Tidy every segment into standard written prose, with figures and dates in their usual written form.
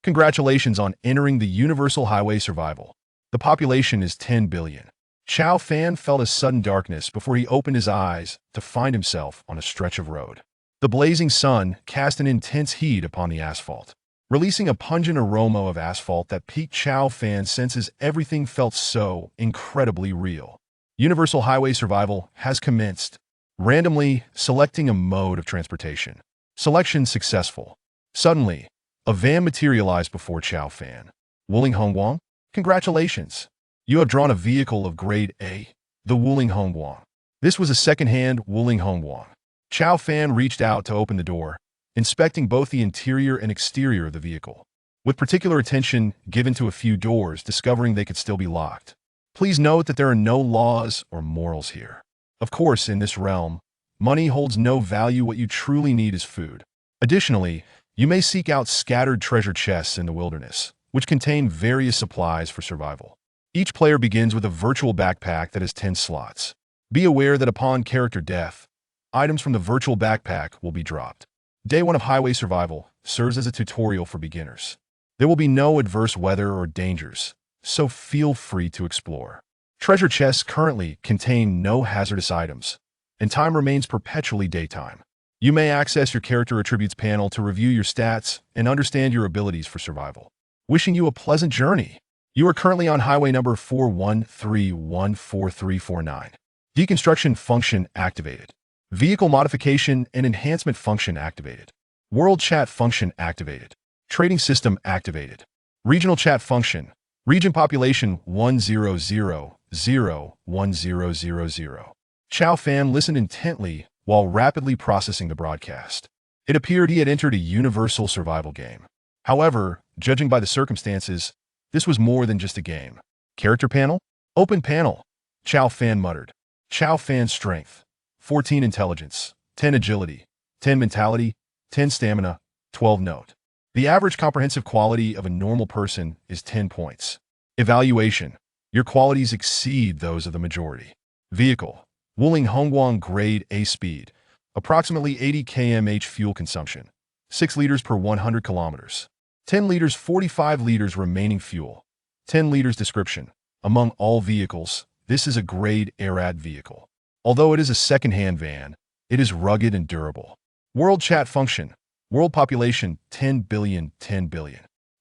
Congratulations on entering the Universal Highway Survival. The population is 10 billion. Chow Fan felt a sudden darkness before he opened his eyes to find himself on a stretch of road. The blazing sun cast an intense heat upon the asphalt, releasing a pungent aroma of asphalt that piqued Chow Fan's senses. Everything felt so incredibly real. Universal Highway Survival has commenced. Randomly selecting a mode of transportation. Selection successful. Suddenly, a van materialized before Chow Fan. Wuling Hongguang, congratulations. You have drawn a vehicle of grade A, the Wuling Hongguang. This was a second-hand Wuling Hongguang. Chow Fan reached out to open the door, inspecting both the interior and exterior of the vehicle, with particular attention given to a few doors, discovering they could still be locked. Please note that there are no laws or morals here. Of course, in this realm, money holds no value. What you truly need is food. Additionally, you may seek out scattered treasure chests in the wilderness, which contain various supplies for survival. Each player begins with a virtual backpack that has 10 slots. Be aware that upon character death, items from the virtual backpack will be dropped. Day 1 of Highway Survival serves as a tutorial for beginners. There will be no adverse weather or dangers, so feel free to explore. Treasure chests currently contain no hazardous items, and time remains perpetually daytime. You may access your character attributes panel to review your stats and understand your abilities for survival. Wishing you a pleasant journey. You are currently on highway number 413143349. Deconstruction function activated. Vehicle modification and enhancement function activated. World chat function activated. Trading system activated. Regional chat function. Region population 100,1000. Chow Fan listened intently while rapidly processing the broadcast. It appeared he had entered a universal survival game. However, judging by the circumstances, this was more than just a game. Character panel? Open panel. Chow Fan muttered. Chow Fan strength. 14 intelligence, 10 agility, 10 mentality, 10 stamina, 12 note. The average comprehensive quality of a normal person is 10 points. Evaluation. Your qualities exceed those of the majority. Vehicle. Wuling Hongguang grade A speed. Approximately 80 kmh fuel consumption. 6 liters per 100 kilometers. 10 liters 45 liters remaining fuel. 10 liters description. Among all vehicles, this is a grade ARAD vehicle. Although it is a second-hand van, it is rugged and durable. World chat function. World population 10 billion.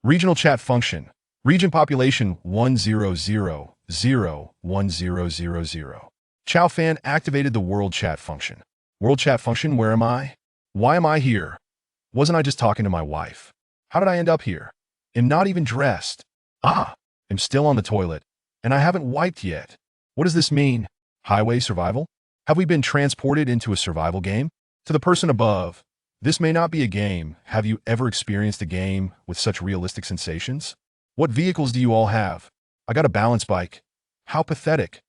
Regional chat function. Region population 100,1000. Chow Fan activated the world chat function. World chat function, where am I? Why am I here? Wasn't I just talking to my wife? How did I end up here? Am not even dressed. I'm still on the toilet, and I haven't wiped yet. What does this mean? Highway survival? Have we been transported into a survival game? To the person above, this may not be a game. Have you ever experienced a game with such realistic sensations? What vehicles do you all have? I got a balance bike. How pathetic.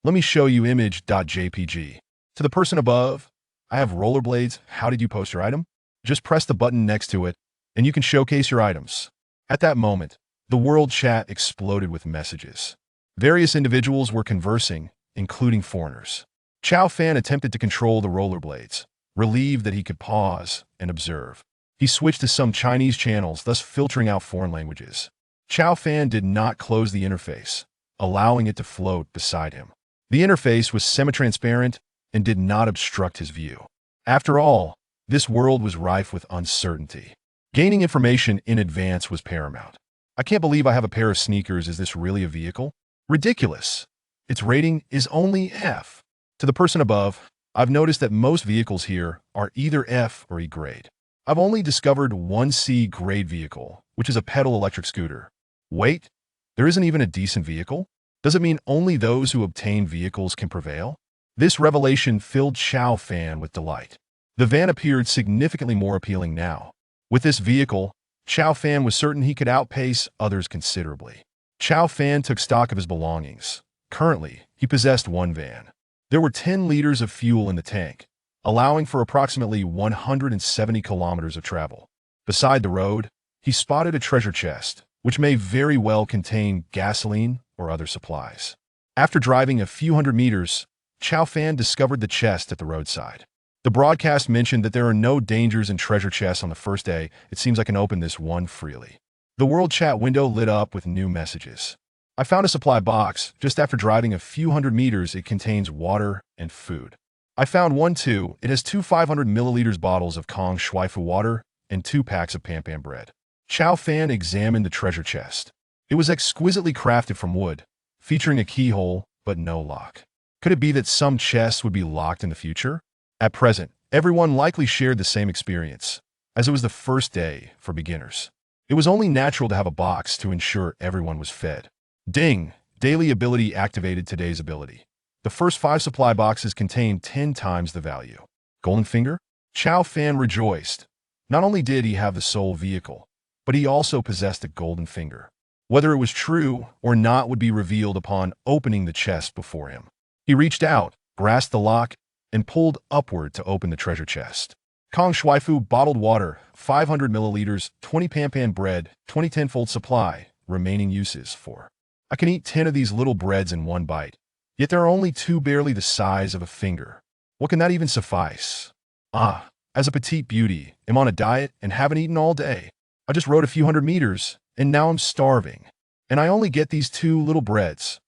Let me show you image.jpg. To the person above, I have rollerblades. How did you post your item? Just press the button next to it, and you can showcase your items. At that moment, the world chat exploded with messages. Various individuals were conversing, including foreigners. Chow Fan attempted to control the rollerblades, relieved that he could pause and observe. He switched to some Chinese channels, thus filtering out foreign languages. Chow Fan did not close the interface, allowing it to float beside him. The interface was semi-transparent and did not obstruct his view. After all, this world was rife with uncertainty. Gaining information in advance was paramount. I can't believe I have a pair of sneakers. Is this really a vehicle? Ridiculous. Its rating is only F. To the person above, I've noticed that most vehicles here are either F or E grade. I've only discovered one C grade vehicle, which is a pedal electric scooter. Wait, there isn't even a decent vehicle? Does it mean only those who obtain vehicles can prevail? This revelation filled Chow Fan with delight. The van appeared significantly more appealing now. With this vehicle, Chow Fan was certain he could outpace others considerably. Chow Fan took stock of his belongings. Currently, he possessed one van. There were 10 liters of fuel in the tank, allowing for approximately 170 kilometers of travel. Beside the road, he spotted a treasure chest, which may very well contain gasoline or other supplies. After driving a few hundred meters, Chow Fan discovered the chest at the roadside. The broadcast mentioned that there are no dangers in treasure chests on the first day. It seems I can open this one freely. The world chat window lit up with new messages. I found a supply box. Just after driving a few hundred meters, it contains water and food. I found one too. It has two 500 milliliters bottles of Kong Shuaifu water and 2 packs of Pan Pan bread. Chow Fan examined the treasure chest. It was exquisitely crafted from wood, featuring a keyhole but no lock. Could it be that some chests would be locked in the future? At present, everyone likely shared the same experience, as it was the first day for beginners. It was only natural to have a box to ensure everyone was fed. Ding! Daily ability activated. Today's ability. The first 5 supply boxes contained 10 times the value. Golden Finger? Chow Fan rejoiced. Not only did he have the soul vehicle, but he also possessed a golden finger. Whether it was true or not would be revealed upon opening the chest before him. He reached out, grasped the lock, and pulled upward to open the treasure chest. Kong Shuaifu bottled water, 500 milliliters, 20 Pan Pan bread, 20 tenfold supply, remaining uses for. I can eat 10 of these little breads in one bite, yet there are only 2 barely the size of a finger. What can that even suffice? As a petite beauty, I'm on a diet and haven't eaten all day. I just rode a few hundred meters, and now I'm starving. And I only get these 2 little breads.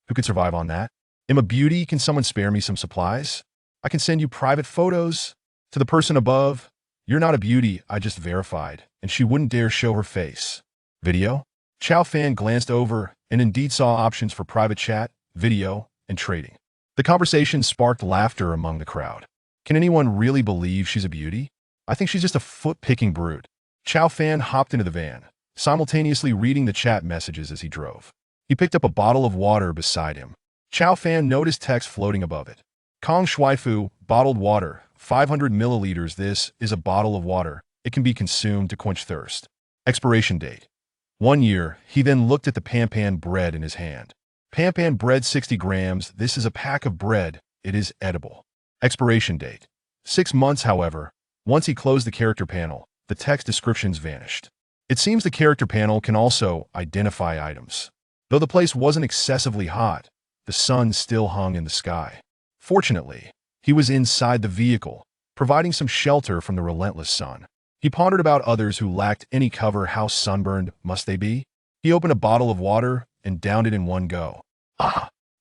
Who could survive on that? I'm a beauty. Can someone spare me some supplies? I can send you private photos. To the person above, you're not a beauty, I just verified, and she wouldn't dare show her face. Video? Chow Fan glanced over and indeed saw options for private chat, video, and trading. The conversation sparked laughter among the crowd. Can anyone really believe she's a beauty? I think she's just a foot-picking brute. Chow Fan hopped into the van, simultaneously reading the chat messages as he drove. He picked up a bottle of water beside him. Chow Fan noticed text floating above it. Kong Shuaifu, bottled water, 500 milliliters. This is a bottle of water. It can be consumed to quench thirst. Expiration date. 1 year. He then looked at the Pan Pan bread in his hand. Pan Pan bread 60 grams. This is a pack of bread. It is edible. Expiration date. 6 months. However, once he closed the character panel, the text descriptions vanished. It seems the character panel can also identify items. Though the place wasn't excessively hot, the sun still hung in the sky. Fortunately, he was inside the vehicle, providing some shelter from the relentless sun. He pondered about others who lacked any cover. How sunburned must they be? He opened a bottle of water and downed it in one go.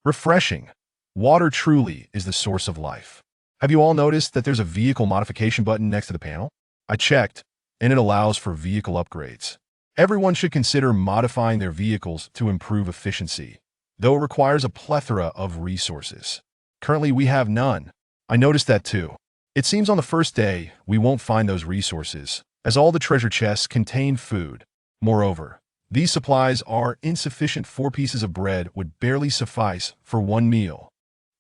Refreshing. Water truly is the source of life. Have you all noticed that there's a vehicle modification button next to the panel? I checked, and it allows for vehicle upgrades. Everyone should consider modifying their vehicles to improve efficiency, though it requires a plethora of resources. Currently, we have none. I noticed that too. It seems on the first day, we won't find those resources, as all the treasure chests contain food. Moreover, these supplies are insufficient. 4 pieces of bread would barely suffice for 1 meal.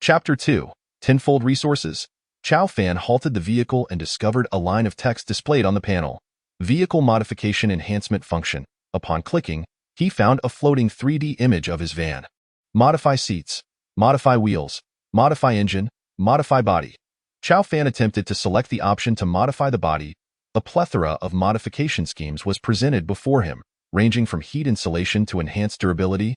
Chapter 2. Tenfold Resources. Chow Fan halted the vehicle and discovered a line of text displayed on the panel. Vehicle Modification Enhancement Function. Upon clicking, he found a floating 3D image of his van. Modify seats. Modify wheels. Modify engine. Modify body. Chow Fan attempted to select the option to modify the body. A plethora of modification schemes was presented before him, ranging from heat insulation to enhanced durability,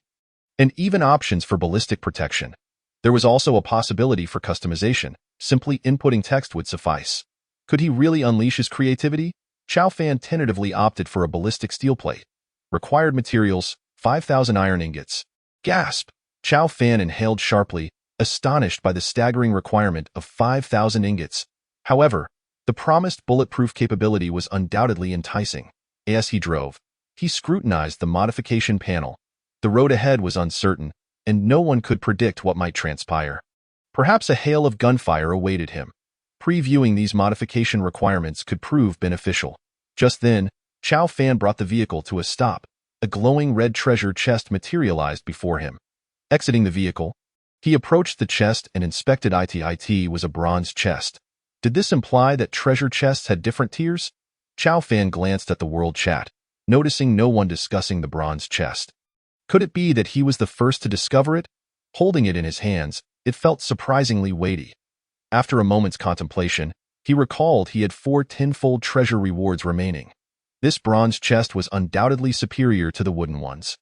and even options for ballistic protection. There was also a possibility for customization. Simply inputting text would suffice. Could he really unleash his creativity? Chow Fan tentatively opted for a ballistic steel plate. Required materials, 5,000 iron ingots. Gasp! Chow Fan inhaled sharply, astonished by the staggering requirement of 5,000 ingots. However, the promised bulletproof capability was undoubtedly enticing. As he drove, he scrutinized the modification panel. The road ahead was uncertain, and no one could predict what might transpire. Perhaps a hail of gunfire awaited him. Previewing these modification requirements could prove beneficial. Just then, Chow Fan brought the vehicle to a stop. A glowing red treasure chest materialized before him. Exiting the vehicle, he approached the chest and inspected it. It was a bronze chest. Did this imply that treasure chests had different tiers? Chow Fan glanced at the world chat, noticing no one discussing the bronze chest. Could it be that he was the first to discover it? Holding it in his hands, it felt surprisingly weighty. After a moment's contemplation, he recalled he had 4 tenfold treasure rewards remaining. This bronze chest was undoubtedly superior to the wooden ones.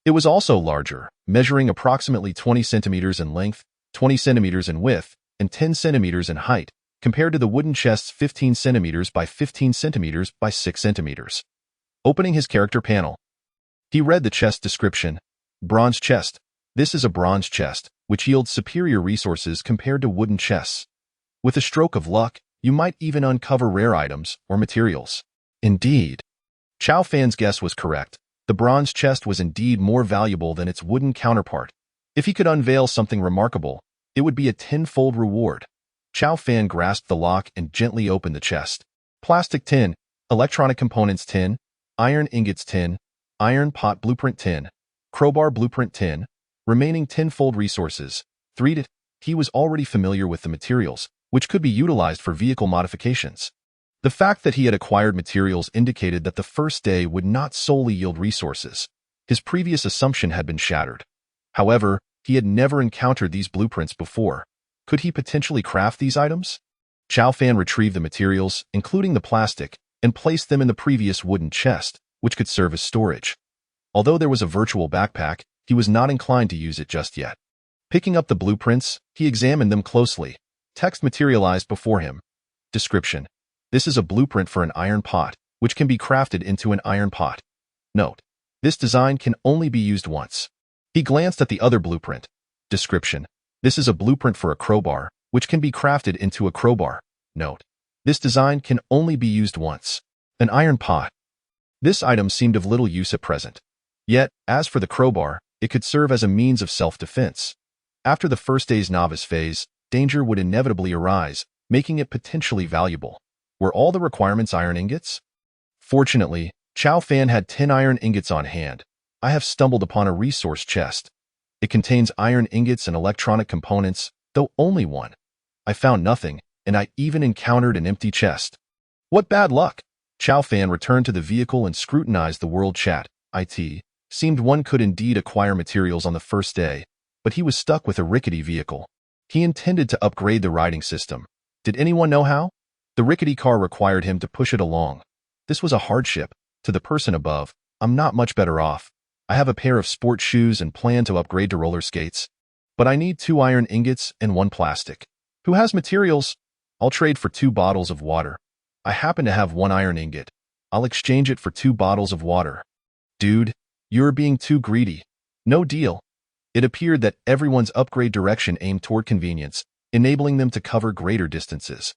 It was also larger, measuring approximately 20 centimeters in length, 20 centimeters in width, and 10 centimeters in height, compared to the wooden chest's 15 centimeters by 15 centimeters by 6 centimeters. Opening his character panel, He read the chest description. Bronze chest. This is a bronze chest, which yields superior resources compared to wooden chests. With a stroke of luck, you might even uncover rare items or materials. Indeed. Chao Fan's guess was correct. The bronze chest was indeed more valuable than its wooden counterpart. If he could unveil something remarkable, it would be a tenfold reward. Chao Fan grasped the lock and gently opened the chest. Plastic tin, electronic components tin, iron ingots tin, iron pot blueprint tin, crowbar blueprint tin, remaining tenfold resources. 3. He was already familiar with the materials, which could be utilized for vehicle modifications. The fact that he had acquired materials indicated that the first day would not solely yield resources. His previous assumption had been shattered. However, he had never encountered these blueprints before. Could he potentially craft these items? Chao Fan retrieved the materials, including the plastic, and placed them in the previous wooden chest, which could serve as storage. Although there was a virtual backpack, he was not inclined to use it just yet. Picking up the blueprints, he examined them closely. Text materialized before him. Description. This is a blueprint for an iron pot, which can be crafted into an iron pot. Note. This design can only be used once. He glanced at the other blueprint. Description. This is a blueprint for a crowbar, which can be crafted into a crowbar. Note. This design can only be used once. An iron pot. This item seemed of little use at present. Yet, as for the crowbar, it could serve as a means of self-defense. After the first day's novice phase, danger would inevitably arise, making it potentially valuable. Were all the requirements iron ingots? Fortunately, Chao Fan had 10 iron ingots on hand. I have stumbled upon a resource chest. It contains iron ingots and electronic components, though only one. I found nothing, and I even encountered an empty chest. What bad luck! Chao Fan returned to the vehicle and scrutinized the world chat. It seemed one could indeed acquire materials on the first day, but he was stuck with a rickety vehicle. He intended to upgrade the riding system. Did anyone know how? The rickety car required him to push it along. This was a hardship. To the person above, I'm not much better off. I have a pair of sport shoes and plan to upgrade to roller skates. But I need 2 iron ingots and 1 plastic. Who has materials? I'll trade for 2 bottles of water. I happen to have 1 iron ingot. I'll exchange it for 2 bottles of water. Dude, you're being too greedy. No deal. It appeared that everyone's upgrade direction aimed toward convenience, enabling them to cover greater distances.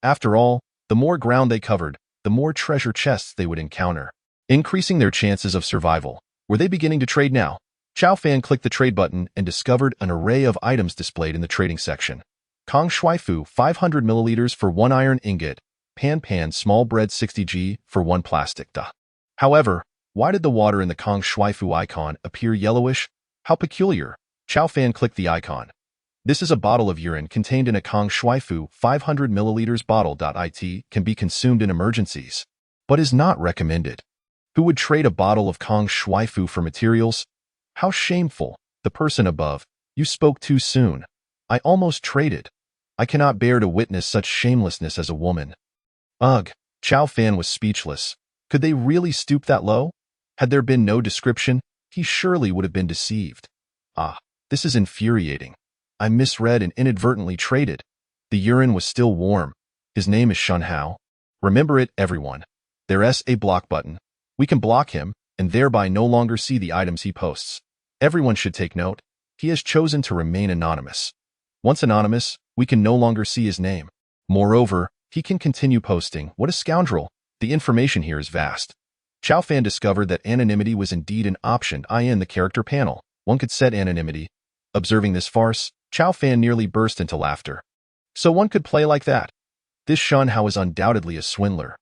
After all, the more ground they covered, the more treasure chests they would encounter, increasing their chances of survival. Were they beginning to trade now? Chao Fan clicked the trade button and discovered an array of items displayed in the trading section. Kong Shui Fu 500 milliliters for 1 iron ingot, Pan small bread 60g for 1 plastic. However, why did the water in the Kong Shui Fu icon appear yellowish? How peculiar. Chao Fan clicked the icon. This is a bottle of urine contained in a Kong Shui Fu 500 milliliters bottle. It can be consumed in emergencies, but is not recommended. Who would trade a bottle of Kong Shui Fu for materials? How shameful. The person above. You spoke too soon. I almost traded. I cannot bear to witness such shamelessness as a woman. Ugh. Chao Fan was speechless. Could they really stoop that low? Had there been no description, he surely would have been deceived. Ah, this is infuriating. I misread and inadvertently traded. The urine was still warm. His name is Shun Hao. Remember it, everyone. There's a block button. We can block him, and thereby no longer see the items he posts. Everyone should take note. He has chosen to remain anonymous. Once anonymous, we can no longer see his name. Moreover, he can continue posting. What a scoundrel. The information here is vast. Chao Fan discovered that anonymity was indeed an option in the character panel. One could set anonymity. Observing this farce, Chao Fan nearly burst into laughter. So one could play like that. This Shun Hao is undoubtedly a swindler.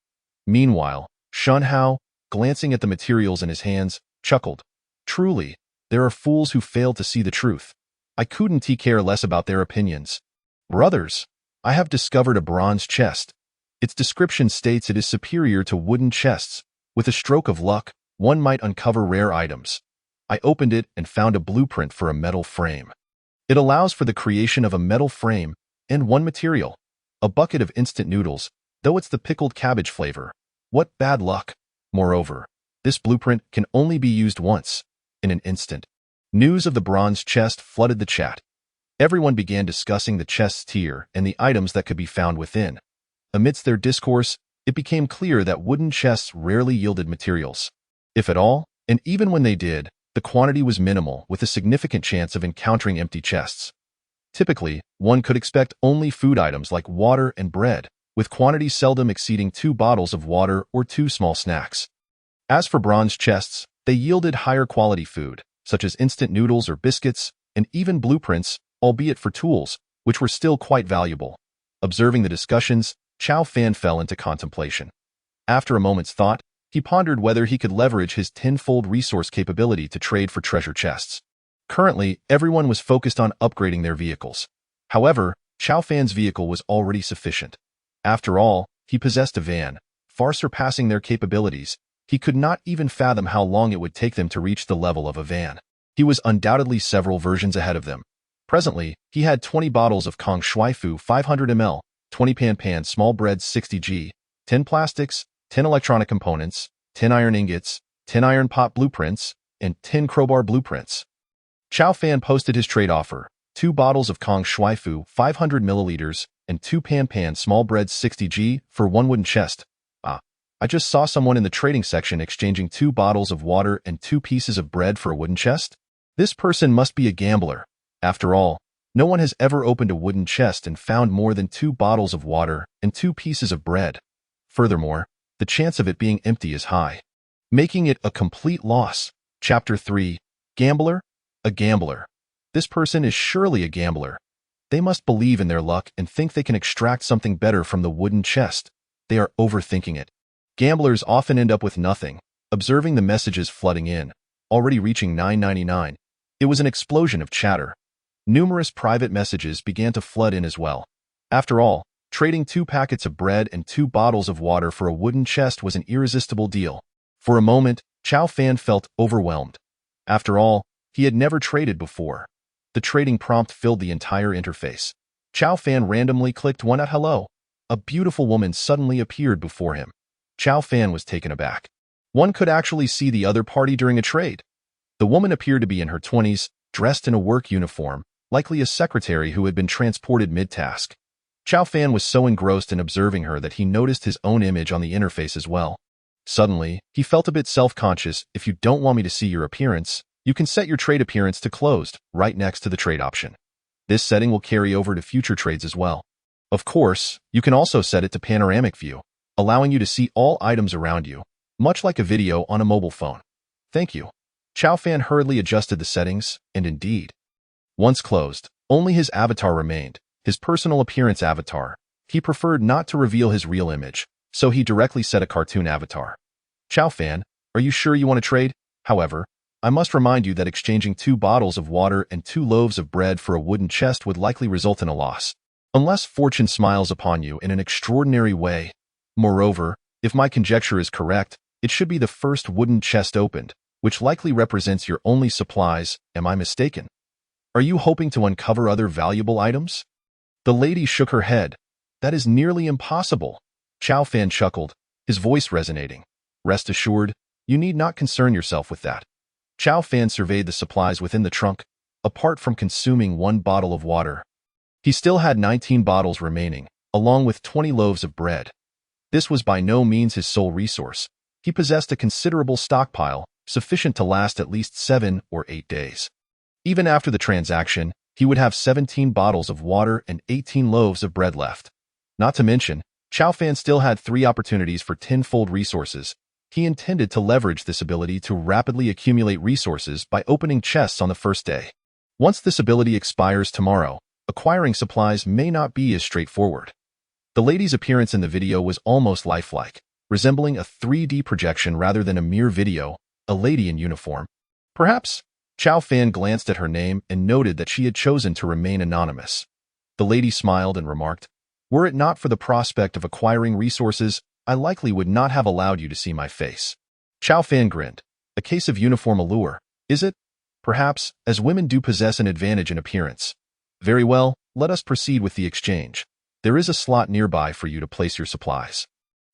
Meanwhile, Shun Hao, glancing at the materials in his hands, chuckled. Truly, there are fools who fail to see the truth. I couldn't care less about their opinions. Brothers, I have discovered a bronze chest. Its description states it is superior to wooden chests. With a stroke of luck, one might uncover rare items. I opened it and found a blueprint for a metal frame. It allows for the creation of a metal frame and 1 material, a bucket of instant noodles, though it's the pickled cabbage flavor. What bad luck. Moreover, this blueprint can only be used once, in an instant. News of the bronze chest flooded the chat. Everyone began discussing the chest's tier and the items that could be found within. Amidst their discourse, it became clear that wooden chests rarely yielded materials. If at all, And even when they did, the quantity was minimal with a significant chance of encountering empty chests. Typically, one could expect only food items like water and bread, with quantities seldom exceeding 2 bottles of water or 2 small snacks. As for bronze chests, they yielded higher quality food, such as instant noodles or biscuits, and even blueprints, albeit for tools, which were still quite valuable. Observing the discussions, Chow Fan fell into contemplation. After a moment's thought, he pondered whether he could leverage his tenfold resource capability to trade for treasure chests. Currently, everyone was focused on upgrading their vehicles. However, Chow Fan's vehicle was already sufficient. After all, he possessed a van, far surpassing their capabilities. He could not even fathom how long it would take them to reach the level of a van. He was undoubtedly several versions ahead of them. Presently, he had 20 bottles of Kong Shui Fu 500 ml, 20 Pan small breads 60G, 10 plastics, 10 electronic components, 10 iron ingots, 10 iron pot blueprints, and 10 crowbar blueprints. Chow Fan posted his trade offer: 2 bottles of Kong Shui Fu 500 milliliters and 2 Pan small breads 60G for 1 wooden chest. I just saw someone in the trading section exchanging 2 bottles of water and 2 pieces of bread for a wooden chest. This person must be a gambler. After all, no one has ever opened a wooden chest and found more than 2 bottles of water and 2 pieces of bread. Furthermore, the chance of it being empty is high, making it a complete loss. Chapter 3. Gambler? A gambler. This person is surely a gambler. They must believe in their luck and think they can extract something better from the wooden chest. They are overthinking it. Gamblers often end up with nothing. Observing the messages flooding in, already reaching 999, it was an explosion of chatter. Numerous private messages began to flood in as well. After all, trading 2 packets of bread and 2 bottles of water for a wooden chest was an irresistible deal. For a moment, Chow Fan felt overwhelmed. After all, he had never traded before. The trading prompt filled the entire interface. Chow Fan randomly clicked one at hello. A beautiful woman suddenly appeared before him. Chow Fan was taken aback. One could actually see the other party during a trade. The woman appeared to be in her 20s, dressed in a work uniform, likely a secretary who had been transported mid-task. Chow Fan was so engrossed in observing her that he noticed his own image on the interface as well. Suddenly, he felt a bit self-conscious. If you don't want me to see your appearance, you can set your trade appearance to closed, right next to the trade option. This setting will carry over to future trades as well. Of course, you can also set it to panoramic view, allowing you to see all items around you, much like a video on a mobile phone. Thank you. Chow Fan hurriedly adjusted the settings, and indeed, once closed, only his avatar remained, his personal appearance avatar. He preferred not to reveal his real image, so he directly set a cartoon avatar. Chow Fan, are you sure you want to trade? However, I must remind you that exchanging 2 bottles of water and 2 loaves of bread for a wooden chest would likely result in a loss, unless fortune smiles upon you in an extraordinary way. Moreover, if my conjecture is correct, it should be the first wooden chest opened, which likely represents your only supplies. Am I mistaken? Are you hoping to uncover other valuable items? The lady shook her head. That is nearly impossible. Chow Fan chuckled, his voice resonating. Rest assured, you need not concern yourself with that. Chow Fan surveyed the supplies within the trunk, apart from consuming 1 bottle of water. He still had 19 bottles remaining, along with 20 loaves of bread. This was by no means his sole resource. He possessed a considerable stockpile, sufficient to last at least 7 or 8 days. Even after the transaction, he would have 17 bottles of water and 18 loaves of bread left. Not to mention, Chow Fan still had 3 opportunities for tenfold resources. He intended to leverage this ability to rapidly accumulate resources by opening chests on the first day. Once this ability expires tomorrow, acquiring supplies may not be as straightforward. The lady's appearance in the video was almost lifelike, resembling a 3D projection rather than a mere video, a lady in uniform. Perhaps, Chow Fan glanced at her name and noted that she had chosen to remain anonymous. The lady smiled and remarked, "Were it not for the prospect of acquiring resources, I likely would not have allowed you to see my face." Chow Fan grinned. A case of uniform allure, is it? Perhaps, as women do possess an advantage in appearance. Very well, let us proceed with the exchange. There is a slot nearby for you to place your supplies.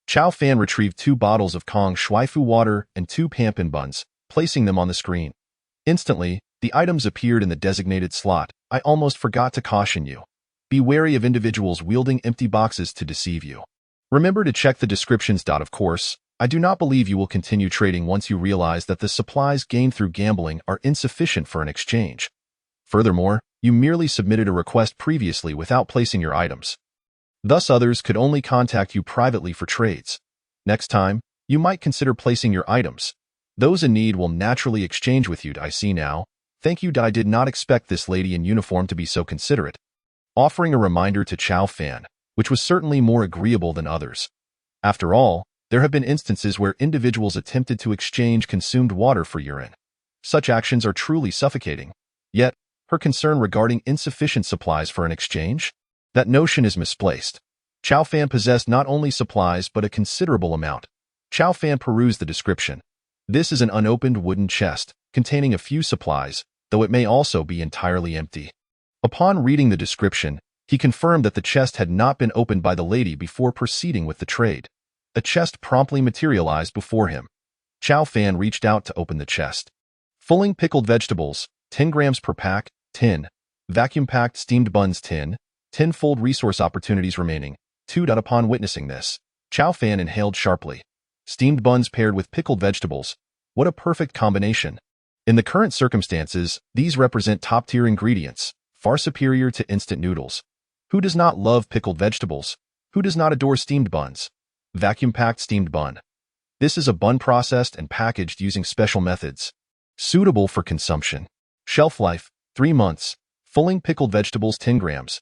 Chow Fan retrieved 2 bottles of Kong Shui Fu water and 2 Pan buns, placing them on the screen. Instantly, the items appeared in the designated slot. I almost forgot to caution you. Be wary of individuals wielding empty boxes to deceive you. Remember to check the descriptions. Of course, I do not believe you will continue trading once you realize that the supplies gained through gambling are insufficient for an exchange. Furthermore, you merely submitted a request previously without placing your items. Thus others could only contact you privately for trades. Next time, you might consider placing your items. Those in need will naturally exchange with you. I see now. Thank you. I did not expect this lady in uniform to be so considerate. Offering a reminder to Chow Fan, which was certainly more agreeable than others. After all, there have been instances where individuals attempted to exchange consumed water for urine. Such actions are truly suffocating. Yet, her concern regarding insufficient supplies for an exchange? That notion is misplaced. Chow Fan possessed not only supplies but a considerable amount. Chow Fan perused the description. This is an unopened wooden chest, containing a few supplies, though it may also be entirely empty. Upon reading the description, he confirmed that the chest had not been opened by the lady before proceeding with the trade. A chest promptly materialized before him. Chow Fan reached out to open the chest. Fulling pickled vegetables, 10 grams per pack, 10. Vacuum-packed steamed buns, 10. 10-fold resource opportunities remaining, 2. Upon witnessing this, Chow Fan inhaled sharply. Steamed buns paired with pickled vegetables. What a perfect combination. In the current circumstances, these represent top-tier ingredients, far superior to instant noodles. Who does not love pickled vegetables? Who does not adore steamed buns? Vacuum-packed steamed bun. This is a bun processed and packaged using special methods. Suitable for consumption. Shelf life, 3 months. Fulling pickled vegetables, 10 grams.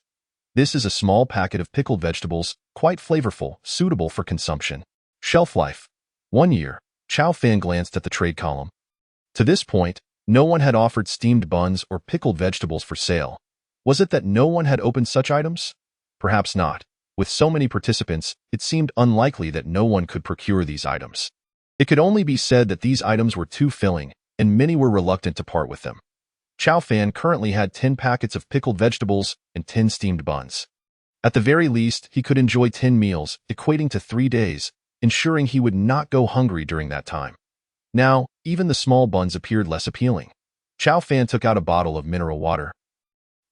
This is a small packet of pickled vegetables, quite flavorful, suitable for consumption. Shelf life, 1 year. Chow Fan glanced at the trade column. To this point, no one had offered steamed buns or pickled vegetables for sale. Was it that no one had opened such items? Perhaps not. With so many participants, it seemed unlikely that no one could procure these items. It could only be said that these items were too filling, and many were reluctant to part with them. Chow Fan currently had 10 packets of pickled vegetables and 10 steamed buns. At the very least, he could enjoy 10 meals, equating to 3 days, ensuring he would not go hungry during that time. Now, even the small buns appeared less appealing. Chow Fan took out a bottle of mineral water.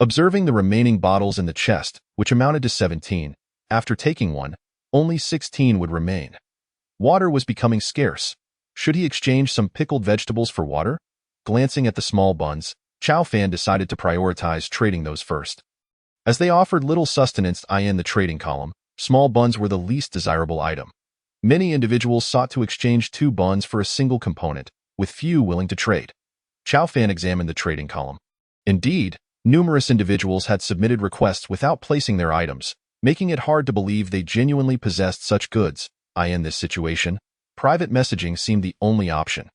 Observing the remaining bottles in the chest, which amounted to 17, after taking one, only 16 would remain. Water was becoming scarce. Should he exchange some pickled vegetables for water? Glancing at the small buns, Chow Fan decided to prioritize trading those first. As they offered little sustenance in the trading column, small buns were the least desirable item. Many individuals sought to exchange 2 buns for a single component, with few willing to trade. Chow Fan examined the trading column. Indeed, numerous individuals had submitted requests without placing their items, making it hard to believe they genuinely possessed such goods. In this situation, private messaging seemed the only option.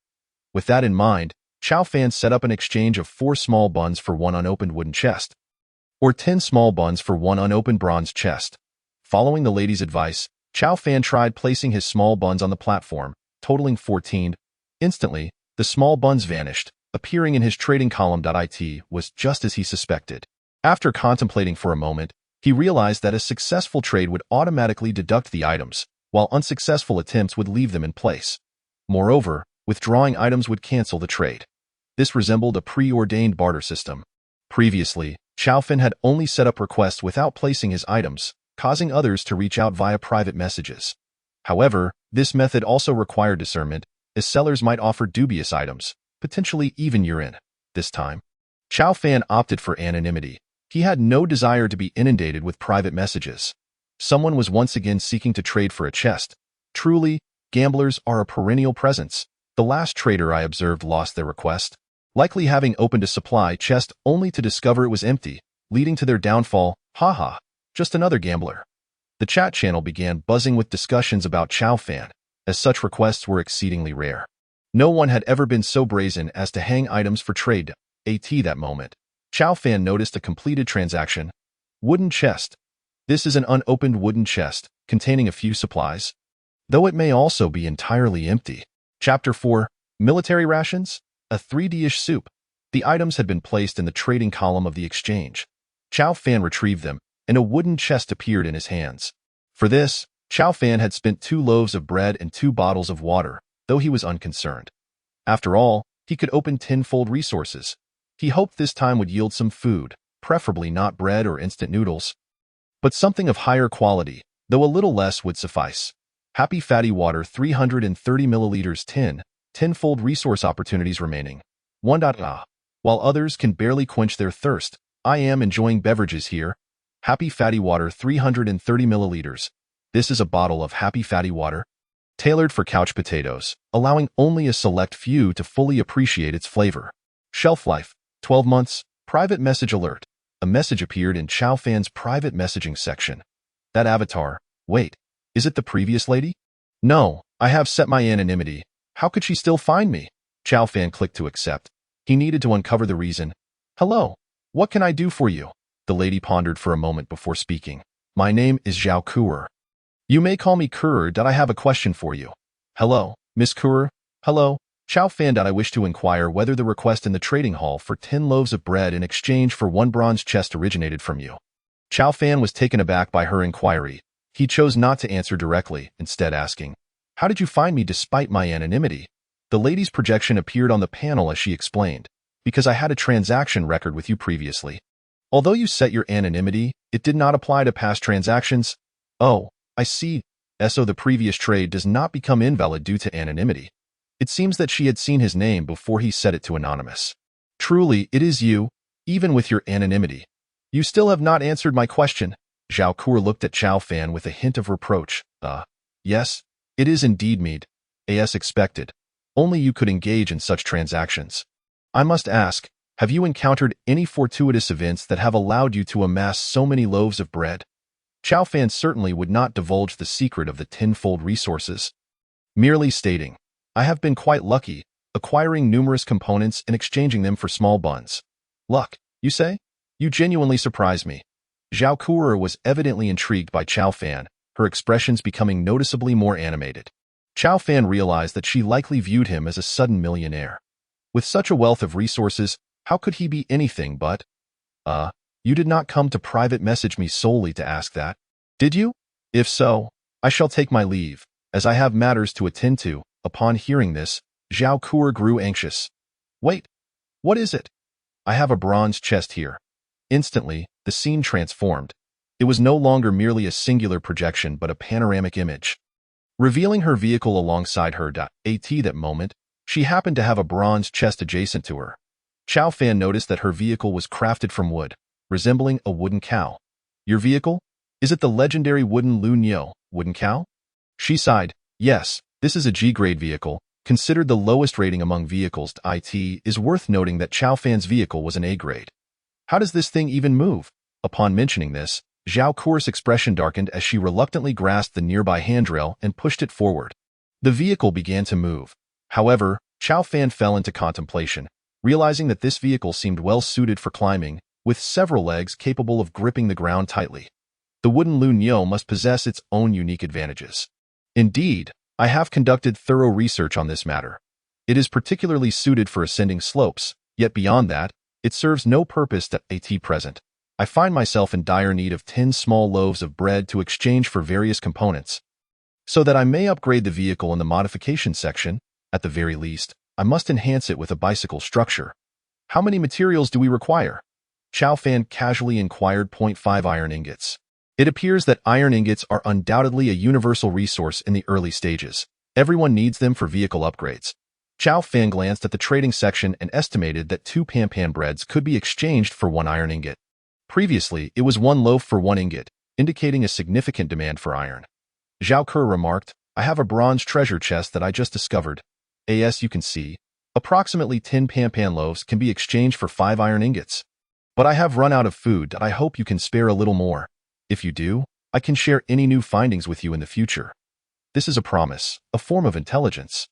With that in mind, Chow Fan set up an exchange of 4 small buns for 1 unopened wooden chest, or 10 small buns for 1 unopened bronze chest. Following the lady's advice, Chow Fan tried placing his small buns on the platform, totaling 14. Instantly, the small buns vanished, appearing in his trading column. It was just as he suspected. After contemplating for a moment, he realized that a successful trade would automatically deduct the items, while unsuccessful attempts would leave them in place. Moreover, withdrawing items would cancel the trade. This resembled a preordained barter system. Previously, Chow Fan had only set up requests without placing his items, causing others to reach out via private messages. However, this method also required discernment, as sellers might offer dubious items, potentially even urine. This time, Chow Fan opted for anonymity. He had no desire to be inundated with private messages. Someone was once again seeking to trade for a chest. Truly, gamblers are a perennial presence. The last trader I observed lost their request, likely having opened a supply chest only to discover it was empty, leading to their downfall. Haha, just another gambler. The chat channel began buzzing with discussions about Chow Fan, as such requests were exceedingly rare. No one had ever been so brazen as to hang items for trade. That moment, Chow Fan noticed a completed transaction. Wooden chest. This is an unopened wooden chest, containing a few supplies, though it may also be entirely empty. Chapter 4. Military rations? A 3D-ish soup. The items had been placed in the trading column of the exchange. Chow Fan retrieved them, and a wooden chest appeared in his hands. For this, Chow Fan had spent 2 loaves of bread and 2 bottles of water, though he was unconcerned. After all, he could open 10-fold resources. He hoped this time would yield some food, preferably not bread or instant noodles, but something of higher quality, though a little less would suffice. Happy Fatty Water 330 milliliters 10-fold resource opportunities remaining. 1. While others can barely quench their thirst, I am enjoying beverages here. Happy Fatty Water 330 milliliters. This is a bottle of Happy Fatty Water, tailored for couch potatoes, allowing only a select few to fully appreciate its flavor. Shelf life, 12 months. Private message alert. A message appeared in Chow Fan's private messaging section. That avatar. Wait, is it the previous lady? No, I have set my anonymity. How could she still find me? Chow Fan clicked to accept. He needed to uncover the reason. Hello, what can I do for you? The lady pondered for a moment before speaking. My name is Zhao Kuer. You may call me Kuer. I have a question for you. Hello, Miss Kuer. Hello. Chow Fan. I wish to inquire whether the request in the trading hall for 10 loaves of bread in exchange for 1 bronze chest originated from you. Chow Fan was taken aback by her inquiry. He chose not to answer directly, instead asking, How did you find me despite my anonymity? The lady's projection appeared on the panel as she explained, Because I had a transaction record with you previously. Although you set your anonymity, it did not apply to past transactions. Oh, I see. So the previous trade does not become invalid due to anonymity. It seems that she had seen his name before he set it to anonymous. Truly, it is you, even with your anonymity. You still have not answered my question. Zhao Kuer looked at Chow Fan with a hint of reproach. Yes, it is indeed me. As expected. Only you could engage in such transactions. I must ask, have you encountered any fortuitous events that have allowed you to amass so many loaves of bread? Chow Fan certainly would not divulge the secret of the 10-fold resources. Merely stating, I have been quite lucky, acquiring numerous components and exchanging them for small buns. Luck, you say? You genuinely surprise me. Zhao Kuer was evidently intrigued by Chow Fan, her expressions becoming noticeably more animated. Chow Fan realized that she likely viewed him as a sudden millionaire. With such a wealth of resources, how could he be anything but? You did not come to private message me solely to ask that, did you? If so, I shall take my leave, as I have matters to attend to. Upon hearing this, Zhao Kuer grew anxious. Wait, what is it? I have a bronze chest here. Instantly, the scene transformed. It was no longer merely a singular projection but a panoramic image. Revealing her vehicle alongside her. At that moment, she happened to have a bronze chest adjacent to her. Chow Fan noticed that her vehicle was crafted from wood, resembling a wooden cow. Your vehicle? Is it the legendary wooden Lu Niu wooden cow? She sighed. Yes, this is a G-grade vehicle, considered the lowest rating among vehicles. It is worth noting that Chow Fan's vehicle was an A-grade. How does this thing even move? Upon mentioning this, Zhao Kuer's expression darkened as she reluctantly grasped the nearby handrail and pushed it forward. The vehicle began to move. However, Chow Fan fell into contemplation, realizing that this vehicle seemed well suited for climbing, with several legs capable of gripping the ground tightly. The wooden Lu Niu must possess its own unique advantages. Indeed, I have conducted thorough research on this matter. It is particularly suited for ascending slopes, yet beyond that, it serves no purpose at present. I find myself in dire need of 10 small loaves of bread to exchange for various components. So that I may upgrade the vehicle in the modification section, at the very least, I must enhance it with a bicycle structure. How many materials do we require? Chow Fan casually inquired. 0.5 iron ingots. It appears that iron ingots are undoubtedly a universal resource in the early stages. Everyone needs them for vehicle upgrades. Chow Fan glanced at the trading section and estimated that 2 pan breads could be exchanged for 1 iron ingot. Previously, it was 1 loaf for 1 ingot, indicating a significant demand for iron. Zhao Kuer remarked, I have a bronze treasure chest that I just discovered. As you can see, approximately 10 pan loaves can be exchanged for 5 iron ingots. But I have run out of food that I hope you can spare a little more. If you do, I can share any new findings with you in the future. This is a promise, a form of intelligence.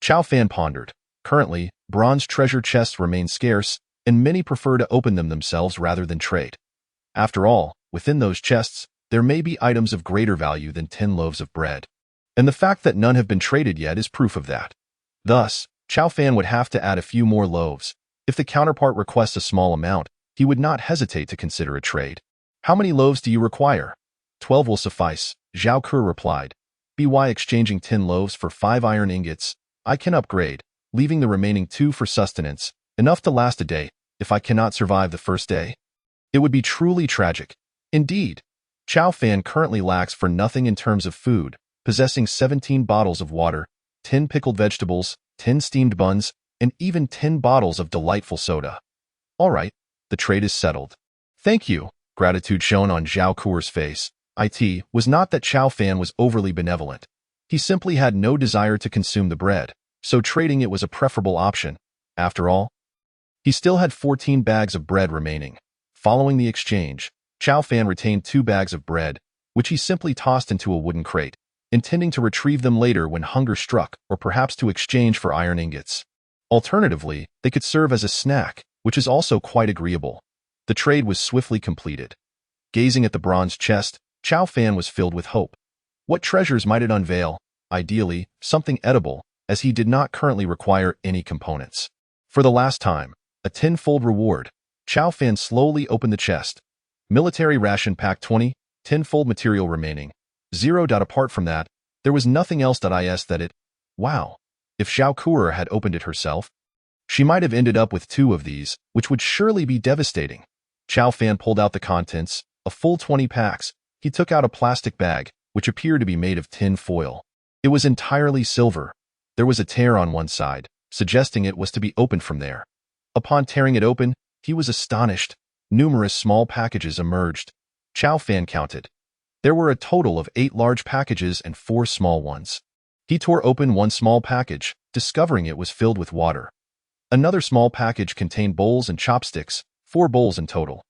Chow Fan pondered. Currently, bronze treasure chests remain scarce, and many prefer to open them themselves rather than trade. After all, within those chests, there may be items of greater value than 10 loaves of bread. And the fact that none have been traded yet is proof of that. Thus, Chow Fan would have to add a few more loaves. If the counterpart requests a small amount, he would not hesitate to consider a trade. How many loaves do you require? 12 will suffice, Zhao Kuer replied. By exchanging 10 loaves for 5 iron ingots, I can upgrade, leaving the remaining 2 for sustenance, enough to last a day, if I cannot survive the first day. It would be truly tragic. Indeed, Chow Fan currently lacks for nothing in terms of food, possessing 17 bottles of water, 10 pickled vegetables, 10 steamed buns, and even 10 bottles of delightful soda. All right, the trade is settled. Thank you, gratitude shown on Zhao Kuer's face. It was not that Chao Fan was overly benevolent. He simply had no desire to consume the bread, so trading it was a preferable option. After all, he still had 14 bags of bread remaining. Following the exchange, Chao Fan retained 2 bags of bread, which he simply tossed into a wooden crate, intending to retrieve them later when hunger struck or perhaps to exchange for iron ingots. Alternatively, they could serve as a snack, which is also quite agreeable. The trade was swiftly completed. Gazing at the bronze chest, Chao Fan was filled with hope. What treasures might it unveil? Ideally, something edible, as he did not currently require any components. For the last time, a tenfold reward. Chao Fan slowly opened the chest. Military ration pack 20, tenfold material remaining. 0. Apart from that, there was nothing else that it. Wow. If Zhao Kuer had opened it herself, she might have ended up with 2 of these, which would surely be devastating. Chao Fan pulled out the contents, a full 20 packs. He took out a plastic bag, which appeared to be made of tin foil. It was entirely silver. There was a tear on one side, suggesting it was to be opened from there. Upon tearing it open, he was astonished. Numerous small packages emerged. Chao Fan counted. There were a total of 8 large packages and 4 small ones. He tore open one small package, discovering it was filled with water. Another small package contained bowls and chopsticks, 4 bowls in total.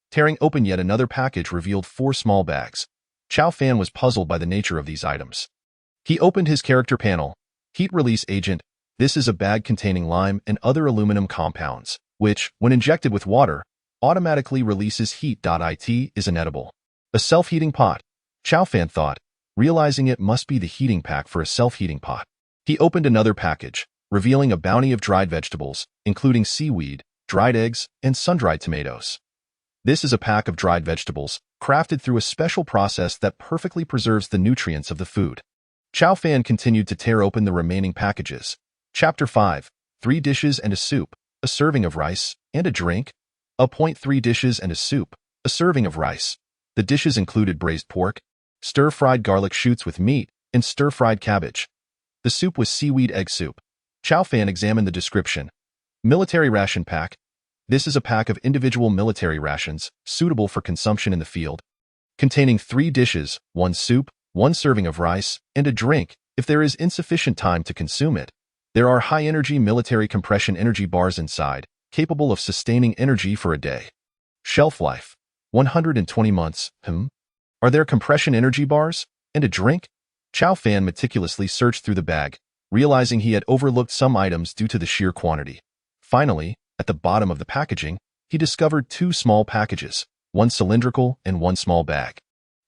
Tearing open yet another package revealed 4 small bags. Chao Fan was puzzled by the nature of these items. He opened his character panel. Heat release agent. This is a bag containing lime and other aluminum compounds, which, when injected with water, automatically releases heat. It is inedible. A self-heating pot. Chao Fan thought, realizing it must be the heating pack for a self-heating pot. He opened another package, revealing a bounty of dried vegetables, including seaweed, dried eggs, and sun-dried tomatoes. This is a pack of dried vegetables, crafted through a special process that perfectly preserves the nutrients of the food. Chao Fan continued to tear open the remaining packages. Chapter 5. 3 dishes and a soup, a serving of rice, and a drink. 3 dishes and a soup, a serving of rice. The dishes included braised pork, stir-fried garlic shoots with meat, and stir-fried cabbage. The soup was seaweed egg soup. Chao Fan examined the description. Military ration pack. This is a pack of individual military rations, suitable for consumption in the field, containing 3 dishes, 1 soup, 1 serving of rice, and a drink, if there is insufficient time to consume it. There are high-energy military compression energy bars inside, capable of sustaining energy for a day. Shelf life. 120 months. Are there compression energy bars? And a drink? Chao Fan meticulously searched through the bag, realizing he had overlooked some items due to the sheer quantity. Finally, at the bottom of the packaging, he discovered 2 small packages, 1 cylindrical and 1 small bag.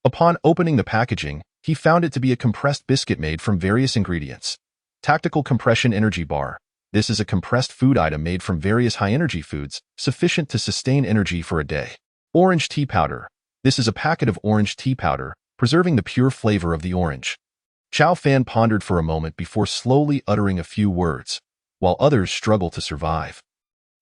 Upon opening the packaging, he found it to be a compressed biscuit made from various ingredients. Tactical Compression Energy Bar. This is a compressed food item made from various high-energy foods, sufficient to sustain energy for a day. Orange Tea Powder. This is a packet of orange tea powder, preserving the pure flavor of the orange. Chao Fan pondered for a moment before slowly uttering a few words, while others struggle to survive.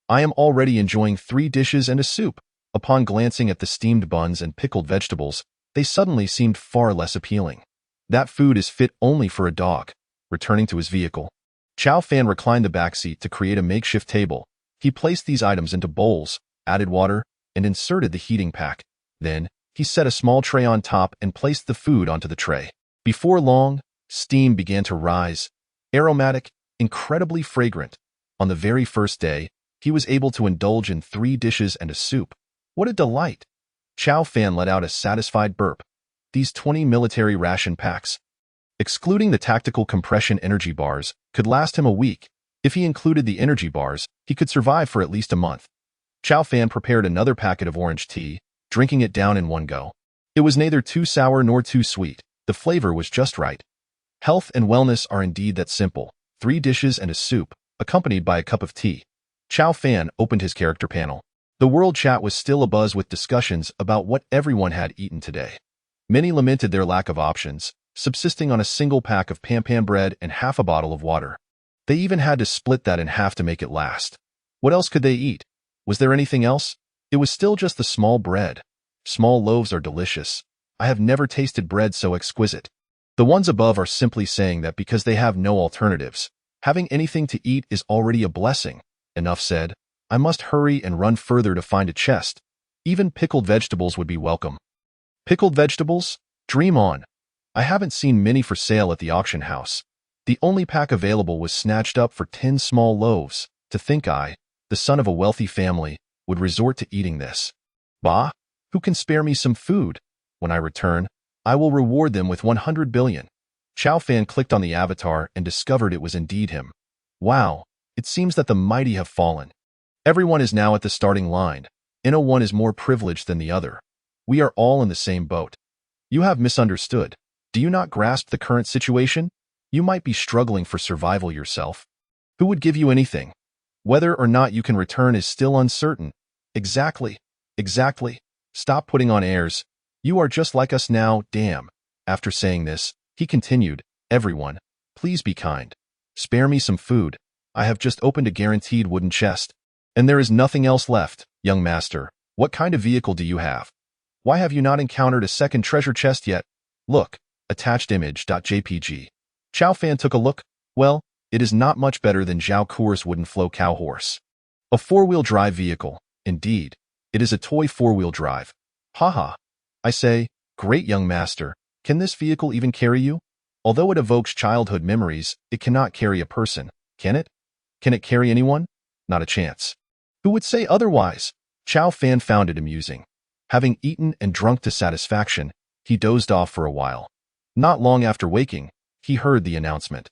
I am already enjoying 3 dishes and a soup. Upon glancing at the steamed buns and pickled vegetables, they suddenly seemed far less appealing. That food is fit only for a dog. Returning to his vehicle, Chao Fan reclined the back seat to create a makeshift table. He placed these items into bowls, added water, and inserted the heating pack. Then, he set a small tray on top and placed the food onto the tray. Before long, steam began to rise, aromatic, incredibly fragrant. On the very first day, he was able to indulge in 3 dishes and a soup. What a delight! Chao Fan let out a satisfied burp. These 20 military ration packs, excluding the tactical compression energy bars, could last him a week. If he included the energy bars, he could survive for at least a month. Chao Fan prepared another packet of orange tea, drinking it down in one go. It was neither too sour nor too sweet. The flavor was just right. Health and wellness are indeed that simple. 3 dishes and a soup, accompanied by a cup of tea. Chao Fan opened his character panel. The world chat was still abuzz with discussions about what everyone had eaten today. Many lamented their lack of options, subsisting on a single pack of pan bread and half a bottle of water. They even had to split that in half to make it last. What else could they eat? Was there anything else? It was still just the small bread. Small loaves are delicious. I have never tasted bread so exquisite. The ones above are simply saying that because they have no alternatives, having anything to eat is already a blessing. Enough said. I must hurry and run further to find a chest. Even pickled vegetables would be welcome. Pickled vegetables? Dream on. I haven't seen many for sale at the auction house. The only pack available was snatched up for 10 small loaves. To think I, the son of a wealthy family, would resort to eating this. Bah, who can spare me some food? When I return, I will reward them with 100 billion. Chow Fan clicked on the avatar and discovered it was indeed him. Wow, it seems that the mighty have fallen. Everyone is now at the starting line, and no one is more privileged than the other. We are all in the same boat. You have misunderstood. Do you not grasp the current situation? You might be struggling for survival yourself. Who would give you anything? Whether or not you can return is still uncertain. Exactly. Stop putting on airs. You are just like us now, damn. After saying this, he continued, everyone, please be kind. Spare me some food. I have just opened a guaranteed wooden chest. And there is nothing else left. Young master, what kind of vehicle do you have? Why have you not encountered a second treasure chest yet? Look, attached image.jpg. Chow Fan took a look. Well, it is not much better than Zhao Kuo's wooden flow cow horse. A four-wheel drive vehicle. Indeed, it is a toy four-wheel drive. Haha. I say, great young master, can this vehicle even carry you? Although it evokes childhood memories, it cannot carry a person, can it? Can it carry anyone? Not a chance. Who would say otherwise? Chow Fan found it amusing. Having eaten and drunk to satisfaction, he dozed off for a while. Not long after waking, he heard the announcement.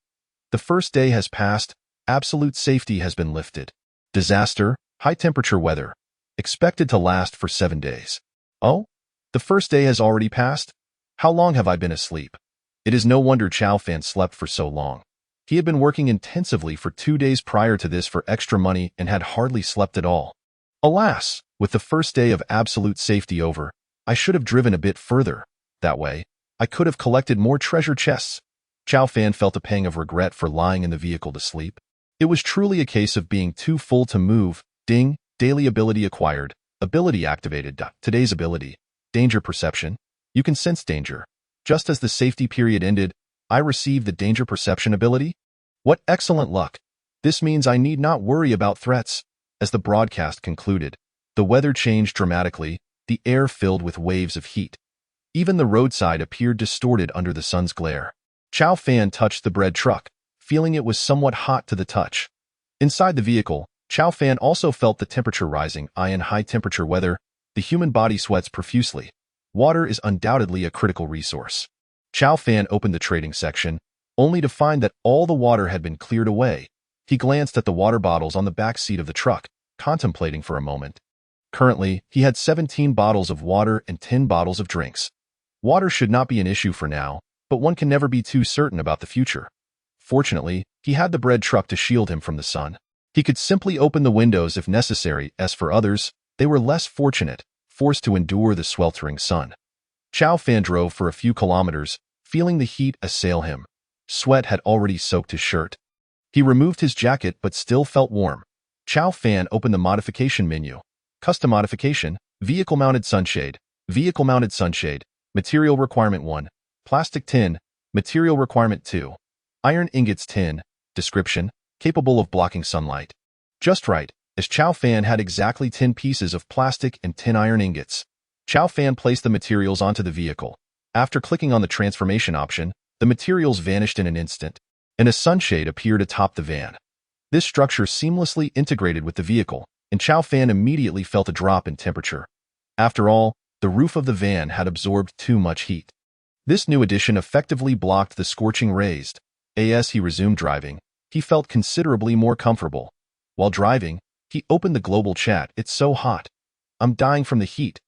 The first day has passed, absolute safety has been lifted. Disaster, high-temperature weather. Expected to last for 7 days. Oh? The first day has already passed? How long have I been asleep? It is no wonder Chow Fan slept for so long. He had been working intensively for 2 days prior to this for extra money and had hardly slept at all. Alas, with the first day of absolute safety over, I should have driven a bit further. That way, I could have collected more treasure chests. Chow Fan felt a pang of regret for lying in the vehicle to sleep. It was truly a case of being too full to move. Ding, daily ability acquired, ability activated. Today's ability, danger perception. You can sense danger. Just as the safety period ended, I received the danger perception ability. What excellent luck. This means I need not worry about threats. As the broadcast concluded, the weather changed dramatically, the air filled with waves of heat. Even the roadside appeared distorted under the sun's glare. Chow Fan touched the bread truck, feeling it was somewhat hot to the touch. Inside the vehicle, Chow Fan also felt the temperature rising. In high-temperature weather, the human body sweats profusely. Water is undoubtedly a critical resource. Chow Fan opened the trading section, only to find that all the water had been cleared away. He glanced at the water bottles on the back seat of the truck, contemplating for a moment. Currently, he had 17 bottles of water and 10 bottles of drinks. Water should not be an issue for now, but one can never be too certain about the future. Fortunately, he had the bread truck to shield him from the sun. He could simply open the windows if necessary. As for others, they were less fortunate, forced to endure the sweltering sun. Chow Fan drove for a few kilometers, feeling the heat assail him. Sweat had already soaked his shirt. He removed his jacket but still felt warm. Chow Fan opened the modification menu. Custom modification, vehicle-mounted sunshade. Vehicle-mounted sunshade. Material requirement 1. Plastic tin. Material requirement 2. Iron ingots tin. Description, capable of blocking sunlight. Just right, as Chow Fan had exactly 10 pieces of plastic and 10 iron ingots. Chow Fan placed the materials onto the vehicle. After clicking on the transformation option, the materials vanished in an instant, and a sunshade appeared atop the van. This structure seamlessly integrated with the vehicle, and Chow Fan immediately felt a drop in temperature. After all, the roof of the van had absorbed too much heat. This new addition effectively blocked the scorching rays. As he resumed driving, he felt considerably more comfortable. While driving, he opened the global chat. It's so hot. I'm dying from the heat.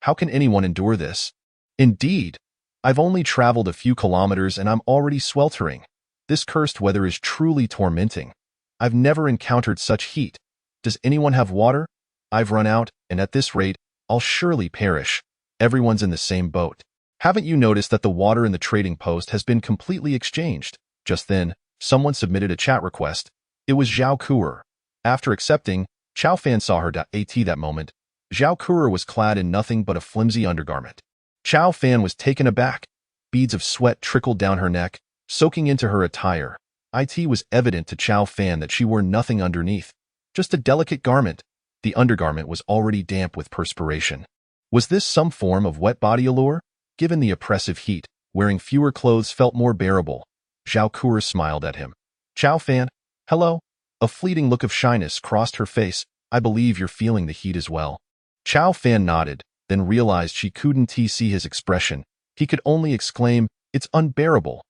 How can anyone endure this? Indeed. I've only traveled a few kilometers and I'm already sweltering. This cursed weather is truly tormenting. I've never encountered such heat. Does anyone have water? I've run out, and at this rate, I'll surely perish. Everyone's in the same boat. Haven't you noticed that the water in the trading post has been completely exchanged? Just then, someone submitted a chat request. It was Zhao Kuo. After accepting, Chow Fan saw her. At that moment, Zhao Kuo was clad in nothing but a flimsy undergarment. Chow Fan was taken aback. Beads of sweat trickled down her neck, soaking into her attire. It was evident to Chow Fan that she wore nothing underneath, just a delicate garment. The undergarment was already damp with perspiration. Was this some form of wet body allure? Given the oppressive heat, wearing fewer clothes felt more bearable. Zhao Kuo smiled at him. Chow Fan, hello? A fleeting look of shyness crossed her face. I believe you're feeling the heat as well. Chow Fan nodded, then realized she couldn't see his expression. He could only exclaim, it's unbearable.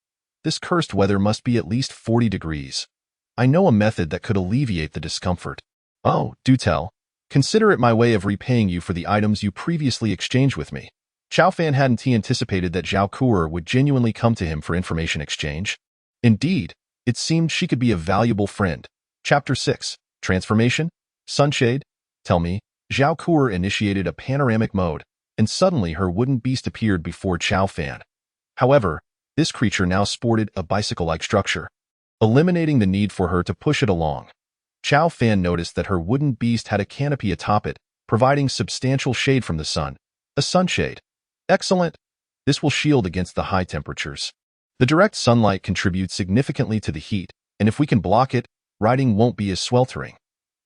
This cursed weather must be at least 40 degrees. I know a method that could alleviate the discomfort. Oh, do tell. Consider it my way of repaying you for the items you previously exchanged with me. Chow Fan hadn't anticipated that Zhao Kuo would genuinely come to him for information exchange. Indeed, it seemed she could be a valuable friend. Chapter 6. Transformation? Sunshade? Tell me. Zhao Kuo initiated a panoramic mode, and suddenly her wooden beast appeared before Chow Fan. However, this creature now sported a bicycle-like structure, eliminating the need for her to push it along. Chow Fan noticed that her wooden beast had a canopy atop it, providing substantial shade from the sun. A sunshade. Excellent. This will shield against the high temperatures. The direct sunlight contributes significantly to the heat, and if we can block it, riding won't be as sweltering.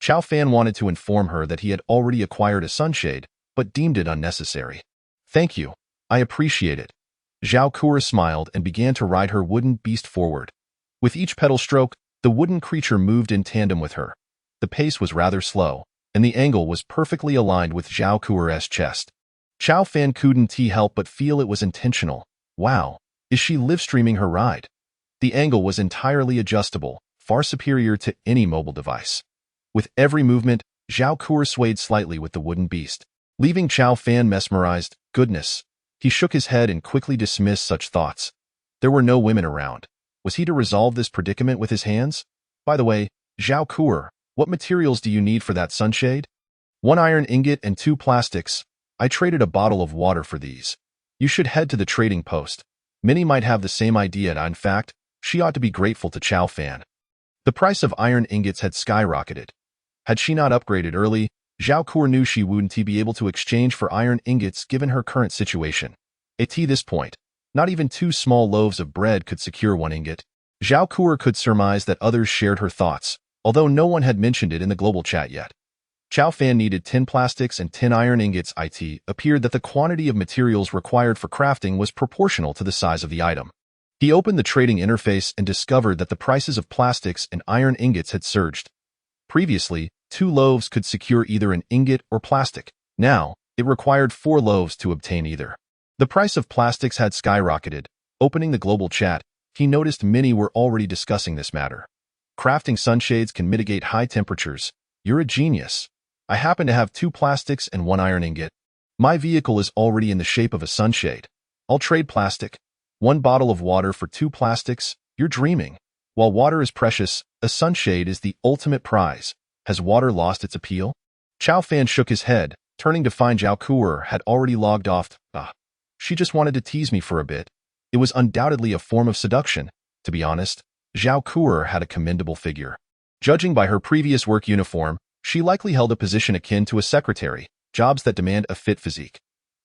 Chow Fan wanted to inform her that he had already acquired a sunshade, but deemed it unnecessary. Thank you. I appreciate it. Zhao Kuo smiled and began to ride her wooden beast forward. With each pedal stroke, the wooden creature moved in tandem with her. The pace was rather slow, and the angle was perfectly aligned with Zhao Kuo's chest. Chow Fan couldn't help but feel it was intentional. Wow, is she live-streaming her ride? The angle was entirely adjustable, far superior to any mobile device. With every movement, Zhao Kuo swayed slightly with the wooden beast, leaving Chow Fan mesmerized. Goodness. He shook his head and quickly dismissed such thoughts. There were no women around. Was he to resolve this predicament with his hands? By the way, Zhao Kuo, what materials do you need for that sunshade? 1 iron ingot and 2 plastics. I traded a bottle of water for these. You should head to the trading post. Many might have the same idea, and in fact, she ought to be grateful to Chow Fan. The price of iron ingots had skyrocketed. Had she not upgraded early, Zhao Kuo knew she wouldn't be able to exchange for iron ingots given her current situation. At this point, not even 2 small loaves of bread could secure 1 ingot. Zhao Kuo could surmise that others shared her thoughts, although no one had mentioned it in the global chat yet. Chow Fan needed 10 plastics and 10 iron ingots. It appeared that the quantity of materials required for crafting was proportional to the size of the item. He opened the trading interface and discovered that the prices of plastics and iron ingots had surged. Previously, 2 loaves could secure either an ingot or plastic. Now, it required 4 loaves to obtain either. The price of plastics had skyrocketed. Opening the global chat, he noticed many were already discussing this matter. Crafting sunshades can mitigate high temperatures. You're a genius. I happen to have 2 plastics and 1 iron ingot. My vehicle is already in the shape of a sunshade. I'll trade plastic. 1 bottle of water for 2 plastics. You're dreaming. While water is precious, a sunshade is the ultimate prize. Has water lost its appeal? Chow Fan shook his head, turning to find Zhao Kuo had already logged off. She just wanted to tease me for a bit. It was undoubtedly a form of seduction. To be honest, Zhao Kuo had a commendable figure. Judging by her previous work uniform, she likely held a position akin to a secretary, jobs that demand a fit physique.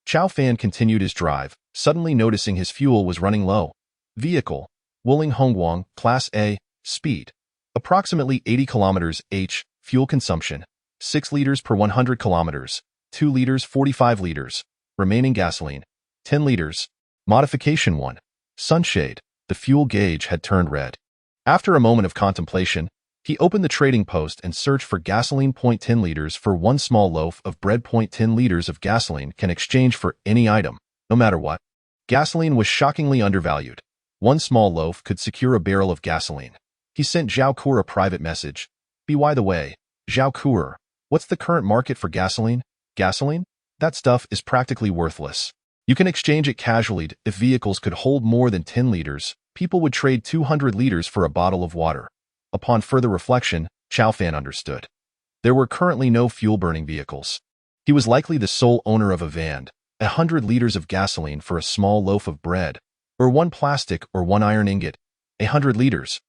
Chow Fan continued his drive, suddenly noticing his fuel was running low. Vehicle: Wuling Hongguang, Class A, speed: approximately 80 kilometers h, fuel consumption: 6 liters per 100 kilometers, 2 liters 45 liters, remaining gasoline: 10 liters. Modification 1. Sunshade. The fuel gauge had turned red. After a moment of contemplation, he opened the trading post and searched for gasoline. 10 liters for 1 small loaf of bread. 10 liters of gasoline can exchange for any item, no matter what. Gasoline was shockingly undervalued. 1 small loaf could secure a barrel of gasoline. He sent Zhao Kuo a private message. By the way, Zhao Kuo, what's the current market for gasoline? Gasoline? That stuff is practically worthless. You can exchange it casually. If vehicles could hold more than 10 liters, people would trade 200 liters for a bottle of water. Upon further reflection, Chow Fan understood. There were currently no fuel-burning vehicles. He was likely the sole owner of a van. 100 liters of gasoline for a small loaf of bread, or 1 plastic or 1 iron ingot. 100 liters.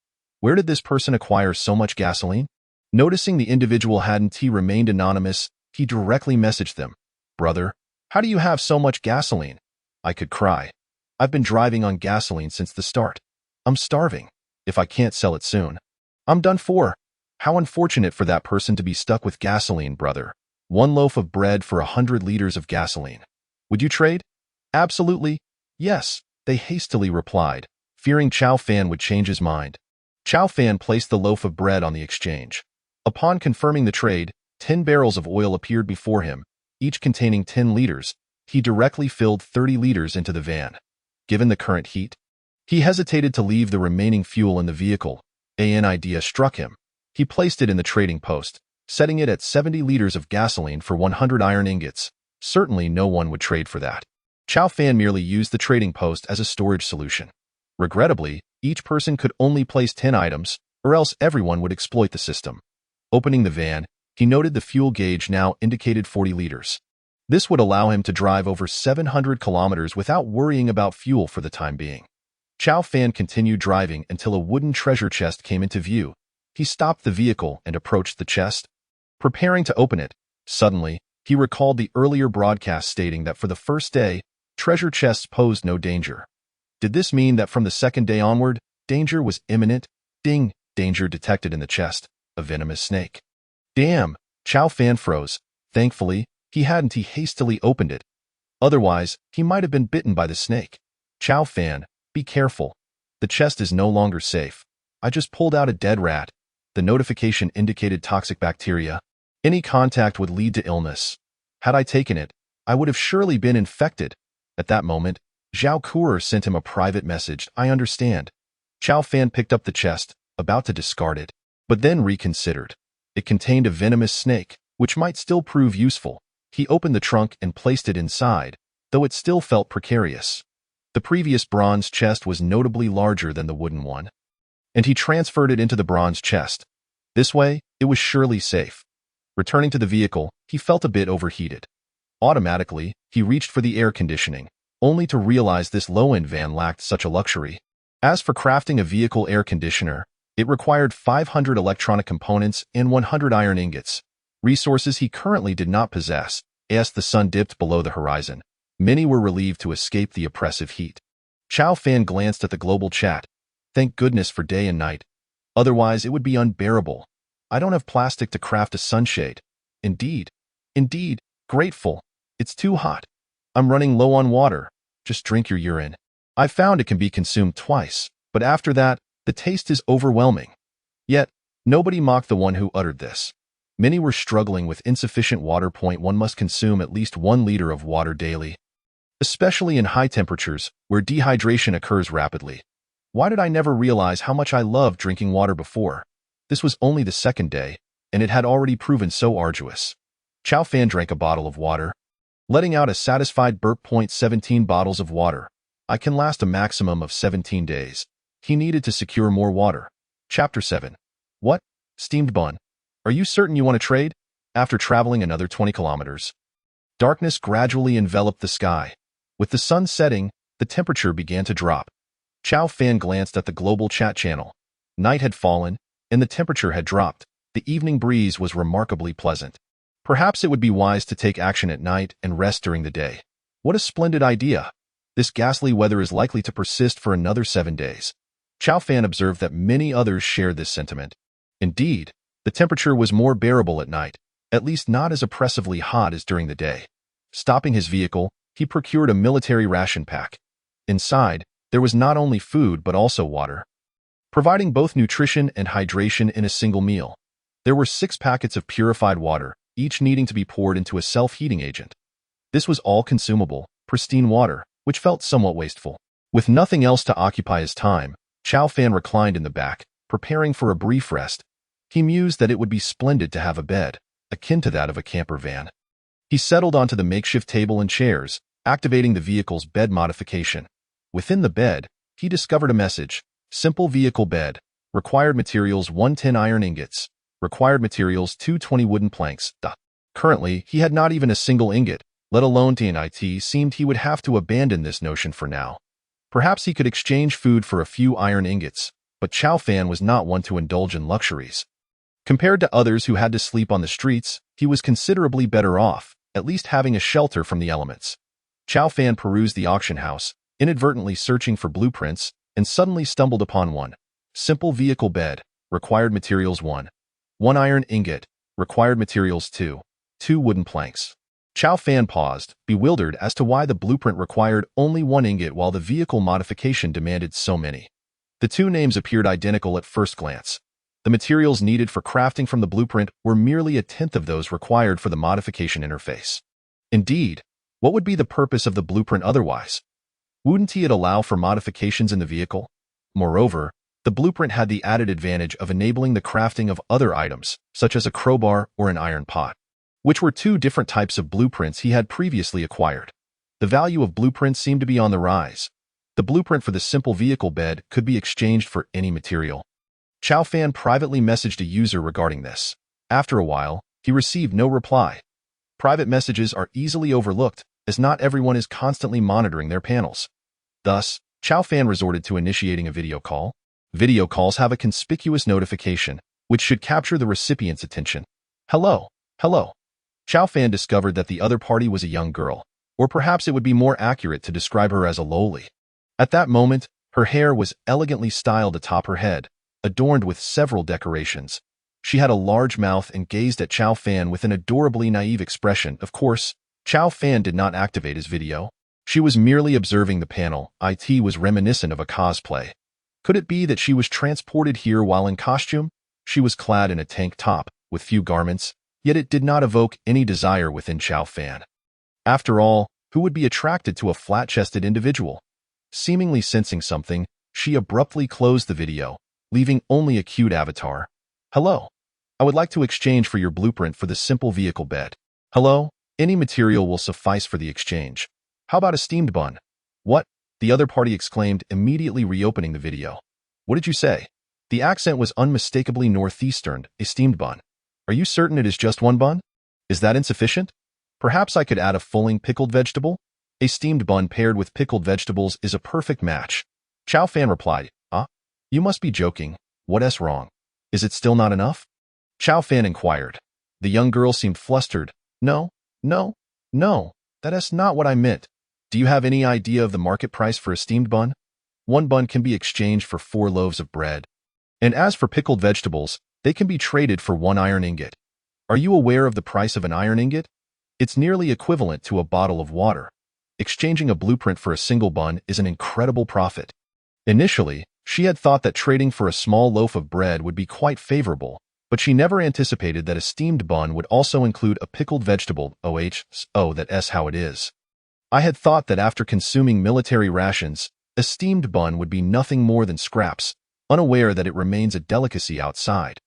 Where did this person acquire so much gasoline? Noticing the individual hadn't remained anonymous, he directly messaged them. Brother, how do you have so much gasoline? I could cry. I've been driving on gasoline since the start. I'm starving. If I can't sell it soon, I'm done for. How unfortunate for that person to be stuck with gasoline, brother. 1 loaf of bread for 100 liters of gasoline. Would you trade? Absolutely. Yes, they hastily replied, fearing Chow Fan would change his mind. Chow Fan placed the loaf of bread on the exchange. Upon confirming the trade, 10 barrels of oil appeared before him, each containing 10 liters. He directly filled 30 liters into the van. Given the current heat, he hesitated to leave the remaining fuel in the vehicle. An idea struck him. He placed it in the trading post, setting it at 70 liters of gasoline for 100 iron ingots. Certainly no one would trade for that. Chow Fan merely used the trading post as a storage solution. Regrettably, each person could only place 10 items, or else everyone would exploit the system. Opening the van, he noted the fuel gauge now indicated 40 liters. This would allow him to drive over 700 kilometers without worrying about fuel for the time being. Chow Fan continued driving until a wooden treasure chest came into view. He stopped the vehicle and approached the chest. Preparing to open it, suddenly, he recalled the earlier broadcast stating that for the first day, treasure chests posed no danger. Did this mean that from the second day onward, danger was imminent? Ding! Danger detected in the chest. A venomous snake. Damn! Chow Fan froze. Thankfully, he hastily opened it. Otherwise, he might have been bitten by the snake. Chow Fan, be careful. The chest is no longer safe. I just pulled out a dead rat. The notification indicated toxic bacteria. Any contact would lead to illness. Had I taken it, I would have surely been infected. At that moment, Zhao Kuer sent him a private message. I understand. Chow Fan picked up the chest, about to discard it, but then reconsidered. It contained a venomous snake, which might still prove useful. He opened the trunk and placed it inside, though it still felt precarious. The previous bronze chest was notably larger than the wooden one, and he transferred it into the bronze chest. This way, it was surely safe. Returning to the vehicle, he felt a bit overheated. Automatically, he reached for the air conditioning, only to realize this low-end van lacked such a luxury. As for crafting a vehicle air conditioner, it required 500 electronic components and 100 iron ingots, resources he currently did not possess. As the sun dipped below the horizon, many were relieved to escape the oppressive heat. Chow Fan glanced at the global chat. Thank goodness for day and night. Otherwise, it would be unbearable. I don't have plastic to craft a sunshade. Indeed. Grateful. It's too hot. I'm running low on water. Just drink your urine. I found it can be consumed twice, but after that, the taste is overwhelming. Yet, nobody mocked the one who uttered this. Many were struggling with insufficient water. One must consume at least 1 liter of water daily, especially in high temperatures, where dehydration occurs rapidly. Why did I never realize how much I loved drinking water before? This was only the second day, and it had already proven so arduous. Chow Fan drank a bottle of water, letting out a satisfied burp. 17 bottles of water. I can last a maximum of 17 days. He needed to secure more water. Chapter 7. What? Steamed bun. Are you certain you want to trade? After traveling another 20 kilometers, darkness gradually enveloped the sky. With the sun setting, the temperature began to drop. Chow Fan glanced at the global chat channel. Night had fallen, and the temperature had dropped. The evening breeze was remarkably pleasant. Perhaps it would be wise to take action at night and rest during the day. What a splendid idea! This ghastly weather is likely to persist for another 7 days. Chow Fan observed that many others shared this sentiment. Indeed, the temperature was more bearable at night, at least not as oppressively hot as during the day. Stopping his vehicle, he procured a military ration pack. Inside, there was not only food but also water, providing both nutrition and hydration in a single meal. There were 6 packets of purified water, each needing to be poured into a self-heating agent. This was all consumable, pristine water, which felt somewhat wasteful. With nothing else to occupy his time, Chow Fan reclined in the back, preparing for a brief rest. He mused that it would be splendid to have a bed, akin to that of a camper van. He settled onto the makeshift table and chairs, activating the vehicle's bed modification. Within the bed, he discovered a message. Simple vehicle bed. Required materials 110 iron ingots. Required materials 220 wooden planks. Currently, he had not even a single ingot, let alone TNIT. Seemed he would have to abandon this notion for now. Perhaps he could exchange food for a few iron ingots, but Chow Fan was not one to indulge in luxuries. Compared to others who had to sleep on the streets, he was considerably better off, at least having a shelter from the elements. Chow Fan perused the auction house, inadvertently searching for blueprints, and suddenly stumbled upon one. Simple vehicle bed, required materials 1. 1 iron ingot, required materials 2. 2 wooden planks. Chow Fan paused, bewildered as to why the blueprint required only 1 ingot while the vehicle modification demanded so many. The two names appeared identical at first glance. The materials needed for crafting from the blueprint were merely a tenth of those required for the modification interface. Indeed, what would be the purpose of the blueprint otherwise? Wouldn't it allow for modifications in the vehicle? Moreover, the blueprint had the added advantage of enabling the crafting of other items, such as a crowbar or an iron pot, which were 2 different types of blueprints he had previously acquired. The value of blueprints seemed to be on the rise. The blueprint for the simple vehicle bed could be exchanged for any material. Chow Fan privately messaged a user regarding this. After a while, he received no reply. Private messages are easily overlooked, as not everyone is constantly monitoring their panels. Thus, Chow Fan resorted to initiating a video call. Video calls have a conspicuous notification, which should capture the recipient's attention. Hello, hello. Chow Fan discovered that the other party was a young girl, or perhaps it would be more accurate to describe her as a lowly. At that moment, her hair was elegantly styled atop her head, adorned with several decorations. She had a large mouth and gazed at Chow Fan with an adorably naive expression. Of course, Chow Fan did not activate his video. She was merely observing the panel. It was reminiscent of a cosplay. Could it be that she was transported here while in costume? She was clad in a tank top, with few garments, yet it did not evoke any desire within Chow Fan. After all, who would be attracted to a flat-chested individual? Seemingly sensing something, she abruptly closed the video, leaving only a cute avatar. Hello. I would like to exchange for your blueprint for the simple vehicle bed. Hello. Any material will suffice for the exchange. How about a steamed bun? What? The other party exclaimed, immediately reopening the video. What did you say? The accent was unmistakably northeastern. A steamed bun. Are you certain it is just 1 bun? Is that insufficient? Perhaps I could add a fulling pickled vegetable? A steamed bun paired with pickled vegetables is a perfect match. Chow Fan replied, You must be joking. What's wrong? Is it still not enough? Chow Fan inquired. The young girl seemed flustered. No, that's not what I meant. Do you have any idea of the market price for a steamed bun? 1 bun can be exchanged for 4 loaves of bread. And as for pickled vegetables, they can be traded for 1 iron ingot. Are you aware of the price of an iron ingot? It's nearly equivalent to a bottle of water. Exchanging a blueprint for a single bun is an incredible profit. Initially, she had thought that trading for a small loaf of bread would be quite favorable, but she never anticipated that a steamed bun would also include a pickled vegetable. That's how it is. I had thought that after consuming military rations, a steamed bun would be nothing more than scraps, unaware that it remains a delicacy outside.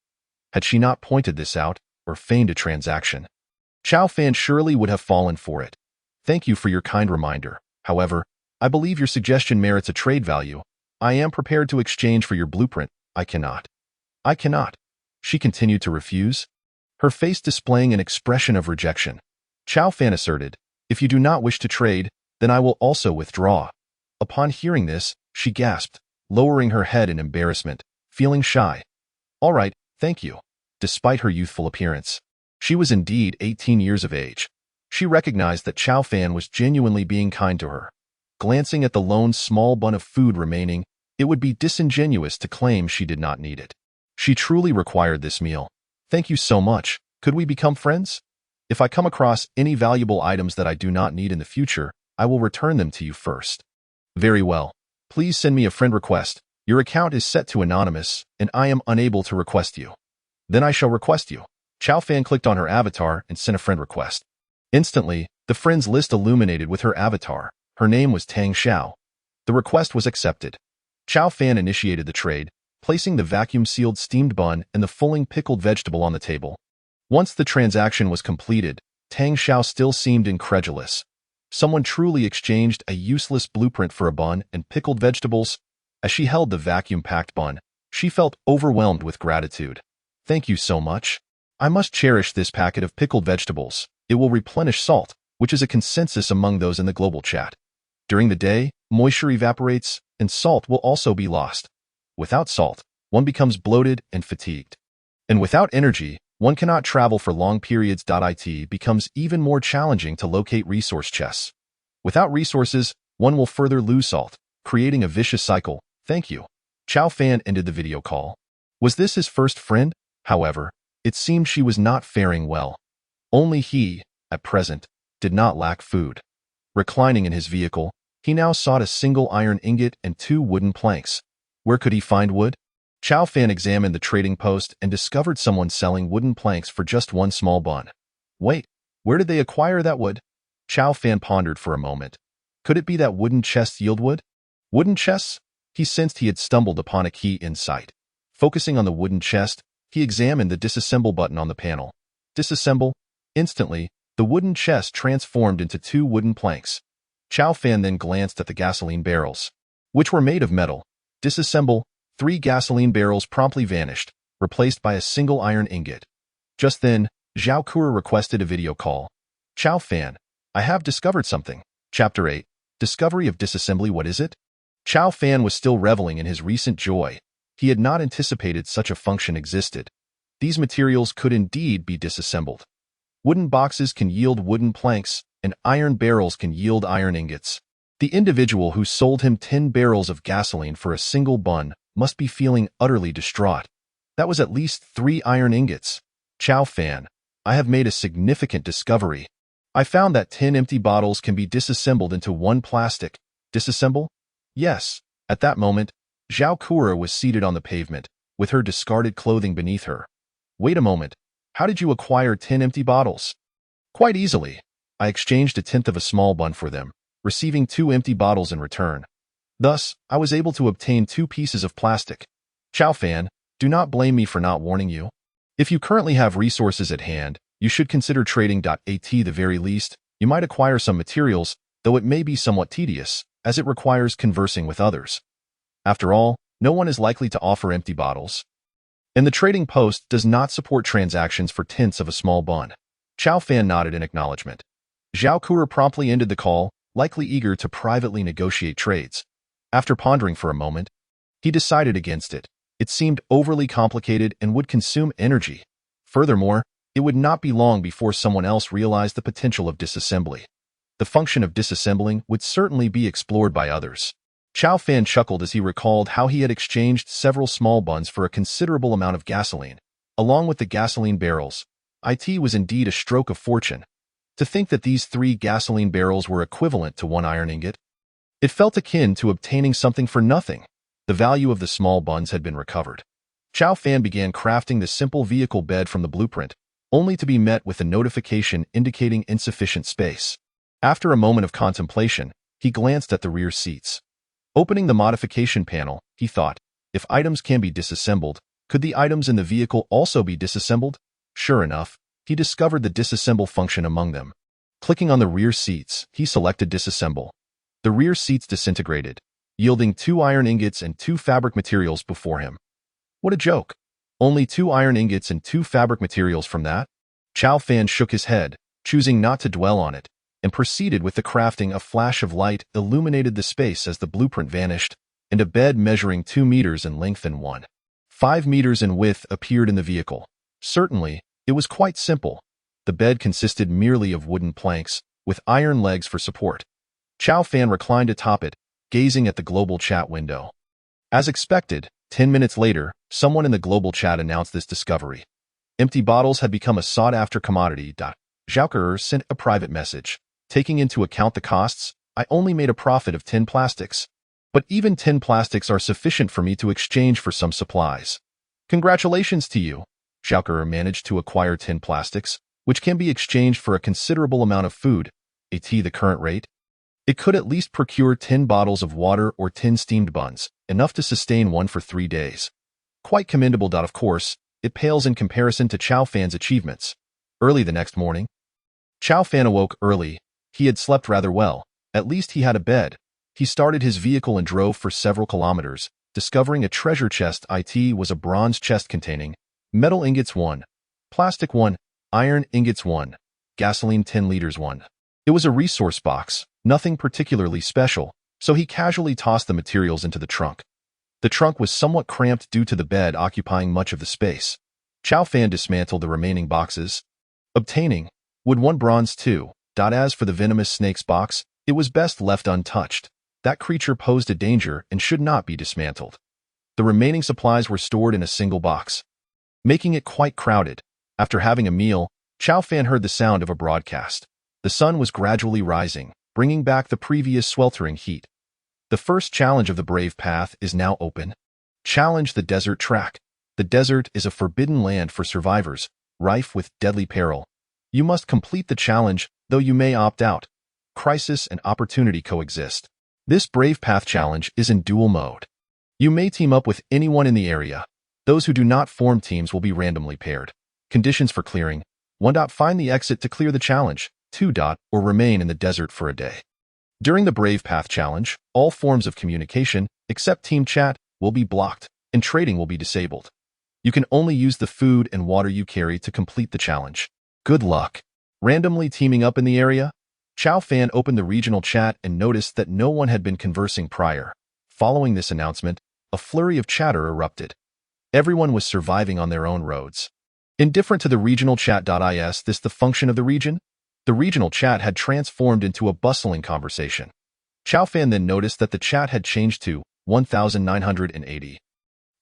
Had she not pointed this out, or feigned a transaction, Chow Fan surely would have fallen for it. Thank you for your kind reminder. However, I believe your suggestion merits a trade value. I am prepared to exchange for your blueprint. I cannot. She continued to refuse, her face displaying an expression of rejection. Chow Fan asserted, If you do not wish to trade, then I will also withdraw. Upon hearing this, she gasped, lowering her head in embarrassment, feeling shy. All right, thank you. Despite her youthful appearance, she was indeed 18 years of age. She recognized that Chow Fan was genuinely being kind to her. Glancing at the lone small bun of food remaining, it would be disingenuous to claim she did not need it. She truly required this meal. Thank you so much. Could we become friends? If I come across any valuable items that I do not need in the future, I will return them to you first. Very well. Please send me a friend request. Your account is set to anonymous, and I am unable to request you. Then I shall request you. Chow Fan clicked on her avatar and sent a friend request. Instantly, the friends list illuminated with her avatar. Her name was Tang Xiao. The request was accepted. Chow Fan initiated the trade, placing the vacuum-sealed steamed bun and the fulling pickled vegetable on the table. Once the transaction was completed, Tang Xiao still seemed incredulous. Someone truly exchanged a useless blueprint for a bun and pickled vegetables? As she held the vacuum-packed bun, she felt overwhelmed with gratitude. Thank you so much. I must cherish this packet of pickled vegetables. It will replenish salt, which is a consensus among those in the global chat. During the day, moisture evaporates, and salt will also be lost. Without salt, one becomes bloated and fatigued. And without energy, one cannot travel for long periods. It becomes even more challenging to locate resource chests. Without resources, one will further lose salt, creating a vicious cycle. Thank you. Chow Fan ended the video call. Was this his first friend? However, it seemed she was not faring well. Only he, at present, did not lack food. Reclining in his vehicle, he now sought a single iron ingot and 2 wooden planks. Where could he find wood? Chow Fan examined the trading post and discovered someone selling wooden planks for just 1 small bun. Wait, where did they acquire that wood? Chow Fan pondered for a moment. Could it be that wooden chests yield wood? Wooden chests? He sensed he had stumbled upon a key insight. Focusing on the wooden chest, he examined the disassemble button on the panel. Disassemble. Instantly, the wooden chest transformed into 2 wooden planks. Chow Fan then glanced at the gasoline barrels, which were made of metal. Disassemble. 3 gasoline barrels promptly vanished, replaced by a single iron ingot. Just then, Zhao Kura requested a video call. Chow Fan, I have discovered something. Chapter 8. Discovery of disassembly. What is it? Chow Fan was still reveling in his recent joy. He had not anticipated such a function existed. These materials could indeed be disassembled. Wooden boxes can yield wooden planks, and iron barrels can yield iron ingots. The individual who sold him 10 barrels of gasoline for a single bun must be feeling utterly distraught. That was at least 3 iron ingots. Chow Fan, I have made a significant discovery. I found that 10 empty bottles can be disassembled into 1 plastic. Disassemble? Yes. At that moment, Zhao Kura was seated on the pavement, with her discarded clothing beneath her. Wait a moment. How did you acquire 10 empty bottles? Quite easily. I exchanged a tenth of a small bun for them, receiving 2 empty bottles in return. Thus, I was able to obtain 2 pieces of plastic. Chow Fan, do not blame me for not warning you. If you currently have resources at hand, you should consider trading. At the very least, you might acquire some materials, though it may be somewhat tedious, as it requires conversing with others. After all, no one is likely to offer empty bottles. And the trading post does not support transactions for tenths of a small bun. Chow Fan nodded in acknowledgement. Zhao Kura promptly ended the call, likely eager to privately negotiate trades. After pondering for a moment, he decided against it. It seemed overly complicated and would consume energy. Furthermore, it would not be long before someone else realized the potential of disassembly. The function of disassembling would certainly be explored by others. Chow Fan chuckled as he recalled how he had exchanged several small buns for a considerable amount of gasoline. Along with the gasoline barrels, it was indeed a stroke of fortune. To think that these 3 gasoline barrels were equivalent to 1 iron ingot. It felt akin to obtaining something for nothing. The value of the small buns had been recovered. Chow Fan began crafting the simple vehicle bed from the blueprint, only to be met with a notification indicating insufficient space. After a moment of contemplation, he glanced at the rear seats. Opening the modification panel, he thought, if items can be disassembled, could the items in the vehicle also be disassembled? Sure enough, he discovered the disassemble function among them. Clicking on the rear seats, he selected disassemble. The rear seats disintegrated, yielding 2 iron ingots and 2 fabric materials before him. What a joke! Only 2 iron ingots and 2 fabric materials from that? Chow Fan shook his head, choosing not to dwell on it, and proceeded with the crafting. A flash of light illuminated the space as the blueprint vanished, and a bed measuring 2 meters in length and 1.5 meters in width appeared in the vehicle. Certainly, it was quite simple. The bed consisted merely of wooden planks, with iron legs for support. Chow Fan reclined atop it, gazing at the global chat window. As expected, 10 minutes later, someone in the global chat announced this discovery. Empty bottles had become a sought-after commodity. Zhao Kura sent a private message. Taking into account the costs, I only made a profit of 10 plastics. But even 10 plastics are sufficient for me to exchange for some supplies. Congratulations to you. Zhao Kura managed to acquire 10 plastics, which can be exchanged for a considerable amount of food. At the current rate, it could at least procure 10 bottles of water or 10 steamed buns, enough to sustain one for 3 days. Quite commendable. Of course, it pales in comparison to Chow Fan's achievements. Early the next morning, Chow Fan awoke early. He had slept rather well. At least he had a bed. He started his vehicle and drove for several kilometers, discovering a treasure chest. It was a bronze chest containing metal ingots 1, plastic 1, iron ingots 1, gasoline 10 liters 1. It was a resource box, nothing particularly special, so he casually tossed the materials into the trunk. The trunk was somewhat cramped due to the bed occupying much of the space. Chow Fan dismantled the remaining boxes, obtaining wood 1 bronze 2. As for the venomous snakes box, It was best left untouched. That creature posed a danger and should not be dismantled. The remaining supplies were stored in a single box, making it quite crowded. After having a meal, Chow Fan heard the sound of a broadcast. The sun was gradually rising, bringing back the previous sweltering heat. The first challenge of the Brave Path is now open. Challenge the Desert Track. The desert is a forbidden land for survivors, rife with deadly peril. You must complete the challenge, though you may opt out. Crisis and opportunity coexist. This Brave Path challenge is in dual mode. You may team up with anyone in the area. Those who do not form teams will be randomly paired. Conditions for clearing: 1. Find the exit to clear the challenge. 2. Or remain in the desert for a day. During the Brave Path challenge, all forms of communication, except team chat, will be blocked, and trading will be disabled. You can only use the food and water you carry to complete the challenge. Good luck. Randomly teaming up in the area? Chow Fan opened the regional chat and noticed that no one had been conversing prior. Following this announcement, a flurry of chatter erupted. Everyone was surviving on their own roads. Indifferent to the regional chat.is, this the function of the region? The regional chat had transformed into a bustling conversation. Chow Fan then noticed that the chat had changed to 1980,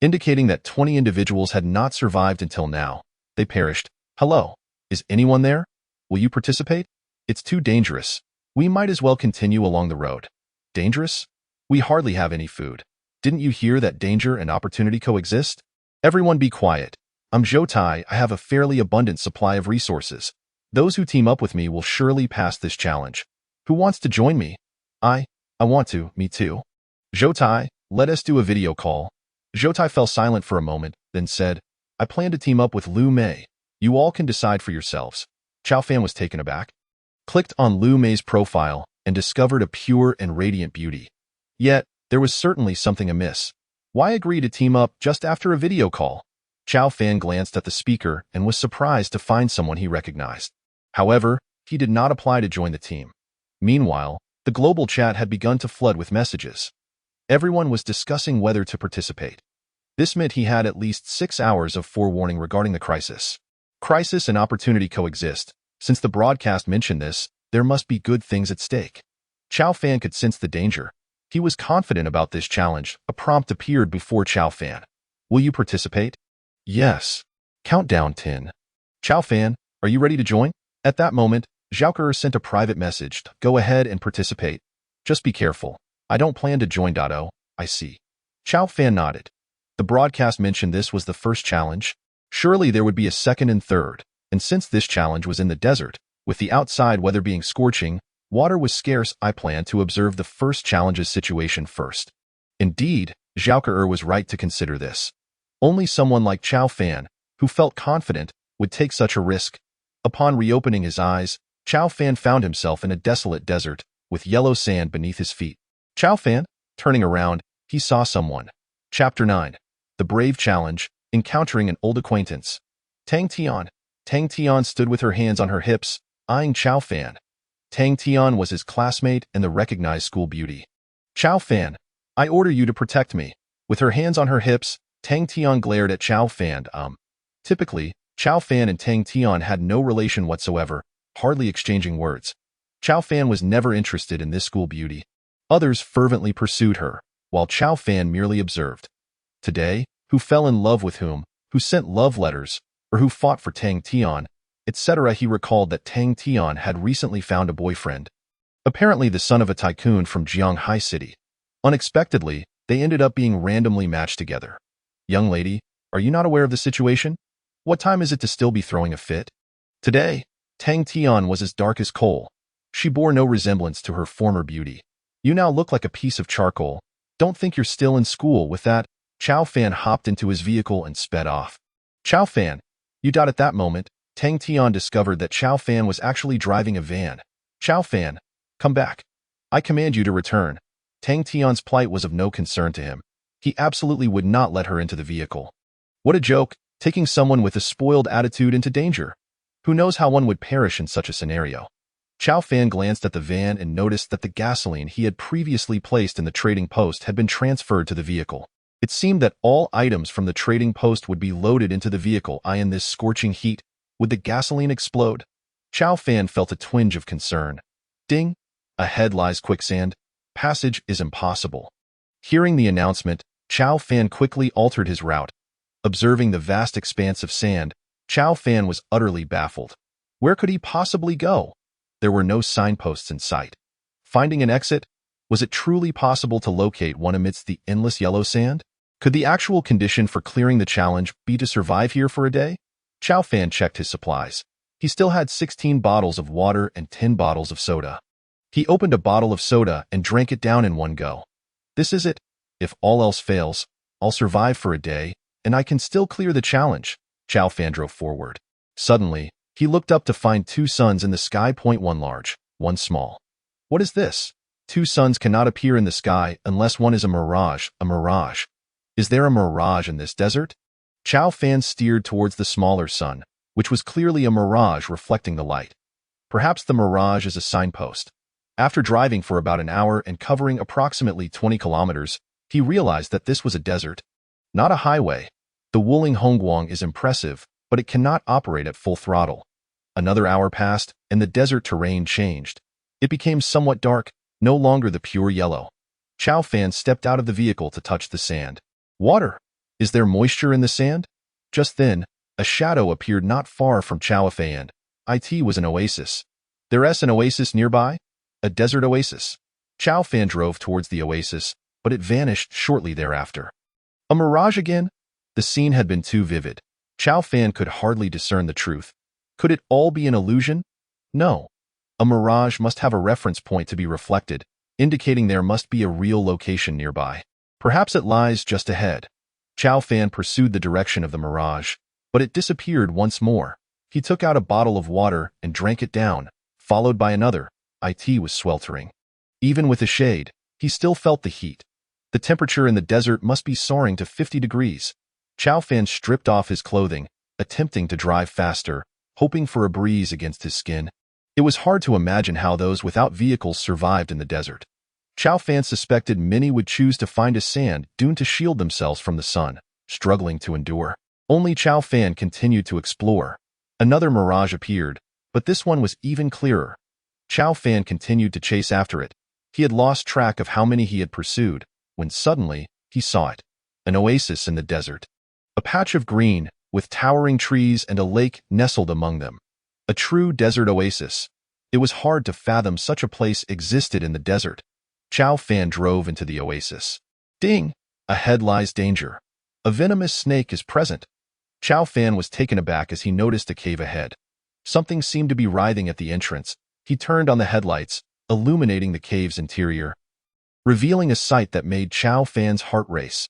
indicating that 20 individuals had not survived until now. They perished. Hello, is anyone there? Will you participate? It's too dangerous. We might as well continue along the road. Dangerous? We hardly have any food. Didn't you hear that danger and opportunity coexist? Everyone be quiet. I'm Zhou-Tai. I have a fairly abundant supply of resources. Those who team up with me will surely pass this challenge. Who wants to join me? I want to. Me too. Zhou-Tai, let us do a video call. Zhou-Tai fell silent for a moment, then said, I plan to team up with Lu Mei. You all can decide for yourselves. Chow Fan was taken aback. Clicked on Lu Mei's profile and discovered a pure and radiant beauty. Yet, there was certainly something amiss. Why agree to team up just after a video call? Chow Fan glanced at the speaker and was surprised to find someone he recognized. However, he did not apply to join the team. Meanwhile, the global chat had begun to flood with messages. Everyone was discussing whether to participate. This meant he had at least 6 hours of forewarning regarding the crisis. Crisis and opportunity coexist. Since the broadcast mentioned this, there must be good things at stake. Chow Fan could sense the danger. He was confident about this challenge. A prompt appeared before Chow Fan. Will you participate? Yes. Countdown 10. Chow Fan, are you ready to join? At that moment, Zhao sent a private message. Go ahead and participate. Just be careful. I don't plan to join. I see. Chow Fan nodded. The broadcast mentioned this was the first challenge. Surely there would be a second and third. And since this challenge was in the desert, with the outside weather being scorching, water was scarce, I planned to observe the first challenge's situation first. Indeed, Zhao was right to consider this. Only someone like Chow Fan, who felt confident, would take such a risk. Upon reopening his eyes, Chow Fan found himself in a desolate desert, with yellow sand beneath his feet. Chow Fan, turning around, he saw someone. Chapter 9. The Brave Challenge, Encountering an Old Acquaintance. Tang Tian. Tang Tian stood with her hands on her hips, eyeing Chow Fan. Tang Tian was his classmate and the recognized school beauty. Chow Fan, I order you to protect me. With her hands on her hips, Tang Tian glared at Chow Fan. Typically, Chow Fan and Tang Tian had no relation whatsoever, hardly exchanging words. Chow Fan was never interested in this school beauty. Others fervently pursued her, while Chow Fan merely observed. Today, who fell in love with whom, who sent love letters, or who fought for Tang Tian, etc. He recalled that Tang Tian had recently found a boyfriend. Apparently the son of a tycoon from Jianghai City. Unexpectedly, they ended up being randomly matched together. Young lady, are you not aware of the situation? What time is it to still be throwing a fit? Today, Tang Tian was as dark as coal. She bore no resemblance to her former beauty. You now look like a piece of charcoal. Don't think you're still in school. With that, Chow Fan hopped into his vehicle and sped off. Chow Fan, at that moment, Tang Tian discovered that Chow Fan was actually driving a van. Chow Fan, come back. I command you to return. Tang Tian's plight was of no concern to him. He absolutely would not let her into the vehicle. What a joke, taking someone with a spoiled attitude into danger. Who knows how one would perish in such a scenario? Chow Fan glanced at the van and noticed that the gasoline he had previously placed in the trading post had been transferred to the vehicle. It seemed that all items from the trading post would be loaded into the vehicle. In this scorching heat, would the gasoline explode? Chow Fan felt a twinge of concern. Ding! Ahead lies quicksand. Passage is impossible. Hearing the announcement, Chow Fan quickly altered his route. Observing the vast expanse of sand, Chow Fan was utterly baffled. Where could he possibly go? There were no signposts in sight. Finding an exit? Was it truly possible to locate one amidst the endless yellow sand? Could the actual condition for clearing the challenge be to survive here for a day? Chow Fan checked his supplies. He still had 16 bottles of water and 10 bottles of soda. He opened a bottle of soda and drank it down in one go. This is it. If all else fails, I'll survive for a day, and I can still clear the challenge. Chow Fan drove forward. Suddenly, he looked up to find two suns in the sky, one large, one small. What is this? Two suns cannot appear in the sky unless one is a mirage, a mirage. Is there a mirage in this desert? Chow Fan steered towards the smaller sun, which was clearly a mirage reflecting the light. Perhaps the mirage is a signpost. After driving for about an hour and covering approximately 20 kilometers, he realized that this was a desert, not a highway. The Wuling Hongguang is impressive, but it cannot operate at full throttle. Another hour passed, and the desert terrain changed. It became somewhat dark, no longer the pure yellow. Chow Fan stepped out of the vehicle to touch the sand. Water! Is there moisture in the sand? Just then, a shadow appeared not far from Chow Fan. It was an oasis. There's an oasis nearby? A desert oasis. Chow Fan drove towards the oasis, but it vanished shortly thereafter. A mirage again? The scene had been too vivid. Chow Fan could hardly discern the truth. Could it all be an illusion? No. A mirage must have a reference point to be reflected, indicating there must be a real location nearby. Perhaps it lies just ahead. Chow Fan pursued the direction of the mirage, but it disappeared once more. He took out a bottle of water and drank it down, followed by another. It was sweltering. Even with a shade, he still felt the heat. The temperature in the desert must be soaring to 50 degrees. Chow Fan stripped off his clothing, attempting to drive faster, hoping for a breeze against his skin. It was hard to imagine how those without vehicles survived in the desert. Chow Fan suspected many would choose to find a sand dune to shield themselves from the sun, struggling to endure. Only Chow Fan continued to explore. Another mirage appeared, but this one was even clearer. Chow Fan continued to chase after it. He had lost track of how many he had pursued, when suddenly, he saw it. An oasis in the desert. A patch of green, with towering trees and a lake nestled among them. A true desert oasis. It was hard to fathom such a place existed in the desert. Chow Fan drove into the oasis. Ding! Ahead lies danger. A venomous snake is present. Chow Fan was taken aback as he noticed a cave ahead. Something seemed to be writhing at the entrance. He turned on the headlights, illuminating the cave's interior, revealing a sight that made Chow Fan's heart race.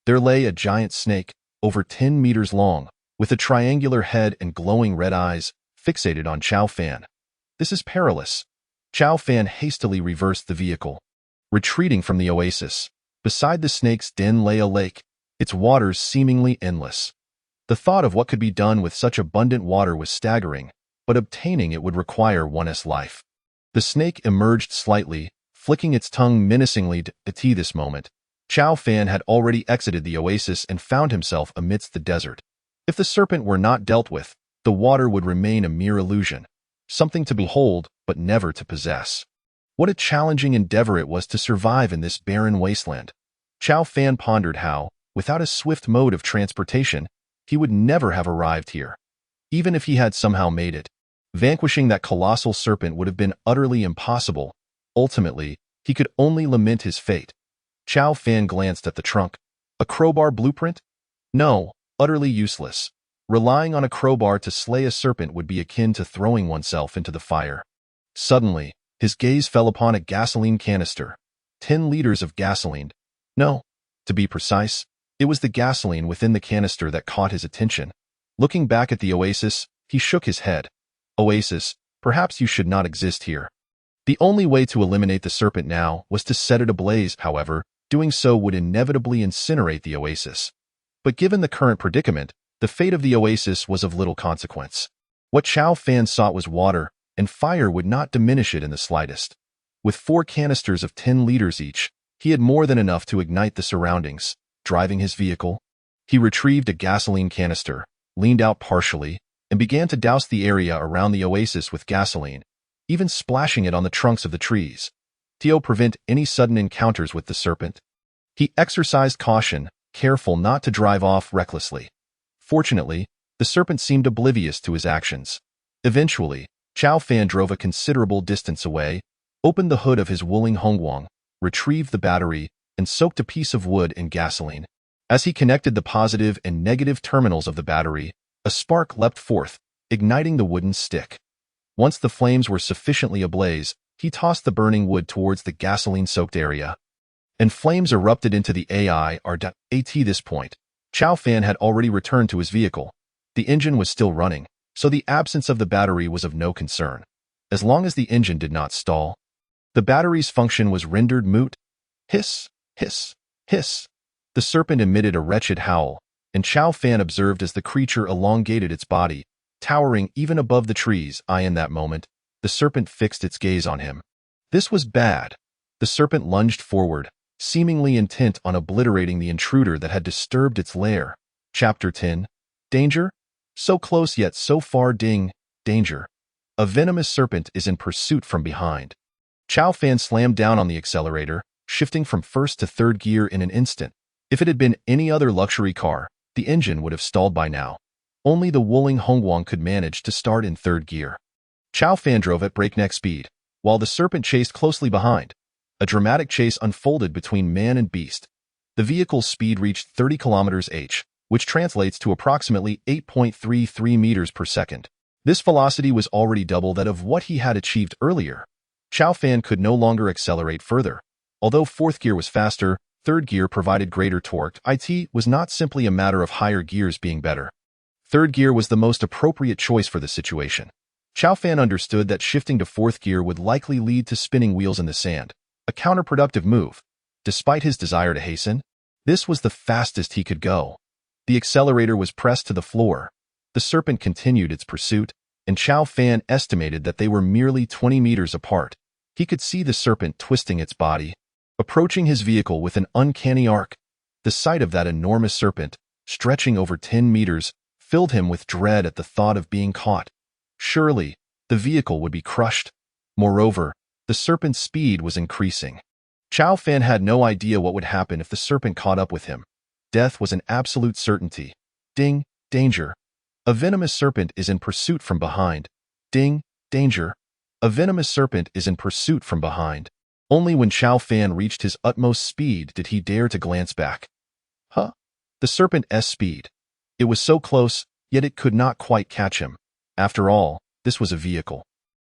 There lay a giant snake, over 10 meters long, with a triangular head and glowing red eyes, fixated on Chow Fan. This is perilous. Chow Fan hastily reversed the vehicle. Retreating from the oasis, beside the snake's den lay a lake, its waters seemingly endless. The thought of what could be done with such abundant water was staggering, but obtaining it would require one's life. The snake emerged slightly, flicking its tongue menacingly at this moment. Chow Fan had already exited the oasis and found himself amidst the desert. If the serpent were not dealt with, the water would remain a mere illusion, something to behold but never to possess. What a challenging endeavor it was to survive in this barren wasteland. Chow Fan pondered how, without a swift mode of transportation, he would never have arrived here. Even if he had somehow made it, vanquishing that colossal serpent would have been utterly impossible. Ultimately, he could only lament his fate. Chow Fan glanced at the trunk. A crowbar blueprint? No, utterly useless. Relying on a crowbar to slay a serpent would be akin to throwing oneself into the fire. Suddenly, his gaze fell upon a gasoline canister. 10 liters of gasoline. No, to be precise, it was the gasoline within the canister that caught his attention. Looking back at the oasis, he shook his head. Oasis, perhaps you should not exist here. The only way to eliminate the serpent now was to set it ablaze. However, doing so would inevitably incinerate the oasis. But given the current predicament, the fate of the oasis was of little consequence. What Chow Fan sought was water, and fire would not diminish it in the slightest. With 4 canisters of 10 liters each, he had more than enough to ignite the surroundings. Driving his vehicle, he retrieved a gasoline canister, leaned out partially, and began to douse the area around the oasis with gasoline. even splashing it on the trunks of the trees. To prevent any sudden encounters with the serpent, he exercised caution, careful not to drive off recklessly. Fortunately, the serpent seemed oblivious to his actions. Eventually, Chao Fan drove a considerable distance away, opened the hood of his Wuling Hongguang, retrieved the battery, and soaked a piece of wood in gasoline. As he connected the positive and negative terminals of the battery, a spark leapt forth, igniting the wooden stick. Once the flames were sufficiently ablaze, he tossed the burning wood towards the gasoline-soaked area, and flames erupted into the AIR. At this point, Chao Fan had already returned to his vehicle. The engine was still running, so the absence of the battery was of no concern. As long as the engine did not stall, the battery's function was rendered moot. Hiss, hiss, hiss. The serpent emitted a wretched howl, and Chao Fan observed as the creature elongated its body, towering even above the trees. In that moment, the serpent fixed its gaze on him. This was bad. The serpent lunged forward, seemingly intent on obliterating the intruder that had disturbed its lair. Chapter 10. Danger? So close yet so far. Danger. A venomous serpent is in pursuit from behind. Chao Fan slammed down on the accelerator, shifting from first to third gear in an instant. If it had been any other luxury car, the engine would have stalled by now. Only the Wuling Hongguang could manage to start in third gear. Chao Fan drove at breakneck speed, while the serpent chased closely behind. A dramatic chase unfolded between man and beast. The vehicle's speed reached 30 km/h, which translates to approximately 8.33 meters per second. This velocity was already double that of what he had achieved earlier. Chao Fan could no longer accelerate further. Although fourth gear was faster, third gear provided greater torque. It was not simply a matter of higher gears being better. Third gear was the most appropriate choice for the situation. Chao Fan understood that shifting to fourth gear would likely lead to spinning wheels in the sand, a counterproductive move. Despite his desire to hasten, this was the fastest he could go. The accelerator was pressed to the floor. The serpent continued its pursuit, and Chao Fan estimated that they were merely 20 meters apart. He could see the serpent twisting its body, approaching his vehicle with an uncanny arc. The sight of that enormous serpent, stretching over 10 meters, filled him with dread at the thought of being caught. Surely, the vehicle would be crushed. Moreover, the serpent's speed was increasing. Chao Fan had no idea what would happen if the serpent caught up with him. Death was an absolute certainty. Danger. A venomous serpent is in pursuit from behind. Danger. A venomous serpent is in pursuit from behind. Only when Chao Fan reached his utmost speed did he dare to glance back. The serpent's speed. It was so close, yet it could not quite catch him. After all, this was a vehicle.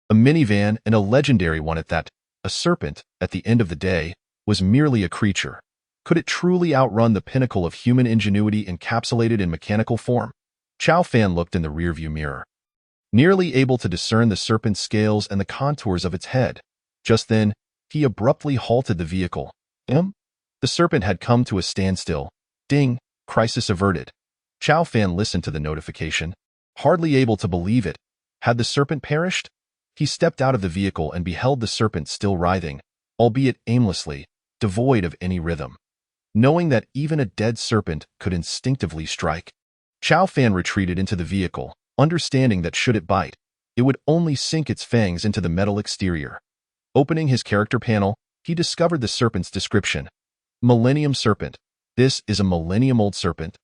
A minivan, and a legendary one at that. A serpent, at the end of the day, was merely a creature. Could it truly outrun the pinnacle of human ingenuity encapsulated in mechanical form? Chao Fan looked in the rearview mirror, nearly able to discern the serpent's scales and the contours of its head. Just then, he abruptly halted the vehicle. The serpent had come to a standstill. Ding! Crisis averted. Chao Fan listened to the notification, hardly able to believe it. Had the serpent perished? He stepped out of the vehicle and beheld the serpent still writhing, albeit aimlessly, devoid of any rhythm. Knowing that even a dead serpent could instinctively strike, Chao Fan retreated into the vehicle, understanding that should it bite, it would only sink its fangs into the metal exterior. Opening his character panel, he discovered the serpent's description. Millennium Serpent. This is a millennium-old serpent,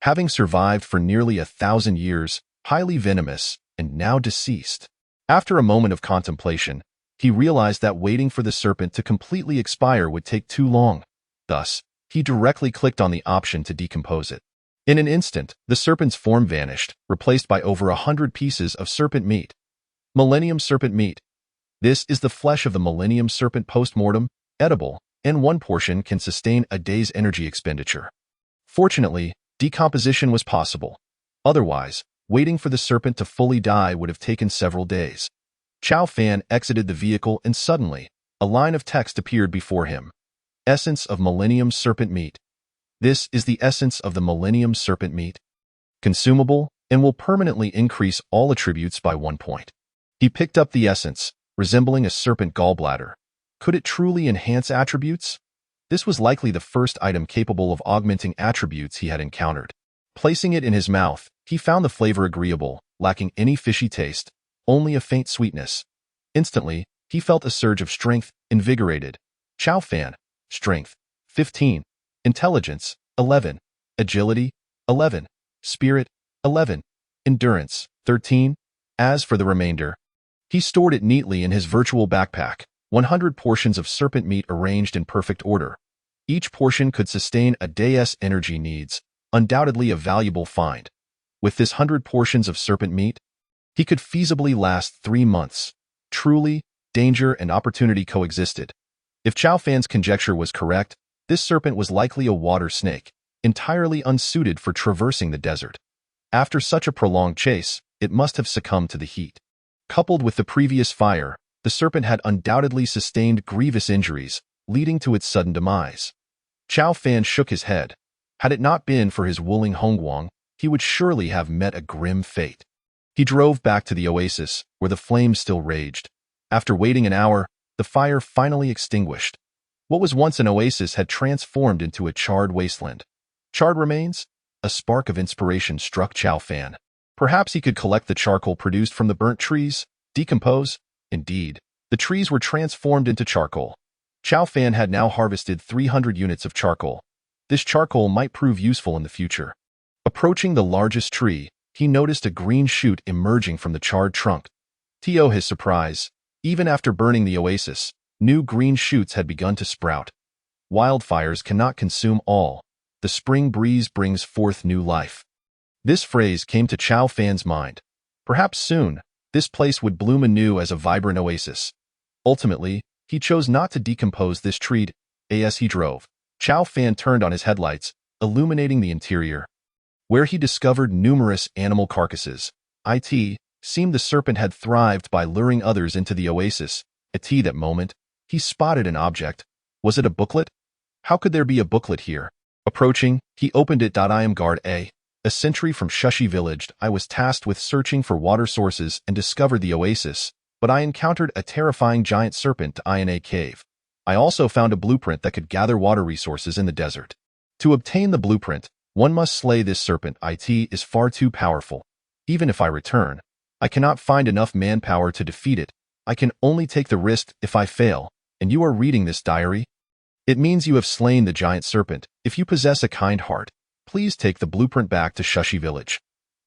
having survived for nearly 1,000 years, highly venomous, and now deceased. After a moment of contemplation, he realized that waiting for the serpent to completely expire would take too long. Thus, he directly clicked on the option to decompose it. In an instant, the serpent's form vanished, replaced by over 100 pieces of serpent meat. Millennium Serpent Meat. This is the flesh of the Millennium Serpent post-mortem, edible, and one portion can sustain a day's energy expenditure. Fortunately, decomposition was possible. Otherwise, waiting for the serpent to fully die would have taken several days. Chao Fan exited the vehicle and suddenly, a line of text appeared before him. Essence of Millennium Serpent Meat. This is the essence of the Millennium Serpent Meat. Consumable, and will permanently increase all attributes by 1 point. He picked up the essence, resembling a serpent gallbladder. Could it truly enhance attributes? This was likely the first item capable of augmenting attributes he had encountered. Placing it in his mouth, he found the flavor agreeable, lacking any fishy taste, only a faint sweetness. Instantly, he felt a surge of strength, invigorated. Chao Fan. Strength. 15. Intelligence. 11. Agility. 11. Spirit. 11. Endurance. 13. As for the remainder, he stored it neatly in his virtual backpack, 100 portions of serpent meat arranged in perfect order. Each portion could sustain a day's energy needs, undoubtedly a valuable find. With this 100 portions of serpent meat, he could feasibly last 3 months. Truly, danger and opportunity coexisted. If Chao Fan's conjecture was correct, this serpent was likely a water snake, entirely unsuited for traversing the desert. After such a prolonged chase, it must have succumbed to the heat. Coupled with the previous fire, the serpent had undoubtedly sustained grievous injuries, leading to its sudden demise. Chao Fan shook his head. Had it not been for his Wuling Hongguang, he would surely have met a grim fate. He drove back to the oasis, where the flames still raged. After waiting an hour, the fire finally extinguished. What was once an oasis had transformed into a charred wasteland. Charred remains? A spark of inspiration struck Chao Fan. Perhaps he could collect the charcoal produced from the burnt trees, decompose. Indeed, the trees were transformed into charcoal. Chao Fan had now harvested 300 units of charcoal. This charcoal might prove useful in the future. Approaching the largest tree, he noticed a green shoot emerging from the charred trunk. To his surprise, even after burning the oasis, new green shoots had begun to sprout. Wildfires cannot consume all. The spring breeze brings forth new life. This phrase came to Chao Fan's mind. Perhaps soon, this place would bloom anew as a vibrant oasis. Ultimately, he chose not to decompose this tree. As he drove, Chao Fan turned on his headlights, illuminating the interior. Where he discovered numerous animal carcasses, it seemed the serpent had thrived by luring others into the oasis. At that moment, he spotted an object. Was it a booklet? How could there be a booklet here? Approaching, he opened it. I am Guard A sentry from Shushi Village. I was tasked with searching for water sources and discovered the oasis, but I encountered a terrifying giant serpent in a cave. I also found a blueprint that could gather water resources in the desert. To obtain the blueprint, one must slay this serpent. It is far too powerful. Even if I return, I cannot find enough manpower to defeat it. I can only take the risk if I fail. And you are reading this diary? It means you have slain the giant serpent. If you possess a kind heart, please take the blueprint back to Shushi Village.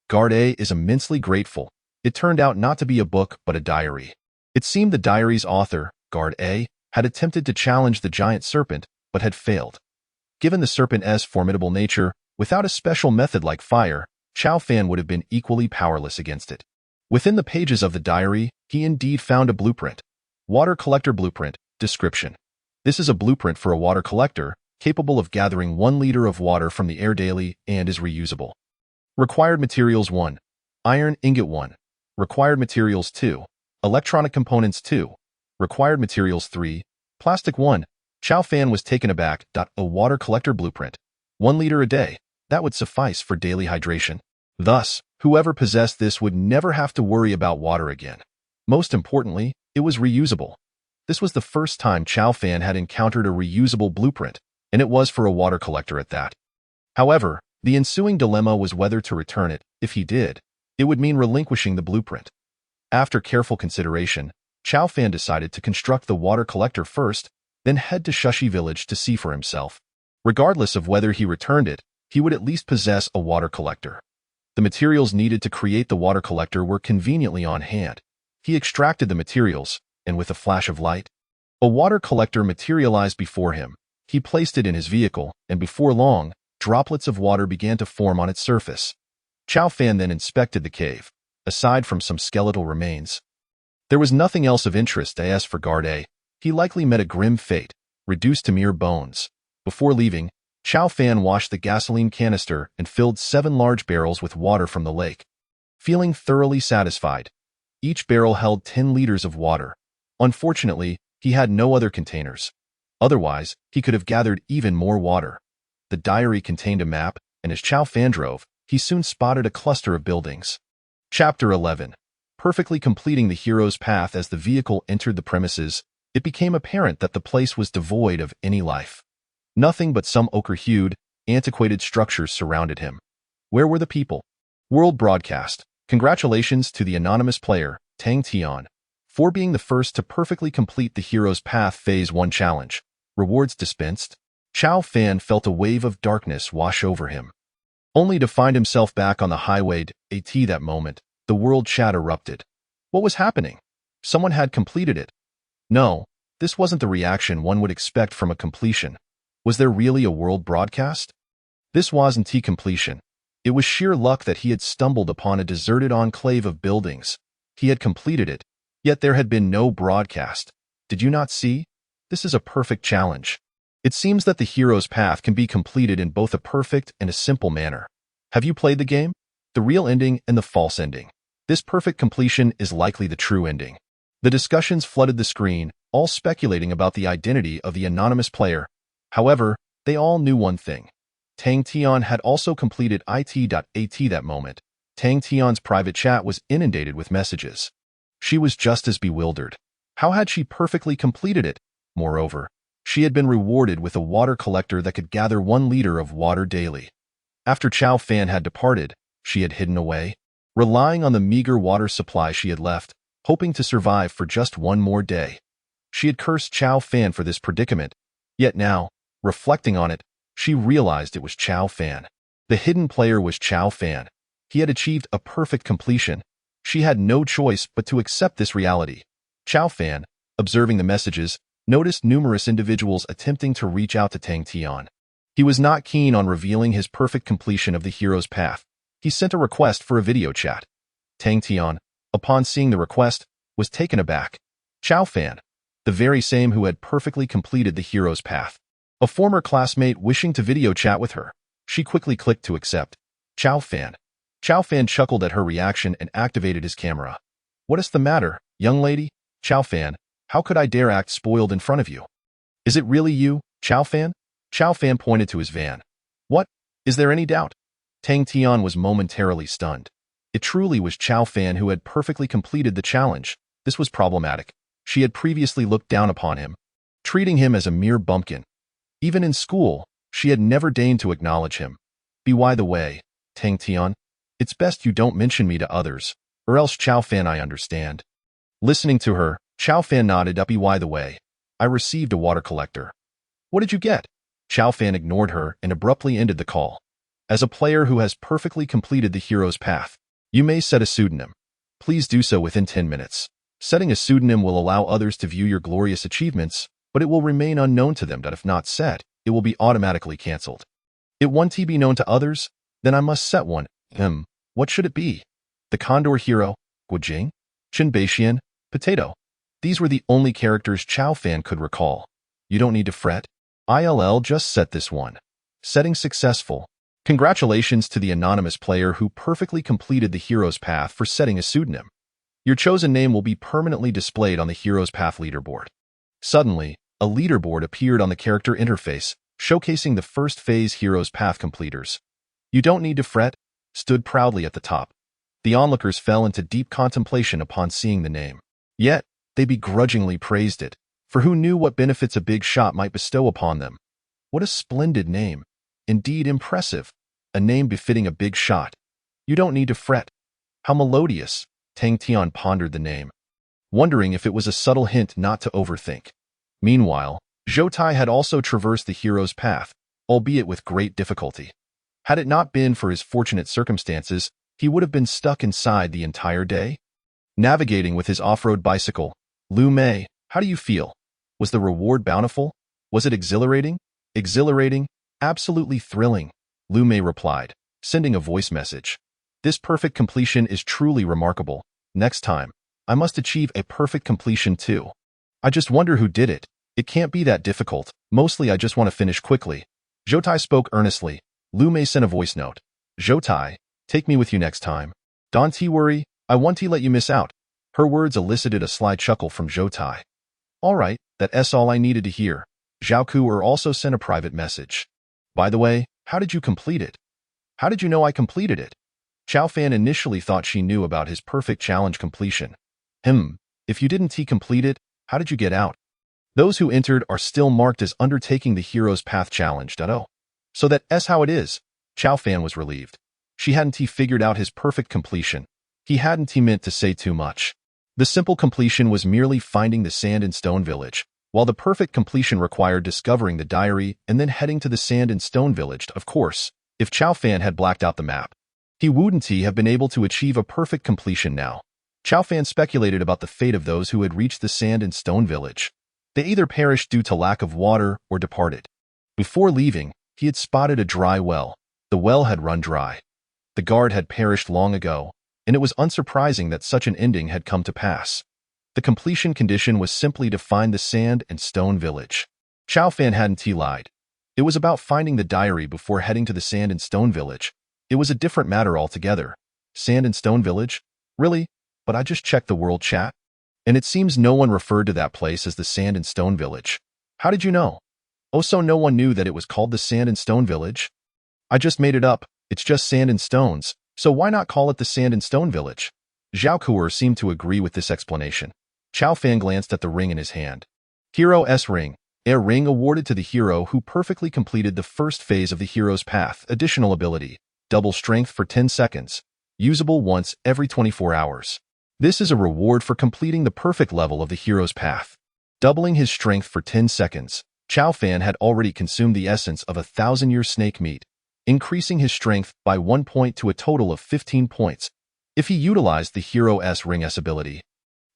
Guard A is immensely grateful. It turned out not to be a book, but a diary. It seemed the diary's author, Guard A, had attempted to challenge the giant serpent, but had failed. Given the serpent's formidable nature, without a special method like fire, Chao Fan would have been equally powerless against it. Within the pages of the diary, he indeed found a blueprint. Water Collector Blueprint. Description. This is a blueprint for a water collector, capable of gathering 1 liter of water from the air daily and is reusable. Required materials 1. Iron ingot 1. Required materials 2. Electronic components 2. Required materials 3. Plastic 1. Chao Fan was taken aback. A water collector blueprint. 1 liter a day. That would suffice for daily hydration. Thus, whoever possessed this would never have to worry about water again. Most importantly, it was reusable. This was the first time Chao Fan had encountered a reusable blueprint, and it was for a water collector at that. However, the ensuing dilemma was whether to return it. If he did, it would mean relinquishing the blueprint. After careful consideration, Chao Fan decided to construct the water collector first, then head to Shushi Village to see for himself. Regardless of whether he returned it, he would at least possess a water collector. The materials needed to create the water collector were conveniently on hand. He extracted the materials, and with a flash of light, a water collector materialized before him. He placed it in his vehicle, and before long, droplets of water began to form on its surface. Chao Fan then inspected the cave. Aside from some skeletal remains, there was nothing else of interest. As for Guard A, he likely met a grim fate, reduced to mere bones. Before leaving, Chao Fan washed the gasoline canister and filled 7 large barrels with water from the lake. Feeling thoroughly satisfied, each barrel held 10 liters of water. Unfortunately, he had no other containers. Otherwise, he could have gathered even more water. The diary contained a map, and as Chao Fan drove, he soon spotted a cluster of buildings. Chapter 11. Perfectly completing the hero's path. As the vehicle entered the premises, it became apparent that the place was devoid of any life. Nothing but some ochre-hued, antiquated structures surrounded him. Where were the people? World broadcast. Congratulations to the anonymous player, Tang Tian. For being the first to perfectly complete the Hero's Path Phase 1 challenge. Rewards dispensed. Chow Fan felt a wave of darkness wash over him, only to find himself back on the highway. That moment, the world chat erupted. What was happening? Someone had completed it. No, this wasn't the reaction one would expect from a completion. Was there really a world broadcast? This wasn't completion. It was sheer luck that he had stumbled upon a deserted enclave of buildings. He had completed it, yet there had been no broadcast. Did you not see? This is a perfect challenge. It seems that the hero's path can be completed in both a perfect and a simple manner. Have you played the game? The real ending and the false ending. This perfect completion is likely the true ending. The discussions flooded the screen, all speculating about the identity of the anonymous player. However, they all knew one thing. Tang Tian had also completed it. That moment, Tang Tian's private chat was inundated with messages. She was just as bewildered. How had she perfectly completed it? Moreover, she had been rewarded with a water collector that could gather 1 liter of water daily. After Chow Fan had departed, she had hidden away, relying on the meager water supply she had left, hoping to survive for just 1 more day. She had cursed Chow Fan for this predicament, yet now, reflecting on it, she realized it was Chow Fan. The hidden player was Chow Fan. He had achieved a perfect completion. She had no choice but to accept this reality. Chow Fan, observing the messages, noticed numerous individuals attempting to reach out to Tang Tian. He was not keen on revealing his perfect completion of the hero's path. He sent a request for a video chat. Tang Tian, upon seeing the request, was taken aback. Chow Fan, the very same who had perfectly completed the hero's path. A former classmate wishing to video chat with her. She quickly clicked to accept. Chow Fan. Chow Fan chuckled at her reaction and activated his camera. What is the matter, young lady? Chow Fan, how could I dare act spoiled in front of you? Is it really you, Chow Fan? Chow Fan pointed to his van. What? Is there any doubt? Tang Tian was momentarily stunned. It truly was Chow Fan who had perfectly completed the challenge. This was problematic. She had previously looked down upon him, treating him as a mere bumpkin. Even in school, she had never deigned to acknowledge him. By the way, Tang Tian, it's best you don't mention me to others, or else Chow Fan I understand. Listening to her, Chow Fan nodded. By the way, I received a water collector. What did you get? Chow Fan ignored her and abruptly ended the call. As a player who has perfectly completed the hero's path, you may set a pseudonym. Please do so within 10 minutes. Setting a pseudonym will allow others to view your glorious achievements, but it will remain unknown to them. If not set, it will be automatically cancelled. It won't be known to others? Then I must set one. What should it be? The Condor Hero, Guojing, Chen Beixian, Potato. These were the only characters Chow Fan could recall. You don't need to fret. ILL just set this one. Setting successful. Congratulations to the anonymous player who perfectly completed the hero's path for setting a pseudonym. Your chosen name will be permanently displayed on the hero's path leaderboard. Suddenly, a leaderboard appeared on the character interface, showcasing the first phase hero's path completers. You don't need to fret, stood proudly at the top. The onlookers fell into deep contemplation upon seeing the name. Yet, they begrudgingly praised it, for who knew what benefits a big shot might bestow upon them. What a splendid name. Indeed impressive. A name befitting a big shot. You don't need to fret. How melodious. Tang Tian pondered the name, wondering if it was a subtle hint not to overthink. Meanwhile, Zhou Tai had also traversed the hero's path, albeit with great difficulty. Had it not been for his fortunate circumstances, he would have been stuck inside the entire day. Navigating with his off-road bicycle, Lu Mei, how do you feel? Was the reward bountiful? Was it exhilarating? Exhilarating, absolutely thrilling, Lu Mei replied, sending a voice message. This perfect completion is truly remarkable. Next time, I must achieve a perfect completion too. I just wonder who did it. It can't be that difficult. Mostly I just want to finish quickly. Zhou Tai spoke earnestly. Lu Mei sent a voice note. Zhou Tai, take me with you next time. Don't worry, I won't let you miss out. Her words elicited a sly chuckle from Zhou Tai. All right, that's all I needed to hear. Zhao Ku also sent a private message. By the way, how did you complete it? How did you know I completed it? Chow Fan initially thought she knew about his perfect challenge completion. If you didn't complete it, how did you get out? Those who entered are still marked as undertaking the hero's path challenge. So that's how it is. Chow Fan was relieved. She hadn't figured out his perfect completion. He hadn't meant to say too much. The simple completion was merely finding the sand and stone village, while the perfect completion required discovering the diary and then heading to the sand and stone village. Of course, if Chow Fan had blacked out the map, he wouldn't have been able to achieve a perfect completion now. Chow Fan speculated about the fate of those who had reached the sand and stone village. They either perished due to lack of water or departed. Before leaving, he had spotted a dry well. The well had run dry. The guard had perished long ago, and it was unsurprising that such an ending had come to pass. The completion condition was simply to find the sand and stone village. Chow Fan hadn't lied. It was about finding the diary before heading to the sand and stone village. It was a different matter altogether. Sand and stone village? Really? But I just checked the world chat, and it seems no one referred to that place as the Sand and Stone Village. How did you know? Oh, so no one knew that it was called the Sand and Stone Village? I just made it up. It's just sand and stones, so why not call it the Sand and Stone Village? Zhao Kuer seemed to agree with this explanation. Chow Fan glanced at the ring in his hand. Hero's Ring. A ring awarded to the hero who perfectly completed the first phase of the hero's path. Additional ability. Double strength for 10 seconds. Usable once every 24 hours. This is a reward for completing the perfect level of the hero's path. Doubling his strength for 10 seconds, Chow Fan had already consumed the essence of 1,000-year snake meat, increasing his strength by 1 point to a total of 15 points. If he utilized the Hero's Ring's ability,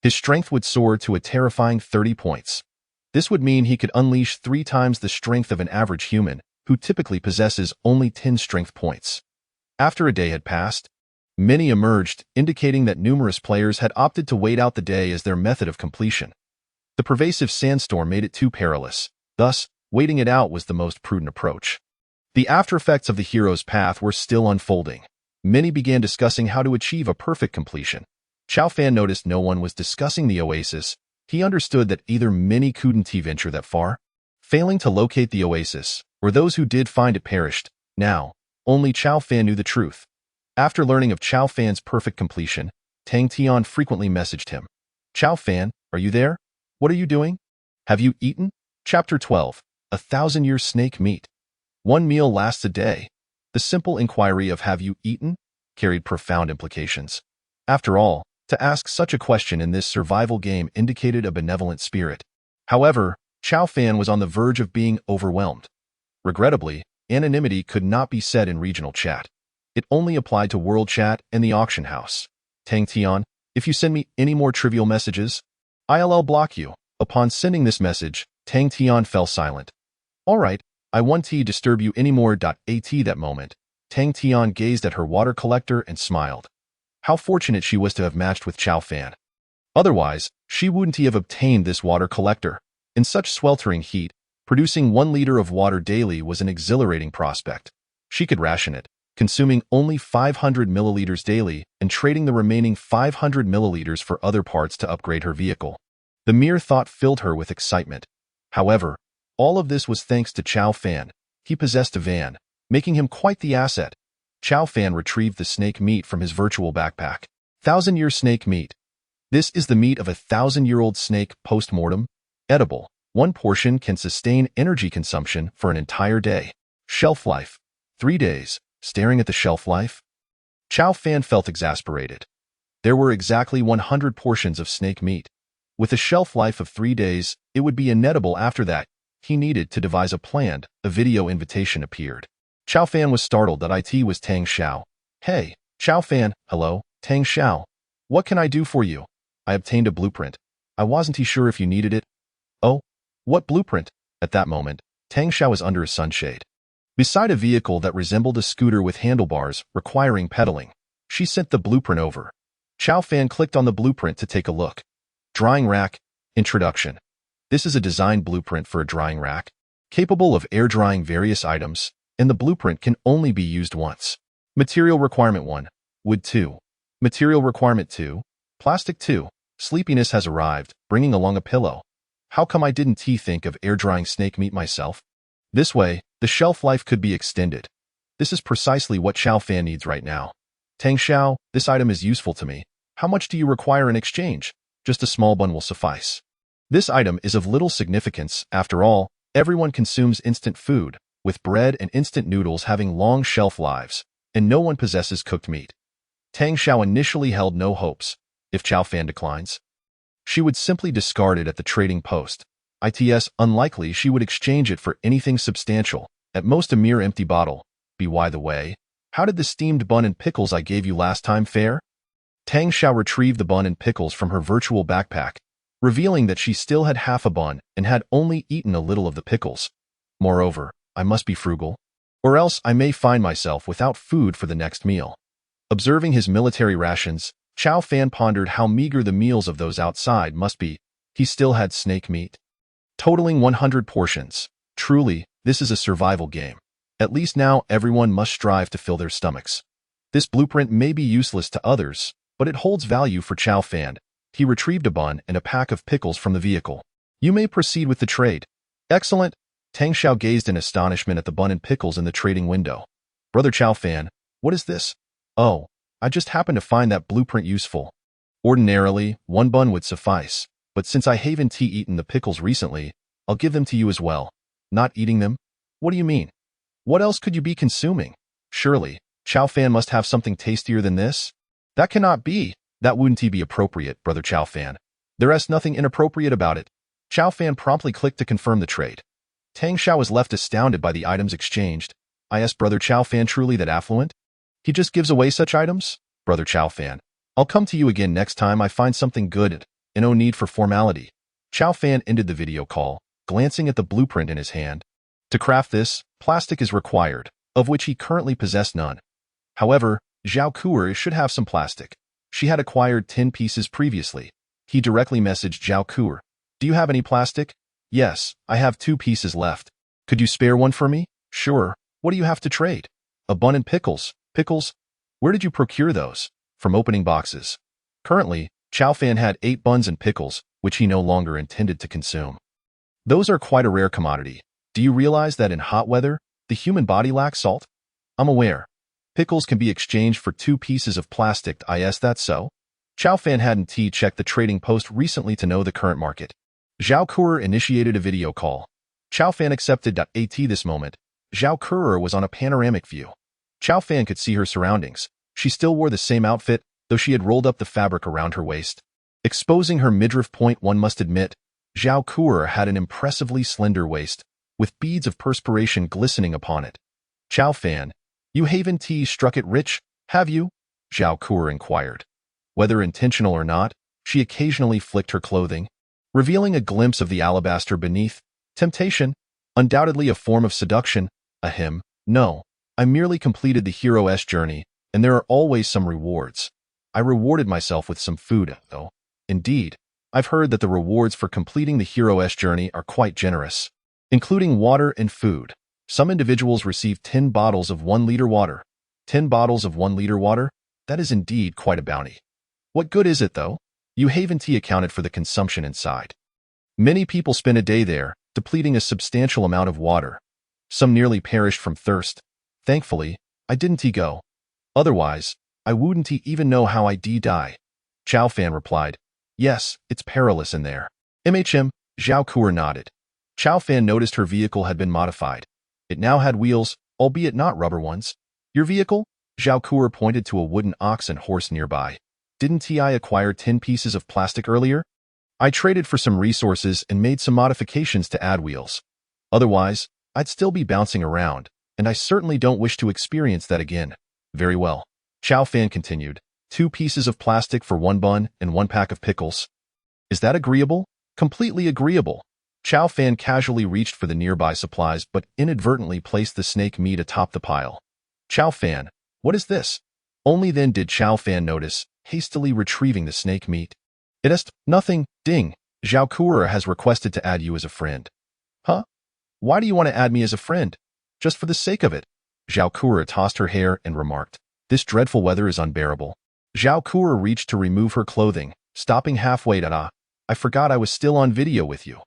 his strength would soar to a terrifying 30 points. This would mean he could unleash 3 times the strength of an average human, who typically possesses only 10 strength points. After a day had passed, many emerged, indicating that numerous players had opted to wait out the day as their method of completion. The pervasive sandstorm made it too perilous. Thus, waiting it out was the most prudent approach. The aftereffects of the hero's path were still unfolding. Many began discussing how to achieve a perfect completion. Chow Fan noticed no one was discussing the oasis. He understood that either many couldn't venture that far, failing to locate the oasis, or those who did find it perished. Now, only Chow Fan knew the truth. After learning of Chow Fan's perfect completion, Tang Tian frequently messaged him. Chow Fan, are you there? What are you doing? Have you eaten? Chapter 12. 1,000-year snake meat. One meal lasts a day. The simple inquiry of have you eaten carried profound implications. After all, to ask such a question in this survival game indicated a benevolent spirit. However, Chow Fan was on the verge of being overwhelmed. Regrettably, anonymity could not be set in regional chat. It only applied to world chat and the auction house. Tang Tian, if you send me any more trivial messages, I'll block you. Upon sending this message, Tang Tian fell silent. All right, I won't disturb you anymore. At that moment, Tang Tian gazed at her water collector and smiled. How fortunate she was to have matched with Chow Fan. Otherwise, she wouldn't have obtained this water collector. In such sweltering heat, producing 1 liter of water daily was an exhilarating prospect. She could ration it, consuming only 500 milliliters daily and trading the remaining 500 milliliters for other parts to upgrade her vehicle. The mere thought filled her with excitement. However, all of this was thanks to Chow Fan. He possessed a van, making him quite the asset. Chow Fan retrieved the snake meat from his virtual backpack. 1,000-year snake meat. This is the meat of a 1,000-year-old snake post-mortem. Edible. 1 portion can sustain energy consumption for an entire day. Shelf life. 3 days. Staring at the shelf life, Chow Fan felt exasperated. There were exactly 100 portions of snake meat. With a shelf life of 3 days, it would be inedible after that. He needed to devise a plan. A video invitation appeared. Chow Fan was startled that it was Tang Xiao. Hey, Chow Fan, hello, Tang Xiao. What can I do for you? I obtained a blueprint. I wasn't sure if you needed it. Oh, what blueprint? At that moment, Tang Xiao was under a sunshade. Beside a vehicle that resembled a scooter with handlebars requiring pedaling, she sent the blueprint over. Chow Fan clicked on the blueprint to take a look. Drying rack. Introduction. This is a design blueprint for a drying rack, capable of air drying various items, and the blueprint can only be used once. Material requirement 1. Wood 2. Material requirement 2. Plastic 2. Sleepiness has arrived, bringing along a pillow. How come I didn't think of air drying snake meat myself? This way, the shelf life could be extended. This is precisely what Chow Fan needs right now. Tang Xiao, this item is useful to me. How much do you require in exchange? Just a small bun will suffice. This item is of little significance. After all, everyone consumes instant food, with bread and instant noodles having long shelf lives, and no one possesses cooked meat. Tang Xiao initially held no hopes. If Chow Fan declines, She would simply discard it at the trading post. It's unlikely she would exchange it for anything substantial, at most a mere empty bottle. By the way, how did the steamed bun and pickles I gave you last time fare? Tang Xiao retrieved the bun and pickles from her virtual backpack, revealing that she still had half a bun and had only eaten a little of the pickles. Moreover, I must be frugal, or else I may find myself without food for the next meal. Observing his military rations, Chao Fan pondered how meager the meals of those outside must be. He still had snake meat, totaling 100 portions. Truly, this is a survival game. At least now everyone must strive to fill their stomachs. This blueprint may be useless to others, but it holds value for Chao Fan. He retrieved a bun and a pack of pickles from the vehicle. You may proceed with the trade. Excellent. Tang Xiao gazed in astonishment at the bun and pickles in the trading window. Brother Chao Fan, what is this? Oh, I just happened to find that blueprint useful. Ordinarily, one bun would suffice, but since I haven't eaten the pickles recently, I'll give them to you as well. Not eating them? What do you mean? What else could you be consuming? Surely, Chao Fan must have something tastier than this? That cannot be. That wouldn't be appropriate, Brother Chao Fan. There is nothing inappropriate about it. Chao Fan promptly clicked to confirm the trade. Tang Xiao was left astounded by the items exchanged. Brother Chao Fan truly that affluent? He just gives away such items? Brother Chao Fan, I'll come to you again next time I find something good and no need for formality. Chao Fan ended the video call, glancing at the blueprint in his hand. To craft this, plastic is required, of which he currently possessed none. However, Zhao Kuer should have some plastic. She had acquired 10 pieces previously. He directly messaged Zhao Kuer. Do you have any plastic? Yes, I have 2 pieces left. Could you spare one for me? Sure. What do you have to trade? A bun and pickles. Pickles? Where did you procure those? From opening boxes. Currently, Chao Fan had 8 buns and pickles, which he no longer intended to consume. Those are quite a rare commodity. Do you realize that in hot weather, the human body lacks salt? I'm aware. Pickles can be exchanged for 2 pieces of plastic. That's so? Chao Fan hadn't checked the trading post recently to know the current market. Zhao Kuer initiated a video call. Chao Fan accepted. This moment, Zhao Kuer was on a panoramic view. Chao Fan could see her surroundings. She still wore the same outfit, though she had rolled up the fabric around her waist, exposing her midriff point. One must admit, Zhao Kuer had an impressively slender waist, with beads of perspiration glistening upon it. Chao Fan, you haven't struck it rich, have you? Zhao Kuer inquired. Whether intentional or not, she occasionally flicked her clothing, revealing a glimpse of the alabaster beneath. Temptation, undoubtedly a form of seduction. Ahem, no, I merely completed the hero's journey, and there are always some rewards. I rewarded myself with some food, though. Indeed, I've heard that the rewards for completing the hero's journey are quite generous, including water and food. Some individuals receive 10 bottles of 1-liter water. 10 bottles of 1-liter water? That is indeed quite a bounty. What good is it, though? You haven't accounted for the consumption inside. Many people spend a day there, depleting a substantial amount of water. Some nearly perished from thirst. Thankfully, I didn't go. Otherwise, I wouldn't even know how I'd die. Chao Fan replied. Yes, it's perilous in there. Zhao Kuer nodded. Chao Fan noticed her vehicle had been modified. It now had wheels, albeit not rubber ones. Your vehicle? Zhao Kuer pointed to a wooden ox and horse nearby. Didn't I acquire 10 pieces of plastic earlier? I traded for some resources and made some modifications to add wheels. Otherwise, I'd still be bouncing around, and I certainly don't wish to experience that again. Very well. Chao Fan continued. 2 pieces of plastic for 1 bun and 1 pack of pickles. Is that agreeable? Completely agreeable. Chao Fan casually reached for the nearby supplies but inadvertently placed the snake meat atop the pile. Chao Fan, what is this? Only then did Chao Fan notice, hastily retrieving the snake meat. It is nothing, ding. Zhao Kuer has requested to add you as a friend. Huh? Why do you want to add me as a friend? Just for the sake of it. Zhao Kuer tossed her hair and remarked, this dreadful weather is unbearable. Zhao Kuer reached to remove her clothing, stopping halfway. I forgot I was still on video with you.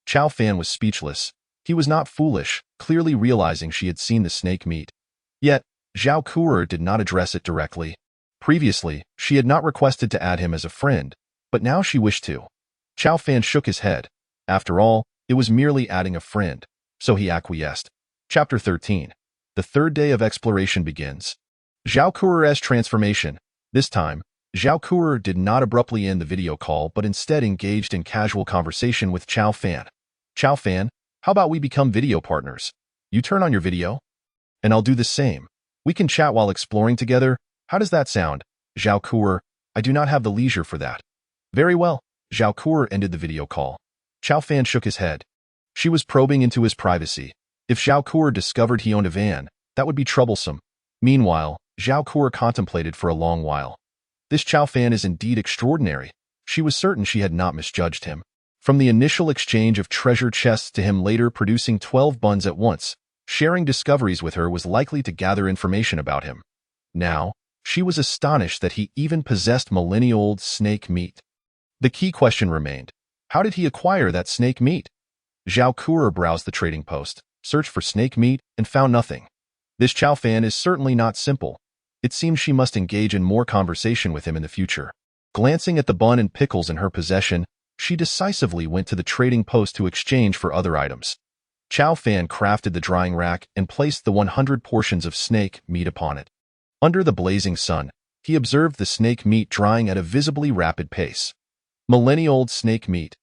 Chao Fan was speechless. He was not foolish, clearly realizing she had seen the snake meat. Yet, Zhao Kuer did not address it directly. Previously, she had not requested to add him as a friend, but now she wished to. Chao Fan shook his head. After all, it was merely adding a friend, so he acquiesced. Chapter 13. The third day of exploration begins. Zhao Kuer's transformation. This time, Zhao Kuer did not abruptly end the video call, but instead engaged in casual conversation with Chao Fan. Chao Fan, how about we become video partners? You turn on your video, and I'll do the same. We can chat while exploring together. How does that sound? Zhao Kuer, I do not have the leisure for that. Very well. Zhao Kuer ended the video call. Chao Fan shook his head. She was probing into his privacy. If Zhao Kuer discovered he owned a van, that would be troublesome. Meanwhile, Zhao Kuer contemplated for a long while. This Chao Fan is indeed extraordinary. She was certain she had not misjudged him. From the initial exchange of treasure chests to him later producing 12 buns at once, sharing discoveries with her was likely to gather information about him. Now, she was astonished that he even possessed millennia-old snake meat. The key question remained. How did he acquire that snake meat? Zhao Kuer browsed the trading post, searched for snake meat, and found nothing. This Chao Fan is certainly not simple. It seems she must engage in more conversation with him in the future. Glancing at the bun and pickles in her possession, she decisively went to the trading post to exchange for other items. Chao Fan crafted the drying rack and placed the 100 portions of snake meat upon it. Under the blazing sun, he observed the snake meat drying at a visibly rapid pace. Millennia-old snake meat.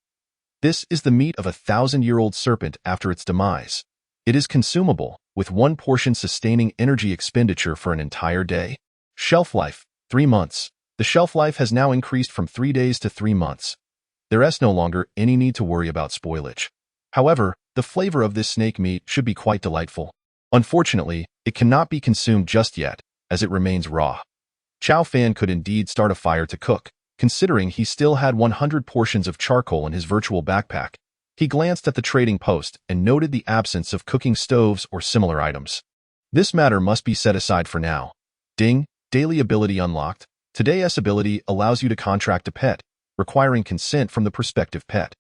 This is the meat of a 1,000-year-old serpent after its demise. It is consumable, with 1 portion sustaining energy expenditure for an entire day. Shelf life, 3 months. The shelf life has now increased from 3 days to 3 months. There is no longer any need to worry about spoilage. However, the flavor of this snake meat should be quite delightful. Unfortunately, it cannot be consumed just yet, as it remains raw. Chao Fan could indeed start a fire to cook, considering he still had 100 portions of charcoal in his virtual backpack. He glanced at the trading post and noted the absence of cooking stoves or similar items. This matter must be set aside for now. Ding, daily ability unlocked. Today's ability allows you to contract a pet, requiring consent from the prospective pet.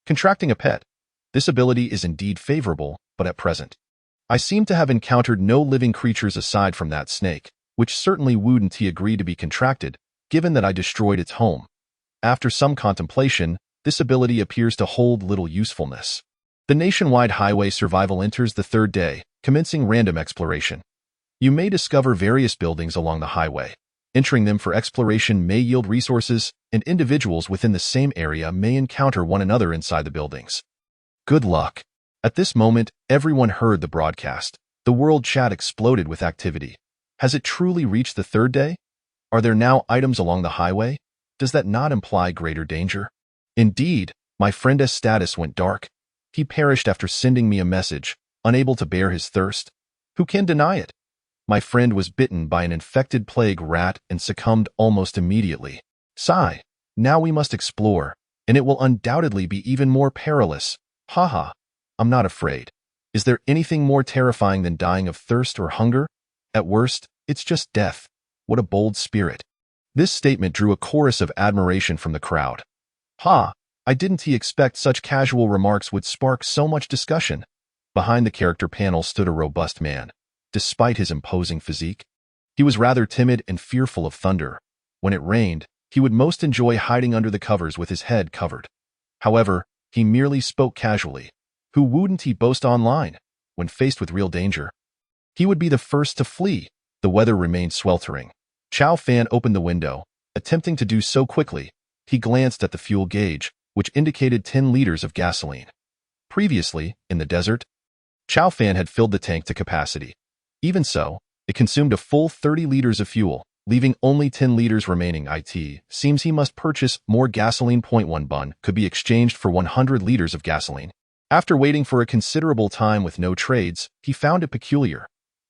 Contracting a pet. This ability is indeed favorable, but at present, I seem to have encountered no living creatures aside from that snake, which certainly wouldn't he agree to be contracted, given that I destroyed its home. After some contemplation, this ability appears to hold little usefulness. The nationwide highway survival enters the 3rd day, commencing random exploration. You may discover various buildings along the highway. Entering them for exploration may yield resources, and individuals within the same area may encounter one another inside the buildings. Good luck. At this moment, everyone heard the broadcast. The world chat exploded with activity. Has it truly reached the 3rd day? Are there now items along the highway? Does that not imply greater danger? Indeed, my friend's status went dark. He perished after sending me a message, unable to bear his thirst. Who can deny it? My friend was bitten by an infected plague rat and succumbed almost immediately. Sigh. Now we must explore, and it will undoubtedly be even more perilous. Haha. I'm not afraid. Is there anything more terrifying than dying of thirst or hunger? At worst, it's just death. What a bold spirit. This statement drew a chorus of admiration from the crowd. Ha! I didn't expect such casual remarks would spark so much discussion. Behind the character panel stood a robust man. Despite his imposing physique, he was rather timid and fearful of thunder. When it rained, he would most enjoy hiding under the covers with his head covered. However, he merely spoke casually. Who wouldn't he boast online? When faced with real danger, he would be the first to flee. The weather remained sweltering. Chao Fan opened the window. Attempting to do so quickly, he glanced at the fuel gauge, which indicated 10 liters of gasoline. Previously, in the desert, Chao Fan had filled the tank to capacity. Even so, it consumed a full 30 liters of fuel, leaving only 10 liters remaining. It seems he must purchase more gasoline. 1 bun could be exchanged for 100 liters of gasoline. After waiting for a considerable time with no trades, he found it peculiar.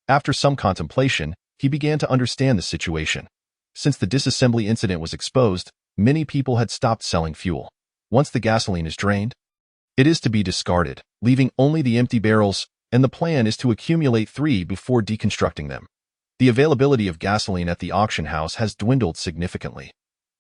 After some contemplation, he began to understand the situation. Since the disassembly incident was exposed, many people had stopped selling fuel. Once the gasoline is drained, it is to be discarded, leaving only the empty barrels, and the plan is to accumulate 3 before deconstructing them. The availability of gasoline at the auction house has dwindled significantly.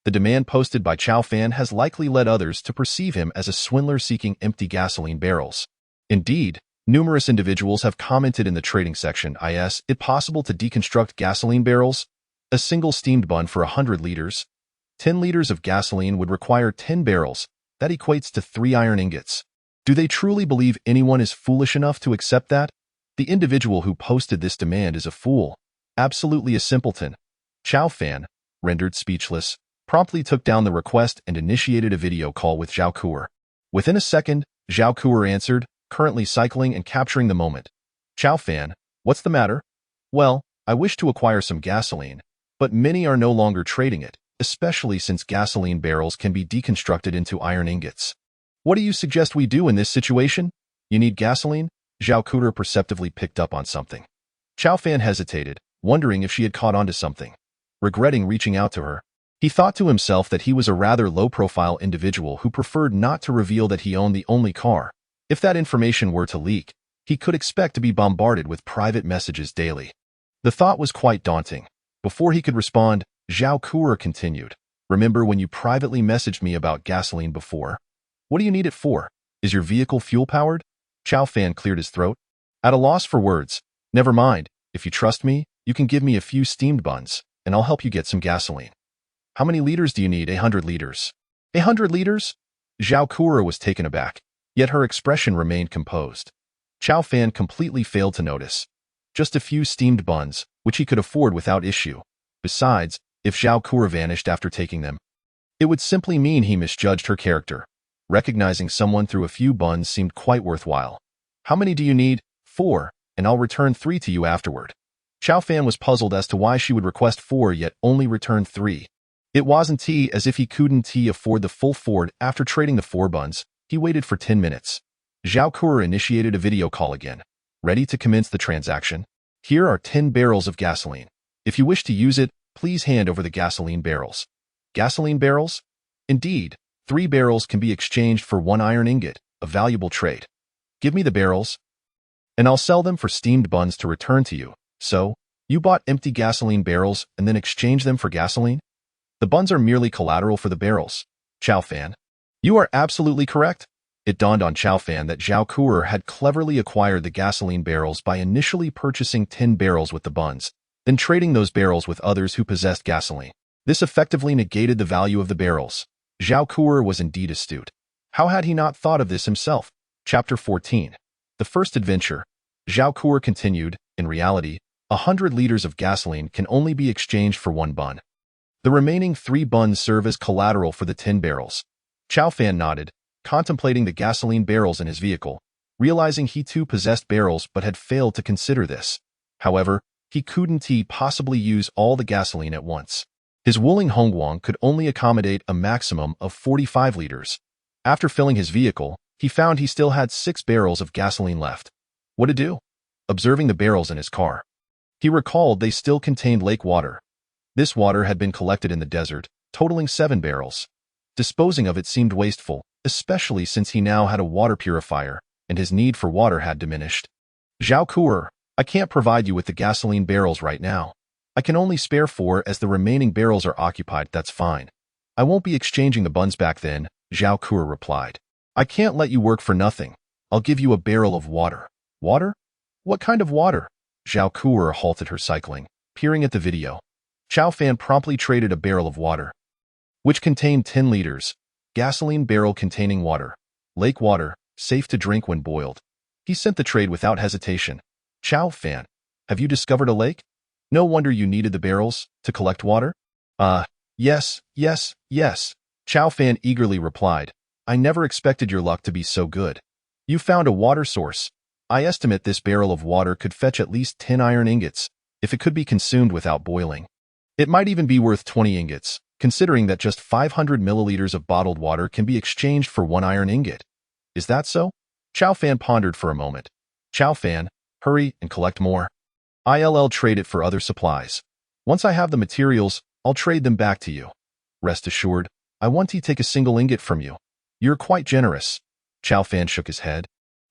The demand posted by Chao Fan has likely led others to perceive him as a swindler seeking empty gasoline barrels. Indeed, numerous individuals have commented in the trading section, is it possible to deconstruct gasoline barrels? A single steamed bun for 100 liters. 10 liters of gasoline would require 10 barrels. That equates to 3 iron ingots. Do they truly believe anyone is foolish enough to accept that? The individual who posted this demand is a fool. Absolutely a simpleton. Chao Fan, rendered speechless, promptly took down the request and initiated a video call with Zhao Kuo. Within a second, Zhao Kuo answered, currently cycling and capturing the moment. Chao Fan, what's the matter? Well, I wish to acquire some gasoline, but many are no longer trading it, especially since gasoline barrels can be deconstructed into iron ingots. What do you suggest we do in this situation? You need gasoline? Zhao Kuo perceptively picked up on something. Chao Fan hesitated, wondering if she had caught on to something. Regretting reaching out to her, he thought to himself that he was a rather low-profile individual who preferred not to reveal that he owned the only car. If that information were to leak, he could expect to be bombarded with private messages daily. The thought was quite daunting. Before he could respond, Zhao Kuo continued, remember when you privately messaged me about gasoline before? What do you need it for? Is your vehicle fuel-powered? Chao Fan cleared his throat. At a loss for words. Never mind. If you trust me, you can give me a few steamed buns, and I'll help you get some gasoline. How many liters do you need? 100 liters. 100 liters? Zhao Kuo was taken aback, yet her expression remained composed. Chao Fan completely failed to notice. Just a few steamed buns, which he could afford without issue. Besides, if Zhao Kuo vanished after taking them, it would simply mean he misjudged her character. Recognizing someone through a few buns seemed quite worthwhile. How many do you need? 4, and I'll return 3 to you afterward. Chao Fan was puzzled as to why she would request 4 yet only return 3. It wasn't as if he couldn't afford the full Ford. After trading the 4 buns, he waited for 10 minutes. Zhao Kuo initiated a video call again. Ready to commence the transaction? Here are 10 barrels of gasoline. If you wish to use it, please hand over the gasoline barrels. Gasoline barrels? Indeed. 3 barrels can be exchanged for 1 iron ingot, a valuable trade. Give me the barrels, and I'll sell them for steamed buns to return to you. So, you bought empty gasoline barrels and then exchanged them for gasoline? The buns are merely collateral for the barrels. Chao Fan. You are absolutely correct. It dawned on Chao Fan that Zhao Kuo had cleverly acquired the gasoline barrels by initially purchasing 10 barrels with the buns, then trading those barrels with others who possessed gasoline. This effectively negated the value of the barrels. Zhao Kuo was indeed astute. How had he not thought of this himself? Chapter 14. The First Adventure. Zhao Kuo continued, in reality, 100 liters of gasoline can only be exchanged for 1 bun. The remaining 3 buns serve as collateral for the 10 barrels. Chao Fan nodded, contemplating the gasoline barrels in his vehicle, realizing he too possessed barrels but had failed to consider this. However, he couldn't possibly use all the gasoline at once. His Wuling Hongguang could only accommodate a maximum of 45 liters. After filling his vehicle, he found he still had 6 barrels of gasoline left. What to do? Observing the barrels in his car, he recalled they still contained lake water. This water had been collected in the desert, totaling 7 barrels. Disposing of it seemed wasteful, especially since he now had a water purifier, and his need for water had diminished. Zhao Kuo, I can't provide you with the gasoline barrels right now. I can only spare 4 as the remaining barrels are occupied. That's fine. I won't be exchanging the buns back then, Zhao Kuo replied. I can't let you work for nothing. I'll give you a barrel of water. Water? What kind of water? Zhao Kuo halted her cycling, peering at the video. Chao Fan promptly traded a barrel of water, which contained 10 liters. Gasoline barrel containing water. Lake water, safe to drink when boiled. He sent the trade without hesitation. Chao Fan, have you discovered a lake? No wonder you needed the barrels to collect water? Yes. Chao Fan eagerly replied. I never expected your luck to be so good. You found a water source. I estimate this barrel of water could fetch at least 10 iron ingots, if it could be consumed without boiling. It might even be worth 20 ingots, considering that just 500 milliliters of bottled water can be exchanged for 1 iron ingot. Is that so? Chao Fan pondered for a moment. Chao Fan, hurry and collect more. I'll trade it for other supplies. Once I have the materials, I'll trade them back to you. Rest assured, I won't take a single ingot from you. You're quite generous. Chao Fan shook his head.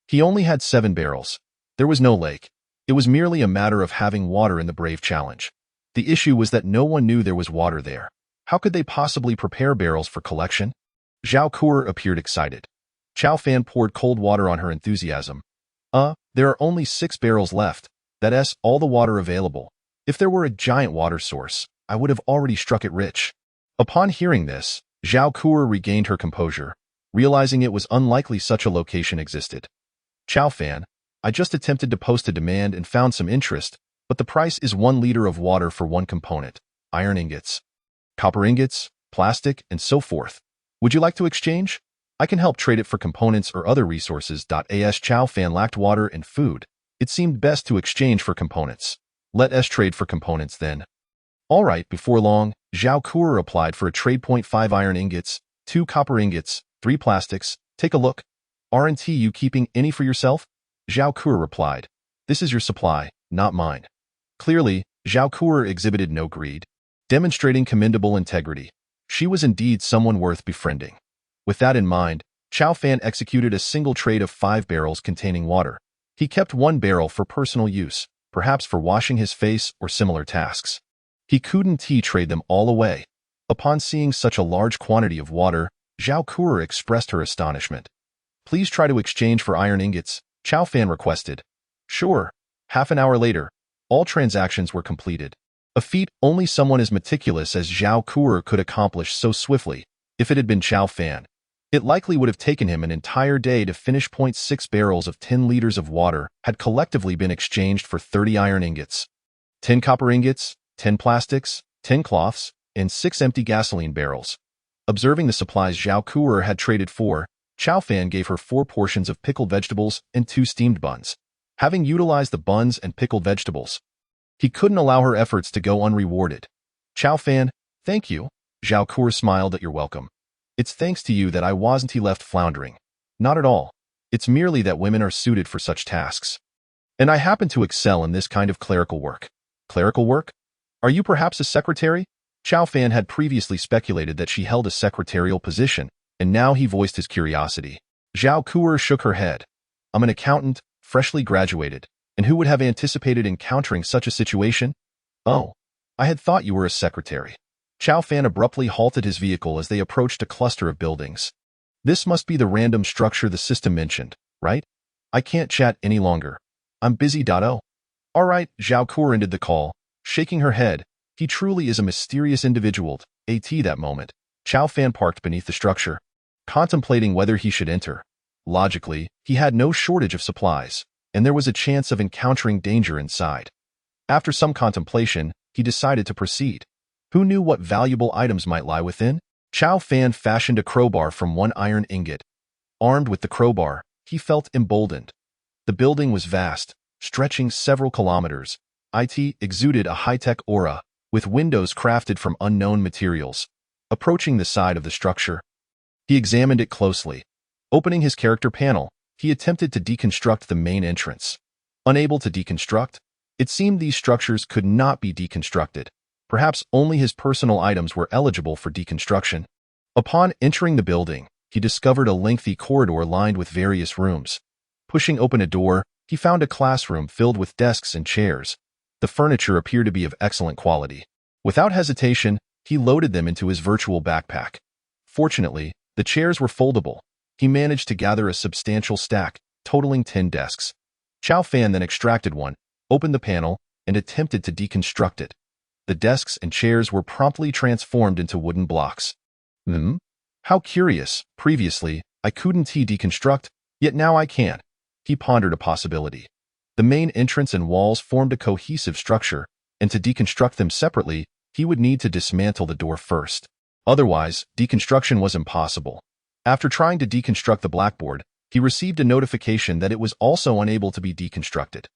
He only had 7 barrels. There was no lake. It was merely a matter of having water in the Brave Challenge. The issue was that no one knew there was water there. How could they possibly prepare barrels for collection? Zhao Kuo appeared excited. Chao Fan poured cold water on her enthusiasm. There are only 6 barrels left. That's all the water available. If there were a giant water source, I would have already struck it rich. Upon hearing this, Zhao Kuo regained her composure, realizing it was unlikely such a location existed. Chao Fan, I just attempted to post a demand and found some interest, but the price is 1 liter of water for 1 component. Iron ingots. Copper ingots? plastic, and so forth. Would you like to exchange? I can help trade it for components or other resources. As Chow Fan lacked water and food, it seemed best to exchange for components. Let us trade for components then. All right, before long, Zhao Kuo applied for a trade point: 5 iron ingots, 2 copper ingots, 3 plastics. Take a look. Aren't you keeping any for yourself? Zhao Kuo replied. This is your supply, not mine. Clearly, Zhao Kuo exhibited no greed, demonstrating commendable integrity. She was indeed someone worth befriending. With that in mind, Chow Fan executed a single trade of 5 barrels containing water. He kept 1 barrel for personal use, perhaps for washing his face or similar tasks. He couldn't trade them all away. Upon seeing such a large quantity of water, Zhao Kuo expressed her astonishment. Please try to exchange for iron ingots, Chow Fan requested. Sure. Half an hour later, all transactions were completed. A feat only someone as meticulous as Zhao Kuo could accomplish so swiftly. If it had been Chow Fan, it likely would have taken him an entire day to finish. 6 barrels of 10 liters of water had collectively been exchanged for 30 iron ingots, 10 copper ingots, 10 plastics, 10 cloths, and 6 empty gasoline barrels. Observing the supplies Zhao Kuo had traded for, Chow Fan gave her 4 portions of pickled vegetables and 2 steamed buns. Having utilized the buns and pickled vegetables, he couldn't allow her efforts to go unrewarded. Chow Fan, thank you. Zhao Kuo smiled at your welcome. It's thanks to you that I wasn't left floundering. Not at all. It's merely that women are suited for such tasks. And I happen to excel in this kind of clerical work. Clerical work? Are you perhaps a secretary? Chow Fan had previously speculated that she held a secretarial position, and now he voiced his curiosity. Zhao Kuo shook her head. I'm an accountant, freshly graduated, and who would have anticipated encountering such a situation? Oh, I had thought you were a secretary. Chow Fan abruptly halted his vehicle as they approached a cluster of buildings. This must be the random structure the system mentioned, right? I can't chat any longer. I'm busy. All right, Zhao Kuo ended the call, shaking her head. He truly is a mysterious individual. That moment, Chow Fan parked beneath the structure, contemplating whether he should enter. Logically, he had no shortage of supplies, and there was a chance of encountering danger inside. After some contemplation, he decided to proceed. Who knew what valuable items might lie within? Chow Fan fashioned a crowbar from 1 iron ingot. Armed with the crowbar, he felt emboldened. The building was vast, stretching several kilometers. It exuded a high-tech aura, with windows crafted from unknown materials. Approaching the side of the structure, he examined it closely. Opening his character panel, he attempted to deconstruct the main entrance. Unable to deconstruct, it seemed these structures could not be deconstructed. Perhaps only his personal items were eligible for deconstruction. Upon entering the building, he discovered a lengthy corridor lined with various rooms. Pushing open a door, he found a classroom filled with desks and chairs. The furniture appeared to be of excellent quality. Without hesitation, he loaded them into his virtual backpack. Fortunately, the chairs were foldable. He managed to gather a substantial stack, totaling 10 desks. Chow Fan then extracted one, opened the panel, and attempted to deconstruct it. The desks and chairs were promptly transformed into wooden blocks. How curious. Previously, I couldn't deconstruct, yet now I can. He pondered a possibility. The main entrance and walls formed a cohesive structure, and to deconstruct them separately, he would need to dismantle the door first. Otherwise, deconstruction was impossible. After trying to deconstruct the blackboard, he received a notification that it was also unable to be deconstructed.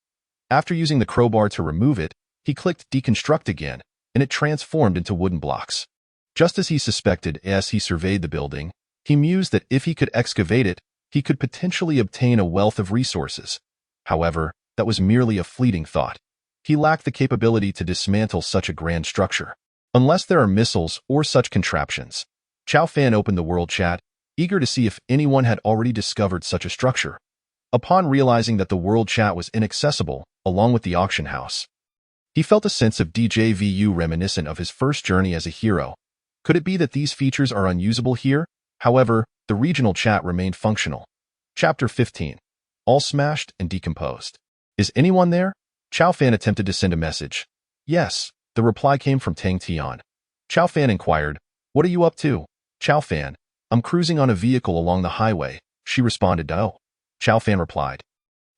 After using the crowbar to remove it, he clicked deconstruct again, and it transformed into wooden blocks. Just as he suspected as he surveyed the building, he mused that if he could excavate it, he could potentially obtain a wealth of resources. However, that was merely a fleeting thought. He lacked the capability to dismantle such a grand structure, unless there are missiles or such contraptions. Chow Fan opened the world chat, eager to see if anyone had already discovered such a structure. Upon realizing that the world chat was inaccessible, along with the auction house, he felt a sense of deja vu reminiscent of his first journey as a hero. Could it be that these features are unusable here? However, the regional chat remained functional. Chapter 15. All smashed and decomposed. Is anyone there? Chow Fan attempted to send a message. Yes, the reply came from Tang Tian. Chow Fan inquired, what are you up to? Chow Fan, I'm cruising on a vehicle along the highway. She responded, oh. Chow Fan replied.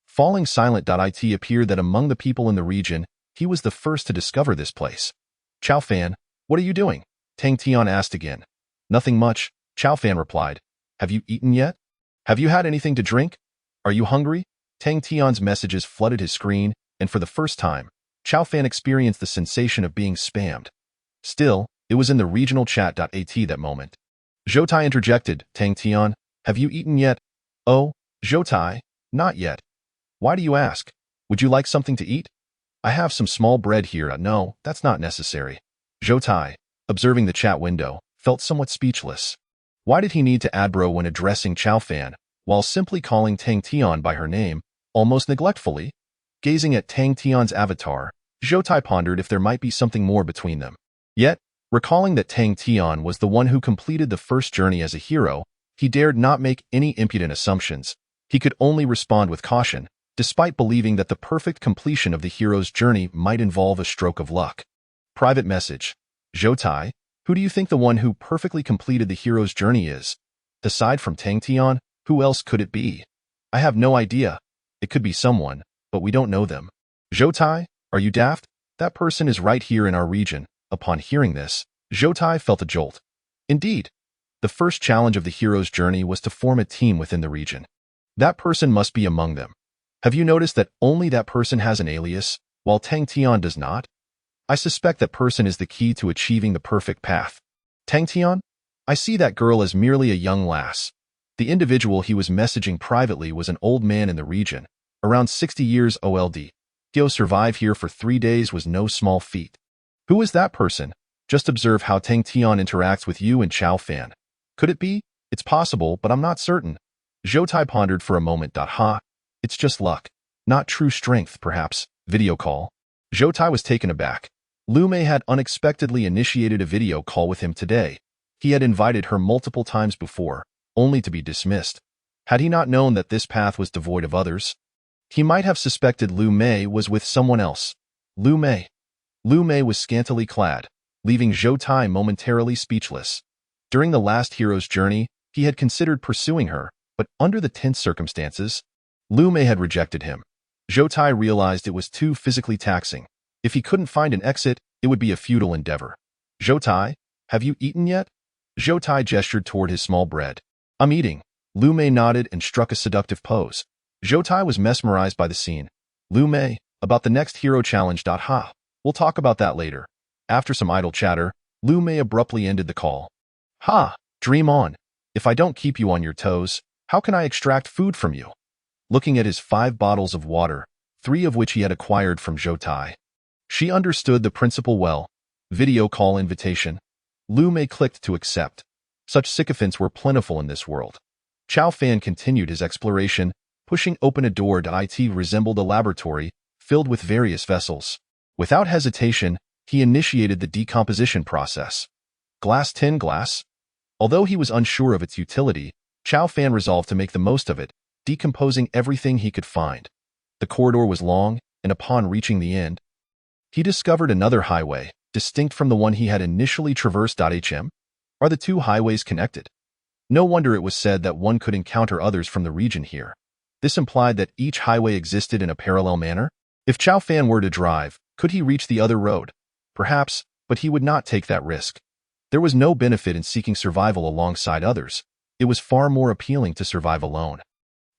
Falling silent. It appeared that among the people in the region, he was the first to discover this place. Chow Fan, what are you doing? Tang Tian asked again. Nothing much, Chao Fan replied. Have you eaten yet? Have you had anything to drink? Are you hungry? Tang Tian's messages flooded his screen, and for the first time, Chao Fan experienced the sensation of being spammed. Still, it was in the regional chat.at that moment. Zhoutai interjected, Tang Tian, have you eaten yet? Oh, Zhoutai, not yet. Why do you ask? Would you like something to eat? I have some small bread here. No, that's not necessary. Zhoutai, observing the chat window, felt somewhat speechless. Why did he need to add bro when addressing Chao Fan, while simply calling Tang Tian by her name, almost neglectfully? Gazing at Tang Tian's avatar, Zhoutai pondered if there might be something more between them. Yet, recalling that Tang Tian was the one who completed the first journey as a hero, he dared not make any impudent assumptions. He could only respond with caution, despite believing that the perfect completion of the hero's journey might involve a stroke of luck. Private message. Zhoutai, who do you think the one who perfectly completed the hero's journey is? Aside from Tang Tian, who else could it be? I have no idea. It could be someone, but we don't know them. Zhoutai, are you daft? That person is right here in our region. Upon hearing this, Zhoutai felt a jolt. Indeed, the first challenge of the hero's journey was to form a team within the region. That person must be among them. Have you noticed that only that person has an alias, while Tang Tian does not? I suspect that person is the key to achieving the perfect path. Tang Tian? I see that girl as merely a young lass. The individual he was messaging privately was an old man in the region, around 60 years old. To survive here for 3 days was no small feat. Who is that person? Just observe how Tang Tian interacts with you and Chao Fan. Could it be? It's possible, but I'm not certain. Zhoutai pondered for a moment. It's just luck. Not true strength, perhaps. Video call. Zhoutai was taken aback. Lu Mei had unexpectedly initiated a video call with him today. He had invited her multiple times before, only to be dismissed. Had he not known that this path was devoid of others? He might have suspected Lu Mei was with someone else. Lu Mei. Lu Mei was scantily clad, leaving Zhoutai momentarily speechless. During the last hero's journey, he had considered pursuing her, but under the tense circumstances, Lu Mei had rejected him. Zhoutai realized it was too physically taxing. If he couldn't find an exit, it would be a futile endeavor. Zhoutai, have you eaten yet? Zhoutai gestured toward his small bread. I'm eating. Lu Mei nodded and struck a seductive pose. Zhoutai was mesmerized by the scene. Lu Mei, about the next hero challenge. We'll talk about that later. After some idle chatter, Lu Mei abruptly ended the call. Dream on. If I don't keep you on your toes, how can I extract food from you? Looking at his 5 bottles of water, 3 of which he had acquired from Zhoutai. She understood the principle well. Video call invitation. Lu Mei clicked to accept. Such sycophants were plentiful in this world. Chao Fan continued his exploration, pushing open a door that resembled a laboratory filled with various vessels. Without hesitation, he initiated the decomposition process. Glass tin glass? Although he was unsure of its utility, Chao Fan resolved to make the most of it, decomposing everything he could find. The corridor was long, and upon reaching the end, he discovered another highway, distinct from the one he had initially traversed. Are the 2 highways connected? No wonder it was said that one could encounter others from the region here. This implied that each highway existed in a parallel manner. If Chao Fan were to drive, could he reach the other road? Perhaps, but he would not take that risk. There was no benefit in seeking survival alongside others. It was far more appealing to survive alone.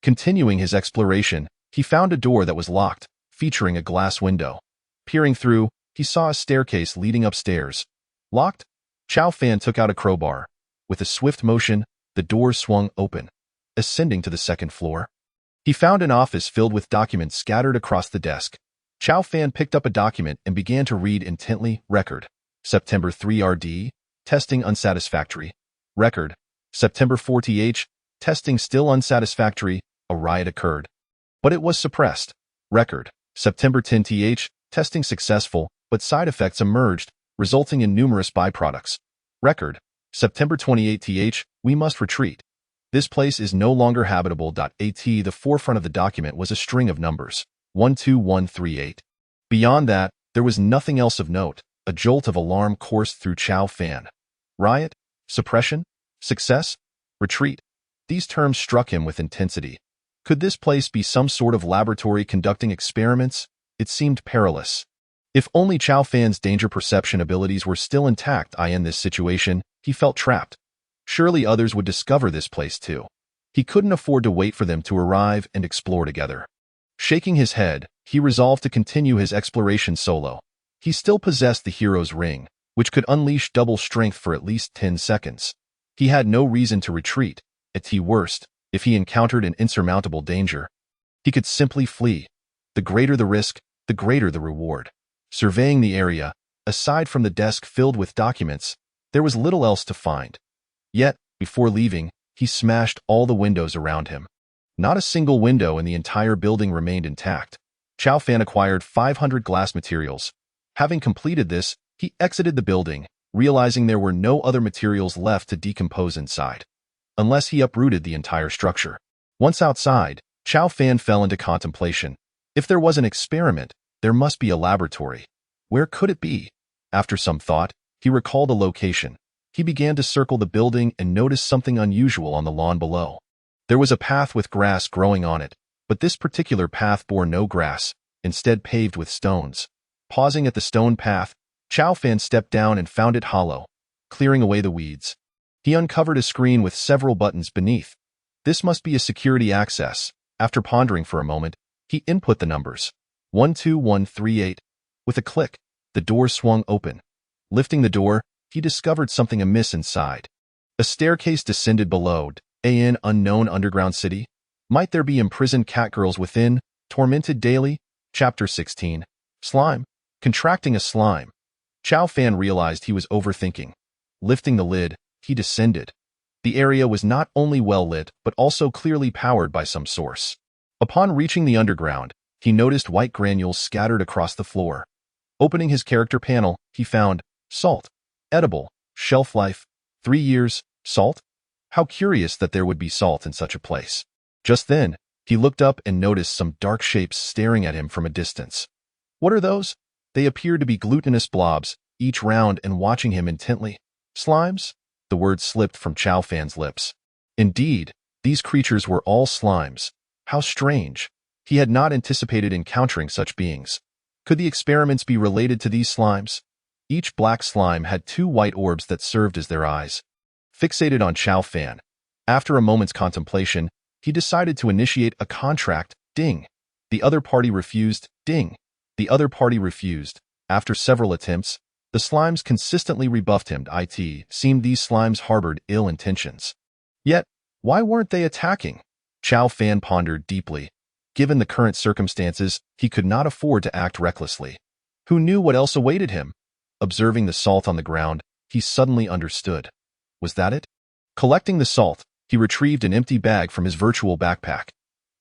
Continuing his exploration, he found a door that was locked, featuring a glass window. Peering through, he saw a staircase leading upstairs. Locked? Chao Fan took out a crowbar. With a swift motion, the door swung open. Ascending to the 2nd floor, he found an office filled with documents scattered across the desk. Chao Fan picked up a document and began to read intently. Record. September 3 RD. Testing unsatisfactory. Record. September 4 TH. Testing still unsatisfactory. A riot occurred, but it was suppressed. Record. September 10 TH. Testing successful, but side effects emerged, resulting in numerous byproducts. Record. September 28 TH. We must retreat. This place is no longer habitable. At the forefront of the document was a string of numbers. 12138. Beyond that, there was nothing else of note. A jolt of alarm coursed through Chao Fan. Riot? Suppression? Success? Retreat? These terms struck him with intensity. Could this place be some sort of laboratory conducting experiments? It seemed perilous. If only Chow Fan's danger perception abilities were still intact in this situation, he felt trapped. Surely others would discover this place too. He couldn't afford to wait for them to arrive and explore together. Shaking his head, he resolved to continue his exploration solo. He still possessed the hero's ring, which could unleash double strength for at least 10 seconds. He had no reason to retreat. At worst, if he encountered an insurmountable danger, he could simply flee. The greater the risk, the greater the reward. Surveying the area, aside from the desk filled with documents, there was little else to find. Yet, before leaving, he smashed all the windows around him. Not a single window in the entire building remained intact. Chow Fan acquired 500 glass materials. Having completed this, he exited the building, realizing there were no other materials left to decompose inside, unless he uprooted the entire structure. Once outside, Chow Fan fell into contemplation. If there was an experiment, there must be a laboratory. Where could it be? After some thought, he recalled a location. He began to circle the building and noticed something unusual on the lawn below. There was a path with grass growing on it, but this particular path bore no grass, instead paved with stones. Pausing at the stone path, Chow Fan stepped down and found it hollow, clearing away the weeds. He uncovered a screen with several buttons beneath. This must be a security access. After pondering for a moment, he input the numbers. 12138. With a click, the door swung open. Lifting the door, he discovered something amiss inside. A staircase descended below. An unknown underground city? Might there be imprisoned catgirls within, tormented daily? Chapter 16. Slime. Contracting a slime. Chow Fan realized he was overthinking. Lifting the lid, he descended. The area was not only well lit, but also clearly powered by some source. Upon reaching the underground, he noticed white granules scattered across the floor. Opening his character panel, he found salt. Edible. Shelf life. 3 years. Salt? How curious that there would be salt in such a place. Just then, he looked up and noticed some dark shapes staring at him from a distance. What are those? They appeared to be glutinous blobs, each round and watching him intently. Slimes? The word slipped from Chow Fan's lips. Indeed, these creatures were all slimes. How strange. He had not anticipated encountering such beings. Could the experiments be related to these slimes? Each black slime had 2 white orbs that served as their eyes. Fixated on Chow Fan, after a moment's contemplation, he decided to initiate a contract. Ding. The other party refused. Ding. The other party refused. After several attempts, the slimes consistently rebuffed him. It seemed these slimes harbored ill intentions. Yet, why weren't they attacking? Chow Fan pondered deeply. Given the current circumstances, he could not afford to act recklessly. Who knew what else awaited him? Observing the salt on the ground, he suddenly understood. Was that it? Collecting the salt, he retrieved an empty bag from his virtual backpack.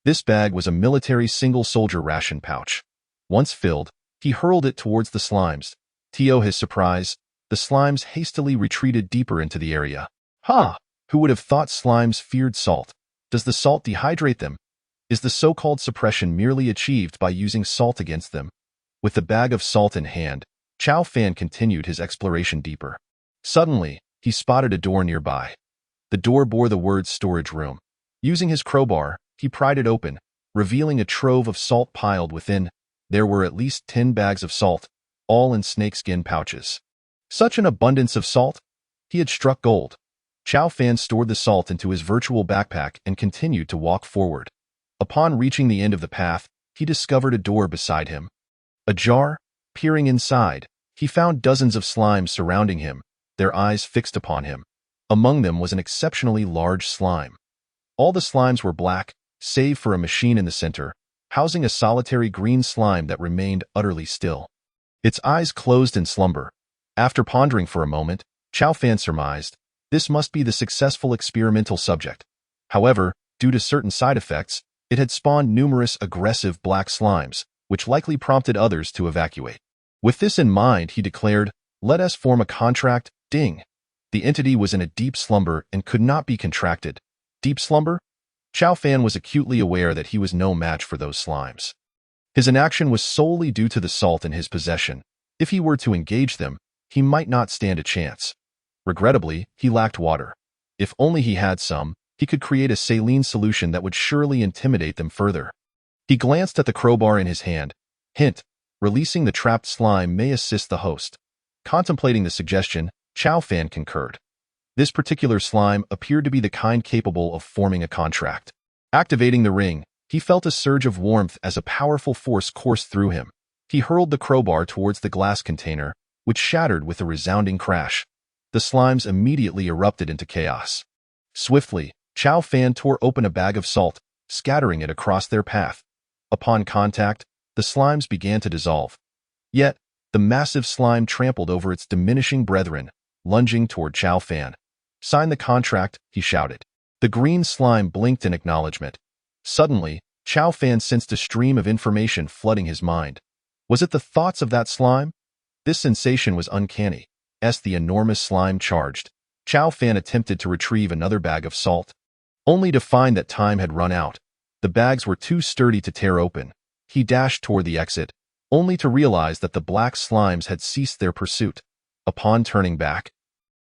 This bag was a military single-soldier ration pouch. Once filled, he hurled it towards the slimes. To his surprise, the slimes hastily retreated deeper into the area. Ha! Who would have thought slimes feared salt? Does the salt dehydrate them? Is the so-called suppression merely achieved by using salt against them? With the bag of salt in hand, Chow Fan continued his exploration deeper. Suddenly, he spotted a door nearby. The door bore the words storage room. Using his crowbar, he pried it open, revealing a trove of salt piled within. There were at least 10 bags of salt, all in snakeskin pouches. Such an abundance of salt? He had struck gold. Chow Fan stored the salt into his virtual backpack and continued to walk forward. Upon reaching the end of the path, he discovered a door beside him. Ajar? Peering inside, he found dozens of slimes surrounding him, their eyes fixed upon him. Among them was an exceptionally large slime. All the slimes were black, save for a machine in the center, housing a solitary green slime that remained utterly still. Its eyes closed in slumber. After pondering for a moment, Chow Fan surmised, this must be the successful experimental subject. However, due to certain side effects, it had spawned numerous aggressive black slimes, which likely prompted others to evacuate. With this in mind, he declared, "Let us form a contract." Ding. The entity was in a deep slumber and could not be contracted. Deep slumber? Chow Fan was acutely aware that he was no match for those slimes. His inaction was solely due to the salt in his possession. If he were to engage them, he might not stand a chance. Regrettably, he lacked water. If only he had some, he could create a saline solution that would surely intimidate them further. He glanced at the crowbar in his hand. Hint: Releasing the trapped slime may assist the host. Contemplating the suggestion, Chow Fan concurred. This particular slime appeared to be the kind capable of forming a contract. Activating the ring, he felt a surge of warmth as a powerful force coursed through him. He hurled the crowbar towards the glass container, which shattered with a resounding crash. The slimes immediately erupted into chaos. Swiftly, Chow Fan tore open a bag of salt, scattering it across their path. Upon contact, the slimes began to dissolve. Yet, the massive slime trampled over its diminishing brethren, lunging toward Chow Fan. "Sign the contract," he shouted. The green slime blinked in acknowledgement. Suddenly, Chow Fan sensed a stream of information flooding his mind. Was it the thoughts of that slime? This sensation was uncanny. As the enormous slime charged, Chow Fan attempted to retrieve another bag of salt, only to find that time had run out. The bags were too sturdy to tear open. He dashed toward the exit, only to realize that the black slimes had ceased their pursuit. Upon turning back,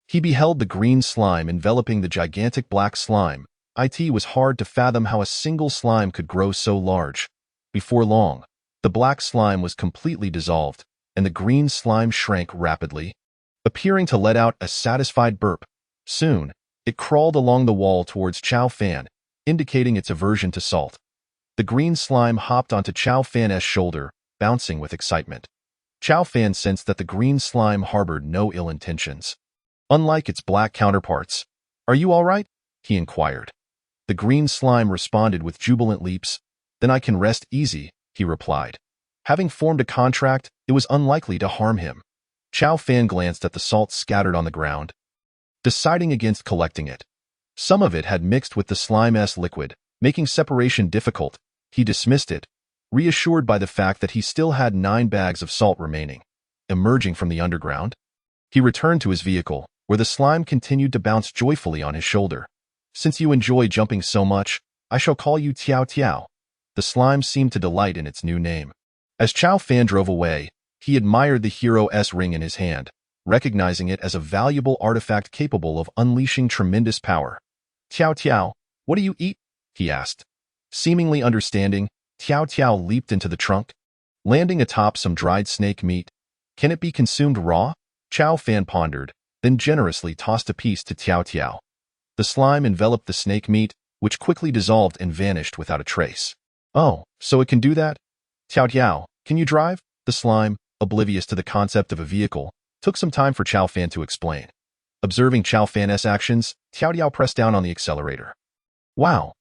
he beheld the green slime enveloping the gigantic black slime. It was hard to fathom how a single slime could grow so large. Before long, the black slime was completely dissolved, and the green slime shrank rapidly, appearing to let out a satisfied burp. Soon, it crawled along the wall towards Chow Fan, indicating its aversion to salt. The green slime hopped onto Chow Fan's shoulder, bouncing with excitement. Chow Fan sensed that the green slime harbored no ill intentions. Unlike its black counterparts, "Are you all right?" he inquired. The green slime responded with jubilant leaps. "Then I can rest easy," he replied. Having formed a contract, it was unlikely to harm him. Chow Fan glanced at the salt scattered on the ground, deciding against collecting it. Some of it had mixed with the slime's liquid, making separation difficult. He dismissed it, reassured by the fact that he still had 9 bags of salt remaining. Emerging from the underground, he returned to his vehicle, where the slime continued to bounce joyfully on his shoulder. "Since you enjoy jumping so much, I shall call you Tiao Tiao." The slime seemed to delight in its new name. As Chow Fan drove away, he admired the hero's ring in his hand, recognizing it as a valuable artifact capable of unleashing tremendous power. "Tiao Tiao, what do you eat?" he asked. Seemingly understanding, Tiao Tiao leaped into the trunk, landing atop some dried snake meat. "Can it be consumed raw?" Chow Fan pondered, then generously tossed a piece to Tiao Tiao. The slime enveloped the snake meat, which quickly dissolved and vanished without a trace. "Oh, so it can do that? Tiao Tiao, can you drive?" The slime, oblivious to the concept of a vehicle, took some time for Chow Fan to explain. Observing Chow Fan's actions, Tiao Tiao pressed down on the accelerator. "Wow,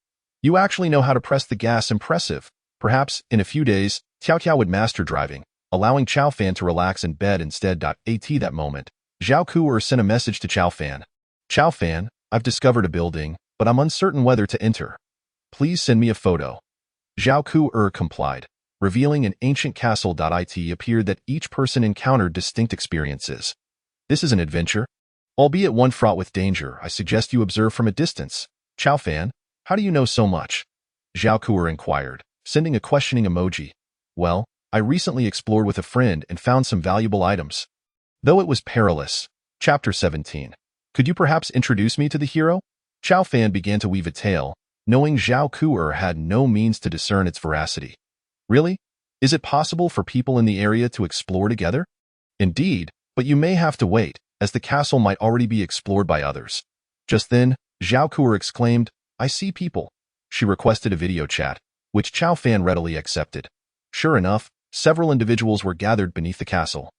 you actually know how to press the gas. Impressive." Perhaps, in a few days, Tiao Tiao would master driving, allowing Chow Fan to relax in bed instead. At that moment, Zhao Ku'er sent a message to Chow Fan. "Chow Fan, I've discovered a building, but I'm uncertain whether to enter. Please send me a photo." Zhao Ku'er complied, revealing an ancient castle. It appeared that each person encountered distinct experiences. "This is an adventure, albeit one fraught with danger. I suggest you observe from a distance." "Chow Fan, how do you know so much?" Zhao Ku'er inquired, sending a questioning emoji. "Well, I recently explored with a friend and found some valuable items, though it was perilous." Chapter 17. "Could you perhaps introduce me to the hero?" Chow Fan began to weave a tale, knowing Zhao Ku'er had no means to discern its veracity. "Really? Is it possible for people in the area to explore together?" "Indeed, but you may have to wait, as the castle might already be explored by others." Just then, Zhao Ku'er exclaimed, "I see people." She requested a video chat, which Chow Fan readily accepted. Sure enough, several individuals were gathered beneath the castle.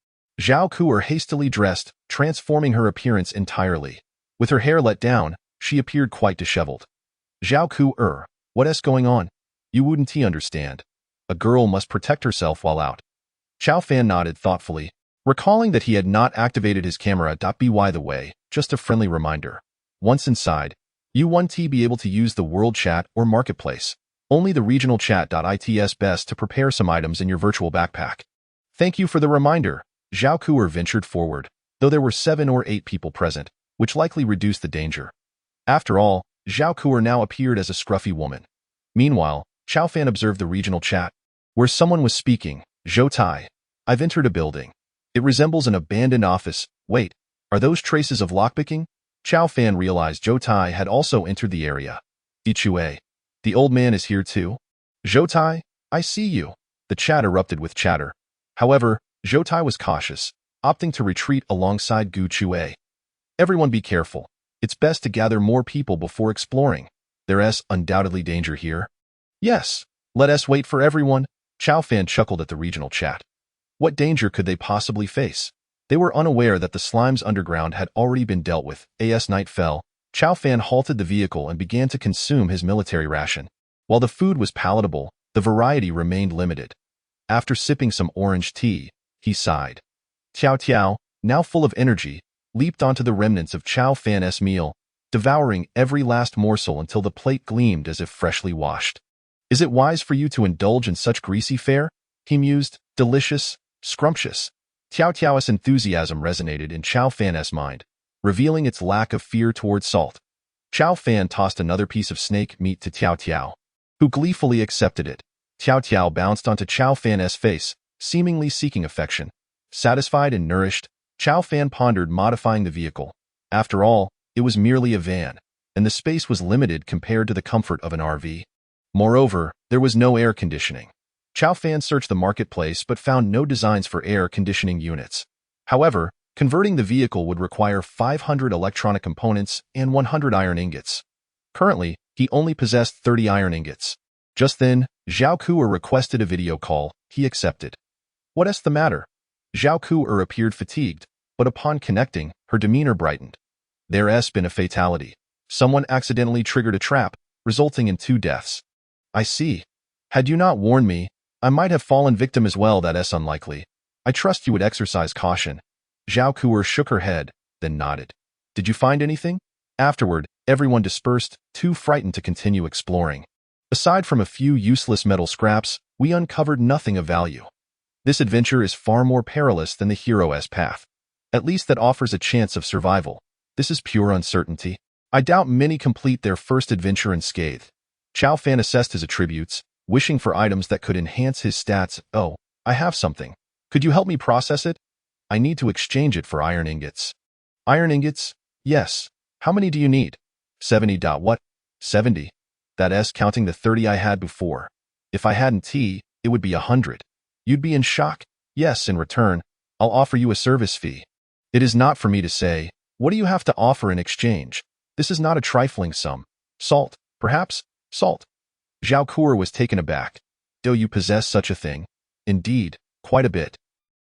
Zhao Ku'er hastily dressed, transforming her appearance entirely. With her hair let down, she appeared quite disheveled. "Zhao Ku'er, what's going on? You wouldn't understand. A girl must protect herself while out." Chow Fan nodded thoughtfully, recalling that he had not activated his camera. By the way, just a friendly reminder. Once inside, you won't be able to use the world chat or marketplace. Only the regional chat. It's best to prepare some items in your virtual backpack. "Thank you for the reminder." Zhao Ku'er ventured forward, though there were 7 or 8 people present, which likely reduced the danger. After all, Zhao Ku'er now appeared as a scruffy woman. Meanwhile, Chow Fan observed the regional chat, where someone was speaking. "Zhou Tai, I've entered a building. It resembles an abandoned office. Wait, are those traces of lockpicking?" Chow Fan realized Zhou Tai had also entered the area. "Di Chue, the old man is here too?" "Zhou Tai, I see you." The chat erupted with chatter. However, Zhou Tai was cautious, opting to retreat alongside Gu Chue. Everyone be careful. It's best to gather more people before exploring. There's undoubtedly danger here. Yes, let us wait for everyone. Chao Fan chuckled at the regional chat. What danger could they possibly face? They were unaware that the slimes underground had already been dealt with. As night fell, Chao Fan halted the vehicle and began to consume his military ration. While the food was palatable, the variety remained limited. After sipping some orange tea, he sighed. Tiao Tiao, now full of energy, leaped onto the remnants of Chao Fan's meal, devouring every last morsel until the plate gleamed as if freshly washed. Is it wise for you to indulge in such greasy fare? He mused. Delicious, scrumptious. Tiao Tiao's enthusiasm resonated in Chao Fan's mind, revealing its lack of fear towards salt. Chao Fan tossed another piece of snake meat to Tiao Tiao, who gleefully accepted it. Tiao Tiao bounced onto Chao Fan's face, seemingly seeking affection. Satisfied and nourished, Chao Fan pondered modifying the vehicle. After all, it was merely a van, and the space was limited compared to the comfort of an RV. Moreover, there was no air conditioning. Chao Fan searched the marketplace but found no designs for air conditioning units. However, converting the vehicle would require 500 electronic components and 100 iron ingots. Currently, he only possessed 30 iron ingots. Just then, Zhao Ku'er requested a video call. He accepted. What's the matter? Zhao Ku'er appeared fatigued, but upon connecting, her demeanor brightened. There's been a fatality. Someone accidentally triggered a trap, resulting in 2 deaths. I see. Had you not warned me, I might have fallen victim as well. That's unlikely. I trust you would exercise caution. Zhao Ku'er shook her head, then nodded. Did you find anything? Afterward, everyone dispersed, too frightened to continue exploring. Aside from a few useless metal scraps, we uncovered nothing of value. This adventure is far more perilous than the hero's path. At least that offers a chance of survival. This is pure uncertainty. I doubt many complete their first adventure unscathed. Chao Fan assessed his attributes, wishing for items that could enhance his stats. Oh, I have something. Could you help me process it? I need to exchange it for iron ingots. Iron ingots? Yes. How many do you need? 70. What? 70. That's counting the 30 I had before. If I hadn't tea, it would be 100. You'd be in shock? Yes, in return, I'll offer you a service fee. It is not for me to say. What do you have to offer in exchange? This is not a trifling sum. Salt, perhaps? Salt. Zhao Ku'er was taken aback. Do you possess such a thing? Indeed, quite a bit.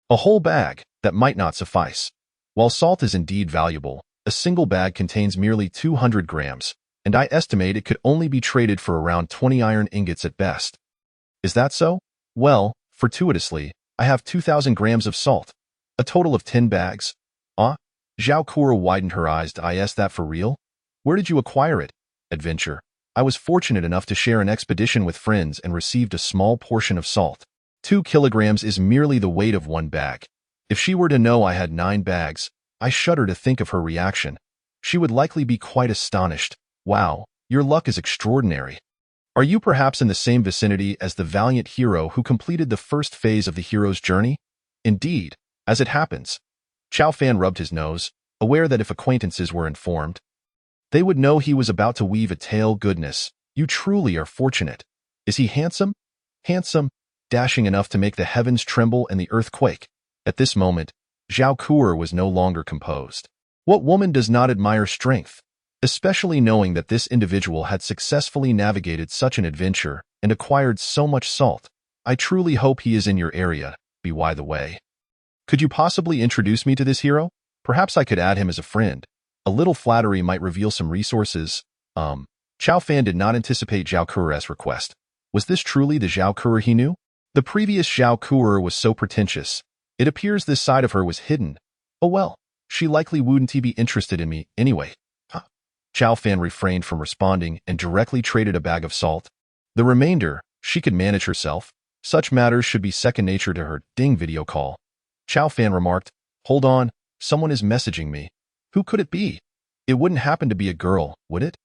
A whole bag, that might not suffice. While salt is indeed valuable, a single bag contains merely 200 grams, and I estimate it could only be traded for around 20 iron ingots at best. Is that so? Well, fortuitously, I have 2,000 grams of salt. A total of 10 bags. Ah? Zhao Ku'er widened her eyes. Is that for real? Where did you acquire it? Adventure. I was fortunate enough to share an expedition with friends and received a small portion of salt. 2 kilograms is merely the weight of 1 bag. If she were to know I had 9 bags, I shudder to think of her reaction. She would likely be quite astonished. Wow, your luck is extraordinary. Are you perhaps in the same vicinity as the valiant hero who completed the first phase of the hero's journey? Indeed, as it happens. Chao Fan rubbed his nose, aware that if acquaintances were informed, they would know he was about to weave a tale. Goodness, you truly are fortunate. Is he handsome? Handsome, dashing enough to make the heavens tremble and the earth quake. At this moment, Zhao Ku'er was no longer composed. What woman does not admire strength? Especially knowing that this individual had successfully navigated such an adventure and acquired so much salt. I truly hope he is in your area, by the way. Could you possibly introduce me to this hero? Perhaps I could add him as a friend. A little flattery might reveal some resources. Chao Fan did not anticipate Zhao Ku'er's request. Was this truly the Zhao Ku'er he knew? The previous Zhao Ku'er was so pretentious. It appears this side of her was hidden. Oh well, she likely wouldn't be interested in me anyway. Huh. Chao Fan refrained from responding and directly traded a bag of salt. The remainder, she could manage herself. Such matters should be second nature to her. Ding, video call. Chao Fan remarked, hold on, someone is messaging me. Who could it be? It wouldn't happen to be a girl, would it?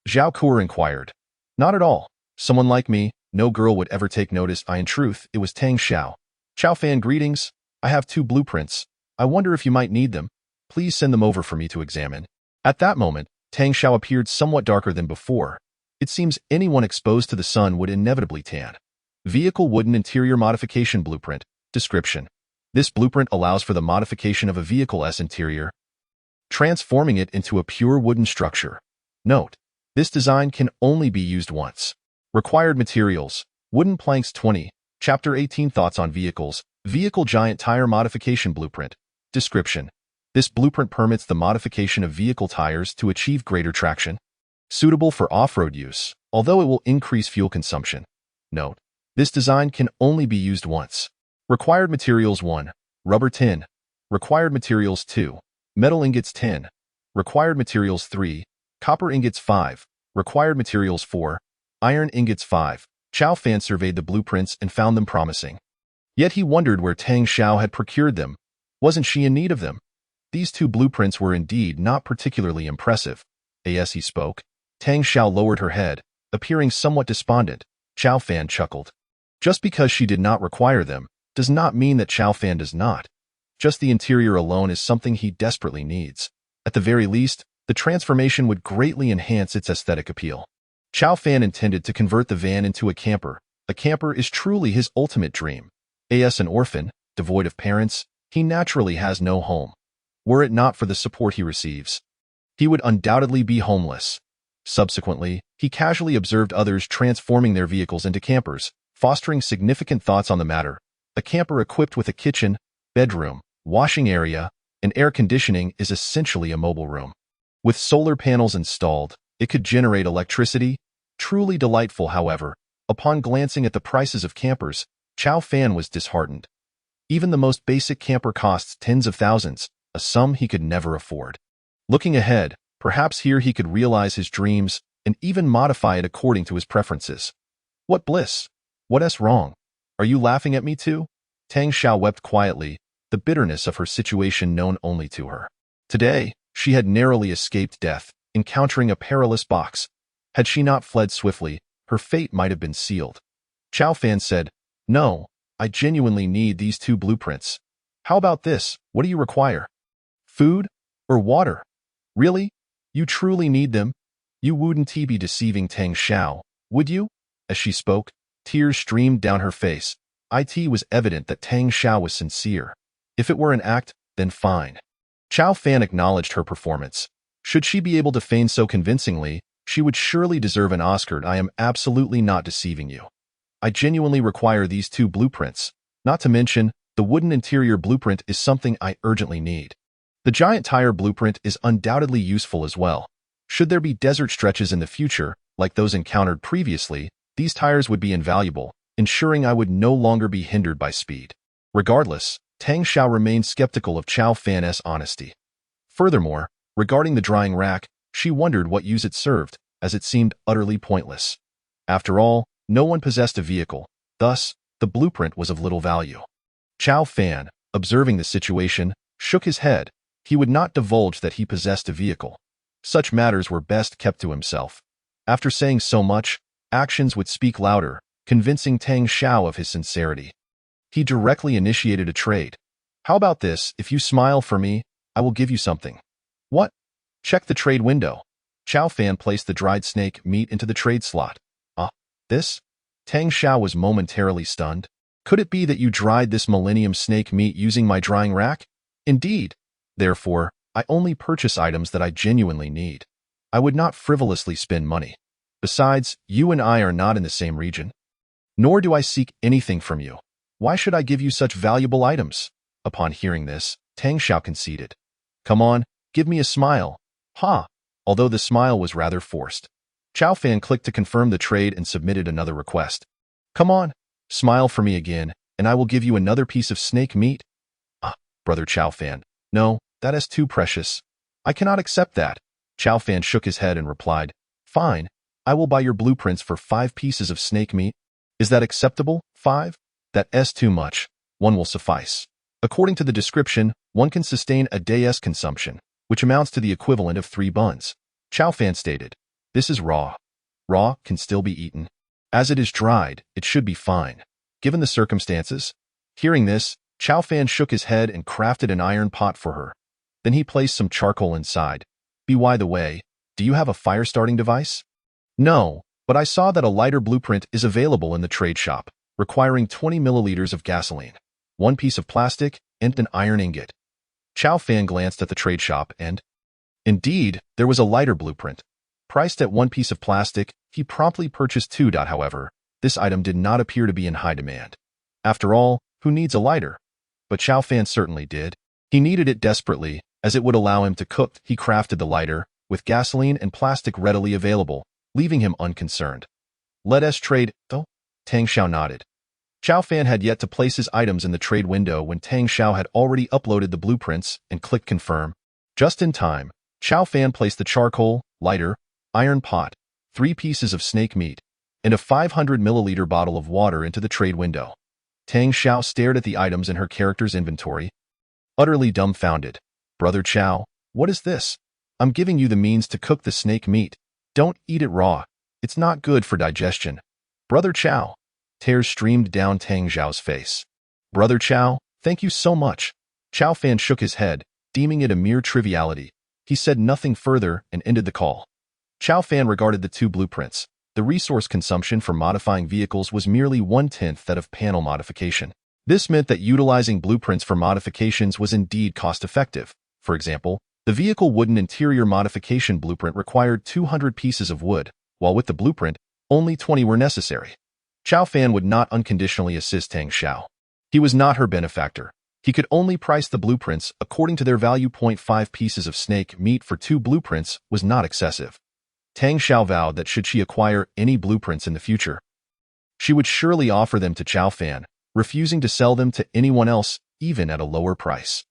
Zhao Ku'er inquired. Not at all. Someone like me, no girl would ever take notice. In truth, it was Tang Xiao. Chao Fan, greetings. I have 2 blueprints. I wonder if you might need them. Please send them over for me to examine. At that moment, Tang Xiao appeared somewhat darker than before. It seems anyone exposed to the sun would inevitably tan. Vehicle wooden interior modification blueprint. Description. This blueprint allows for the modification of a vehicle's interior, transforming it into a pure wooden structure. Note: this design can only be used once. Required materials: wooden planks 20. Chapter 18 Thoughts on Vehicles. Vehicle Giant Tire Modification Blueprint. Description: this blueprint permits the modification of vehicle tires to achieve greater traction. Suitable for off-road use, although it will increase fuel consumption. Note: this design can only be used once. Required materials 1. Rubber tin. Required materials 2. Metal ingots 10. Required materials 3. Copper ingots 5. Required materials 4. Iron ingots 5. Chao Fan surveyed the blueprints and found them promising. Yet he wondered where Tang Xiao had procured them. Wasn't she in need of them? These two blueprints were indeed not particularly impressive. As he spoke, Tang Xiao lowered her head, appearing somewhat despondent. Chao Fan chuckled. Just because she did not require them does not mean that Chao Fan does not. Just the interior alone is something he desperately needs. At the very least, the transformation would greatly enhance its aesthetic appeal. Chao Fan intended to convert the van into a camper. A camper is truly his ultimate dream. As an orphan, devoid of parents, he naturally has no home. Were it not for the support he receives, he would undoubtedly be homeless. Subsequently, he casually observed others transforming their vehicles into campers, fostering significant thoughts on the matter. A camper equipped with a kitchen, bedroom, washing area, and air conditioning is essentially a mobile room. With solar panels installed, it could generate electricity. Truly delightful, however. Upon glancing at the prices of campers, Chao Fan was disheartened. Even the most basic camper costs tens of thousands, a sum he could never afford. Looking ahead, perhaps here he could realize his dreams and even modify it according to his preferences. What bliss! What's wrong? Are you laughing at me too? Tang Xiao wept quietly, the bitterness of her situation known only to her. Today, she had narrowly escaped death, encountering a perilous box. Had she not fled swiftly, her fate might have been sealed. Chao Fan said, "No, I genuinely need these two blueprints. How about this? What do you require? Food or water? Really? You truly need them? You wouldn't be deceiving Tang Xiao, would you?" As she spoke, tears streamed down her face. It was evident that Tang Xiao was sincere. If it were an act, then fine. Chao Fan acknowledged her performance. Should she be able to feign so convincingly, she would surely deserve an Oscar. I am absolutely not deceiving you. I genuinely require these two blueprints. Not to mention, the wooden interior blueprint is something I urgently need. The giant tire blueprint is undoubtedly useful as well. Should there be desert stretches in the future, like those encountered previously, these tires would be invaluable, ensuring I would no longer be hindered by speed. Regardless, Tang Xiao remained skeptical of Chao Fan's honesty. Furthermore, regarding the drying rack, she wondered what use it served, as it seemed utterly pointless. After all, no one possessed a vehicle, thus, the blueprint was of little value. Chao Fan, observing the situation, shook his head. He would not divulge that he possessed a vehicle. Such matters were best kept to himself. After saying so much, actions would speak louder, convincing Tang Xiao of his sincerity. He directly initiated a trade. "How about this? If you smile for me, I will give you something." "What?" "Check the trade window." Chao Fan placed the dried snake meat into the trade slot. This?" Tang Xiao was momentarily stunned. "Could it be that you dried this millennium snake meat using my drying rack?" "Indeed. Therefore, I only purchase items that I genuinely need. I would not frivolously spend money. Besides, you and I are not in the same region. Nor do I seek anything from you. Why should I give you such valuable items?" Upon hearing this, Tang Xiao conceded. "Come on, give me a smile." "Ha!" Although the smile was rather forced. Chao Fan clicked to confirm the trade and submitted another request. "Come on, smile for me again, and I will give you another piece of snake meat." Brother Chao Fan. "No, that is too precious. I cannot accept that." Chao Fan shook his head and replied, "Fine, I will buy your blueprints for 5 pieces of snake meat. Is that acceptable? 5? That's too much. 1 will suffice. According to the description, 1 can sustain a day's consumption, which amounts to the equivalent of 3 buns. Chao Fan stated, "This is raw. Raw can still be eaten. As it is dried, it should be fine, given the circumstances." Hearing this, Chao Fan shook his head and crafted an iron pot for her. Then he placed some charcoal inside. By the way, do you have a fire-starting device?" "No, but I saw that a lighter blueprint is available in the trade shop, requiring 20 milliliters of gasoline." one piece of plastic, and an iron ingot. Chow Fan glanced at the trade shop and, indeed, there was a lighter blueprint. Priced at one piece of plastic, he promptly purchased two. However, this item did not appear to be in high demand. After all, who needs a lighter? But Chow Fan certainly did. He needed it desperately, as it would allow him to cook. He crafted the lighter, with gasoline and plastic readily available, leaving him unconcerned. Let us trade, though? Tang Xiao nodded. Chow Fan had yet to place his items in the trade window when Tang Xiao had already uploaded the blueprints and clicked confirm. Just in time, Chow Fan placed the charcoal, lighter, iron pot, 3 pieces of snake meat, and a 500 milliliter bottle of water into the trade window. Tang Xiao stared at the items in her character's inventory, utterly dumbfounded. Brother Chow, what is this? I'm giving you the means to cook the snake meat. Don't eat it raw. It's not good for digestion. Brother Chow. Tears streamed down Tang Xiao's face. Brother Chow, thank you so much. Chow Fan shook his head, deeming it a mere triviality. He said nothing further and ended the call. Chow Fan regarded the 2 blueprints. The resource consumption for modifying vehicles was merely 1/10 that of panel modification. This meant that utilizing blueprints for modifications was indeed cost-effective. For example, the vehicle wooden interior modification blueprint required 200 pieces of wood, while with the blueprint, only 20 were necessary. Chow Fan would not unconditionally assist Tang Xiao. He was not her benefactor. He could only price the blueprints according to their value. 5 pieces of snake meat for 2 blueprints was not excessive. Tang Xiao vowed that should she acquire any blueprints in the future, she would surely offer them to Chow Fan, refusing to sell them to anyone else, even at a lower price.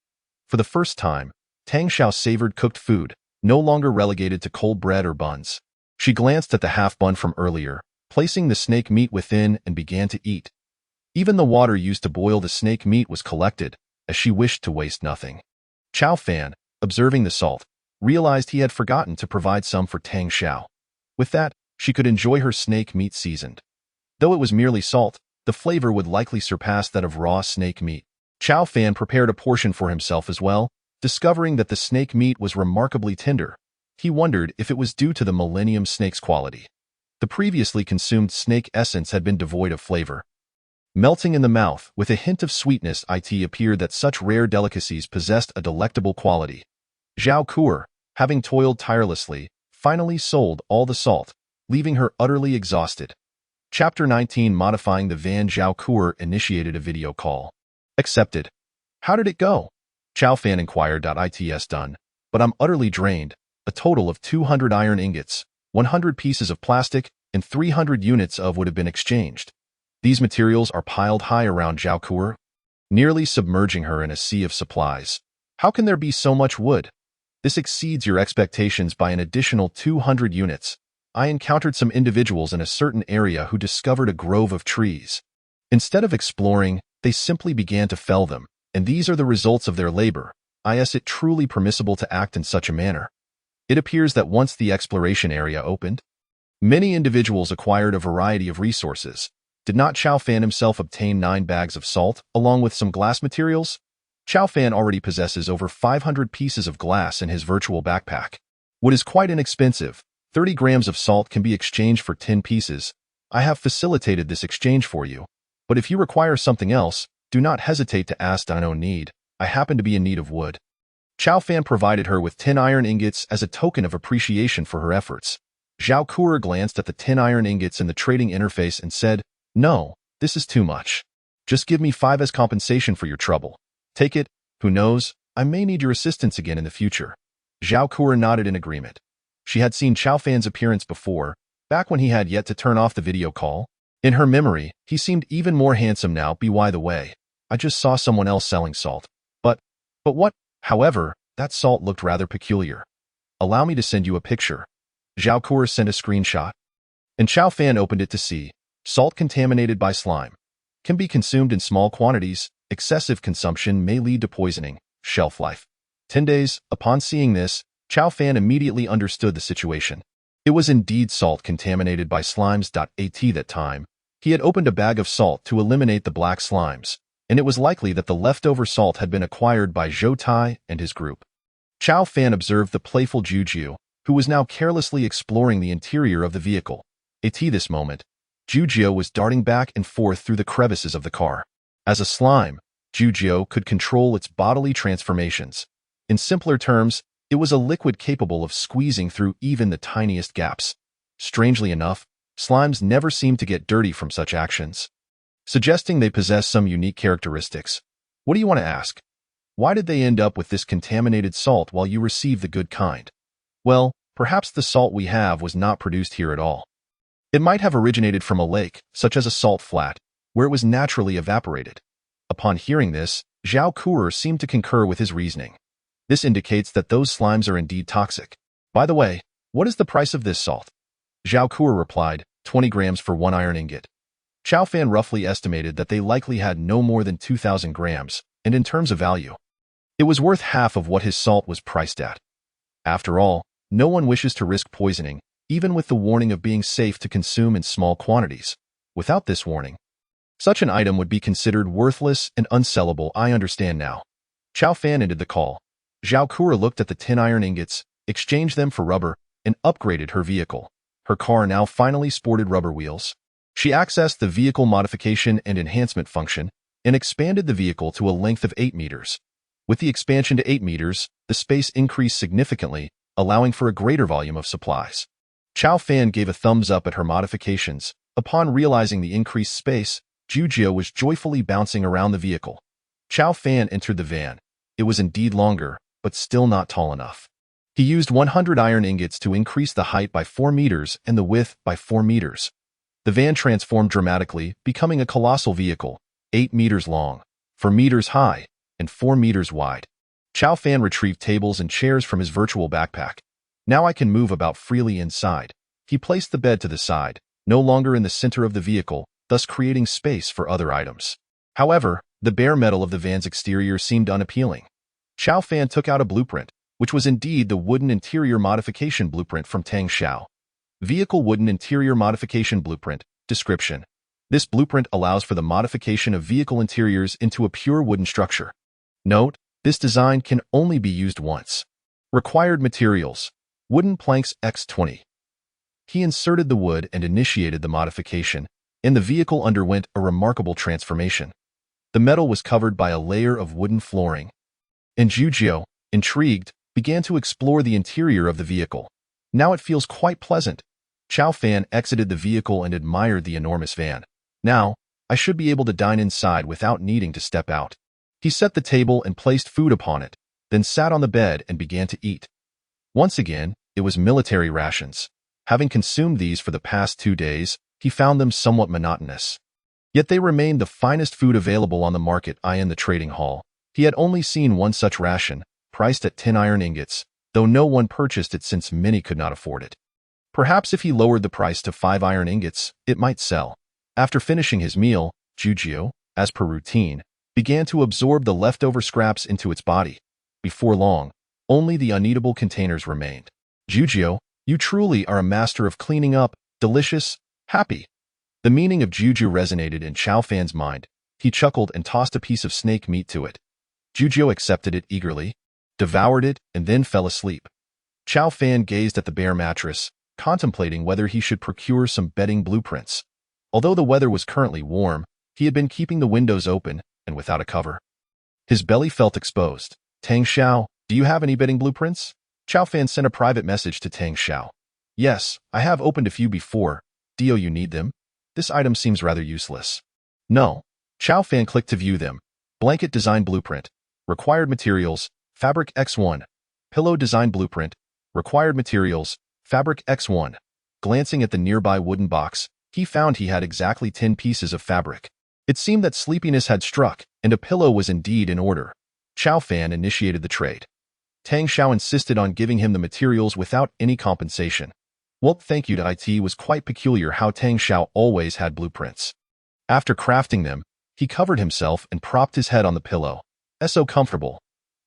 For the first time, Tang Xiao savored cooked food, no longer relegated to cold bread or buns. She glanced at the half bun from earlier, placing the snake meat within, and began to eat. Even the water used to boil the snake meat was collected, as she wished to waste nothing. Chow Fan, observing the salt, realized he had forgotten to provide some for Tang Xiao. With that, she could enjoy her snake meat seasoned. Though it was merely salt, the flavor would likely surpass that of raw snake meat. Chow Fan prepared a portion for himself as well, discovering that the snake meat was remarkably tender. He wondered if it was due to the Millennium Snake's quality. The previously consumed snake essence had been devoid of flavor. Melting in the mouth, with a hint of sweetness, it appeared that such rare delicacies possessed a delectable quality. Zhao Kuo, having toiled tirelessly, finally sold all the salt, leaving her utterly exhausted. Chapter 19 Modifying the van. Zhao Kuo initiated a video call. Accepted. How did it go? Chow Fan inquired. It's done, but I'm utterly drained. A total of 200 iron ingots, 100 pieces of plastic, and 300 units of wood have been exchanged. These materials are piled high around Zhao Kuo, nearly submerging her in a sea of supplies. How can there be so much wood? This exceeds your expectations by an additional 200 units. I encountered some individuals in a certain area who discovered a grove of trees. Instead of exploring, they simply began to fell them, and these are the results of their labor. Is it truly permissible to act in such a manner? It appears that once the exploration area opened, many individuals acquired a variety of resources. Did not Chow Fan himself obtain 9 bags of salt, along with some glass materials? Chow Fan already possesses over 500 pieces of glass in his virtual backpack. Wood is quite inexpensive. 30 grams of salt can be exchanged for 10 pieces. I have facilitated this exchange for you. But if you require something else, do not hesitate to ask. I don't need. I happen to be in need of wood. Chow Fan provided her with 10 iron ingots as a token of appreciation for her efforts. Zhao Kuo glanced at the 10 iron ingots in the trading interface and said, "No, this is too much. Just give me 5 as compensation for your trouble. Take it. Who knows, I may need your assistance again in the future." Zhao Kuo nodded in agreement. She had seen Chow Fan's appearance before, back when he had yet to turn off the video call. In her memory, he seemed even more handsome now. By the way, I just saw someone else selling salt. But what? However, that salt looked rather peculiar. Allow me to send you a picture. Zhao Kuo sent a screenshot, and Chow Fan opened it to see. Salt contaminated by slime. Can be consumed in small quantities. Excessive consumption may lead to poisoning. Shelf life. 10 days. Upon seeing this, Chow Fan immediately understood the situation. It was indeed salt contaminated by slimes. At that time, he had opened a bag of salt to eliminate the black slimes, and it was likely that the leftover salt had been acquired by Zhou Tai and his group. Chow Fan observed the playful Juju, who was now carelessly exploring the interior of the vehicle. At this moment, Juju was darting back and forth through the crevices of the car. As a slime, Jujio could control its bodily transformations. In simpler terms, it was a liquid capable of squeezing through even the tiniest gaps. Strangely enough, slimes never seemed to get dirty from such actions, suggesting they possess some unique characteristics. What do you want to ask? Why did they end up with this contaminated salt while you received the good kind? Well, perhaps the salt we have was not produced here at all. It might have originated from a lake, such as a salt flat, where it was naturally evaporated. Upon hearing this, Zhao Kurer seemed to concur with his reasoning. This indicates that those slimes are indeed toxic. By the way, what is the price of this salt? Zhao Kurer replied, 20 grams for 1 iron ingot. Chao Fan roughly estimated that they likely had no more than 2,000 grams, and in terms of value, it was worth half of what his salt was priced at. After all, no one wishes to risk poisoning, even with the warning of being safe to consume in small quantities. Without this warning, such an item would be considered worthless and unsellable. I understand now. Chao Fan ended the call. Zhao Kurer looked at the 10 iron ingots, exchanged them for rubber, and upgraded her vehicle. Her car now finally sported rubber wheels. She accessed the vehicle modification and enhancement function and expanded the vehicle to a length of 8 meters. With the expansion to 8 meters, the space increased significantly, allowing for a greater volume of supplies. Chao Fan gave a thumbs up at her modifications. Upon realizing the increased space, Jujio was joyfully bouncing around the vehicle. Chao Fan entered the van. It was indeed longer, but still not tall enough. He used 100 iron ingots to increase the height by 4 meters and the width by 4 meters. The van transformed dramatically, becoming a colossal vehicle, 8 meters long, 4 meters high, and 4 meters wide. Chao Fan retrieved tables and chairs from his virtual backpack. Now I can move about freely inside. He placed the bed to the side, no longer in the center of the vehicle, thus creating space for other items. However, the bare metal of the van's exterior seemed unappealing. Chao Fan took out a blueprint, which was indeed the wooden interior modification blueprint from Tang Xiao. Vehicle Wooden Interior Modification Blueprint. Description. This blueprint allows for the modification of vehicle interiors into a pure wooden structure. Note, this design can only be used once. Required materials. Wooden planks X20. He inserted the wood and initiated the modification, and the vehicle underwent a remarkable transformation. The metal was covered by a layer of wooden flooring. And Jujio, intrigued, began to explore the interior of the vehicle. Now it feels quite pleasant. Chao Fan exited the vehicle and admired the enormous van. Now, I should be able to dine inside without needing to step out. He set the table and placed food upon it, then sat on the bed and began to eat. Once again, it was military rations. Having consumed these for the past 2 days, he found them somewhat monotonous. Yet they remained the finest food available on the market in the trading hall. He had only seen one such ration, priced at 10 iron ingots, though no one purchased it since many could not afford it. Perhaps if he lowered the price to 5 iron ingots, it might sell. After finishing his meal, Jujio, as per routine, began to absorb the leftover scraps into its body. Before long, only the uneatable containers remained. Jujio, you truly are a master of cleaning up, delicious, happy. The meaning of Juju resonated in Chao Fan's mind. He chuckled and tossed a piece of snake meat to it. Jujio accepted it eagerly, devoured it, and then fell asleep. Chao Fan gazed at the bare mattress, contemplating whether he should procure some bedding blueprints. Although the weather was currently warm, he had been keeping the windows open and without a cover. His belly felt exposed. Tang Xiao, do you have any bedding blueprints? Chao Fan sent a private message to Tang Xiao. Yes, I have opened a few before. Do you need them? This item seems rather useless. No. Chao Fan clicked to view them. Blanket design blueprint. Required materials. Fabric X1. Pillow design blueprint. Required materials. Fabric X1. Glancing at the nearby wooden box, he found he had exactly 10 pieces of fabric. It seemed that sleepiness had struck, and a pillow was indeed in order. Chao Fan initiated the trade. Tang Xiao insisted on giving him the materials without any compensation. Well, thank you to it was quite peculiar how Tang Xiao always had blueprints. After crafting them, he covered himself and propped his head on the pillow. So comfortable.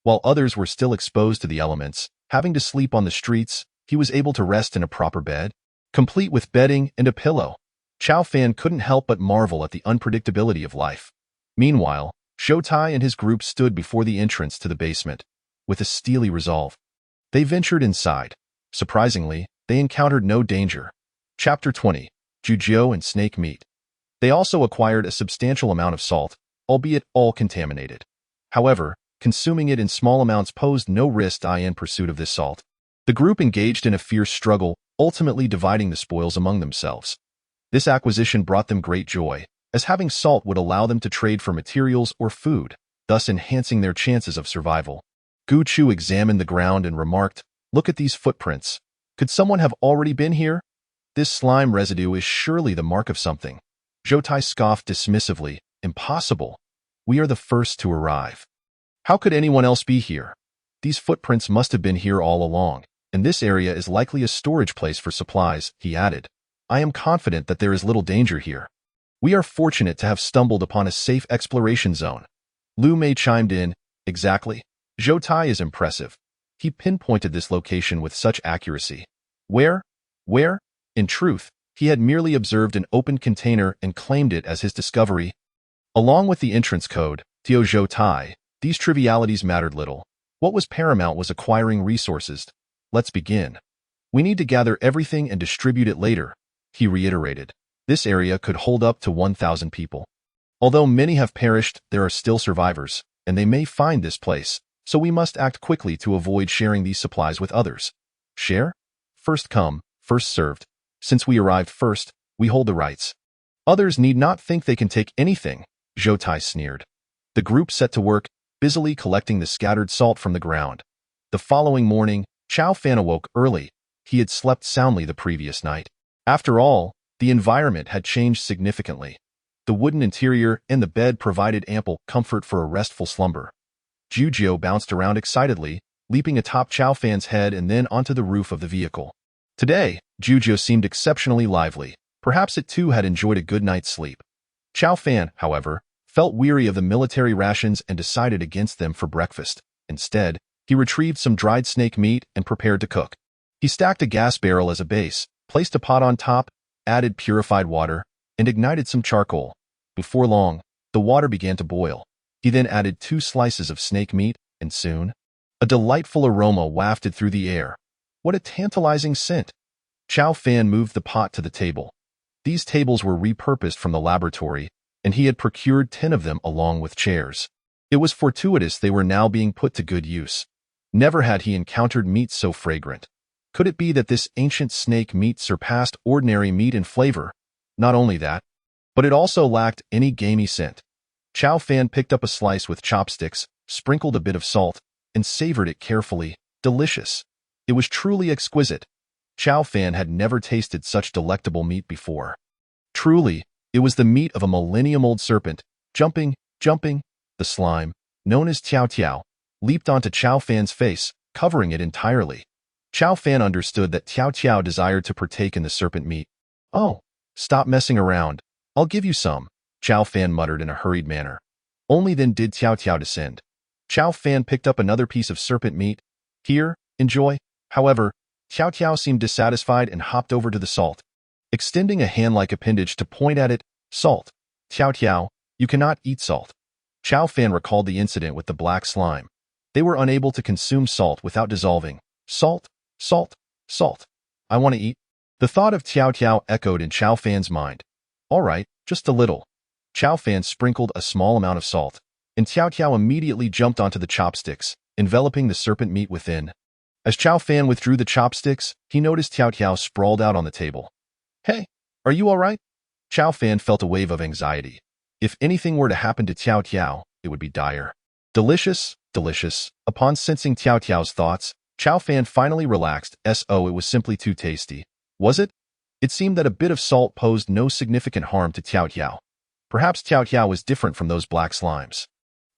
While others were still exposed to the elements, having to sleep on the streets, he was able to rest in a proper bed, complete with bedding and a pillow. Chao Fan couldn't help but marvel at the unpredictability of life. Meanwhile, Shoutai and his group stood before the entrance to the basement, with a steely resolve. They ventured inside. Surprisingly, they encountered no danger. Chapter 20. Jujio and Snake Meat. They also acquired a substantial amount of salt, albeit all contaminated. However, consuming it in small amounts posed no risk in pursuit of this salt. The group engaged in a fierce struggle, ultimately dividing the spoils among themselves. This acquisition brought them great joy, as having salt would allow them to trade for materials or food, thus enhancing their chances of survival. Gu Chu examined the ground and remarked, "Look at these footprints. Could someone have already been here? This slime residue is surely the mark of something." Zhou Tai scoffed dismissively, "Impossible. We are the first to arrive. How could anyone else be here? These footprints must have been here all along, and this area is likely a storage place for supplies," he added. "I am confident that there is little danger here. We are fortunate to have stumbled upon a safe exploration zone." Lu Mei chimed in, "Exactly. Zhou Tai is impressive. He pinpointed this location with such accuracy." Where? In truth, he had merely observed an open container and claimed it as his discovery. Along with the entrance code, Tio Zhou Tai, these trivialities mattered little. What was paramount was acquiring resources. "Let's begin. We need to gather everything and distribute it later," he reiterated. "This area could hold up to 1,000 people. Although many have perished, there are still survivors, and they may find this place, so we must act quickly to avoid sharing these supplies with others." Share? First come, first served. Since we arrived first, we hold the rights. Others need not think they can take anything, Zhou Tai sneered. The group set to work, busily collecting the scattered salt from the ground. The following morning, Chao Fan awoke early. He had slept soundly the previous night. After all, the environment had changed significantly. The wooden interior and the bed provided ample comfort for a restful slumber. Jujio bounced around excitedly, leaping atop Chao Fan's head and then onto the roof of the vehicle. Today, Jujio seemed exceptionally lively. Perhaps it too had enjoyed a good night's sleep. Chao Fan, however, felt weary of the military rations and decided against them for breakfast. Instead, he retrieved some dried snake meat and prepared to cook. He stacked a gas barrel as a base, placed a pot on top, added purified water, and ignited some charcoal. Before long, the water began to boil. He then added 2 slices of snake meat, and soon, a delightful aroma wafted through the air. What a tantalizing scent! Chao Fan moved the pot to the table. These tables were repurposed from the laboratory, and he had procured 10 of them along with chairs. It was fortuitous they were now being put to good use. Never had he encountered meat so fragrant. Could it be that this ancient snake meat surpassed ordinary meat in flavor? Not only that, but it also lacked any gamey scent. Chao Fan picked up a slice with chopsticks, sprinkled a bit of salt, and savored it carefully. Delicious. It was truly exquisite. Chao Fan had never tasted such delectable meat before. Truly, it was the meat of a millennium-old serpent. Jumping, the slime, known as Tiao Tiao, leaped onto Chao Fan's face, covering it entirely. Chao Fan understood that Tiao Tiao desired to partake in the serpent meat. "Oh, stop messing around. I'll give you some," Chao Fan muttered in a hurried manner. Only then did Tiao Tiao descend. Chao Fan picked up another piece of serpent meat. "Here, enjoy." However, Tiao Tiao seemed dissatisfied and hopped over to the salt. Extending a hand-like appendage to point at it, "Salt. Tiao Tiao, you cannot eat salt." Chao Fan recalled the incident with the black slime. They were unable to consume salt without dissolving. "Salt, salt, salt. I want to eat." The thought of Tiao Tiao echoed in Chao Fan's mind. "All right, just a little." Chao Fan sprinkled a small amount of salt, and Tiao Tiao immediately jumped onto the chopsticks, enveloping the serpent meat within. As Chao Fan withdrew the chopsticks, he noticed Tiao Tiao sprawled out on the table. "Hey, are you all right?" Chao Fan felt a wave of anxiety. If anything were to happen to Tiao Tiao, it would be dire. Delicious, delicious. Upon sensing Tiao Tiao's thoughts, Chao Fan finally relaxed. It was simply too tasty. Was it? It seemed that a bit of salt posed no significant harm to Tiao Tiao. Perhaps Tiao Tiao was different from those black slimes.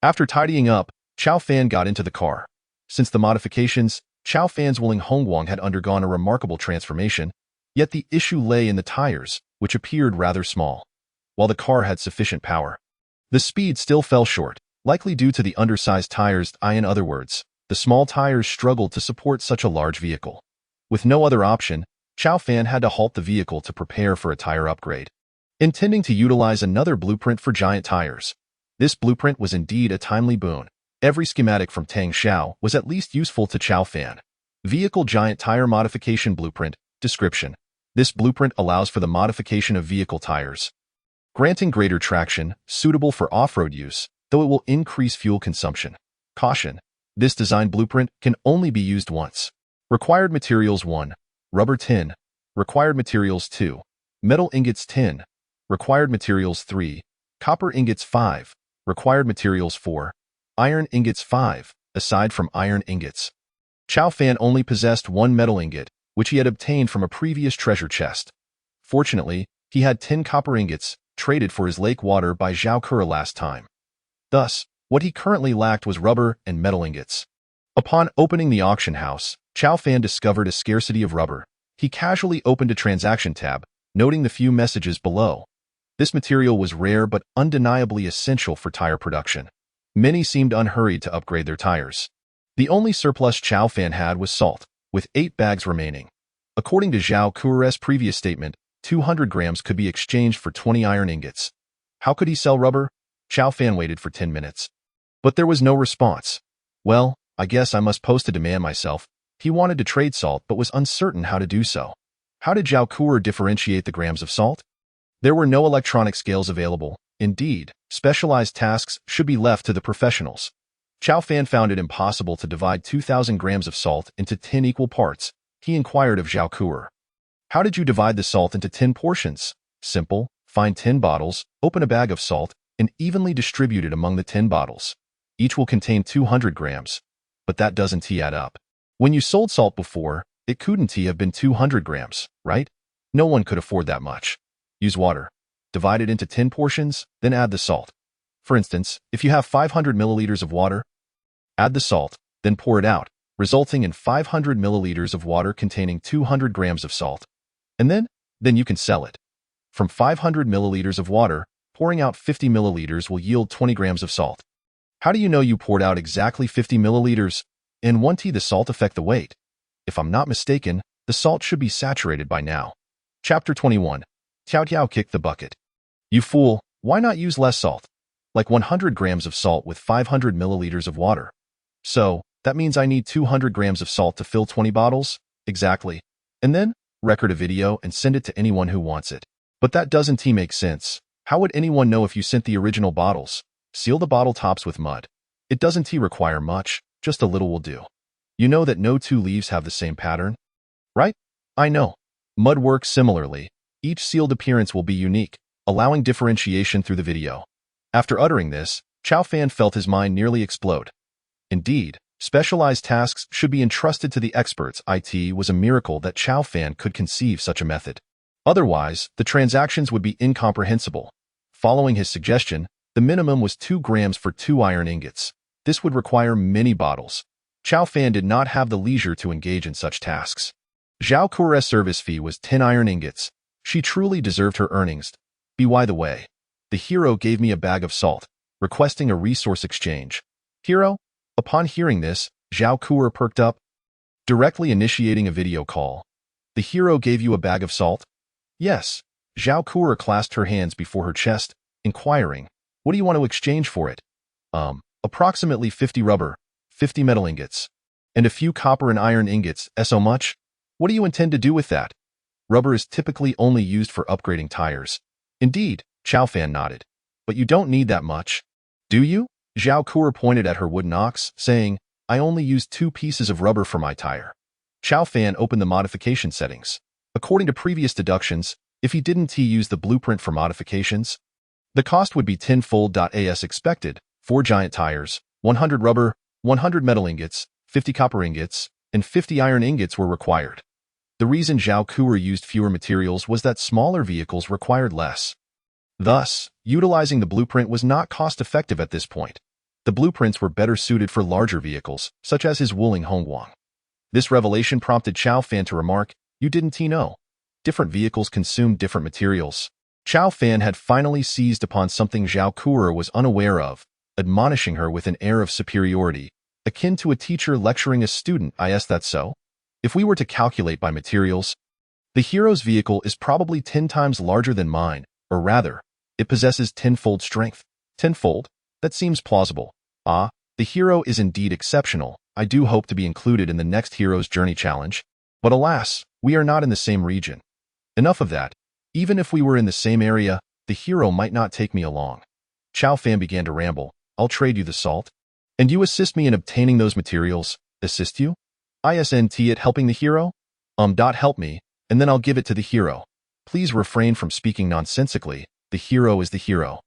After tidying up, Chao Fan got into the car. Since the modifications, Chao Fan's Wuling Hongguang had undergone a remarkable transformation, yet the issue lay in the tires, which appeared rather small. While the car had sufficient power, the speed still fell short, likely due to the undersized tires. In other words, the small tires struggled to support such a large vehicle. With no other option, Chao Fan had to halt the vehicle to prepare for a tire upgrade, intending to utilize another blueprint for giant tires. This blueprint was indeed a timely boon. Every schematic from Tang Xiao was at least useful to Chao Fan. Vehicle Giant Tire Modification Blueprint. Description. This blueprint allows for the modification of vehicle tires. granting greater traction, suitable for off-road use, though it will increase fuel consumption. Caution: this design blueprint can only be used once. Required materials: 1. Rubber tin. Required materials: 2. Metal ingots tin. Required materials: 3. Copper ingots 5. Required materials: 4. Iron ingots 5. Aside from iron ingots, Chow Fan only possessed one metal ingot, which he had obtained from a previous treasure chest. Fortunately, he had 10 copper ingots, traded for his lake water by Zhao Kura last time. Thus, what he currently lacked was rubber and metal ingots. Upon opening the auction house, Chow Fan discovered a scarcity of rubber. He casually opened a transaction tab, noting the few messages below. This material was rare but undeniably essential for tire production. Many seemed unhurried to upgrade their tires. The only surplus Chow Fan had was salt, with 8 bags remaining. According to Zhao Kura's previous statement, 200 grams could be exchanged for 20 iron ingots. How could he sell rubber? Chow Fan waited for 10 minutes. But there was no response. Well, I guess I must post a demand myself. He wanted to trade salt but was uncertain how to do so. How did Zhao Kura differentiate the grams of salt? There were no electronic scales available. Indeed, specialized tasks should be left to the professionals. Chow Fan found it impossible to divide 2,000 grams of salt into 10 equal parts. He inquired of Zhao Kura. How did you divide the salt into 10 portions? Simple. Find 10 bottles, open a bag of salt, and evenly distribute it among the 10 bottles. Each will contain 200 grams. But that doesn't add up. When you sold salt before, it couldn't have been 200 grams, right? No one could afford that much. Use water. Divide it into 10 portions, then add the salt. For instance, if you have 500 milliliters of water, add the salt, then pour it out, resulting in 500 milliliters of water containing 200 grams of salt. And then you can sell it. From 500 milliliters of water, pouring out 50 milliliters will yield 20 grams of salt. How do you know you poured out exactly 50 milliliters? And won't the salt affect the weight? If I'm not mistaken, the salt should be saturated by now. Chapter 21. Tiao Tiao kicked the bucket. You fool, why not use less salt? Like 100 grams of salt with 500 milliliters of water. So, that means I need 200 grams of salt to fill 20 bottles? Exactly. And then, record a video and send it to anyone who wants it. But that doesn't make sense. How would anyone know if you sent the original bottles? Seal the bottle tops with mud. It doesn't require much, just a little will do. You know that no two leaves have the same pattern? Right? I know. Mud works similarly. Each sealed appearance will be unique, allowing differentiation through the video. After uttering this, Chow Fan felt his mind nearly explode. Indeed, specialized tasks should be entrusted to the experts. It was a miracle that Chow Fan could conceive such a method. Otherwise, the transactions would be incomprehensible. Following his suggestion, the minimum was 2 grams for 2 iron ingots. This would require many bottles. Chow Fan did not have the leisure to engage in such tasks. Zhao Kura's service fee was 10 iron ingots. She truly deserved her earnings. By the way, the hero gave me a bag of salt, requesting a resource exchange. Hero? Upon hearing this, Zhao Kura perked up, directly initiating a video call. The hero gave you a bag of salt? Yes. Zhao Kura clasped her hands before her chest, inquiring, what do you want to exchange for it? Approximately 50 rubber, 50 metal ingots, and a few copper and iron ingots. So much? What do you intend to do with that? Rubber is typically only used for upgrading tires. Indeed, Chow Fan nodded. But you don't need that much. Do you? Zhao Kura pointed at her wooden ox, saying, I only used 2 pieces of rubber for my tire. Chow Fan opened the modification settings. According to previous deductions, if he didn't use the blueprint for modifications, the cost would be tenfold. As expected, 4 giant tires, 100 rubber, 100 metal ingots, 50 copper ingots, and 50 iron ingots were required. The reason Zhao Kura used fewer materials was that smaller vehicles required less. Thus, utilizing the blueprint was not cost-effective at this point. The blueprints were better suited for larger vehicles, such as his Wuling Hongguang. This revelation prompted Chow Fan to remark, you didn't know. Different vehicles consume different materials. Chow Fan had finally seized upon something Zhao Kura was unaware of, admonishing her with an air of superiority, akin to a teacher lecturing a student. Is that so? If we were to calculate by materials, the hero's vehicle is probably 10 times larger than mine, or rather, it possesses tenfold strength. Tenfold? That seems plausible. The hero is indeed exceptional. I do hope to be included in the next Hero's Journey challenge. But alas, we are not in the same region. Enough of that. Even if we were in the same area, the the hero might not take me along. Chao Fan began to ramble. I'll trade you the salt. And you assist me in obtaining those materials. Assist you? Isn't it helping the hero? Help me, and then I'll give it to the hero. Please refrain from speaking nonsensically. The hero is the hero.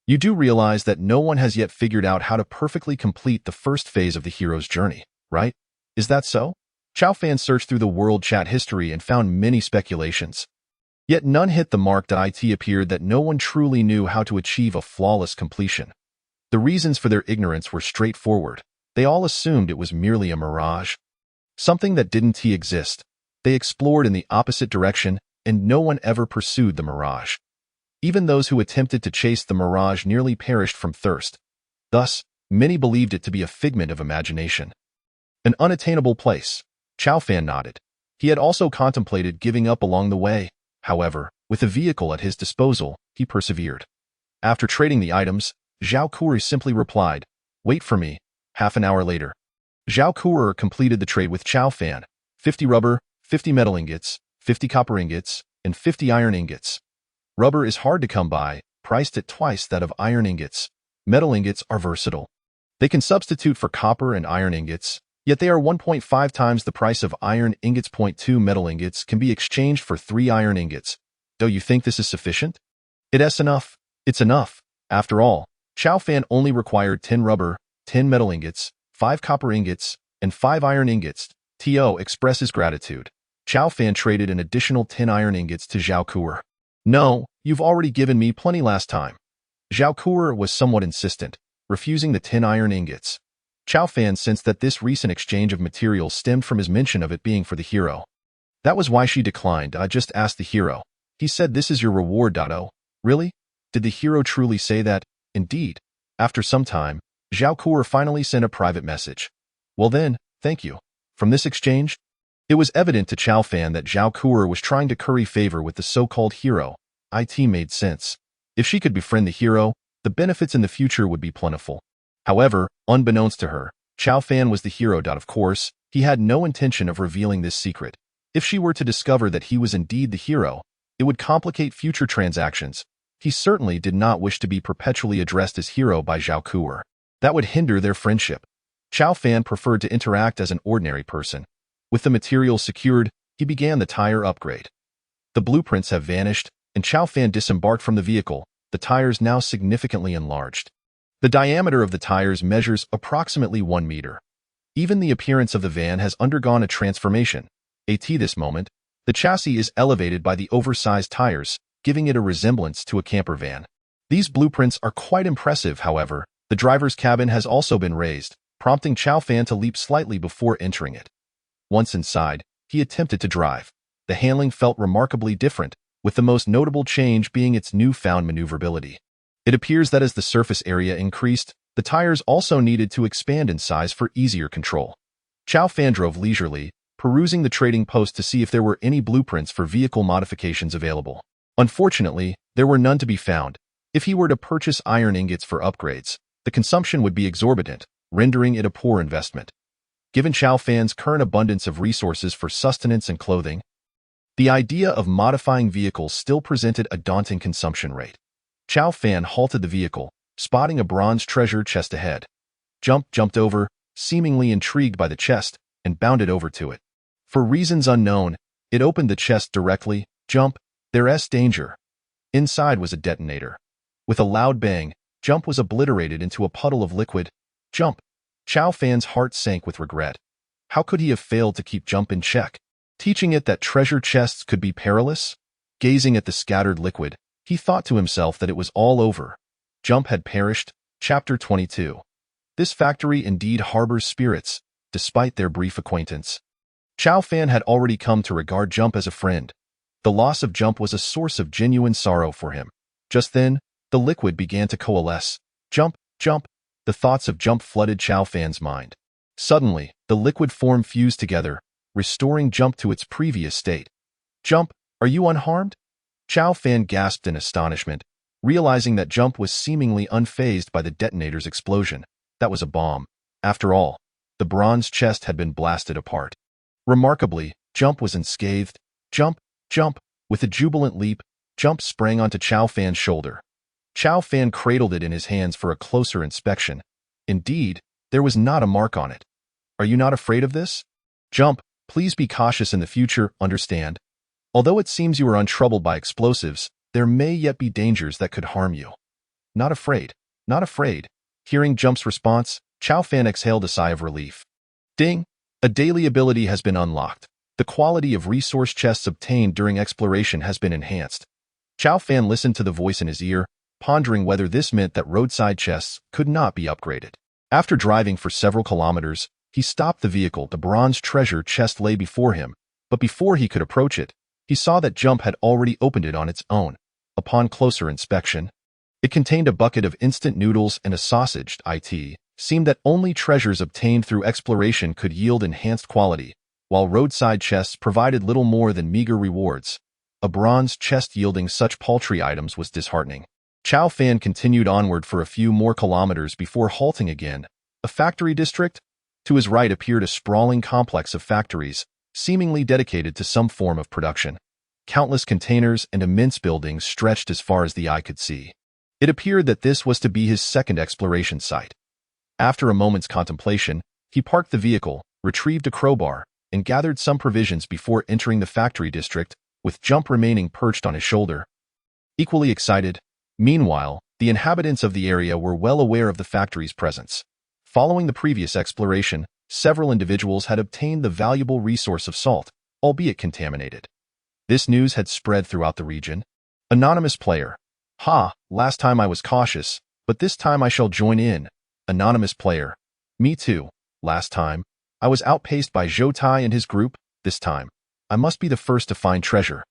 You do realize that no one has yet figured out how to perfectly complete the first phase of the hero's journey, right? Is that so? Chao Fan searched through the world chat history and found many speculations. Yet none hit the mark. It appeared that no one truly knew how to achieve a flawless completion. The reasons for their ignorance were straightforward. They all assumed it was merely a mirage. Something that didn't exist. They explored in the opposite direction, and no one ever pursued the mirage. Even those who attempted to chase the mirage nearly perished from thirst. Thus, many believed it to be a figment of imagination. An unattainable place. Chao Fan nodded. He had also contemplated giving up along the way. However, with a vehicle at his disposal, he persevered. After trading the items, Zhao Kuer simply replied, "Wait for me." Half an hour later, Zhao Kuer completed the trade with Chao Fan, 50 rubber, 50 metal ingots, 50 copper ingots, and 50 iron ingots. Rubber is hard to come by, priced at twice that of iron ingots. Metal ingots are versatile. They can substitute for copper and iron ingots, yet they are 1.5 times the price of iron ingots. 2 metal ingots can be exchanged for 3 iron ingots. Do you think this is sufficient? It's enough. It's enough. After all, Chao Fan only required 10 rubber, 10 metal ingots, 5 copper ingots, and 5 iron ingots. To express his gratitude, Chao Fan traded an additional 10 iron ingots to Zhao Kuer. No, you've already given me plenty last time. Zhao Kuer was somewhat insistent, refusing the 10 iron ingots. Chao Fan sensed that this recent exchange of materials stemmed from his mention of it being for the hero. That was why she declined. I just asked the hero. He said this is your reward. Oh, really? Did the hero truly say that? Indeed. After some time, Zhao Kuer finally sent a private message. Well then, thank you. From this exchange, it was evident to Chao Fan that Zhao Kuer was trying to curry favor with the so-called hero. It made sense. If she could befriend the hero, the benefits in the future would be plentiful. However, unbeknownst to her, Chao Fan was the hero. Of course, he had no intention of revealing this secret. If she were to discover that he was indeed the hero, it would complicate future transactions. He certainly did not wish to be perpetually addressed as hero by Zhao Kuer. That would hinder their friendship. Chao Fan preferred to interact as an ordinary person. With the materials secured, he began the tire upgrade. The blueprints have vanished, and Chao Fan disembarked from the vehicle, the tires now significantly enlarged. The diameter of the tires measures approximately 1 meter. Even the appearance of the van has undergone a transformation. At this moment, the chassis is elevated by the oversized tires, giving it a resemblance to a camper van. These blueprints are quite impressive. However, the driver's cabin has also been raised, prompting Chao Fan to leap slightly before entering it. Once inside, he attempted to drive. The handling felt remarkably different, with the most notable change being its newfound maneuverability. It appears that as the surface area increased, the tires also needed to expand in size for easier control. Chao Fan drove leisurely, perusing the trading post to see if there were any blueprints for vehicle modifications available. Unfortunately, there were none to be found. If he were to purchase iron ingots for upgrades, the consumption would be exorbitant, rendering it a poor investment. Given Chao Fan's current abundance of resources for sustenance and clothing, the idea of modifying vehicles still presented a daunting consumption rate. Chao Fan halted the vehicle, spotting a bronze treasure chest ahead. Jumped over, seemingly intrigued by the chest, and bounded over to it. For reasons unknown, it opened the chest directly. There's danger. Inside was a detonator. With a loud bang, was obliterated into a puddle of liquid. Chao Fan's heart sank with regret. How could he have failed to keep in check? Teaching it that treasure chests could be perilous? Gazing at the scattered liquid, he thought to himself that it was all over. Had perished. Chapter 22. This factory indeed harbors spirits, despite their brief acquaintance. Chao Fan had already come to regard as a friend. The loss of was a source of genuine sorrow for him. Just then, the liquid began to coalesce. The thoughts of flooded Chao Fan's mind. Suddenly, the liquid form fused together, restoring to its previous state. Are you unharmed? Chao Fan gasped in astonishment, realizing that was seemingly unfazed by the detonator's explosion. That was a bomb. After all, the bronze chest had been blasted apart. Remarkably, was unscathed. With a jubilant leap, Jump sprang onto Chow Fan's shoulder. Chow Fan cradled it in his hands for a closer inspection. Indeed, there was not a mark on it. Are you not afraid of this? Jump, please be cautious in the future, understand? Although it seems you are untroubled by explosives, there may yet be dangers that could harm you. Not afraid, not afraid. Hearing Jump's response, Chow Fan exhaled a sigh of relief. Ding! A daily ability has been unlocked. The quality of resource chests obtained during exploration has been enhanced. Chow Fan listened to the voice in his ear, pondering whether this meant that roadside chests could not be upgraded. After driving for several kilometers, he stopped the vehicle. The bronze treasure chest lay before him, but before he could approach it, he saw that Jump had already opened it on its own. Upon closer inspection, it contained a bucket of instant noodles and a sausage. It seemed that only treasures obtained through exploration could yield enhanced quality, while roadside chests provided little more than meager rewards. A bronze chest yielding such paltry items was disheartening. Chow Fan continued onward for a few more kilometers before halting again. A factory district? To his right appeared a sprawling complex of factories, seemingly dedicated to some form of production. Countless containers and immense buildings stretched as far as the eye could see. It appeared that this was to be his second exploration site. After a moment's contemplation, he parked the vehicle, retrieved a crowbar, and gathered some provisions before entering the factory district, with Jump remaining perched on his shoulder. Equally excited, meanwhile, the inhabitants of the area were well aware of the factory's presence. Following the previous exploration, several individuals had obtained the valuable resource of salt, albeit contaminated. This news had spread throughout the region. Anonymous player. Ha, last time I was cautious, but this time I shall join in. Anonymous player. Me too. Last time, I was outpaced by Zhou Tai and his group. This time, I must be the first to find treasure.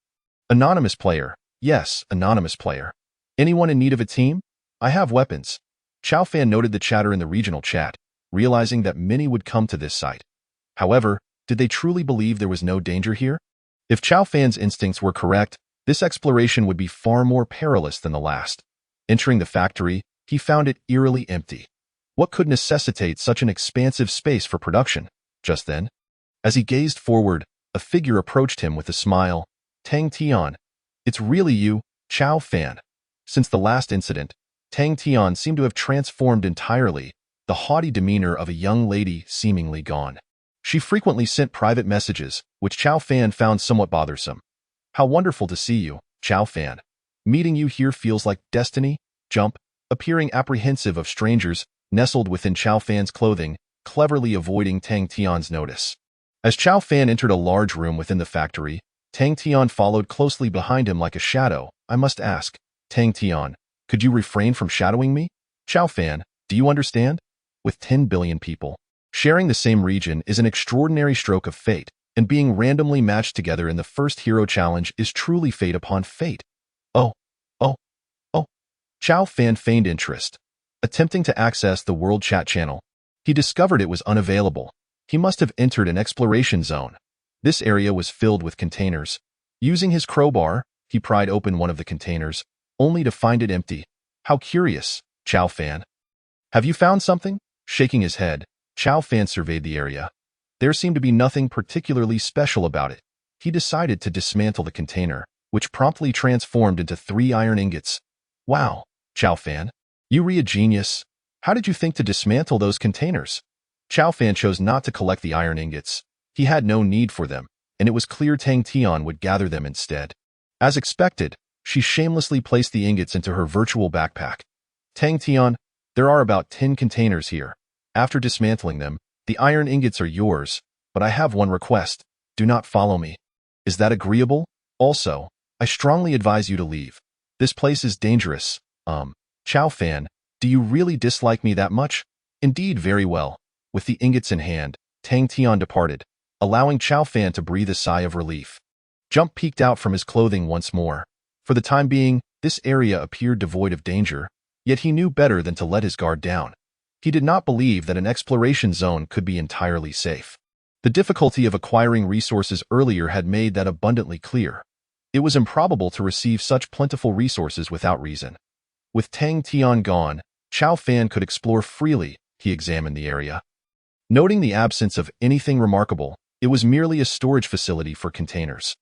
Anonymous player. Yes, anonymous player. Anyone in need of a team? I have weapons. Chow Fan noted the chatter in the regional chat, realizing that many would come to this site. However, did they truly believe there was no danger here? If Chow Fan's instincts were correct, this exploration would be far more perilous than the last. Entering the factory, he found it eerily empty. What could necessitate such an expansive space for production? Just then, as he gazed forward, a figure approached him with a smile. Tang Tian. It's really you, Chow Fan. Since the last incident, Tang Tian seemed to have transformed entirely, the haughty demeanor of a young lady seemingly gone. She frequently sent private messages, which Chow Fan found somewhat bothersome. How wonderful to see you, Chow Fan. Meeting you here feels like destiny. Jump, appearing apprehensive of strangers, nestled within Chow Fan's clothing, cleverly avoiding Tang Tian's notice. As Chow Fan entered a large room within the factory, Tang Tian followed closely behind him like a shadow. I must ask, Tang Tian, could you refrain from shadowing me? Chow Fan, do you understand? With 10 billion people, sharing the same region is an extraordinary stroke of fate, and being randomly matched together in the first hero challenge is truly fate upon fate. Oh. Chow Fan feigned interest. Attempting to access the world chat channel, he discovered it was unavailable. He must have entered an exploration zone. This area was filled with containers. Using his crowbar, he pried open one of the containers, only to find it empty. How curious, Chow Fan. Have you found something? Shaking his head, Chow Fan surveyed the area. There seemed to be nothing particularly special about it. He decided to dismantle the container, which promptly transformed into 3 iron ingots. Wow, Chow Fan, you're a genius. How did you think to dismantle those containers? Chow Fan chose not to collect the iron ingots. He had no need for them, and it was clear Tang Tian would gather them instead. As expected, she shamelessly placed the ingots into her virtual backpack. Tang Tian, there are about 10 containers here. After dismantling them, the iron ingots are yours, but I have one request. Do not follow me. Is that agreeable? Also, I strongly advise you to leave. This place is dangerous. Chow Fan, do you really dislike me that much? Indeed, very well. With the ingots in hand, Tang Tian departed, allowing Chow Fan to breathe a sigh of relief. Jump peeked out from his clothing once more. For the time being, this area appeared devoid of danger, yet he knew better than to let his guard down. He did not believe that an exploration zone could be entirely safe. The difficulty of acquiring resources earlier had made that abundantly clear. It was improbable to receive such plentiful resources without reason. With Tang Tian gone, Chow Fan could explore freely. He examined the area. Noting the absence of anything remarkable, it was merely a storage facility for containers.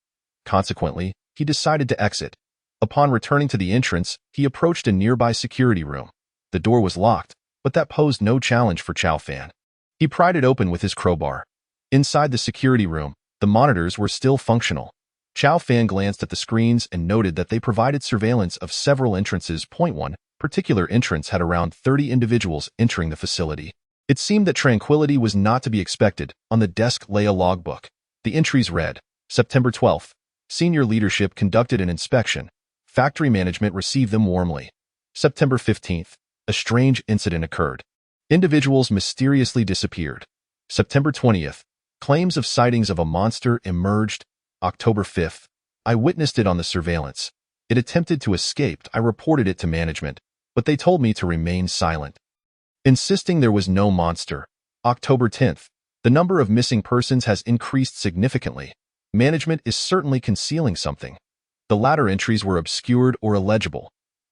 Consequently, he decided to exit. Upon returning to the entrance, he approached a nearby security room. The door was locked, but that posed no challenge for Chao Fan. He pried it open with his crowbar. Inside the security room, the monitors were still functional. Chao Fan glanced at the screens and noted that they provided surveillance of several entrances. One particular entrance had around 30 individuals entering the facility. It seemed that tranquility was not to be expected. On the desk lay a logbook. The entries read, September 12th, senior leadership conducted an inspection. Factory management received them warmly. September 15th, a strange incident occurred. Individuals mysteriously disappeared. September 20th, claims of sightings of a monster emerged. October 5th, I witnessed it on the surveillance. It attempted to escape. I reported it to management, but they told me to remain silent, insisting there was no monster. October 10th, the number of missing persons has increased significantly. Management is certainly concealing something. The latter entries were obscured or illegible.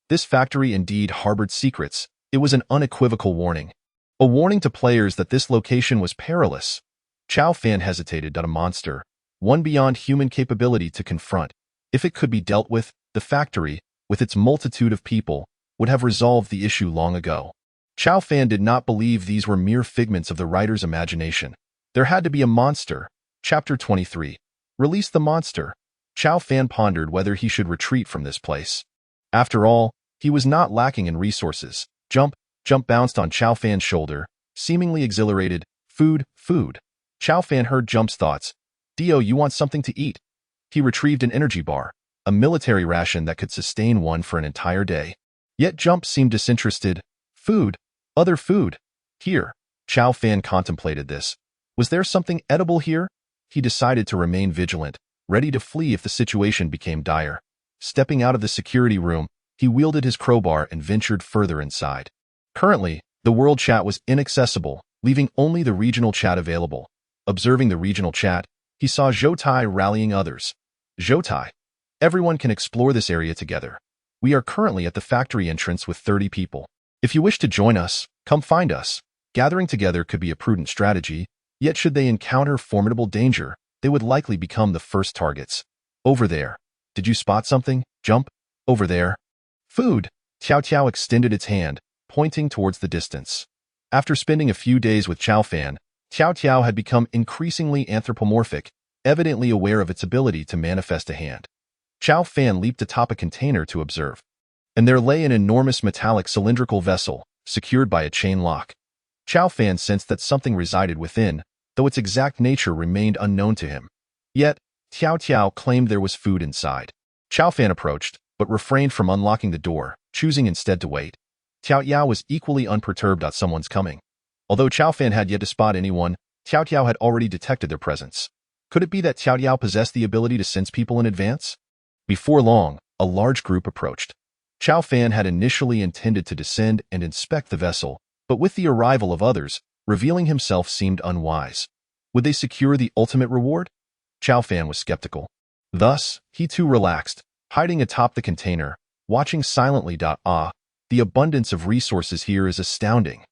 This factory indeed harbored secrets. It was an unequivocal warning. A warning to players that this location was perilous. Chao Fan hesitated. A monster, one beyond human capability to confront. If it could be dealt with, the factory, with its multitude of people, would have resolved the issue long ago. Chao Fan did not believe these were mere figments of the writer's imagination. There had to be a monster. Chapter 23. Release the monster. Chao Fan pondered whether he should retreat from this place. After all, he was not lacking in resources. Jump bounced on Chao Fan's shoulder, seemingly exhilarated. Food. Chao Fan heard Jump's thoughts. Dio, you want something to eat? He retrieved an energy bar, a military ration that could sustain one for an entire day. Yet Jump seemed disinterested. Food. Other food. Here. Chao Fan contemplated this. Was there something edible here? He decided to remain vigilant, ready to flee if the situation became dire. Stepping out of the security room, he wielded his crowbar and ventured further inside. Currently, the world chat was inaccessible, leaving only the regional chat available. Observing the regional chat, he saw Zhou Tai rallying others. Zhou Tai. Everyone can explore this area together. We are currently at the factory entrance with 30 people. If you wish to join us, come find us. Gathering together could be a prudent strategy, yet should they encounter formidable danger, they would likely become the first targets. Over there. Did you spot something? Jump. Over there. Food. Tiao extended its hand, pointing towards the distance. After spending a few days with Chao Fan, Tiao had become increasingly anthropomorphic, evidently aware of its ability to manifest a hand. Chao Fan leaped atop a container to observe. And there lay an enormous metallic cylindrical vessel, secured by a chain lock. Chao Fan sensed that something resided within, though its exact nature remained unknown to him. Yet, Tiao claimed there was food inside. Chao Fan approached, but refrained from unlocking the door, choosing instead to wait. Tiao was equally unperturbed at someone's coming. Although Chao Fan had yet to spot anyone, Tiao had already detected their presence. Could it be that Tiao possessed the ability to sense people in advance? Before long, a large group approached. Chao Fan had initially intended to descend and inspect the vessel, but with the arrival of others, revealing himself seemed unwise. Would they secure the ultimate reward? Chao Fan was skeptical. Thus, he too relaxed, hiding atop the container, watching silently. The abundance of resources here is astounding.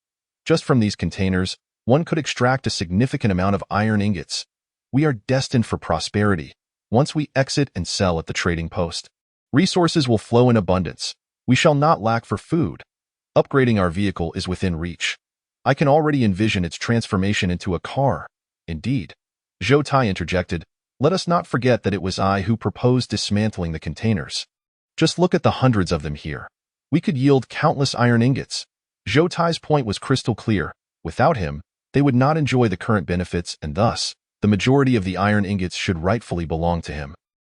Just from these containers, one could extract a significant amount of iron ingots. We are destined for prosperity. Once we exit and sell at the trading post, resources will flow in abundance. We shall not lack for food. Upgrading our vehicle is within reach. I can already envision its transformation into a car. Indeed. Zhou Tai interjected, let us not forget that it was I who proposed dismantling the containers. Just look at the hundreds of them here. We could yield countless iron ingots. Zhou Tai's point was crystal clear. Without him, they would not enjoy the current benefits, and thus, the majority of the iron ingots should rightfully belong to him.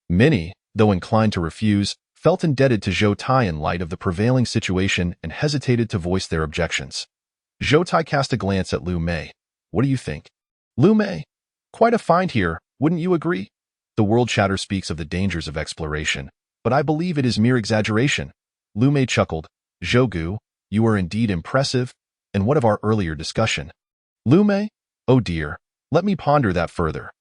Many, though inclined to refuse, felt indebted to Zhou Tai in light of the prevailing situation and hesitated to voice their objections. Zhou Tai cast a glance at Lu Mei. What do you think? Lu Mei? Quite a find here, wouldn't you agree? The world chatter speaks of the dangers of exploration, but I believe it is mere exaggeration. Lu Mei chuckled. Zhou, you are indeed impressive. And what of our earlier discussion? Lu Mei? Oh dear, let me ponder that further.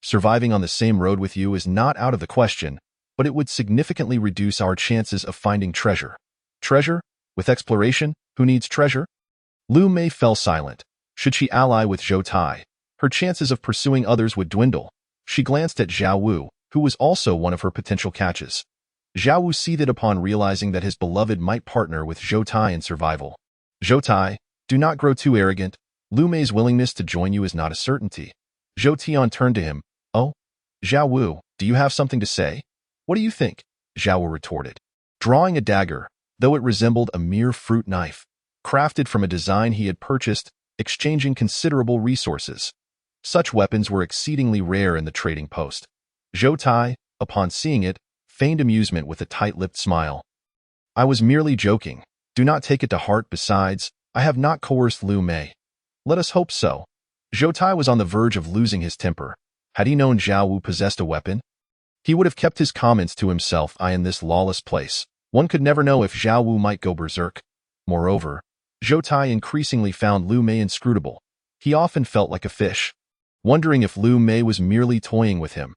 Surviving on the same road with you is not out of the question, but it would significantly reduce our chances of finding treasure. Treasure? With exploration, who needs treasure? Lu Mei fell silent. Should she ally with Zhou Tai, her chances of pursuing others would dwindle. She glanced at Zhao Wu, who was also one of her potential catches. Zhao Wu seethed upon realizing that his beloved might partner with Zhou Tai in survival. Zhou Tai, do not grow too arrogant. Lu Mei's willingness to join you is not a certainty. Zhou Tian turned to him. Oh? Zhao Wu, do you have something to say? What do you think? Zhao Wu retorted. Drawing a dagger, though it resembled a mere fruit knife, crafted from a design he had purchased, exchanging considerable resources. Such weapons were exceedingly rare in the trading post. Zhou Tai, upon seeing it, feigned amusement with a tight-lipped smile. I was merely joking. Do not take it to heart. Besides, I have not coerced Lu Mei. Let us hope so. Zhou Tai was on the verge of losing his temper. Had he known Zhao Wu possessed a weapon, he would have kept his comments to himself. In this lawless place, one could never know if Zhao Wu might go berserk. Moreover, Zhou Tai increasingly found Lu Mei inscrutable. He often felt like a fish, wondering if Lu Mei was merely toying with him.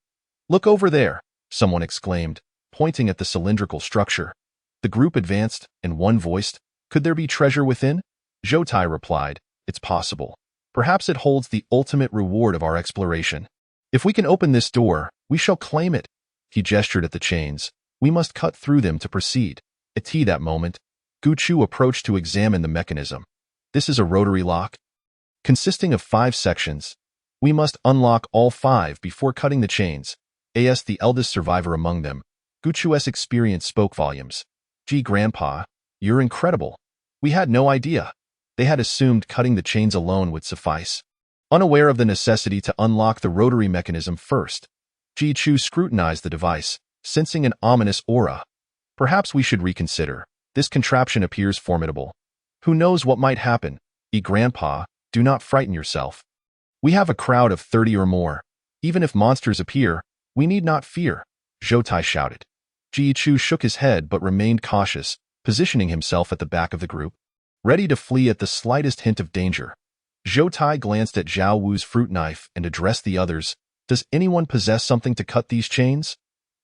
Look over there, someone exclaimed, pointing at the cylindrical structure. The group advanced, and one voiced, could there be treasure within? Zhou Tai replied, it's possible. Perhaps it holds the ultimate reward of our exploration. If we can open this door, we shall claim it. He gestured at the chains. We must cut through them to proceed. At that moment, Gu Chu approached to examine the mechanism. This is a rotary lock, consisting of 5 sections. We must unlock all 5 before cutting the chains. As the eldest survivor among them, Gu Chu's experience spoke volumes. Gee, Grandpa, you're incredible. We had no idea. They had assumed cutting the chains alone would suffice. Unaware of the necessity to unlock the rotary mechanism first, Ji Chu scrutinized the device, sensing an ominous aura. Perhaps we should reconsider. This contraption appears formidable. Who knows what might happen? Grandpa, do not frighten yourself. We have a crowd of 30 or more. Even if monsters appear, we need not fear, Zhou Tai shouted. Ji Chu shook his head but remained cautious, positioning himself at the back of the group, ready to flee at the slightest hint of danger. Zhou Tai glanced at Zhao Wu's fruit knife and addressed the others. Does anyone possess something to cut these chains?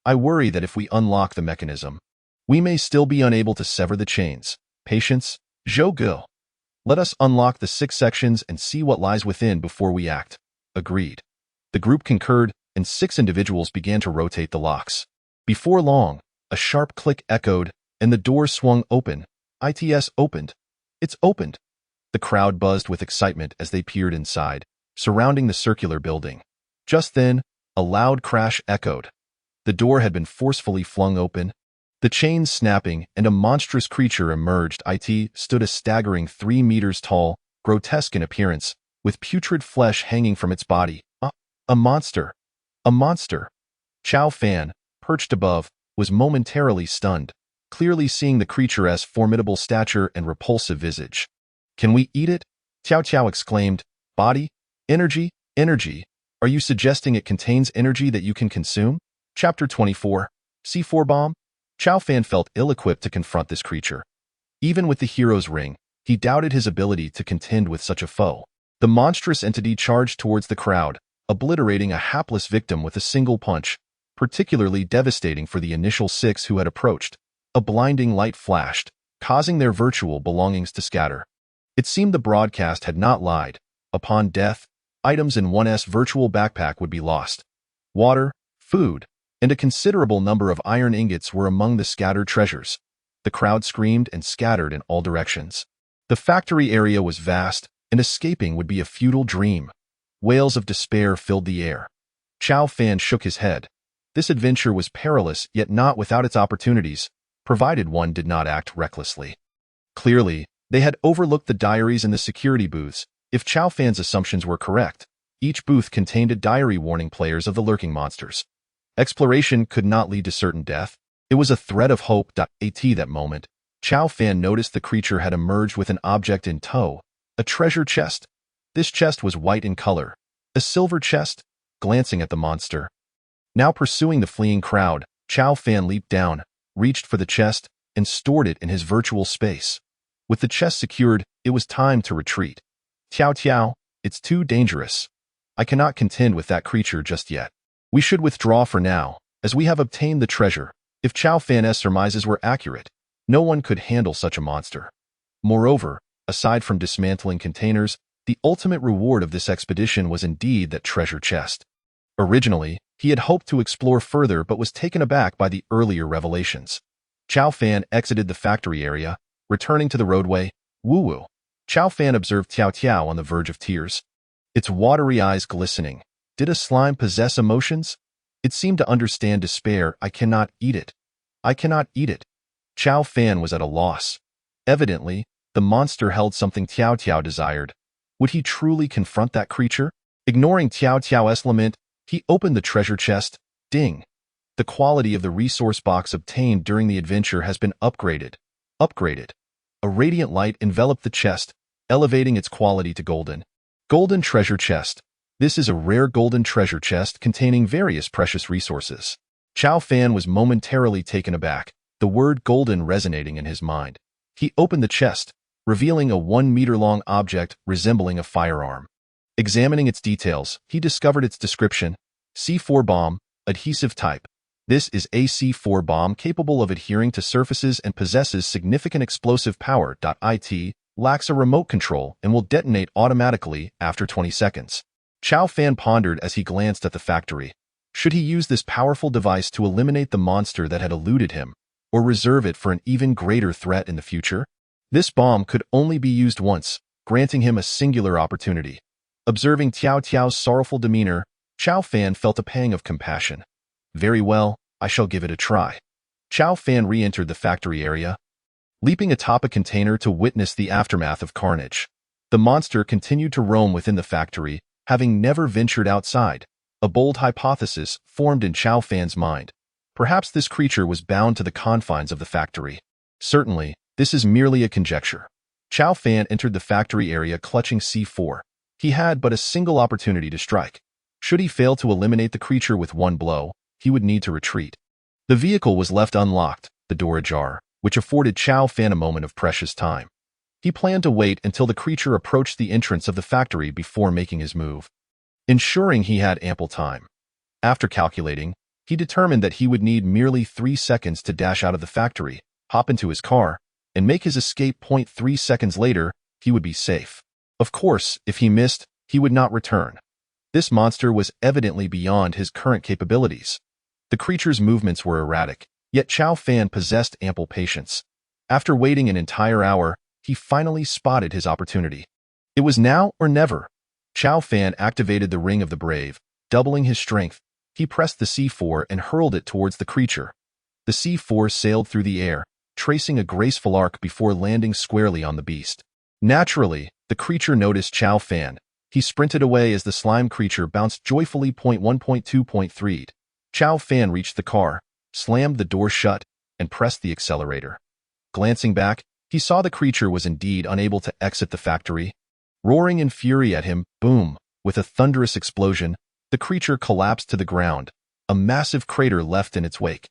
I worry that if we unlock the mechanism, we may still be unable to sever the chains. Patience, Zhou Gu. Let us unlock the 6 sections and see what lies within before we act. Agreed. The group concurred, and 6 individuals began to rotate the locks. Before long, a sharp click echoed, and the door swung open. It's opened. It's opened. The crowd buzzed with excitement as they peered inside, surrounding the circular building. Just then, a loud crash echoed. The door had been forcefully flung open, the chains snapping, and a monstrous creature emerged. It stood a staggering 3 meters tall, grotesque in appearance, with putrid flesh hanging from its body. A monster. A monster. Chao Fan, perched above, was momentarily stunned, clearly seeing the creature's formidable stature and repulsive visage. Can we eat it? Tiao Tiao exclaimed. Body? Energy? Energy? Are you suggesting it contains energy that you can consume? Chapter 24. C4 Bomb? Chao Fan felt ill-equipped to confront this creature. Even with the hero's ring, he doubted his ability to contend with such a foe. The monstrous entity charged towards the crowd, obliterating a hapless victim with a single punch, particularly devastating for the initial 6 who had approached. A blinding light flashed, causing their virtual belongings to scatter. It seemed the broadcast had not lied. Upon death, items in one's virtual backpack would be lost. Water, food, and a considerable number of iron ingots were among the scattered treasures. The crowd screamed and scattered in all directions. The factory area was vast, and escaping would be a futile dream. Wails of despair filled the air. Chao Fan shook his head. This adventure was perilous, yet not without its opportunities, provided one did not act recklessly. Clearly, they had overlooked the diaries in the security booths. If Chao Fan's assumptions were correct, each booth contained a diary warning players of the lurking monsters. Exploration could not lead to certain death. It was a thread of hope. At that moment, Chao Fan noticed the creature had emerged with an object in tow, a treasure chest. This chest was white in color, a silver chest. Glancing at the monster, now pursuing the fleeing crowd, Chao Fan leaped down, reached for the chest, and stored it in his virtual space. With the chest secured, it was time to retreat. Tiao Tiao, it's too dangerous. I cannot contend with that creature just yet. We should withdraw for now, as we have obtained the treasure. If Chao Fan's surmises were accurate, no one could handle such a monster. Moreover, aside from dismantling containers, the ultimate reward of this expedition was indeed that treasure chest. Originally, He had hoped to explore further but was taken aback by the earlier revelations. Chow Fan exited the factory area, returning to the roadway. Woo-woo. Chow Fan observed Tiao Tiao on the verge of tears, its watery eyes glistening. Did a slime possess emotions? It seemed to understand despair. I cannot eat it. I cannot eat it. Chow Fan was at a loss. Evidently, the monster held something Tiao Tiao desired. Would he truly confront that creature? Ignoring Tiao Tiao's lament, he opened the treasure chest. Ding. The quality of the resource box obtained during the adventure has been upgraded. Upgraded. A radiant light enveloped the chest, elevating its quality to golden. Golden treasure chest. This is a rare golden treasure chest containing various precious resources. Chow Fan was momentarily taken aback, the word golden resonating in his mind. He opened the chest, revealing a 1-meter-long object resembling a firearm. Examining its details, he discovered its description: C4 bomb, adhesive type. This is a C4 bomb capable of adhering to surfaces and possesses significant explosive power. It lacks a remote control and will detonate automatically after 20 seconds. Chow Fan pondered as he glanced at the factory. Should he use this powerful device to eliminate the monster that had eluded him, or reserve it for an even greater threat in the future? This bomb could only be used once, granting him a singular opportunity. Observing Tiao Tiao's sorrowful demeanor, Chow Fan felt a pang of compassion. Very well, I shall give it a try. Chow Fan re-entered the factory area, leaping atop a container to witness the aftermath of carnage. The monster continued to roam within the factory, having never ventured outside. A bold hypothesis formed in Chow Fan's mind. Perhaps this creature was bound to the confines of the factory. Certainly, this is merely a conjecture. Chow Fan entered the factory area clutching C4. He had but a single opportunity to strike. Should he fail to eliminate the creature with one blow, he would need to retreat. The vehicle was left unlocked, the door ajar, which afforded Chow Fan a moment of precious time. He planned to wait until the creature approached the entrance of the factory before making his move, ensuring he had ample time. After calculating, he determined that he would need merely 3 seconds to dash out of the factory, hop into his car, and make his escape. 3 seconds later, he would be safe. Of course, if he missed, he would not return. This monster was evidently beyond his current capabilities. The creature's movements were erratic, yet Chow Fan possessed ample patience. After waiting an entire hour, he finally spotted his opportunity. It was now or never. Chow Fan activated the Ring of the Brave, doubling his strength. He pressed the C4 and hurled it towards the creature. The C4 sailed through the air, tracing a graceful arc before landing squarely on the beast. Naturally, the creature noticed Chow Fan. He sprinted away as the slime creature bounced joyfully. 1.2.3. Chow Fan reached the car, slammed the door shut, and pressed the accelerator. Glancing back, he saw the creature was indeed unable to exit the factory. Roaring in fury at him, boom, with a thunderous explosion, the creature collapsed to the ground, a massive crater left in its wake.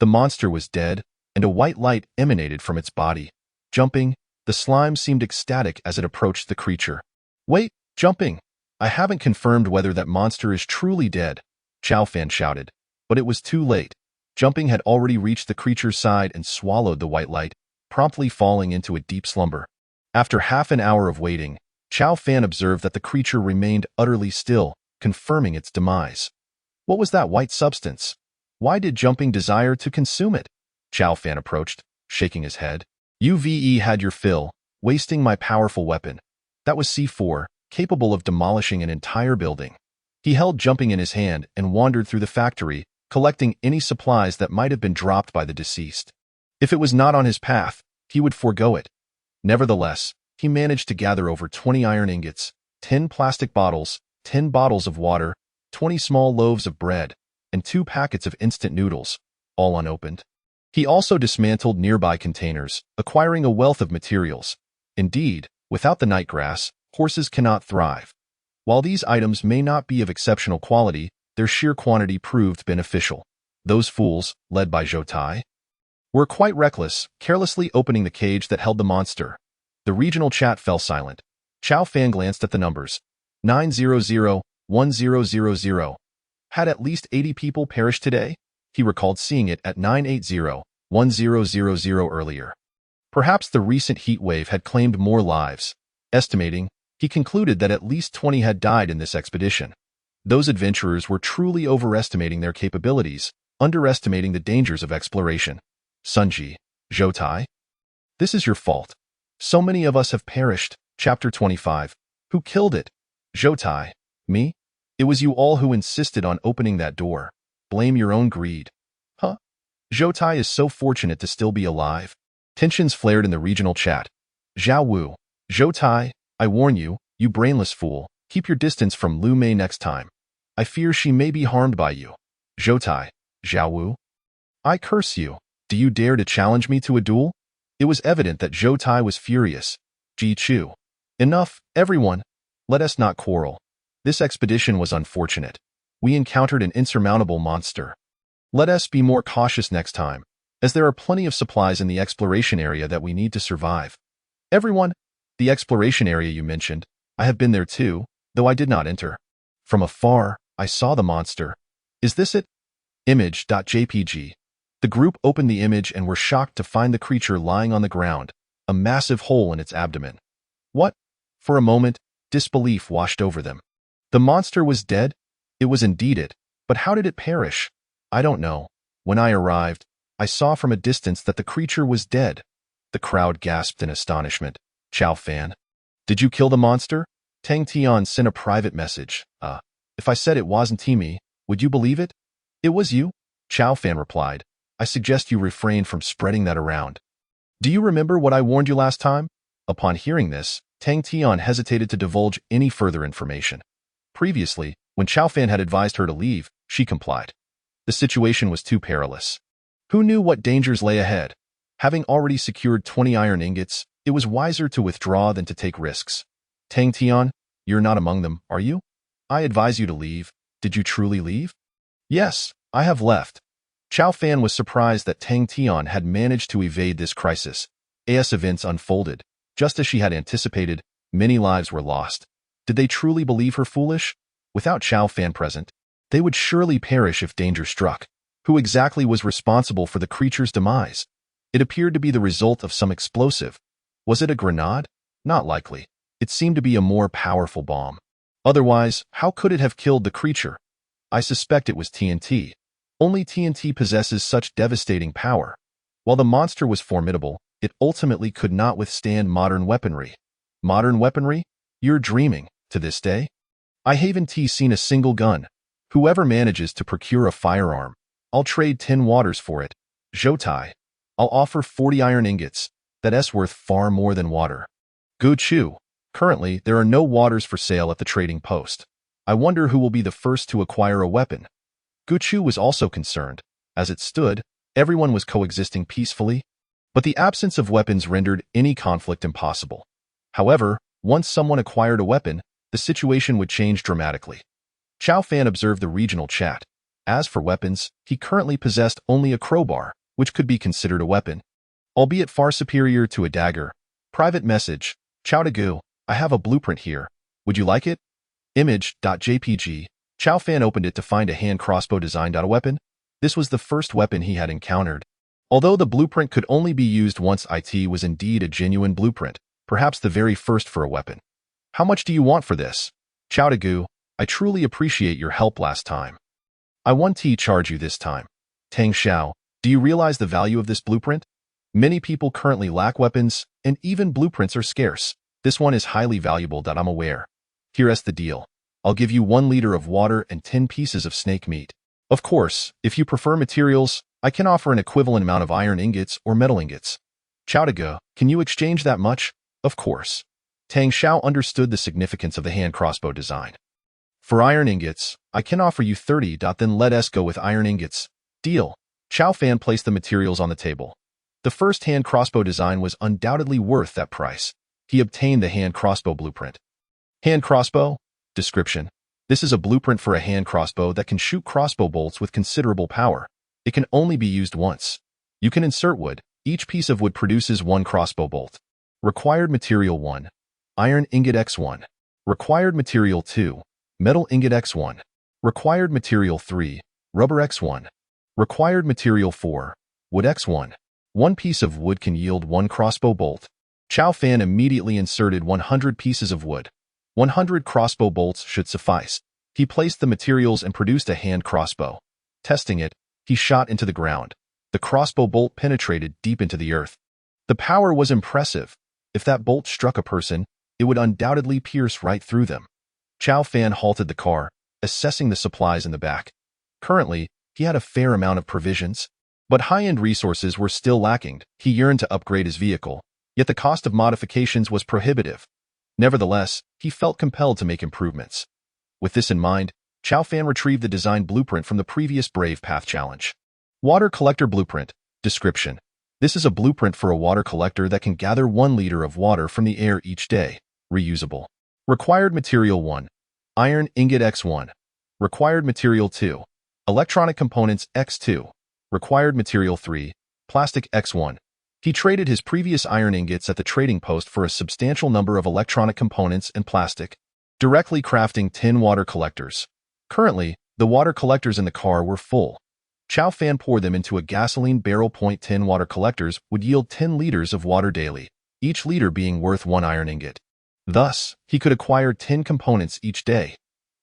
The monster was dead, and a white light emanated from its body. Jumping, the slime seemed ecstatic as it approached the creature. Wait, Jumping! I haven't confirmed whether that monster is truly dead, Chow Fan shouted. But it was too late. Jumping had already reached the creature's side and swallowed the white light, promptly falling into a deep slumber. After half an hour of waiting, Chow Fan observed that the creature remained utterly still, confirming its demise. What was that white substance? Why did Jumping desire to consume it? Chow Fan approached, shaking his head. UVE had your fill, wasting my powerful weapon. That was C4, capable of demolishing an entire building. He held Jumping in his hand and wandered through the factory, collecting any supplies that might have been dropped by the deceased. If it was not on his path, he would forego it. Nevertheless, he managed to gather over 20 iron ingots, 10 plastic bottles, 10 bottles of water, 20 small loaves of bread, and 2 packets of instant noodles, all unopened. He also dismantled nearby containers, acquiring a wealth of materials. Indeed, without the nightgrass, horses cannot thrive. While these items may not be of exceptional quality, their sheer quantity proved beneficial. Those fools, led by Zhou Tai, were quite reckless, carelessly opening the cage that held the monster. The regional chat fell silent. Chow Fan glanced at the numbers. 900-1000. Had at least 80 people perished today? He recalled seeing it at 980-1000 earlier. Perhaps the recent heat wave had claimed more lives. Estimating, he concluded that at least 20 had died in this expedition. Those adventurers were truly overestimating their capabilities, underestimating the dangers of exploration. Sunji, Zhou. This is your fault. So many of us have perished. Chapter 25. Who killed it? Zhou. Me? It was you all who insisted on opening that door. Blame your own greed. Huh? Zhou is so fortunate to still be alive. Tensions flared in the regional chat. Zhao Wu. Zhou, I warn you, you brainless fool. Keep your distance from Lu Mei next time. I fear she may be harmed by you. Zhou. Zhao Wu. I curse you. Do you dare to challenge me to a duel? It was evident that Zhou was furious. Ji Chu. Enough, everyone. Let us not quarrel. This expedition was unfortunate. We encountered an insurmountable monster. Let us be more cautious next time, as there are plenty of supplies in the exploration area that we need to survive. Everyone, the exploration area you mentioned, I have been there too, though I did not enter. From afar, I saw the monster. Is this it? Image.jpg. The group opened the image and were shocked to find the creature lying on the ground, a massive hole in its abdomen. What? For a moment, disbelief washed over them. The monster was dead? It was indeed it, but how did it perish? I don't know. When I arrived, I saw from a distance that the creature was dead. The crowd gasped in astonishment. Chao Fan. Did you kill the monster? Tang Tian sent a private message. If I said it wasn't me, would you believe it? It was you? Chao Fan replied. I suggest you refrain from spreading that around. Do you remember what I warned you last time? Upon hearing this, Tang Tian hesitated to divulge any further information. Previously, when Chao Fan had advised her to leave, she complied. The situation was too perilous. Who knew what dangers lay ahead? Having already secured 20 iron ingots, it was wiser to withdraw than to take risks. Tang Tian, you're not among them, are you? I advise you to leave. Did you truly leave? Yes, I have left. Chao Fan was surprised that Tang Tian had managed to evade this crisis. As events unfolded, just as she had anticipated, many lives were lost. Did they truly believe her foolish? Without Chao Fan present, they would surely perish if danger struck. Who exactly was responsible for the creature's demise? It appeared to be the result of some explosive. Was it a grenade? Not likely. It seemed to be a more powerful bomb. Otherwise, how could it have killed the creature? I suspect it was TNT. Only TNT possesses such devastating power. While the monster was formidable, it ultimately could not withstand modern weaponry. Modern weaponry? You're dreaming. To this day, I haven't seen a single gun. Whoever manages to procure a firearm, I'll trade 10 waters for it. Zhou, I'll offer 40 iron ingots. That's worth far more than water. Gu Chu, currently there are no waters for sale at the trading post. I wonder who will be the first to acquire a weapon. Gu Chu was also concerned. As it stood, everyone was coexisting peacefully, but the absence of weapons rendered any conflict impossible. However, once someone acquired a weapon, the situation would change dramatically. Chao Fan observed the regional chat. As for weapons, he currently possessed only a crowbar, which could be considered a weapon, albeit far superior to a dagger. Private message. Chao Gu, I have a blueprint here. Would you like it? Image.jpg. Chao Fan opened it to find a hand crossbow designed on a weapon. This was the first weapon he had encountered. Although the blueprint could only be used once, it was indeed a genuine blueprint, perhaps the very first for a weapon. How much do you want for this? Chao Gu, I truly appreciate your help last time. I won't charge you this time. Tang Xiao, do you realize the value of this blueprint? Many people currently lack weapons, and even blueprints are scarce. This one is highly valuable that I'm aware. Here's the deal. I'll give you 1 liter of water and 10 pieces of snake meat. Of course, if you prefer materials, I can offer an equivalent amount of iron ingots or metal ingots. Chao Gu, can you exchange that much? Of course. Tang Xiao understood the significance of the hand crossbow design. For iron ingots, I can offer you 30. Then let us go with iron ingots. Deal. Chao Fan placed the materials on the table. The first hand crossbow design was undoubtedly worth that price. He obtained the hand crossbow blueprint. Hand crossbow? Description. This is a blueprint for a hand crossbow that can shoot crossbow bolts with considerable power. It can only be used once. You can insert wood. Each piece of wood produces 1 crossbow bolt. Required material 1. Iron ingot X1. Required material 2. Metal ingot X1. Required material 3. Rubber X1. Required material 4. Wood X1. 1 piece of wood can yield 1 crossbow bolt. Chao Fan immediately inserted 100 pieces of wood. 100 crossbow bolts should suffice. He placed the materials and produced a hand crossbow. Testing it, he shot into the ground. The crossbow bolt penetrated deep into the earth. The power was impressive. If that bolt struck a person, it would undoubtedly pierce right through them. Chow Fan halted the car, assessing the supplies in the back. Currently, he had a fair amount of provisions, but high-end resources were still lacking. He yearned to upgrade his vehicle, yet the cost of modifications was prohibitive. Nevertheless, he felt compelled to make improvements. With this in mind, Chow Fan retrieved the design blueprint from the previous Brave Path Challenge. Water Collector Blueprint. Description. This is a blueprint for a water collector that can gather 1 liter of water from the air each day. Reusable. Required material 1. Iron ingot X1. Required material 2. Electronic components X2. Required material 3. Plastic X1. He traded his previous iron ingots at the trading post for a substantial number of electronic components and plastic, directly crafting 10 water collectors. Currently, the water collectors in the car were full. Chow Fan poured them into a gasoline barrel. 10 water collectors would yield 10 liters of water daily, each liter being worth 1 iron ingot. Thus, he could acquire 10 components each day.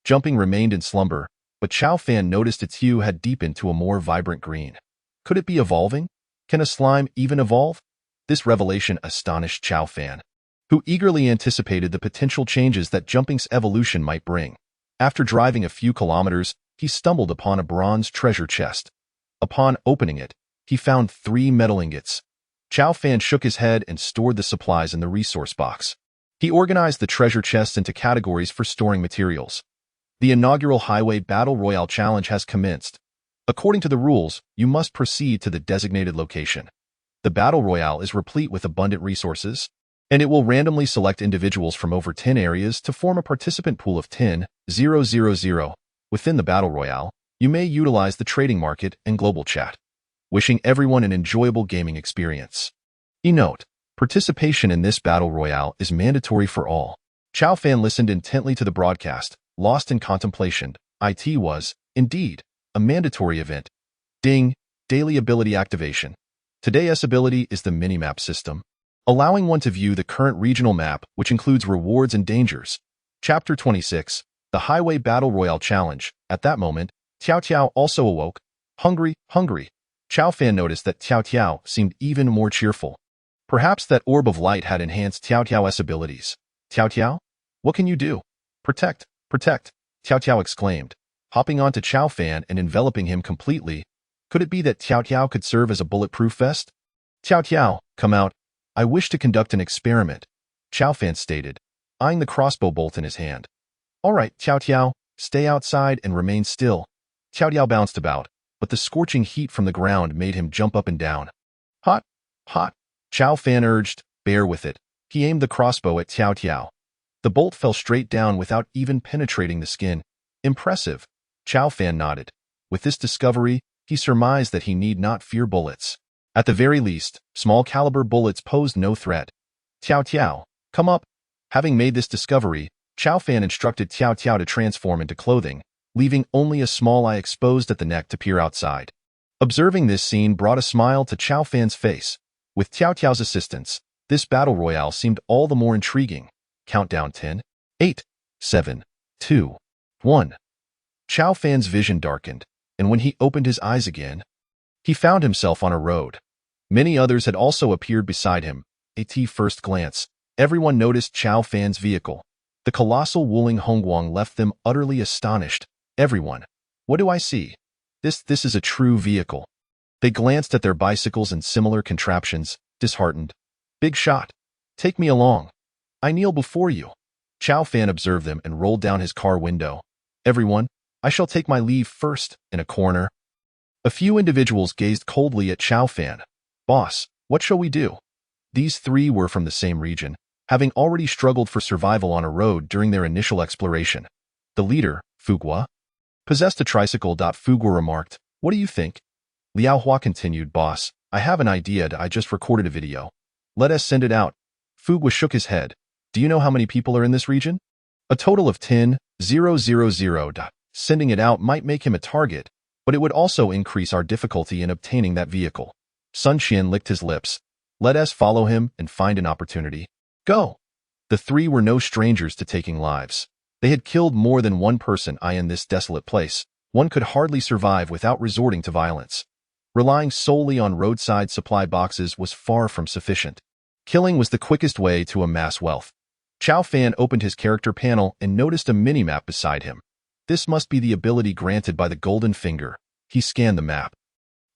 Jumping remained in slumber, but Chow Fan noticed its hue had deepened to a more vibrant green. Could it be evolving? Can a slime even evolve? This revelation astonished Chow Fan, who eagerly anticipated the potential changes that Jumping's evolution might bring. After driving a few kilometers, he stumbled upon a bronze treasure chest. Upon opening it, he found 3 metal ingots. Chow Fan shook his head and stored the supplies in the resource box. He organized the treasure chests into categories for storing materials. The inaugural Highway Battle Royale Challenge has commenced. According to the rules, you must proceed to the designated location. The Battle Royale is replete with abundant resources, and it will randomly select individuals from over 10 areas to form a participant pool of 10,000. Within the Battle Royale, you may utilize the trading market and global chat. Wishing everyone an enjoyable gaming experience. E-note: participation in this Battle Royale is mandatory for all. Chow Fan listened intently to the broadcast, lost in contemplation. It was, indeed, a mandatory event. Ding! Daily ability activation. Today's ability is the minimap system, allowing one to view the current regional map, which includes rewards and dangers. Chapter 26, the Highway Battle Royale Challenge. At that moment, Tiao Tiao also awoke. Hungry. Chow Fan noticed that Tiao Tiao seemed even more cheerful. Perhaps that orb of light had enhanced Tiao Tiao's abilities. Tiao Tiao? What can you do? Protect, Tiao Tiao exclaimed, hopping onto Chow Fan and enveloping him completely. Could it be that Tiao Tiao could serve as a bulletproof vest? Tiao Tiao, come out. I wish to conduct an experiment, Chow Fan stated, eyeing the crossbow bolt in his hand. All right, Tiao Tiao, stay outside and remain still. Tiao Tiao bounced about, but the scorching heat from the ground made him jump up and down. Hot, Chow Fan urged, bear with it. He aimed the crossbow at Tiao Tiao. The bolt fell straight down without even penetrating the skin. Impressive. Chow Fan nodded. With this discovery, he surmised that he need not fear bullets. At the very least, small-caliber bullets posed no threat. Tiao Tiao, come up. Having made this discovery, Chow Fan instructed Tiao Tiao to transform into clothing, leaving only a small eye exposed at the neck to peer outside. Observing this scene brought a smile to Chow Fan's face. With Tiao Tiao's assistance, this battle royale seemed all the more intriguing. Countdown 10, 8, 7, 2, 1. Chow Fan's vision darkened, and when he opened his eyes again, he found himself on a road. Many others had also appeared beside him. At first glance, everyone noticed Chow Fan's vehicle. The colossal Wuling Hongguang left them utterly astonished. Everyone. What do I see? This is a true vehicle. They glanced at their bicycles and similar contraptions, disheartened. Big shot. Take me along. I kneel before you. Chow Fan observed them and rolled down his car window. Everyone, I shall take my leave first. In a corner, a few individuals gazed coldly at Chow Fan. Boss, what shall we do? These 3 were from the same region, having already struggled for survival on a road during their initial exploration. The leader, Fugua, possessed a tricycle. Fugua remarked, what do you think? Liao Hua continued, boss, I have an idea. I just recorded a video. Let us send it out. Fugua shook his head. Do you know how many people are in this region? A total of 10,000. Sending it out might make him a target, but it would also increase our difficulty in obtaining that vehicle. Sun Qian licked his lips. Let us follow him and find an opportunity. Go! The 3 were no strangers to taking lives. They had killed more than one person in this desolate place. One could hardly survive without resorting to violence. Relying solely on roadside supply boxes was far from sufficient. Killing was the quickest way to amass wealth. Chow Fan opened his character panel and noticed a mini-map beside him. This must be the ability granted by the Golden Finger. He scanned the map,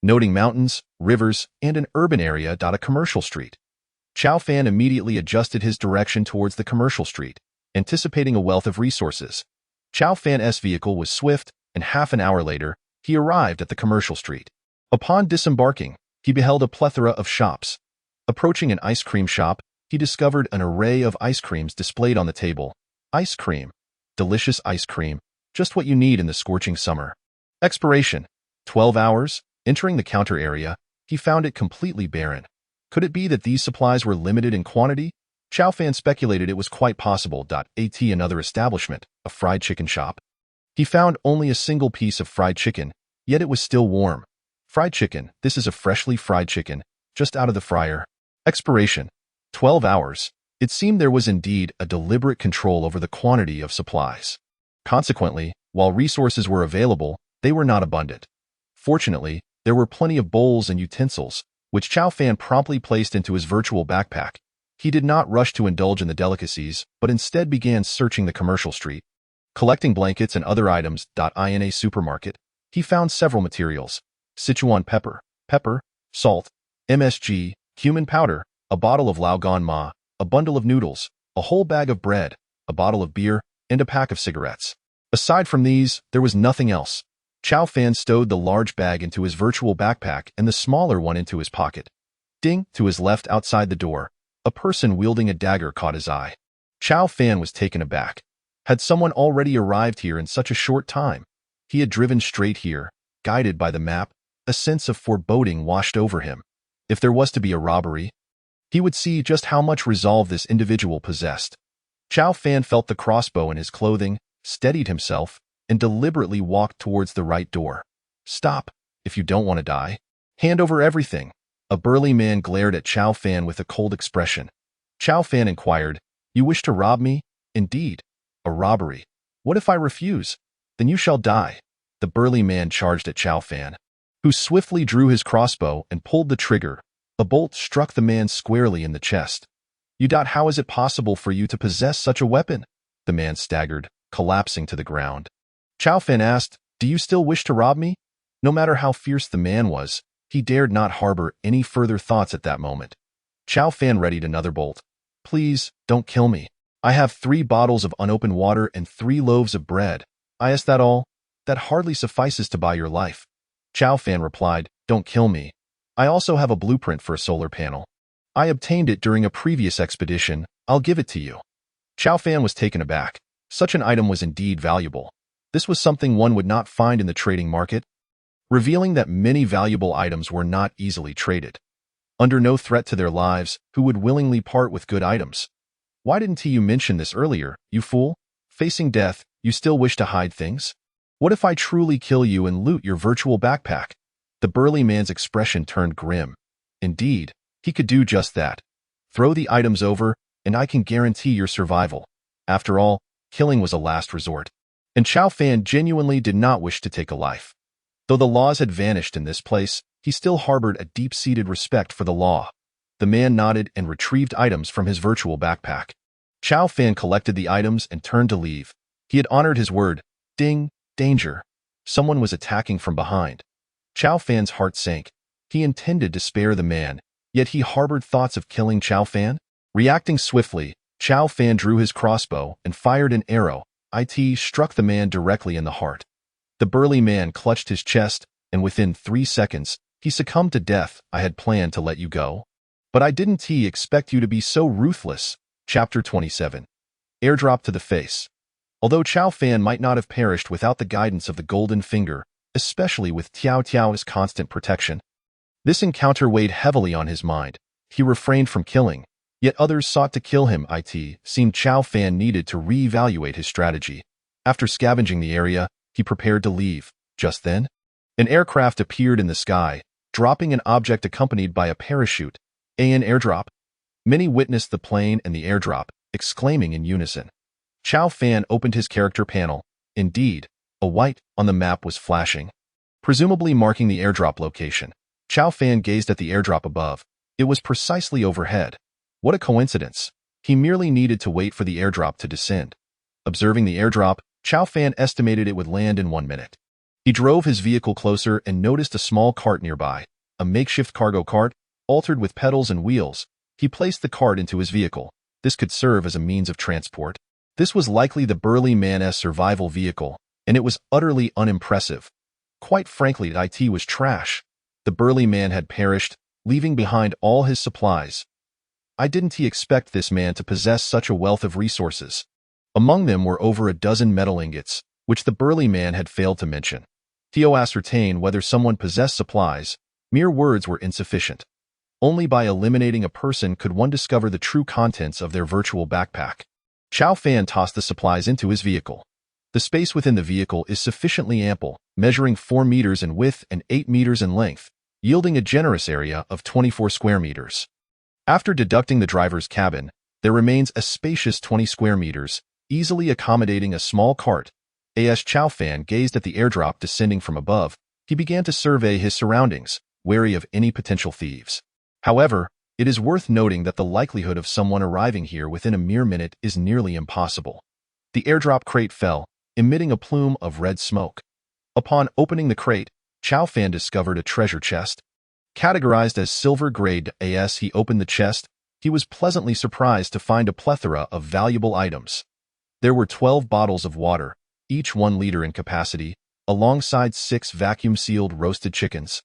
noting mountains, rivers, and an urban area. A commercial street. Chow Fan immediately adjusted his direction towards the commercial street, anticipating a wealth of resources. Chow Fan's vehicle was swift, and half an hour later, he arrived at the commercial street. Upon disembarking, he beheld a plethora of shops. Approaching an ice cream shop, he discovered an array of ice creams displayed on the table. Ice cream. Delicious ice cream. Just what you need in the scorching summer. Expiration. 12 hours. Entering the counter area, he found it completely barren. Could it be that these supplies were limited in quantity? Chow Fan speculated it was quite possible. Another establishment, a fried chicken shop. He found only a single piece of fried chicken, yet it was still warm. Fried chicken. This is a freshly fried chicken, just out of the fryer. Expiration. 12 hours. It seemed there was indeed a deliberate control over the quantity of supplies. Consequently, while resources were available, they were not abundant. Fortunately, there were plenty of bowls and utensils, which Chow Fan promptly placed into his virtual backpack. He did not rush to indulge in the delicacies, but instead began searching the commercial street. Collecting blankets and other items. In a supermarket, he found several materials. Sichuan pepper, salt, MSG, cumin powder, a bottle of Lao Gan Ma, a bundle of noodles, a whole bag of bread, a bottle of beer, and a pack of cigarettes. Aside from these, there was nothing else. Chow Fan stowed the large bag into his virtual backpack and the smaller one into his pocket. Ding! To his left outside the door, a person wielding a dagger caught his eye. Chow Fan was taken aback. Had someone already arrived here in such a short time? He had driven straight here, guided by the map. A sense of foreboding washed over him. If there was to be a robbery, he would see just how much resolve this individual possessed. Chow Fan felt the crossbow in his clothing, steadied himself, and deliberately walked towards the right door. Stop, if you don't want to die. Hand over everything. A burly man glared at Chow Fan with a cold expression. Chow Fan inquired, "You wish to rob me?" "Indeed. A robbery. What if I refuse?" "Then you shall die." The burly man charged at Chow Fan, who swiftly drew his crossbow and pulled the trigger. A bolt struck the man squarely in the chest. How is it possible for you to possess such a weapon?" The man staggered, collapsing to the ground. Chow Fan asked, "Do you still wish to rob me?" No matter how fierce the man was, he dared not harbor any further thoughts at that moment. Chow Fan readied another bolt. "Please, don't kill me. I have 3 bottles of unopened water and 3 loaves of bread." "Is that all?" "That hardly suffices to buy your life." Chow Fan replied, "Don't kill me. I also have a blueprint for a solar panel. I obtained it during a previous expedition. I'll give it to you." Chow Fan was taken aback. Such an item was indeed valuable. This was something one would not find in the trading market, revealing that many valuable items were not easily traded. Under no threat to their lives, who would willingly part with good items? "Why didn't you mention this earlier, you fool? Facing death, you still wish to hide things? What if I truly kill you and loot your virtual backpack?" The burly man's expression turned grim. Indeed, he could do just that. Throw the items over, and I can guarantee your survival. After all, killing was a last resort. And Chow Fan genuinely did not wish to take a life. Though the laws had vanished in this place, he still harbored a deep-seated respect for the law. The man nodded and retrieved items from his virtual backpack. Chow Fan collected the items and turned to leave. He had honored his word. Ding! Danger! Someone was attacking from behind. Chow Fan's heart sank. He intended to spare the man, yet he harbored thoughts of killing Chow Fan. Reacting swiftly, Chow Fan drew his crossbow and fired an arrow. It struck the man directly in the heart. The burly man clutched his chest, and within 3 seconds, he succumbed to death. "I had planned to let you go, but I didn't expect you to be so ruthless." Chapter 27. Airdrop to the face. Although Chow Fan might not have perished without the guidance of the Golden Finger, especially with Tiao Tiao's constant protection, this encounter weighed heavily on his mind. He refrained from killing, yet others sought to kill him. It seemed Chow Fan needed to reevaluate his strategy. After scavenging the area, he prepared to leave. Just then, an aircraft appeared in the sky, dropping an object accompanied by a parachute. An airdrop? Many witnessed the plane and the airdrop, exclaiming in unison. Chow Fan opened his character panel. Indeed, a white on the map was flashing, presumably marking the airdrop location. Chow Fan gazed at the airdrop above. It was precisely overhead. What a coincidence. He merely needed to wait for the airdrop to descend. Observing the airdrop, Chow Fan estimated it would land in 1 minute. He drove his vehicle closer and noticed a small cart nearby, a makeshift cargo cart, altered with pedals and wheels. He placed the cart into his vehicle. This could serve as a means of transport. This was likely the burly man's survival vehicle, and it was utterly unimpressive. Quite frankly, it was trash. The burly man had perished, leaving behind all his supplies. I didn't expect this man to possess such a wealth of resources. Among them were over a dozen metal ingots, which the burly man had failed to mention. To ascertain whether someone possessed supplies, mere words were insufficient. Only by eliminating a person could one discover the true contents of their virtual backpack. Chow Fan tossed the supplies into his vehicle. The space within the vehicle is sufficiently ample, measuring 4 meters in width and 8 meters in length, yielding a generous area of 24 square meters. After deducting the driver's cabin, there remains a spacious 20 square meters, easily accommodating a small cart. As Chow Fan gazed at the airdrop descending from above, he began to survey his surroundings, wary of any potential thieves. However, it is worth noting that the likelihood of someone arriving here within a mere minute is nearly impossible. The airdrop crate fell, emitting a plume of red smoke. Upon opening the crate, Chow Fan discovered a treasure chest. Categorized as silver grade as he opened the chest, he was pleasantly surprised to find a plethora of valuable items. There were 12 bottles of water, each 1 liter in capacity, alongside 6 vacuum-sealed roasted chickens,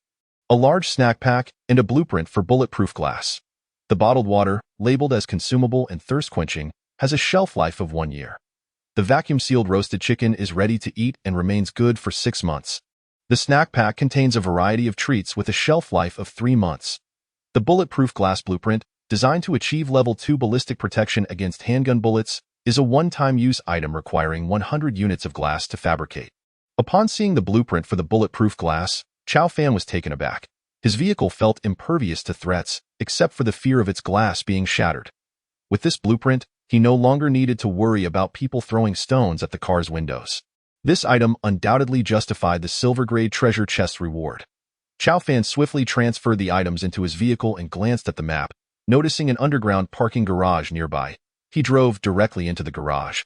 a large snack pack, and a blueprint for bulletproof glass. The bottled water, labeled as consumable and thirst-quenching, has a shelf life of 1 year. The vacuum-sealed roasted chicken is ready to eat and remains good for 6 months. The snack pack contains a variety of treats with a shelf life of 3 months. The bulletproof glass blueprint, designed to achieve level 2 ballistic protection against handgun bullets, is a one-time use item requiring 100 units of glass to fabricate. Upon seeing the blueprint for the bulletproof glass, Chow Fan was taken aback. His vehicle felt impervious to threats, except for the fear of its glass being shattered. With this blueprint, he no longer needed to worry about people throwing stones at the car's windows. This item undoubtedly justified the silver-grade treasure chest reward. Chow Fan swiftly transferred the items into his vehicle and glanced at the map, noticing an underground parking garage nearby. He drove directly into the garage,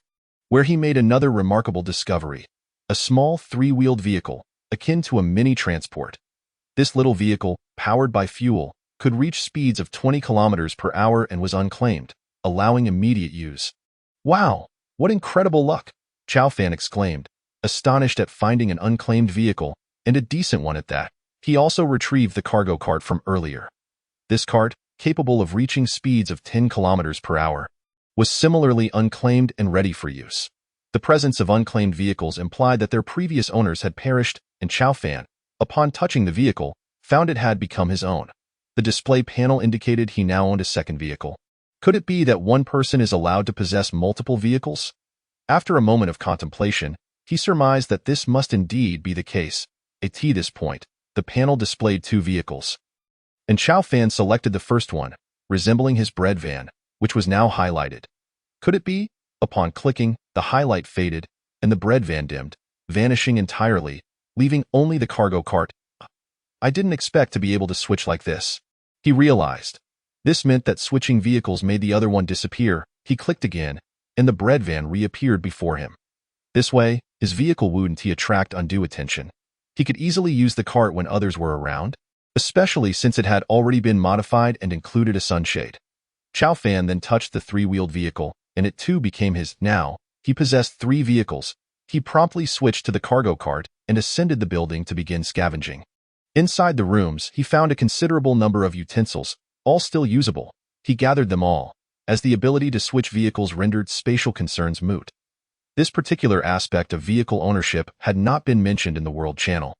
where he made another remarkable discovery: a small 3-wheeled vehicle, akin to a mini-transport. This little vehicle, powered by fuel, could reach speeds of 20 kilometers per hour and was unclaimed, allowing immediate use. "Wow, what incredible luck!" Chow Fan exclaimed, astonished at finding an unclaimed vehicle, and a decent one at that. He also retrieved the cargo cart from earlier. This cart, capable of reaching speeds of 10 kilometers per hour, was similarly unclaimed and ready for use. The presence of unclaimed vehicles implied that their previous owners had perished, and Chow Fan, upon touching the vehicle, found it had become his own. The display panel indicated he now owned a second vehicle. Could it be that one person is allowed to possess multiple vehicles? After a moment of contemplation, he surmised that this must indeed be the case. At this point, the panel displayed 2 vehicles, and Chow Fan selected the first one, resembling his bread van, which was now highlighted. Could it be? Upon clicking, the highlight faded, and the bread van dimmed, vanishing entirely, leaving only the cargo cart. I didn't expect to be able to switch like this, he realized. This meant that switching vehicles made the other one disappear. He clicked again, and the bread van reappeared before him. This way, his vehicle wouldn't attract undue attention. He could easily use the cart when others were around, especially since it had already been modified and included a sunshade. Chow Fan then touched the 3-wheeled vehicle, and it too became his. Now, he possessed 3 vehicles. He promptly switched to the cargo cart and ascended the building to begin scavenging. Inside the rooms, he found a considerable number of utensils, all still usable. He gathered them all, as the ability to switch vehicles rendered spatial concerns moot. This particular aspect of vehicle ownership had not been mentioned in the World Channel,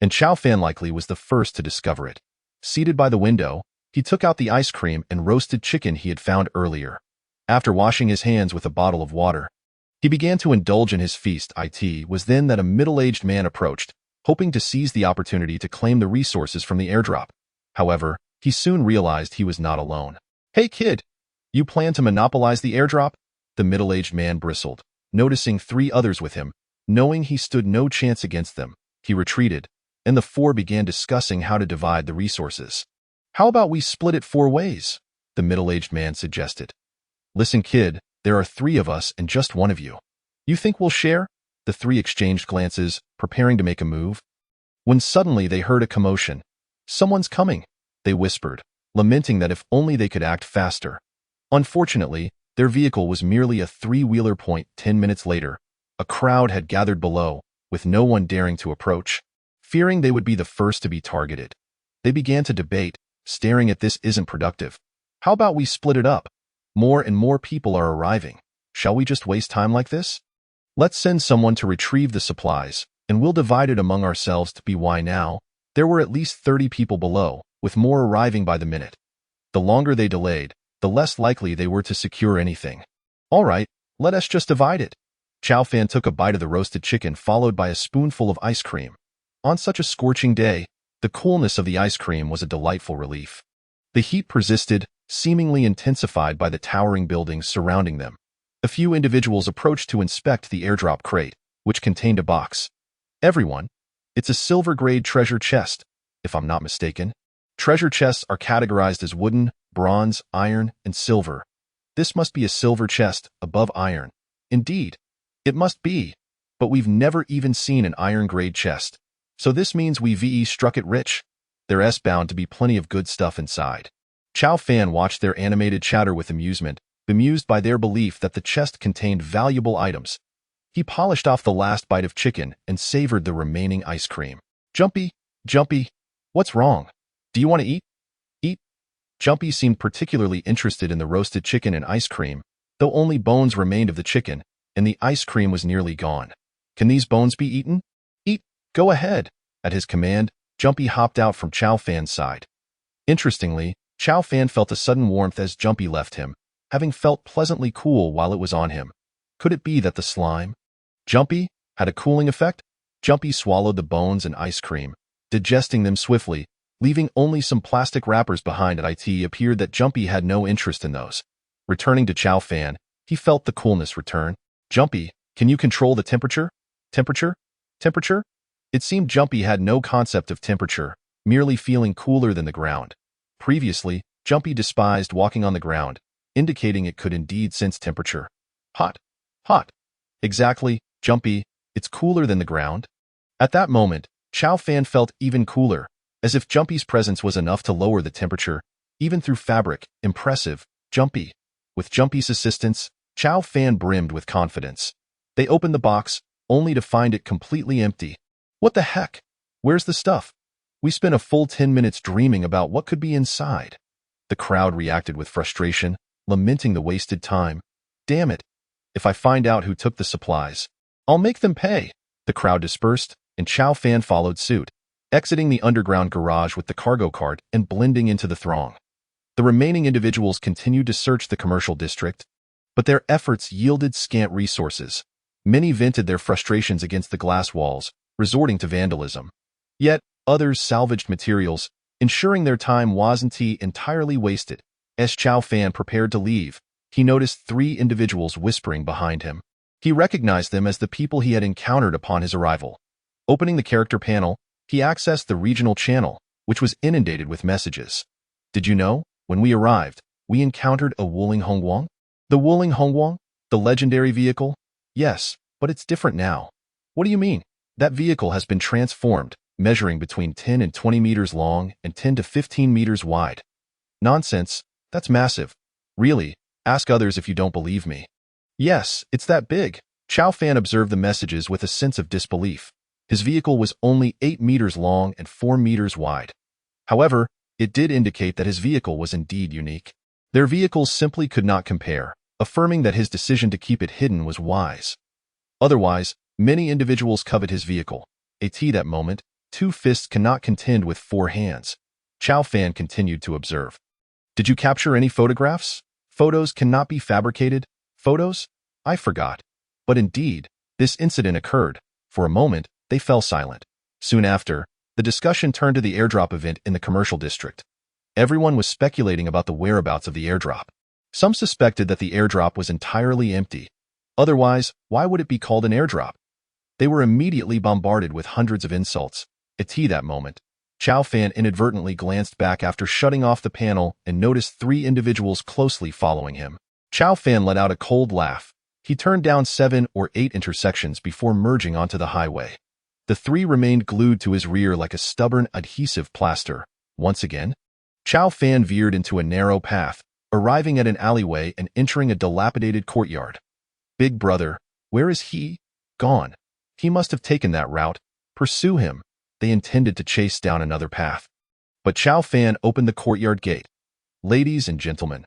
and Chow Fan likely was the first to discover it. Seated by the window, he took out the ice cream and roasted chicken he had found earlier. After washing his hands with a bottle of water, he began to indulge in his feast. It was then that a middle-aged man approached, hoping to seize the opportunity to claim the resources from the airdrop. However, he soon realized he was not alone. "Hey kid, you plan to monopolize the airdrop?" The middle-aged man bristled, noticing 3 others with him. Knowing he stood no chance against them, he retreated, and the 4 began discussing how to divide the resources. "How about we split it 4 ways?" the middle-aged man suggested. "Listen, kid, there are 3 of us and just 1 of you. You think we'll share?" The 3 exchanged glances, preparing to make a move. When suddenly they heard a commotion. "Someone's coming," they whispered, lamenting that if only they could act faster. Unfortunately, their vehicle was merely a 3-wheeler. 10 minutes later, a crowd had gathered below, with no one daring to approach. Fearing they would be the first to be targeted, they began to debate, staring at "This isn't productive. How about we split it up? More and more people are arriving. Shall we just waste time like this? Let's send someone to retrieve the supplies, and we'll divide it among ourselves." To be why now, there were at least 30 people below, with more arriving by the minute. The longer they delayed, the less likely they were to secure anything. "All right, let us just divide it." Chow Fan took a bite of the roasted chicken, followed by a spoonful of ice cream. On such a scorching day, the coolness of the ice cream was a delightful relief. The heat persisted, seemingly intensified by the towering buildings surrounding them. A few individuals approached to inspect the airdrop crate, which contained a box. "Everyone, it's a silver-grade treasure chest, if I'm not mistaken." Treasure chests are categorized as wooden, bronze, iron, and silver. This must be a silver chest, above iron. Indeed, it must be, but we've never even seen an iron-grade chest. So this means we struck it rich. There's bound to be plenty of good stuff inside. Chow Fan watched their animated chatter with amusement, bemused by their belief that the chest contained valuable items. He polished off the last bite of chicken and savored the remaining ice cream. Jumpy, what's wrong? Do you want to eat?" "Eat?" Jumpy seemed particularly interested in the roasted chicken and ice cream, though only bones remained of the chicken, and the ice cream was nearly gone. "Can these bones be eaten?" "Eat, go ahead." At his command, Jumpy hopped out from Chow Fan's side. Interestingly, Chow Fan felt a sudden warmth as Jumpy left him, having felt pleasantly cool while it was on him. Could it be that the slime, Jumpy, had a cooling effect? Jumpy swallowed the bones and ice cream, digesting them swiftly, leaving only some plastic wrappers behind. It appeared that Jumpy had no interest in those. Returning to Chow Fan, he felt the coolness return. "Jumpy, can you control the temperature?" Temperature? It seemed Jumpy had no concept of temperature, merely feeling cooler than the ground. Previously, Jumpy despised walking on the ground, indicating it could indeed sense temperature. Hot. Exactly, Jumpy, it's cooler than the ground. At that moment, Chow Fan felt even cooler, as if Jumpy's presence was enough to lower the temperature, even through fabric. Impressive, Jumpy. With Jumpy's assistance, Chow Fan brimmed with confidence. They opened the box, only to find it completely empty. "What the heck? Where's the stuff? We spent a full 10 minutes dreaming about what could be inside." The crowd reacted with frustration, lamenting the wasted time. "Damn it. If I find out who took the supplies, I'll make them pay." The crowd dispersed, and Chow Fan followed suit, exiting the underground garage with the cargo cart and blending into the throng. The remaining individuals continued to search the commercial district, but their efforts yielded scant resources. Many vented their frustrations against the glass walls, resorting to vandalism. Yet, others salvaged materials, ensuring their time wasn't entirely wasted. As Chow Fan prepared to leave, he noticed 3 individuals whispering behind him. He recognized them as the people he had encountered upon his arrival. Opening the character panel, he accessed the regional channel, which was inundated with messages. "Did you know, when we arrived, we encountered a Wuling Hongguang? The Wuling Hongguang? The legendary vehicle? Yes, but it's different now." "What do you mean?" "That vehicle has been transformed, measuring between 10 and 20 meters long and 10 to 15 meters wide." "Nonsense, that's massive." "Really? Ask others if you don't believe me." "Yes, it's that big." Chow Fan observed the messages with a sense of disbelief. His vehicle was only 8 meters long and 4 meters wide. However, it did indicate that his vehicle was indeed unique. Their vehicles simply could not compare, affirming that his decision to keep it hidden was wise. Otherwise, many individuals covet his vehicle. That moment, 2 fists cannot contend with 4 hands. Chow Fan continued to observe. "Did you capture any photographs? Photos cannot be fabricated." "Photos? I forgot." But indeed, this incident occurred. For a moment, they fell silent. Soon after, the discussion turned to the airdrop event in the commercial district. Everyone was speculating about the whereabouts of the airdrop. Some suspected that the airdrop was entirely empty. Otherwise, why would it be called an airdrop? They were immediately bombarded with hundreds of insults. At that moment, Chow Fan inadvertently glanced back after shutting off the panel and noticed 3 individuals closely following him. Chow Fan let out a cold laugh. He turned down 7 or 8 intersections before merging onto the highway. The 3 remained glued to his rear like a stubborn, adhesive plaster. Once again, Chow Fan veered into a narrow path, arriving at an alleyway and entering a dilapidated courtyard. Big brother, where is he? Gone. He must have taken that route. Pursue him. They intended to chase down another path. But Chow Fan opened the courtyard gate. Ladies and gentlemen,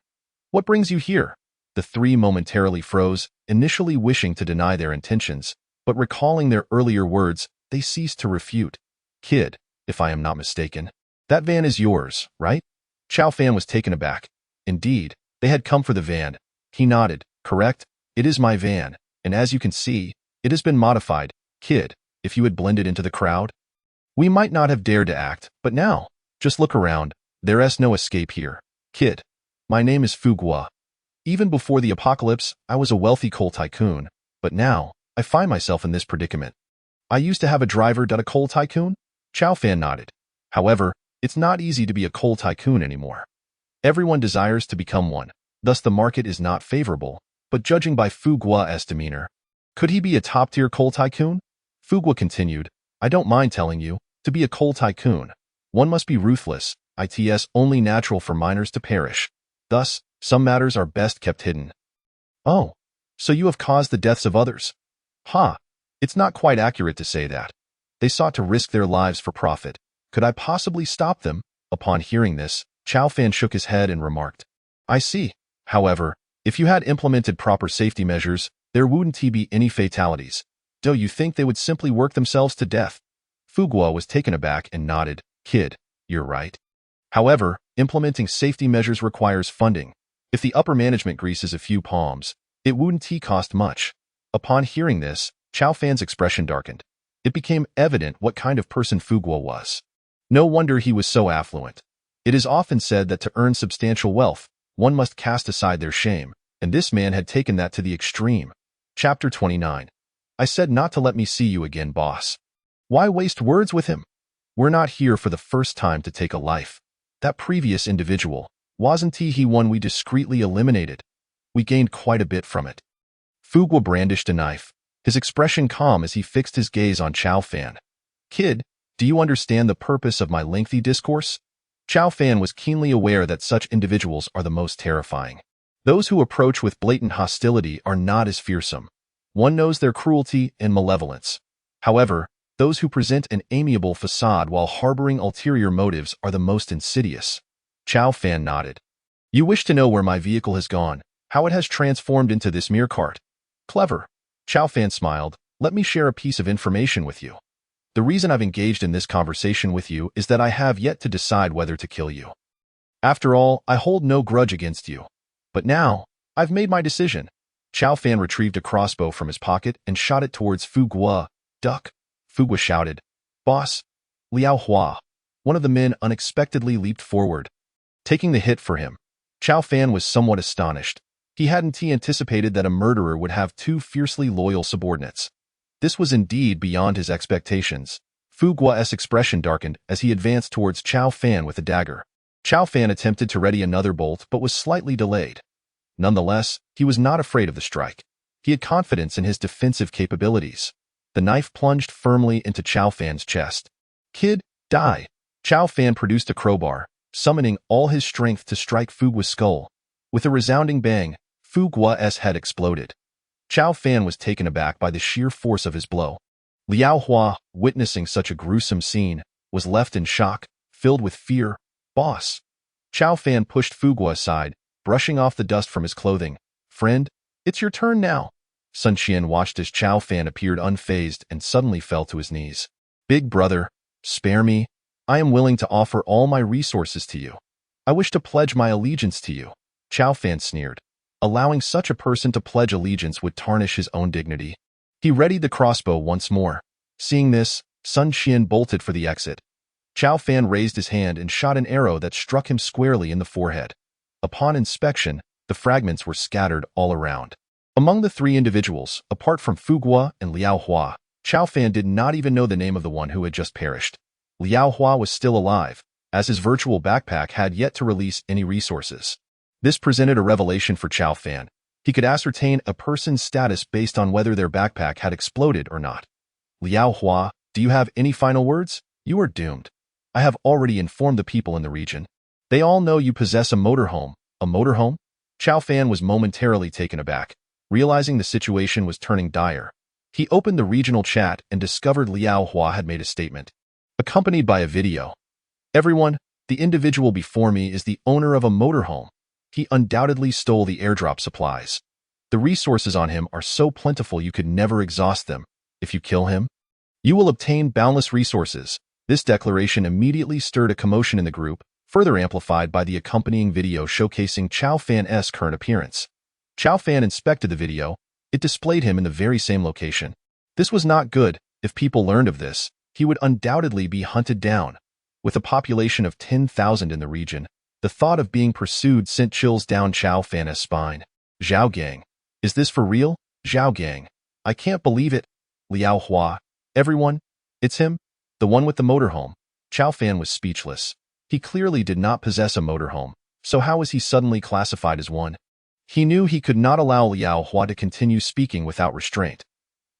what brings you here? The 3 momentarily froze, initially wishing to deny their intentions, but recalling their earlier words, they ceased to refute. Kid, if I am not mistaken, that van is yours, right? Chow Fan was taken aback. Indeed, they had come for the van. He nodded. Correct, it is my van, and as you can see, it has been modified. Kid, if you had blended into the crowd, we might not have dared to act, but now, just look around. There's no escape here. Kid, my name is Fu Guo. Even before the apocalypse, I was a wealthy coal tycoon, but now, I find myself in this predicament. I used to have a driver. A coal tycoon? Chow Fan nodded. However, it's not easy to be a coal tycoon anymore. Everyone desires to become one, thus the market is not favorable, but judging by Fu Guo's demeanor, could he be a top-tier coal tycoon? Fu Guo continued, I don't mind telling you, to be a coal tycoon, one must be ruthless. It's only natural for miners to perish. Thus, some matters are best kept hidden. Oh, so you have caused the deaths of others? Ha! It's not quite accurate to say that. They sought to risk their lives for profit. Could I possibly stop them? Upon hearing this, Chow Fan shook his head and remarked, I see. However, if you had implemented proper safety measures, there wouldn't be any fatalities. Do you think they would simply work themselves to death? Fu Guo was taken aback and nodded. Kid, you're right. However, implementing safety measures requires funding. If the upper management greases a few palms, it wouldn't cost much. Upon hearing this, Chow Fan's expression darkened. It became evident what kind of person Fu Guo was. No wonder he was so affluent. It is often said that to earn substantial wealth, one must cast aside their shame, and this man had taken that to the extreme. Chapter 29. I said not to let me see you again, boss. Why waste words with him? We're not here for the first time to take a life. That previous individual, wasn't he one we discreetly eliminated? We gained quite a bit from it. Fu Guo brandished a knife, his expression calm as he fixed his gaze on Chow Fan. Kid, do you understand the purpose of my lengthy discourse? Chow Fan was keenly aware that such individuals are the most terrifying. Those who approach with blatant hostility are not as fearsome. One knows their cruelty and malevolence. However, those who present an amiable facade while harboring ulterior motives are the most insidious. Chow Fan nodded. You wish to know where my vehicle has gone, how it has transformed into this mere cart. Clever. Chow Fan smiled. Let me share a piece of information with you. The reason I've engaged in this conversation with you is that I have yet to decide whether to kill you. After all, I hold no grudge against you. But now, I've made my decision. Chow Fan retrieved a crossbow from his pocket and shot it towards Fu Guo. Duck. Fu Guo shouted. Boss. Liao Hua. One of the men unexpectedly leaped forward, taking the hit for him. Chow Fan was somewhat astonished. He hadn't anticipated that a murderer would have 2 fiercely loyal subordinates. This was indeed beyond his expectations. Fu Guo's expression darkened as he advanced towards Chow Fan with a dagger. Chow Fan attempted to ready another bolt but was slightly delayed. Nonetheless, he was not afraid of the strike. He had confidence in his defensive capabilities. The knife plunged firmly into Chow Fan's chest. Kid, die. Chow Fan produced a crowbar, summoning all his strength to strike Fu Guo's skull. With a resounding bang, Fu Guo's head exploded. Chow Fan was taken aback by the sheer force of his blow. Liao Hua, witnessing such a gruesome scene, was left in shock, filled with fear. Boss. Chow Fan pushed Fu Guo aside, brushing off the dust from his clothing. Friend, it's your turn now. Sun Qian watched as Chow Fan appeared unfazed and suddenly fell to his knees. Big brother, spare me. I am willing to offer all my resources to you. I wish to pledge my allegiance to you. Chow Fan sneered. Allowing such a person to pledge allegiance would tarnish his own dignity. He readied the crossbow once more. Seeing this, Sun Qian bolted for the exit. Chow Fan raised his hand and shot an arrow that struck him squarely in the forehead. Upon inspection, The fragments were scattered all around. Among the three individuals, apart from Fu Guo and Liao Hua, Chao Fan did not even know the name of the one who had just perished. Liao Hua was still alive, as his virtual backpack had yet to release any resources. This presented a revelation for Chao Fan. He could ascertain a person's status based on whether their backpack had exploded or not. Liao Hua, do you have any final words? You are doomed. I have already informed the people in the region. They all know you possess a motorhome. A motorhome? Chao Fan was momentarily taken aback, realizing the situation was turning dire. He opened the regional chat and discovered Liao Hua had made a statement, accompanied by a video. Everyone, the individual before me is the owner of a motorhome. He undoubtedly stole the airdrop supplies. The resources on him are so plentiful you could never exhaust them. If you kill him, you will obtain boundless resources. This declaration immediately stirred a commotion in the group, further amplified by the accompanying video showcasing Chao Fan's current appearance. Chao Fan inspected the video. It displayed him in the very same location. This was not good. If people learned of this, he would undoubtedly be hunted down. With a population of 10,000 in the region, the thought of being pursued sent chills down Chao Fan's spine. Zhao Gang. Is this for real? Zhao Gang. I can't believe it. Liao Hua. Everyone. It's him. The one with the motorhome. Chao Fan was speechless. He clearly did not possess a motorhome, so how was he suddenly classified as one? He knew he could not allow Liao Hua to continue speaking without restraint.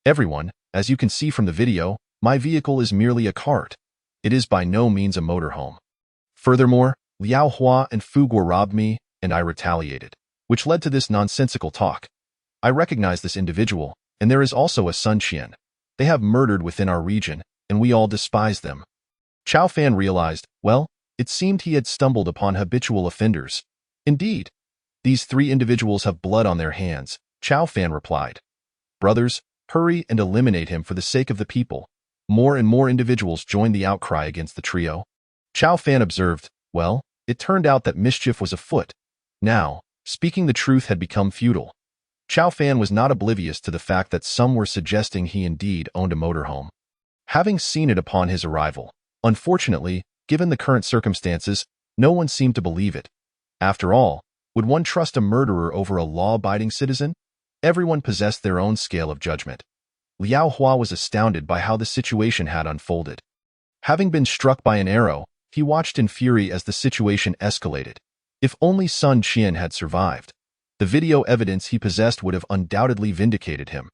Everyone, as you can see from the video, my vehicle is merely a cart. It is by no means a motorhome. Furthermore, Liao Hua and Fu Guo robbed me, and I retaliated, which led to this nonsensical talk. I recognize this individual, and there is also a Sun Qian. They have murdered within our region, and we all despise them. Chao Fan realized, well, it seemed he had stumbled upon habitual offenders. Indeed, these three individuals have blood on their hands, Chao Fan replied. Brothers, hurry and eliminate him for the sake of the people. More and more individuals joined the outcry against the trio. Chao Fan observed, well, it turned out that mischief was afoot. Now, speaking the truth had become futile. Chao Fan was not oblivious to the fact that some were suggesting he indeed owned a motorhome. Having seen it upon his arrival, unfortunately, given the current circumstances, no one seemed to believe it. After all, would one trust a murderer over a law-abiding citizen? Everyone possessed their own scale of judgment. Liao Hua was astounded by how the situation had unfolded. Having been struck by an arrow, he watched in fury as the situation escalated. If only Sun Qian had survived, the video evidence he possessed would have undoubtedly vindicated him.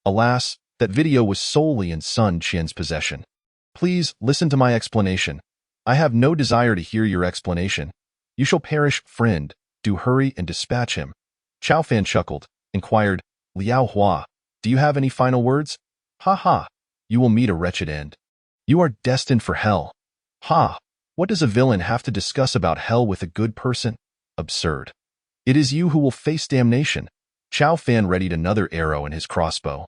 Alas, that video was solely in Sun Qian's possession. Please listen to my explanation. I have no desire to hear your explanation. You shall perish, friend. Do hurry and dispatch him. Chao Fan chuckled, inquired, Liao Hua, do you have any final words? Ha ha, you will meet a wretched end. You are destined for hell. Ha, what does a villain have to discuss about hell with a good person? Absurd. It is you who will face damnation. Chao Fan readied another arrow in his crossbow,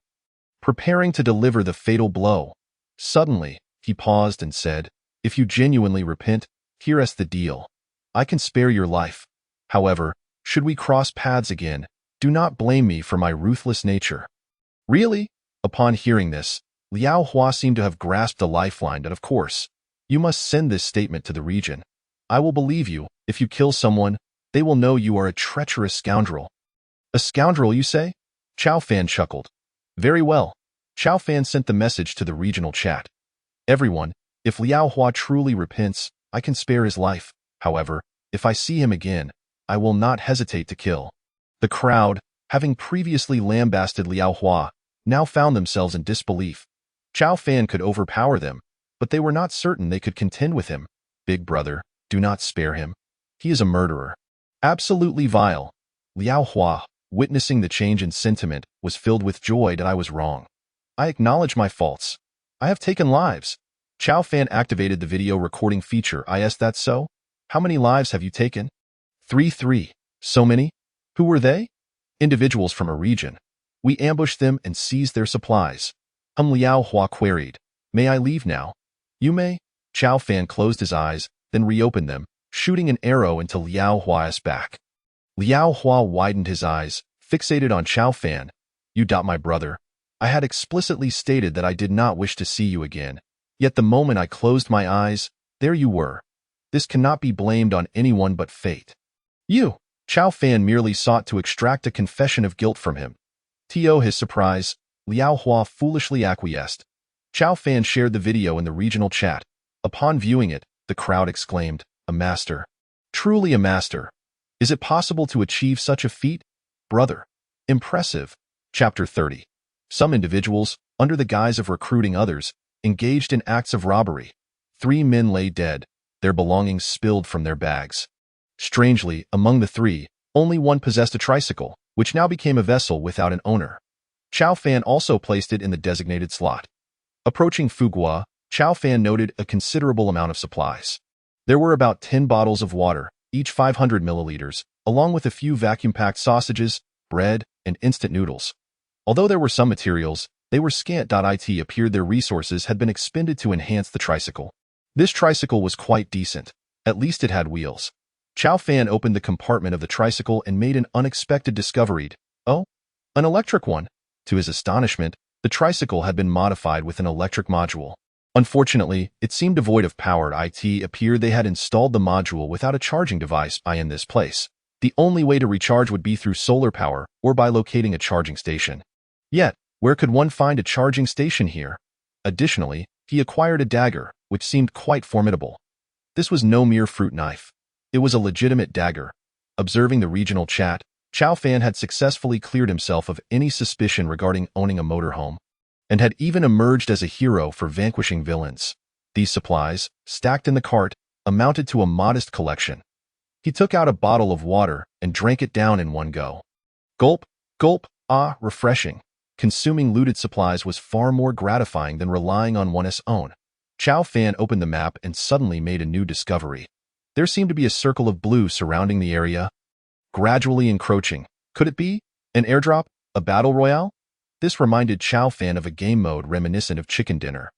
preparing to deliver the fatal blow. Suddenly, he paused and said, if you genuinely repent, here's the deal. I can spare your life. However, should we cross paths again, do not blame me for my ruthless nature. Really? Upon hearing this, Liao Hua seemed to have grasped a lifeline that, of course, you must send this statement to the region. I will believe you. If you kill someone, they will know you are a treacherous scoundrel. A scoundrel, you say? Chao Fan chuckled. Very well. Chao Fan sent the message to the regional chat. Everyone, if Liao Hua truly repents, I can spare his life. However, if I see him again, I will not hesitate to kill. The crowd, having previously lambasted Liao Hua, now found themselves in disbelief. Chao Fan could overpower them, but they were not certain they could contend with him. Big brother, do not spare him. He is a murderer. Absolutely vile. Liao Hua, witnessing the change in sentiment, was filled with joy that I was wrong. I acknowledge my faults. I have taken lives. Chao Fan activated the video recording feature. Is that so? How many lives have you taken? 3. So many? Who were they? Individuals from a region. We ambushed them and seized their supplies. Liao Hua queried. May I leave now? You may. Chao Fan closed his eyes, then reopened them, shooting an arrow into Liao Hua's back. Liao Hua widened his eyes, fixated on Chao Fan. You, my brother. I had explicitly stated that I did not wish to see you again. Yet the moment I closed my eyes, there you were. This cannot be blamed on anyone but fate. You, Chao Fan merely sought to extract a confession of guilt from him. To his surprise, Liao Hua foolishly acquiesced. Chao Fan shared the video in the regional chat. Upon viewing it, the crowd exclaimed, "A master. Truly a master. Is it possible to achieve such a feat? Brother. Impressive." Chapter 30. Some individuals, under the guise of recruiting others, engaged in acts of robbery. 3 men lay dead, their belongings spilled from their bags. Strangely, among the 3, only one possessed a tricycle, which now became a vessel without an owner. Chao Fan also placed it in the designated slot. Approaching Fugua, Chao Fan noted a considerable amount of supplies. There were about 10 bottles of water, each 500 milliliters, along with a few vacuum-packed sausages, bread, and instant noodles. Although there were some materials, they were scant. It appeared their resources had been expended to enhance the tricycle. This tricycle was quite decent. At least it had wheels. Chao Fan opened the compartment of the tricycle and made an unexpected discovery. Oh, an electric one. To his astonishment, the tricycle had been modified with an electric module. Unfortunately, it seemed devoid of power. It appeared they had installed the module without a charging device in this place. The only way to recharge would be through solar power or by locating a charging station. Yet, where could one find a charging station here? Additionally, he acquired a dagger, which seemed quite formidable. This was no mere fruit knife. It was a legitimate dagger. Observing the regional chat, Chao Fan had successfully cleared himself of any suspicion regarding owning a motorhome, and had even emerged as a hero for vanquishing villains. These supplies, stacked in the cart, amounted to a modest collection. He took out a bottle of water and drank it down in one go. Gulp, gulp, refreshing. Consuming looted supplies was far more gratifying than relying on one's own. Chao Fan opened the map and suddenly made a new discovery. There seemed to be a circle of blue surrounding the area, gradually encroaching. Could it be an airdrop, a battle royale? This reminded Chao Fan of a game mode reminiscent of Chicken Dinner.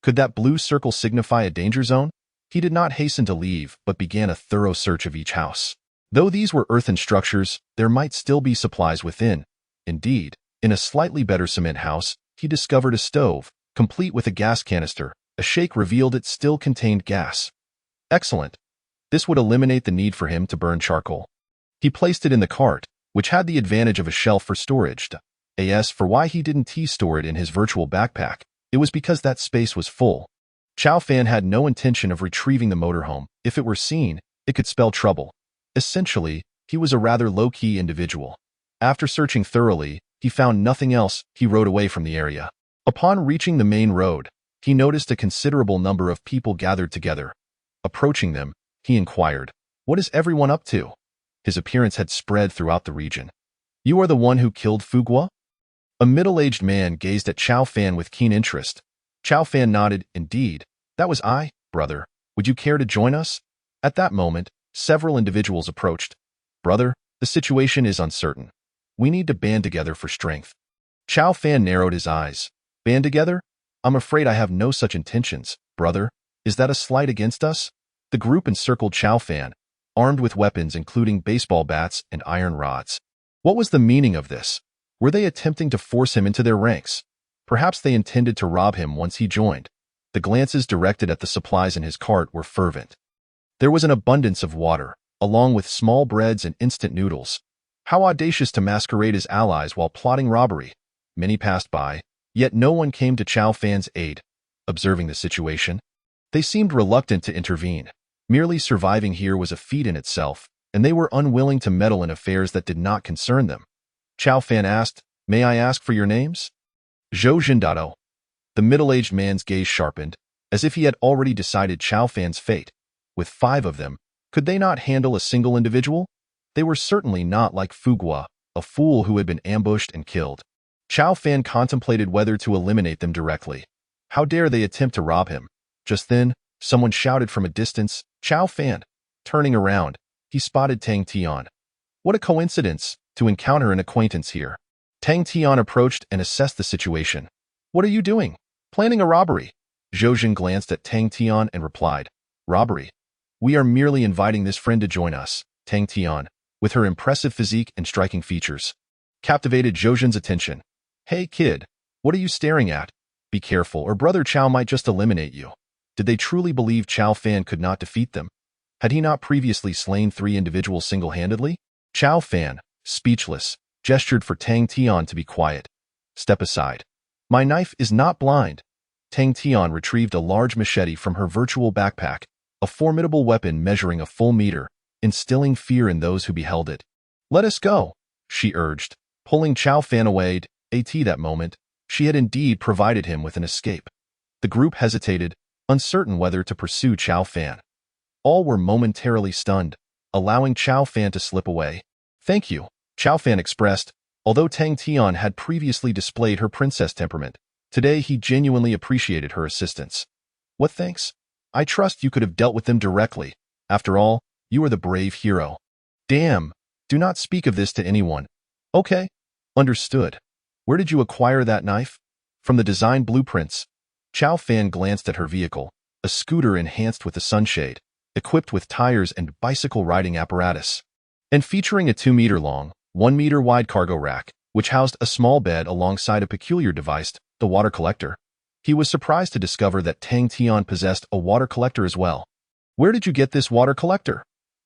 Could that blue circle signify a danger zone? He did not hasten to leave, but began a thorough search of each house. Though these were earthen structures, there might still be supplies within. Indeed, in a slightly better cement house, he discovered a stove, complete with a gas canister. A shake revealed it still contained gas. Excellent. This would eliminate the need for him to burn charcoal. He placed it in the cart, which had the advantage of a shelf for storage. As for why he didn't store it in his virtual backpack, it was because that space was full. Chao Fan had no intention of retrieving the motorhome. If it were seen, it could spell trouble. Essentially, he was a rather low-key individual. After searching thoroughly, he found nothing else. He rode away from the area. Upon reaching the main road, he noticed a considerable number of people gathered together. Approaching them, he inquired, "What is everyone up to?" His appearance had spread throughout the region. "You are the one who killed Fugua?" A middle-aged man gazed at Chao Fan with keen interest. Chao Fan nodded. "Indeed, that was I, brother. Would you care to join us?" At that moment, several individuals approached. "Brother, the situation is uncertain. We need to band together for strength." Chao Fan narrowed his eyes. "Band together? I'm afraid I have no such intentions, brother. Is that a slight against us?" The group encircled Chao Fan, armed with weapons including baseball bats and iron rods. What was the meaning of this? Were they attempting to force him into their ranks? Perhaps they intended to rob him once he joined. The glances directed at the supplies in his cart were fervent. There was an abundance of water, along with small breads and instant noodles. How audacious to masquerade as allies while plotting robbery. Many passed by, yet no one came to Chao Fan's aid. Observing the situation, they seemed reluctant to intervene. Merely surviving here was a feat in itself, and they were unwilling to meddle in affairs that did not concern them. Chao Fan asked, "May I ask for your names?" Zhou Jindao. The middle-aged man's gaze sharpened, as if he had already decided Chao Fan's fate. With 5 of them, could they not handle a single individual? They were certainly not like Fugua, a fool who had been ambushed and killed. Chao Fan contemplated whether to eliminate them directly. How dare they attempt to rob him? Just then, someone shouted from a distance, "Chao Fan!" Turning around, he spotted Tang Tian. What a coincidence to encounter an acquaintance here. Tang Tian approached and assessed the situation. "What are you doing? Planning a robbery?" Zhou Jin glanced at Tang Tian and replied, "Robbery? We are merely inviting this friend to join us." Tang Tian, with her impressive physique and striking features, captivated Zhou Jin's attention. "Hey kid, what are you staring at? Be careful or Brother Chao might just eliminate you." Did they truly believe Chao Fan could not defeat them? Had he not previously slain 3 individuals single-handedly? Chao Fan, speechless, gestured for Tang Tian to be quiet. Step aside. My knife is not blind. Tang Tian retrieved a large machete from her virtual backpack, a formidable weapon measuring a full meter, instilling fear in those who beheld it. Let us go, she urged, pulling Chao Fan away. At that moment, she had indeed provided him with an escape. The group hesitated, uncertain whether to pursue Chao Fan. All were momentarily stunned, allowing Chao Fan to slip away. Thank you, Chao Fan expressed. Although Tang Tian had previously displayed her princess temperament, today he genuinely appreciated her assistance. What thanks? I trust you could have dealt with them directly. After all, you are the brave hero. Damn, do not speak of this to anyone. Okay, understood. Where did you acquire that knife? From the design blueprints. Chao Fan glanced at her vehicle, a scooter enhanced with a sunshade, equipped with tires and bicycle riding apparatus, and featuring a 2-meter-long, 1-meter-wide cargo rack, which housed a small bed alongside a peculiar device, the water collector. He was surprised to discover that Tang Tian possessed a water collector as well. Where did you get this water collector?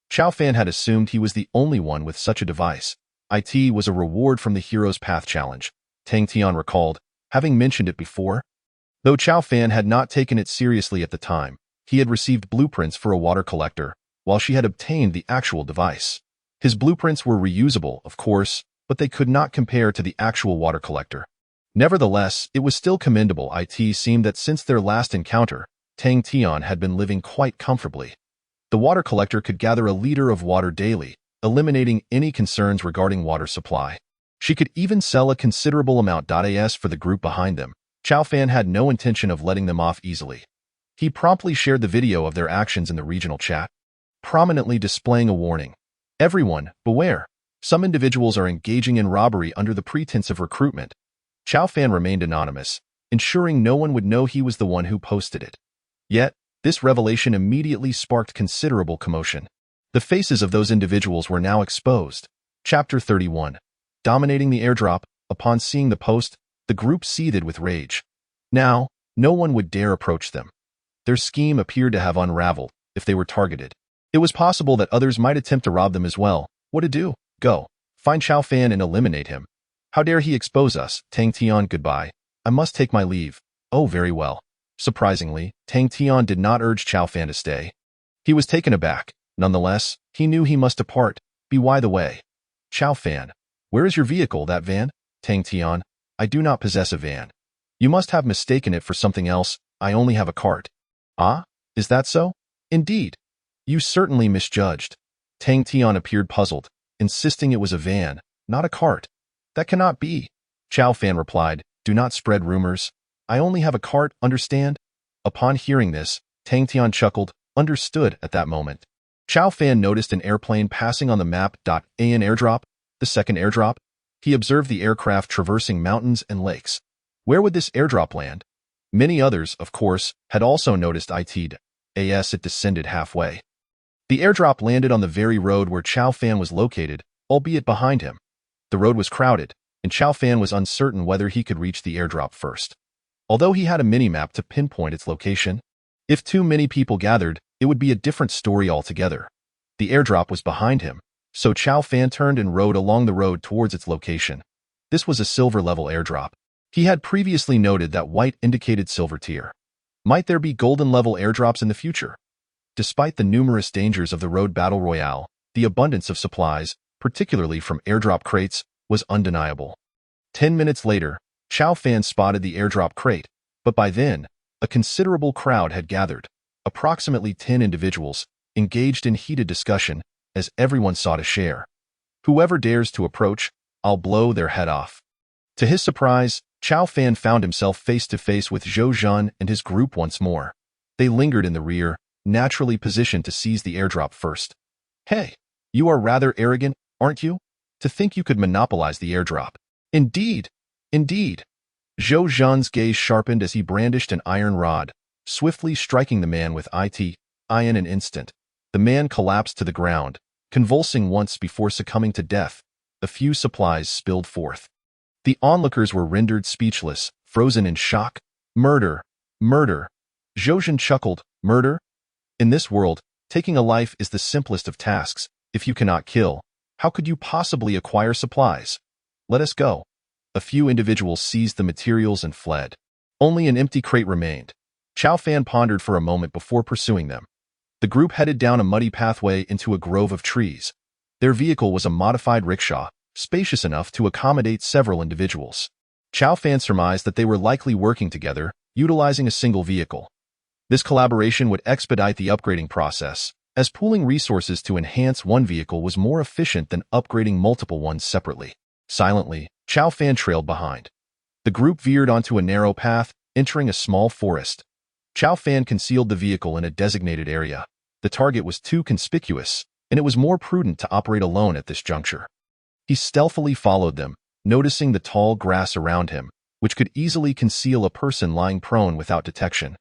Chao Fan had assumed he was the only one with such a device. It was a reward from the Hero's Path Challenge, Tang Tian recalled, having mentioned it before. Though Chao Fan had not taken it seriously at the time, he had received blueprints for a water collector, while she had obtained the actual device. His blueprints were reusable, of course, but they could not compare to the actual water collector. Nevertheless, it was still commendable. It seemed that since their last encounter, Tang Tian had been living quite comfortably. The water collector could gather a liter of water daily, eliminating any concerns regarding water supply. She could even sell a considerable amount. As for the group behind them, Chao Fan had no intention of letting them off easily. He promptly shared the video of their actions in the regional chat, prominently displaying a warning. Everyone, beware. Some individuals are engaging in robbery under the pretense of recruitment. Chao Fan remained anonymous, ensuring no one would know he was the one who posted it. Yet, this revelation immediately sparked considerable commotion. The faces of those individuals were now exposed. Chapter 31. Dominating the airdrop. Upon seeing the post, the group seethed with rage. Now, no one would dare approach them. Their scheme appeared to have unraveled if they were targeted. It was possible that others might attempt to rob them as well. What to do? Go. Find Chao Fan and eliminate him. How dare he expose us? Tang Tian, goodbye. I must take my leave. Oh, very well. Surprisingly, Tang Tian did not urge Chao Fan to stay. He was taken aback. Nonetheless, he knew he must depart. By the way. Chao Fan. Where is your vehicle, that van? Tang Tian. I do not possess a van. You must have mistaken it for something else. I only have a cart. Ah? Is that so? Indeed. You certainly misjudged. Tang Tian appeared puzzled, insisting it was a van, not a cart. That cannot be. Chao Fan replied, do not spread rumors. I only have a cart, understand? Upon hearing this, Tang Tian chuckled, understood at that moment. Chao Fan noticed an airplane passing on the map. An airdrop, the second airdrop. He observed the aircraft traversing mountains and lakes. Where would this airdrop land? Many others, of course, had also noticed it. As it descended halfway. The airdrop landed on the very road where Chao Fan was located, albeit behind him. The road was crowded, and Chao Fan was uncertain whether he could reach the airdrop first. Although he had a mini-map to pinpoint its location, if too many people gathered, it would be a different story altogether. The airdrop was behind him, so Chao Fan turned and rode along the road towards its location. This was a silver-level airdrop. He had previously noted that white indicated silver tier. Might there be golden-level airdrops in the future? Despite the numerous dangers of the road battle royale, the abundance of supplies, particularly from airdrop crates, was undeniable. 10 minutes later, Chao Fan spotted the airdrop crate, but by then, a considerable crowd had gathered, approximately 10 individuals, engaged in heated discussion, as everyone sought a share. Whoever dares to approach, I'll blow their head off. To his surprise, Chao Fan found himself face-to-face with Zhou Zhan and his group once more. They lingered in the rear, naturally positioned to seize the airdrop first. Hey, you are rather arrogant, aren't you? To think you could monopolize the airdrop. Indeed. Indeed. Zhou Zhan's gaze sharpened as he brandished an iron rod, swiftly striking the man with it. In an instant, the man collapsed to the ground, convulsing once before succumbing to death. A few supplies spilled forth. The onlookers were rendered speechless, frozen in shock. Murder. Murder. Zhou Zhan chuckled. Murder? In this world, taking a life is the simplest of tasks. If you cannot kill, How could you possibly acquire supplies? Let us go. A few individuals seized the materials and fled. Only an empty crate remained. Chow Fan pondered for a moment before pursuing them. The group headed down a muddy pathway into a grove of trees. Their vehicle was a modified rickshaw, spacious enough to accommodate several individuals. Chow Fan surmised that they were likely working together, utilizing a single vehicle. This collaboration would expedite the upgrading process, as pooling resources to enhance one vehicle was more efficient than upgrading multiple ones separately. Silently, Chow Fan trailed behind. The group veered onto a narrow path, entering a small forest. Chow Fan concealed the vehicle in a designated area. The target was too conspicuous, and it was more prudent to operate alone at this juncture. He stealthily followed them, noticing the tall grass around him, which could easily conceal a person lying prone without detection.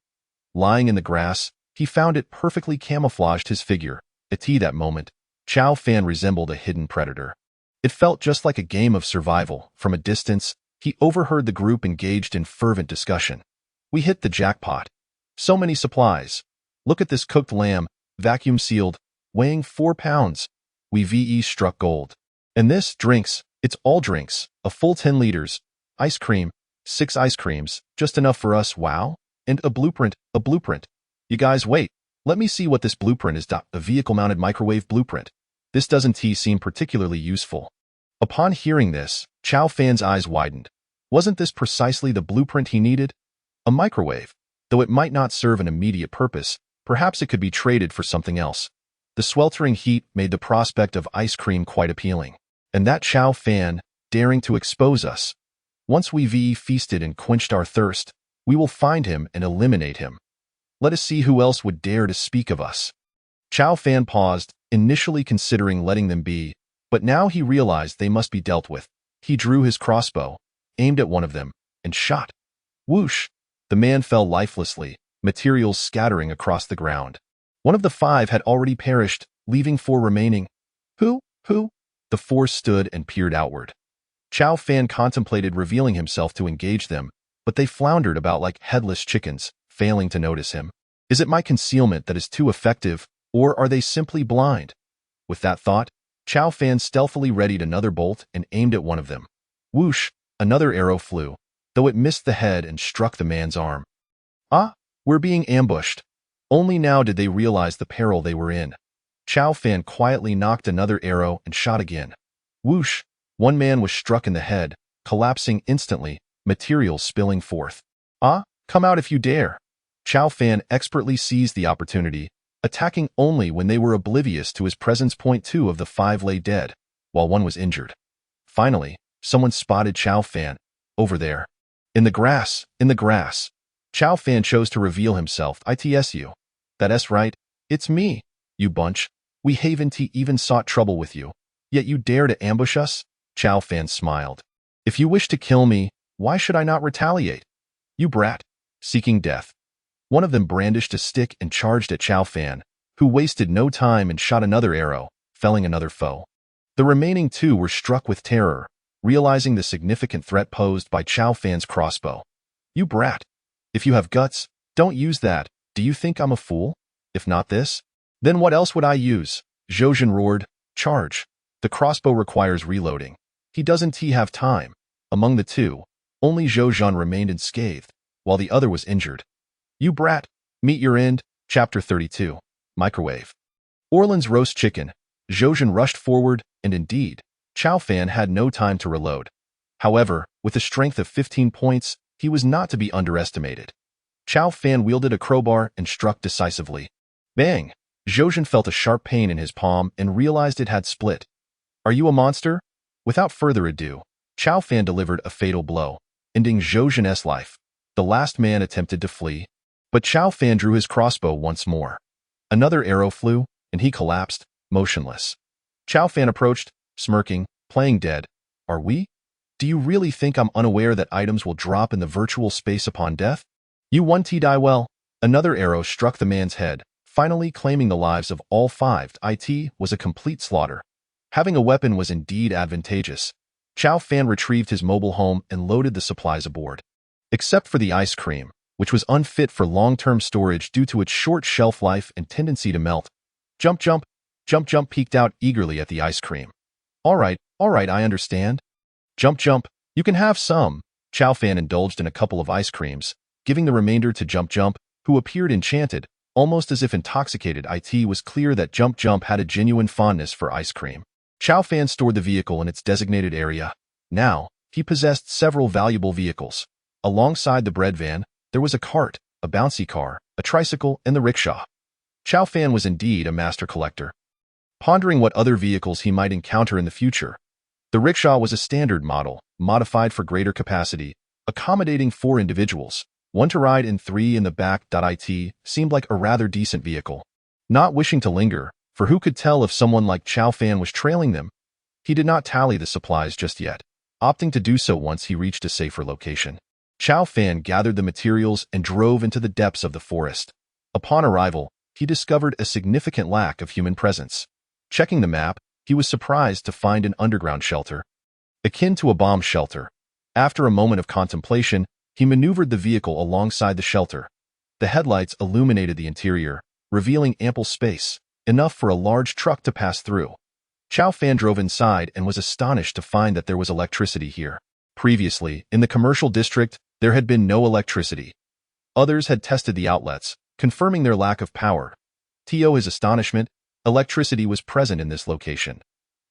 Lying in the grass, he found it perfectly camouflaged his figure. At that moment, Chow Fan resembled a hidden predator. It felt just like a game of survival. From a distance, he overheard the group engaged in fervent discussion. We hit the jackpot. So many supplies. Look at this cooked lamb, vacuum sealed, weighing 4 pounds. We VE struck gold. And this, drinks, it's all drinks, a full 10 liters. Ice cream, 6 ice creams, just enough for us, wow. And a blueprint. You guys wait, let me see what this blueprint is. A vehicle-mounted microwave blueprint. This doesn't seem particularly useful. Upon hearing this, Chow Fan's eyes widened. Wasn't this precisely the blueprint he needed? A microwave. Though it might not serve an immediate purpose, perhaps it could be traded for something else. The sweltering heat made the prospect of ice cream quite appealing. And that Chow Fan, daring to expose us. Once we VE feasted and quenched our thirst, we will find him and eliminate him. Let us see who else would dare to speak of us. Chow Fan paused, initially considering letting them be, but now he realized they must be dealt with. He drew his crossbow, aimed at one of them, and shot. Whoosh! The man fell lifelessly, materials scattering across the ground. One of the 5 had already perished, leaving 4 remaining. Who? The 4 stood and peered outward. Chow Fan contemplated revealing himself to engage them, but they floundered about like headless chickens, failing to notice him. Is it my concealment that is too effective, or are they simply blind? With that thought, Chow Fan stealthily readied another bolt and aimed at one of them. Whoosh! Another arrow flew, though it missed the head and struck the man's arm. Ah! We're being ambushed. Only now did they realize the peril they were in. Chow Fan quietly knocked another arrow and shot again. Whoosh! One man was struck in the head, collapsing instantly, materials spilling forth. Ah! Come out if you dare! Chow Fan expertly seized the opportunity, attacking only when they were oblivious to his presence. 2 of the 5 lay dead, while 1 was injured. Finally, someone spotted Chow Fan. Over there. In the grass. Chow Fan chose to reveal himself. ITSU. That's right. It's me, you bunch. We haven't even sought trouble with you. Yet you dare to ambush us? Chow Fan smiled. If you wish to kill me, why should I not retaliate? You brat. Seeking death. One of them brandished a stick and charged at Chow Fan, who wasted no time and shot another arrow, felling another foe. The remaining 2 were struck with terror, realizing the significant threat posed by Chow Fan's crossbow. You brat. If you have guts, don't use that. Do you think I'm a fool? If not this, then what else would I use? Zhou roared. Charge. The crossbow requires reloading. He doesn't have time. Among the 2, only Zhou remained unscathed, while the other was injured. You brat. Meet your end. Chapter 32. Microwave. Orland's roast chicken. Zhou rushed forward, and indeed, Chow Fan had no time to reload. However, with a strength of 15 points, he was not to be underestimated. Chow Fan wielded a crowbar and struck decisively. Bang! Zhou felt a sharp pain in his palm and realized it had split. Are you a monster? Without further ado, Chow Fan delivered a fatal blow, ending Zhou's life. The last man attempted to flee, but Chow Fan drew his crossbow once more. Another arrow flew, and he collapsed, motionless. Chow Fan approached, smirking, playing dead. Are we? Do you really think I'm unaware that items will drop in the virtual space upon death? You 1T die well. Another arrow struck the man's head, finally claiming the lives of all 5. It was a complete slaughter. Having a weapon was indeed advantageous. Chow Fan retrieved his mobile home and loaded the supplies aboard. Except for the ice cream, which was unfit for long-term storage due to its short shelf life and tendency to melt. Jump peeked out eagerly at the ice cream. All right, I understand. Jump, jump, you can have some. Chow Fan indulged in a couple of ice creams, giving the remainder to Jump Jump, who appeared enchanted, almost as if intoxicated. It was clear that Jump Jump had a genuine fondness for ice cream. Chow Fan stored the vehicle in its designated area. Now, he possessed several valuable vehicles. Alongside the bread van, there was a cart, a bouncy car, a tricycle, and the rickshaw. Chow Fan was indeed a master collector. Pondering what other vehicles he might encounter in the future, the rickshaw was a standard model, modified for greater capacity, accommodating 4 individuals, 1 to ride and 3 in the back. It seemed like a rather decent vehicle. Not wishing to linger, for who could tell if someone like Chow Fan was trailing them, he did not tally the supplies just yet, opting to do so once he reached a safer location. Chow Fan gathered the materials and drove into the depths of the forest. Upon arrival, he discovered a significant lack of human presence. Checking the map, he was surprised to find an underground shelter, akin to a bomb shelter. After a moment of contemplation, he maneuvered the vehicle alongside the shelter. The headlights illuminated the interior, revealing ample space, enough for a large truck to pass through. Chow Fan drove inside and was astonished to find that there was electricity here. Previously, in the commercial district, there had been no electricity. Others had tested the outlets, confirming their lack of power. To his astonishment, electricity was present in this location.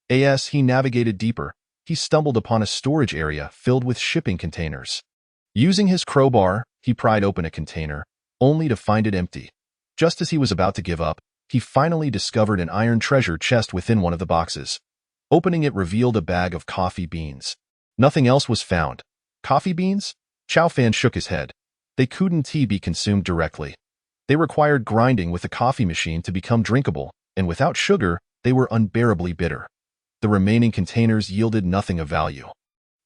As he navigated deeper, he stumbled upon a storage area filled with shipping containers. Using his crowbar, he pried open a container, only to find it empty. Just as he was about to give up, he finally discovered an iron treasure chest within one of the boxes. Opening it revealed a bag of coffee beans. Nothing else was found. Coffee beans? Chow Fan shook his head. They couldn't be consumed directly. They required grinding with a coffee machine to become drinkable, and without sugar, they were unbearably bitter. The remaining containers yielded nothing of value.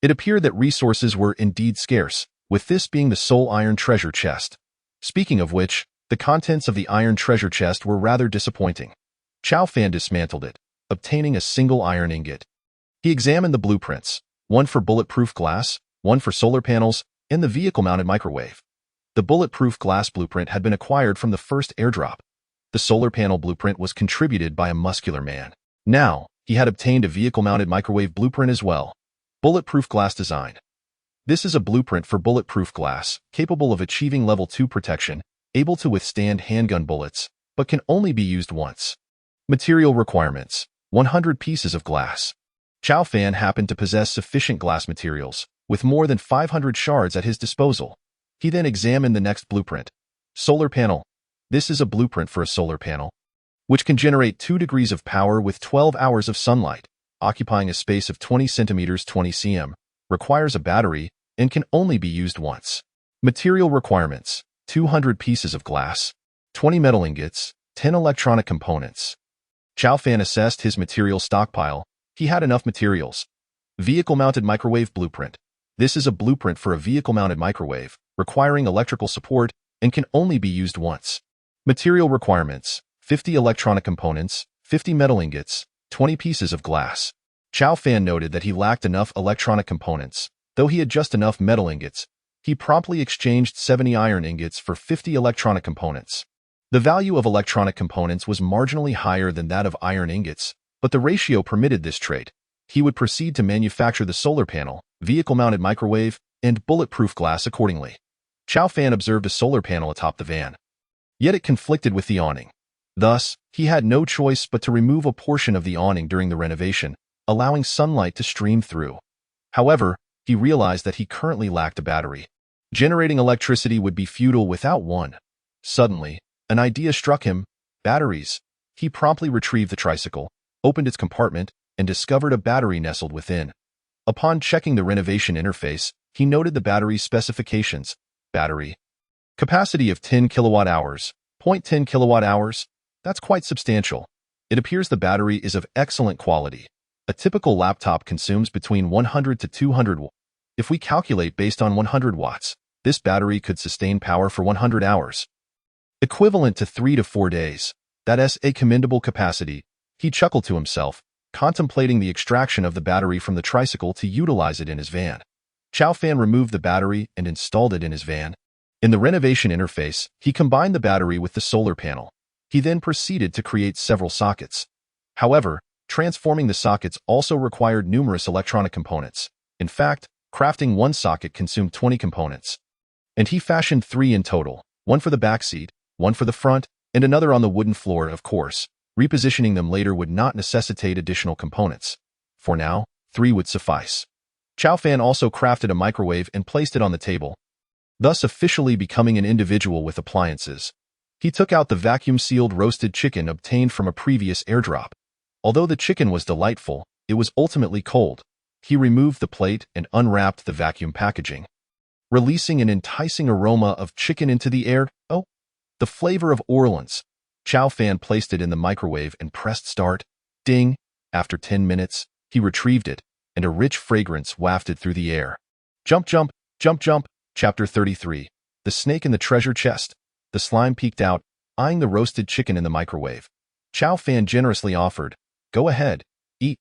It appeared that resources were indeed scarce, with this being the sole iron treasure chest. Speaking of which, the contents of the iron treasure chest were rather disappointing. Chow Fan dismantled it, obtaining a single iron ingot. He examined the blueprints, one for bulletproof glass, one for solar panels, and the vehicle-mounted microwave. The bulletproof glass blueprint had been acquired from the first airdrop. The solar panel blueprint was contributed by a muscular man. Now, he had obtained a vehicle-mounted microwave blueprint as well. Bulletproof glass design. This is a blueprint for bulletproof glass, capable of achieving level 2 protection, able to withstand handgun bullets, but can only be used once. Material requirements: 100 pieces of glass. Chow Fan happened to possess sufficient glass materials, with more than 500 shards at his disposal. He then examined the next blueprint. Solar panel. This is a blueprint for a solar panel, which can generate 2 degrees of power with 12 hours of sunlight, occupying a space of 20 centimeters 20 cm, requires a battery, and can only be used once. Material requirements: 200 pieces of glass, 20 metal ingots, 10 electronic components. Chow Fan assessed his material stockpile. He had enough materials. Vehicle-mounted microwave blueprint. This is a blueprint for a vehicle-mounted microwave, requiring electrical support and can only be used once. Material requirements: 50 electronic components, 50 metal ingots, 20 pieces of glass. Chow Fan noted that he lacked enough electronic components. Though he had just enough metal ingots, he promptly exchanged 70 iron ingots for 50 electronic components. The value of electronic components was marginally higher than that of iron ingots, but the ratio permitted this trade. He would proceed to manufacture the solar panel, vehicle-mounted microwave, and bulletproof glass accordingly. Chow Fan observed a solar panel atop the van. Yet it conflicted with the awning. Thus, he had no choice but to remove a portion of the awning during the renovation, allowing sunlight to stream through. However, he realized that he currently lacked a battery. Generating electricity would be futile without one. Suddenly, an idea struck him: batteries. He promptly retrieved the tricycle, opened its compartment, and discovered a battery nestled within. Upon checking the renovation interface, he noted the battery's specifications. Battery capacity of 10 kilowatt-hours. 0.10 kilowatt-hours? That's quite substantial. It appears the battery is of excellent quality. A typical laptop consumes between 100 to 200 watts. If we calculate based on 100 watts, this battery could sustain power for 100 hours. Equivalent to 3 to 4 days. That's a commendable capacity. He chuckled to himself, contemplating the extraction of the battery from the tricycle to utilize it in his van. Chow Fan removed the battery and installed it in his van. In the renovation interface, he combined the battery with the solar panel. He then proceeded to create several sockets. However, Transforming the sockets also required numerous electronic components. In fact, crafting one socket consumed 20 components. And he fashioned 3 in total, one for the back seat, one for the front, and another on the wooden floor, of course. Repositioning them later would not necessitate additional components. For now, 3 would suffice. Chow Fan also crafted a microwave and placed it on the table, thus officially becoming an individual with appliances. He took out the vacuum-sealed roasted chicken obtained from a previous airdrop. Although the chicken was delightful, it was ultimately cold. He removed the plate and unwrapped the vacuum packaging, releasing an enticing aroma of chicken into the air. Oh, the flavor of Orleans. Chow Fan placed it in the microwave and pressed start. Ding! After 10 minutes, he retrieved it, and a rich fragrance wafted through the air. Jump, jump, jump, jump. Chapter 33. The Snake in the Treasure Chest. The slime peeked out, eyeing the roasted chicken in the microwave. Chow Fan generously offered, "Go ahead, eat."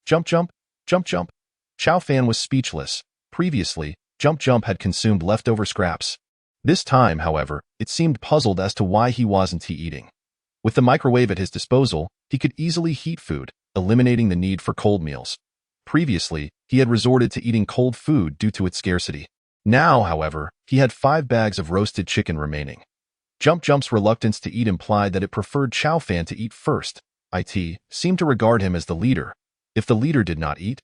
Jump, jump, jump, jump. Chow Fan was speechless. Previously, Jump Jump had consumed leftover scraps. This time, however, it seemed puzzled as to why he wasn't eating. With the microwave at his disposal, he could easily heat food, eliminating the need for cold meals. Previously, he had resorted to eating cold food due to its scarcity. Now, however, he had 5 bags of roasted chicken remaining. Jump Jump's reluctance to eat implied that it preferred Chow Fan to eat first. It seemed to regard him as the leader. If the leader did not eat,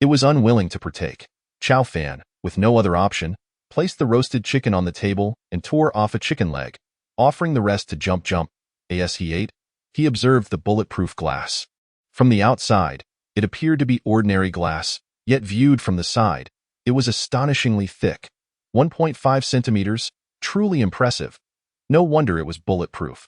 it was unwilling to partake. Chow Fan, with no other option, placed the roasted chicken on the table and tore off a chicken leg, offering the rest to Jump Jump. As he ate, he observed the bulletproof glass. From the outside, it appeared to be ordinary glass, yet viewed from the side, it was astonishingly thick. 1.5 centimeters, truly impressive. No wonder it was bulletproof.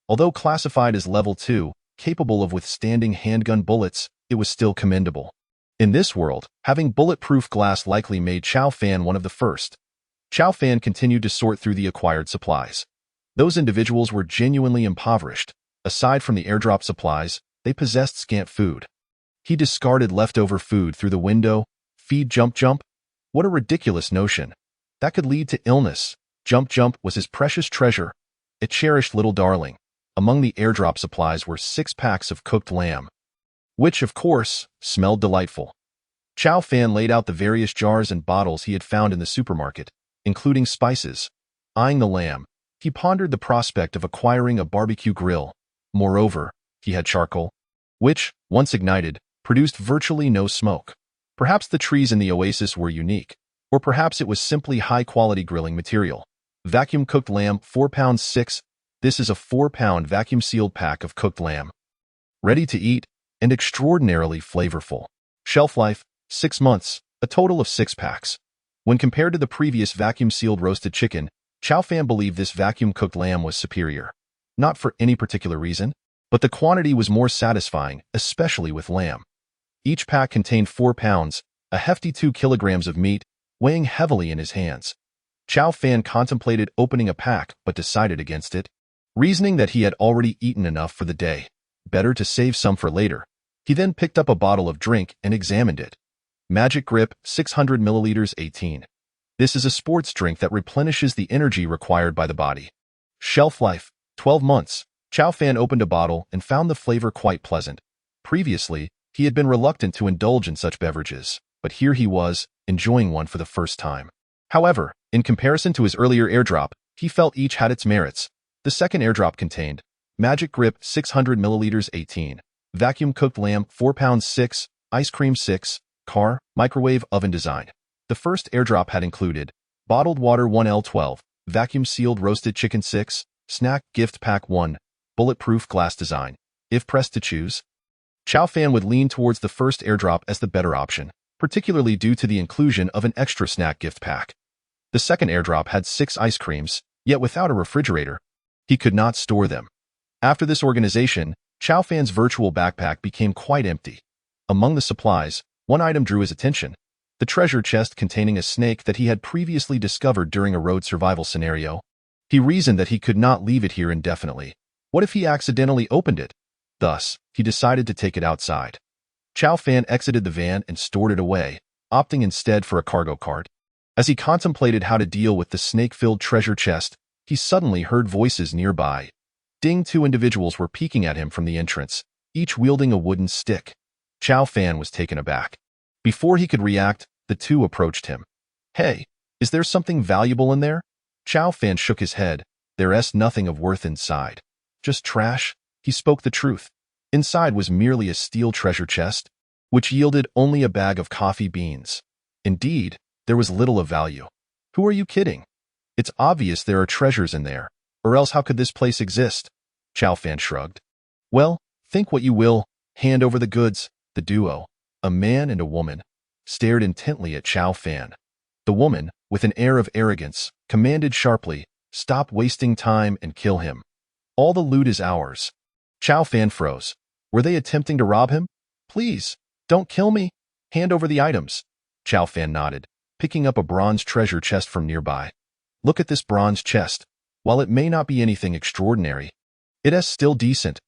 Although classified as level 2, capable of withstanding handgun bullets, it was still commendable. In this world, having bulletproof glass likely made Chow Fan one of the first. Chow Fan continued to sort through the acquired supplies. Those individuals were genuinely impoverished. Aside from the airdrop supplies, they possessed scant food. He discarded leftover food through the window. Feed Jump Jump? What a ridiculous notion. That could lead to illness. Jump Jump was his precious treasure, a cherished little darling. Among the airdrop supplies were 6 packs of cooked lamb, which, of course, smelled delightful. Chow Fan laid out the various jars and bottles he had found in the supermarket, including spices. Eyeing the lamb, he pondered the prospect of acquiring a barbecue grill. Moreover, he had charcoal, which, once ignited, produced virtually no smoke. Perhaps the trees in the oasis were unique, or perhaps it was simply high-quality grilling material. Vacuum-cooked lamb, 4 pounds 6. This is a 4-pound vacuum-sealed pack of cooked lamb. Ready to eat, and extraordinarily flavorful. Shelf life, 6 months, a total of 6 packs. When compared to the previous vacuum-sealed roasted chicken, Chow Fan believed this vacuum-cooked lamb was superior. Not for any particular reason, but the quantity was more satisfying, especially with lamb. Each pack contained 4 pounds, a hefty 2 kilograms of meat, weighing heavily in his hands. Chow Fan contemplated opening a pack but decided against it, reasoning that he had already eaten enough for the day. Better to save some for later. He then picked up a bottle of drink and examined it. Magic Grip, 600 milliliters 18. This is a sports drink that replenishes the energy required by the body. Shelf life, 12 months. Chow Fan opened a bottle and found the flavor quite pleasant. Previously, he had been reluctant to indulge in such beverages, but here he was, enjoying one for the first time. However, in comparison to his earlier airdrop, he felt each had its merits. The second airdrop contained Magic Grip, 600 milliliters 18. Vacuum-cooked lamb, 4 pounds 6. Ice cream 6. Car, microwave oven design. The first airdrop had included bottled water 1L12, vacuum-sealed roasted chicken 6, snack gift pack 1, bulletproof glass design. If pressed to choose, Chow Fan would lean towards the first airdrop as the better option, particularly due to the inclusion of an extra snack gift pack. The second airdrop had 6 ice creams, yet without a refrigerator. He could not store them. After this organization, Chow Fan's virtual backpack became quite empty. Among the supplies, one item drew his attention. The treasure chest containing a snake that he had previously discovered during a road survival scenario. He reasoned that he could not leave it here indefinitely. What if he accidentally opened it? Thus, he decided to take it outside. Chow Fan exited the van and stored it away, opting instead for a cargo cart. As he contemplated how to deal with the snake-filled treasure chest, he suddenly heard voices nearby. Ding! 2 individuals were peeking at him from the entrance. each wielding a wooden stick. Chow Fan was taken aback. Before he could react, the two approached him. "Hey, is there something valuable in there?" Chow Fan shook his head. "There's nothing of worth inside. Just trash." He spoke the truth. Inside was merely a steel treasure chest, which yielded only a bag of coffee beans. Indeed, there was little of value. "Who are you kidding? It's obvious there are treasures in there, or else how could this place exist?" Chow Fan shrugged. "Well, think what you will. Hand over the goods." The duo, a man and a woman, stared intently at Chow Fan. The woman, with an air of arrogance, commanded sharply, "Stop wasting time and kill him. All the loot is ours." Chow Fan froze. Were they attempting to rob him? "Please, don't kill me. Hand over the items." Chow Fan nodded, picking up a bronze treasure chest from nearby. "Look at this bronze chest. While it may not be anything extraordinary, it is still decent.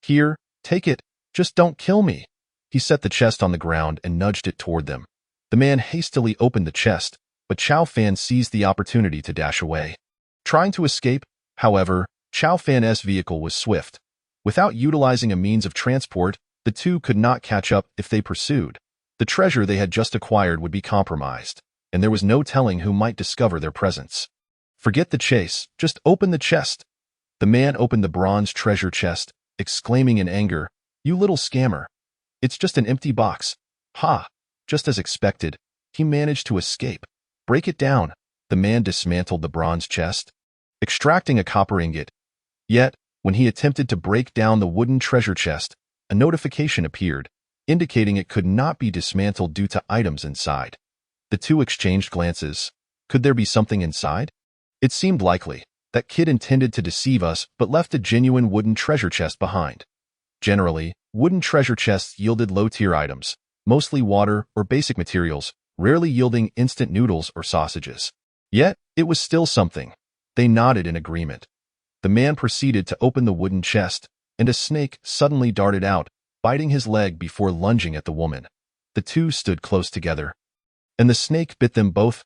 Here, take it. Just don't kill me." He set the chest on the ground and nudged it toward them. The man hastily opened the chest, but Chow Fan seized the opportunity to dash away. Trying to escape, however, Chow Fan's vehicle was swift. Without utilizing a means of transport, the two could not catch up if they pursued. The treasure they had just acquired would be compromised, and there was no telling who might discover their presence. "Forget the chase, just open the chest." The man opened the bronze treasure chest, exclaiming in anger, "You little scammer. It's just an empty box." "Ha!" Just as expected, he managed to escape. "Break it down." The man dismantled the bronze chest, extracting a copper ingot. Yet, when he attempted to break down the wooden treasure chest, a notification appeared, indicating it could not be dismantled due to items inside. The two exchanged glances. Could there be something inside? It seemed likely. That kid intended to deceive us but left a genuine wooden treasure chest behind. Generally, wooden treasure chests yielded low-tier items, mostly water or basic materials, rarely yielding instant noodles or sausages. Yet, it was still something. They nodded in agreement. The man proceeded to open the wooden chest, and a snake suddenly darted out, biting his leg before lunging at the woman. The two stood close together. And the snake bit them both.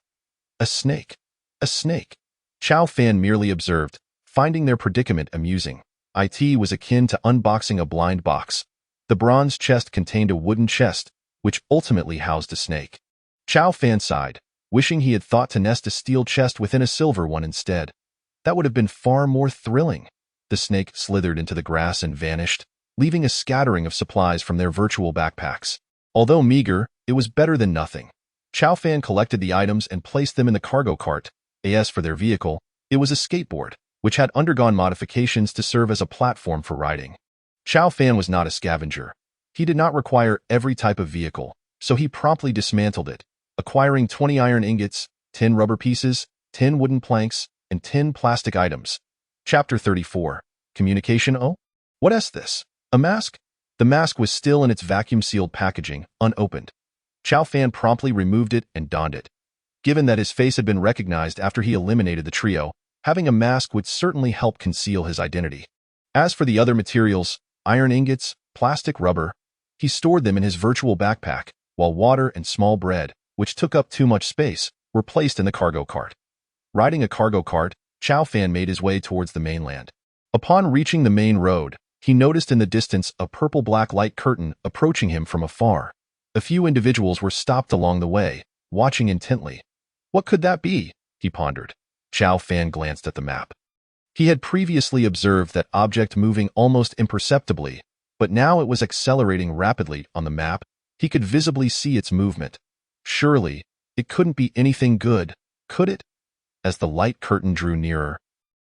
A snake. A snake. Chow Fan merely observed, finding their predicament amusing. It was akin to unboxing a blind box. The bronze chest contained a wooden chest, which ultimately housed a snake. Chow Fan sighed, wishing he had thought to nest a steel chest within a silver one instead. That would have been far more thrilling. The snake slithered into the grass and vanished, leaving a scattering of supplies from their virtual backpacks. Although meager, it was better than nothing. Chow Fan collected the items and placed them in the cargo cart. As for their vehicle, it was a skateboard, which had undergone modifications to serve as a platform for riding. Chow Fan was not a scavenger. He did not require every type of vehicle, so he promptly dismantled it, acquiring 20 iron ingots, 10 rubber pieces, 10 wooden planks, and 10 plastic items. Chapter 34. Communication. Oh? What is this? A mask? The mask was still in its vacuum-sealed packaging, unopened. Chow Fan promptly removed it and donned it. Given that his face had been recognized after he eliminated the trio, having a mask would certainly help conceal his identity. As for the other materials, iron ingots, plastic, rubber, he stored them in his virtual backpack, while water and small bread, which took up too much space, were placed in the cargo cart. Riding a cargo cart, Chow Fan made his way towards the mainland. Upon reaching the main road, he noticed in the distance a purple-black light curtain approaching him from afar. A few individuals were stopped along the way, watching intently. What could that be? He pondered. Chow Fan glanced at the map. He had previously observed that object moving almost imperceptibly, but now it was accelerating rapidly on the map. He could visibly see its movement. Surely, it couldn't be anything good, could it? As the light curtain drew nearer,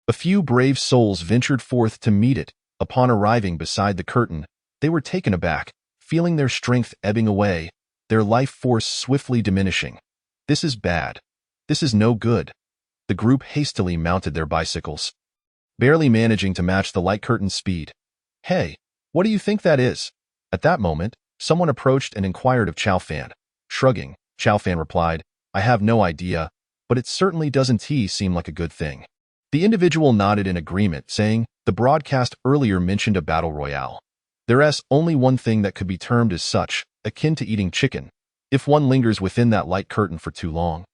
a few brave souls ventured forth to meet it. Upon arriving beside the curtain, they were taken aback, feeling their strength ebbing away, their life force swiftly diminishing. This is bad. This is no good. The group hastily mounted their bicycles, barely managing to match the light curtain's speed. Hey, what do you think that is? At that moment, someone approached and inquired of Chow Fan. Shrugging, Chow Fan replied, I have no idea, but it certainly doesn't seem like a good thing. The individual nodded in agreement, saying, the broadcast earlier mentioned a battle royale. There's only one thing that could be termed as such, akin to eating chicken. If one lingers within that light curtain for too long,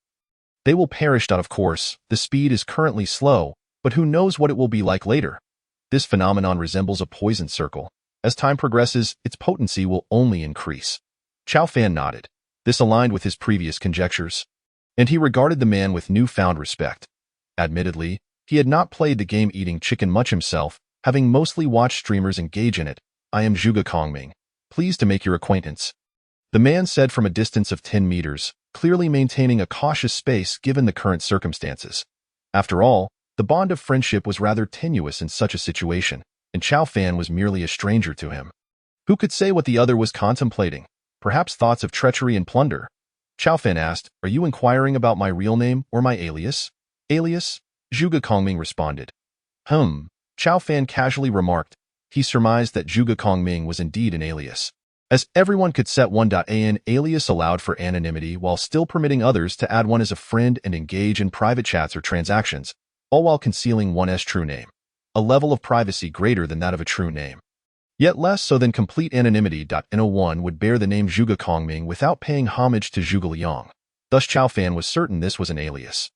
they will perish out of course. The speed is currently slow, but who knows what it will be like later. This phenomenon resembles a poison circle. As time progresses, its potency will only increase. Chao Fan nodded. This aligned with his previous conjectures, and he regarded the man with newfound respect. Admittedly, he had not played the game eating chicken much himself, having mostly watched streamers engage in it. I am Zhuge Kongming. Pleased to make your acquaintance. The man said from a distance of 10 meters, clearly maintaining a cautious space given the current circumstances. After all, the bond of friendship was rather tenuous in such a situation, and Chao Fan was merely a stranger to him. Who could say what the other was contemplating? Perhaps thoughts of treachery and plunder. Chao Fan asked, "Are you inquiring about my real name or my alias?" "Alias?" Zhuge Kongming responded. Chao Fan casually remarked. He surmised that Zhuge Kongming was indeed an alias, as everyone could set an alias allowed for anonymity while still permitting others to add one as a friend and engage in private chats or transactions, all while concealing one's true name, a level of privacy greater than that of a true name. Yet less so than complete anonymity. No one would bear the name Zhuge Kongming without paying homage to Zhuge Liang. Thus Chao Fan was certain this was an alias.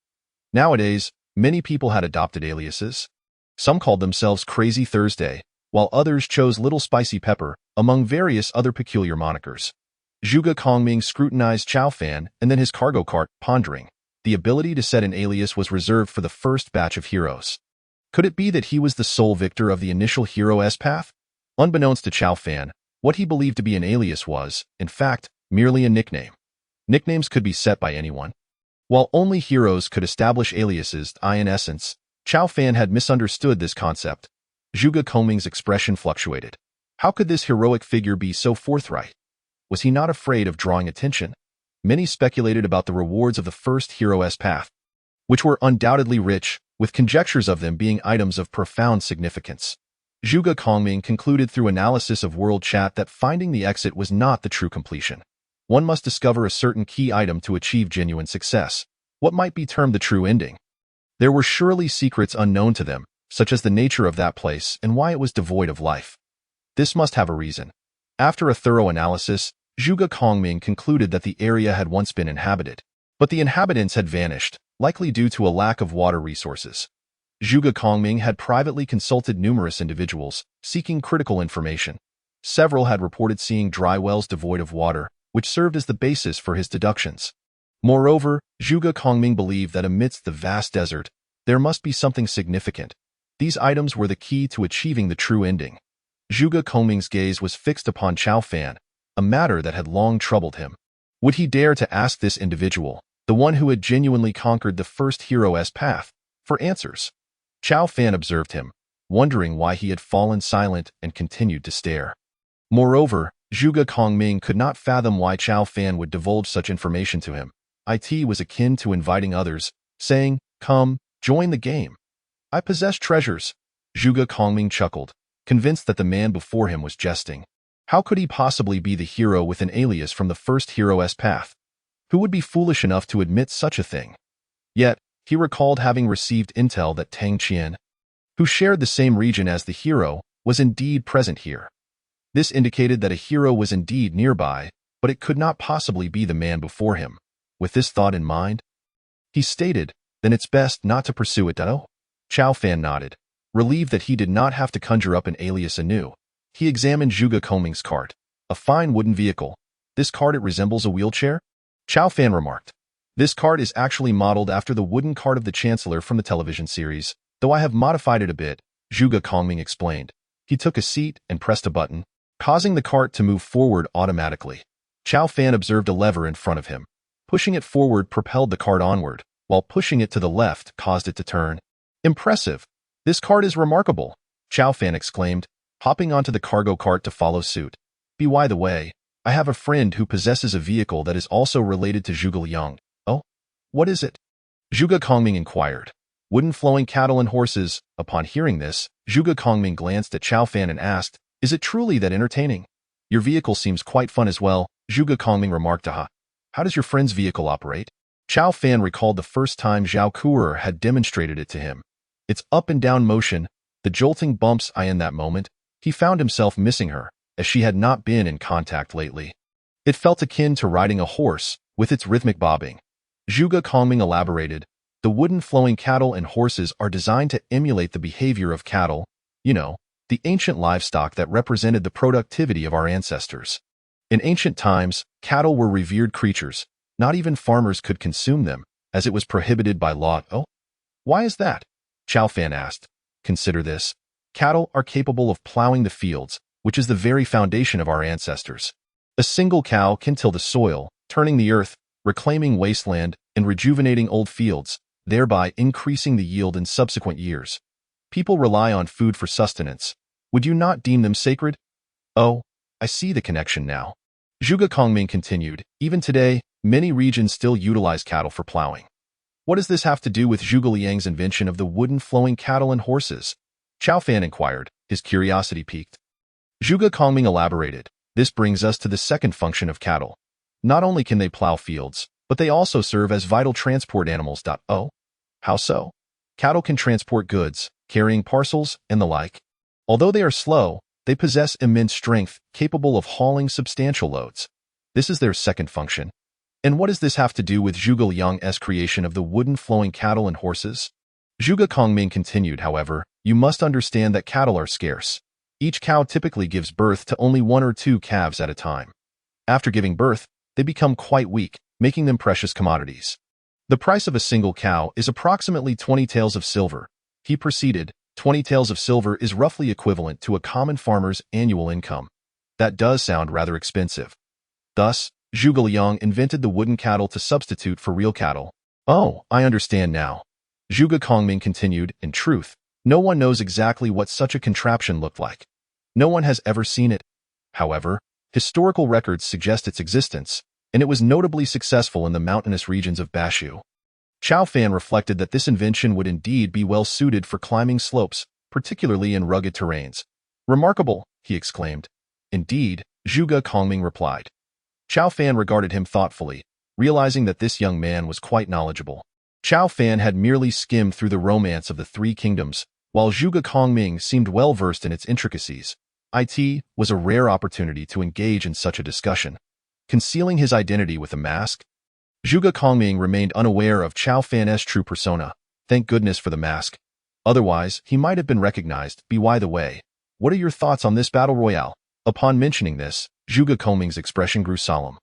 Nowadays, many people had adopted aliases. Some called themselves Crazy Thursday, while others chose Little Spicy Pepper, among various other peculiar monikers. Zhuge Kongming scrutinized Chao Fan and then his cargo cart, pondering. The ability to set an alias was reserved for the first batch of heroes. Could it be that he was the sole victor of the initial hero's path? Unbeknownst to Chao Fan, what he believed to be an alias was, in fact, merely a nickname. Nicknames could be set by anyone. While only heroes could establish aliases, in essence, Chao Fan had misunderstood this concept. Zhuge Kongming's expression fluctuated. How could this heroic figure be so forthright? Was he not afraid of drawing attention? Many speculated about the rewards of the first hero's path, which were undoubtedly rich, with conjectures of them being items of profound significance. Zhuge Kongming concluded through analysis of world chat that finding the exit was not the true completion. One must discover a certain key item to achieve genuine success, what might be termed the true ending. There were surely secrets unknown to them, such as the nature of that place and why it was devoid of life. This must have a reason. After a thorough analysis, Zhuge Kongming concluded that the area had once been inhabited, but the inhabitants had vanished, likely due to a lack of water resources. Zhuge Kongming had privately consulted numerous individuals, seeking critical information. Several had reported seeing dry wells devoid of water, which served as the basis for his deductions. Moreover, Zhuge Kongming believed that amidst the vast desert, there must be something significant. These items were the key to achieving the true ending. Zhuge Kongming's gaze was fixed upon Chao Fan, a matter that had long troubled him. Would he dare to ask this individual, the one who had genuinely conquered the first hero's path, for answers? Chao Fan observed him, wondering why he had fallen silent and continued to stare. Moreover, Zhuge Kongming could not fathom why Chao Fan would divulge such information to him. It was akin to inviting others, saying, "Come, join the game. I possess treasures." Zhuge Kongming chuckled, convinced that the man before him was jesting. How could he possibly be the hero with an alias from the first hero's path? Who would be foolish enough to admit such a thing? Yet, he recalled having received intel that Tang Qian, who shared the same region as the hero, was indeed present here. This indicated that a hero was indeed nearby, but it could not possibly be the man before him. With this thought in mind, he stated, "Then it's best not to pursue it, no?" Chao Fan nodded, relieved that he did not have to conjure up an alias anew. He examined Zhuge Kongming's cart. A fine wooden vehicle. "This cart, it resembles a wheelchair?" Chao Fan remarked. "This cart is actually modeled after the wooden cart of the Chancellor from the television series, though I have modified it a bit," Zhuge Kongming explained. He took a seat and pressed a button, causing the cart to move forward automatically. Chao Fan observed a lever in front of him. Pushing it forward propelled the cart onward, while pushing it to the left caused it to turn. "Impressive! This cart is remarkable," Chao Fan exclaimed, hopping onto the cargo cart to follow suit. By the way, I have a friend who possesses a vehicle that is also related to Zhuge Liang." "Oh? What is it?" Zhuge Kongming inquired. "Wooden flowing cattle and horses." Upon hearing this, Zhuge Kongming glanced at Chao Fan and asked, "Is it truly that entertaining?" "Your vehicle seems quite fun as well," Zhuge Kongming remarked. "Aha. How does your friend's vehicle operate?" Chao Fan recalled the first time Zhao Kuer had demonstrated it to him. Its up and down motion, the jolting bumps. In that moment, he found himself missing her, as she had not been in contact lately. It felt akin to riding a horse, with its rhythmic bobbing. Zhuge Kongming elaborated, "The wooden flowing cattle and horses are designed to emulate the behavior of cattle, the ancient livestock that represented the productivity of our ancestors. In ancient times, cattle were revered creatures. Not even farmers could consume them, as it was prohibited by law. Oh, why is that? Chao Fan asked. Consider this. Cattle are capable of plowing the fields, which is the very foundation of our ancestors. A single cow can till the soil, turning the earth, reclaiming wasteland, and rejuvenating old fields, thereby increasing the yield in subsequent years. People rely on food for sustenance. Would you not deem them sacred? Oh, I see the connection now. Zhuge Kongming continued, even today, many regions still utilize cattle for plowing. What does this have to do with Zhuge Liang's invention of the wooden flowing cattle and horses? Chao Fan inquired, his curiosity piqued. Zhuge Kongming elaborated, this brings us to the second function of cattle. Not only can they plow fields, but they also serve as vital transport animals. Oh, how so? Cattle can transport goods, carrying parcels, and the like. Although they are slow, they possess immense strength, capable of hauling substantial loads. This is their second function. And what does this have to do with Zhuge Liang's creation of the wooden flowing cattle and horses? Zhuge Kongming continued, however, you must understand that cattle are scarce. Each cow typically gives birth to only 1 or 2 calves at a time. After giving birth, they become quite weak, making them precious commodities. The price of a single cow is approximately 20 taels of silver. He proceeded, 20 taels of silver is roughly equivalent to a common farmer's annual income. That does sound rather expensive. Thus, Zhuge Liang invented the wooden cattle to substitute for real cattle. Oh, I understand now. Zhuge Kongming continued, in truth, no one knows exactly what such a contraption looked like. No one has ever seen it. However, historical records suggest its existence, and it was notably successful in the mountainous regions of Bashu. Chao Fan reflected that this invention would indeed be well suited for climbing slopes, particularly in rugged terrains. Remarkable, he exclaimed. Indeed, Zhuge Kongming replied. Chao Fan regarded him thoughtfully, realizing that this young man was quite knowledgeable. Chao Fan had merely skimmed through the romance of the 3 kingdoms, while Zhuge Kongming seemed well versed in its intricacies. It was a rare opportunity to engage in such a discussion. Concealing his identity with a mask, Zhuge Kongming remained unaware of Chao Fan's true persona. Thank goodness for the mask. Otherwise, he might have been recognized. By the way, what are your thoughts on this battle royale? Upon mentioning this, Zhuge Kongming's expression grew solemn.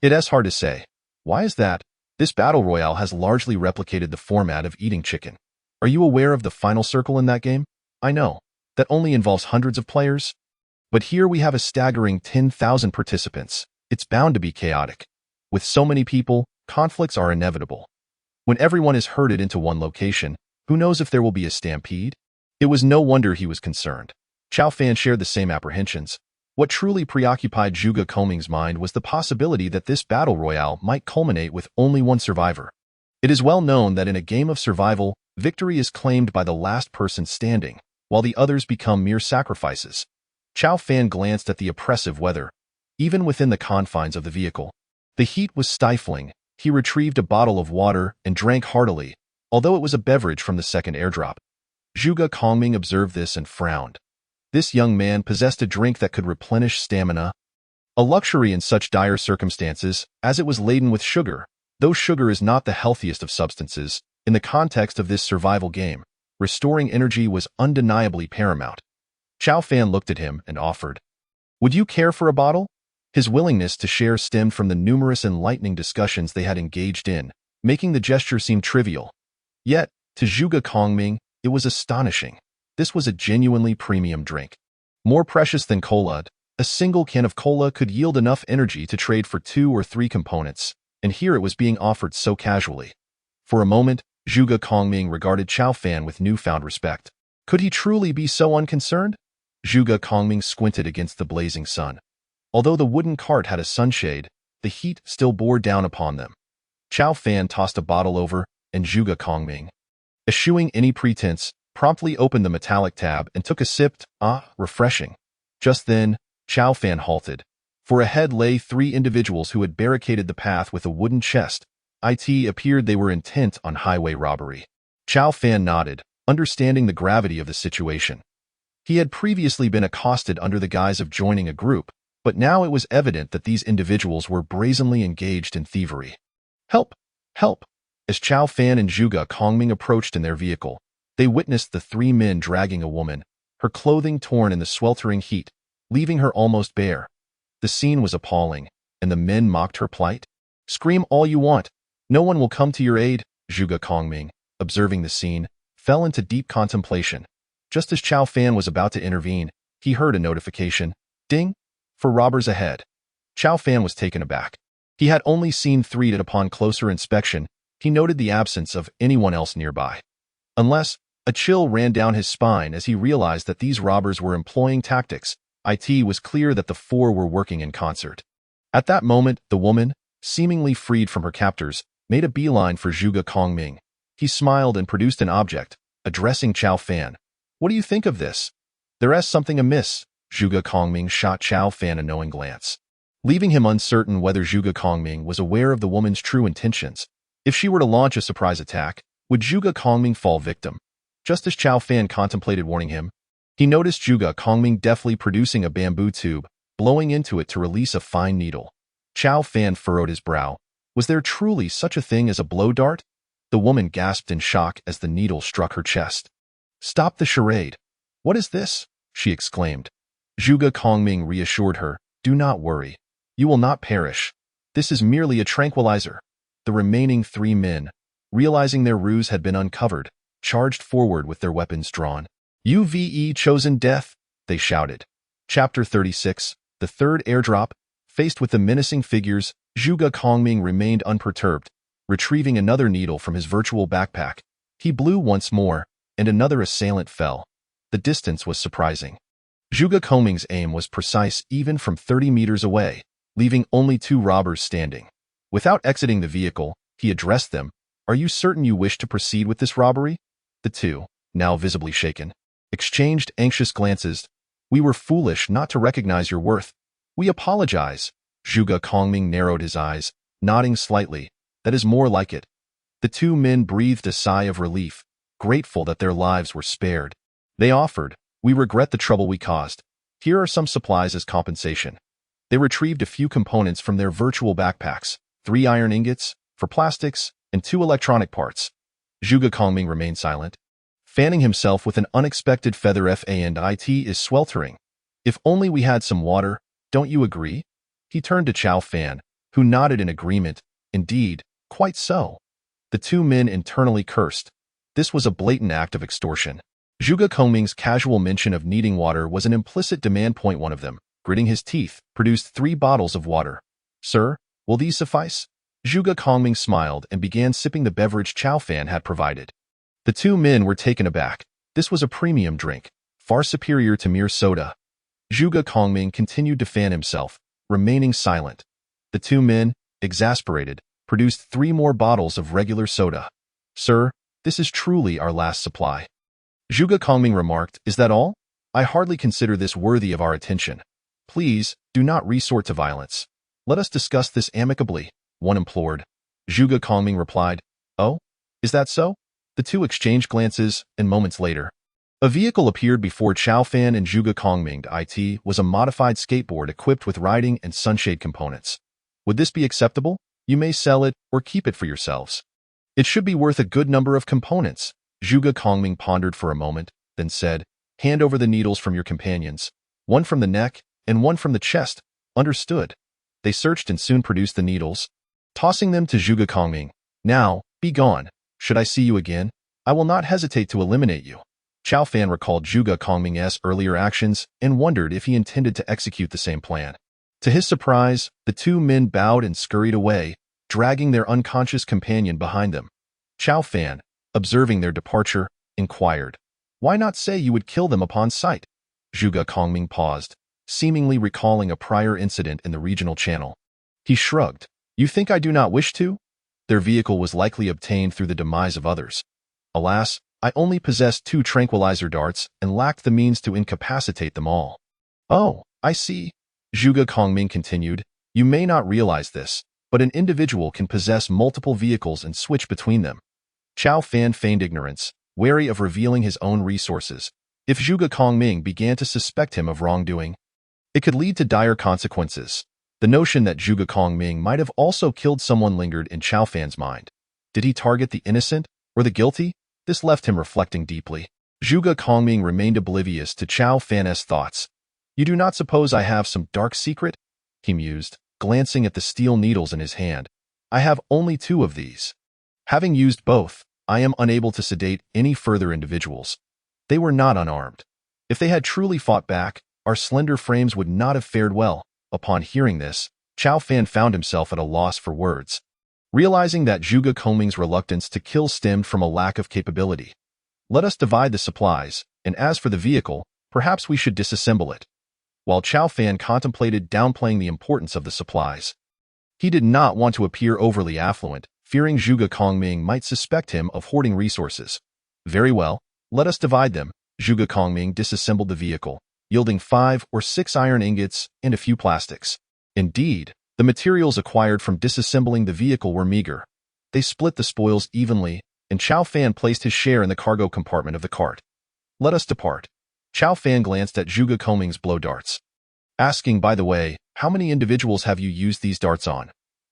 It's hard to say. Why is that? This battle royale has largely replicated the format of eating chicken. Are you aware of the final circle in that game? I know. That only involves hundreds of players. But here we have a staggering 10,000 participants. It's bound to be chaotic. With so many people, conflicts are inevitable. When everyone is herded into one location, who knows if there will be a stampede? It was no wonder he was concerned. Chao Fan shared the same apprehensions. What truly preoccupied Zhuge Kongming's mind was the possibility that this battle royale might culminate with only one survivor. It is well known that in a game of survival, victory is claimed by the last person standing, while the others become mere sacrifices. Chao Fan glanced at the oppressive weather. Even within the confines of the vehicle, the heat was stifling. He retrieved a bottle of water and drank heartily, although it was a beverage from the second airdrop. Zhuge Kongming observed this and frowned. This young man possessed a drink that could replenish stamina, a luxury in such dire circumstances, as it was laden with sugar. Though sugar is not the healthiest of substances, in the context of this survival game, restoring energy was undeniably paramount. Chao Fan looked at him and offered, "Would you care for a bottle?" His willingness to share stemmed from the numerous enlightening discussions they had engaged in, making the gesture seem trivial. Yet, to Zhuge Kongming, it was astonishing. This was a genuinely premium drink. More precious than cola, a single can of cola could yield enough energy to trade for 2 or 3 components, and here it was being offered so casually. For a moment, Zhuge Kongming regarded Chao Fan with newfound respect. Could he truly be so unconcerned? Zhuge Kongming squinted against the blazing sun. Although the wooden cart had a sunshade, the heat still bore down upon them. Chao Fan tossed a bottle over, and Zhuge Kongming, eschewing any pretense, promptly opened the metallic tab and took a sip. Refreshing. Just then, Chao Fan halted. For ahead lay 3 individuals who had barricaded the path with a wooden chest. It appeared they were intent on highway robbery. Chao Fan nodded, understanding the gravity of the situation. He had previously been accosted under the guise of joining a group, but now it was evident that these individuals were brazenly engaged in thievery. Help! Help! As Chao Fan and Zhuge Kongming approached in their vehicle, they witnessed the 3 men dragging a woman. her clothing torn in the sweltering heat, leaving her almost bare. The scene was appalling, and the men mocked her plight. "Scream all you want. No one will come to your aid." Zhuge Kongming, observing the scene, fell into deep contemplation. Just as Chao Fan was about to intervene, he heard a notification. Ding! For robbers ahead. Chao Fan was taken aback. He had only seen three, and upon closer inspection, he noted the absence of anyone else nearby. Unless, a chill ran down his spine as he realized that these robbers were employing tactics. It was clear that the four were working in concert. At that moment, the woman, seemingly freed from her captors, made a beeline for Zhuge Kongming. He smiled and produced an object, addressing Chao Fan. "What do you think of this?" "There is something amiss." Zhuge Kongming shot Chao Fan a knowing glance, leaving him uncertain whether Zhuge Kongming was aware of the woman's true intentions. If she were to launch a surprise attack, would Zhuge Kongming fall victim? Just as Chao Fan contemplated warning him, he noticed Zhuge Kongming deftly producing a bamboo tube, blowing into it to release a fine needle. Chao Fan furrowed his brow. Was there truly such a thing as a blow dart? The woman gasped in shock as the needle struck her chest. "Stop the charade." "What is this?" she exclaimed. Zhuge Kongming reassured her. "Do not worry. You will not perish. This is merely a tranquilizer." The remaining three men, realizing their ruse had been uncovered, charged forward with their weapons drawn. "UVE chosen death," they shouted. Chapter 36, the third airdrop. Faced with the menacing figures, Zhuge Kongming remained unperturbed, retrieving another needle from his virtual backpack. He blew once more, and another assailant fell. The distance was surprising. Zhuge Kongming's aim was precise even from 30 meters away, leaving only two robbers standing. Without exiting the vehicle, he addressed them. "Are you certain you wish to proceed with this robbery?" The two, now visibly shaken, exchanged anxious glances. "We were foolish not to recognize your worth. We apologize." Zhuge Kongming narrowed his eyes, nodding slightly. "That is more like it." The two men breathed a sigh of relief, grateful that their lives were spared. They offered, "We regret the trouble we caused. Here are some supplies as compensation." They retrieved a few components from their virtual backpacks, 3 iron ingots, for plastics, and 2 electronic parts. Zhuge Kongming remained silent, fanning himself with an unexpected feather. "It is sweltering. If only we had some water, don't you agree?" He turned to Chao Fan, who nodded in agreement. "Indeed, quite so." The two men internally cursed. This was a blatant act of extortion. Zhuge Kongming's casual mention of needing water was an implicit demand. One of them, gritting his teeth, produced 3 bottles of water. "Sir, will these suffice?" Zhuge Kongming smiled and began sipping the beverage Chao Fan had provided. The two men were taken aback. This was a premium drink, far superior to mere soda. Zhuge Kongming continued to fan himself, remaining silent. The two men, exasperated, produced 3 more bottles of regular soda. "Sir, this is truly our last supply." Zhuge Kongming remarked, "Is that all? I hardly consider this worthy of our attention. Please, do not resort to violence. Let us discuss this amicably," one implored. Zhuge Kongming replied, "Oh, is that so?" The two exchanged glances, and moments later, a vehicle appeared before Chao Fan and Zhuge Kongming. It was a modified skateboard equipped with riding and sunshade components. "Would this be acceptable? You may sell it or keep it for yourselves. It should be worth a good number of components." Zhuge Kongming pondered for a moment, then said, "Hand over the needles from your companions, 1 from the neck and 1 from the chest." "Understood." They searched and soon produced the needles, tossing them to Zhuge Kongming. "Now, be gone. Should I see you again, I will not hesitate to eliminate you." Chao Fan recalled Zhuge Kongming's earlier actions and wondered if he intended to execute the same plan. To his surprise, the two men bowed and scurried away, dragging their unconscious companion behind them. Chao Fan, observing their departure, inquired, "Why not say you would kill them upon sight?" Zhuge Kongming paused, seemingly recalling a prior incident in the regional channel. He shrugged. "You think I do not wish to?" Their vehicle was likely obtained through the demise of others. Alas, I only possessed 2 tranquilizer darts and lacked the means to incapacitate them all. "Oh, I see." Zhuge Kongming continued, "You may not realize this, but an individual can possess multiple vehicles and switch between them." Chao Fan feigned ignorance, wary of revealing his own resources. If Zhuge Kongming began to suspect him of wrongdoing, it could lead to dire consequences. The notion that Zhuge Kongming might have also killed someone lingered in Chao Fan's mind. Did he target the innocent or the guilty? This left him reflecting deeply. Zhuge Kongming remained oblivious to Chao Fan's thoughts. You do not suppose I have some dark secret? He mused, glancing at the steel needles in his hand. I have only 2 of these. Having used both, I am unable to sedate any further individuals. They were not unarmed. If they had truly fought back, our slender frames would not have fared well. Upon hearing this, Chao Fan found himself at a loss for words, realizing that Zhuge Kongming's reluctance to kill stemmed from a lack of capability. Let us divide the supplies, and as for the vehicle, perhaps we should disassemble it. While Chao Fan contemplated downplaying the importance of the supplies, he did not want to appear overly affluent, fearing Zhuge Kongming might suspect him of hoarding resources. Very well, let us divide them. Zhuge Kongming disassembled the vehicle, yielding 5 or 6 iron ingots and a few plastics. Indeed, the materials acquired from disassembling the vehicle were meager. They split the spoils evenly, and Chao Fan placed his share in the cargo compartment of the cart. Let us depart. Chao Fan glanced at Zhuge Kongming's blow darts, asking, by the way, how many individuals have you used these darts on?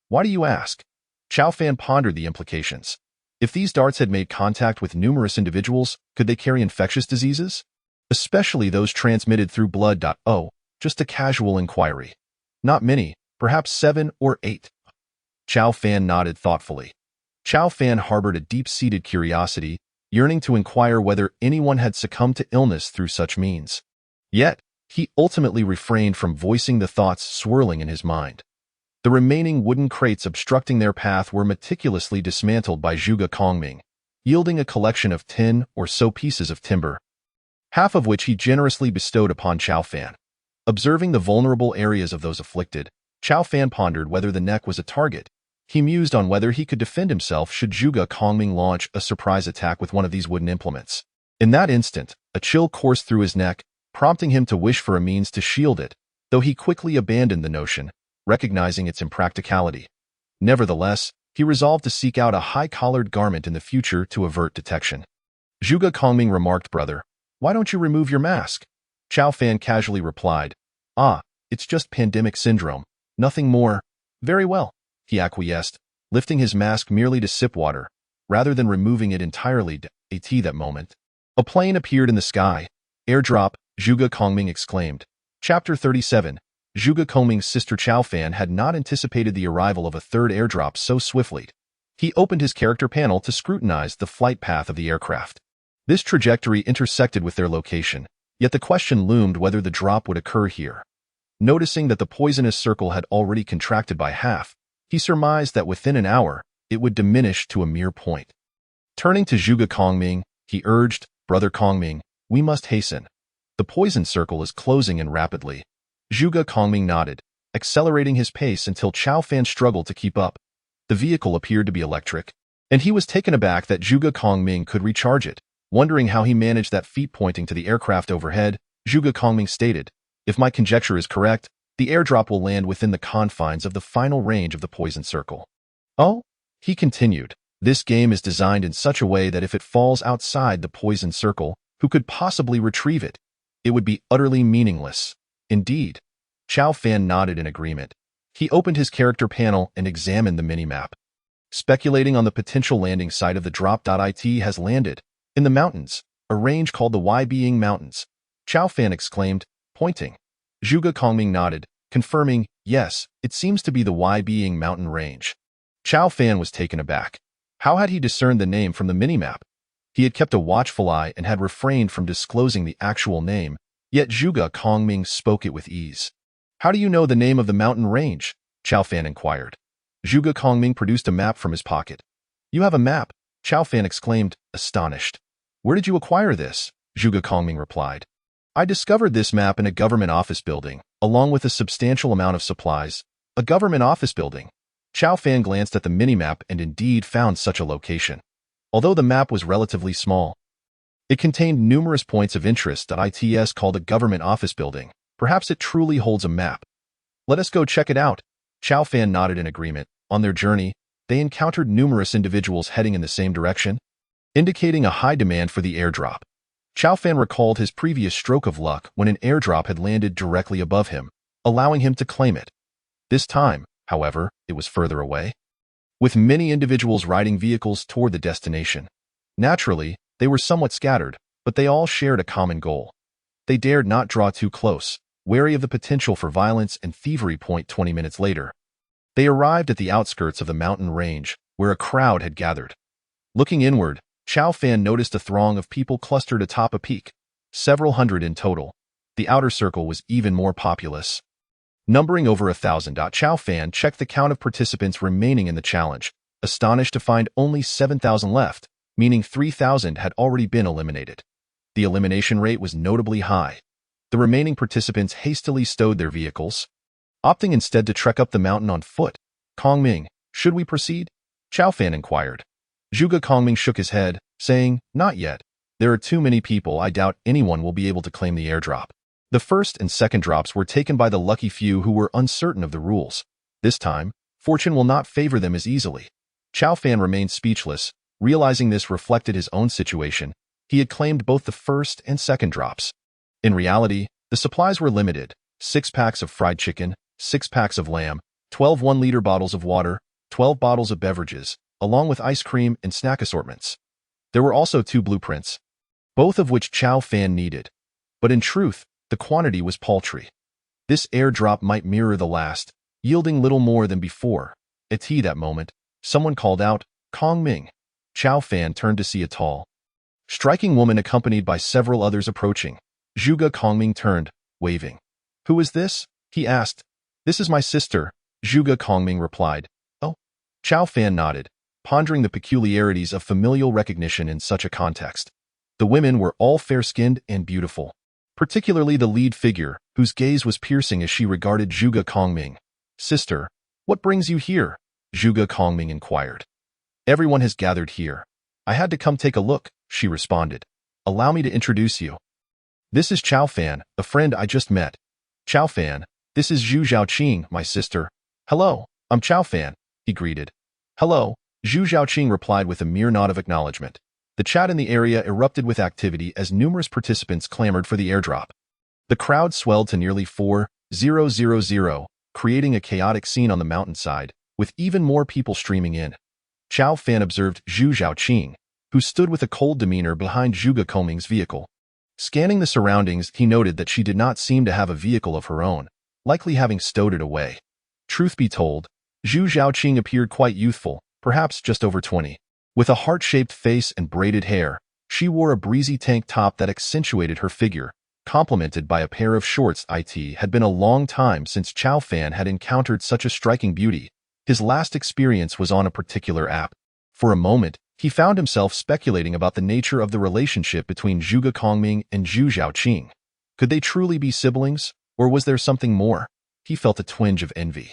Why do you ask? Chao Fan pondered the implications. If these darts had made contact with numerous individuals, could they carry infectious diseases? Especially those transmitted through blood. Oh, just a casual inquiry. Not many, perhaps 7 or 8. Chao Fan nodded thoughtfully. Chao Fan harbored a deep-seated curiosity, yearning to inquire whether anyone had succumbed to illness through such means. Yet, he ultimately refrained from voicing the thoughts swirling in his mind. The remaining wooden crates obstructing their path were meticulously dismantled by Zhuge Kongming, yielding a collection of 10 or so pieces of timber, half of which he generously bestowed upon Chao Fan. Observing the vulnerable areas of those afflicted, Chao Fan pondered whether the neck was a target. He mused on whether he could defend himself should Zhuge Kongming launch a surprise attack with one of these wooden implements. In that instant, a chill coursed through his neck, prompting him to wish for a means to shield it, though he quickly abandoned the notion, recognizing its impracticality. Nevertheless, he resolved to seek out a high-collared garment in the future to avert detection. Zhuge Kongming remarked, "Brother, why don't you remove your mask?" Chao Fan casually replied, "Ah, it's just pandemic syndrome. Nothing more." "Very well," he acquiesced, lifting his mask merely to sip water, rather than removing it entirely. At that moment, a plane appeared in the sky. "Airdrop," Zhuge Kongming exclaimed. Chapter 37. Zhuge Kongming's sister Chao Fan had not anticipated the arrival of a third airdrop so swiftly. He opened his character panel to scrutinize the flight path of the aircraft. This trajectory intersected with their location, yet the question loomed whether the drop would occur here. Noticing that the poisonous circle had already contracted by half, he surmised that within an hour, it would diminish to a mere point. Turning to Zhuge Kongming, he urged, "Brother Kongming, we must hasten. The poison circle is closing in rapidly." Zhuge Kongming nodded, accelerating his pace until Chao Fan struggled to keep up. The vehicle appeared to be electric, and he was taken aback that Zhuge Kongming could recharge it. Wondering how he managed that feat, pointing to the aircraft overhead, Zhuge Kongming stated, "If my conjecture is correct, the airdrop will land within the confines of the final range of the poison circle." "Oh," he continued, "this game is designed in such a way that if it falls outside the poison circle, who could possibly retrieve it? It would be utterly meaningless." "Indeed." Chao Fan nodded in agreement. He opened his character panel and examined the minimap. Speculating on the potential landing site of the drop. It has landed in the mountains, a range called the Yibing Mountains, Chao Fan exclaimed, pointing. Zhuge Kongming nodded, confirming, "Yes, it seems to be the Yibing mountain range." Chao Fan was taken aback. How had he discerned the name from the minimap? He had kept a watchful eye and had refrained from disclosing the actual name, yet Zhuge Kongming spoke it with ease. "How do you know the name of the mountain range?" Chao Fan inquired. Zhuge Kongming produced a map from his pocket. "You have a map?" Chao Fan exclaimed, astonished. "Where did you acquire this?" Zhuge Kongming replied. "I discovered this map in a government office building, along with a substantial amount of supplies." "A government office building?" Chao Fan glanced at the minimap and indeed found such a location. Although the map was relatively small, it contained numerous points of interest. It's called a government office building. Perhaps it truly holds a map. "Let us go check it out." Chao Fan nodded in agreement. On their journey, they encountered numerous individuals heading in the same direction, indicating a high demand for the airdrop. Chao Fan recalled his previous stroke of luck when an airdrop had landed directly above him, allowing him to claim it. This time, however, it was further away, with many individuals riding vehicles toward the destination. Naturally, they were somewhat scattered, but they all shared a common goal. They dared not draw too close, wary of the potential for violence and thievery. 20 minutes later, they arrived at the outskirts of the mountain range, where a crowd had gathered. Looking inward, Chow Fan noticed a throng of people clustered atop a peak, several hundred in total. The outer circle was even more populous, numbering over 1,000. Chow Fan checked the count of participants remaining in the challenge, astonished to find only 7,000 left, meaning 3,000 had already been eliminated. The elimination rate was notably high. The remaining participants hastily stowed their vehicles, opting instead to trek up the mountain on foot. Kongming, should we proceed? Chow Fan inquired. Zhuge Kongming shook his head, saying, not yet. There are too many people. I doubt anyone will be able to claim the airdrop. The first and second drops were taken by the lucky few who were uncertain of the rules. This time, fortune will not favor them as easily. Chow Fan remained speechless, realizing this reflected his own situation. He had claimed both the first and second drops. In reality, the supplies were limited: 6 packs of fried chicken, 6 packs of lamb, 12 1-liter bottles of water, 12 bottles of beverages, along with ice cream and snack assortments. There were also 2 blueprints, both of which Chow Fan needed. But in truth, the quantity was paltry. This airdrop might mirror the last, yielding little more than before. At that moment, someone called out, Kongming. Chow Fan turned to see a tall, striking woman accompanied by several others approaching. Zhuge Kongming turned, waving. Who is this? He asked. This is my sister, Zhuge Kongming replied. Oh. Chow Fan nodded, pondering the peculiarities of familial recognition in such a context. The women were all fair-skinned and beautiful, particularly the lead figure, whose gaze was piercing as she regarded Zhuge Kongming. Sister, what brings you here? Zhuge Kongming inquired. Everyone has gathered here. I had to come take a look, she responded. Allow me to introduce you. This is Chow Fan, a friend I just met. Chow Fan, this is Zhu Zhaoqing, my sister. Hello, I'm Chow Fan, he greeted. Hello, Zhu Zhaoqing replied with a mere nod of acknowledgement. The chat in the area erupted with activity as numerous participants clamored for the airdrop. The crowd swelled to nearly 4,000, creating a chaotic scene on the mountainside, with even more people streaming in. Chow Fan observed Zhu Zhaoqing, who stood with a cold demeanor behind Zhuge Kongming's vehicle. Scanning the surroundings, he noted that she did not seem to have a vehicle of her own, likely having stowed it away. Truth be told, Zhu Zhaoqing appeared quite youthful, perhaps just over 20. With a heart-shaped face and braided hair, she wore a breezy tank top that accentuated her figure, complemented by a pair of shorts. It had been a long time since Chow Fan had encountered such a striking beauty. His last experience was on a particular app. For a moment, he found himself speculating about the nature of the relationship between Zhuge Kongming and Zhu Zhaoqing. Could they truly be siblings, or was there something more? He felt a twinge of envy.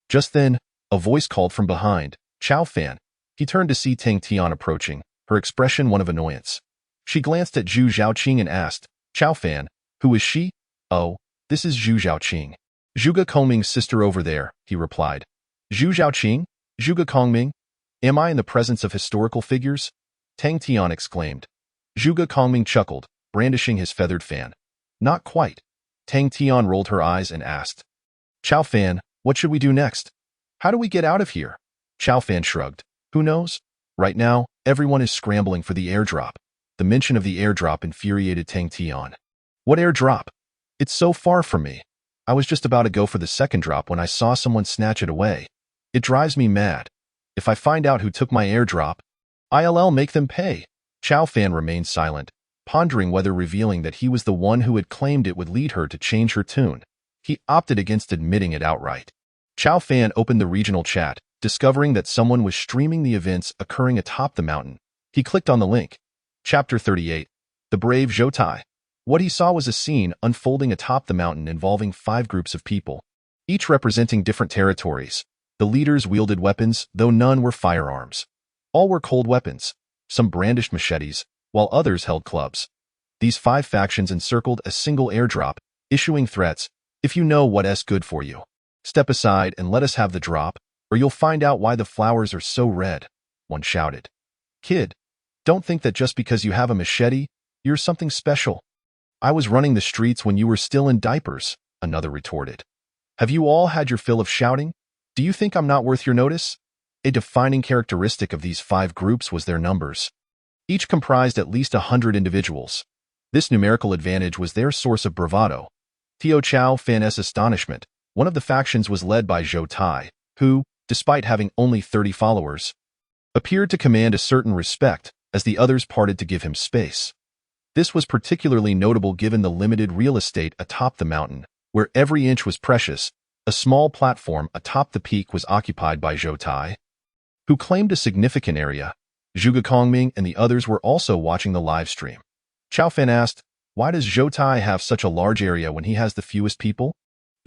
Just then, a voice called from behind, Chow Fan. He turned to see Tang Tian approaching, her expression one of annoyance. She glanced at Zhu Zhaoqing and asked, Chow Fan, who is she? Oh, this is Zhu Zhaoqing. Zhuge Kongming's sister over there, he replied. Zhu Zhaoqing? Zhuge Kongming? Am I in the presence of historical figures? Tang Tian exclaimed. Zhuge Kongming chuckled, brandishing his feathered fan. Not quite. Tang Tian rolled her eyes and asked. Chow Fan, what should we do next? How do we get out of here? Chow Fan shrugged. Who knows? Right now, everyone is scrambling for the airdrop. The mention of the airdrop infuriated Tang Tian. What airdrop? It's so far from me. I was just about to go for the second drop when I saw someone snatch it away. It drives me mad. If I find out who took my airdrop, I'll make them pay. Chow Fan remained silent, pondering whether revealing that he was the one who had claimed it would lead her to change her tune. He opted against admitting it outright. Chow Fan opened the regional chat, discovering that someone was streaming the events occurring atop the mountain. He clicked on the link. Chapter 38. The Brave Zhou. What he saw was a scene unfolding atop the mountain involving 5 groups of people, each representing different territories. The leaders wielded weapons, though none were firearms. All were cold weapons. Some brandished machetes, while others held clubs. These 5 factions encircled a single airdrop, issuing threats, if you know what's good for you. Step aside and let us have the drop, or you'll find out why the flowers are so red, one shouted. Kid, don't think that just because you have a machete, you're something special. I was running the streets when you were still in diapers, another retorted. Have you all had your fill of shouting? Do you think I'm not worth your notice? A defining characteristic of these 5 groups was their numbers. Each comprised at least 100 individuals. This numerical advantage was their source of bravado. To Chao Fan's astonishment, one of the factions was led by Zhou Tai, who, despite having only 30 followers, appeared to command a certain respect as the others parted to give him space. This was particularly notable given the limited real estate atop the mountain, where every inch was precious. A small platform atop the peak was occupied by Zhou Tai, who claimed a significant area. Zhuge Kongming and the others were also watching the live stream. Chao Fan asked, "Why does Zhou Tai have such a large area when he has the fewest people?"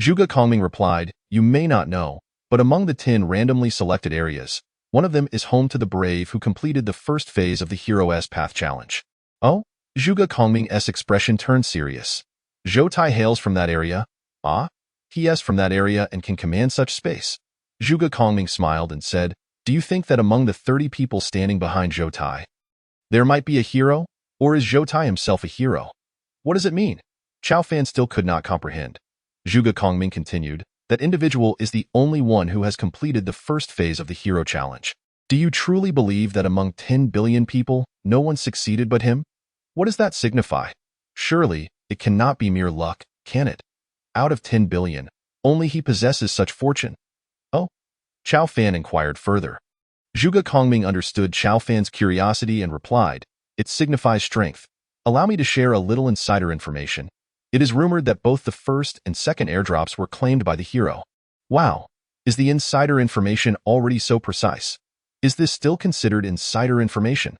Zhuge Kongming replied, "You may not know, but among the 10 randomly selected areas, one of them is home to the brave who completed the first phase of the Hero's Path Challenge." Oh? Zhuge Kongming's expression turned serious. Zhou Tai hails from that area? Ah? He is from that area and can command such space. Zhuge Kongming smiled and said, "Do you think that among the 30 people standing behind Zhou Tai, there might be a hero? Or is Zhou Tai himself a hero? What does it mean?" Chao Fan still could not comprehend. Zhuge Kongming continued, "That individual is the only one who has completed the first phase of the Hero Challenge. Do you truly believe that among 10 billion people, no one succeeded but him? What does that signify? Surely, it cannot be mere luck, can it? Out of 10 billion, only he possesses such fortune." Oh? Chao Fan inquired further. Zhuge Kongming understood Chao Fan's curiosity and replied, "It signifies strength. Allow me to share a little insider information. It is rumored that both the first and second airdrops were claimed by the hero." Wow! Is the insider information already so precise? Is this still considered insider information?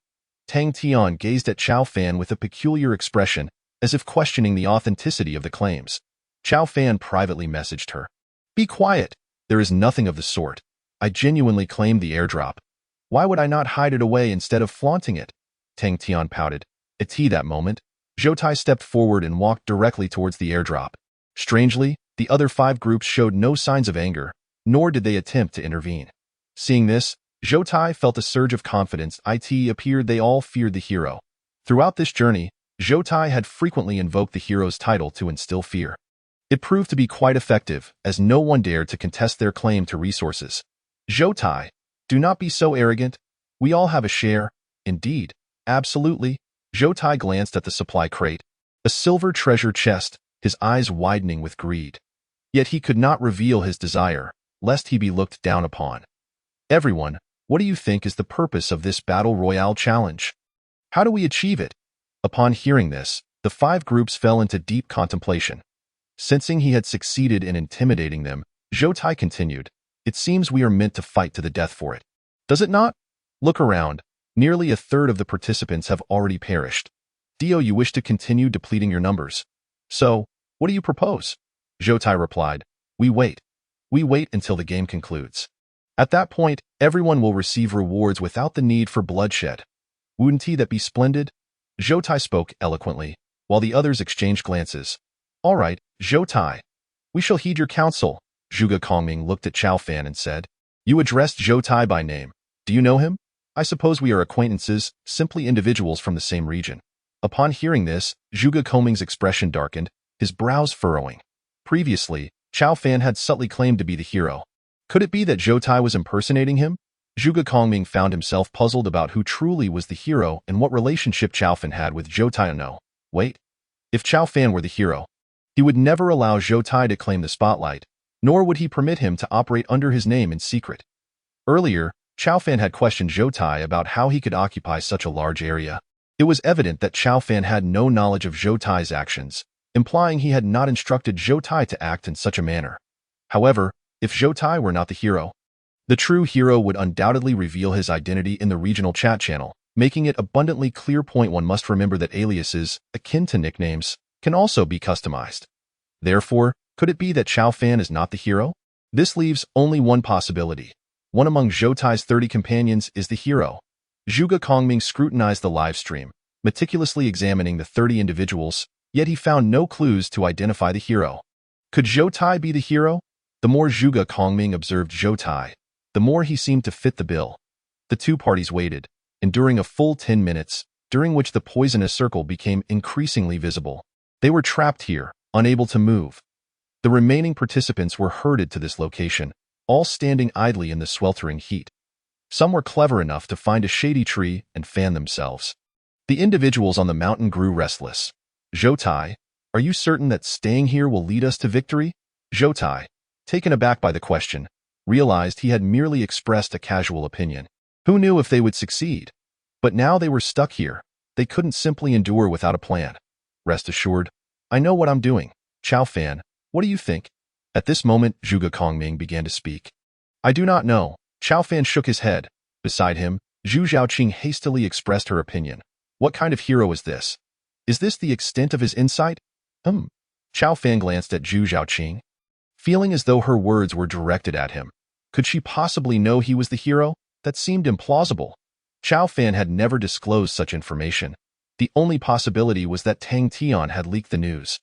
Tang Tian gazed at Chao Fan with a peculiar expression, as if questioning the authenticity of the claims. Chao Fan privately messaged her, "Be quiet. There is nothing of the sort. I genuinely claimed the airdrop. Why would I not hide it away instead of flaunting it?" Tang Tian pouted. At that moment, Zhou Tai stepped forward and walked directly towards the airdrop. Strangely, the other 5 groups showed no signs of anger, nor did they attempt to intervene. Seeing this, Zhou Tai felt a surge of confidence. It appeared they all feared the hero. Throughout this journey, Zhou Tai had frequently invoked the hero's title to instill fear. It proved to be quite effective, as no one dared to contest their claim to resources. "Zhou Tai, do not be so arrogant. We all have a share." "Indeed, absolutely." Zhou Tai glanced at the supply crate, a silver treasure chest, his eyes widening with greed. Yet he could not reveal his desire, lest he be looked down upon. "Everyone, what do you think is the purpose of this Battle Royale challenge? How do we achieve it?" Upon hearing this, the 5 groups fell into deep contemplation. Sensing he had succeeded in intimidating them, Zhou Tai continued, "It seems we are meant to fight to the death for it. Does it not? Look around. Nearly a third of the participants have already perished. Do you wish to continue depleting your numbers? So, what do you propose?" Zhou Tai replied, We wait. We wait until the game concludes. At that point, everyone will receive rewards without the need for bloodshed. Wouldn't that be splendid?" Zhou Tai spoke eloquently, while the others exchanged glances. "All right, Zhou Tai. We shall heed your counsel." Zhuge Kongming looked at Chao Fan and said, "You addressed Zhou Tai by name. Do you know him? I suppose we are acquaintances, simply individuals from the same region." Upon hearing this, Zhuge Kongming's expression darkened, his brows furrowing. Previously, Chao Fan had subtly claimed to be the hero. Could it be that Zhou Tai was impersonating him? Zhuge Kongming found himself puzzled about who truly was the hero and what relationship Chao Fan had with Zhou Tai. No, wait. If Chao Fan were the hero, he would never allow Zhou Tai to claim the spotlight, nor would he permit him to operate under his name in secret. Earlier, Chao Fan had questioned Zhou Tai about how he could occupy such a large area. It was evident that Chao Fan had no knowledge of Zhou Tai's actions, implying he had not instructed Zhou Tai to act in such a manner. However, if Zhou Tai were not the hero, the true hero would undoubtedly reveal his identity in the regional chat channel, making it abundantly clear. One must remember that aliases, akin to nicknames, can also be customized. Therefore, could it be that Chao Fan is not the hero? This leaves only one possibility. One among Zhou Tai's 30 companions is the hero. Zhuge Kongming scrutinized the live stream, meticulously examining the 30 individuals, yet he found no clues to identify the hero. Could Zhou Tai be the hero? The more Zhuge Kongming observed Zhou Tai, the more he seemed to fit the bill. The 2 parties waited, enduring a full 10 minutes, during which the poisonous circle became increasingly visible. They were trapped here, unable to move. The remaining participants were herded to this location, all standing idly in the sweltering heat. Some were clever enough to find a shady tree and fan themselves. The individuals on the mountain grew restless. Zhou Tai, are you certain that staying here will lead us to victory? Zhou Tai, taken aback by the question, realized he had merely expressed a casual opinion. Who knew if they would succeed? But now they were stuck here. They couldn't simply endure without a plan. Rest assured, I know what I'm doing. Chao Fan, what do you think? At this moment, Zhuge Kongming began to speak. I do not know. Chao Fan shook his head. Beside him, Zhu Zhaoqing hastily expressed her opinion. What kind of hero is this? Is this the extent of his insight? Chao Fan glanced at Zhu Zhaoqing, feeling as though her words were directed at him. Could she possibly know he was the hero? That seemed implausible. Chao Fan had never disclosed such information. The only possibility was that Tang Tian had leaked the news.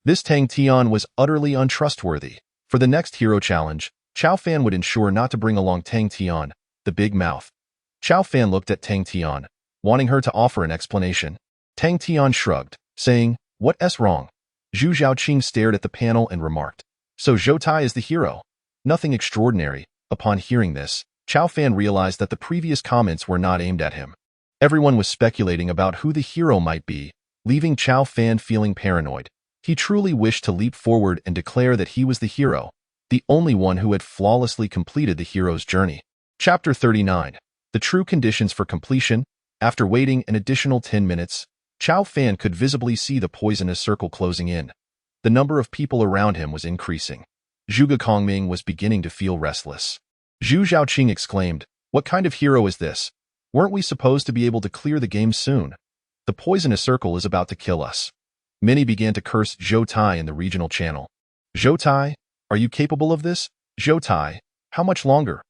This Tang Tian was utterly untrustworthy. For the next hero challenge, Chao Fan would ensure not to bring along Tang Tian, the big mouth. Chao Fan looked at Tang Tian, wanting her to offer an explanation. Tang Tian shrugged, saying, What's wrong? Zhu Zhaoqing stared at the panel and remarked, So Zhou Tai is the hero. Nothing extraordinary. Upon hearing this, Chao Fan realized that the previous comments were not aimed at him. Everyone was speculating about who the hero might be, leaving Chao Fan feeling paranoid. He truly wished to leap forward and declare that he was the hero, the only one who had flawlessly completed the hero's journey. Chapter 39. The True Conditions for Completion. After waiting an additional 10 minutes, Chao Fan could visibly see the poisonous circle closing in. The number of people around him was increasing. Zhuge Kongming was beginning to feel restless. Zhu Zhaoqing exclaimed, What kind of hero is this? Weren't we supposed to be able to clear the game soon? The poisonous circle is about to kill us. Many began to curse Zhou Tai in the regional channel. Zhou Tai, are you capable of this? Zhou Tai, how much longer?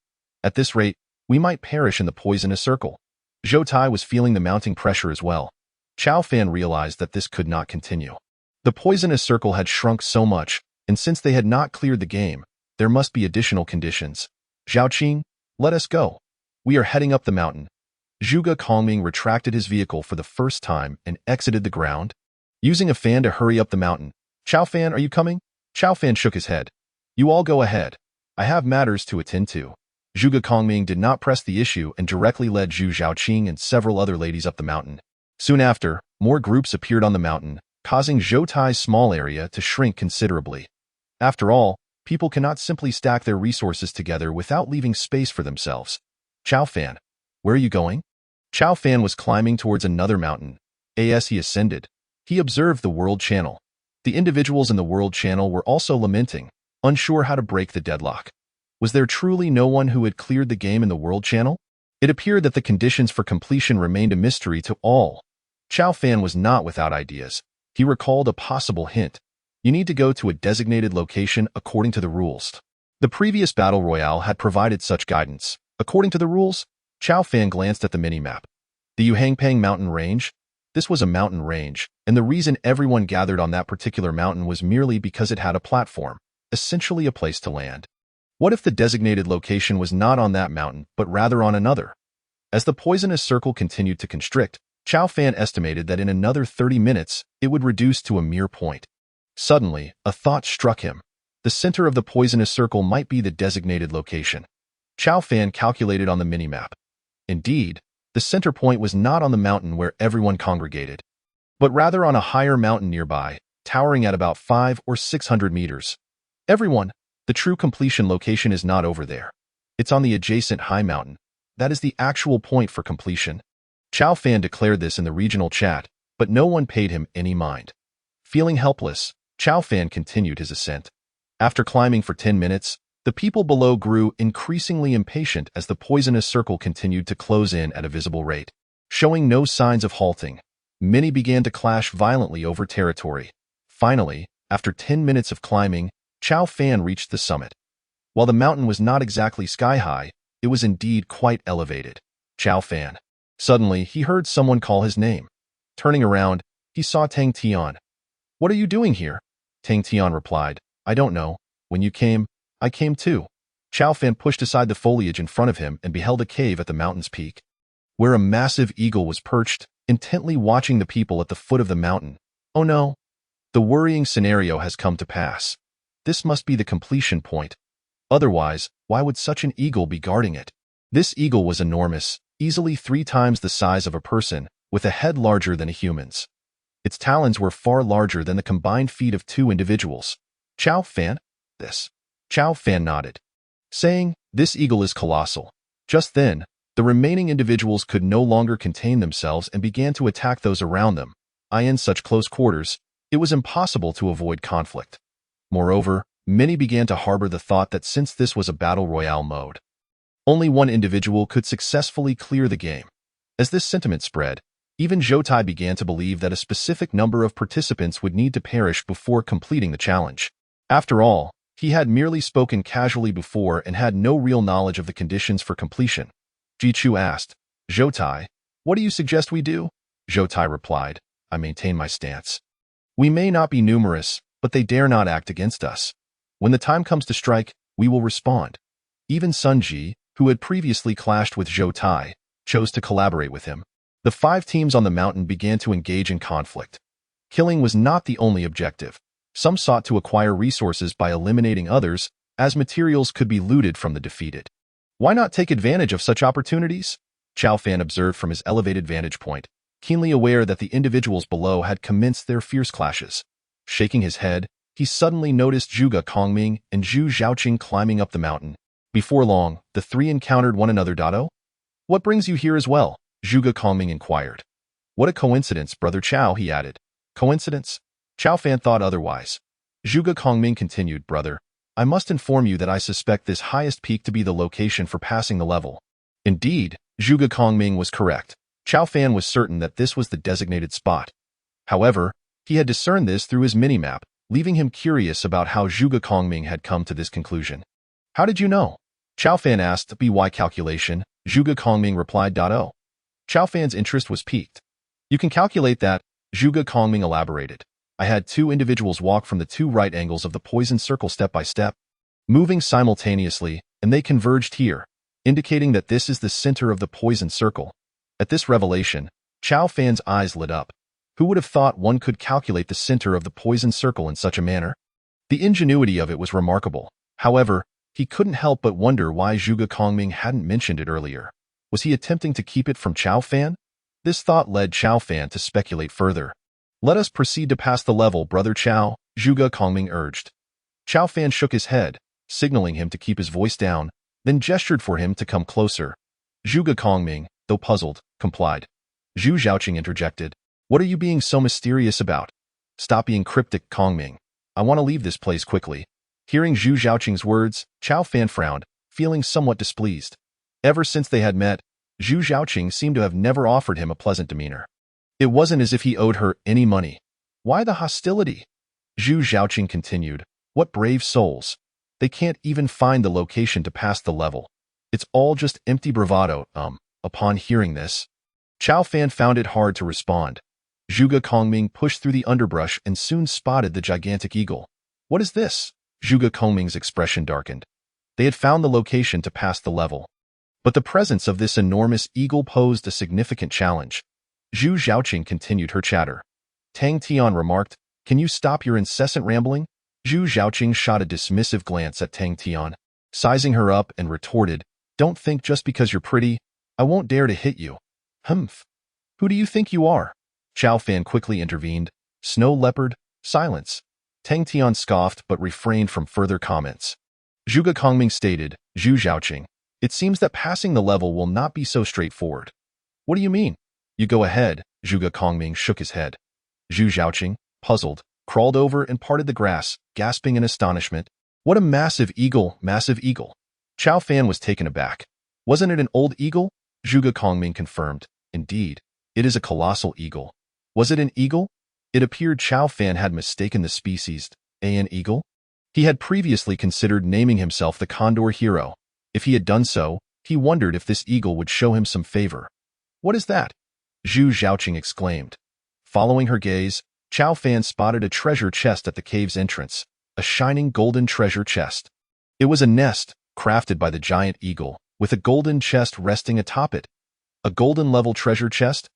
At this rate, we might perish in the poisonous circle. Zhou Tai was feeling the mounting pressure as well. Chao Fan realized that this could not continue. The poisonous circle had shrunk so much, and since they had not cleared the game, there must be additional conditions. Zhaoqing, let us go. We are heading up the mountain. Zhuge Kongming retracted his vehicle for the first time and exited the ground, using a fan to hurry up the mountain. Chao Fan, are you coming? Chao Fan shook his head. You all go ahead. I have matters to attend to. Zhuge Kongming did not press the issue and directly led Zhu Zhaoqing and several other ladies up the mountain. Soon after, more groups appeared on the mountain, causing Zhou Tai's small area to shrink considerably. After all, people cannot simply stack their resources together without leaving space for themselves. Chao Fan, where are you going? Chao Fan was climbing towards another mountain. As he ascended, he observed the World Channel. The individuals in the World Channel were also lamenting, unsure how to break the deadlock. Was there truly no one who had cleared the game in the World Channel? It appeared that the conditions for completion remained a mystery to all. Chao Fan was not without ideas. He recalled a possible hint. You need to go to a designated location according to the rules. The previous Battle Royale had provided such guidance. According to the rules, Chao Fan glanced at the minimap. The Yuhangpang mountain range? This was a mountain range, and the reason everyone gathered on that particular mountain was merely because it had a platform, essentially a place to land. What if the designated location was not on that mountain, but rather on another? As the poisonous circle continued to constrict, Chao Fan estimated that in another 30 minutes, it would reduce to a mere point. Suddenly, a thought struck him. The center of the poisonous circle might be the designated location. Chao Fan calculated on the minimap. Indeed, the center point was not on the mountain where everyone congregated, but rather on a higher mountain nearby, towering at about 500 or 600 meters. Everyone, the true completion location is not over there. It's on the adjacent high mountain. That is the actual point for completion. Chao Fan declared this in the regional chat, but no one paid him any mind. Feeling helpless, Chao Fan continued his ascent. After climbing for 10 minutes, the people below grew increasingly impatient as the poisonous circle continued to close in at a visible rate. Showing no signs of halting, many began to clash violently over territory. Finally, after 10 minutes of climbing, Chao Fan reached the summit. While the mountain was not exactly sky-high, it was indeed quite elevated. Chao Fan. Suddenly, he heard someone call his name. Turning around, he saw Tang Tian. What are you doing here? Tang Tian replied, I don't know. When you came, I came too. Chao Fan pushed aside the foliage in front of him and beheld a cave at the mountain's peak, where a massive eagle was perched, intently watching the people at the foot of the mountain. Oh no! The worrying scenario has come to pass. This must be the completion point. Otherwise, why would such an eagle be guarding it? This eagle was enormous, easily 3 times the size of a person, with a head larger than a human's. Its talons were far larger than the combined feet of two individuals. Chow Fan? This. Chow Fan nodded, saying, "This eagle is colossal." Just then, the remaining individuals could no longer contain themselves and began to attack those around them. In such close quarters, it was impossible to avoid conflict. Moreover, many began to harbor the thought that since this was a battle royale mode, only one individual could successfully clear the game. As this sentiment spread, even Zhou began to believe that a specific number of participants would need to perish before completing the challenge. After all, he had merely spoken casually before and had no real knowledge of the conditions for completion. Jichu asked, "Zhou, what do you suggest we do?" Zhou replied, "I maintain my stance. We may not be numerous, but they dare not act against us. When the time comes to strike, we will respond." Even Sun Ji, who had previously clashed with Zhou, chose to collaborate with him. The 5 teams on the mountain began to engage in conflict. Killing was not the only objective. Some sought to acquire resources by eliminating others, as materials could be looted from the defeated. Why not take advantage of such opportunities? Chow Fan observed from his elevated vantage point, keenly aware that the individuals below had commenced their fierce clashes. Shaking his head, he suddenly noticed Zhuge Kongming and Zhu Zhaoqing climbing up the mountain. Before long, the 3 encountered one another. "What brings you here as well?" Zhuge Kongming inquired. "What a coincidence, Brother Chow," he added. "Coincidence?" Chow Fan thought otherwise. Zhuge Kongming continued, "Brother, I must inform you that I suspect this highest peak to be the location for passing the level." Indeed, Zhuge Kongming was correct. Chow Fan was certain that this was the designated spot. However, he had discerned this through his minimap, leaving him curious about how Zhuge Kongming had come to this conclusion. "How did you know?" Chow Fan asked. "By calculation," Zhuge Kongming replied. "Oh." Chow Fan's interest was piqued. "You can calculate that," Zhuge Kongming elaborated. "I had 2 individuals walk from the 2 right angles of the poison circle step by step, moving simultaneously, and they converged here, indicating that this is the center of the poison circle." At this revelation, Chow Fan's eyes lit up. Who would have thought one could calculate the center of the poison circle in such a manner? The ingenuity of it was remarkable. However, he couldn't help but wonder why Zhuge Kongming hadn't mentioned it earlier. Was he attempting to keep it from Chow Fan? This thought led Chow Fan to speculate further. "Let us proceed to pass the level, Brother Chow," Zhuge Kongming urged. Chow Fan shook his head, signaling him to keep his voice down, then gestured for him to come closer. Zhuge Kongming, though puzzled, complied. Zhu Zhaoqing interjected, "What are you being so mysterious about?" "Stop being cryptic, Kongming. I want to leave this place quickly." Hearing Zhu Zhaoqing's words, Chow Fan frowned, feeling somewhat displeased. Ever since they had met, Zhu Zhaoqing seemed to have never offered him a pleasant demeanor. It wasn't as if he owed her any money. Why the hostility? Zhu Zhaoqing continued, "What brave souls. They can't even find the location to pass the level. It's all just empty bravado." Upon hearing this, Chow Fan found it hard to respond. Zhuge Kongming pushed through the underbrush and soon spotted the gigantic eagle. "What is this?" Zhuge Kongming's expression darkened. They had found the location to pass the level, but the presence of this enormous eagle posed a significant challenge. Zhu Zhaoqing continued her chatter. Tang Tian remarked, "Can you stop your incessant rambling?" Zhu Zhaoqing shot a dismissive glance at Tang Tian, sizing her up, and retorted, "Don't think just because you're pretty, I won't dare to hit you." "Humph. Who do you think you are?" Chow Fan quickly intervened. "Snow leopard, silence." Tang Tian scoffed but refrained from further comments. Zhuge Kongming stated, "Zhu Zhaoqing, it seems that passing the level will not be so straightforward." "What do you mean?" "You go ahead." Zhuge Kongming shook his head. Zhu Zhaoqing, puzzled, crawled over and parted the grass, gasping in astonishment. "What a massive eagle, massive eagle." Chow Fan was taken aback. "Wasn't it an old eagle?" Zhuge Kongming confirmed. "Indeed, it is a colossal eagle." "Was it an eagle?" It appeared Chow Fan had mistaken the species. An eagle? He had previously considered naming himself the Condor Hero. If he had done so, he wondered if this eagle would show him some favor. "What is that?" Zhu Zhaoqing exclaimed. Following her gaze, Chow Fan spotted a treasure chest at the cave's entrance, a shining golden treasure chest. It was a nest, crafted by the giant eagle, with a golden chest resting atop it. A golden-level treasure chest?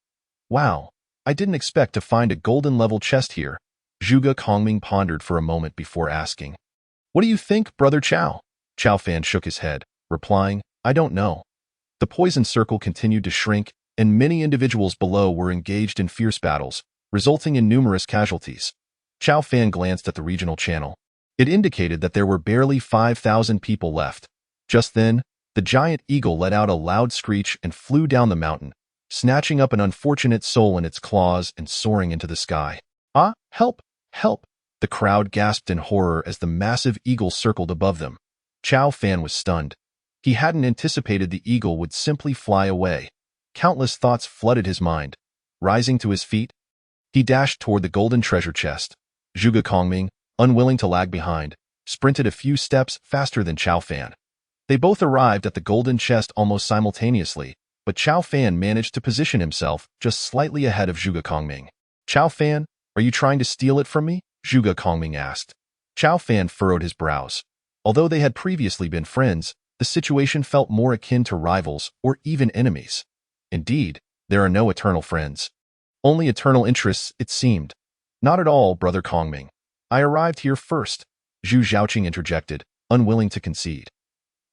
Wow, I didn't expect to find a golden-level chest here. Zhuge Kongming pondered for a moment before asking, "What do you think, Brother Chow?" Chow Fan shook his head, replying, "I don't know." The poison circle continued to shrink, and many individuals below were engaged in fierce battles, resulting in numerous casualties. Chao Fan glanced at the regional channel. It indicated that there were barely 5,000 people left. Just then, the giant eagle let out a loud screech and flew down the mountain, snatching up an unfortunate soul in its claws and soaring into the sky. "Ah, help! Help!" The crowd gasped in horror as the massive eagle circled above them. Chao Fan was stunned. He hadn't anticipated the eagle would simply fly away. Countless thoughts flooded his mind. Rising to his feet, he dashed toward the golden treasure chest. Zhuge Kongming, unwilling to lag behind, sprinted a few steps faster than Chao Fan. They both arrived at the golden chest almost simultaneously, but Chao Fan managed to position himself just slightly ahead of Zhuge Kongming. "Chao Fan, are you trying to steal it from me?" Zhuge Kongming asked. Chao Fan furrowed his brows. Although they had previously been friends, the situation felt more akin to rivals or even enemies. Indeed, there are no eternal friends. Only eternal interests, it seemed. "Not at all, Brother Kongming. I arrived here first," Zhu Zhaoqing interjected, unwilling to concede.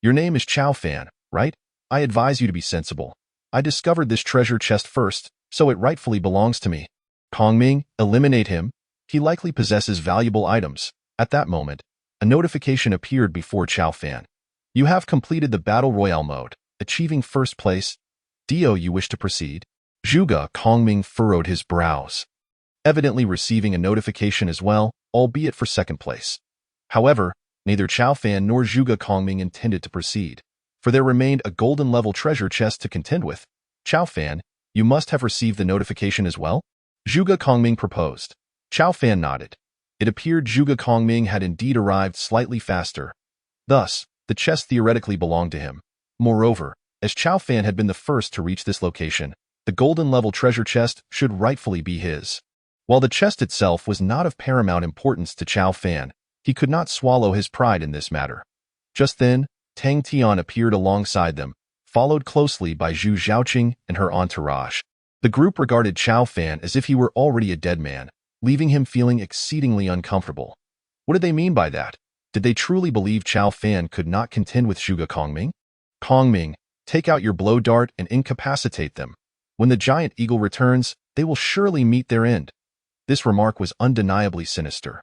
"Your name is Chao Fan, right? I advise you to be sensible. I discovered this treasure chest first, so it rightfully belongs to me. Kongming, eliminate him. He likely possesses valuable items." At that moment, a notification appeared before Chao Fan. "You have completed the Battle Royale mode, achieving first place. Do you wish to proceed?" Zhuge Kongming furrowed his brows, evidently receiving a notification as well, albeit for second place. However, neither Chao Fan nor Zhuge Kongming intended to proceed, for there remained a golden-level treasure chest to contend with. "Chao Fan, you must have received the notification as well?" Zhuge Kongming proposed. Chao Fan nodded. It appeared Zhuge Kongming had indeed arrived slightly faster. Thus, the chest theoretically belonged to him. Moreover, as Chao Fan had been the first to reach this location, the golden-level treasure chest should rightfully be his. While the chest itself was not of paramount importance to Chao Fan, he could not swallow his pride in this matter. Just then, Tang Tian appeared alongside them, followed closely by Zhu Zhaoqing and her entourage. The group regarded Chao Fan as if he were already a dead man, leaving him feeling exceedingly uncomfortable. What did they mean by that? Did they truly believe Chao Fan could not contend with Zhuge Kongming? "Kongming, take out your blow dart and incapacitate them. When the giant eagle returns, they will surely meet their end." This remark was undeniably sinister.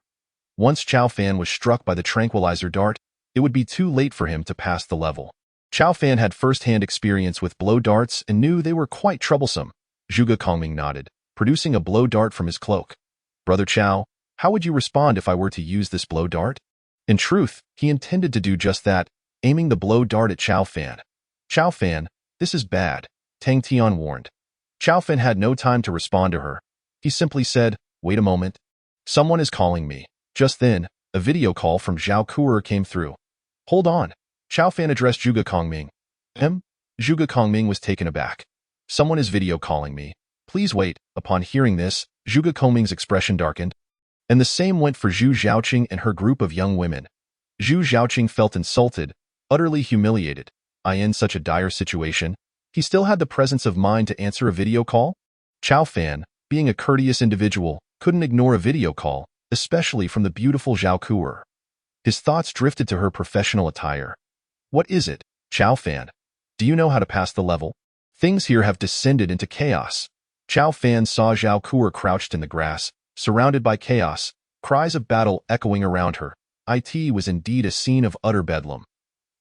Once Chao Fan was struck by the tranquilizer dart, it would be too late for him to pass the level. Chao Fan had first-hand experience with blow darts and knew they were quite troublesome. Zhuge Kongming nodded, producing a blow dart from his cloak. "Brother Chao, how would you respond if I were to use this blow dart?" In truth, he intended to do just that, aiming the blow dart at Chao Fan. "Chao Fan, this is bad," Tang Tian warned. Chao Fan had no time to respond to her. He simply said, "Wait a moment. Someone is calling me." Just then, a video call from Zhao Kuer came through. "Hold on." Chao Fan addressed Zhuge Kongming. Zhuge Kongming was taken aback. "Someone is video calling me. Please wait." Upon hearing this, Zhuge Kongming's expression darkened. And the same went for Zhu Zhaoqing and her group of young women. Zhu Zhaoqing felt insulted, utterly humiliated. In such a dire situation, he still had the presence of mind to answer a video call? Chao Fan, being a courteous individual, couldn't ignore a video call, especially from the beautiful Zhao Kuer. His thoughts drifted to her professional attire. "What is it, Chao Fan? Do you know how to pass the level? Things here have descended into chaos." Chao Fan saw Zhao Kuer crouched in the grass, surrounded by chaos, cries of battle echoing around her. It was indeed a scene of utter bedlam.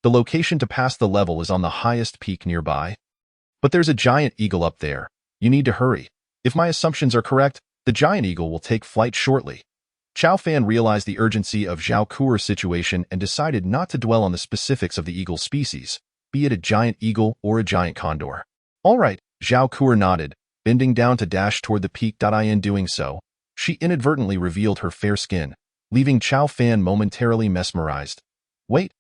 The location to pass the level is on the highest peak nearby. "But there's a giant eagle up there. You need to hurry. If my assumptions are correct, the giant eagle will take flight shortly." Chao Fan realized the urgency of Zhao Kuer's situation and decided not to dwell on the specifics of the eagle species, be it a giant eagle or a giant condor. "All right," Zhao Kuer nodded, bending down to dash toward the peak. In doing so, she inadvertently revealed her fair skin, leaving Chao Fan momentarily mesmerized. "Wait."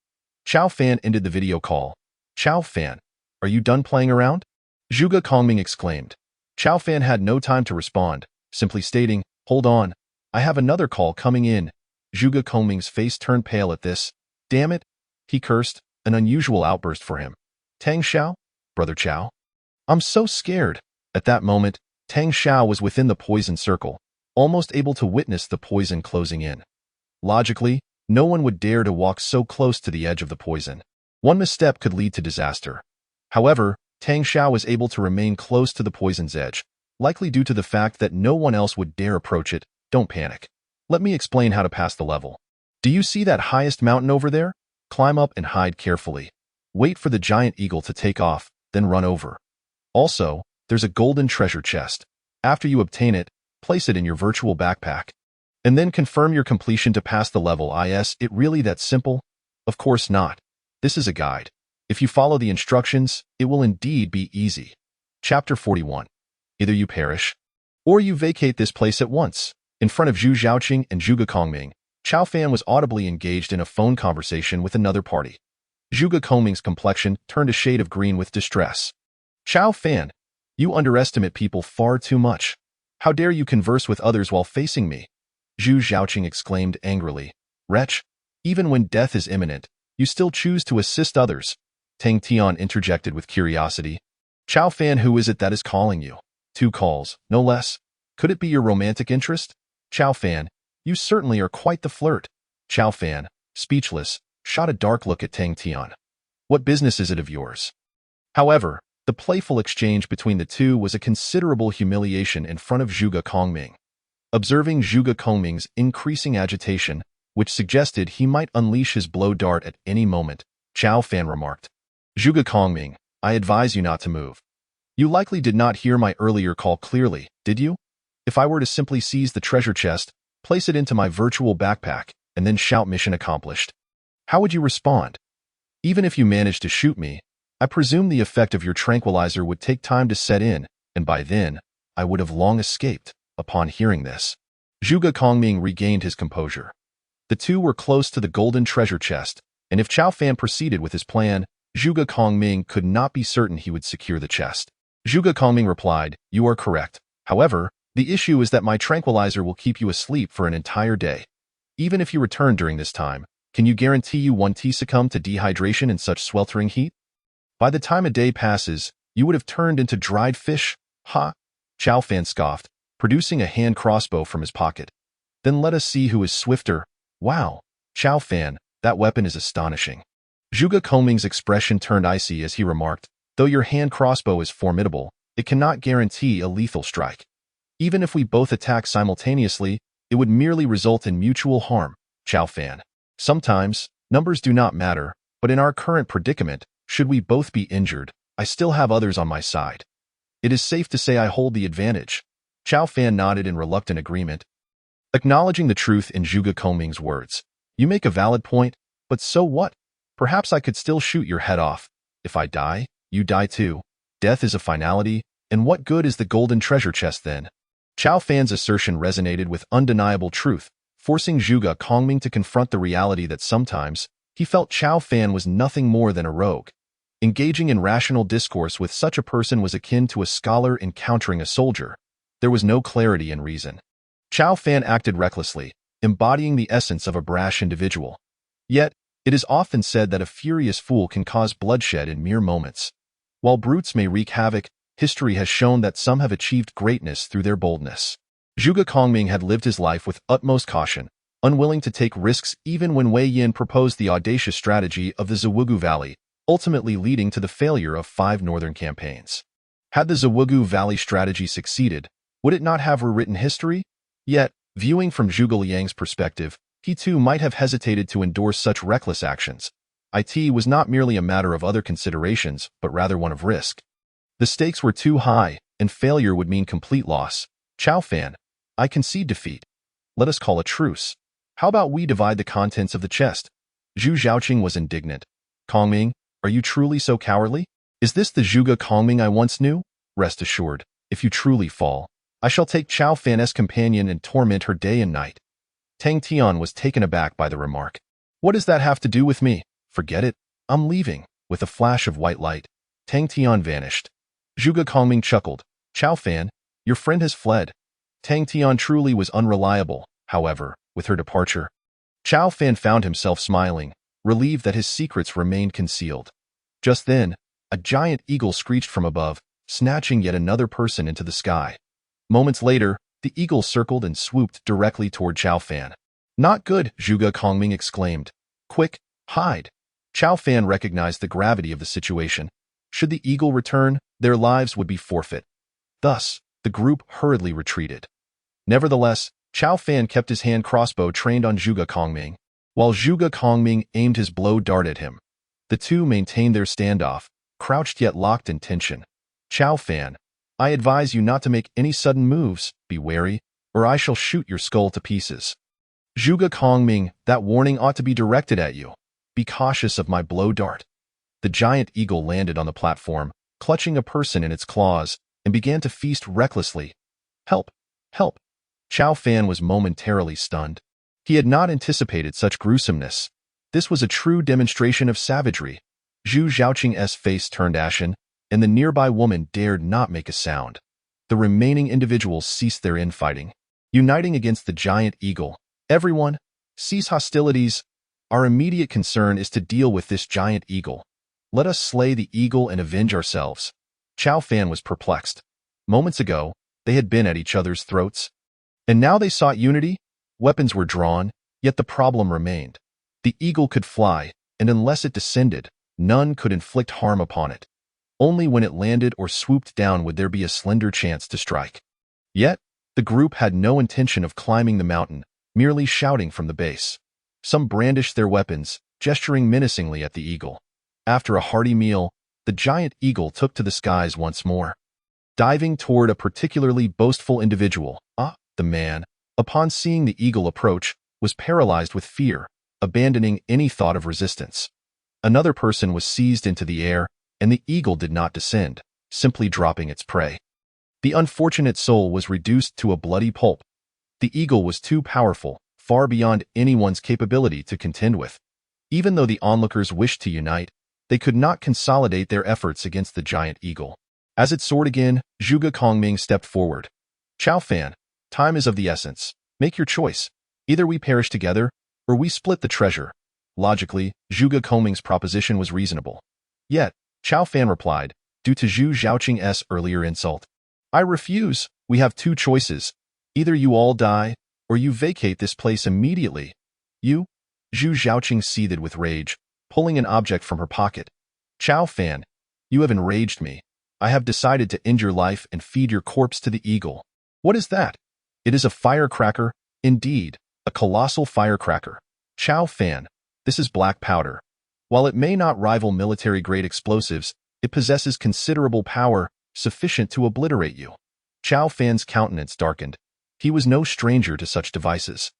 Chao Fan ended the video call. "Chao Fan, are you done playing around?" Zhuge Kongming exclaimed. Chao Fan had no time to respond, simply stating, "Hold on. I have another call coming in." Zhuge Kongming's face turned pale at this. "Damn it," he cursed, an unusual outburst for him. "Tang Xiao? Brother Chao? I'm so scared." At that moment, Tang Xiao was within the poison circle, almost able to witness the poison closing in. Logically, no one would dare to walk so close to the edge of the poison. One misstep could lead to disaster. However, Tang Xiao was able to remain close to the poison's edge, likely due to the fact that no one else would dare approach it. Don't panic. Let me explain how to pass the level. Do you see that highest mountain over there? Climb up and hide carefully. Wait for the giant eagle to take off, then run over. Also, there's a golden treasure chest. After you obtain it, place it in your virtual backpack. And then confirm your completion to pass the level. Is it really that simple? Of course not. This is a guide. If you follow the instructions, it will indeed be easy. Chapter 41. Either you perish, or you vacate this place at once. In front of Zhu Zhaoqing and Zhuge Kongming, Chao Fan was audibly engaged in a phone conversation with another party. Zhuge Kongming's complexion turned a shade of green with distress. Chao Fan, you underestimate people far too much. How dare you converse with others while facing me? Zhu Zhaoqing exclaimed angrily. Wretch, even when death is imminent, you still choose to assist others. Tang Tian interjected with curiosity. Chao Fan, who is it that is calling you? 2 calls, no less. Could it be your romantic interest? Chao Fan, you certainly are quite the flirt. Chao Fan, speechless, shot a dark look at Tang Tian. What business is it of yours? However, the playful exchange between the two was a considerable humiliation in front of Zhuge Kongming. Observing Zhuge Kongming's increasing agitation, which suggested he might unleash his blow dart at any moment, Chao Fan remarked, Zhuge Kongming, I advise you not to move. You likely did not hear my earlier call clearly, did you? If I were to simply seize the treasure chest, place it into my virtual backpack, and then shout mission accomplished, how would you respond? Even if you managed to shoot me, I presume the effect of your tranquilizer would take time to set in, and by then, I would have long escaped. Upon hearing this, Zhuge Kongming regained his composure. The two were close to the golden treasure chest, and if Chao Fan proceeded with his plan, Zhuge Kongming could not be certain he would secure the chest. Zhuge Kongming replied, You are correct. However, the issue is that my tranquilizer will keep you asleep for an entire day. Even if you return during this time, can you guarantee you won't succumb to dehydration in such sweltering heat? By the time a day passes, you would have turned into dried fish. Ha! Chao Fan scoffed, producing a hand crossbow from his pocket. Then let us see who is swifter. Wow, Chao Fan, that weapon is astonishing. Zhuge Kongming's expression turned icy as he remarked, though your hand crossbow is formidable, it cannot guarantee a lethal strike. Even if we both attack simultaneously, it would merely result in mutual harm. Chao Fan. Sometimes, numbers do not matter, but in our current predicament, should we both be injured, I still have others on my side. It is safe to say I hold the advantage. Chao Fan nodded in reluctant agreement, acknowledging the truth in Zhuge Kongming's words. You make a valid point, but so what? Perhaps I could still shoot your head off. If I die, you die too. Death is a finality, and what good is the golden treasure chest then? Chao Fan's assertion resonated with undeniable truth, forcing Zhuge Kongming to confront the reality that sometimes he felt Chao Fan was nothing more than a rogue. Engaging in rational discourse with such a person was akin to a scholar encountering a soldier. There was no clarity in reason. Chao Fan acted recklessly, embodying the essence of a brash individual. Yet, it is often said that a furious fool can cause bloodshed in mere moments. While brutes may wreak havoc, history has shown that some have achieved greatness through their boldness. Zhuge Kongming had lived his life with utmost caution, unwilling to take risks even when Wei Yin proposed the audacious strategy of the Zawugu Valley, ultimately leading to the failure of 5 northern campaigns. Had the Zawugu Valley strategy succeeded, would it not have rewritten history? Yet, viewing from Zhuge Liang's perspective, he too might have hesitated to endorse such reckless actions. It was not merely a matter of other considerations, but rather one of risk. The stakes were too high, and failure would mean complete loss. Chao Fan, I concede defeat. Let us call a truce. How about we divide the contents of the chest? Zhu Zhaoqing was indignant. Kongming, are you truly so cowardly? Is this the Zhuge Kongming I once knew? Rest assured, if you truly fall, I shall take Chao Fan as companion and torment her day and night. Tang Tian was taken aback by the remark. What does that have to do with me? Forget it. I'm leaving. With a flash of white light, Tang Tian vanished. Zhuge Kongming chuckled. Chao Fan, your friend has fled. Tang Tian truly was unreliable, however, with her departure. Chao Fan found himself smiling, relieved that his secrets remained concealed. Just then, a giant eagle screeched from above, snatching yet another person into the sky. Moments later, the eagle circled and swooped directly toward Chao Fan. Not good, Zhuge Kongming exclaimed. Quick, hide. Chao Fan recognized the gravity of the situation. Should the eagle return, their lives would be forfeit. Thus, The group hurriedly retreated. Nevertheless, Chao Fan kept his hand crossbow trained on Zhuge Kongming, while Zhuge Kongming aimed his blow dart at him. The two maintained their standoff, crouched yet locked in tension. Chao Fan, I advise you not to make any sudden moves, be wary, or I shall shoot your skull to pieces. Zhuge Kongming, that warning ought to be directed at you. Be cautious of my blow dart. The giant eagle landed on the platform, clutching a person in its claws, and began to feast recklessly. Help! Help! Chao Fan was momentarily stunned. He had not anticipated such gruesomeness. This was a true demonstration of savagery. Zhu Zhaoqing's face turned ashen, and the nearby woman dared not make a sound. The remaining individuals ceased their infighting, uniting against the giant eagle. Everyone, cease hostilities. Our immediate concern is to deal with this giant eagle. Let us slay the eagle and avenge ourselves. Chao Fan was perplexed. Moments ago, they had been at each other's throats. And now they sought unity? Weapons were drawn, yet the problem remained. The eagle could fly, and unless it descended, none could inflict harm upon it. Only when it landed or swooped down would there be a slender chance to strike. Yet, the group had no intention of climbing the mountain, merely shouting from the base. Some brandished their weapons, gesturing menacingly at the eagle. After a hearty meal, the giant eagle took to the skies once more. Diving toward a particularly boastful individual, the man, upon seeing the eagle approach, was paralyzed with fear, abandoning any thought of resistance. Another person was seized into the air, and the eagle did not descend, simply dropping its prey. The unfortunate soul was reduced to a bloody pulp. The eagle was too powerful, far beyond anyone's capability to contend with. Even though the onlookers wished to unite, they could not consolidate their efforts against the giant eagle. As it soared again, Zhuge Kongming stepped forward. Chao Fan, time is of the essence. Make your choice. Either we perish together, or we split the treasure. Logically, Zhuge Kongming's proposition was reasonable. Yet, Chao Fan replied, due to Zhu Zhaoqing's earlier insult, I refuse. We have two choices. Either you all die, or you vacate this place immediately. You? Zhu Zhaoqing seethed with rage, pulling an object from her pocket. Chao Fan, you have enraged me. I have decided to end your life and feed your corpse to the eagle. What is that? It is a firecracker, indeed, a colossal firecracker. Chao Fan, this is black powder. While it may not rival military-grade explosives, it possesses considerable power, sufficient to obliterate you. Chao Fan's countenance darkened. He was no stranger to such devices.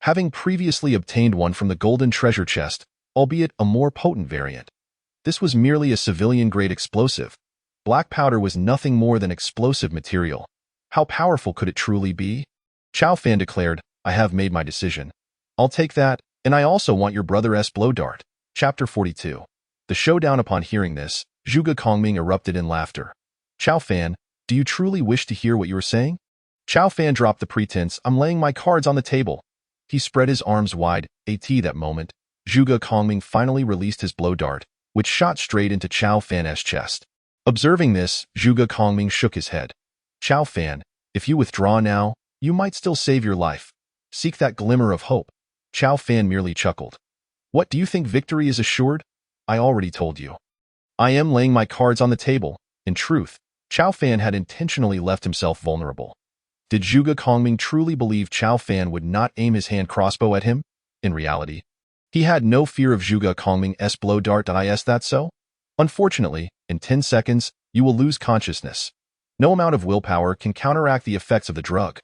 Having previously obtained one from the golden treasure chest, albeit a more potent variant. This was merely a civilian-grade explosive. Black powder was nothing more than explosive material. How powerful could it truly be? Chao Fan declared, I have made my decision. I'll take that, and I also want your brother's blow dart. Chapter 42. The showdown. Upon hearing this, Zhuge Kongming erupted in laughter. Chao Fan, do you truly wish to hear what you are saying? Chao Fan dropped the pretense, I'm laying my cards on the table. He spread his arms wide, that moment. Zhuge Kongming finally released his blow dart, which shot straight into Chao Fan's chest. Observing this, Zhuge Kongming shook his head. Chao Fan, if you withdraw now, you might still save your life. Seek that glimmer of hope. Chao Fan merely chuckled. What, do you think victory is assured? I already told you. I am laying my cards on the table. In truth, Chao Fan had intentionally left himself vulnerable. Did Zhuge Kongming truly believe Chao Fan would not aim his hand crossbow at him? In reality, he had no fear of Zhuge Kongming's blow dart. Is that so? Unfortunately, in 10 seconds, you will lose consciousness. No amount of willpower can counteract the effects of the drug.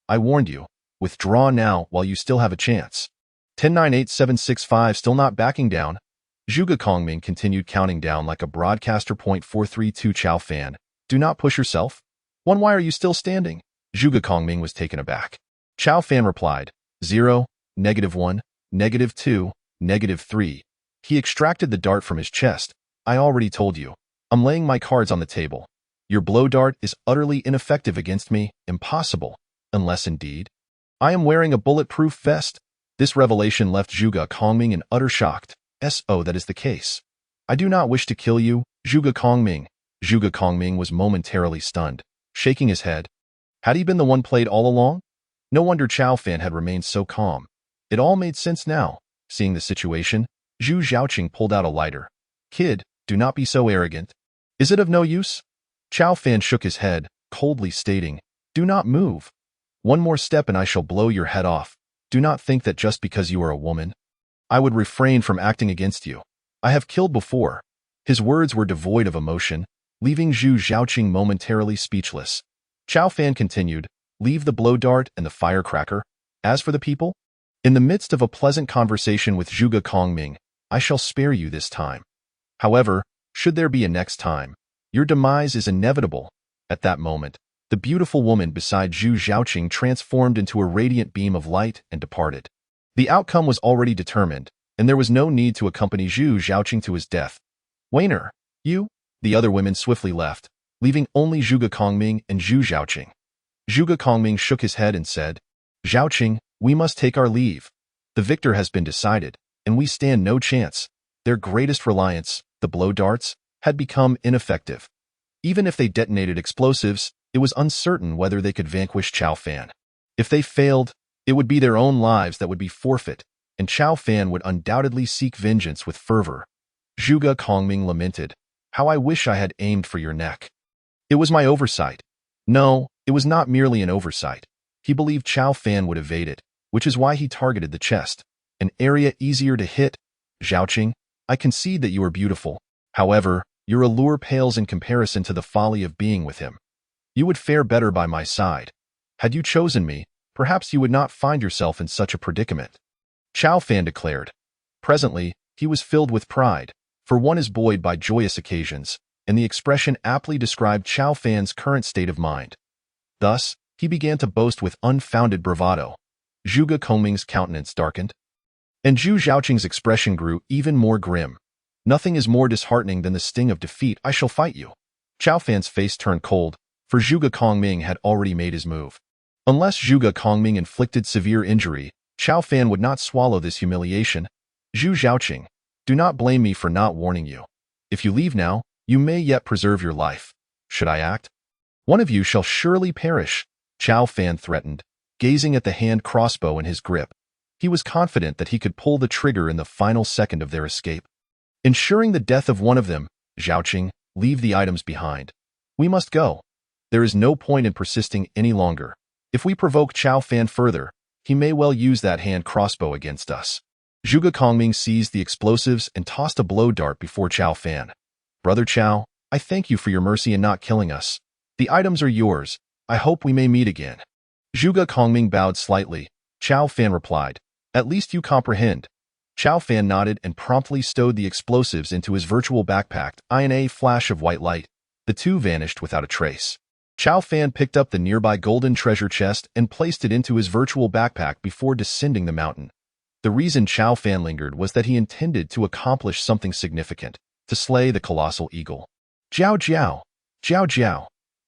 I warned you. Withdraw now while you still have a chance. 10, 9, 8, 7, 6, 5, still not backing down. Zhuge Kongming continued counting down like a broadcaster. 432 Chao Fan, do not push yourself. 1, why are you still standing? Zhuge Kongming was taken aback. Chao Fan replied, 0, -1, -2, -3. He extracted the dart from his chest. I already told you. I'm laying my cards on the table. Your blow dart is utterly ineffective against me, impossible. Unless indeed, I am wearing a bulletproof vest. This revelation left Zhuge Kongming in utter shock. So that is the case. I do not wish to kill you, Zhuge Kongming. Zhuge Kongming was momentarily stunned, shaking his head. Had he been the one played all along? No wonder Chao Fan had remained so calm. It all made sense now. Seeing the situation, Zhu Zhaoqing pulled out a lighter. Kid, do not be so arrogant. Is it of no use? Chao Fan shook his head, coldly stating, "Do not move. One more step and I shall blow your head off. Do not think that just because you are a woman, I would refrain from acting against you. I have killed before." His words were devoid of emotion, leaving Zhu Zhaoqing momentarily speechless. Chao Fan continued, "Leave the blow dart and the firecracker. As for the people, in the midst of a pleasant conversation with Zhuge Kongming, I shall spare you this time. However, should there be a next time, your demise is inevitable." At that moment, the beautiful woman beside Zhu Zhaoqing transformed into a radiant beam of light and departed. The outcome was already determined, and there was no need to accompany Zhu Zhaoqing to his death. "Weiner, you?" The other women swiftly left, leaving only Zhuge Kongming and Zhu Zhaoqing. Zhuge Kongming shook his head and said, "Zhaoqing, we must take our leave. The victor has been decided, and we stand no chance." Their greatest reliance, the blow darts, had become ineffective. Even if they detonated explosives, it was uncertain whether they could vanquish Chao Fan. If they failed, it would be their own lives that would be forfeit, and Chao Fan would undoubtedly seek vengeance with fervor. Zhuge Kongming lamented, "How I wish I had aimed for your neck. It was my oversight." No, it was not merely an oversight. He believed Chao Fan would evade it, which is why he targeted the chest, an area easier to hit. "Zhaoqing, I concede that you are beautiful. However, your allure pales in comparison to the folly of being with him. You would fare better by my side. Had you chosen me, perhaps you would not find yourself in such a predicament," Chao Fan declared. Presently, he was filled with pride, for one is buoyed by joyous occasions, and the expression aptly described Chao Fan's current state of mind. Thus, he began to boast with unfounded bravado. Zhuge Kongming's countenance darkened, and Zhu Zhaoqing's expression grew even more grim. "Nothing is more disheartening than the sting of defeat. I shall fight you." Chao Fan's face turned cold, for Zhuge Kongming had already made his move. Unless Zhuge Kongming inflicted severe injury, Chao Fan would not swallow this humiliation. "Zhu Zhaoqing, do not blame me for not warning you. If you leave now, you may yet preserve your life. Should I act, one of you shall surely perish," Chao Fan threatened, gazing at the hand crossbow in his grip. He was confident that he could pull the trigger in the final second of their escape. "Ensuring the death of one of them, Zhaoqing, leave the items behind. We must go. There is no point in persisting any longer. If we provoke Chao Fan further, he may well use that hand crossbow against us." Zhuge Kongming seized the explosives and tossed a blow dart before Chao Fan. "Brother Chao, I thank you for your mercy in not killing us. The items are yours. I hope we may meet again." Zhuge Kongming bowed slightly. Chao Fan replied, "At least you comprehend." Chao Fan nodded and promptly stowed the explosives into his virtual backpack. In a flash of white light, the two vanished without a trace. Chao Fan picked up the nearby golden treasure chest and placed it into his virtual backpack before descending the mountain. The reason Chao Fan lingered was that he intended to accomplish something significant, to slay the colossal eagle. "Jiao Jiao! Jiao Jiao!"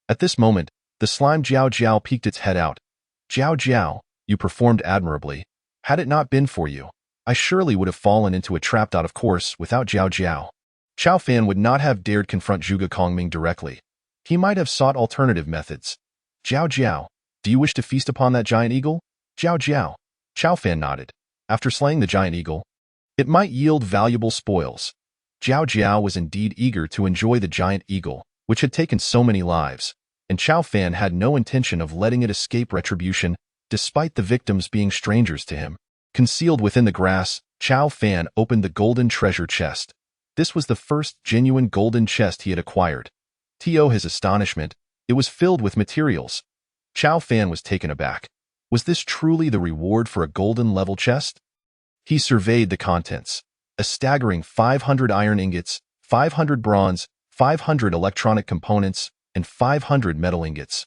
At this moment, the slime Jiao Jiao peeked its head out. "Jiao Jiao, you performed admirably. Had it not been for you, I surely would have fallen into a trap. Of course, without Jiao Jiao, Chao Fan would not have dared confront Zhuge Kongming directly. He might have sought alternative methods. "Jiao Jiao, do you wish to feast upon that giant eagle?" "Jiao Jiao." Chao Fan nodded. After slaying the giant eagle, it might yield valuable spoils. Jiao Jiao was indeed eager to enjoy the giant eagle, which had taken so many lives, and Chao Fan had no intention of letting it escape retribution, despite the victims being strangers to him. Concealed within the grass, Chao Fan opened the golden treasure chest. This was the first genuine golden chest he had acquired. To his astonishment, it was filled with materials. Chao Fan was taken aback. Was this truly the reward for a golden-level chest? He surveyed the contents. A staggering 500 iron ingots, 500 bronze, 500 electronic components, and 500 metal ingots.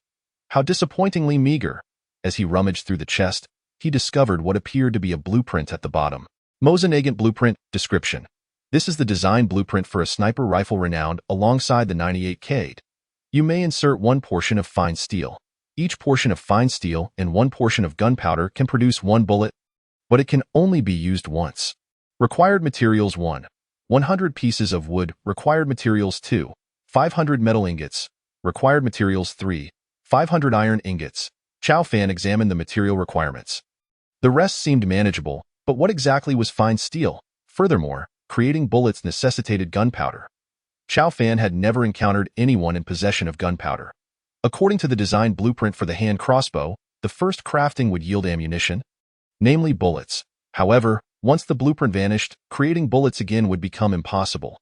How disappointingly meager. As he rummaged through the chest, he discovered what appeared to be a blueprint at the bottom. Mosin-Nagant Blueprint Description. This is the design blueprint for a sniper rifle renowned alongside the 98 Cade. You may insert one portion of fine steel. Each portion of fine steel and one portion of gunpowder can produce one bullet, but it can only be used once. Required materials 1. 100 pieces of wood. Required materials 2. 500 metal ingots. Required materials 3. 500 iron ingots. Chao Fan examined the material requirements. The rest seemed manageable, but what exactly was fine steel? Furthermore, creating bullets necessitated gunpowder. Chao Fan had never encountered anyone in possession of gunpowder. According to the design blueprint for the hand crossbow, the first crafting would yield ammunition, namely bullets. However, once the blueprint vanished, creating bullets again would become impossible.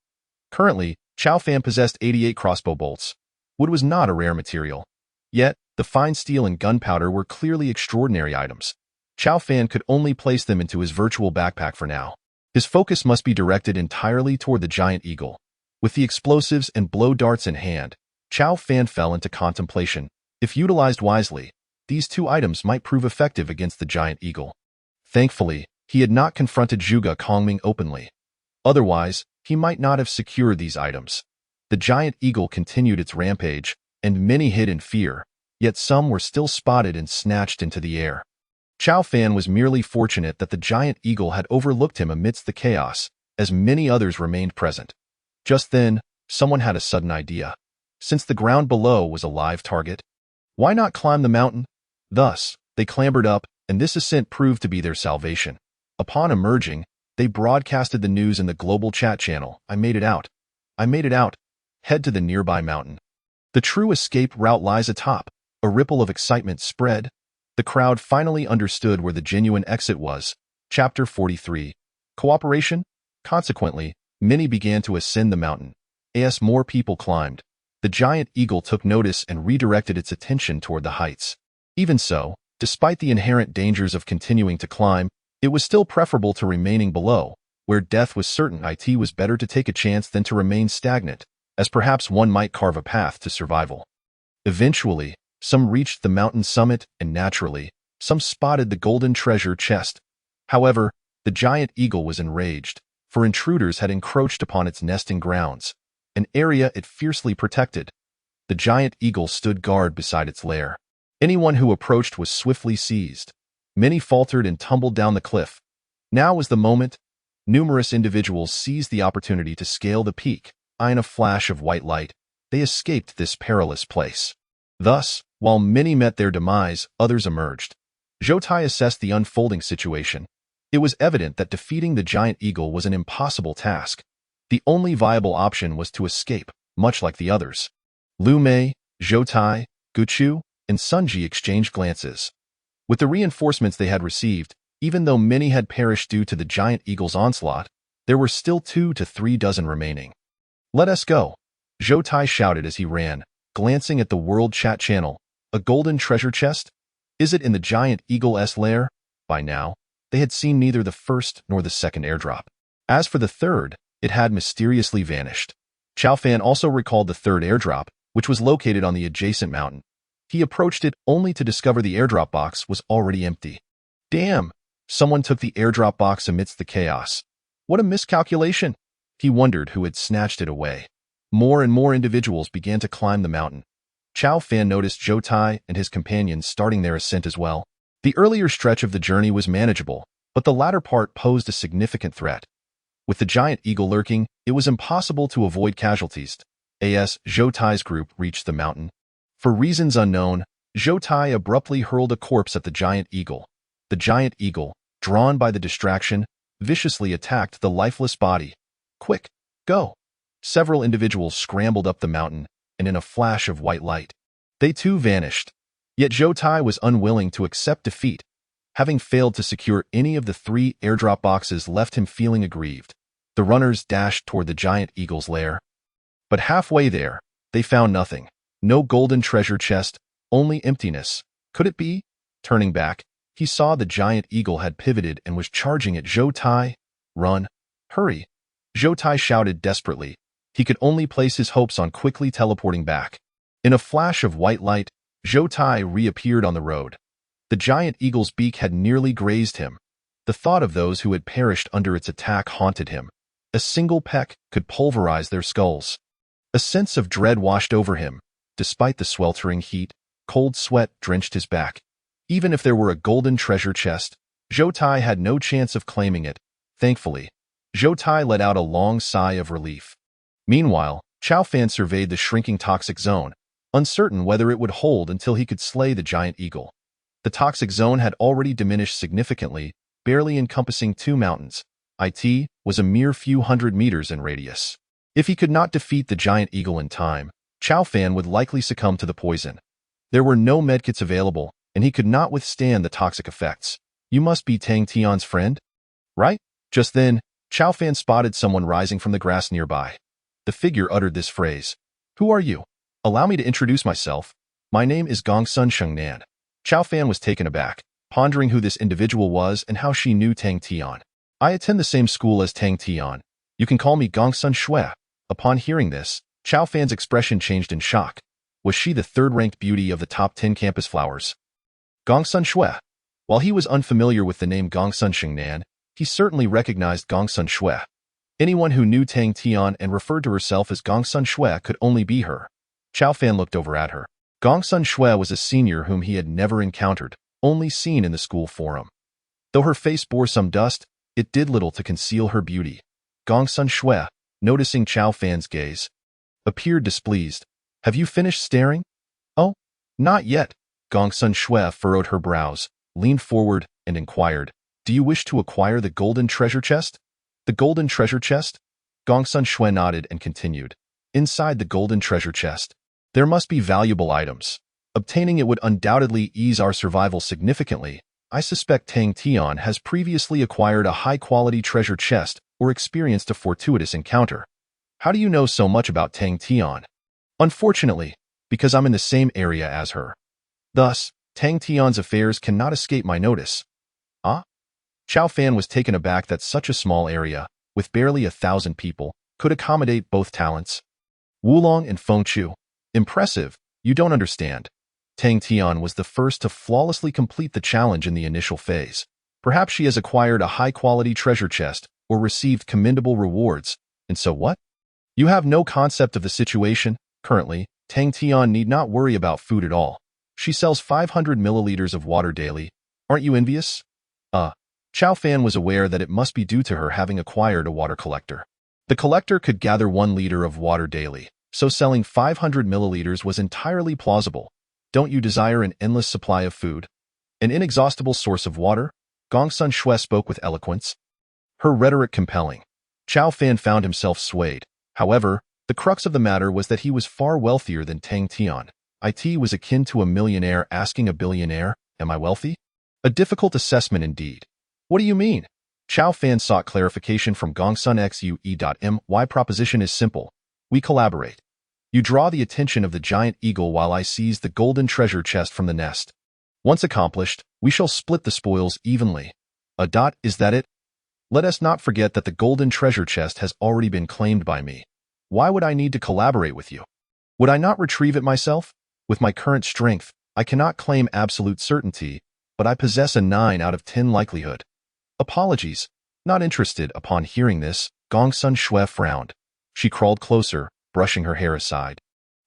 Currently, Chao Fan possessed 88 crossbow bolts. Wood was not a rare material. Yet, the fine steel and gunpowder were clearly extraordinary items. Chao Fan could only place them into his virtual backpack for now. His focus must be directed entirely toward the giant eagle. With the explosives and blow darts in hand, Chao Fan fell into contemplation. If utilized wisely, these two items might prove effective against the giant eagle. Thankfully, he had not confronted Zhuge Kongming openly. Otherwise, he might not have secured these items. The giant eagle continued its rampage, and many hid in fear, yet some were still spotted and snatched into the air. Chao Fan was merely fortunate that the giant eagle had overlooked him amidst the chaos, as many others remained present. Just then, someone had a sudden idea. Since the ground below was a live target, why not climb the mountain? Thus, they clambered up, and this ascent proved to be their salvation. Upon emerging, they broadcasted the news in the global chat channel. I made it out. I made it out. Head to the nearby mountain. The true escape route lies atop. A ripple of excitement spread. The crowd finally understood where the genuine exit was. Chapter 43. Cooperation? Consequently, many began to ascend the mountain. As more people climbed, the giant eagle took notice and redirected its attention toward the heights. Even so, despite the inherent dangers of continuing to climb, it was still preferable to remaining below, where death was certain. It was better to take a chance than to remain stagnant, as perhaps one might carve a path to survival. Eventually, some reached the mountain summit, and naturally, some spotted the golden treasure chest. However, the giant eagle was enraged, for intruders had encroached upon its nesting grounds, an area it fiercely protected. The giant eagle stood guard beside its lair. Anyone who approached was swiftly seized. Many faltered and tumbled down the cliff. Now was the moment. Numerous individuals seized the opportunity to scale the peak. In a flash of white light, they escaped this perilous place. Thus, while many met their demise, others emerged. Zhou Tai assessed the unfolding situation. It was evident that defeating the giant eagle was an impossible task. The only viable option was to escape, much like the others. Lu Mei, Zhou Tai, Guchu, and Sun Ji exchanged glances. With the reinforcements they had received, even though many had perished due to the giant eagle's onslaught, there were still 2 to 3 dozen remaining. Let us go, Zhou Tai shouted as he ran, glancing at the world chat channel. A golden treasure chest? Is it in the giant eagle's lair? By now, they had seen neither the first nor the second airdrop. As for the third, it had mysteriously vanished. Chao Fan also recalled the third airdrop, which was located on the adjacent mountain. He approached it only to discover the airdrop box was already empty. Damn! Someone took the airdrop box amidst the chaos. What a miscalculation! He wondered who had snatched it away. More and more individuals began to climb the mountain. Chao Fan noticed Zhou Tai and his companions starting their ascent as well. The earlier stretch of the journey was manageable, but the latter part posed a significant threat. With the giant eagle lurking, it was impossible to avoid casualties. As Zhou Tai's group reached the mountain, for reasons unknown, Zhou Tai abruptly hurled a corpse at the giant eagle. The giant eagle, drawn by the distraction, viciously attacked the lifeless body. Quick, go! Several individuals scrambled up the mountain, and in a flash of white light, they too vanished. Yet Zhou Tai was unwilling to accept defeat. Having failed to secure any of the 3 airdrop boxes left him feeling aggrieved. The runners dashed toward the giant eagle's lair. But halfway there, they found nothing. No golden treasure chest, only emptiness. Could it be? Turning back, he saw the giant eagle had pivoted and was charging at Zhou Tai. Run! Hurry! Zhou Tai shouted desperately. He could only place his hopes on quickly teleporting back. In a flash of white light, Zhou Tai reappeared on the road. The giant eagle's beak had nearly grazed him. The thought of those who had perished under its attack haunted him. A single peck could pulverize their skulls. A sense of dread washed over him. Despite the sweltering heat, cold sweat drenched his back. Even if there were a golden treasure chest, Zhou Tai had no chance of claiming it. Thankfully, Zhou Tai let out a long sigh of relief. Meanwhile, Chao Fan surveyed the shrinking toxic zone, uncertain whether it would hold until he could slay the giant eagle. The toxic zone had already diminished significantly, barely encompassing 2 mountains. It was a mere few hundred meters in radius. If he could not defeat the giant eagle in time, Chao Fan would likely succumb to the poison. There were no medkits available, and he could not withstand the toxic effects. You must be Tang Tian's friend, right? Just then, Chao Fan spotted someone rising from the grass nearby. The figure uttered this phrase. Who are you? Allow me to introduce myself. My name is Gongsun Shengnan. Chao Fan was taken aback, pondering who this individual was and how she knew Tang Tian. I attend the same school as Tang Tian. You can call me Gongsun Shui. Upon hearing this, Chao Fan's expression changed in shock. Was she the third-ranked beauty of the top 10 campus flowers? Gongsun Shui. While he was unfamiliar with the name Gongsun Shengnan, he certainly recognized Gongsun Shui. Anyone who knew Tang Tian and referred to herself as Gongsun Shui could only be her. Chao Fan looked over at her. Gongsun Shui was a senior whom he had never encountered, only seen in the school forum. Though her face bore some dust, it did little to conceal her beauty. Gongsun Shui, noticing Chao Fan's gaze, appeared displeased. Have you finished staring? Oh, not yet. Gongsun Shui furrowed her brows, leaned forward, and inquired, do you wish to acquire the golden treasure chest? The golden treasure chest? Gongsun Shui nodded and continued. Inside the golden treasure chest, there must be valuable items. Obtaining it would undoubtedly ease our survival significantly. I suspect Tang Tian has previously acquired a high-quality treasure chest or experienced a fortuitous encounter. How do you know so much about Tang Tian? Unfortunately, because I'm in the same area as her. Thus, Tang Tian's affairs cannot escape my notice. Ah? Chao Fan was taken aback that such a small area, with barely 1,000 people, could accommodate both talents. Wulong and Feng Chu. Impressive, you don't understand. Tang Tian was the first to flawlessly complete the challenge in the initial phase. Perhaps she has acquired a high-quality treasure chest or received commendable rewards, and so what? You have no concept of the situation. Currently, Tang Tian need not worry about food at all. She sells 500 milliliters of water daily. Aren't you envious? Chao Fan was aware that it must be due to her having acquired a water collector. The collector could gather 1 liter of water daily, so selling 500 milliliters was entirely plausible. Don't you desire an endless supply of food? An inexhaustible source of water? Gongsun Shui spoke with eloquence. Her rhetoric compelling. Chao Fan found himself swayed. However, the crux of the matter was that he was far wealthier than Tang Tian. It was akin to a millionaire asking a billionaire, am I wealthy? A difficult assessment indeed. What do you mean? Chao Fan sought clarification from Gongsun Xue. My proposition is simple. We collaborate. You draw the attention of the giant eagle while I seize the golden treasure chest from the nest. Once accomplished, we shall split the spoils evenly. Is that it? Let us not forget that the golden treasure chest has already been claimed by me. Why would I need to collaborate with you? Would I not retrieve it myself? With my current strength, I cannot claim absolute certainty, but I possess a 9 out of 10 likelihood. Apologies. Not interested. Upon hearing this, Gongsun Shui frowned. She crawled closer, brushing her hair aside.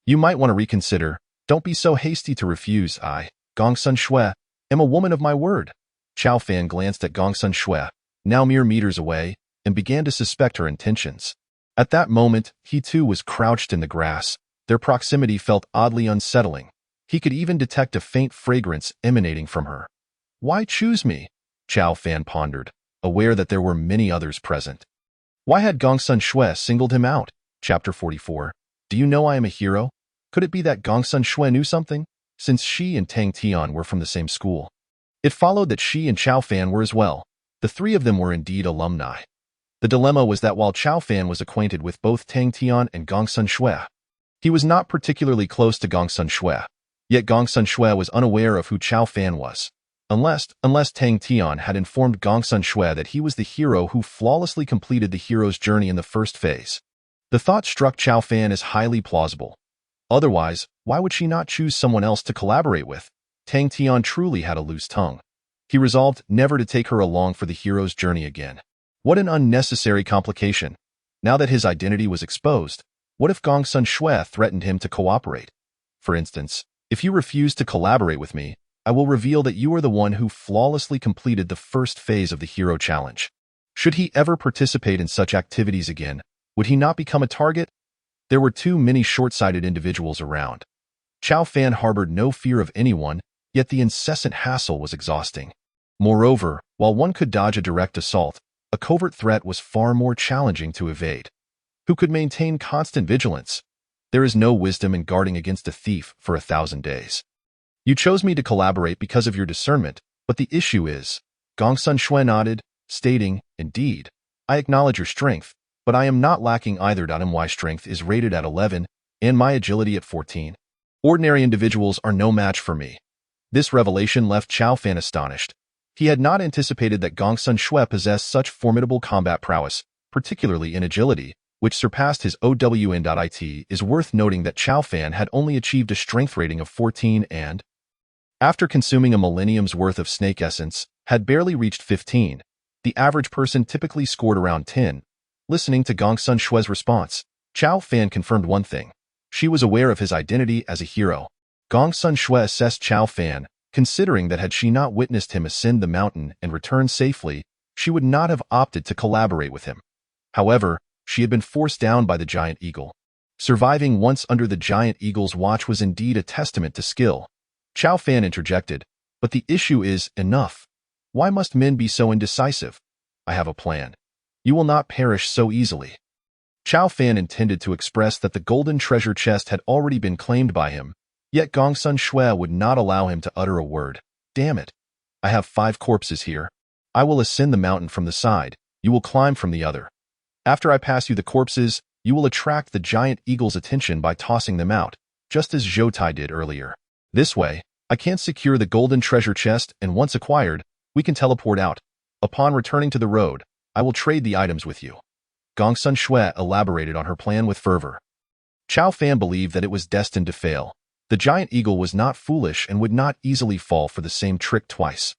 You might want to reconsider. Don't be so hasty to refuse. I, Gongsun Shui, am a woman of my word. Chao Fan glanced at Gongsun Shui, now mere meters away, and began to suspect her intentions. At that moment, he too was crouched in the grass. Their proximity felt oddly unsettling. He could even detect a faint fragrance emanating from her. Why choose me? Chao Fan pondered, aware that there were many others present. Why had Gongsun Shui singled him out? Chapter 44. Do you know I am a hero? Could it be that Gongsun Shui knew something, since she and Tang Tian were from the same school? It followed that she and Chao Fan were as well. The 3 of them were indeed alumni. The dilemma was that while Chao Fan was acquainted with both Tang Tian and Gongsun Shui, he was not particularly close to Gongsun Shui. Yet Gongsun Shui was unaware of who Chao Fan was. Unless Tang Tian had informed Gongsun Shui that he was the hero who flawlessly completed the hero's journey in the first phase. The thought struck Chao Fan as highly plausible. Otherwise, why would she not choose someone else to collaborate with? Tang Tian truly had a loose tongue. He resolved never to take her along for the hero's journey again. What an unnecessary complication. Now that his identity was exposed, what if Gongsun Shui threatened him to cooperate? For instance, if you refuse to collaborate with me, I will reveal that you are the one who flawlessly completed the first phase of the hero challenge. Should he ever participate in such activities again, would he not become a target? There were too many short-sighted individuals around. Chao Fan harbored no fear of anyone, yet the incessant hassle was exhausting. Moreover, while one could dodge a direct assault, a covert threat was far more challenging to evade. Who could maintain constant vigilance? There is no wisdom in guarding against a thief for 1,000 days. You chose me to collaborate because of your discernment, but the issue is, Gongsun Shui nodded, stating, indeed, I acknowledge your strength, but I am not lacking either. My strength is rated at 11, and my agility at 14. Ordinary individuals are no match for me. This revelation left Chao Fan astonished. He had not anticipated that Gongsun Shui possessed such formidable combat prowess, particularly in agility, which surpassed his OWN. It is worth noting that Chao Fan had only achieved a strength rating of 14 and, after consuming a millennium's worth of snake essence, had barely reached 15. The average person typically scored around 10. Listening to Gongsun Shui's response, Chao Fan confirmed one thing. She was aware of his identity as a hero. Gongsun Shui assessed Chao Fan, considering that had she not witnessed him ascend the mountain and return safely, she would not have opted to collaborate with him. However, she had been forced down by the giant eagle. Surviving once under the giant eagle's watch was indeed a testament to skill. Chao Fan interjected, but the issue is, enough. Why must men be so indecisive? I have a plan. You will not perish so easily. Chao Fan intended to express that the golden treasure chest had already been claimed by him, yet Gongsun Shui would not allow him to utter a word. Damn it. I have 5 corpses here. I will ascend the mountain from the side, you will climb from the other. After I pass you the corpses, you will attract the giant eagle's attention by tossing them out, just as Zhou Tai did earlier. This way, I can secure the golden treasure chest, and once acquired, we can teleport out. Upon returning to the road, I will trade the items with you. Gongsun Shui elaborated on her plan with fervor. Chao Fan believed that it was destined to fail. The giant eagle was not foolish and would not easily fall for the same trick twice.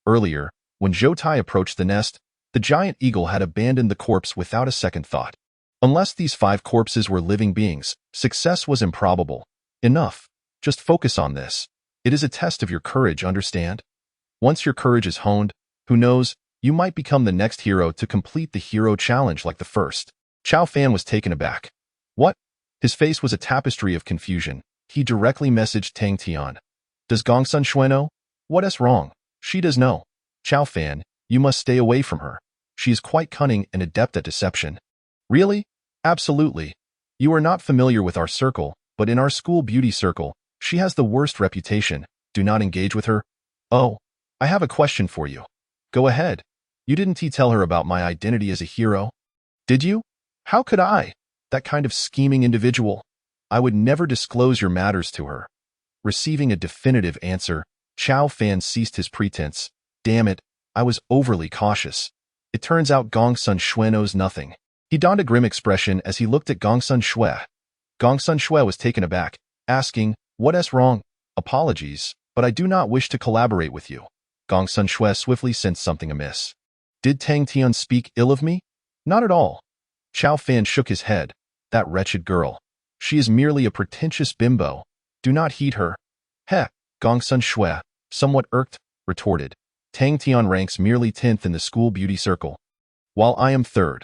Earlier, when Zhou Tai approached the nest, the giant eagle had abandoned the corpse without a second thought. Unless these 5 corpses were living beings, success was improbable. Enough. Just focus on this. It is a test of your courage, understand? Once your courage is honed, who knows, you might become the next hero to complete the hero challenge like the first. Chao Fan was taken aback. What? His face was a tapestry of confusion. He directly messaged Tang Tian. Does Gongsun Shui know? What is wrong? She does know. Chao Fan, you must stay away from her. She is quite cunning and adept at deception. Really? Absolutely. You are not familiar with our circle, but in our school beauty circle, she has the worst reputation. Do not engage with her. Oh, I have a question for you. Go ahead. You didn't tell her about my identity as a hero? Did you? How could I? That kind of scheming individual. I would never disclose your matters to her. Receiving a definitive answer, Chao Fan ceased his pretense. Damn it, I was overly cautious. It turns out Gongsun Shui knows nothing. He donned a grim expression as he looked at Gongsun Shui. Gongsun Shui was taken aback, asking, what is wrong? Apologies, but I do not wish to collaborate with you. Gongsun Shui swiftly sensed something amiss. Did Tang Tian speak ill of me? Not at all. Chao Fan shook his head. That wretched girl. She is merely a pretentious bimbo. Do not heed her. Heh, Gongsun Shui, somewhat irked, retorted. Tang Tian ranks merely 10th in the school beauty circle, while I am 3rd.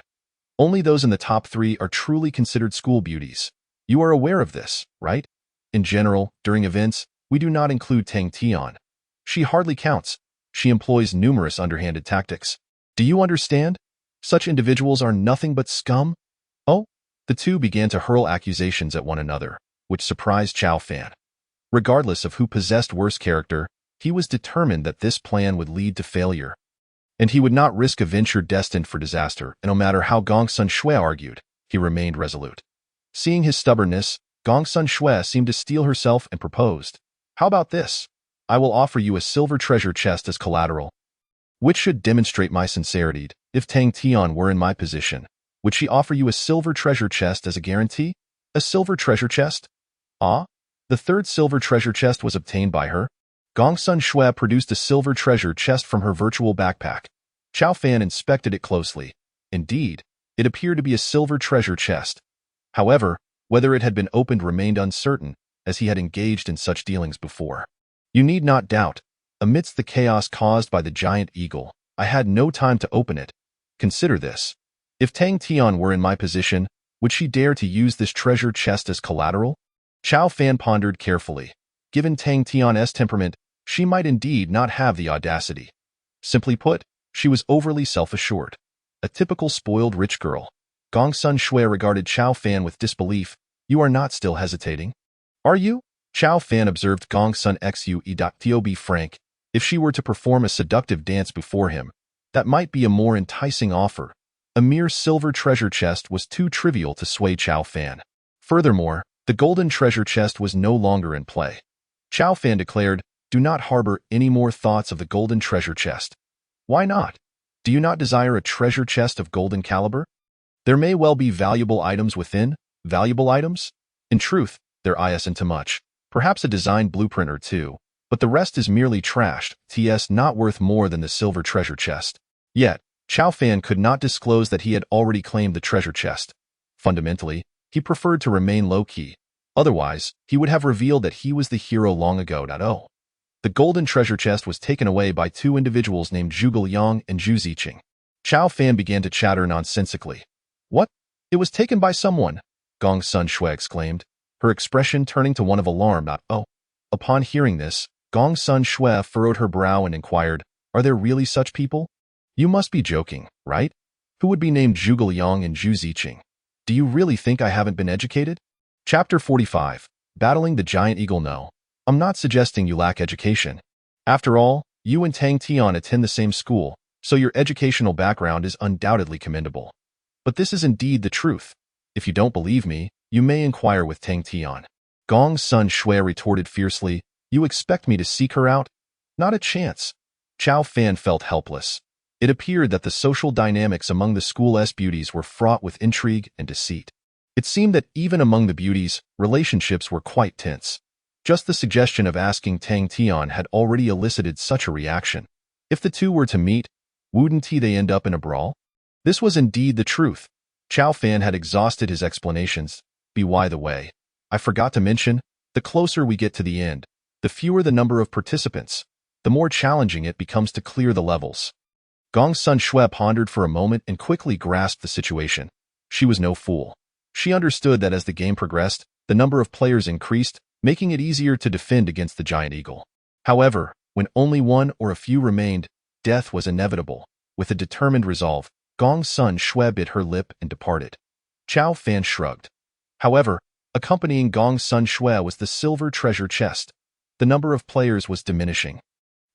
Only those in the top 3 are truly considered school beauties. You are aware of this, right? In general, during events, we do not include Tang Tian. She hardly counts. She employs numerous underhanded tactics. Do you understand? Such individuals are nothing but scum. Oh, the two began to hurl accusations at one another, which surprised Chao Fan. Regardless of who possessed worse character, he was determined that this plan would lead to failure. And he would not risk a venture destined for disaster, and no matter how Gongsun Shui argued, he remained resolute. Seeing his stubbornness, Gongsun Shui seemed to steel herself and proposed. How about this? I will offer you a silver treasure chest as collateral, which should demonstrate my sincerity. If Tang Tian were in my position, would she offer you a silver treasure chest as a guarantee? A silver treasure chest? Ah? The 3rd silver treasure chest was obtained by her. Gongsun Shui produced a silver treasure chest from her virtual backpack. Chao Fan inspected it closely. Indeed, it appeared to be a silver treasure chest. However, whether it had been opened remained uncertain, as he had engaged in such dealings before. You need not doubt. Amidst the chaos caused by the giant eagle, I had no time to open it. Consider this. If Tang Tian were in my position, would she dare to use this treasure chest as collateral? Chao Fan pondered carefully. Given Tang Tian's temperament, she might indeed not have the audacity. Simply put, she was overly self-assured. A typical spoiled rich girl. Gongsun Shui regarded Chao Fan with disbelief. You are not still hesitating? Are you? Chao Fan observed Gong Sun Xue. Be frank, if she were to perform a seductive dance before him, that might be a more enticing offer. A mere silver treasure chest was too trivial to sway Chao Fan. Furthermore, the golden treasure chest was no longer in play. Chao Fan declared, "Do not harbor any more thoughts of the golden treasure chest." "Why not? Do you not desire a treasure chest of golden caliber? There may well be valuable items within. Valuable items? In truth, there isn't too much. Perhaps a design blueprint or two, but the rest is merely trashed, not worth more than the silver treasure chest." Yet, Chao Fan could not disclose that he had already claimed the treasure chest. Fundamentally, he preferred to remain low-key. Otherwise, he would have revealed that he was the hero long ago. The golden treasure chest was taken away by two individuals named Zhuge Liang and Zhu Ziqing. Chao Fan began to chatter nonsensically. "What? It was taken by someone?" Gong Sun Shui exclaimed, her expression turning to one of alarm. Upon hearing this, Gong Sun Shui furrowed her brow and inquired, "Are there really such people? You must be joking, right? Who would be named Zhuge Liang and Zhu Ziqing? Do you really think I haven't been educated?" Chapter 45. Battling the Giant Eagle. No, I'm not suggesting you lack education. After all, you and Tang Tian attend the same school, so your educational background is undoubtedly commendable. But this is indeed the truth. If you don't believe me, you may inquire with Tang Tian. Gong Sun Shui retorted fiercely, "You expect me to seek her out? Not a chance." Chao Fan felt helpless. It appeared that the social dynamics among the school's beauties were fraught with intrigue and deceit. It seemed that even among the beauties, relationships were quite tense. Just the suggestion of asking Tang Tian had already elicited such a reaction. If the two were to meet, wouldn't they end up in a brawl? This was indeed the truth. Chao Fan had exhausted his explanations. By the way, I forgot to mention, the closer we get to the end, the fewer the number of participants, the more challenging it becomes to clear the levels. Gong Sun Shui pondered for a moment and quickly grasped the situation. She was no fool. She understood that as the game progressed, the number of players increased, making it easier to defend against the giant eagle. However, when only one or a few remained, death was inevitable. With a determined resolve, Gong Sun Shui bit her lip and departed. Chao Fan shrugged. However, accompanying Gong Sun Shui was the silver treasure chest. The number of players was diminishing,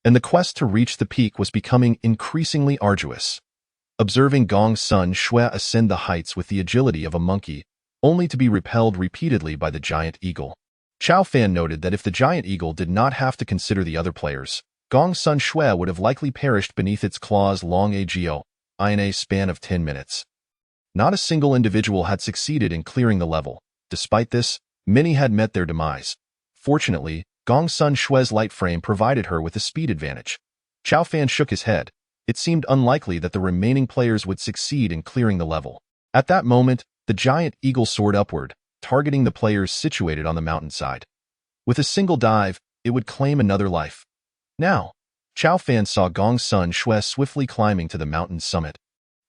and the quest to reach the peak was becoming increasingly arduous. Observing Gong Sun Shui ascend the heights with the agility of a monkey, only to be repelled repeatedly by the giant eagle, Chao Fan noted that if the giant eagle did not have to consider the other players, Gong Sun Shui would have likely perished beneath its claws long ago, in a span of 10 minutes. Not a single individual had succeeded in clearing the level. Despite this, many had met their demise. Fortunately, Gong Sun Shui's light frame provided her with a speed advantage. Chao Fan shook his head. It seemed unlikely that the remaining players would succeed in clearing the level. At that moment, the giant eagle soared upward, targeting the players situated on the mountainside. With a single dive, it would claim another life. Now, Chao Fan saw Gong Sun Shui swiftly climbing to the mountain's summit.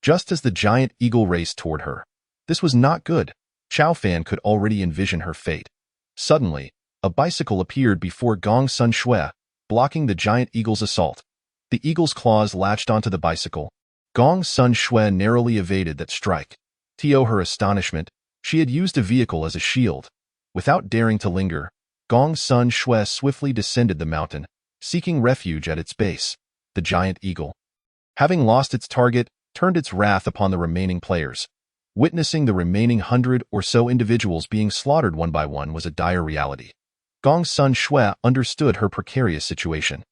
Just as the giant eagle raced toward her. This was not good. Chao Fan could already envision her fate. Suddenly, a bicycle appeared before Gong Sun Shui, blocking the giant eagle's assault. The eagle's claws latched onto the bicycle. Gong Sun Shui narrowly evaded that strike. To her astonishment, she had used a vehicle as a shield. Without daring to linger, Gong Sun Shui swiftly descended the mountain, seeking refuge at its base. The giant eagle, having lost its target, turned its wrath upon the remaining players. Witnessing the remaining 100 or so individuals being slaughtered one by one was a dire reality. Gong Sun Shui understood her precarious situation.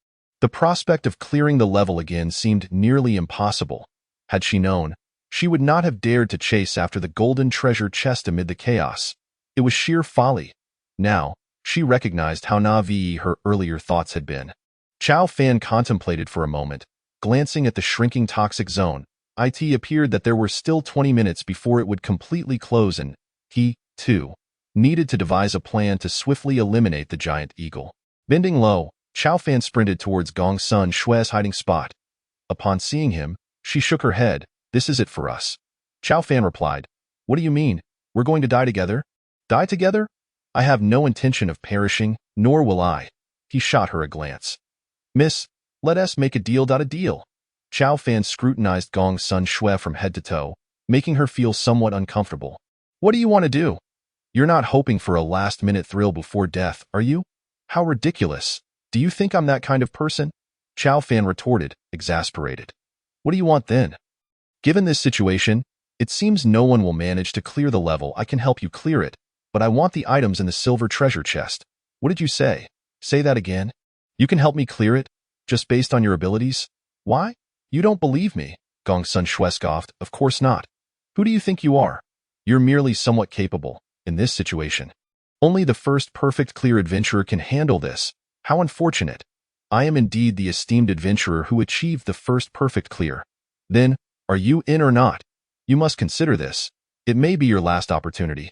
The prospect of clearing the level again seemed nearly impossible. Had she known, she would not have dared to chase after the golden treasure chest amid the chaos. It was sheer folly. Now, she recognized how naive her earlier thoughts had been. Chao Fan contemplated for a moment, glancing at the shrinking toxic zone. It appeared that there were still 20 minutes before it would completely close and he, too, needed to devise a plan to swiftly eliminate the giant eagle. Bending low, Chao Fan sprinted towards Gong Sun Shui's hiding spot. Upon seeing him, she shook her head. "This is it for us." Chao Fan replied, "What do you mean? We're going to die together?" "Die together? I have no intention of perishing, nor will I." He shot her a glance. "Miss, let us make a deal. A deal." Chao Fan scrutinized Gong Sun Shui from head to toe, making her feel somewhat uncomfortable. "What do you want to do? You're not hoping for a last-minute thrill before death, are you?" How ridiculous. Do you think I'm that kind of person? Chow Fan retorted, exasperated. What do you want then? Given this situation, it seems no one will manage to clear the level. I can help you clear it, but I want the items in the silver treasure chest. What did you say? Say that again. You can help me clear it, just based on your abilities? Why? You don't believe me, Gong Sun Shui scoffed. Of course not. Who do you think you are? You're merely somewhat capable, in this situation. Only the first perfect clear adventurer can handle this. How unfortunate. I am indeed the esteemed adventurer who achieved the first perfect clear. Then, are you in or not? You must consider this. It may be your last opportunity.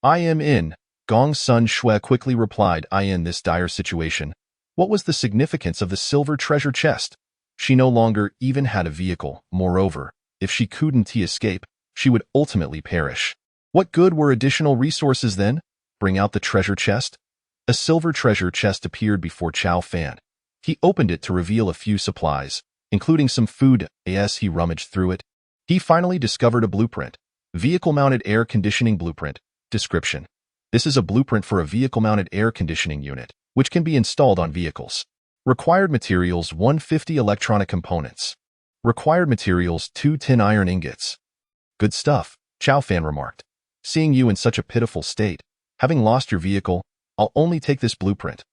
I am in, Gong Sun Shui quickly replied. I in this dire situation. What was the significance of the silver treasure chest? She no longer even had a vehicle. Moreover, if she couldn't escape, she would ultimately perish. What good were additional resources then? Bring out the treasure chest? A silver treasure chest appeared before Chow Fan. He opened it to reveal a few supplies, including some food. As he rummaged through it, he finally discovered a blueprint. Vehicle-mounted air conditioning blueprint. Description. This is a blueprint for a vehicle-mounted air conditioning unit, which can be installed on vehicles. Required materials 150 electronic components. Required materials 2 tin iron ingots. Good stuff, Chow Fan remarked. Seeing you in such a pitiful state, having lost your vehicle, I'll only take this blueprint.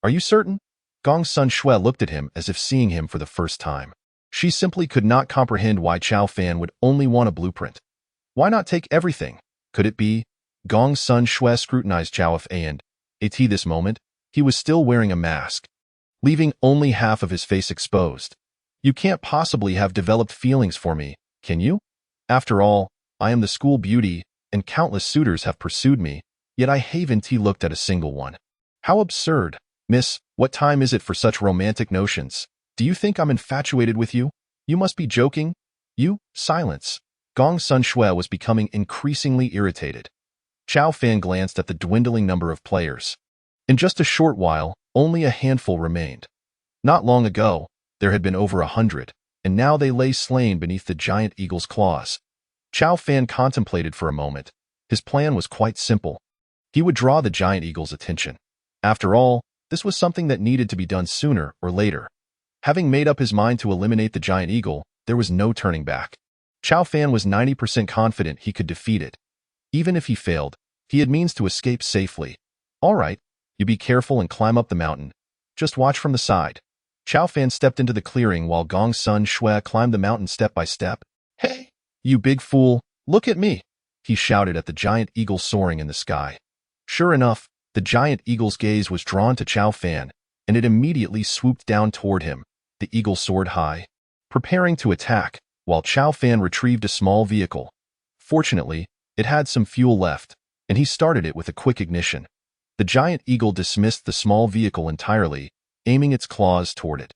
Are you certain? Gong Sun Shui looked at him as if seeing him for the first time. She simply could not comprehend why Chow Fan would only want a blueprint. Why not take everything? Could it be? Gong Sun Shui scrutinized Chow Fan. At this moment, he was still wearing a mask, leaving only half of his face exposed. You can't possibly have developed feelings for me, can you? After all, I am the school beauty, and countless suitors have pursued me, yet I haven't looked at a single one. How absurd. Miss, what time is it for such romantic notions? Do you think I'm infatuated with you? You must be joking. You? Silence. Gong Sun Shui was becoming increasingly irritated. Chow Fan glanced at the dwindling number of players. In just a short while, only a handful remained. Not long ago, there had been over 100, and now they lay slain beneath the giant eagle's claws. Chow Fan contemplated for a moment. His plan was quite simple. He would draw the giant eagle's attention. After all, this was something that needed to be done sooner or later. Having made up his mind to eliminate the giant eagle, there was no turning back. Chow Fan was 90% confident he could defeat it. Even if he failed, he had means to escape safely. All right, you be careful and climb up the mountain. Just watch from the side. Chow Fan stepped into the clearing while Gong Sun Shui climbed the mountain step by step. Hey, you big fool, look at me, he shouted at the giant eagle soaring in the sky. Sure enough, the giant eagle's gaze was drawn to Chow Fan, and it immediately swooped down toward him. The eagle soared high, preparing to attack, while Chow Fan retrieved a small vehicle. Fortunately, it had some fuel left, and he started it with a quick ignition. The giant eagle dismissed the small vehicle entirely, aiming its claws toward it.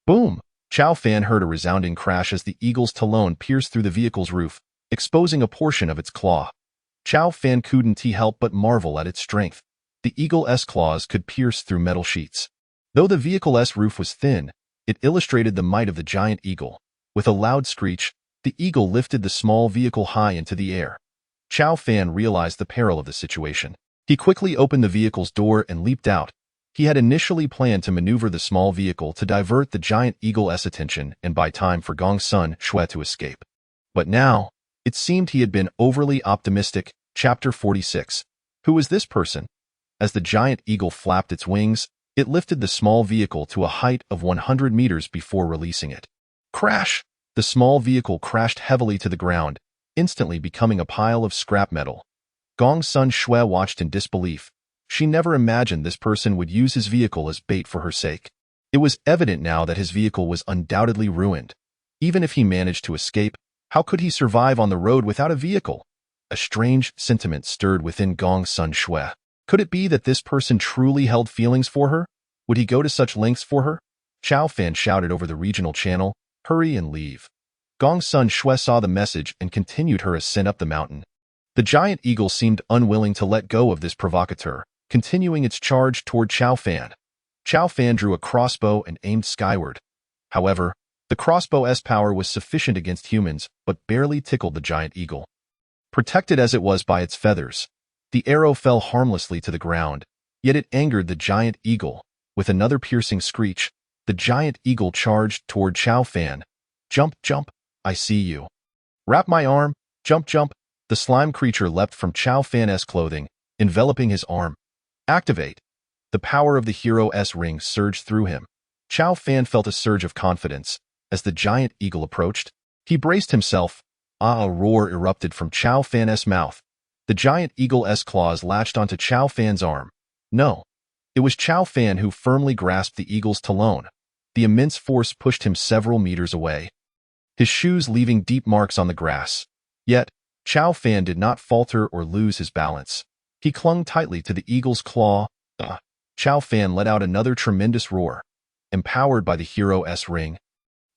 Boom! Chow Fan heard a resounding crash as the eagle's talon pierced through the vehicle's roof, exposing a portion of its claw. Chow Fan couldn't help but marvel at its strength. The eagle's claws could pierce through metal sheets. Though the vehicle's roof was thin, it illustrated the might of the giant eagle. With a loud screech, the eagle lifted the small vehicle high into the air. Chow Fan realized the peril of the situation. He quickly opened the vehicle's door and leaped out. He had initially planned to maneuver the small vehicle to divert the giant eagle's attention and buy time for Gong Sun Shui to escape. But now, it seemed he had been overly optimistic. Chapter 46. Who was this person? As the giant eagle flapped its wings, it lifted the small vehicle to a height of 100 meters before releasing it. Crash! The small vehicle crashed heavily to the ground, instantly becoming a pile of scrap metal. Gong Sun Shui watched in disbelief. She never imagined this person would use his vehicle as bait for her sake. It was evident now that his vehicle was undoubtedly ruined. Even if he managed to escape, how could he survive on the road without a vehicle? A strange sentiment stirred within Gong Sun Shui. Could it be that this person truly held feelings for her? Would he go to such lengths for her? Chow Fan shouted over the regional channel, "Hurry and leave." Gong Sun Shui saw the message and continued her ascent up the mountain. The giant eagle seemed unwilling to let go of this provocateur, continuing its charge toward Chow Fan. Chow Fan drew a crossbow and aimed skyward. However, the crossbow's power was sufficient against humans, but barely tickled the giant eagle. Protected as it was by its feathers, the arrow fell harmlessly to the ground, Yet it angered the giant eagle. With another piercing screech, the giant eagle charged toward Chao Fan. Jump, jump, I see you. Wrap my arm, jump, jump. The slime creature leapt from Chao Fan's clothing, enveloping his arm. Activate. The power of the hero's ring surged through him. Chao Fan felt a surge of confidence. As the giant eagle approached, he braced himself. A roar erupted from Chao Fan's mouth. The giant eagle's claws latched onto Chao Fan's arm. No. It was Chao Fan who firmly grasped the eagle's talon. The immense force pushed him several meters away, his shoes leaving deep marks on the grass. Yet, Chao Fan did not falter or lose his balance. He clung tightly to the eagle's claw. Chao Fan let out another tremendous roar. Empowered by the hero's ring,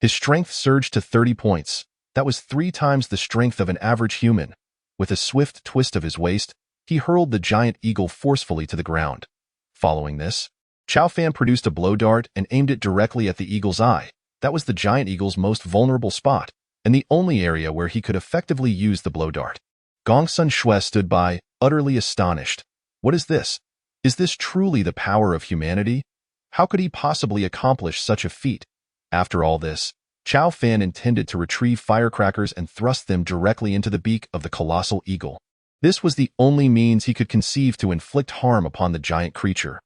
his strength surged to 30 points. That was 3 times the strength of an average human. With a swift twist of his waist, he hurled the giant eagle forcefully to the ground. Following this, Chao Fan produced a blow dart and aimed it directly at the eagle's eye. That was the giant eagle's most vulnerable spot, and the only area where he could effectively use the blow dart. Gongsun Shui stood by, utterly astonished. What is this? Is this truly the power of humanity? How could he possibly accomplish such a feat? After all this, Chao Fan intended to retrieve firecrackers and thrust them directly into the beak of the colossal eagle. This was the only means he could conceive to inflict harm upon the giant creature.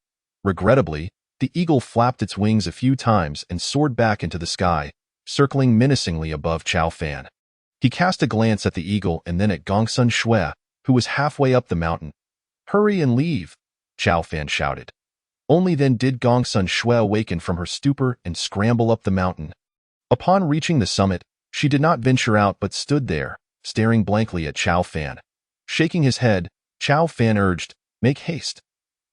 Regrettably, the eagle flapped its wings a few times and soared back into the sky, circling menacingly above Chao Fan. He cast a glance at the eagle and then at Gongsun Shui, who was halfway up the mountain. "Hurry and leave," Chao Fan shouted. Only then did Gongsun Shui awaken from her stupor and scramble up the mountain. Upon reaching the summit, she did not venture out but stood there, staring blankly at Chao Fan. Shaking his head, Chao Fan urged, "Make haste.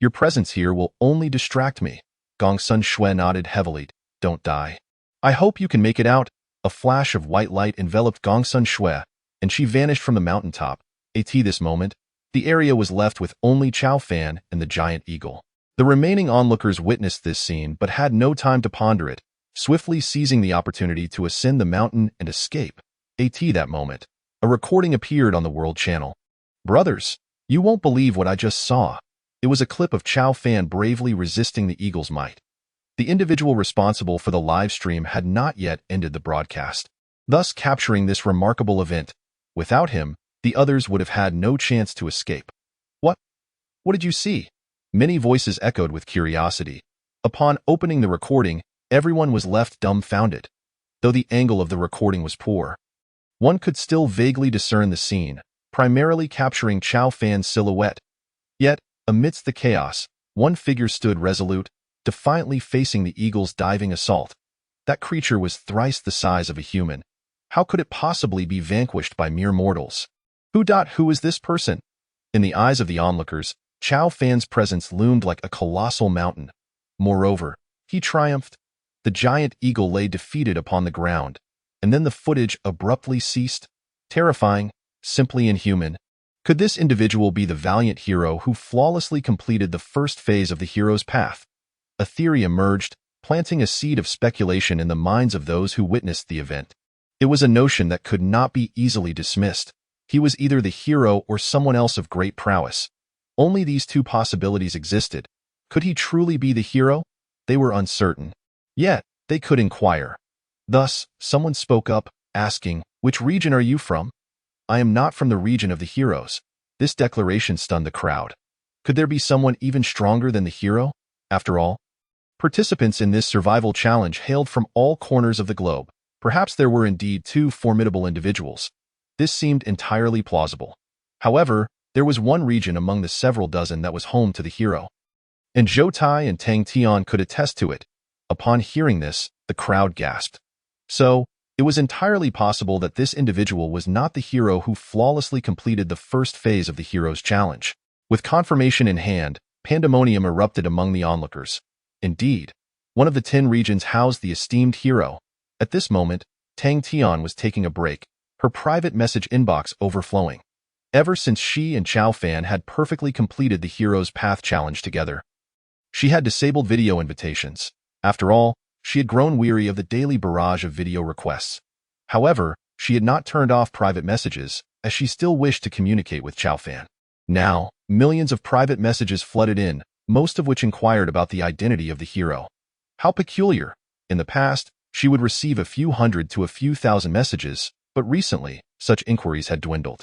Your presence here will only distract me." Gongsun Shui nodded heavily. "Don't die. I hope you can make it out." A flash of white light enveloped Gongsun Shui, and she vanished from the mountaintop. At this moment, the area was left with only Chao Fan and the giant eagle. The remaining onlookers witnessed this scene but had no time to ponder it, swiftly seizing the opportunity to ascend the mountain and escape. At that moment, a recording appeared on the World Channel. "Brothers, you won't believe what I just saw." It was a clip of Chao Fan bravely resisting the eagle's might. The individual responsible for the live stream had not yet ended the broadcast, thus capturing this remarkable event. Without him, the others would have had no chance to escape. What did you see?" Many voices echoed with curiosity. Upon opening the recording, everyone was left dumbfounded. Though the angle of the recording was poor, one could still vaguely discern the scene, primarily capturing Chao Fan's silhouette. Yet, amidst the chaos, one figure stood resolute, defiantly facing the eagle's diving assault. That creature was thrice the size of a human. How could it possibly be vanquished by mere mortals? Who is this person? In the eyes of the onlookers, Chao Fan's presence loomed like a colossal mountain. Moreover, he triumphed. The giant eagle lay defeated upon the ground, and then the footage abruptly ceased. Terrifying, simply inhuman. Could this individual be the valiant hero who flawlessly completed the first phase of the hero's path? A theory emerged, planting a seed of speculation in the minds of those who witnessed the event. It was a notion that could not be easily dismissed. He was either the hero or someone else of great prowess. Only these two possibilities existed. Could he truly be the hero? They were uncertain. Yet, they could inquire. Thus, someone spoke up, asking, "Which region are you from?" "I am not from the region of the heroes." This declaration stunned the crowd. Could there be someone even stronger than the hero? After all, participants in this survival challenge hailed from all corners of the globe. Perhaps there were indeed 2 formidable individuals. This seemed entirely plausible. However, there was one region among the several dozen that was home to the hero. And Zhou Tai and Tang Tian could attest to it. Upon hearing this, the crowd gasped. So, it was entirely possible that this individual was not the hero who flawlessly completed the first phase of the hero's challenge. With confirmation in hand, pandemonium erupted among the onlookers. Indeed, one of the 10 regions housed the esteemed hero. At this moment, Tang Tian was taking a break, her private message inbox overflowing. Ever since she and Chao Fan had perfectly completed the hero's path challenge together, she had disabled video invitations. After all, she had grown weary of the daily barrage of video requests. However, she had not turned off private messages, as she still wished to communicate with Chao Fan. Now, millions of private messages flooded in, most of which inquired about the identity of the hero. How peculiar. In the past, she would receive a few hundred to a few thousand messages, but recently, such inquiries had dwindled.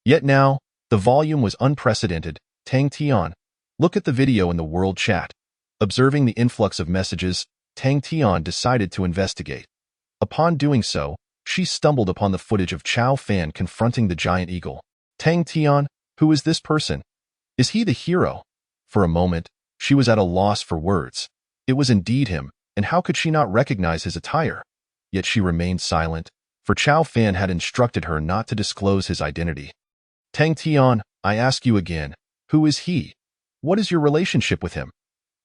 Yet now, the volume was unprecedented. Tang Tian, look at the video in the world chat. Observing the influx of messages, Tang Tian decided to investigate. Upon doing so, she stumbled upon the footage of Chao Fan confronting the giant eagle. Tang Tian, who is this person? Is he the hero? For a moment, she was at a loss for words. It was indeed him, and how could she not recognize his attire? Yet she remained silent, for Chao Fan had instructed her not to disclose his identity. Tang Tian, I ask you again, who is he? What is your relationship with him?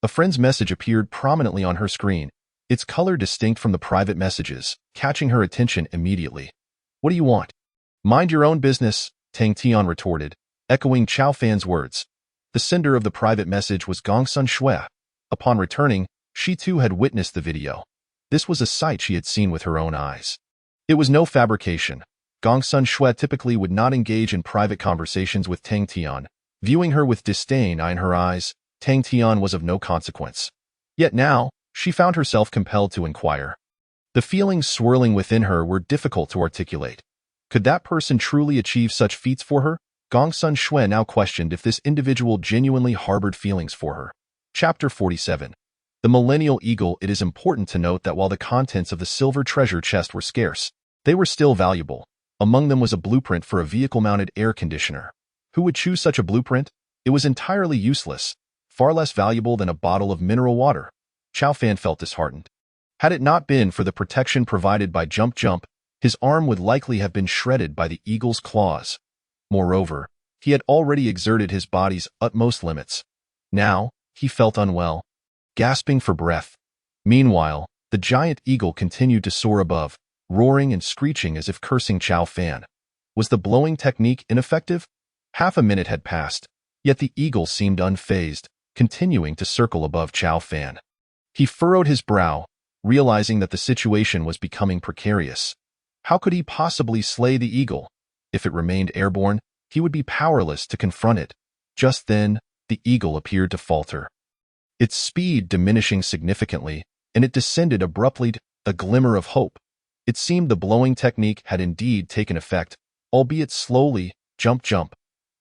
A friend's message appeared prominently on her screen, its color distinct from the private messages, catching her attention immediately. What do you want? Mind your own business, Tang Tian retorted, echoing Chao Fan's words. The sender of the private message was Gongsun Shui. Upon returning, she too had witnessed the video. This was a sight she had seen with her own eyes. It was no fabrication. Gongsun Shui typically would not engage in private conversations with Tang Tian. Viewing her with disdain in her eyes, Tang Tian was of no consequence. Yet now, she found herself compelled to inquire. The feelings swirling within her were difficult to articulate. Could that person truly achieve such feats for her? Gongsun Shui now questioned if this individual genuinely harbored feelings for her. Chapter 47. The Millennial Eagle. It is important to note that while the contents of the silver treasure chest were scarce, they were still valuable. Among them was a blueprint for a vehicle-mounted air conditioner. Who would choose such a blueprint? It was entirely useless, far less valuable than a bottle of mineral water. Chao Fan felt disheartened. Had it not been for the protection provided by Jump Jump, his arm would likely have been shredded by the eagle's claws. Moreover, he had already exerted his body's utmost limits. Now, he felt unwell, gasping for breath. Meanwhile, the giant eagle continued to soar above, roaring and screeching as if cursing Chao Fan. Was the blowing technique ineffective? Half a minute had passed, yet the eagle seemed unfazed, continuing to circle above Chao Fan. He furrowed his brow, realizing that the situation was becoming precarious. How could he possibly slay the eagle? If it remained airborne, he would be powerless to confront it. Just then, the eagle appeared to falter, its speed diminishing significantly, and it descended abruptly, a glimmer of hope. It seemed the blowing technique had indeed taken effect, albeit slowly. Jump Jump.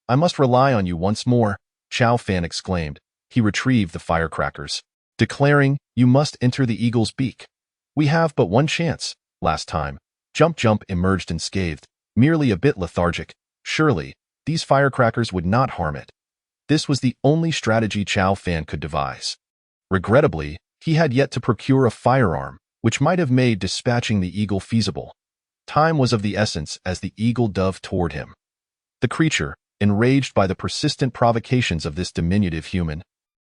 I must rely on you once more, Chao Fan exclaimed. He retrieved the firecrackers, declaring, you must enter the eagle's beak. We have but one chance. Last time, Jump Jump emerged unscathed, merely a bit lethargic. Surely, these firecrackers would not harm it. This was the only strategy Chao Fan could devise. Regrettably, he had yet to procure a firearm, which might have made dispatching the eagle feasible. Time was of the essence as the eagle dove toward him. The creature, enraged by the persistent provocations of this diminutive human,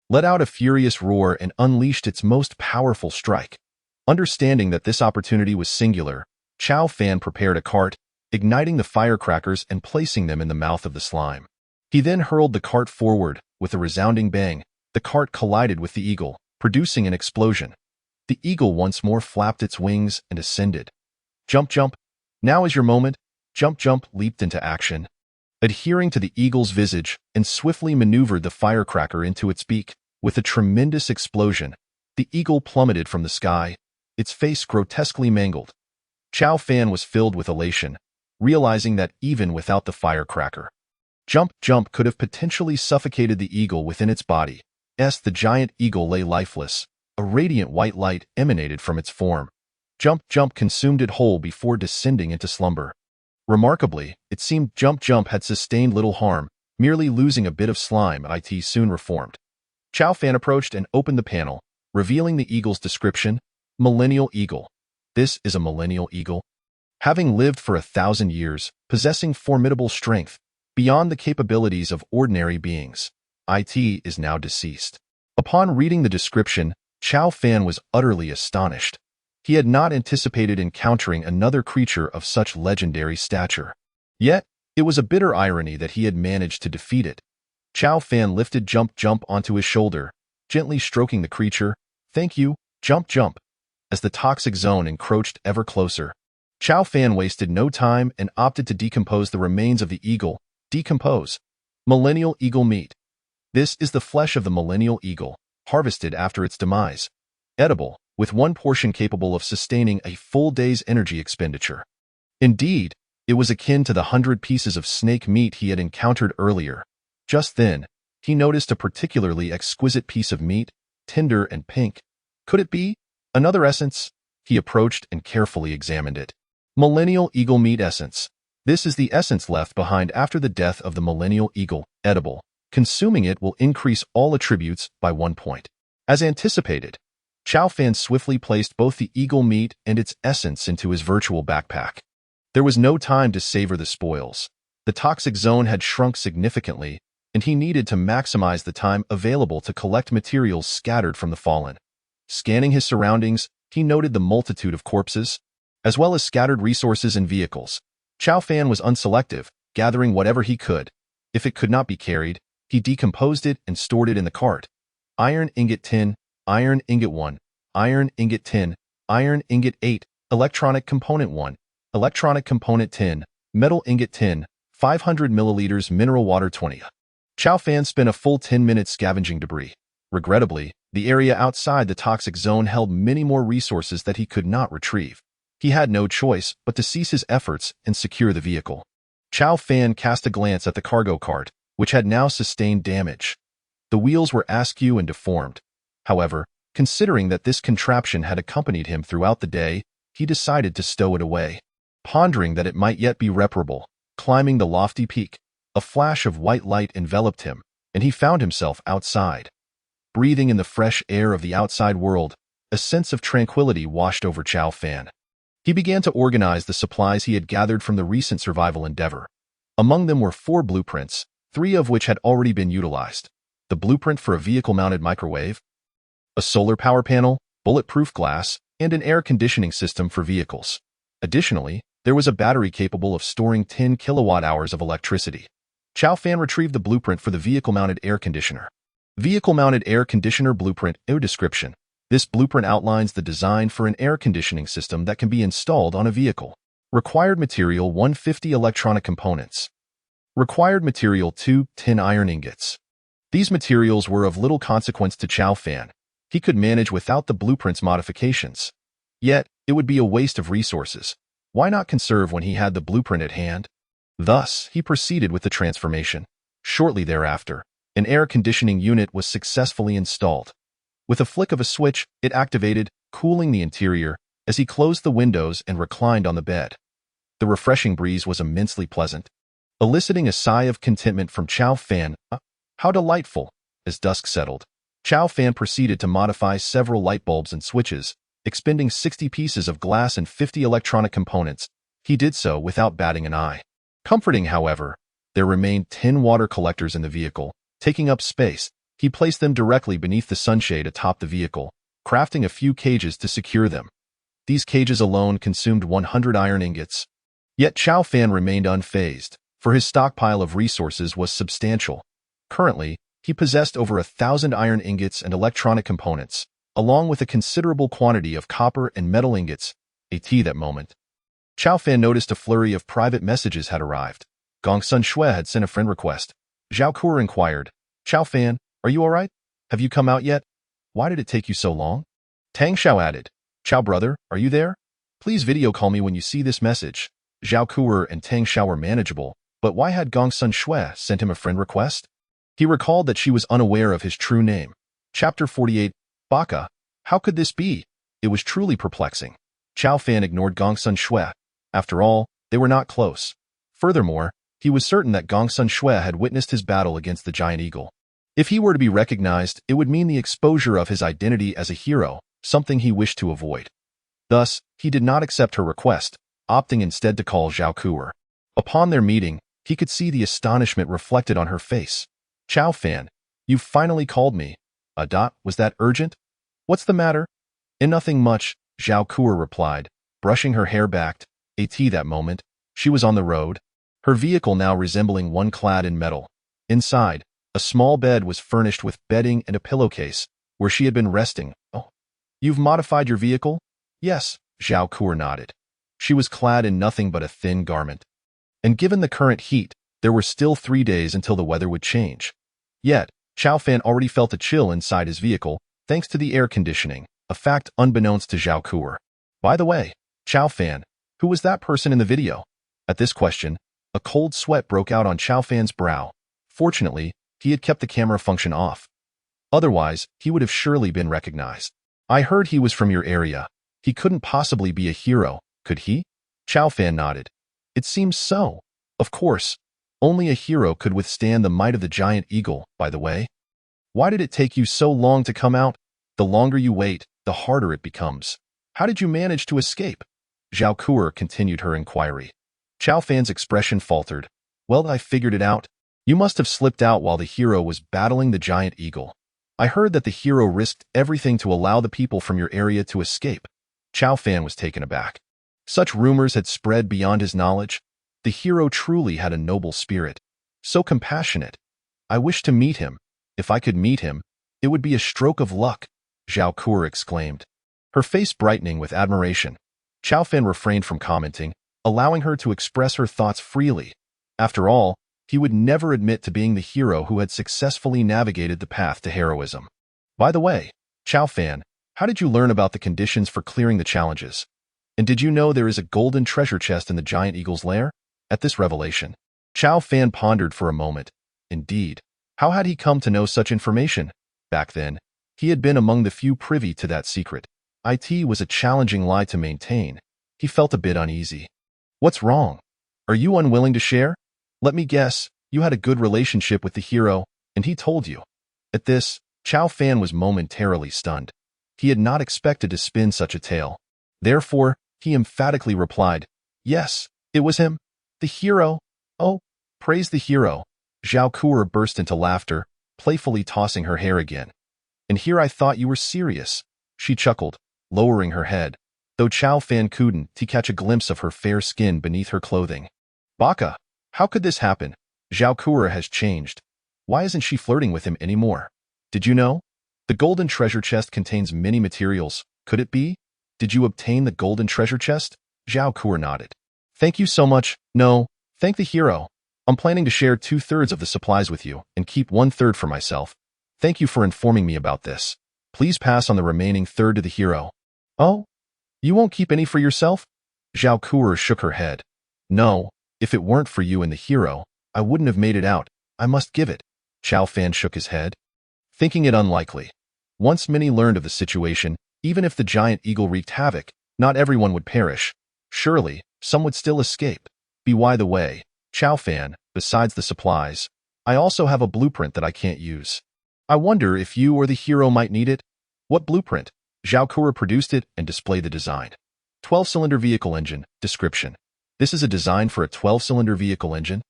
let out a furious roar and unleashed its most powerful strike. Understanding that this opportunity was singular, Chao Fan prepared a cart, igniting the firecrackers and placing them in the mouth of the slime. He then hurled the cart forward. With a resounding bang, the cart collided with the eagle, producing an explosion. The eagle once more flapped its wings and ascended. Jump Jump. Now is your moment. Jump Jump leaped into action, adhering to the eagle's visage, and swiftly maneuvered the firecracker into its beak. With a tremendous explosion, the eagle plummeted from the sky, its face grotesquely mangled. Chao Fan was filled with elation, realizing that even without the firecracker, Jump Jump could have potentially suffocated the eagle within its body. The giant eagle lay lifeless. A radiant white light emanated from its form. Jump Jump consumed it whole before descending into slumber. Remarkably, it seemed Jump Jump had sustained little harm, merely losing a bit of slime. It soon reformed. Chao Fan approached and opened the panel, revealing the eagle's description. Millennial Eagle. This is a millennial eagle. Having lived for 1,000 years, possessing formidable strength, beyond the capabilities of ordinary beings, it is now deceased. Upon reading the description, Chao Fan was utterly astonished. He had not anticipated encountering another creature of such legendary stature. Yet, it was a bitter irony that he had managed to defeat it. Chao Fan lifted Jump Jump onto his shoulder, gently stroking the creature. Thank you, Jump Jump. As the toxic zone encroached ever closer, Chao Fan wasted no time and opted to decompose the remains of the eagle. Decompose. Millennial Eagle meat. This is the flesh of the millennial eagle, harvested after its demise. Edible, with one portion capable of sustaining a full day's energy expenditure. Indeed, it was akin to the 100 pieces of snake meat he had encountered earlier. Just then, he noticed a particularly exquisite piece of meat, tender and pink. Could it be another essence? He approached and carefully examined it. Millennial eagle meat essence. This is the essence left behind after the death of the millennial eagle, edible. Consuming it will increase all attributes by 1 point. As anticipated, Chow Fan swiftly placed both the eagle meat and its essence into his virtual backpack. There was no time to savor the spoils. The toxic zone had shrunk significantly, and he needed to maximize the time available to collect materials scattered from the fallen. Scanning his surroundings, he noted the multitude of corpses, as well as scattered resources and vehicles. Chow Fan was unselective, gathering whatever he could. If it could not be carried, he decomposed it and stored it in the cart. Iron ingot 10, iron ingot 1, iron ingot 10, iron ingot 8, electronic component 1, electronic component 10, metal ingot 10, 500 milliliters mineral water 20. Chow Fan spent a full 10 minutes scavenging debris. Regrettably, the area outside the toxic zone held many more resources that he could not retrieve. He had no choice but to cease his efforts and secure the vehicle. Chow Fan cast a glance at the cargo cart, which had now sustained damage. The wheels were askew and deformed. However, considering that this contraption had accompanied him throughout the day, he decided to stow it away. Pondering that it might yet be reparable, climbing the lofty peak, a flash of white light enveloped him, and he found himself outside. Breathing in the fresh air of the outside world, a sense of tranquility washed over Chow Fan. He began to organize the supplies he had gathered from the recent survival endeavor. Among them were 4 blueprints, 3 of which had already been utilized. The blueprint for a vehicle-mounted microwave, a solar power panel, bulletproof glass, and an air conditioning system for vehicles. Additionally, there was a battery capable of storing 10 kilowatt-hours of electricity. Chow Fan retrieved the blueprint for the vehicle-mounted air conditioner. Vehicle-mounted air conditioner blueprint. Air description. This blueprint outlines the design for an air conditioning system that can be installed on a vehicle. Required material 150 electronic components. Required material 210 iron ingots. These materials were of little consequence to Chow Fan. He could manage without the blueprint's modifications. Yet, it would be a waste of resources. Why not conserve when he had the blueprint at hand? Thus, he proceeded with the transformation. Shortly thereafter, an air conditioning unit was successfully installed. With a flick of a switch, it activated, cooling the interior, as he closed the windows and reclined on the bed. The refreshing breeze was immensely pleasant, eliciting a sigh of contentment from Chow Fan. How delightful! As dusk settled, Chow Fan proceeded to modify several light bulbs and switches, expending 60 pieces of glass and 50 electronic components. He did so without batting an eye. Comforting, however, there remained 10 water collectors in the vehicle, taking up space. He placed them directly beneath the sunshade atop the vehicle, crafting a few cages to secure them. These cages alone consumed 100 iron ingots. Yet Chow Fan remained unfazed, for his stockpile of resources was substantial. Currently, he possessed over 1,000 iron ingots and electronic components, along with a considerable quantity of copper and metal ingots. At that moment, Chow Fan noticed a flurry of private messages had arrived. Gongsun Shui had sent a friend request. Zhao Kuo inquired, Chow Fan, are you all right? Have you come out yet? Why did it take you so long? Tang Xiao added, Chow brother, are you there? Please video call me when you see this message. Zhao Kuo and Tang Xiao were manageable, but why had Gongsun Shui sent him a friend request? He recalled that she was unaware of his true name. Chapter 48, Baka. How could this be? It was truly perplexing. Chow Fan ignored Gongsun Shui. After all, they were not close. Furthermore, he was certain that Gongsun Shui had witnessed his battle against the giant eagle. If he were to be recognized, it would mean the exposure of his identity as a hero, something he wished to avoid. Thus, he did not accept her request, opting instead to call Zhao Kuo. Upon their meeting, he could see the astonishment reflected on her face. Chow Fan, you finally called me. Was that urgent? What's the matter? Nothing much, Zhao Kuo replied, brushing her hair back. At that moment, she was on the road, her vehicle now resembling one clad in metal. Inside, a small bed was furnished with bedding and a pillowcase, where she had been resting. Oh, you've modified your vehicle? Yes, Zhao Kuo nodded. She was clad in nothing but a thin garment. And given the current heat, there were still 3 days until the weather would change. Yet, Chao Fan already felt a chill inside his vehicle thanks to the air conditioning, a fact unbeknownst to Zhao Kuo. By the way, Chao Fan, who was that person in the video? At this question, a cold sweat broke out on Chao Fan's brow. Fortunately, he had kept the camera function off. Otherwise, he would have surely been recognized. I heard he was from your area. He couldn't possibly be a hero, could he? Chao Fan nodded. It seems so. Of course, only a hero could withstand the might of the giant eagle, by the way. Why did it take you so long to come out? The longer you wait, the harder it becomes. How did you manage to escape? Zhao Kuo continued her inquiry. Chao Fan's expression faltered. Well, I figured it out. You must have slipped out while the hero was battling the giant eagle. I heard that the hero risked everything to allow the people from your area to escape. Chao Fan was taken aback. Such rumors had spread beyond his knowledge. The hero truly had a noble spirit. So compassionate. I wish to meet him. If I could meet him, it would be a stroke of luck, Zhao Kuo exclaimed. Her face brightening with admiration. Chao Fan refrained from commenting, allowing her to express her thoughts freely. After all, he would never admit to being the hero who had successfully navigated the path to heroism. By the way, Chao Fan, how did you learn about the conditions for clearing the challenges? And did you know there is a golden treasure chest in the giant eagle's lair? At this revelation, Chao Fan pondered for a moment. Indeed, how had he come to know such information? Back then, he had been among the few privy to that secret. It was a challenging lie to maintain. He felt a bit uneasy. What's wrong? Are you unwilling to share? Let me guess, you had a good relationship with the hero, and he told you. At this, Chao Fan was momentarily stunned. He had not expected to spin such a tale. Therefore, he emphatically replied, yes, it was him. The hero. Oh, praise the hero. Zhao Kuo burst into laughter, playfully tossing her hair again. And here I thought you were serious. She chuckled, lowering her head, though Chao Fan couldn't catch a glimpse of her fair skin beneath her clothing. Baka, how could this happen? Zhao Kuo has changed. Why isn't she flirting with him anymore? Did you know? The golden treasure chest contains many materials. Could it be? Did you obtain the golden treasure chest? Zhao Kuo nodded. Thank you so much. No, thank the hero. I'm planning to share 2/3 of the supplies with you and keep 1/3 for myself. Thank you for informing me about this. Please pass on the remaining third to the hero. Oh? You won't keep any for yourself? Zhao Kuo shook her head. No, if it weren't for you and the hero, I wouldn't have made it out. I must give it. Chao Fan shook his head, thinking it unlikely. Once many learned of the situation, even if the giant eagle wreaked havoc, not everyone would perish. Surely, some would still escape. By the way, Chao Fan, besides the supplies, I also have a blueprint that I can't use. I wonder if you or the hero might need it? What blueprint? Zhao Kuo produced it and displayed the design. 12-cylinder vehicle engine. Description. This is a design for a 12-cylinder vehicle engine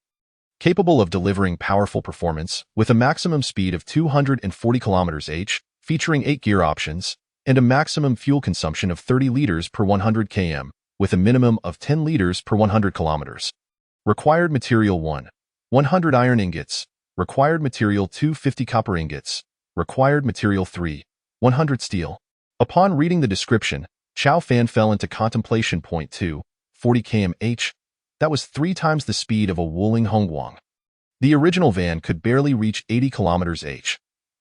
capable of delivering powerful performance with a maximum speed of 240 km/h, featuring 8 gear options, and a maximum fuel consumption of 30 liters per 100 km, with a minimum of 10 liters per 100 kilometers. Required material 1. 100 iron ingots. Required material 2. 50 copper ingots. Required material 3. 100 steel. Upon reading the description, Chao Fan fell into contemplation. 2. 40 km/h. That was 3 times the speed of a Wuling Hongguang. The original van could barely reach 80 km/h.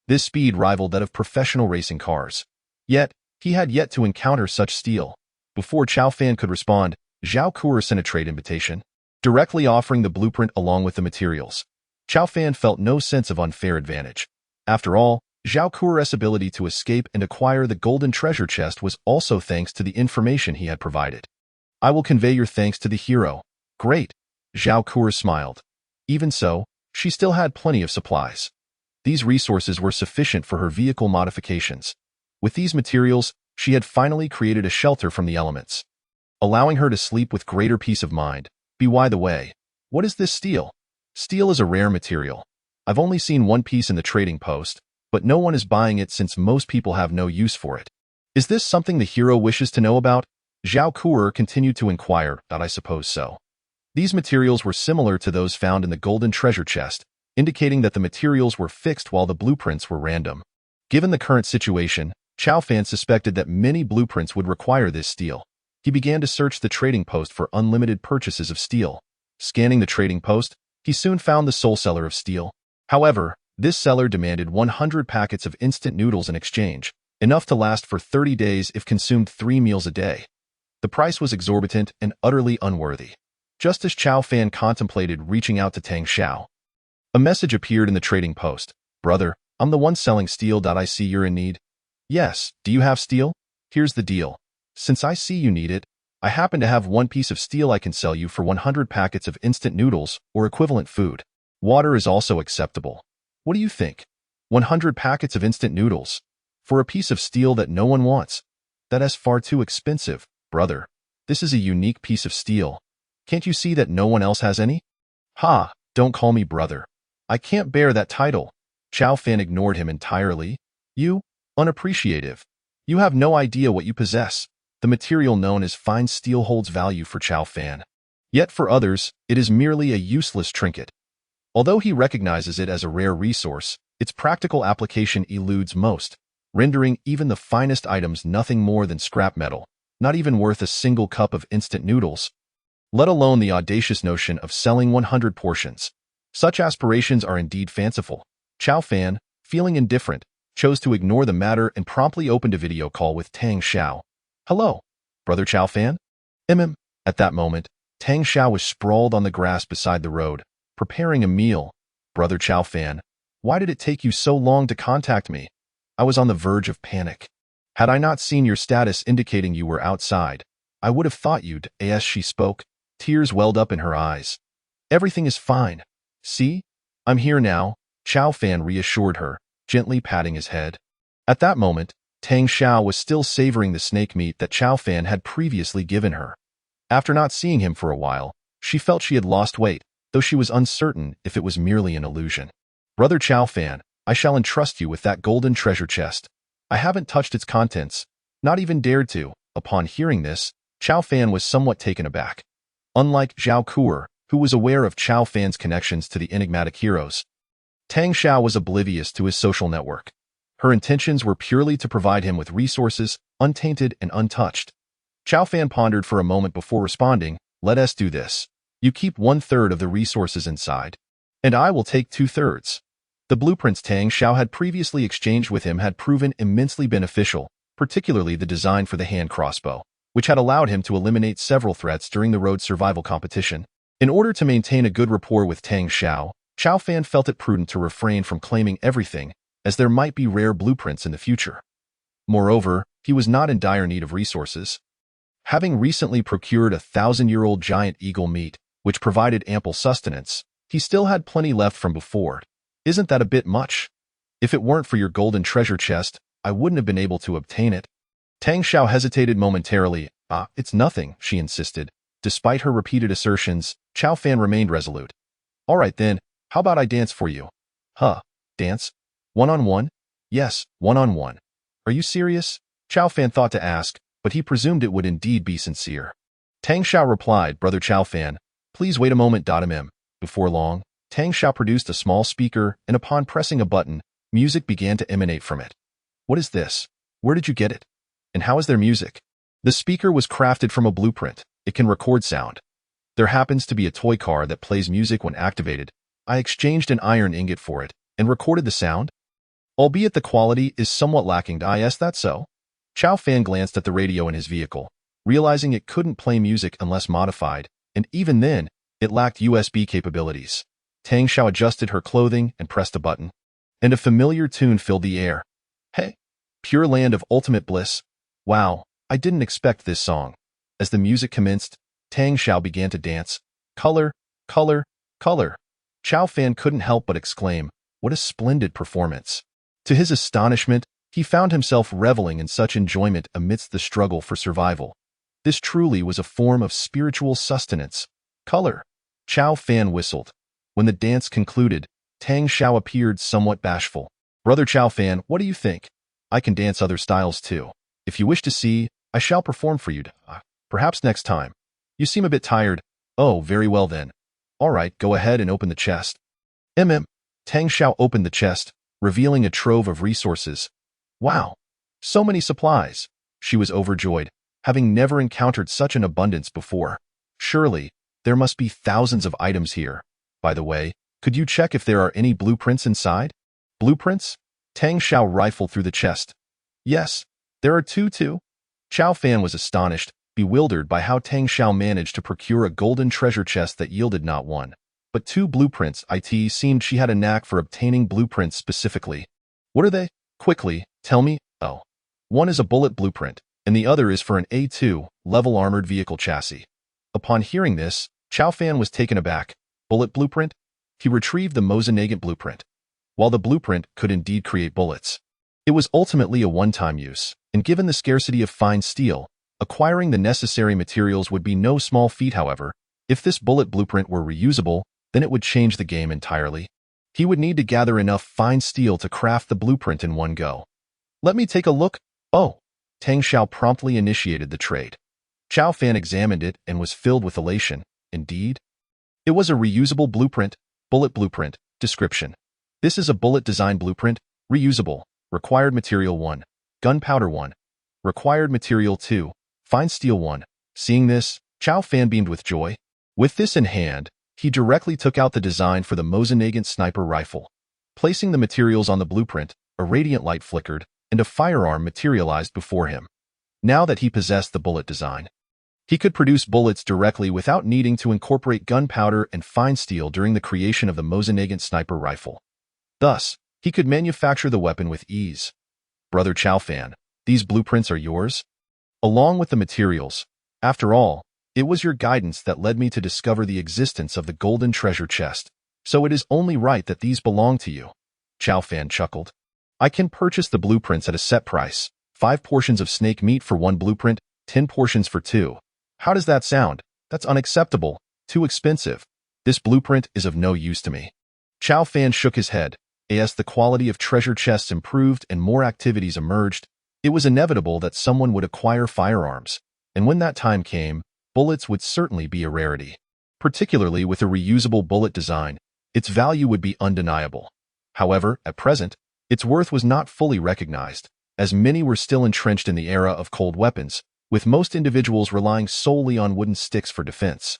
This speed rivaled that of professional racing cars. Yet, he had yet to encounter such steel. Before Chao Fan could respond, Zhao Kuo sent a trade invitation, directly offering the blueprint along with the materials. Chao Fan felt no sense of unfair advantage. After all, Zhao Kuo's ability to escape and acquire the golden treasure chest was also thanks to the information he had provided. I will convey your thanks to the hero. Great. Zhao Kuo smiled. Even so, she still had plenty of supplies. These resources were sufficient for her vehicle modifications. With these materials, she had finally created a shelter from the elements, allowing her to sleep with greater peace of mind. By the way, what is this steel? Steel is a rare material. I've only seen one piece in the trading post, but no one is buying it since most people have no use for it. Is this something the hero wishes to know about? Zhao Kuo continued to inquire. I suppose so. These materials were similar to those found in the golden treasure chest, indicating that the materials were fixed while the blueprints were random. Given the current situation, Chao Fan suspected that many blueprints would require this steel. He began to search the trading post for unlimited purchases of steel. Scanning the trading post, he soon found the sole seller of steel. However, This seller demanded 100 packets of instant noodles in exchange, enough to last for 30 days if consumed 3 meals a day. The price was exorbitant and utterly unworthy. Just as Chow Fan contemplated reaching out to Tang Xiao, a message appeared in the trading post. "Brother, I'm the one selling steel. I see you're in need." "Yes, do you have steel? Here's the deal. Since I see you need it, I happen to have one piece of steel I can sell you for 100 packets of instant noodles or equivalent food. Water is also acceptable. What do you think? 100 packets of instant noodles for a piece of steel that no one wants? That is far too expensive, brother. This is a unique piece of steel. Can't you see that no one else has any?" "Ha, don't call me brother. I can't bear that title." Chow Fan ignored him entirely. "You, unappreciative. You have no idea what you possess." The material known as fine steel holds value for Chow Fan. Yet for others, it is merely a useless trinket. Although he recognizes it as a rare resource, its practical application eludes most, rendering even the finest items nothing more than scrap metal, not even worth a single cup of instant noodles, let alone the audacious notion of selling 100 portions. Such aspirations are indeed fanciful. Chow Fan, feeling indifferent, chose to ignore the matter and promptly opened a video call with Tang Xiao. "Hello, Brother Chow Fan?" At that moment, Tang Xiao was sprawled on the grass beside the road, preparing a meal. "Brother Chow Fan, why did it take you so long to contact me? I was on the verge of panic. Had I not seen your status indicating you were outside, I would have thought you'd." As she spoke, tears welled up in her eyes. "Everything is fine. See? I'm here now," Chow Fan reassured her, gently patting his head. At that moment, Tang Xiao was still savoring the snake meat that Chow Fan had previously given her. After not seeing him for a while, she felt she had lost weight, though she was uncertain if it was merely an illusion. "Brother Chow Fan, I shall entrust you with that golden treasure chest. I haven't touched its contents, not even dared to." Upon hearing this, Chow Fan was somewhat taken aback. Unlike Zhao Kuer, who was aware of Chow Fan's connections to the enigmatic heroes, Tang Xiao was oblivious to his social network. Her intentions were purely to provide him with resources, untainted and untouched. Chow Fan pondered for a moment before responding, "Let us do this. You keep 1/3 of the resources inside, and I will take 2/3. The blueprints Tang Xiao had previously exchanged with him had proven immensely beneficial, particularly the design for the hand crossbow, which had allowed him to eliminate several threats during the road survival competition. In order to maintain a good rapport with Tang Xiao, Chow Fan felt it prudent to refrain from claiming everything, as there might be rare blueprints in the future. Moreover, he was not in dire need of resources. Having recently procured a 1,000-year-old giant eagle meat, which provided ample sustenance, he still had plenty left from before. "Isn't that a bit much? If it weren't for your golden treasure chest, I wouldn't have been able to obtain it." Tang Xiao hesitated momentarily. It's nothing," she insisted. Despite her repeated assertions, Chow Fan remained resolute. "All right then, how about I dance for you?" "Huh, dance? One-on-one?" "Yes, one-on-one. Are you serious?" Chow Fan thought to ask, but he presumed it would indeed be sincere. Tang Xiao replied, "Brother Chow Fan, please wait a moment." Before long, Tang Xiao produced a small speaker, and upon pressing a button, music began to emanate from it. "What is this? Where did you get it? And how is there music?" The speaker was crafted from a blueprint. It can record sound. There happens to be a toy car that plays music when activated. I exchanged an iron ingot for it and recorded the sound. Albeit the quality is somewhat lacking. Is that so?" Chow Fan glanced at the radio in his vehicle, realizing it couldn't play music unless modified, and even then, it lacked USB capabilities. Tang Xiao adjusted her clothing and pressed a button, and a familiar tune filled the air. "Hey, pure land of ultimate bliss. Wow, I didn't expect this song." As the music commenced, Tang Xiao began to dance. "Color, color, color." Chow Fan couldn't help but exclaim, "What a splendid performance." To his astonishment, he found himself reveling in such enjoyment amidst the struggle for survival. This truly was a form of spiritual sustenance. "Color." Chow Fan whistled. When the dance concluded, Tang Xiao appeared somewhat bashful. "Brother Chow Fan, what do you think? I can dance other styles too. If you wish to see, I shall perform for you. Perhaps next time. You seem a bit tired." "Oh, very well then. All right, go ahead and open the chest." Tang Xiao opened the chest, revealing a trove of resources. Wow, so many supplies. She was overjoyed, having never encountered such an abundance before. Surely, there must be thousands of items here. By the way, could you check if there are any blueprints inside? Blueprints? Tang Xiao rifled through the chest. Yes, there are two too. Chao Fan was astonished, bewildered by how Tang Xiao managed to procure a golden treasure chest that yielded not one, but two blueprints. It seemed she had a knack for obtaining blueprints specifically. What are they? Quickly, tell me. Oh. One is a bullet blueprint, and the other is for an A2 level armored vehicle chassis. Upon hearing this, Chao Fan was taken aback. Bullet blueprint? He retrieved the Mosinagant blueprint. While the blueprint could indeed create bullets, it was ultimately a one-time use, and given the scarcity of fine steel, acquiring the necessary materials would be no small feat. However, if this bullet blueprint were reusable, then it would change the game entirely. He would need to gather enough fine steel to craft the blueprint in one go. Let me take a look. Oh. Tang Xiao promptly initiated the trade. Chao Fan examined it and was filled with elation. Indeed, it was a reusable blueprint. Bullet blueprint. Description. This is a bullet design blueprint. Reusable. Required material 1. Gunpowder 1. Required material 2. Fine steel 1. Seeing this, Chao Fan beamed with joy. With this in hand, he directly took out the design for the Mosinagant sniper rifle. Placing the materials on the blueprint, a radiant light flickered, and a firearm materialized before him. Now that he possessed the bullet design, he could produce bullets directly without needing to incorporate gunpowder and fine steel during the creation of the Mosinagant sniper rifle. Thus, he could manufacture the weapon with ease. Brother Chao Fan, these blueprints are yours? Along with the materials. After all, it was your guidance that led me to discover the existence of the golden treasure chest, so it is only right that these belong to you. Chao Fan chuckled. I can purchase the blueprints at a set price, 5 portions of snake meat for 1 blueprint, 10 portions for 2. How does that sound? That's unacceptable, too expensive. This blueprint is of no use to me. Chao Fan shook his head. As the quality of treasure chests improved and more activities emerged, it was inevitable that someone would acquire firearms, and when that time came, bullets would certainly be a rarity. Particularly with a reusable bullet design, its value would be undeniable. However, at present, its worth was not fully recognized, as many were still entrenched in the era of cold weapons, with most individuals relying solely on wooden sticks for defense.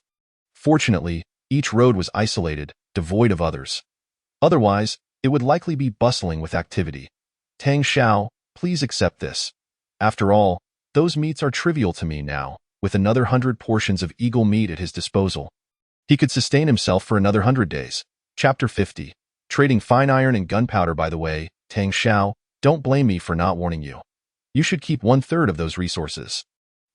Fortunately, each road was isolated, devoid of others. Otherwise, it would likely be bustling with activity. Tang Xiao, please accept this. After all, those meats are trivial to me now. With another 100 portions of eagle meat at his disposal, he could sustain himself for another 100 days. Chapter 50. Trading fine iron and gunpowder. By the way, Tang Xiao, don't blame me for not warning you. You should keep 1/3 of those resources.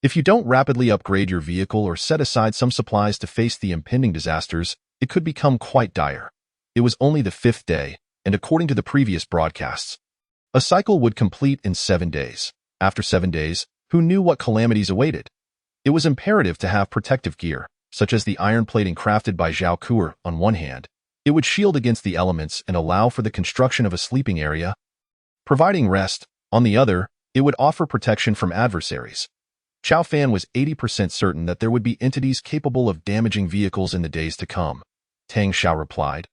If you don't rapidly upgrade your vehicle or set aside some supplies to face the impending disasters, it could become quite dire. It was only the 5th day, and according to the previous broadcasts, a cycle would complete in 7 days. After 7 days, who knew what calamities awaited? It was imperative to have protective gear, such as the iron plating crafted by Zhao Kuer. On one hand, it would shield against the elements and allow for the construction of a sleeping area, providing rest. On the other, it would offer protection from adversaries. Chao Fan was 80% certain that there would be entities capable of damaging vehicles in the days to come. Tang Xiao replied.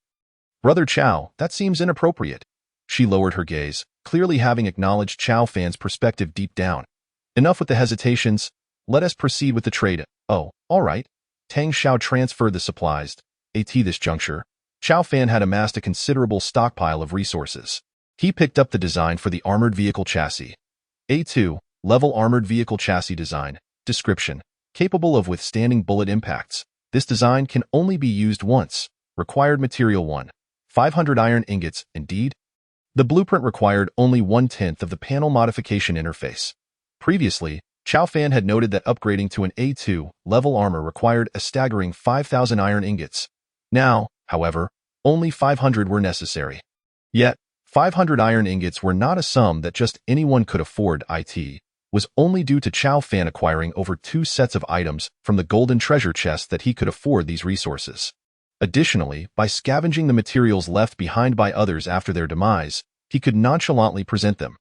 Brother Chao, that seems inappropriate. She lowered her gaze, clearly having acknowledged Chao Fan's perspective deep down. Enough with the hesitations. Let us proceed with the trade. Oh, all right. Tang Xiao transferred the supplies. At this juncture, Chao Fan had amassed a considerable stockpile of resources. He picked up the design for the armored vehicle chassis. A2, level armored vehicle chassis design. Description. Capable of withstanding bullet impacts. This design can only be used once. Required material 1. 500 iron ingots. Indeed, the blueprint required only 1/10 of the panel modification interface. Previously, Chao Fan had noted that upgrading to an A2 level armor required a staggering 5,000 iron ingots. Now, however, only 500 were necessary. Yet, 500 iron ingots were not a sum that just anyone could afford. It was only due to Chao Fan acquiring over 2 sets of items from the golden treasure chest that he could afford these resources. Additionally, by scavenging the materials left behind by others after their demise, he could nonchalantly present them.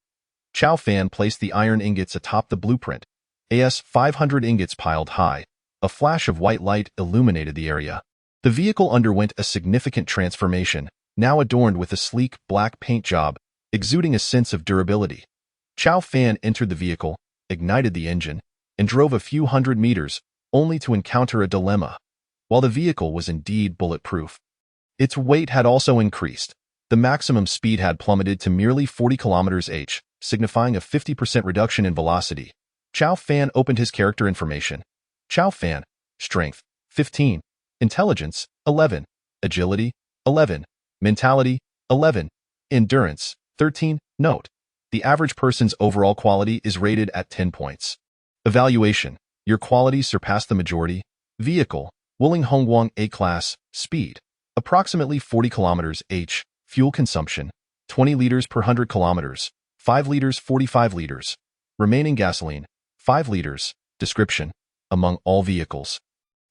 Chao Fan placed the iron ingots atop the blueprint. 500 ingots piled high. A flash of white light illuminated the area. The vehicle underwent a significant transformation, now adorned with a sleek black paint job, exuding a sense of durability. Chao Fan entered the vehicle, ignited the engine, and drove a few 100 meters, only to encounter a dilemma. While the vehicle was indeed bulletproof, its weight had also increased. The maximum speed had plummeted to merely 40 km/h, signifying a 50% reduction in velocity. Chow Fan opened his character information. Chow Fan, Strength, 15. Intelligence, 11. Agility, 11. Mentality, 11. Endurance, 13. Note: the average person's overall quality is rated at 10 points. Evaluation: your qualities surpass the majority. Vehicle: Wuling Hongguang A-Class. Speed: approximately 40 km/h. Fuel consumption: 20 liters per 100 kilometers. 5 liters 45 liters. Remaining gasoline: 5 liters. Description: among all vehicles,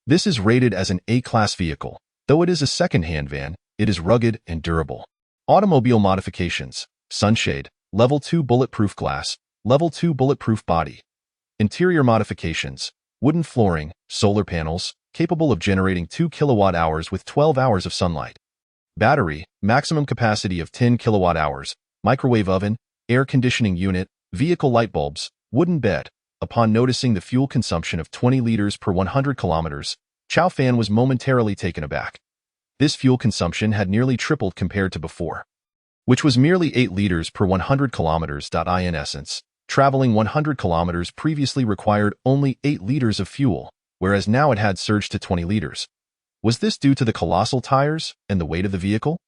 this is rated as an A-Class vehicle. Though it is a second-hand van, it is rugged and durable. Automobile modifications: sunshade, level 2 bulletproof glass, level 2 bulletproof body. Interior modifications: wooden flooring, solar panels, capable of generating 2 kilowatt-hours with 12 hours of sunlight. Battery, maximum capacity of 10 kilowatt-hours, microwave oven, air conditioning unit, vehicle light bulbs, wooden bed. Upon noticing the fuel consumption of 20 liters per 100 kilometers, Chow Fan was momentarily taken aback. This fuel consumption had nearly tripled compared to before, which was merely 8 liters per 100 kilometers. In essence, traveling 100 kilometers previously required only 8 liters of fuel, whereas now it had surged to 20 liters. Was this due to the colossal tires and the weight of the vehicle?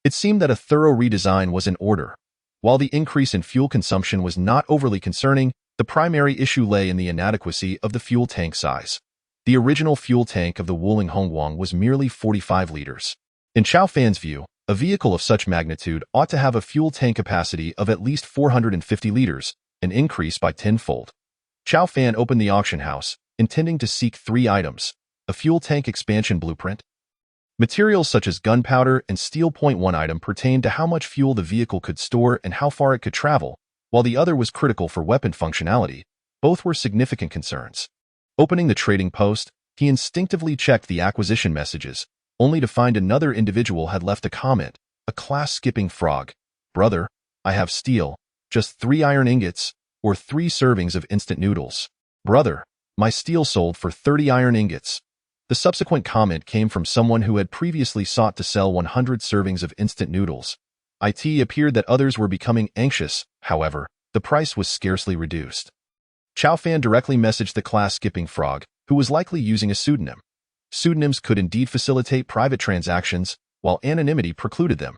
It seemed that a thorough redesign was in order. While the increase in fuel consumption was not overly concerning, the primary issue lay in the inadequacy of the fuel tank size. The original fuel tank of the Wuling Hongguang was merely 45 liters. In Chow Fan's view, a vehicle of such magnitude ought to have a fuel tank capacity of at least 450 liters, an increase by tenfold. Chow Fan opened the auction house, intending to seek 3 items: a fuel tank expansion blueprint. Materials such as gunpowder and steel. One item pertained to how much fuel the vehicle could store and how far it could travel, while the other was critical for weapon functionality. Both were significant concerns. Opening the trading post, he instinctively checked the acquisition messages, only to find another individual had left a comment: a class-skipping frog. Brother, I have steel, just 3 iron ingots, or 3 servings of instant noodles. Brother, my steel sold for 30 iron ingots. The subsequent comment came from someone who had previously sought to sell 100 servings of instant noodles. It appeared that others were becoming anxious. However, the price was scarcely reduced. Chow Fan directly messaged the class-skipping frog, who was likely using a pseudonym. Pseudonyms could indeed facilitate private transactions, while anonymity precluded them.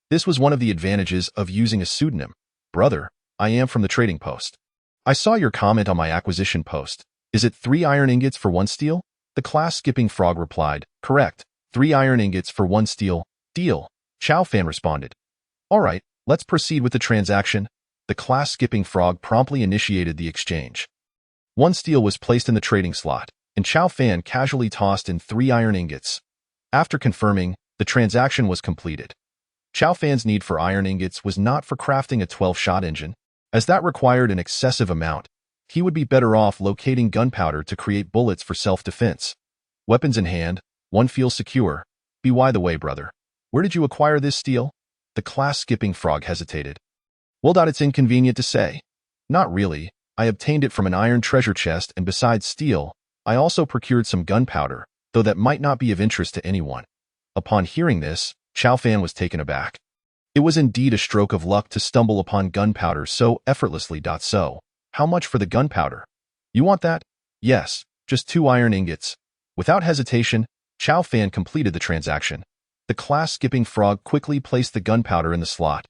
This was one of the advantages of using a pseudonym. Brother, I am from the trading post. I saw your comment on my acquisition post. Is it 3 iron ingots for 1 steel? The class-skipping frog replied, correct, 3 iron ingots for 1 steel. Deal. Chow Fan responded. All right, let's proceed with the transaction. The class-skipping frog promptly initiated the exchange. 1 steel was placed in the trading slot, and Chow Fan casually tossed in 3 iron ingots. After confirming, the transaction was completed. Chow Fan's need for iron ingots was not for crafting a 12-shot engine, as that required an excessive amount. He would be better off locating gunpowder to create bullets for self-defense. Weapons in hand, one feels secure. By the way, brother, where did you acquire this steel? The class-skipping frog hesitated. Well, it's inconvenient to say. Not really. I obtained it from an iron treasure chest, and besides steel, I also procured some gunpowder, though that might not be of interest to anyone. Upon hearing this, Chow Fan was taken aback. It was indeed a stroke of luck to stumble upon gunpowder so effortlessly. So, how much for the gunpowder? You want that? Yes, just 2 iron ingots. Without hesitation, Chow Fan completed the transaction. The class-skipping frog quickly placed the gunpowder in the slot,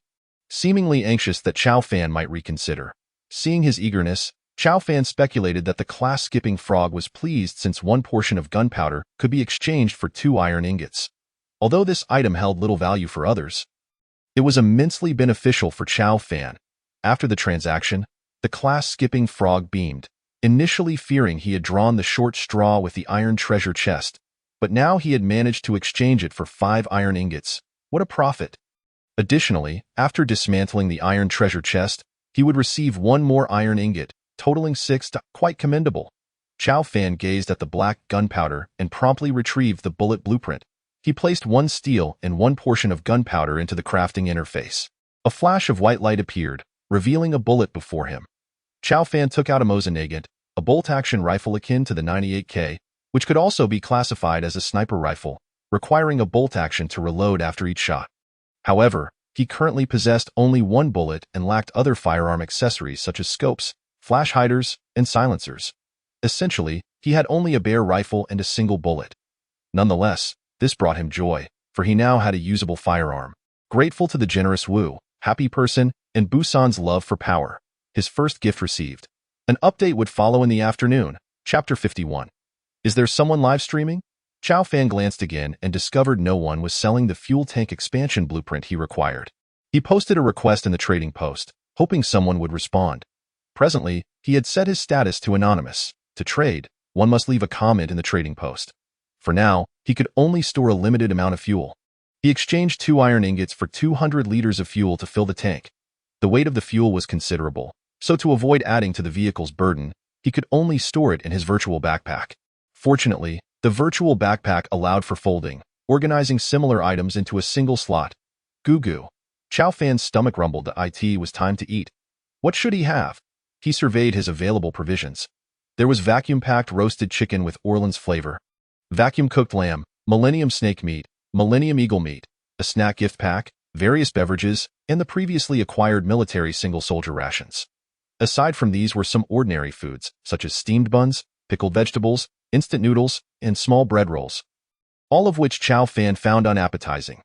seemingly anxious that Chow Fan might reconsider. Seeing his eagerness, Chow Fan speculated that the class-skipping frog was pleased since 1 portion of gunpowder could be exchanged for 2 iron ingots. Although this item held little value for others, it was immensely beneficial for Chow Fan. After the transaction, the class-skipping frog beamed, initially fearing he had drawn the short straw with the iron treasure chest, but now he had managed to exchange it for 5 iron ingots. What a profit! Additionally, after dismantling the iron treasure chest, he would receive 1 more iron ingot, totaling 6. Quite commendable. Chow Fan gazed at the black gunpowder and promptly retrieved the bullet blueprint. He placed 1 steel and 1 portion of gunpowder into the crafting interface. A flash of white light appeared, revealing a bullet before him. Chow Fan took out a Mosin Nagant, a bolt-action rifle akin to the 98K, which could also be classified as a sniper rifle, requiring a bolt action to reload after each shot. However, he currently possessed only one bullet and lacked other firearm accessories such as scopes, flash hiders, and silencers. Essentially, he had only a bare rifle and a single bullet. Nonetheless, this brought him joy, for he now had a usable firearm. Grateful to the generous Wu, happy person, and Busan's love for power, his first gift received. An update would follow in the afternoon. Chapter 51. Is there someone live streaming? Chao Fan glanced again and discovered no one was selling the fuel tank expansion blueprint he required. He posted a request in the trading post, hoping someone would respond. Presently, he had set his status to anonymous. To trade, one must leave a comment in the trading post. For now, he could only store a limited amount of fuel. He exchanged 2 iron ingots for 200 liters of fuel to fill the tank. The weight of the fuel was considerable, so to avoid adding to the vehicle's burden, he could only store it in his virtual backpack. Fortunately, the virtual backpack allowed for folding, organizing similar items into a single slot. Goo goo. Chao Fan's stomach rumbled that it was time to eat. What should he have? He surveyed his available provisions. There was vacuum-packed roasted chicken with Orleans flavor, vacuum-cooked lamb, Millennium snake meat, Millennium eagle meat, a snack gift pack, various beverages, and the previously acquired military single-soldier rations. Aside from these were some ordinary foods, such as steamed buns, pickled vegetables, instant noodles, and small bread rolls, all of which Chao Fan found unappetizing.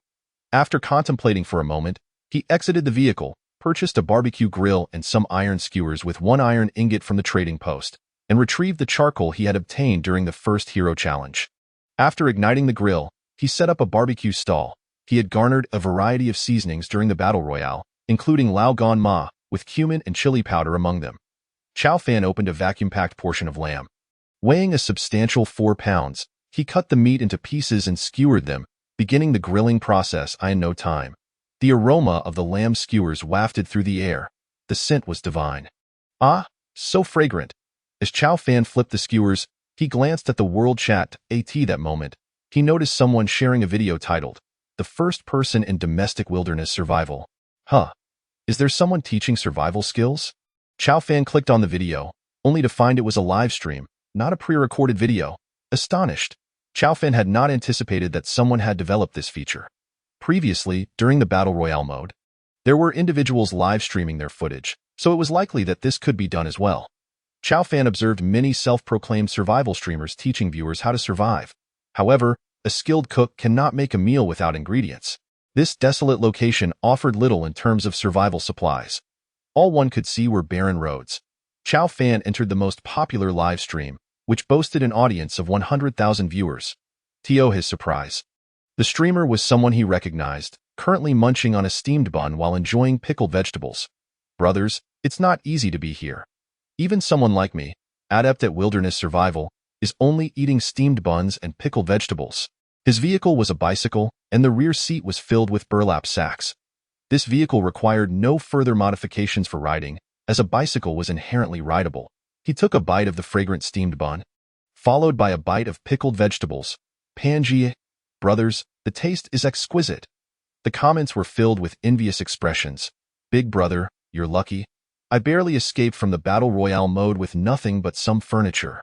After contemplating for a moment, he exited the vehicle, purchased a barbecue grill and some iron skewers with 1 iron ingot from the trading post, and retrieved the charcoal he had obtained during the first hero challenge. After igniting the grill, he set up a barbecue stall. He had garnered a variety of seasonings during the battle royale, including Lao Gan Ma, with cumin and chili powder among them. Chao Fan opened a vacuum-packed portion of lamb. Weighing a substantial 4 pounds, he cut the meat into pieces and skewered them, beginning the grilling process in no time. The aroma of the lamb skewers wafted through the air. The scent was divine. Ah, so fragrant. As Chao Fan flipped the skewers, he glanced at the world chat that moment. He noticed someone sharing a video titled, "The First Person in Domestic Wilderness Survival." Huh. Is there someone teaching survival skills? Chao Fan clicked on the video, only to find it was a live stream, not a pre-recorded video. Astonished, Chao Fan had not anticipated that someone had developed this feature. Previously, during the Battle Royale mode, there were individuals live streaming their footage, so it was likely that this could be done as well. Chao Fan observed many self-proclaimed survival streamers teaching viewers how to survive. However, a skilled cook cannot make a meal without ingredients. This desolate location offered little in terms of survival supplies. All one could see were barren roads. Chao Fan entered the most popular live stream, which boasted an audience of 100,000 viewers. To his surprise, the streamer was someone he recognized, currently munching on a steamed bun while enjoying pickled vegetables. Brothers, it's not easy to be here. Even someone like me, adept at wilderness survival, is only eating steamed buns and pickled vegetables. His vehicle was a bicycle, and the rear seat was filled with burlap sacks. This vehicle required no further modifications for riding, as a bicycle was inherently rideable. He took a bite of the fragrant steamed bun, followed by a bite of pickled vegetables. Panjie, brothers, the taste is exquisite. The comments were filled with envious expressions. Big brother, you're lucky. I barely escaped from the Battle Royale mode with nothing but some furniture.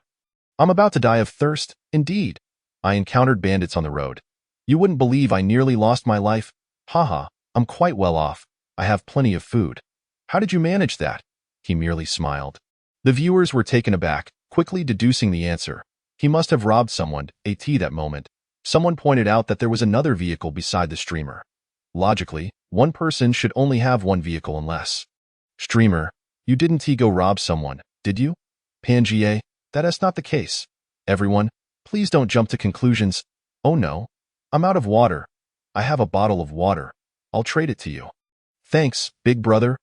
I'm about to die of thirst, indeed. I encountered bandits on the road. You wouldn't believe I nearly lost my life. Haha, I'm quite well off. I have plenty of food. How did you manage that? He merely smiled. The viewers were taken aback, quickly deducing the answer. He must have robbed someone, that moment. Someone pointed out that there was another vehicle beside the streamer. Logically, one person should only have one vehicle unless. Streamer, you didn't go rob someone, did you? Panjie, that is not the case. Everyone, please don't jump to conclusions. Oh no, I'm out of water. I have a bottle of water. I'll trade it to you. Thanks, big brother.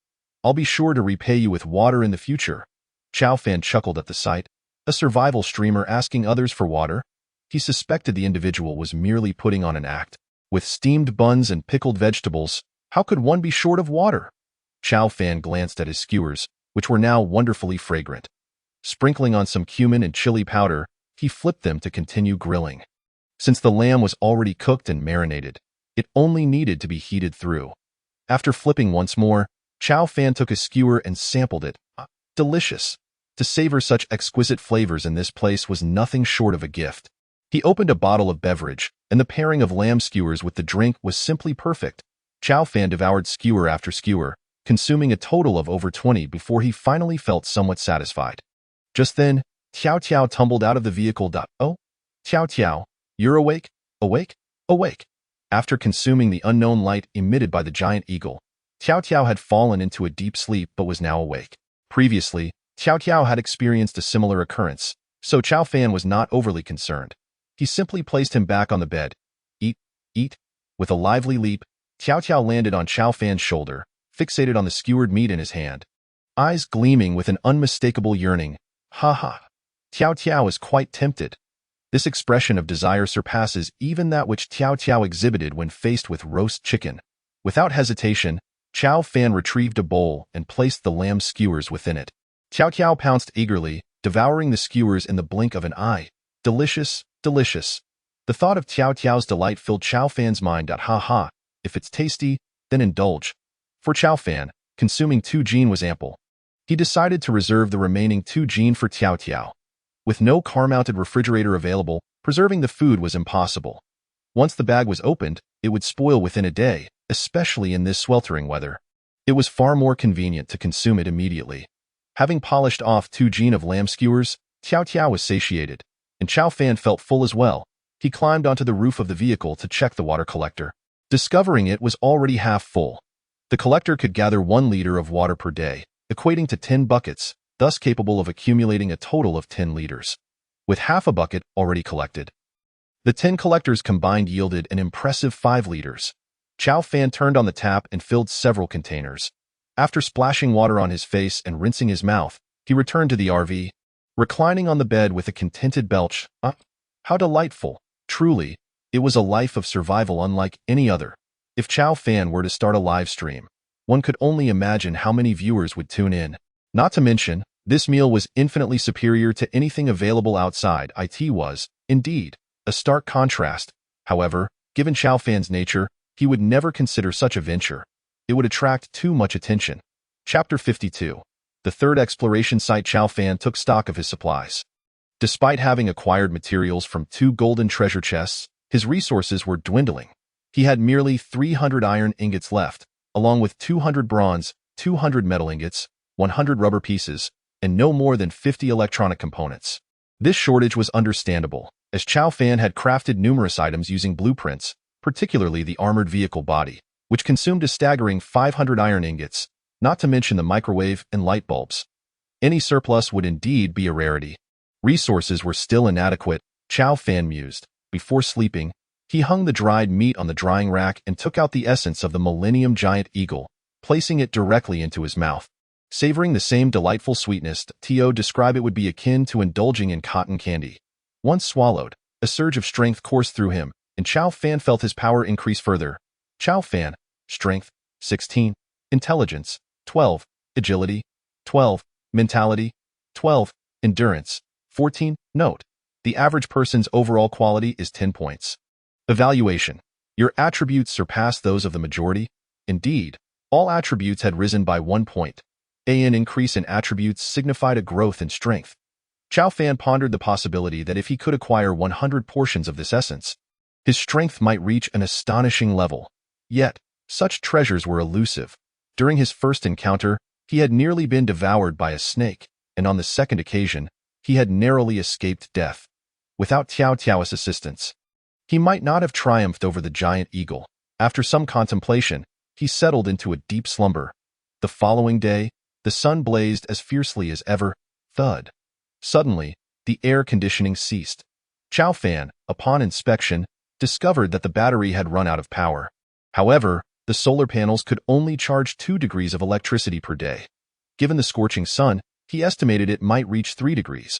I'll be sure to repay you with water in the future. Chao Fan chuckled at the sight. A survival streamer asking others for water? He suspected the individual was merely putting on an act. With steamed buns and pickled vegetables, how could one be short of water? Chao Fan glanced at his skewers, which were now wonderfully fragrant. Sprinkling on some cumin and chili powder, he flipped them to continue grilling. Since the lamb was already cooked and marinated, it only needed to be heated through. After flipping once more, Chao Fan took a skewer and sampled it. Delicious. To savor such exquisite flavors in this place was nothing short of a gift. He opened a bottle of beverage, and the pairing of lamb skewers with the drink was simply perfect. Chow Fan devoured skewer after skewer, consuming a total of over 20 before he finally felt somewhat satisfied. Just then, Tiao Tiao tumbled out of the vehicle. Oh, Tiao Tiao, you're awake? Awake? Awake. After consuming the unknown light emitted by the giant eagle, Tiao Tiao had fallen into a deep sleep but was now awake. Previously, Tiao Tiao had experienced a similar occurrence, so Chow Fan was not overly concerned. He simply placed him back on the bed. Eat, eat. With a lively leap, Tiao Tiao landed on Chow Fan's shoulder, fixated on the skewered meat in his hand. Eyes gleaming with an unmistakable yearning. Ha ha. Tiao Tiao is quite tempted. This expression of desire surpasses even that which Tiao Tiao exhibited when faced with roast chicken. Without hesitation, Chow Fan retrieved a bowl and placed the lamb skewers within it. Tiao Tiao pounced eagerly, devouring the skewers in the blink of an eye. Delicious, delicious. The thought of Tiao Tiao's delight filled Chow Fan's mind. Ha ha, if it's tasty, then indulge. For Chow Fan, consuming 2 jin was ample. He decided to reserve the remaining 2 jin for Tiao Tiao. With no car-mounted refrigerator available, preserving the food was impossible. Once the bag was opened, it would spoil within a day, especially in this sweltering weather. It was far more convenient to consume it immediately. Having polished off 2 jin of lamb skewers, Tiao Tiao was satiated, and Chow Fan felt full as well. He climbed onto the roof of the vehicle to check the water collector. Discovering it was already half full. The collector could gather 1 liter of water per day, equating to 10 buckets, thus capable of accumulating a total of 10 liters. With half a bucket already collected, the 10 collectors combined yielded an impressive 5 liters. Chow Fan turned on the tap and filled several containers. After splashing water on his face and rinsing his mouth, he returned to the RV. Reclining on the bed with a contented belch, how delightful! Truly, it was a life of survival unlike any other. If Chow Fan were to start a live stream, one could only imagine how many viewers would tune in. Not to mention, this meal was infinitely superior to anything available outside. It was, indeed, a stark contrast. However, given Chow Fan's nature, he would never consider such a venture. It would attract too much attention. Chapter 52. The third exploration site. Chow Fan took stock of his supplies. Despite having acquired materials from 2 golden treasure chests, his resources were dwindling. He had merely 300 iron ingots left, along with 200 bronze, 200 metal ingots, 100 rubber pieces, and no more than 50 electronic components. This shortage was understandable, as Chow Fan had crafted numerous items using blueprints, particularly the armored vehicle body, which consumed a staggering 500 iron ingots, not to mention the microwave and light bulbs. Any surplus would indeed be a rarity. Resources were still inadequate, Chow Fan mused. Before sleeping, he hung the dried meat on the drying rack and took out the essence of the Millennium Giant Eagle, placing it directly into his mouth. Savoring the same delightful sweetness, Tio described it would be akin to indulging in cotton candy. Once swallowed, a surge of strength coursed through him, and Chow Fan felt his power increase further. Chow Fan, strength, 16, intelligence, 12, agility, 12, mentality, 12, endurance, 14. Note: the average person's overall quality is 10 points. Evaluation. Your attributes surpass those of the majority. Indeed, all attributes had risen by 1 point. An increase in attributes signified a growth in strength. Chow Fan pondered the possibility that if he could acquire 100 portions of this essence, his strength might reach an astonishing level. Yet, such treasures were elusive. During his first encounter, he had nearly been devoured by a snake, and on the second occasion, he had narrowly escaped death. Without Tiao Tiao's assistance, he might not have triumphed over the giant eagle. After some contemplation, he settled into a deep slumber. The following day, the sun blazed as fiercely as ever. Thud. Suddenly, the air conditioning ceased. Chow Fan, upon inspection, discovered that the battery had run out of power. However, the solar panels could only charge 2 degrees of electricity per day. Given the scorching sun, he estimated it might reach 3 degrees.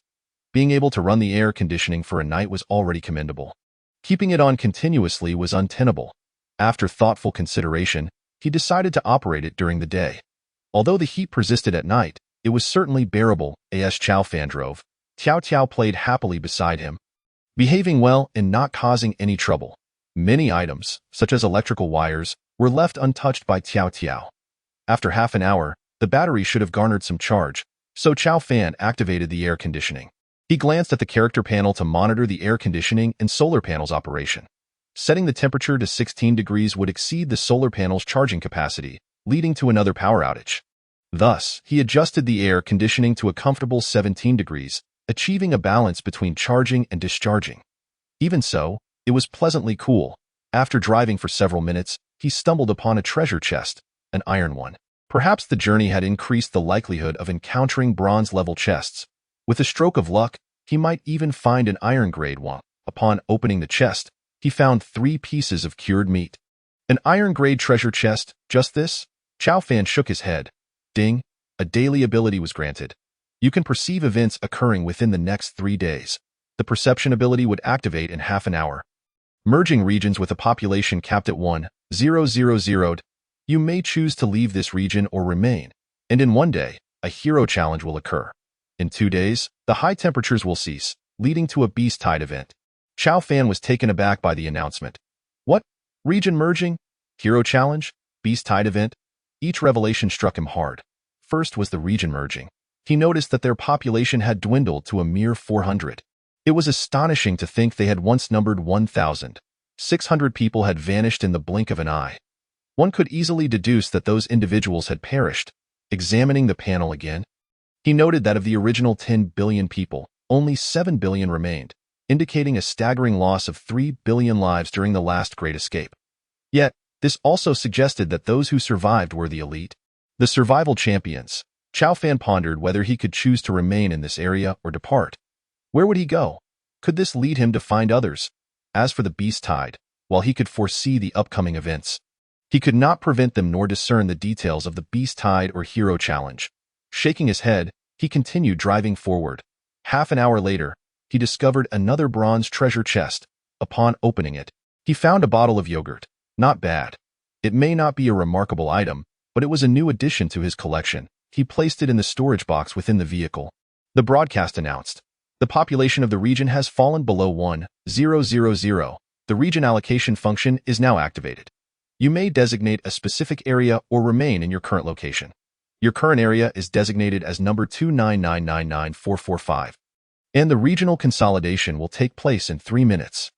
Being able to run the air conditioning for a night was already commendable. Keeping it on continuously was untenable. After thoughtful consideration, he decided to operate it during the day. Although the heat persisted at night, it was certainly bearable. As Chow Fan drove, Tiao Tiao played happily beside him, behaving well and not causing any trouble. Many items, such as electrical wires, were left untouched by Tiao Tiao. After half an hour, the battery should have garnered some charge, so Chow Fan activated the air conditioning. He glanced at the character panel to monitor the air conditioning and solar panels operation. Setting the temperature to 16 degrees would exceed the solar panel's charging capacity, leading to another power outage. Thus, he adjusted the air conditioning to a comfortable 17 degrees, achieving a balance between charging and discharging. Even so, it was pleasantly cool. After driving for several minutes, he stumbled upon a treasure chest, an iron one. Perhaps the journey had increased the likelihood of encountering bronze-level chests. With a stroke of luck, he might even find an iron-grade one. Upon opening the chest, he found 3 pieces of cured meat. An iron-grade treasure chest, just this? Chow Fan shook his head. Ding, a daily ability was granted. You can perceive events occurring within the next 3 days. The perception ability would activate in half an hour. Merging regions with a population capped at 1,000. You may choose to leave this region or remain, and in 1 day, a hero challenge will occur. In 2 days, the high temperatures will cease, leading to a beast tide event. Chow Fan was taken aback by the announcement. What? Region merging? Hero challenge? Beast tide event? Each revelation struck him hard. First was the region merging. He noticed that their population had dwindled to a mere 400. It was astonishing to think they had once numbered 1,600 people had vanished in the blink of an eye. One could easily deduce that those individuals had perished. Examining the panel again, he noted that of the original 10 billion people, only 7 billion remained, indicating a staggering loss of 3 billion lives during the last Great Escape. Yet, this also suggested that those who survived were the elite, the survival champions. Chow Fan pondered whether he could choose to remain in this area or depart. Where would he go? Could this lead him to find others? As for the beast tide, while he could foresee the upcoming events, he could not prevent them nor discern the details of the beast tide or hero challenge. Shaking his head, he continued driving forward. Half an hour later, he discovered another bronze treasure chest. Upon opening it, he found a bottle of yogurt. Not bad. It may not be a remarkable item, but it was a new addition to his collection. He placed it in the storage box within the vehicle. The broadcast announced, the population of the region has fallen below 1,000. The region allocation function is now activated. You may designate a specific area or remain in your current location. Your current area is designated as number 299999445, and the regional consolidation will take place in 3 minutes.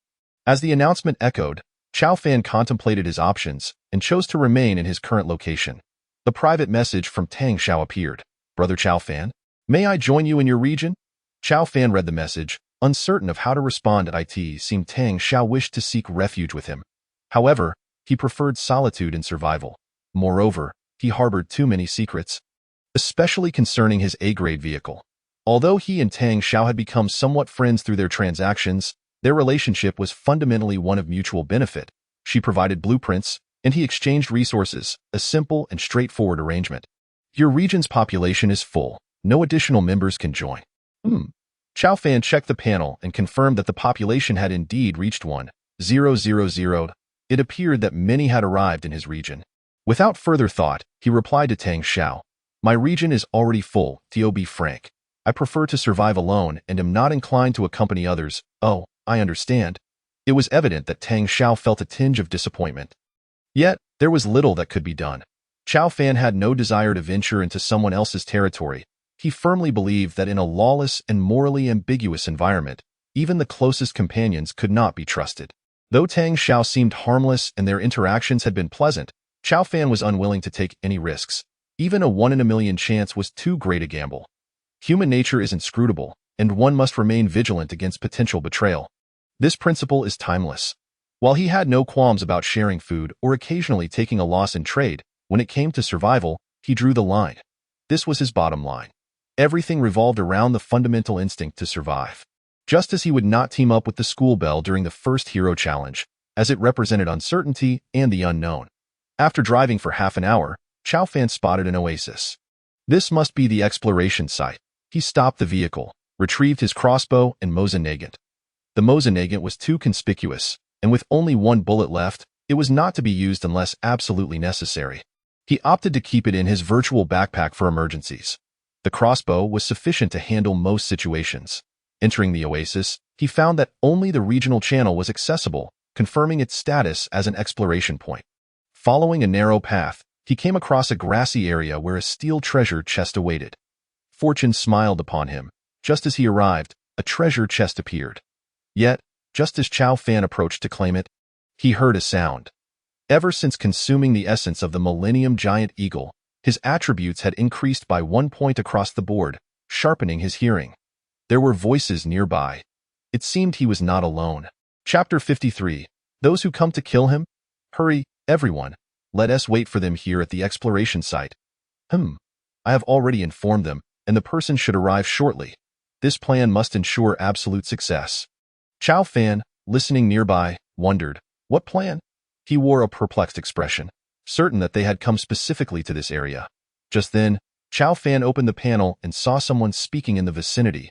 As the announcement echoed, Chow Fan contemplated his options and chose to remain in his current location. A private message from Tang Xiao appeared. Brother Chow Fan, may I join you in your region? Chow Fan read the message, uncertain of how to respond. It seemed Tang Xiao wished to seek refuge with him. However, he preferred solitude and survival. Moreover, he harbored too many secrets, especially concerning his A-grade vehicle. Although he and Tang Xiao had become somewhat friends through their transactions, their relationship was fundamentally one of mutual benefit. She provided blueprints, and he exchanged resources, a simple and straightforward arrangement. Your region's population is full. No additional members can join. Chow Fan checked the panel and confirmed that the population had indeed reached 1,000. It appeared that many had arrived in his region. Without further thought, he replied to Tang Xiao, my region is already full, to be frank. I prefer to survive alone and am not inclined to accompany others. Oh, I understand. It was evident that Tang Xiao felt a tinge of disappointment. Yet, there was little that could be done. Chow Fan had no desire to venture into someone else's territory. He firmly believed that in a lawless and morally ambiguous environment, even the closest companions could not be trusted. Though Tang Xiao seemed harmless and their interactions had been pleasant, Chow Fan was unwilling to take any risks. Even a 1 in a million chance was too great a gamble. Human nature is inscrutable, and one must remain vigilant against potential betrayal. This principle is timeless. While he had no qualms about sharing food or occasionally taking a loss in trade, when it came to survival, he drew the line. This was his bottom line. Everything revolved around the fundamental instinct to survive. Just as he would not team up with the school bell during the first hero challenge, as it represented uncertainty and the unknown. After driving for half an hour, Chow Fan spotted an oasis. This must be the exploration site. He stopped the vehicle, retrieved his crossbow and Mosin-Nagant. The Mosin-Nagant was too conspicuous, and with only 1 bullet left, it was not to be used unless absolutely necessary. He opted to keep it in his virtual backpack for emergencies. The crossbow was sufficient to handle most situations. Entering the oasis, he found that only the regional channel was accessible, confirming its status as an exploration point. Following a narrow path, he came across a grassy area where a steel treasure chest awaited. Fortune smiled upon him. Just as he arrived, a treasure chest appeared. Yet, just as Chow Fan approached to claim it, He heard a sound. Ever since consuming the essence of the Millennium Giant Eagle, his attributes had increased by 1 point across the board, sharpening his hearing. There were voices nearby. It seemed he was not alone. Chapter 53. Those who come to kill him? Hurry, everyone. Let us wait for them here at the exploration site. I have already informed them, and the person should arrive shortly. This plan must ensure absolute success. Chow Fan, listening nearby, wondered, what plan? He wore a perplexed expression, certain that they had come specifically to this area. Just then, Chow Fan opened the panel and saw someone speaking in the vicinity.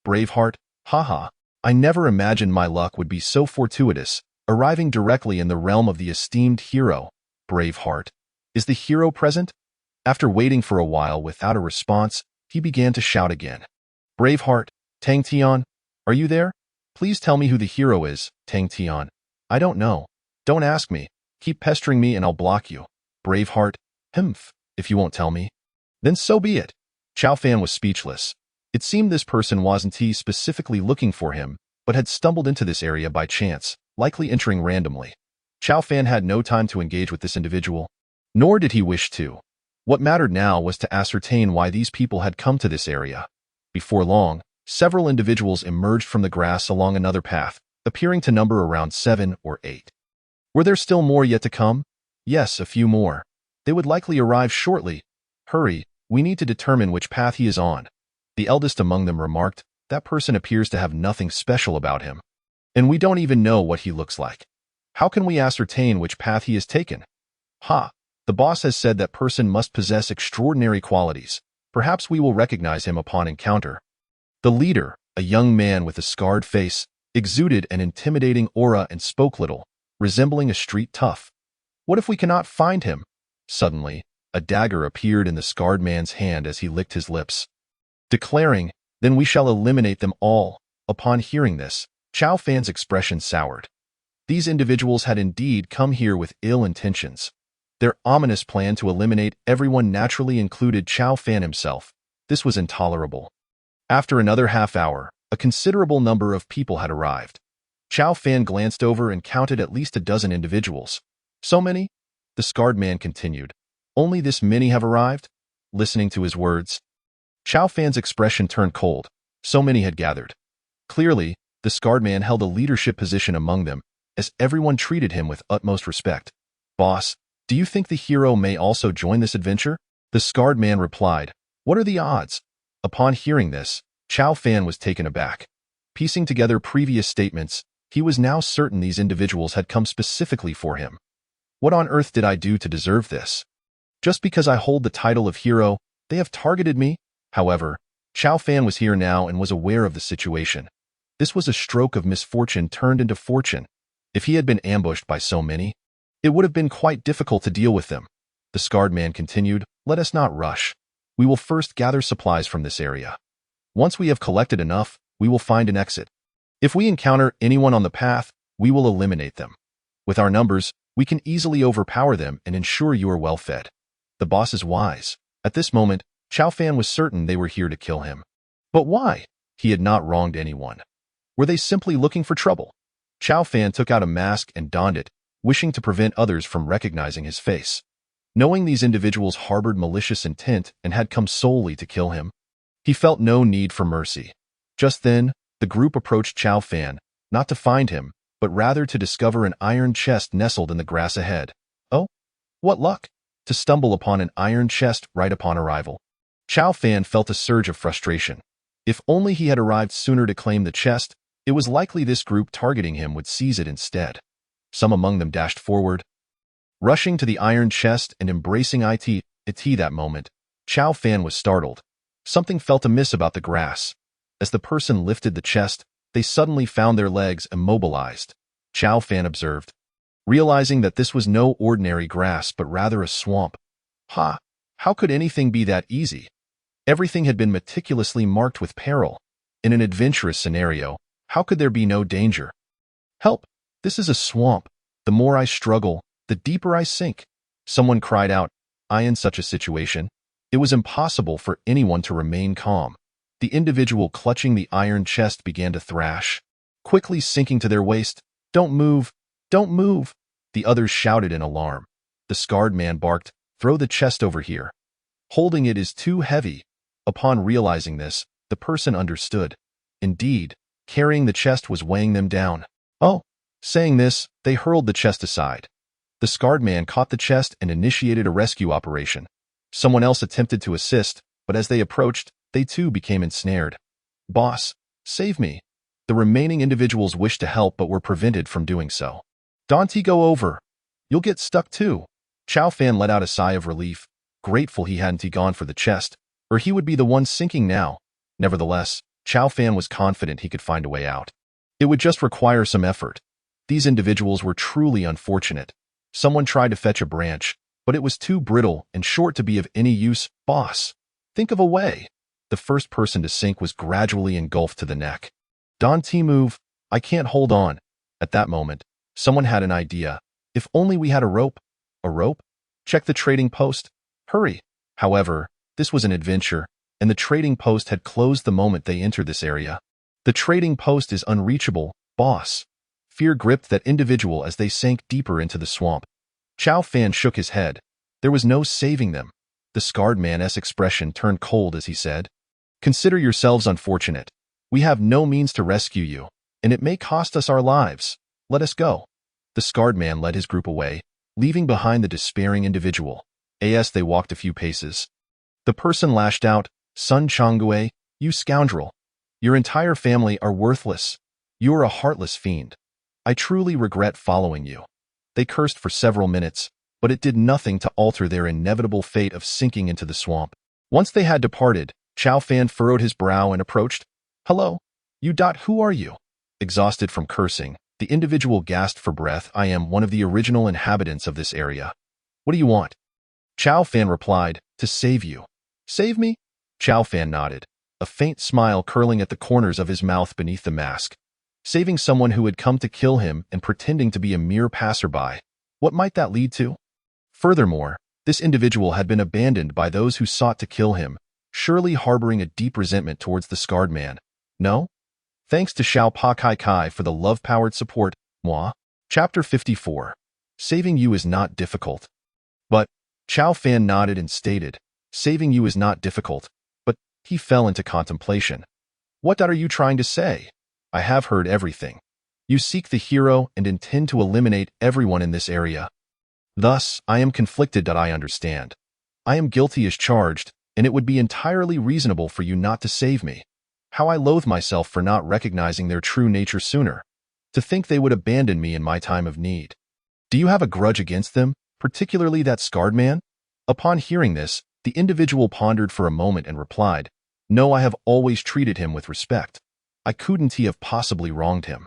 Braveheart, haha, I never imagined my luck would be so fortuitous, arriving directly in the realm of the esteemed hero. Braveheart. Is the hero present? After waiting for a while without a response, he began to shout again. Braveheart, Tang Tian, are you there? Please tell me who the hero is, Tang Tian. I don't know. Don't ask me. Keep pestering me and I'll block you. Braveheart, if you won't tell me. Then so be it. Chow Fan was speechless. It seemed this person wasn't specifically looking for him, but had stumbled into this area by chance, likely entering randomly. Chow Fan had no time to engage with this individual, nor did he wish to. What mattered now was to ascertain why these people had come to this area. Before long, several individuals emerged from the grass along another path, appearing to number around 7 or 8. Were there still more yet to come? Yes, a few more. They would likely arrive shortly. Hurry, we need to determine which path he is on. The eldest among them remarked, that person appears to have nothing special about him. And we don't even know what he looks like. How can we ascertain which path he has taken? The boss has said that person must possess extraordinary qualities. Perhaps we will recognize him upon encounter. The leader, a young man with a scarred face, exuded an intimidating aura and spoke little, resembling a street tough. What if we cannot find him? Suddenly, a dagger appeared in the scarred man's hand as he licked his lips, declaring, then we shall eliminate them all. Upon hearing this, Chow Fan's expression soured. These individuals had indeed come here with ill intentions. Their ominous plan to eliminate everyone naturally included Chow Fan himself. This was intolerable. After another half hour, a considerable number of people had arrived. Chow Fan glanced over and counted at least a dozen individuals. So many? The scarred man continued. Only this many have arrived? Listening to his words, Chow Fan's expression turned cold. So many had gathered. Clearly, the scarred man held a leadership position among them, as everyone treated him with utmost respect. Boss, do you think the hero may also join this adventure? The scarred man replied, what are the odds? Upon hearing this, Chow Fan was taken aback. Piecing together previous statements, he was now certain these individuals had come specifically for him. What on earth did I do to deserve this? Just because I hold the title of hero, they have targeted me? However, Chow Fan was here now and was aware of the situation. This was a stroke of misfortune turned into fortune. If he had been ambushed by so many, it would have been quite difficult to deal with them. The scarred man continued, let us not rush. We will first gather supplies from this area. Once we have collected enough, we will find an exit. If we encounter anyone on the path, we will eliminate them. With our numbers, we can easily overpower them and ensure you are well fed. The boss is wise. At this moment, Chow Fan was certain they were here to kill him. But why? He had not wronged anyone. Were they simply looking for trouble? Chow Fan took out a mask and donned it, wishing to prevent others from recognizing his face. Knowing these individuals harbored malicious intent and had come solely to kill him, he felt no need for mercy. Just then, the group approached Chow Fan, not to find him, but rather to discover an iron chest nestled in the grass ahead. Oh, what luck! To stumble upon an iron chest right upon arrival. Chow Fan felt a surge of frustration. If only he had arrived sooner to claim the chest, it was likely this group targeting him would seize it instead. Some among them dashed forward, rushing to the iron chest and embracing it that moment. Chow Fan was startled. Something felt amiss about the grass. As the person lifted the chest, they suddenly found their legs immobilized. Chow Fan observed, realizing that this was no ordinary grass but rather a swamp. How could anything be that easy? Everything had been meticulously marked with peril. In an adventurous scenario, how could there be no danger? Help! This is a swamp. The more I struggle, the deeper I sink. Someone cried out. In such a situation, it was impossible for anyone to remain calm. The individual clutching the iron chest began to thrash, quickly sinking to their waist. Don't move. Don't move, the others shouted in alarm. The scarred man barked, throw the chest over here. Holding it is too heavy. Upon realizing this, the person understood. Indeed, carrying the chest was weighing them down. Oh! Saying this, they hurled the chest aside. The scarred man caught the chest and initiated a rescue operation. Someone else attempted to assist, but as they approached, they too became ensnared. Boss, save me. The remaining individuals wished to help but were prevented from doing so. Dante, go over. You'll get stuck too. Chow Fan let out a sigh of relief, grateful he hadn't gone for the chest, or he would be the one sinking now. Nevertheless, Chow Fan was confident he could find a way out. It would just require some effort. These individuals were truly unfortunate. Someone tried to fetch a branch, but it was too brittle and short to be of any use. Boss, think of a way. The first person to sink was gradually engulfed to the neck. Dante, move. I can't hold on. At that moment, someone had an idea. If only we had a rope. A rope? Check the trading post. Hurry. However, this was an adventure, and the trading post had closed the moment they entered this area. The trading post is unreachable, boss. Fear gripped that individual as they sank deeper into the swamp. Chow Fan shook his head. There was no saving them. The scarred man's expression turned cold as he said, consider yourselves unfortunate. We have no means to rescue you, and it may cost us our lives. Let us go. The scarred man led his group away, leaving behind the despairing individual. As they walked a few paces, the person lashed out, Sun Changwei, you scoundrel. Your entire family are worthless. You are a heartless fiend. I truly regret following you. They cursed for several minutes, but it did nothing to alter their inevitable fate of sinking into the swamp. Once they had departed, Chow Fan furrowed his brow and approached. Hello? You. Who are you? Exhausted from cursing, the individual gasped for breath. I am one of the original inhabitants of this area. What do you want? Chow Fan replied, to save you. Save me? Chow Fan nodded, a faint smile curling at the corners of his mouth beneath the mask. Saving someone who had come to kill him and pretending to be a mere passerby. What might that lead to? Furthermore, this individual had been abandoned by those who sought to kill him, surely harboring a deep resentment towards the scarred man. No? Thanks to Xiao Pa Kai Kai for the love-powered support, moi. Chapter 54. Saving you is not difficult. But, Chow Fan nodded and stated, saving you is not difficult, but he fell into contemplation. What are you trying to say? I have heard everything. You seek the hero and intend to eliminate everyone in this area. Thus, I am conflicted. I understand. I am guilty as charged, and it would be entirely reasonable for you not to save me. How I loathe myself for not recognizing their true nature sooner. To think they would abandon me in my time of need. Do you have a grudge against them, particularly that scarred man? Upon hearing this, the individual pondered for a moment and replied, no, I have always treated him with respect. I couldn't have possibly wronged him.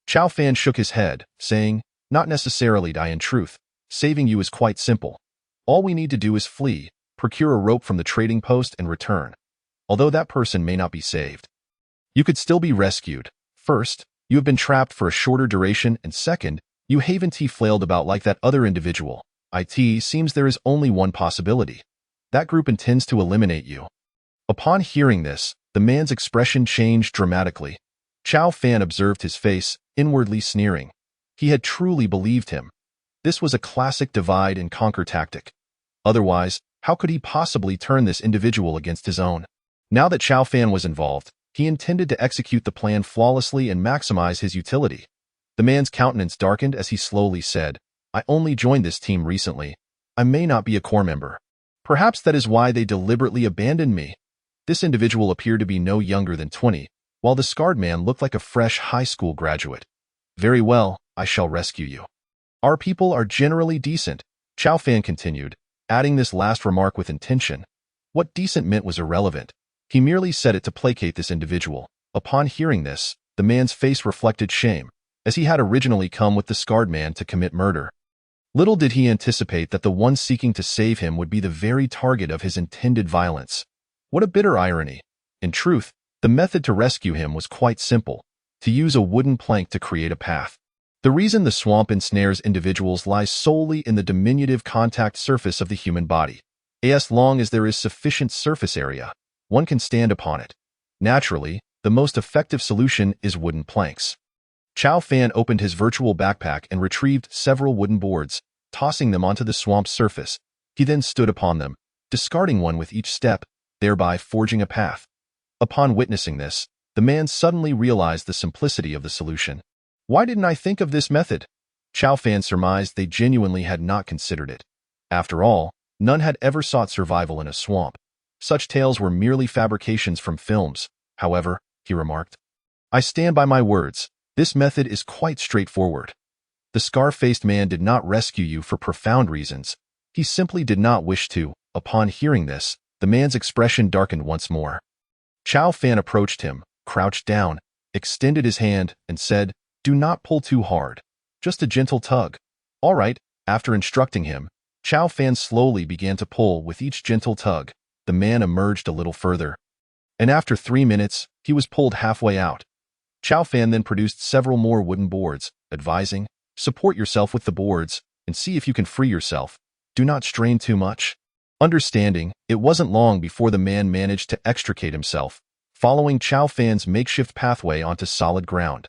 Chow Fan shook his head, saying, not necessarily. In truth, saving you is quite simple. All we need to do is flee, procure a rope from the trading post and return. Although that person may not be saved, you could still be rescued. First, you have been trapped for a shorter duration, and second, you haven't flailed about like that other individual. It seems there is only one possibility. That group intends to eliminate you. Upon hearing this, the man's expression changed dramatically. Chow Fan observed his face, inwardly sneering. He had truly believed him. This was a classic divide and conquer tactic. Otherwise, how could he possibly turn this individual against his own? Now that Chow Fan was involved, he intended to execute the plan flawlessly and maximize his utility. The man's countenance darkened as he slowly said, I only joined this team recently. I may not be a core member. Perhaps that is why they deliberately abandoned me. This individual appeared to be no younger than 20, while the scarred man looked like a fresh high school graduate. Very well, I shall rescue you. Our people are generally decent, Chow Fan continued, adding this last remark with intention. What decent meant was irrelevant. He merely said it to placate this individual. Upon hearing this, the man's face reflected shame, as he had originally come with the scarred man to commit murder. Little did he anticipate that the one seeking to save him would be the very target of his intended violence. What a bitter irony. In truth, the method to rescue him was quite simple, to use a wooden plank to create a path. The reason the swamp ensnares individuals lies solely in the diminutive contact surface of the human body. As long as there is sufficient surface area, one can stand upon it. Naturally, the most effective solution is wooden planks. Chow Fan opened his virtual backpack and retrieved several wooden boards, tossing them onto the swamp's surface. He then stood upon them, discarding one with each step, thereby forging a path. Upon witnessing this, the man suddenly realized the simplicity of the solution. Why didn't I think of this method? Chow Fan surmised they genuinely had not considered it. After all, none had ever sought survival in a swamp. Such tales were merely fabrications from films. However, he remarked, I stand by my words. This method is quite straightforward. The scar-faced man did not rescue you for profound reasons. He simply did not wish to. Upon hearing this, the man's expression darkened once more. Chow Fan approached him, crouched down, extended his hand, and said, Do not pull too hard. Just a gentle tug. All right. After instructing him, Chow Fan slowly began to pull. With each gentle tug, the man emerged a little further. And after 3 minutes, he was pulled halfway out. Chow Fan then produced several more wooden boards, advising, Support yourself with the boards, and see if you can free yourself. Do not strain too much. Understanding, it wasn't long before the man managed to extricate himself, following Chow Fan's makeshift pathway onto solid ground.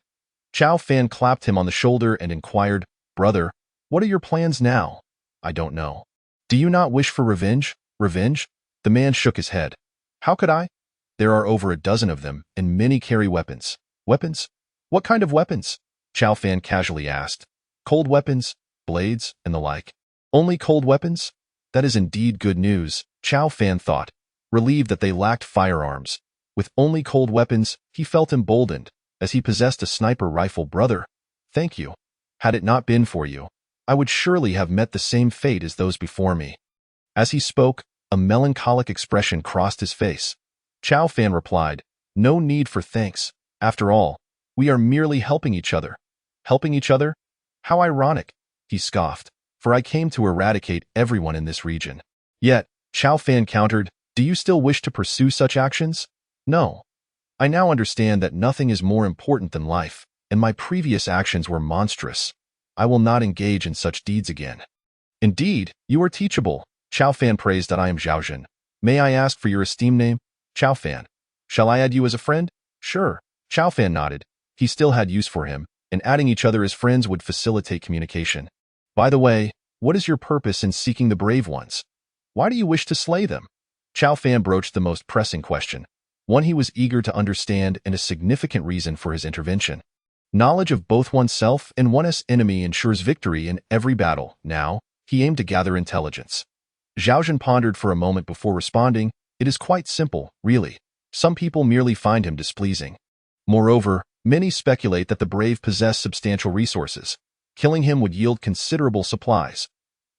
Chow Fan clapped him on the shoulder and inquired, Brother, what are your plans now? I don't know. Do you not wish for revenge? Revenge? The man shook his head. How could I? There are over a dozen of them, and many carry weapons. Weapons? What kind of weapons? Chow Fan casually asked. Cold weapons, blades, and the like. Only cold weapons? That is indeed good news, Chow Fan thought, relieved that they lacked firearms. With only cold weapons, he felt emboldened, as he possessed a sniper rifle. Brother, thank you. Had it not been for you, I would surely have met the same fate as those before me. As he spoke, a melancholic expression crossed his face. Chow Fan replied, No need for thanks. After all, we are merely helping each other. Helping each other? How ironic, he scoffed, for I came to eradicate everyone in this region. Yet, Chow Fan countered, Do you still wish to pursue such actions? No. I now understand that nothing is more important than life, and my previous actions were monstrous. I will not engage in such deeds again. Indeed, you are teachable. Chow Fan praised that I am Zhaojun. May I ask for your esteemed name? Chow Fan. Shall I add you as a friend? Sure. Chow Fan nodded. He still had use for him, and adding each other as friends would facilitate communication. By the way, what is your purpose in seeking the brave ones? Why do you wish to slay them? Chow Fan broached the most pressing question, one he was eager to understand and a significant reason for his intervention. Knowledge of both oneself and one's enemy ensures victory in every battle. Now, he aimed to gather intelligence. Zhaojun pondered for a moment before responding, It is quite simple, really. Some people merely find him displeasing. Moreover, many speculate that the brave possess substantial resources. Killing him would yield considerable supplies.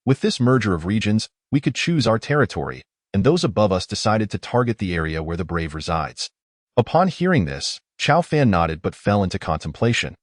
With this merger of regions, we could choose our territory, and those above us decided to target the area where the brave resides. Upon hearing this, Chow Fan nodded but fell into contemplation.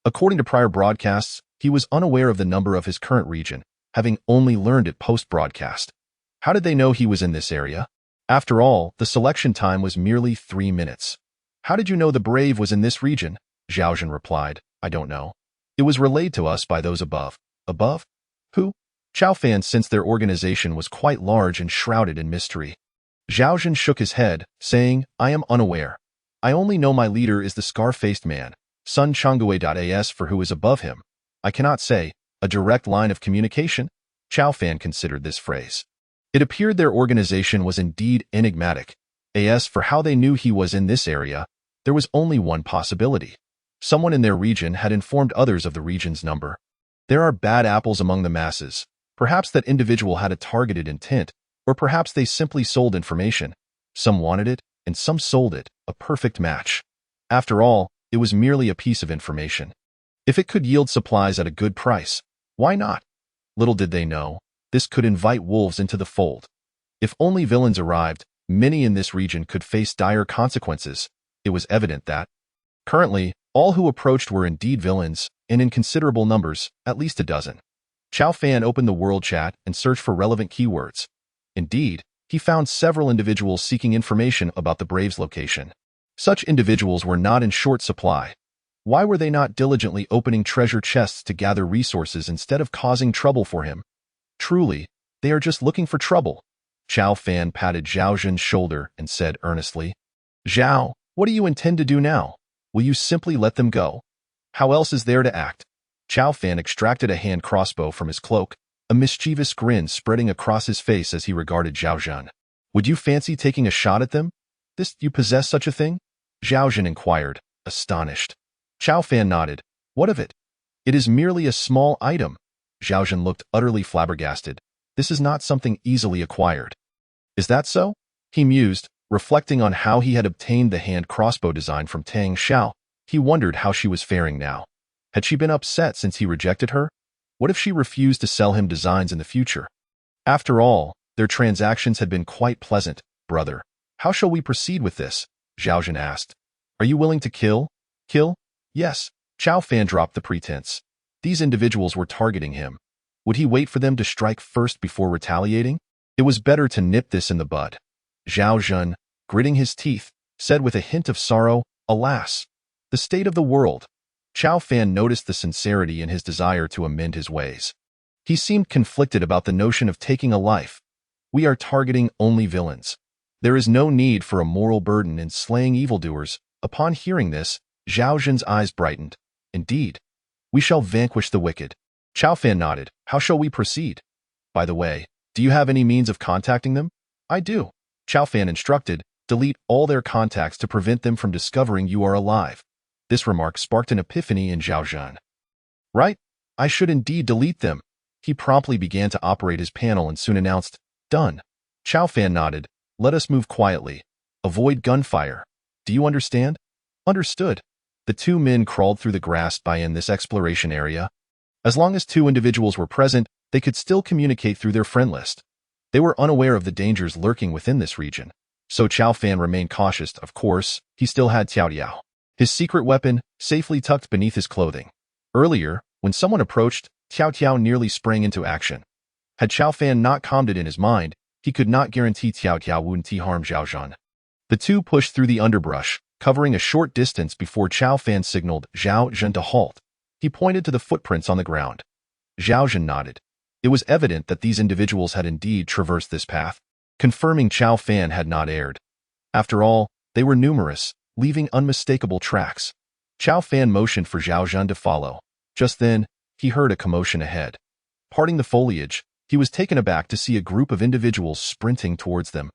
According to prior broadcasts, he was unaware of the number of his current region, having only learned it post-broadcast. How did they know he was in this area? After all, the selection time was merely 3 minutes. How did you know the brave was in this region? Zhaojun replied, I don't know. It was relayed to us by those above. Above? Who? Chow Fan sensed their organization was quite large and shrouded in mystery. Zhaojun shook his head, saying, I am unaware. I only know my leader is the scar-faced man, Sun Changwei.as for who is above him. I cannot say, a direct line of communication? Chow Fan considered this phrase. It appeared their organization was indeed enigmatic. As for how they knew he was in this area, there was only one possibility. Someone in their region had informed others of the region's number. There are bad apples among the masses. Perhaps that individual had a targeted intent, or perhaps they simply sold information. Some wanted it, and some sold it, a perfect match. After all, it was merely a piece of information. If it could yield supplies at a good price, why not? Little did they know, this could invite wolves into the fold. If only villains arrived, many in this region could face dire consequences. It was evident that, currently, all who approached were indeed villains, and in considerable numbers, at least a dozen. Chow Fan opened the world chat and searched for relevant keywords. Indeed, he found several individuals seeking information about the Brave's location. Such individuals were not in short supply. Why were they not diligently opening treasure chests to gather resources instead of causing trouble for him? Truly, they are just looking for trouble. Chow Fan patted Zhaojun's shoulder and said earnestly, Zhao, what do you intend to do now? Will you simply let them go? How else is there to act? Chao Fan extracted a hand crossbow from his cloak, a mischievous grin spreading across his face as he regarded Zhao Zhen. Would you fancy taking a shot at them? You possess such a thing? Zhao Zhen inquired, astonished. Chao Fan nodded. What of it? It is merely a small item. Zhao Zhen looked utterly flabbergasted. This is not something easily acquired. Is that so? He mused, reflecting on how he had obtained the hand crossbow design from Tang Xiao. He wondered how she was faring now. Had she been upset since he rejected her? What if she refused to sell him designs in the future? After all, their transactions had been quite pleasant, brother. How shall we proceed with this? Zhao Zhen asked. Are you willing to kill? Kill? Yes. Chao Fan dropped the pretense. These individuals were targeting him. Would he wait for them to strike first before retaliating? It was better to nip this in the bud. Zhao Zhen, gritting his teeth, said with a hint of sorrow, Alas! The state of the world. Chao Fan noticed the sincerity in his desire to amend his ways. He seemed conflicted about the notion of taking a life. We are targeting only villains. There is no need for a moral burden in slaying evildoers. Upon hearing this, Zhao Zhen's eyes brightened. Indeed, we shall vanquish the wicked. Chao Fan nodded. How shall we proceed? By the way, do you have any means of contacting them? I do. Chao Fan instructed. Delete all their contacts to prevent them from discovering you are alive. This remark sparked an epiphany in Zhao Zhen. Right? I should indeed delete them. He promptly began to operate his panel and soon announced, Done. Chao Fan nodded. Let us move quietly. Avoid gunfire. Do you understand? Understood. The two men crawled through the grass in this exploration area. As long as two individuals were present, they could still communicate through their friend list. They were unaware of the dangers lurking within this region. So Chao Fan remained cautious. Of course, he still had Tiao Tiao, his secret weapon, safely tucked beneath his clothing. Earlier, when someone approached, Tiao Tiao nearly sprang into action. Had Chao Fan not calmed it in his mind, he could not guarantee Tiao Tiao wouldn't harm Zhao Zhen. The two pushed through the underbrush, covering a short distance before Chao Fan signaled Zhao Zhen to halt. He pointed to the footprints on the ground. Zhao Zhen nodded. It was evident that these individuals had indeed traversed this path, confirming Chao Fan had not erred. After all, they were numerous, leaving unmistakable tracks. Chao Fan motioned for Zhao Zhen to follow. Just then, he heard a commotion ahead. Parting the foliage, he was taken aback to see a group of individuals sprinting towards them.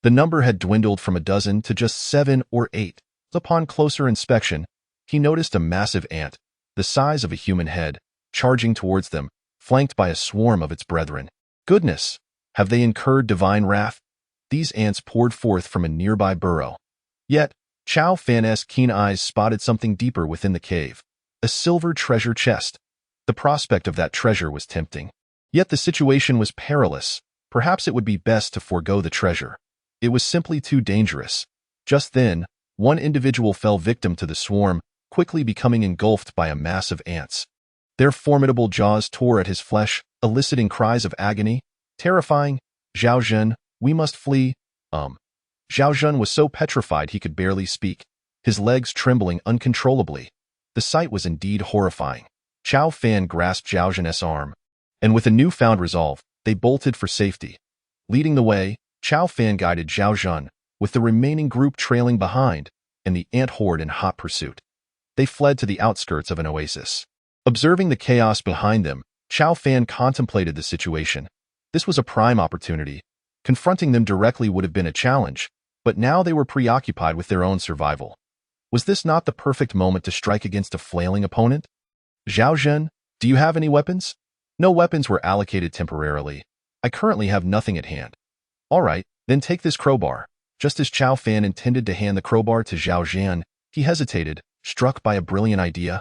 The number had dwindled from a dozen to just 7 or 8. Upon closer inspection, he noticed a massive ant, the size of a human head, charging towards them, flanked by a swarm of its brethren. Goodness! Have they incurred divine wrath? These ants poured forth from a nearby burrow. Yet, Chao Fan's keen eyes spotted something deeper within the cave. A silver treasure chest. The prospect of that treasure was tempting. Yet the situation was perilous. Perhaps it would be best to forego the treasure. It was simply too dangerous. Just then, one individual fell victim to the swarm, quickly becoming engulfed by a mass of ants. Their formidable jaws tore at his flesh, eliciting cries of agony. Terrifying. Zhao Zhen, we must flee. Zhao Zhen was so petrified he could barely speak, his legs trembling uncontrollably. The sight was indeed horrifying. Chao Fan grasped Zhao Zhen's arm, and with a newfound resolve, they bolted for safety. Leading the way, Chao Fan guided Zhao Zhen, with the remaining group trailing behind, and the ant horde in hot pursuit. They fled to the outskirts of an oasis. Observing the chaos behind them, Chao Fan contemplated the situation. This was a prime opportunity. Confronting them directly would have been a challenge, but now they were preoccupied with their own survival. Was this not the perfect moment to strike against a flailing opponent? Zhao Zhen, do you have any weapons? No weapons were allocated temporarily. I currently have nothing at hand. All right, then take this crowbar. Just as Chao Fan intended to hand the crowbar to Zhao Zhen, he hesitated, struck by a brilliant idea.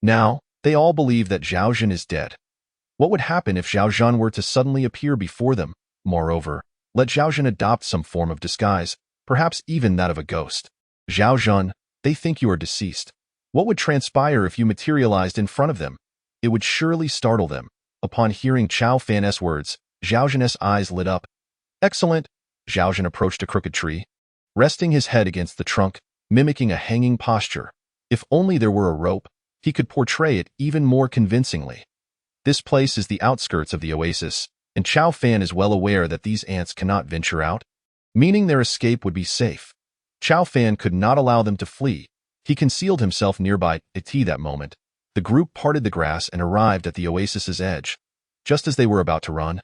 Now, they all believe that Zhao Zhen is dead. What would happen if Zhao Zhen were to suddenly appear before them? Moreover, let Zhao Zhen adopt some form of disguise, perhaps even that of a ghost. Zhao Zhen, they think you are deceased. What would transpire if you materialized in front of them? It would surely startle them. Upon hearing Chao Fan's words, Zhao Zhen's eyes lit up. Excellent. Zhao Zhen approached a crooked tree, resting his head against the trunk, mimicking a hanging posture. If only there were a rope, he could portray it even more convincingly. This place is the outskirts of the oasis, and Chao Fan is well aware that these ants cannot venture out, meaning their escape would be safe. Chao Fan could not allow them to flee. He concealed himself nearby at that moment, The group parted the grass and arrived at the oasis's edge. Just as they were about to run,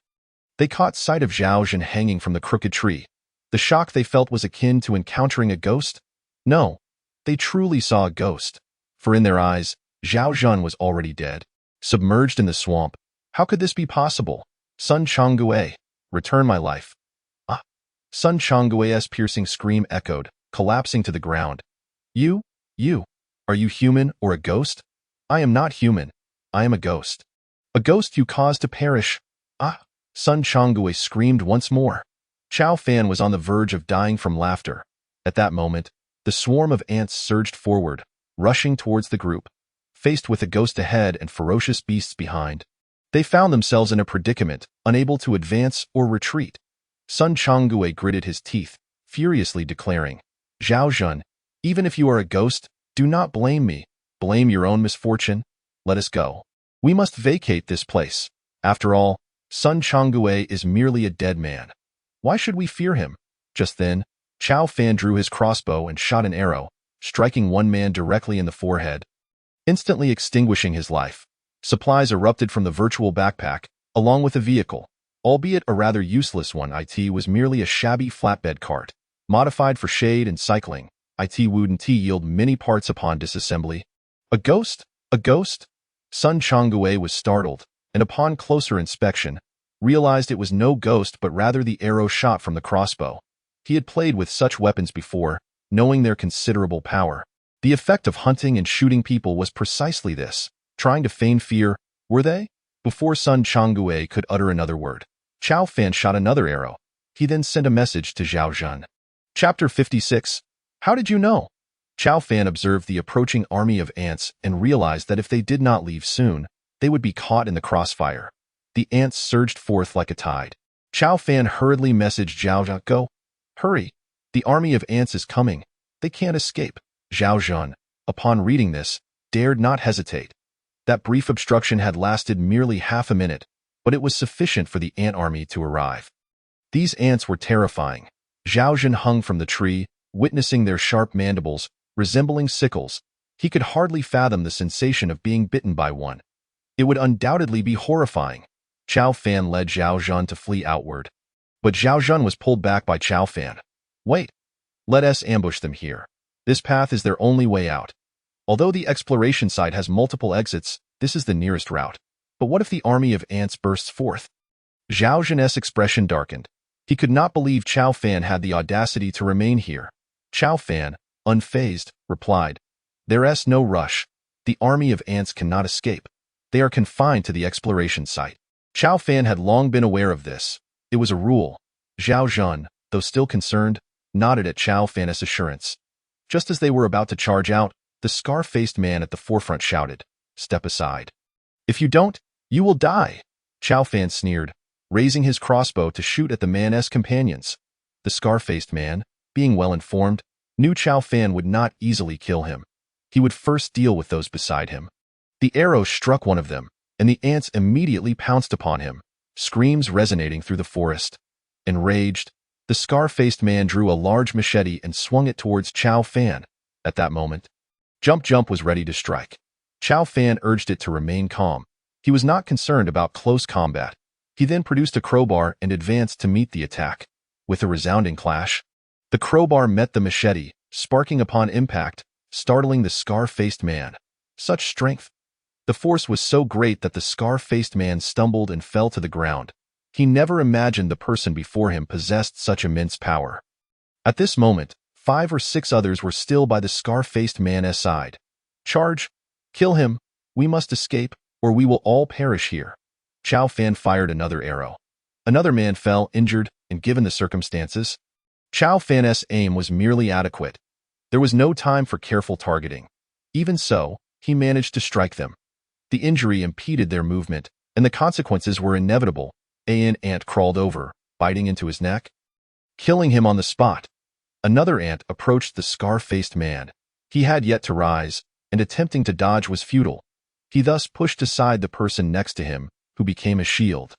they caught sight of Zhao Zhan hanging from the crooked tree. The shock they felt was akin to encountering a ghost. No, they truly saw a ghost, for in their eyes, Zhao Zhan was already dead, submerged in the swamp. How could this be possible? Sun Changguei, return my life. Ah! Sun Changguei's piercing scream echoed, collapsing to the ground. You? Are you human or a ghost? I am not human. I am a ghost. A ghost you caused to perish. Ah! Sun Changguei screamed once more. Chao Fan was on the verge of dying from laughter. At that moment, the swarm of ants surged forward, rushing towards the group. Faced with a ghost ahead and ferocious beasts behind, they found themselves in a predicament, unable to advance or retreat. Sun Changguei gritted his teeth, furiously declaring, Zhao Zhan, even if you are a ghost, do not blame me. Blame your own misfortune. Let us go. We must vacate this place. After all, Sun Changguei is merely a dead man. Why should we fear him? Just then, Chao Fan drew his crossbow and shot an arrow, striking one man directly in the forehead, instantly extinguishing his life. Supplies erupted from the virtual backpack, along with a vehicle, albeit a rather useless one. It was merely a shabby flatbed cart, modified for shade and cycling. It wouldn't yield many parts upon disassembly. A ghost? A ghost? Sun Changguei was startled, and upon closer inspection, realized it was no ghost but rather the arrow shot from the crossbow. He had played with such weapons before, knowing their considerable power. The effect of hunting and shooting people was precisely this, trying to feign fear, were they? Before Sun Changguei could utter another word, Chao Fan shot another arrow. He then sent a message to Zhao Zhan. Chapter 56. How did you know? Chao Fan observed the approaching army of ants and realized that if they did not leave soon, they would be caught in the crossfire. The ants surged forth like a tide. Chao Fan hurriedly messaged Zhao Zhan, go. Hurry. The army of ants is coming. They can't escape. Zhao Zhan, upon reading this, dared not hesitate. That brief obstruction had lasted merely half a minute, but it was sufficient for the ant army to arrive. These ants were terrifying. Zhao Zhan hung from the tree, witnessing their sharp mandibles, resembling sickles. He could hardly fathom the sensation of being bitten by one. It would undoubtedly be horrifying. Chao Fan led Zhao Zhan to flee outward. But Zhao Zhan was pulled back by Chao Fan. Wait. Let us ambush them here. This path is their only way out. Although the exploration site has multiple exits, this is the nearest route. But what if the army of ants bursts forth? Zhao Zhan's expression darkened. He could not believe Chao Fan had the audacity to remain here. Chao Fan, unfazed, replied, There's no rush. The army of ants cannot escape. They are confined to the exploration site. Chao Fan had long been aware of this. It was a rule. Zhao Zhan, though still concerned, nodded at Chao Fan's assurance. Just as they were about to charge out, the scar-faced man at the forefront shouted, Step aside. If you don't, you will die. Chao Fan sneered, raising his crossbow to shoot at the man's companions. The scar-faced man, being well informed, knew Chao Fan would not easily kill him. He would first deal with those beside him. The arrow struck one of them, and the ants immediately pounced upon him, screams resonating through the forest. Enraged, the scar-faced man drew a large machete and swung it towards Chao Fan. At that moment, Jump was ready to strike. Chao Fan urged it to remain calm. He was not concerned about close combat. He then produced a crowbar and advanced to meet the attack. With a resounding clash, the crowbar met the machete, sparking upon impact, startling the scar-faced man. Such strength! The force was so great that the scar-faced man stumbled and fell to the ground. He never imagined the person before him possessed such immense power. At this moment, 5 or 6 others were still by the scar-faced man's side. Charge! Kill him! We must escape, or we will all perish here. Chao Fan fired another arrow. Another man fell, injured, and given the circumstances, Chao Fan's aim was merely adequate. There was no time for careful targeting. Even so, he managed to strike them. The injury impeded their movement, and the consequences were inevitable. An ant crawled over, biting into his neck, killing him on the spot. Another ant approached the scar-faced man. He had yet to rise, and attempting to dodge was futile. He thus pushed aside the person next to him, who became a shield.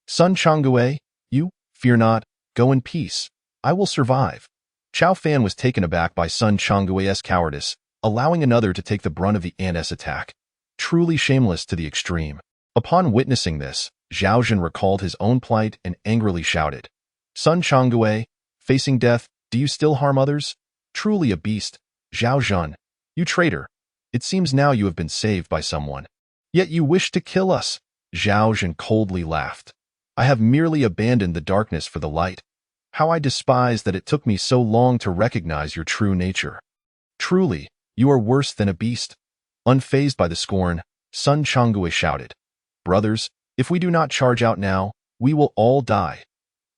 Sun Changguei, you, fear not, go in peace. I will survive. Chao Fan was taken aback by Sun Changguei's cowardice, allowing another to take the brunt of the ant's attack. truly shameless to the extreme. Upon witnessing this, Zhao Zhan recalled his own plight and angrily shouted, Sun Changwei, facing death, do you still harm others? Truly a beast, Zhao Zhan, you traitor. It seems now you have been saved by someone. Yet you wish to kill us. Zhao Zhan coldly laughed. I have merely abandoned the darkness for the light. How I despise that it took me so long to recognize your true nature. Truly, you are worse than a beast. Unfazed by the scorn, Sun Changwei shouted, Brothers, if we do not charge out now, we will all die.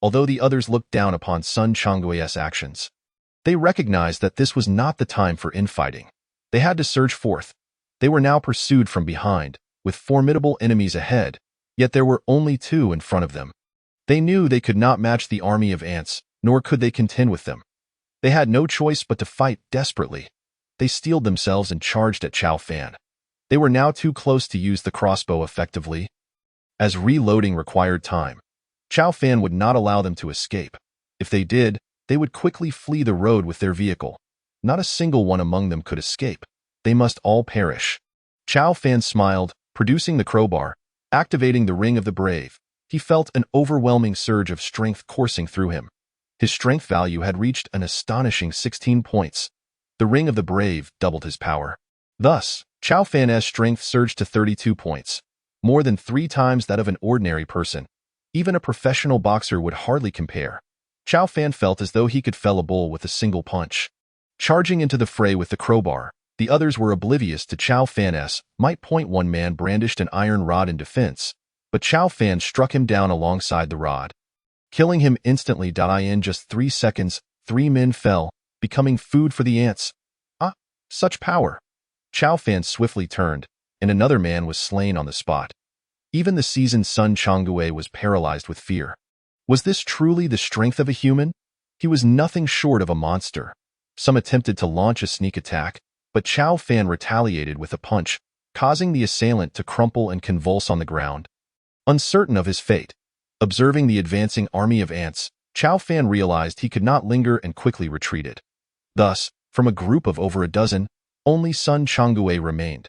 Although the others looked down upon Sun Changwei's actions, they recognized that this was not the time for infighting. They had to surge forth. They were now pursued from behind, with formidable enemies ahead, yet there were only two in front of them. They knew they could not match the army of ants, nor could they contend with them. They had no choice but to fight desperately. They steeled themselves and charged at Chao Fan. They were now too close to use the crossbow effectively. As reloading required time, Chao Fan would not allow them to escape. If they did, they would quickly flee the road with their vehicle. Not a single one among them could escape. They must all perish. Chao Fan smiled, producing the crowbar, activating the Ring of the Brave. He felt an overwhelming surge of strength coursing through him. His strength value had reached an astonishing 16 points. The Ring of the Brave doubled his power. Thus, Chao Fan's strength surged to 32 points, more than 3 times that of an ordinary person. Even a professional boxer would hardly compare. Chao Fan felt as though he could fell a bull with a single punch. Charging into the fray with the crowbar, the others were oblivious to Chao Fan's might. One man brandished an iron rod in defense, but Chao Fan struck him down alongside the rod, killing him instantly. In just 3 seconds, 3 men fell, becoming food for the ants. Ah, such power! Chao Fan swiftly turned, and another man was slain on the spot. Even the seasoned Sun Changwei was paralyzed with fear. Was this truly the strength of a human? He was nothing short of a monster. Some attempted to launch a sneak attack, but Chao Fan retaliated with a punch, causing the assailant to crumple and convulse on the ground. Uncertain of his fate, observing the advancing army of ants, Chao Fan realized he could not linger and quickly retreated. Thus, from a group of over a dozen, only Sun Changwei remained.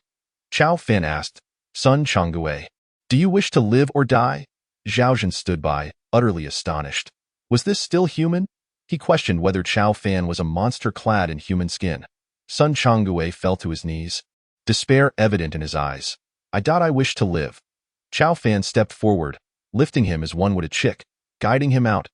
Chao Fan asked, Sun Changwei, do you wish to live or die? Zhao Zhan stood by, utterly astonished. Was this still human? He questioned whether Chao Fan was a monster clad in human skin. Sun Changwei fell to his knees, despair evident in his eyes. I wish to live. Chao Fan stepped forward, lifting him as one would a chick, guiding him out.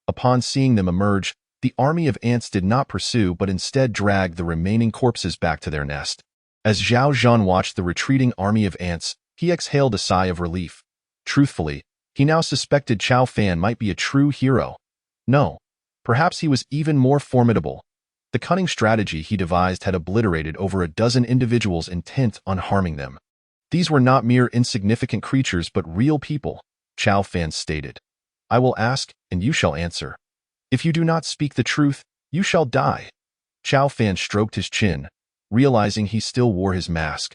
Upon seeing them emerge, the army of ants did not pursue but instead dragged the remaining corpses back to their nest. As Zhao Zhan watched the retreating army of ants, he exhaled a sigh of relief. Truthfully, he now suspected Chao Fan might be a true hero. No, perhaps he was even more formidable. The cunning strategy he devised had obliterated over a dozen individuals intent on harming them. These were not mere insignificant creatures but real people, Chao Fan stated. I will ask, and you shall answer. If you do not speak the truth, you shall die. Chao Fan stroked his chin, realizing he still wore his mask,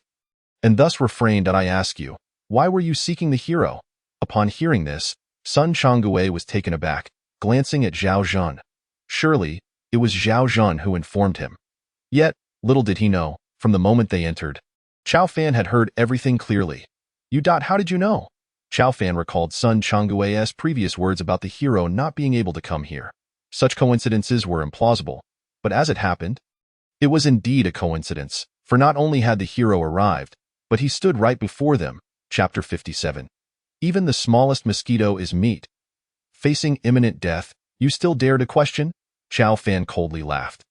and thus refrained. I ask you, why were you seeking the hero? Upon hearing this, Sun Changwei was taken aback, glancing at Zhao Zhan. Surely, it was Zhao Zhan who informed him. Yet, little did he know, from the moment they entered, Chao Fan had heard everything clearly. How did you know? Chao Fan recalled Sun Changwei's previous words about the hero not being able to come here. Such coincidences were implausible, but as it happened, it was indeed a coincidence, for not only had the hero arrived, but he stood right before them. Chapter 57. Even the smallest mosquito is meat. Facing imminent death, you still dare to question? Chao Fan coldly laughed,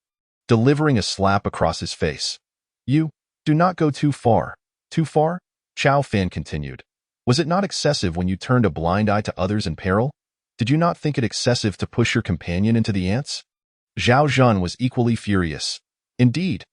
delivering a slap across his face. You do not go too far. Too far? Chao Fan continued. Was it not excessive when you turned a blind eye to others in peril? Did you not think it excessive to push your companion into the ants? Zhao Zhan was equally furious. Indeed.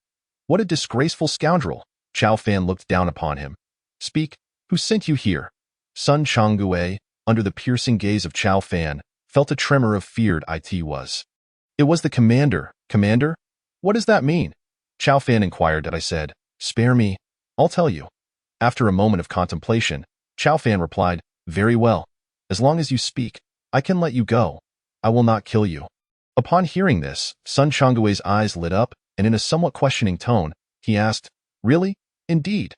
What a disgraceful scoundrel. Chao Fan looked down upon him. Speak, who sent you here? Sun Changwei, under the piercing gaze of Chao Fan, felt a tremor of fear. It was the commander. Commander? What does that mean? Chao Fan inquired. I said, spare me. I'll tell you. After a moment of contemplation, Chao Fan replied, very well. As long as you speak, I can let you go. I will not kill you. Upon hearing this, Sun Changwei's eyes lit up, and in a somewhat questioning tone, he asked, really? Indeed.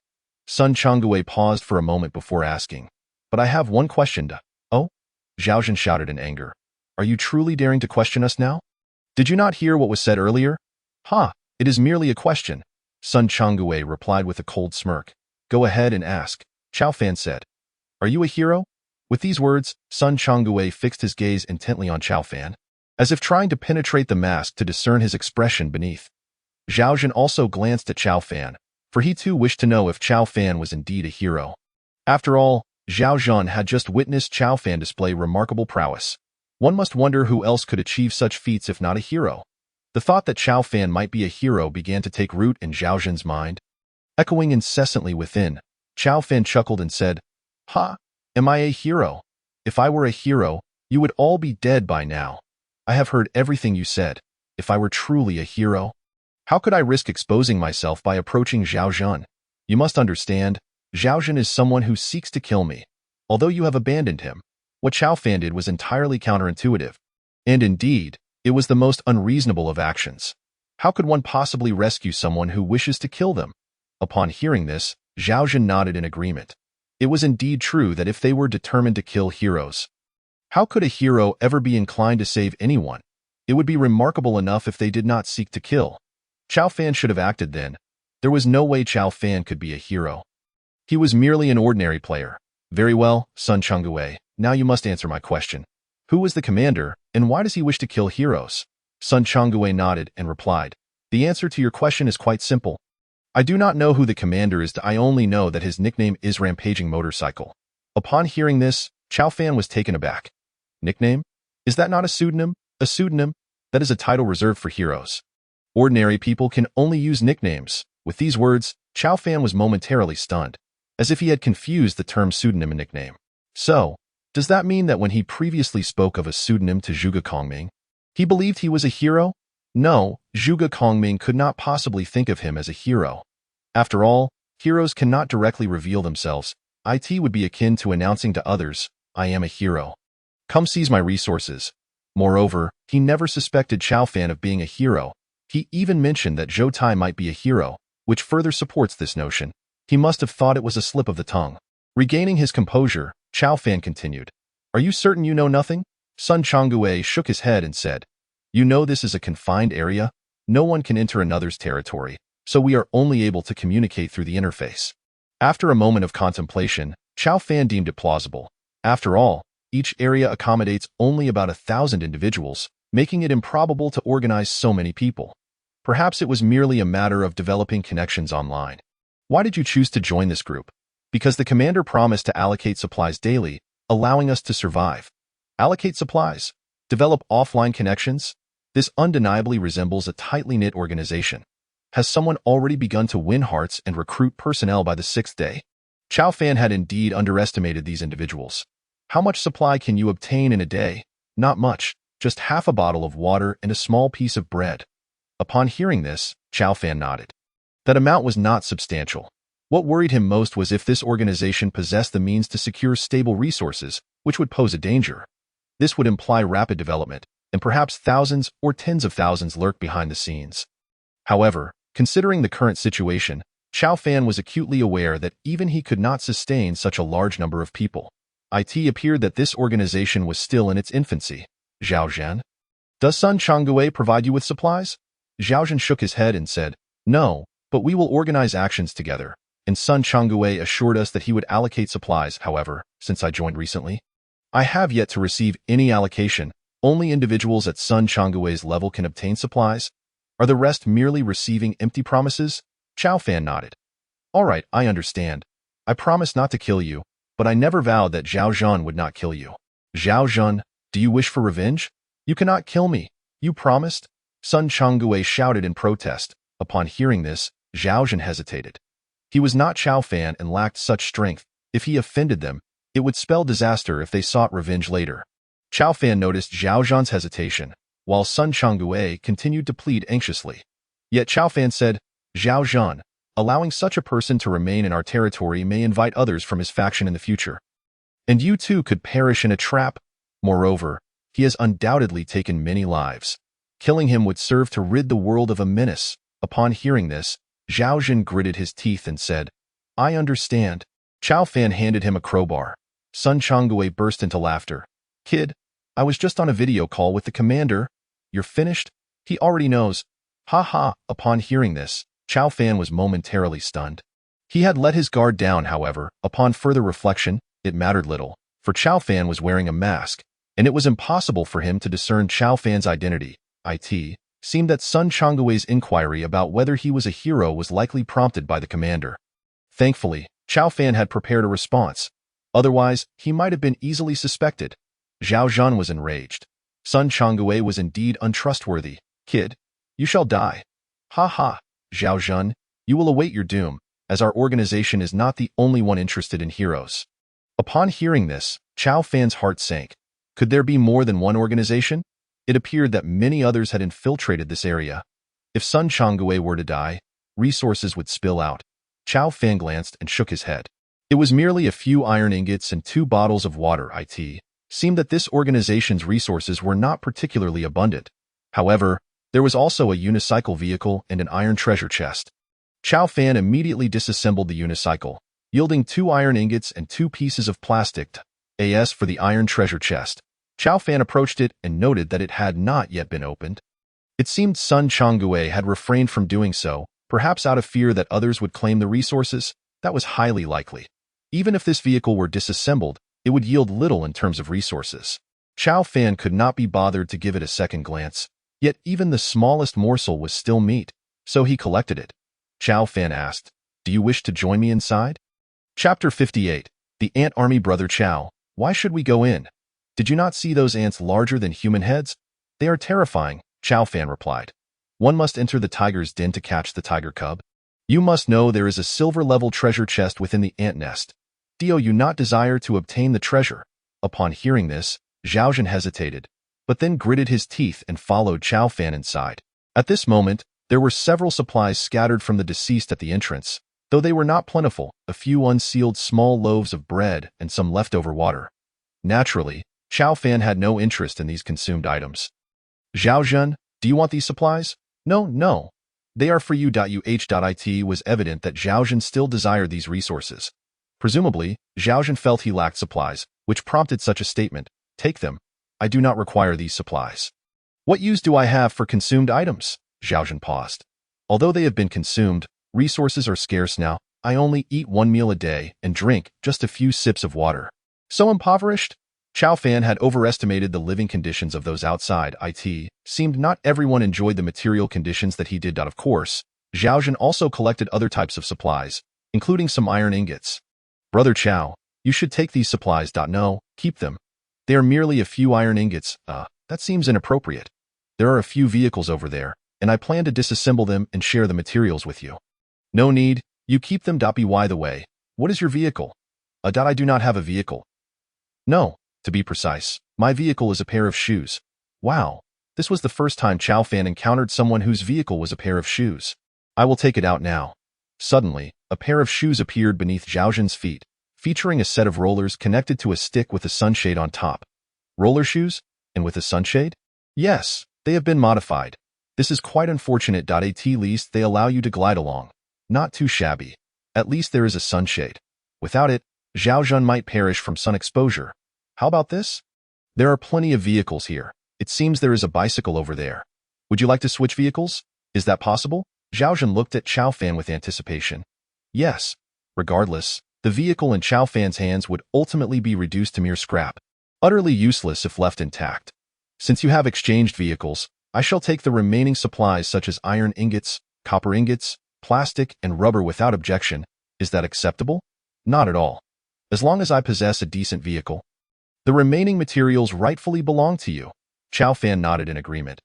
Sun Changwei paused for a moment before asking, "But I have one question to—" "Oh?" Zhao Zhan shouted in anger. "Are you truly daring to question us now? Did you not hear what was said earlier?" "Ha, it is merely a question," Sun Changwei replied with a cold smirk. "Go ahead and ask," Chao Fan said. "Are you a hero?" With these words, Sun Changwei fixed his gaze intently on Chao Fan, as if trying to penetrate the mask to discern his expression beneath. Zhao Zhan also glanced at Chao Fan, for he too wished to know if Chao Fan was indeed a hero. After all, Zhao Zhan had just witnessed Chao Fan display remarkable prowess. One must wonder who else could achieve such feats if not a hero. The thought that Chao Fan might be a hero began to take root in Zhao Zhan's mind. Echoing incessantly within, Chao Fan chuckled and said, "Ha! Am I a hero? If I were a hero, you would all be dead by now. I have heard everything you said. If I were truly a hero, how could I risk exposing myself by approaching Zhao Zhan? You must understand, Zhao Zhan is someone who seeks to kill me. Although you have abandoned him, what Chao Fan did was entirely counterintuitive. And indeed, it was the most unreasonable of actions. How could one possibly rescue someone who wishes to kill them?" Upon hearing this, Zhao Zhan nodded in agreement. It was indeed true that if they were determined to kill heroes, how could a hero ever be inclined to save anyone? It would be remarkable enough if they did not seek to kill. Chao Fan should have acted then. There was no way Chao Fan could be a hero. He was merely an ordinary player. "Very well, Sun Changwei, now you must answer my question. Who was the commander, and why does he wish to kill heroes?" Sun Changwei nodded and replied, "The answer to your question is quite simple. I do not know who the commander is. I only know that his nickname is Rampaging Motorcycle." Upon hearing this, Chao Fan was taken aback. "Nickname? Is that not a pseudonym?" "A pseudonym? That is a title reserved for heroes. Ordinary people can only use nicknames." With these words, Chao Fan was momentarily stunned, as if he had confused the term pseudonym and nickname. So, does that mean that when he previously spoke of a pseudonym to Zhuge Kongming, he believed he was a hero? No, Zhuge Kongming could not possibly think of him as a hero. After all, heroes cannot directly reveal themselves. It would be akin to announcing to others, "I am a hero. Come seize my resources." Moreover, he never suspected Chao Fan of being a hero. He even mentioned that Zhou Tai might be a hero, which further supports this notion. He must have thought it was a slip of the tongue. Regaining his composure, Chao Fan continued, "Are you certain you know nothing?" Sun Changwei shook his head and said, "You know this is a confined area. No one can enter another's territory, so we are only able to communicate through the interface." After a moment of contemplation, Chao Fan deemed it plausible. After all, each area accommodates only about 1,000 individuals, making it improbable to organize so many people. Perhaps it was merely a matter of developing connections online. "Why did you choose to join this group?" "Because the commander promised to allocate supplies daily, allowing us to survive." Allocate supplies? Develop offline connections? This undeniably resembles a tightly knit organization. Has someone already begun to win hearts and recruit personnel by the 6th day? Chao Fan had indeed underestimated these individuals. "How much supply can you obtain in a day?" "Not much, just half a bottle of water and a small piece of bread." Upon hearing this, Chao Fan nodded. That amount was not substantial. What worried him most was if this organization possessed the means to secure stable resources, which would pose a danger. This would imply rapid development, and perhaps thousands or tens of thousands lurk behind the scenes. However, considering the current situation, Chao Fan was acutely aware that even he could not sustain such a large number of people. It appeared that this organization was still in its infancy. "Zhao Zhan? Does Sun Changwei provide you with supplies?" Zhao Zhan shook his head and said, "No, but we will organize actions together." And Sun Changwei assured us that he would allocate supplies. However, since I joined recently, I have yet to receive any allocation. Only individuals at Sun Changwei's level can obtain supplies. Are the rest merely receiving empty promises? Chao Fan nodded. "All right, I understand. I promised not to kill you, but I never vowed that Zhao Zhan would not kill you." "Zhao Zhan, do you wish for revenge? You cannot kill me. You promised?" Sun Changwei shouted in protest. Upon hearing this, Zhao Zhan hesitated. He was not Chao Fan and lacked such strength. If he offended them, it would spell disaster if they sought revenge later. Chao Fan noticed Zhao Zhan's hesitation, while Sun Changwei continued to plead anxiously. Yet Chao Fan said, "Zhao Zhan, allowing such a person to remain in our territory may invite others from his faction in the future. And you too could perish in a trap. Moreover, he has undoubtedly taken many lives. Killing him would serve to rid the world of a menace." Upon hearing this, Zhao Zhan gritted his teeth and said, I understand. Chao Fan handed him a crowbar. Sun Changwei burst into laughter. Kid, I was just on a video call with the commander. You're finished? He already knows. Ha ha. Upon hearing this, Chao Fan was momentarily stunned. He had let his guard down, however. Upon further reflection, it mattered little, for Chao Fan was wearing a mask, and it was impossible for him to discern Chao Fan's identity. It seemed that Sun Changwei's inquiry about whether he was a hero was likely prompted by the commander. Thankfully, Chao Fan had prepared a response. Otherwise, he might have been easily suspected. Zhao Zhan was enraged. Sun Changwei was indeed untrustworthy. Kid, you shall die. Ha ha, Zhao Zhan, you will await your doom, as our organization is not the only one interested in heroes. Upon hearing this, Chao Fan's heart sank. Could there be more than one organization? It appeared that many others had infiltrated this area. If Sun Changwei were to die, resources would spill out. Chao Fan glanced and shook his head. It was merely a few iron ingots and 2 bottles of water. It seemed that this organization's resources were not particularly abundant. However, there was also a unicycle vehicle and an iron treasure chest. Chao Fan immediately disassembled the unicycle, yielding 2 iron ingots and 2 pieces of plastic as for the iron treasure chest. Chao Fan approached it and noted that it had not yet been opened. It seemed Sun Changwei had refrained from doing so, perhaps out of fear that others would claim the resources. That was highly likely. Even if this vehicle were disassembled, it would yield little in terms of resources. Chao Fan could not be bothered to give it a second glance, yet even the smallest morsel was still meat, so he collected it. Chao Fan asked, "Do you wish to join me inside?" Chapter 58. The Ant Army. Brother Chao, why should we go in? Did you not see those ants larger than human heads? They are terrifying, Chao Fan replied. One must enter the tiger's den to catch the tiger cub. You must know there is a silver-level treasure chest within the ant nest. Do you not desire to obtain the treasure? Upon hearing this, Zhao Zhan hesitated, but then gritted his teeth and followed Chao Fan inside. At this moment, there were several supplies scattered from the deceased at the entrance, though they were not plentiful, a few unsealed small loaves of bread and some leftover water. Naturally, Chao Fan had no interest in these consumed items. Zhao Zhan, do you want these supplies? No. They are for you. It was evident that Zhao Zhan still desired these resources. Presumably, Zhao Zhan felt he lacked supplies, which prompted such a statement. Take them. I do not require these supplies. What use do I have for consumed items? Zhao Zhan paused. Although they have been consumed, resources are scarce now. I only eat 1 meal a day and drink just a few sips of water. So impoverished? Chao Fan had overestimated the living conditions of those outside. It seemed not everyone enjoyed the material conditions that he did. Of course, Zhao Zhan also collected other types of supplies, including some iron ingots. Brother Chao, you should take these supplies. No, keep them. They are merely a few iron ingots. That seems inappropriate. There are a few vehicles over there, and I plan to disassemble them and share the materials with you. No need, you keep them. By the way, what is your vehicle? I do not have a vehicle. No. To be precise, my vehicle is a pair of shoes. Wow, this was the first time Chao Fan encountered someone whose vehicle was a pair of shoes. I will take it out now. Suddenly, a pair of shoes appeared beneath Zhao Zhan's feet, featuring a set of rollers connected to a stick with a sunshade on top. Roller shoes? And with a sunshade? Yes, they have been modified. This is quite unfortunate. At least they allow you to glide along. Not too shabby. At least there is a sunshade. Without it, Zhao Zhan might perish from sun exposure. How about this? There are plenty of vehicles here. It seems there is a bicycle over there. Would you like to switch vehicles? Is that possible? Zhao Zhan looked at Chao Fan with anticipation. Yes. Regardless, the vehicle in Chao Fan's hands would ultimately be reduced to mere scrap, utterly useless if left intact. Since you have exchanged vehicles, I shall take the remaining supplies such as iron ingots, copper ingots, plastic, and rubber without objection. Is that acceptable? Not at all. As long as I possess a decent vehicle, the remaining materials rightfully belong to you. Chao Fan nodded in agreement.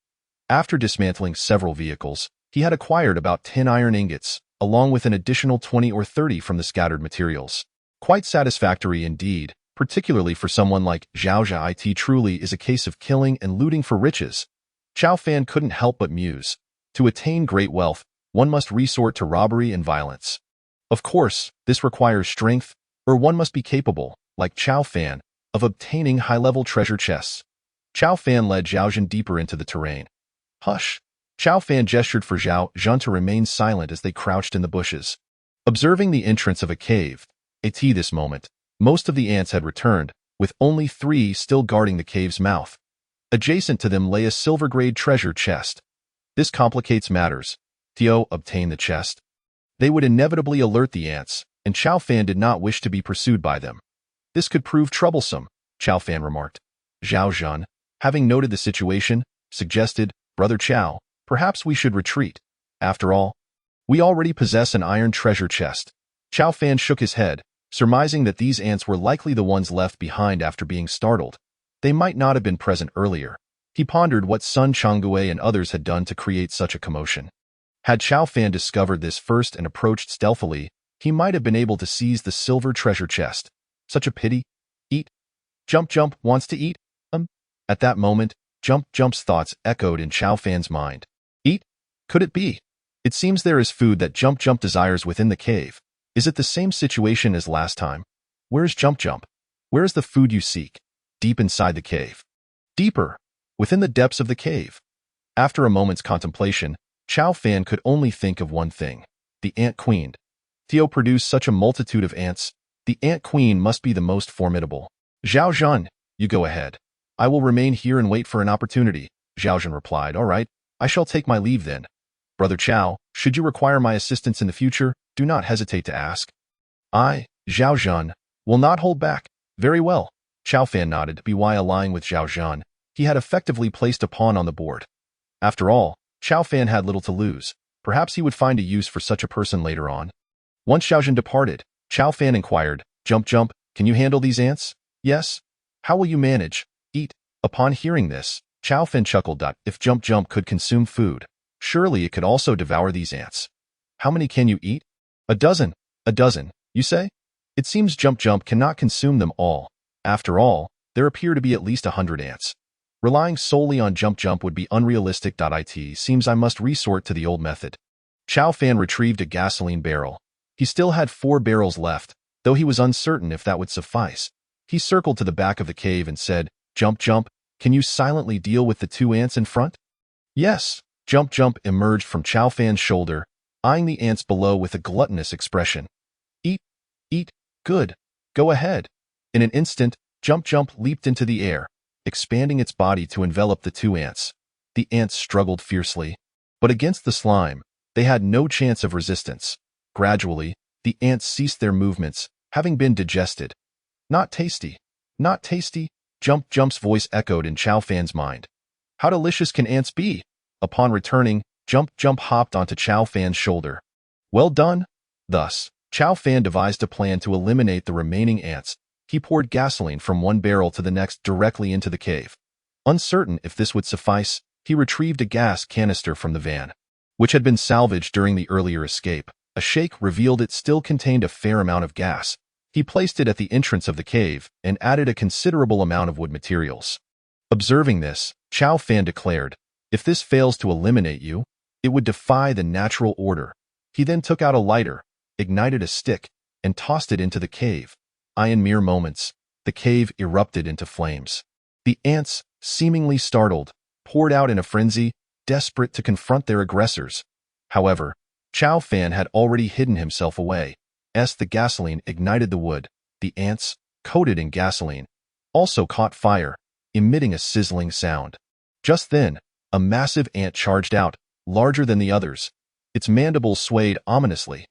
After dismantling several vehicles, he had acquired about 10 iron ingots, along with an additional 20 or 30 from the scattered materials. Quite satisfactory indeed, particularly for someone like Zhao Zhan. It truly is a case of killing and looting for riches. Chao Fan couldn't help but muse. To attain great wealth, one must resort to robbery and violence. Of course, this requires strength, or one must be capable, like Chao Fan, of obtaining high-level treasure chests. Chao Fan led Zhao Zhan deeper into the terrain. Hush! Chao Fan gestured for Zhao Zhan to remain silent as they crouched in the bushes. Observing the entrance of a cave, this moment, most of the ants had returned, with only 3 still guarding the cave's mouth. Adjacent to them lay a silver-grade treasure chest. This complicates matters. Theo obtained the chest. They would inevitably alert the ants, and Chao Fan did not wish to be pursued by them. This could prove troublesome, Chao Fan remarked. Zhao Zhan, having noted the situation, suggested, Brother Chao, perhaps we should retreat. After all, we already possess an iron treasure chest. Chao Fan shook his head, surmising that these ants were likely the ones left behind after being startled. They might not have been present earlier. He pondered what Sun Changui and others had done to create such a commotion. Had Chao Fan discovered this first and approached stealthily, he might have been able to seize the silver treasure chest. Such a pity. Eat. Jump Jump wants to eat? At that moment, Jump Jump's thoughts echoed in Chao Fan's mind. Eat? Could it be? It seems there is food that Jump Jump desires within the cave. Is it the same situation as last time? Where's Jump Jump? Where is the food you seek? Deep inside the cave. Deeper. Within the depths of the cave. After a moment's contemplation, Chao Fan could only think of one thing. The Ant Queen. Theo produced such a multitude of ants. The Ant Queen must be the most formidable. Zhao Zhan, you go ahead. I will remain here and wait for an opportunity, Zhao Zhan replied. All right, I shall take my leave then. Brother Chao, should you require my assistance in the future, do not hesitate to ask. I, Zhao Zhan, will not hold back. Very well. Chao Fan nodded, while allying with Zhao Zhan. He had effectively placed a pawn on the board. After all, Chao Fan had little to lose. Perhaps he would find a use for such a person later on. Once Zhao Zhan departed, Chao Fan inquired, Jump Jump, can you handle these ants? Yes. How will you manage? Eat. Upon hearing this, Chao Fan chuckled. If Jump Jump could consume food, surely it could also devour these ants. How many can you eat? A dozen. A dozen, you say? It seems Jump Jump cannot consume them all. After all, there appear to be at least 100 ants. Relying solely on Jump Jump would be unrealistic. It seems I must resort to the old method. Chao Fan retrieved a gasoline barrel. He still had 4 barrels left, though he was uncertain if that would suffice. He circled to the back of the cave and said, Jump Jump, can you silently deal with the 2 ants in front? Yes. Jump Jump emerged from Chao Fan's shoulder, eyeing the ants below with a gluttonous expression. Eat. Eat. Good. Go ahead. In an instant, Jump Jump leaped into the air, expanding its body to envelop the 2 ants. The ants struggled fiercely, but against the slime, they had no chance of resistance. Gradually, the ants ceased their movements, having been digested. Not tasty. Not tasty, Jump Jump's voice echoed in Chao Fan's mind. How delicious can ants be? Upon returning, Jump Jump hopped onto Chao Fan's shoulder. Well done. Thus, Chao Fan devised a plan to eliminate the remaining ants. He poured gasoline from one barrel to the next directly into the cave. Uncertain if this would suffice, he retrieved a gas canister from the van, which had been salvaged during the earlier escape. A shake revealed it still contained a fair amount of gas. He placed it at the entrance of the cave and added a considerable amount of wood materials. Observing this, Chao Fan declared, if this fails to eliminate you, it would defy the natural order. He then took out a lighter, ignited a stick, and tossed it into the cave. In mere moments, the cave erupted into flames. The ants, seemingly startled, poured out in a frenzy, desperate to confront their aggressors. However, Chao Fan had already hidden himself away. As the gasoline ignited the wood, the ants, coated in gasoline, also caught fire, emitting a sizzling sound. Just then, a massive ant charged out, larger than the others. Its mandibles swayed ominously.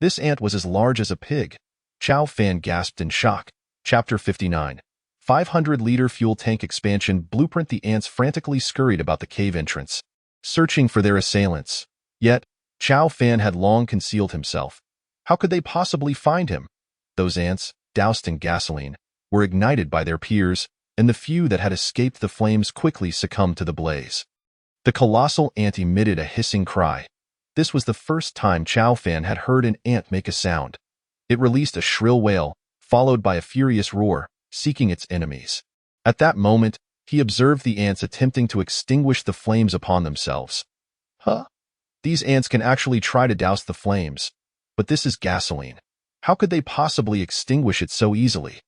This ant was as large as a pig. Chao Fan gasped in shock. Chapter 59. 500-liter fuel tank expansion blueprint. The ants frantically scurried about the cave entrance, searching for their assailants. Yet, Chao Fan had long concealed himself. How could they possibly find him? Those ants, doused in gasoline, were ignited by their peers, and the few that had escaped the flames quickly succumbed to the blaze. The colossal ant emitted a hissing cry. This was the first time Chao Fan had heard an ant make a sound. It released a shrill wail, followed by a furious roar, seeking its enemies. At that moment, he observed the ants attempting to extinguish the flames upon themselves. Huh? These ants can actually try to douse the flames. But this is gasoline. How could they possibly extinguish it so easily?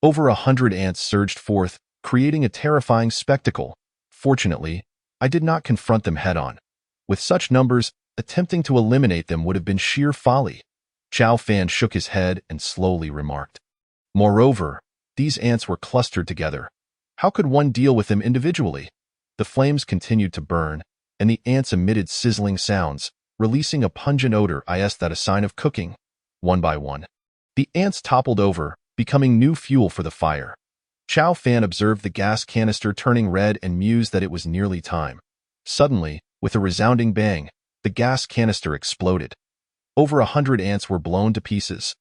Over 100 ants surged forth, creating a terrifying spectacle. Fortunately, I did not confront them head-on. With such numbers, attempting to eliminate them would have been sheer folly. Chow Fan shook his head and slowly remarked. Moreover, these ants were clustered together. How could one deal with them individually? The flames continued to burn, and the ants emitted sizzling sounds, releasing a pungent odor that a sign of cooking. One by one, the ants toppled over, becoming new fuel for the fire. Chow Fan observed the gas canister turning red and mused that it was nearly time. Suddenly, with a resounding bang, the gas canister exploded. Over 100 ants were blown to pieces,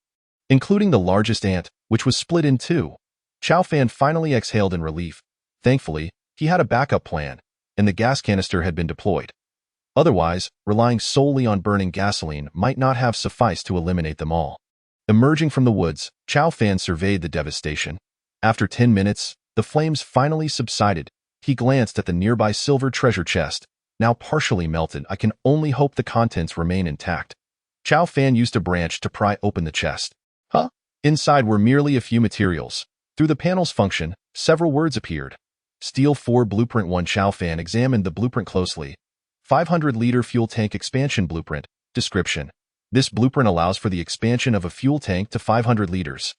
including the largest ant, which was split in two. Chow Fan finally exhaled in relief. Thankfully, he had a backup plan, and the gas canister had been deployed. Otherwise, relying solely on burning gasoline might not have sufficed to eliminate them all. Emerging from the woods, Chow Fan surveyed the devastation. After 10 minutes, the flames finally subsided. He glanced at the nearby silver treasure chest. Now partially melted, I can only hope the contents remain intact. Chow Fan used a branch to pry open the chest. Inside were merely a few materials. Through the panel's function, several words appeared. Steel 4 Blueprint 1. Chow Fan examined the blueprint closely. 500-liter fuel tank expansion blueprint. Description. This blueprint allows for the expansion of a fuel tank to 500 liters.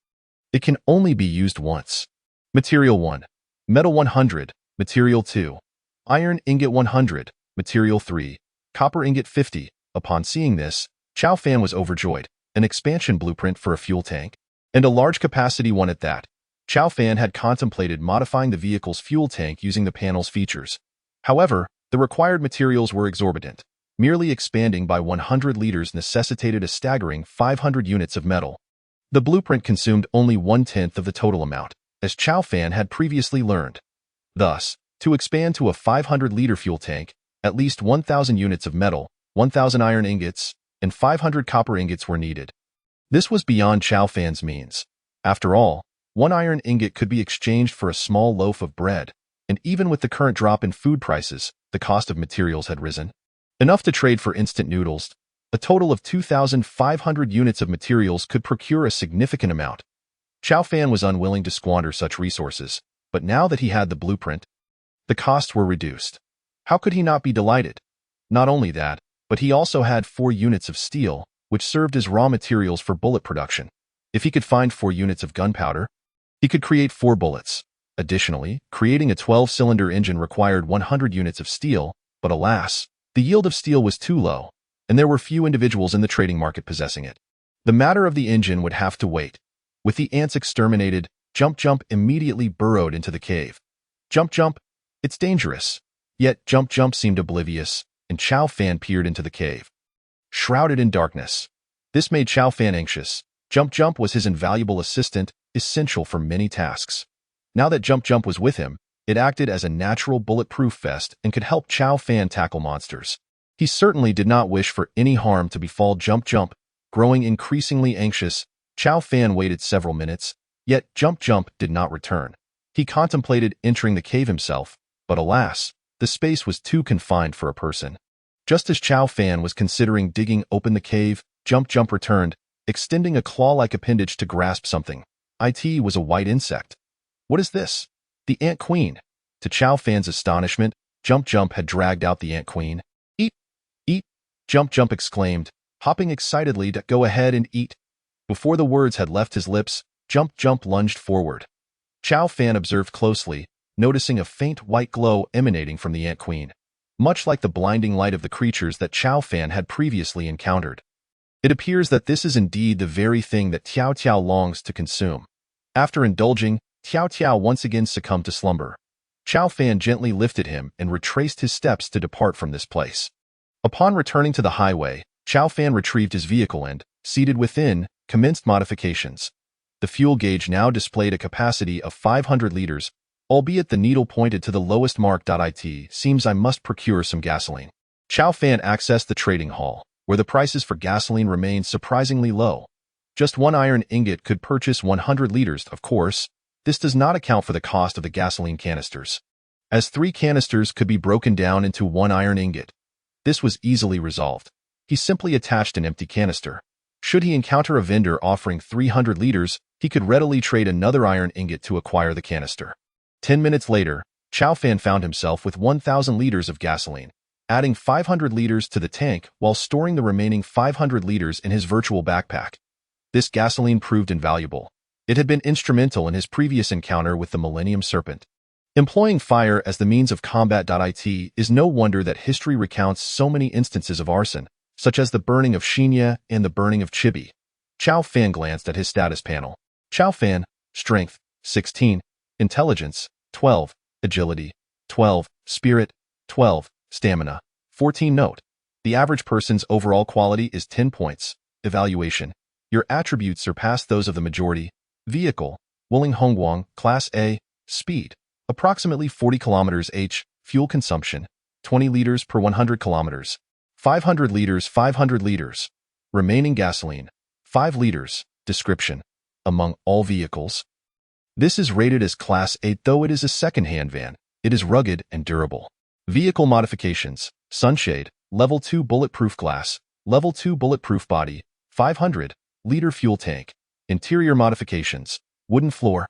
It can only be used once. Material 1. Metal 100. Material 2. Iron ingot 100. Material 3. Copper ingot 50. Upon seeing this, Chow Fan was overjoyed. An expansion blueprint for a fuel tank, and a large capacity one at that. Chow Fan had contemplated modifying the vehicle's fuel tank using the panel's features. However, the required materials were exorbitant. Merely expanding by 100 liters necessitated a staggering 500 units of metal. The blueprint consumed only 1/10 of the total amount, as Chow Fan had previously learned. Thus, to expand to a 500-liter fuel tank, at least 1,000 units of metal, 1,000 iron ingots, and 500 copper ingots were needed. This was beyond Chow Fan's means. After all, one iron ingot could be exchanged for a small loaf of bread, and even with the current drop in food prices, the cost of materials had risen. Enough to trade for instant noodles. A total of 2,500 units of materials could procure a significant amount. Chow Fan was unwilling to squander such resources, but now that he had the blueprint, the costs were reduced. How could he not be delighted? Not only that, but he also had 4 units of steel, which served as raw materials for bullet production. If he could find 4 units of gunpowder, he could create 4 bullets. Additionally, creating a 12-cylinder engine required 100 units of steel, but alas, the yield of steel was too low, and there were few individuals in the trading market possessing it. The matter of the engine would have to wait. With the ants exterminated, Jump Jump immediately burrowed into the cave. Jump Jump, it's dangerous. Yet Jump Jump seemed oblivious, and Chow Fan peered into the cave. Shrouded in darkness. This made Chow Fan anxious. Jump Jump was his invaluable assistant, essential for many tasks. Now that Jump Jump was with him, it acted as a natural bulletproof vest and could help Chow Fan tackle monsters. He certainly did not wish for any harm to befall Jump Jump. Growing increasingly anxious, Chow Fan waited several minutes, yet Jump Jump did not return. He contemplated entering the cave himself, but alas, the space was too confined for a person. Just as Chow Fan was considering digging open the cave, Jump Jump returned, extending a claw-like appendage to grasp something. It was a white insect. What is this? The Ant Queen. To Chow Fan's astonishment, Jump Jump had dragged out the Ant Queen. Eat! Eat! Jump Jump exclaimed, hopping excitedly to go ahead and eat. Before the words had left his lips, Jump Jump lunged forward. Chow Fan observed closely, noticing a faint white glow emanating from the Ant Queen, much like the blinding light of the creatures that Chow Fan had previously encountered. It appears that this is indeed the very thing that Tiao Tiao longs to consume. After indulging, Tiao Tiao once again succumbed to slumber. Chow Fan gently lifted him and retraced his steps to depart from this place. Upon returning to the highway, Chow Fan retrieved his vehicle and, seated within, commenced modifications. The fuel gauge now displayed a capacity of 500 liters, albeit the needle pointed to the lowest mark. It seems I must procure some gasoline. Chow Fan accessed the trading hall, where the prices for gasoline remained surprisingly low. Just 1 iron ingot could purchase 100 liters, of course. This does not account for the cost of the gasoline canisters, as 3 canisters could be broken down into 1 iron ingot. This was easily resolved. He simply attached an empty canister. Should he encounter a vendor offering 300 liters, he could readily trade another iron ingot to acquire the canister. 10 minutes later, Chow Fan found himself with 1,000 liters of gasoline, adding 500 liters to the tank while storing the remaining 500 liters in his virtual backpack. This gasoline proved invaluable. It had been instrumental in his previous encounter with the Millennium Serpent. Employing fire as the means of combat. It is no wonder that history recounts so many instances of arson, such as the burning of Shinya and the burning of Chibi. Chao Fan glanced at his status panel. Chao Fan, Strength, 16, Intelligence, 12, Agility, 12, Spirit, 12, Stamina, 14. Note: the average person's overall quality is 10 points. Evaluation: your attributes surpass those of the majority. Vehicle: Wuling Hongguang, Class A, Speed, approximately 40 km/h, fuel consumption, 20 liters per 100 kilometers, 500 liters 500 liters, remaining gasoline, 5 liters. Description: among all vehicles, this is rated as Class 8, though it is a second-hand van. It is rugged and durable. Vehicle modifications: sunshade, Level 2 bulletproof glass, Level 2 bulletproof body, 500-liter fuel tank. Interior modifications: wooden floor,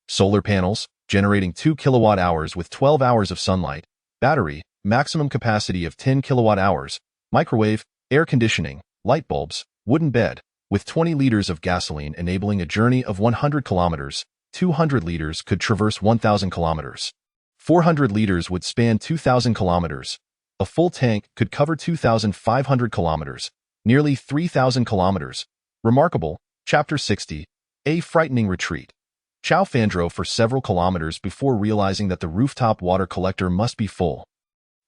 solar panels, generating 2 kilowatt-hours with 12 hours of sunlight, battery, maximum capacity of 10 kilowatt-hours, microwave, air conditioning, light bulbs, wooden bed, with 20 liters of gasoline enabling a journey of 100 kilometers, 200 liters could traverse 1,000 kilometers. 400 liters would span 2,000 kilometers. A full tank could cover 2,500 kilometers, nearly 3,000 kilometers. Remarkable. Chapter 60. A frightening retreat. Chao Fan drove for several kilometers before realizing that the rooftop water collector must be full.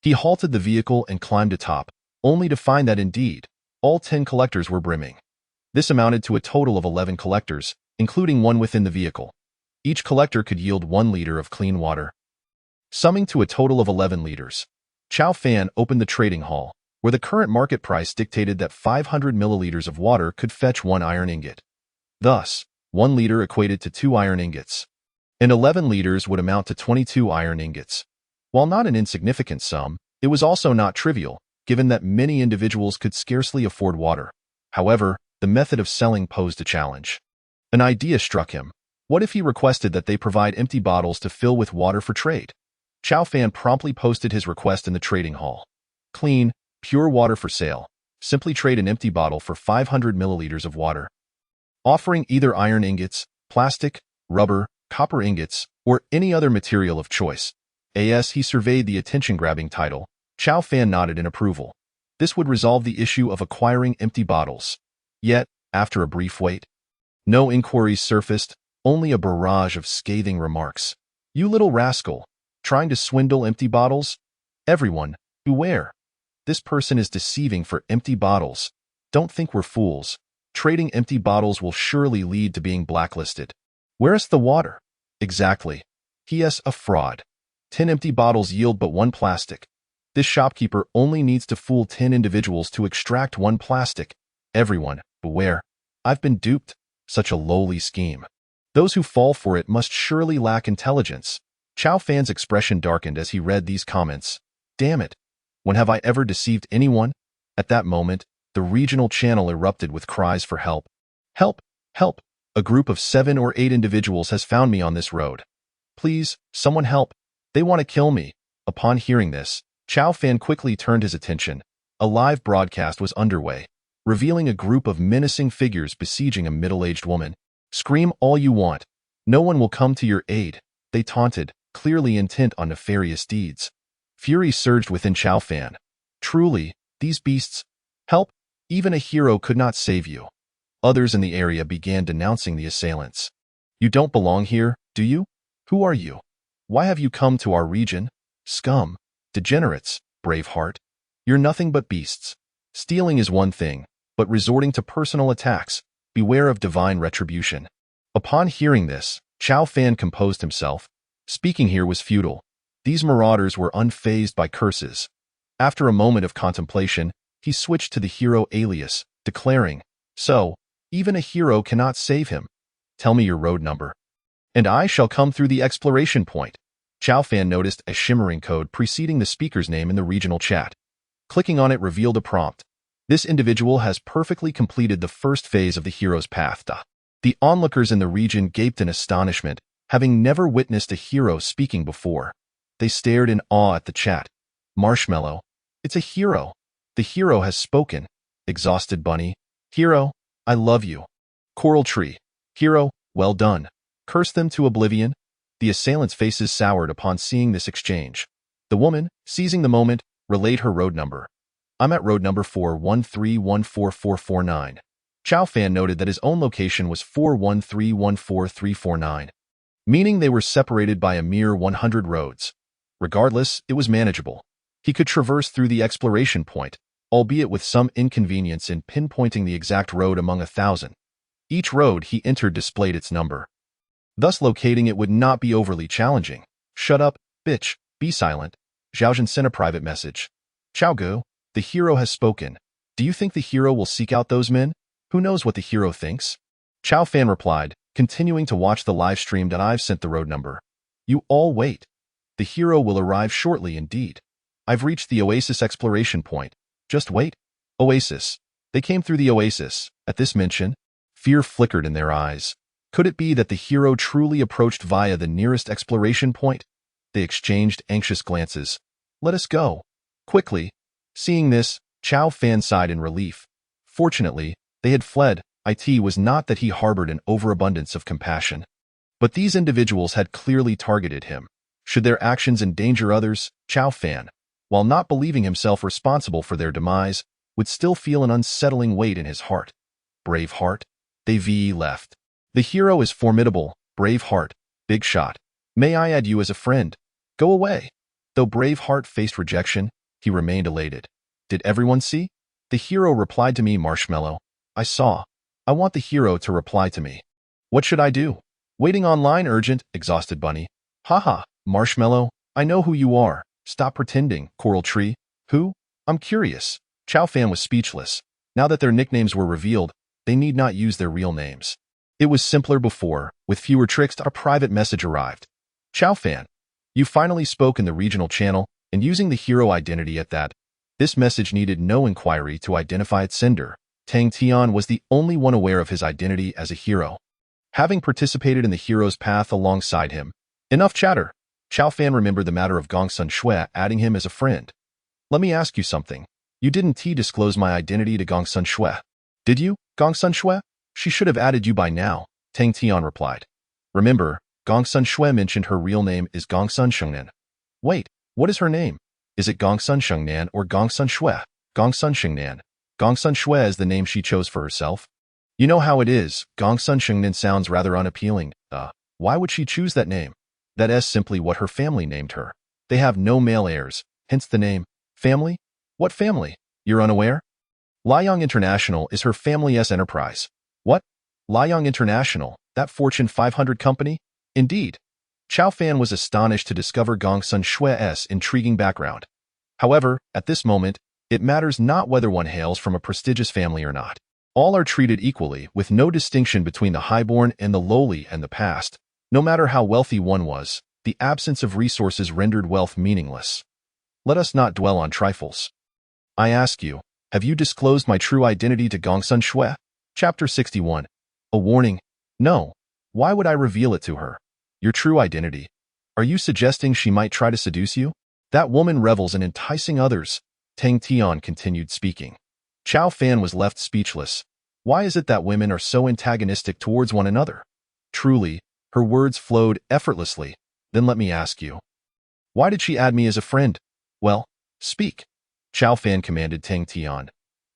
He halted the vehicle and climbed atop, only to find that indeed, all 10 collectors were brimming. This amounted to a total of 11 collectors, including one within the vehicle. Each collector could yield 1 liter of clean water, summing to a total of 11 liters. Chao Fan opened the trading hall, where the current market price dictated that 500 milliliters of water could fetch 1 iron ingot. Thus, 1 liter equated to 2 iron ingots, and 11 liters would amount to 22 iron ingots. While not an insignificant sum, it was also not trivial, given that many individuals could scarcely afford water. However, the method of selling posed a challenge. An idea struck him. What if he requested that they provide empty bottles to fill with water for trade? Chao Fan promptly posted his request in the trading hall. Clean, pure water for sale. Simply trade an empty bottle for 500 milliliters of water. Offering either iron ingots, plastic, rubber, copper ingots, or any other material of choice. As he surveyed the attention-grabbing title, Chao Fan nodded in approval. This would resolve the issue of acquiring empty bottles. Yet, after a brief wait, no inquiries surfaced, only a barrage of scathing remarks. You little rascal, trying to swindle empty bottles? Everyone, beware. This person is deceiving for empty bottles. Don't think we're fools. Trading empty bottles will surely lead to being blacklisted. Where's the water? Exactly. He is a fraud. 10 empty bottles yield but 1 plastic. This shopkeeper only needs to fool 10 individuals to extract 1 plastic. Everyone, beware. I've been duped. Such a lowly scheme. Those who fall for it must surely lack intelligence. Chao Fan's expression darkened as he read these comments. Damn it. When have I ever deceived anyone? At that moment, the regional channel erupted with cries for help. Help! Help! A group of 7 or 8 individuals has found me on this road. Please, someone help. They want to kill me. Upon hearing this, Chao Fan quickly turned his attention. A live broadcast was underway, revealing a group of menacing figures besieging a middle-aged woman. Scream all you want. No one will come to your aid, they taunted, clearly intent on nefarious deeds. Fury surged within Chao Fan. Truly, these beasts. Help! Even a hero could not save you. Others in the area began denouncing the assailants. You don't belong here, do you? Who are you? Why have you come to our region? Scum. Degenerates, Braveheart. You're nothing but beasts. Stealing is one thing, but resorting to personal attacks, beware of divine retribution. Upon hearing this, Chao Fan composed himself. Speaking here was futile. These marauders were unfazed by curses. After a moment of contemplation, he switched to the hero alias, declaring, So, even a hero cannot save him. Tell me your road number, and I shall come through the exploration point. Chao Fan noticed a shimmering code preceding the speaker's name in the regional chat. Clicking on it revealed a prompt. This individual has perfectly completed the first phase of the hero's path. The onlookers in the region gaped in astonishment, having never witnessed a hero speaking before. They stared in awe at the chat. Marshmallow. It's a hero. The hero has spoken. Exhausted Bunny. Hero, I love you. Coral Tree. Hero, well done. Curse them to oblivion. The assailants' faces soured upon seeing this exchange. The woman, seizing the moment, relayed her road number. I'm at road number 413144449. Chow Fan noted that his own location was 413144349, meaning they were separated by a mere 100 roads. Regardless, it was manageable. He could traverse through the exploration point, albeit with some inconvenience in pinpointing the exact road among 1,000. Each road he entered displayed its number. Thus locating it would not be overly challenging. Shut up, bitch, be silent. Zhaozhen sent a private message. Chow Gu, the hero has spoken. Do you think the hero will seek out those men? Who knows what the hero thinks? Chow Fan replied, continuing to watch the live stream that I've sent the road number. You all wait. The hero will arrive shortly indeed. I've reached the Oasis exploration point. Just wait. Oasis. They came through the Oasis. At this mention, fear flickered in their eyes. Could it be that the hero truly approached via the nearest exploration point? They exchanged anxious glances. Let us go. Quickly. Seeing this, Chow Fan sighed in relief. Fortunately, they had fled. It was not that he harbored an overabundance of compassion. But these individuals had clearly targeted him. Should their actions endanger others, Chow Fan, while not believing himself responsible for their demise, would still feel an unsettling weight in his heart. Brave heart. They left. The hero is formidable. Brave heart. Big shot. May I add you as a friend? Go away. Though Brave Heart faced rejection, he remained elated. Did everyone see? The hero replied to me, Marshmallow. I saw. I want the hero to reply to me. What should I do? Waiting online urgent, exhausted bunny. Haha, Marshmallow, I know who you are. Stop pretending, Coral Tree. Who? I'm curious. Chow Fan was speechless. Now that their nicknames were revealed, they need not use their real names. It was simpler before. With fewer tricks, a private message arrived. Chow Fan, you finally spoke in the regional channel, and using the hero identity at that. This message needed no inquiry to identify its sender. Tang Tian was the only one aware of his identity as a hero. Having participated in the hero's path alongside him. Enough chatter. Chow Fan remembered the matter of Gongsun Shui adding him as a friend. Let me ask you something. You didn't disclose my identity to Gongsun Shui. Did you, Gongsun Shui? She should have added you by now, Tang Tian replied. Remember, Gongsun Shui mentioned her real name is Gongsun Shengnan. Wait, what is her name? Is it Gongsun Shengnan or Gongsun Shui? Gongsun Shengnan. Gongsun Shui is the name she chose for herself. You know how it is, Gongsun Shengnan sounds rather unappealing. Why would she choose that name? That is simply what her family named her. They have no male heirs, hence the name. Family? What family? You're unaware? Liang International is her family's enterprise. What? Liang International, that Fortune 500 company? Indeed. Chow Fan was astonished to discover Gongsun Shui's intriguing background. However, at this moment, it matters not whether one hails from a prestigious family or not. All are treated equally, with no distinction between the highborn and the lowly and the past. No matter how wealthy one was, the absence of resources rendered wealth meaningless. Let us not dwell on trifles. I ask you, have you disclosed my true identity to Gongsun Shui? Chapter 61. A warning. No. Why would I reveal it to her? Your true identity. Are you suggesting she might try to seduce you? That woman revels in enticing others. Tang Tian continued speaking. Chow Fan was left speechless. Why is it that women are so antagonistic towards one another? Truly, her words flowed effortlessly. Then let me ask you. Why did she add me as a friend? Well, speak. Chow Fan commanded Tang Tian.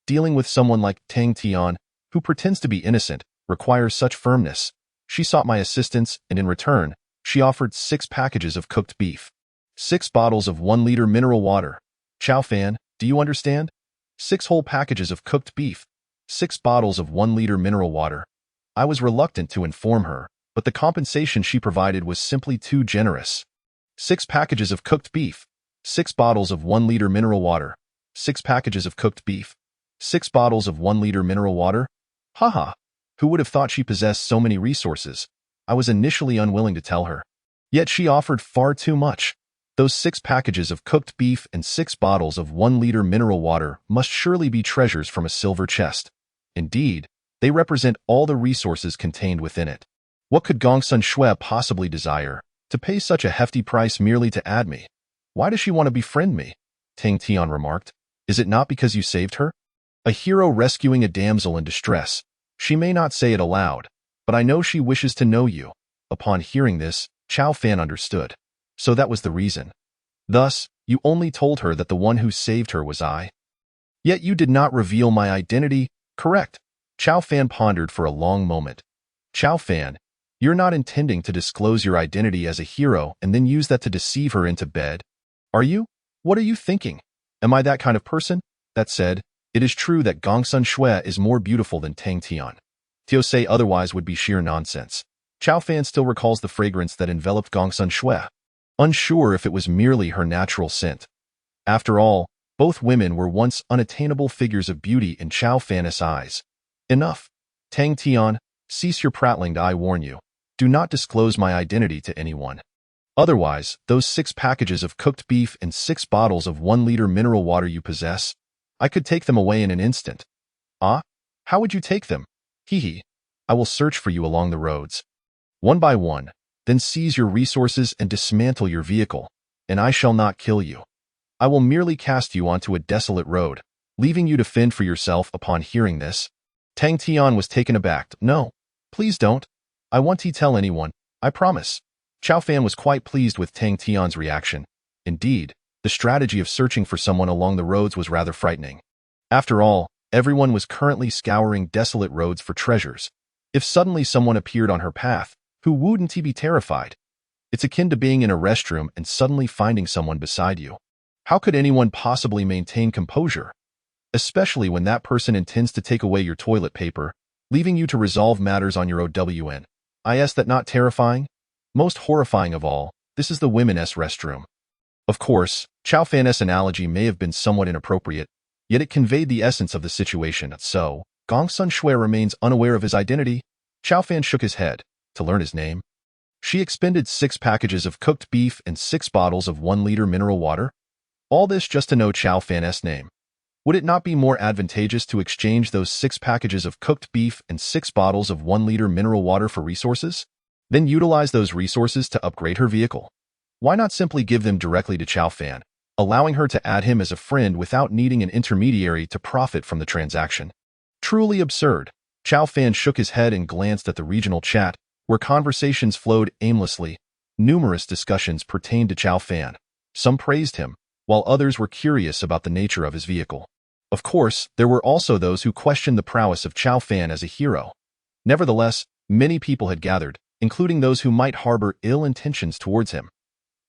Dealing with someone like Tang Tian, who pretends to be innocent, requires such firmness. She sought my assistance, and in return, she offered 6 packages of cooked beef. 6 bottles of 1-liter mineral water. Chow Fan, do you understand? 6 whole packages of cooked beef. 6 bottles of 1-liter mineral water. I was reluctant to inform her, but the compensation she provided was simply too generous. 6 packages of cooked beef. 6 bottles of 1-liter mineral water. 6 packages of cooked beef. 6 bottles of 1-liter mineral water? Haha. Who would have thought she possessed so many resources? I was initially unwilling to tell her. Yet she offered far too much. Those 6 packages of cooked beef and 6 bottles of 1-liter mineral water must surely be treasures from a silver chest. Indeed, they represent all the resources contained within it. What could Gongsun Shui possibly desire? To pay such a hefty price merely to add me? Why does she want to befriend me? Tang Tian remarked. Is it not because you saved her? A hero rescuing a damsel in distress. She may not say it aloud, but I know she wishes to know you. Upon hearing this, Chao Fan understood. So that was the reason. Thus, you only told her that the one who saved her was I. Yet you did not reveal my identity, correct? Chao Fan pondered for a long moment. Chao Fan, you're not intending to disclose your identity as a hero and then use that to deceive her into bed, are you? What are you thinking? Am I that kind of person? That said, it is true that Gongsun Shui is more beautiful than Tang Tian. To say otherwise would be sheer nonsense. Chao Fan still recalls the fragrance that enveloped Gongsun Shui, unsure if it was merely her natural scent. After all, both women were once unattainable figures of beauty in Chao Fan's eyes. Enough. Tang Tian, cease your prattling, I warn you. Do not disclose my identity to anyone. Otherwise, those 6 packages of cooked beef and 6 bottles of 1-liter mineral water you possess, I could take them away in an instant. Ah? How would you take them? Hee. I will search for you along the roads. One by one, then seize your resources and dismantle your vehicle, and I shall not kill you. I will merely cast you onto a desolate road, leaving you to fend for yourself. Upon hearing this, Tang Tian was taken aback. No, please don't. I won't tell anyone, I promise. Chao Fan was quite pleased with Tang Tian's reaction. Indeed, the strategy of searching for someone along the roads was rather frightening. After all, everyone was currently scouring desolate roads for treasures. If suddenly someone appeared on her path, who wouldn't he be terrified? It's akin to being in a restroom and suddenly finding someone beside you. How could anyone possibly maintain composure? Especially when that person intends to take away your toilet paper, leaving you to resolve matters on your own. Is that not terrifying? Most horrifying of all, this is the women's restroom. Of course, Chao Fan's analogy may have been somewhat inappropriate, yet it conveyed the essence of the situation. So, Gongsun Shui remains unaware of his identity. Chao Fan shook his head. To learn his name? She expended 6 packages of cooked beef and 6 bottles of 1-liter mineral water. All this just to know Chao Fan's name. Would it not be more advantageous to exchange those 6 packages of cooked beef and 6 bottles of 1-liter mineral water for resources? Then utilize those resources to upgrade her vehicle. Why not simply give them directly to Chao Fan, allowing her to add him as a friend without needing an intermediary to profit from the transaction? Truly absurd. Chao Fan shook his head and glanced at the regional chat, where conversations flowed aimlessly. Numerous discussions pertained to Chao Fan. Some praised him, while others were curious about the nature of his vehicle. Of course, there were also those who questioned the prowess of Chao Fan as a hero. Nevertheless, many people had gathered, including those who might harbor ill intentions towards him.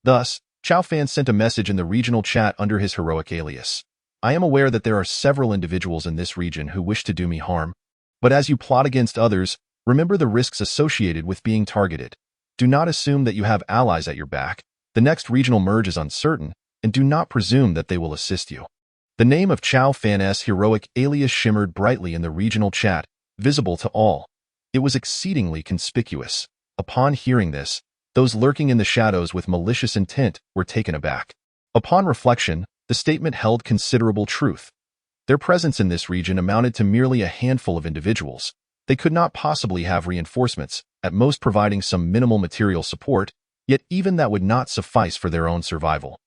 Thus, Chao Fan sent a message in the regional chat under his heroic alias. I am aware that there are several individuals in this region who wish to do me harm, but as you plot against others, remember the risks associated with being targeted. Do not assume that you have allies at your back. The next regional merge is uncertain, and do not presume that they will assist you. The name of Chao Fan's heroic alias shimmered brightly in the regional chat, visible to all. It was exceedingly conspicuous. Upon hearing this, those lurking in the shadows with malicious intent were taken aback. Upon reflection, the statement held considerable truth. Their presence in this region amounted to merely a handful of individuals. They could not possibly have reinforcements, at most providing some minimal material support, yet even that would not suffice for their own survival.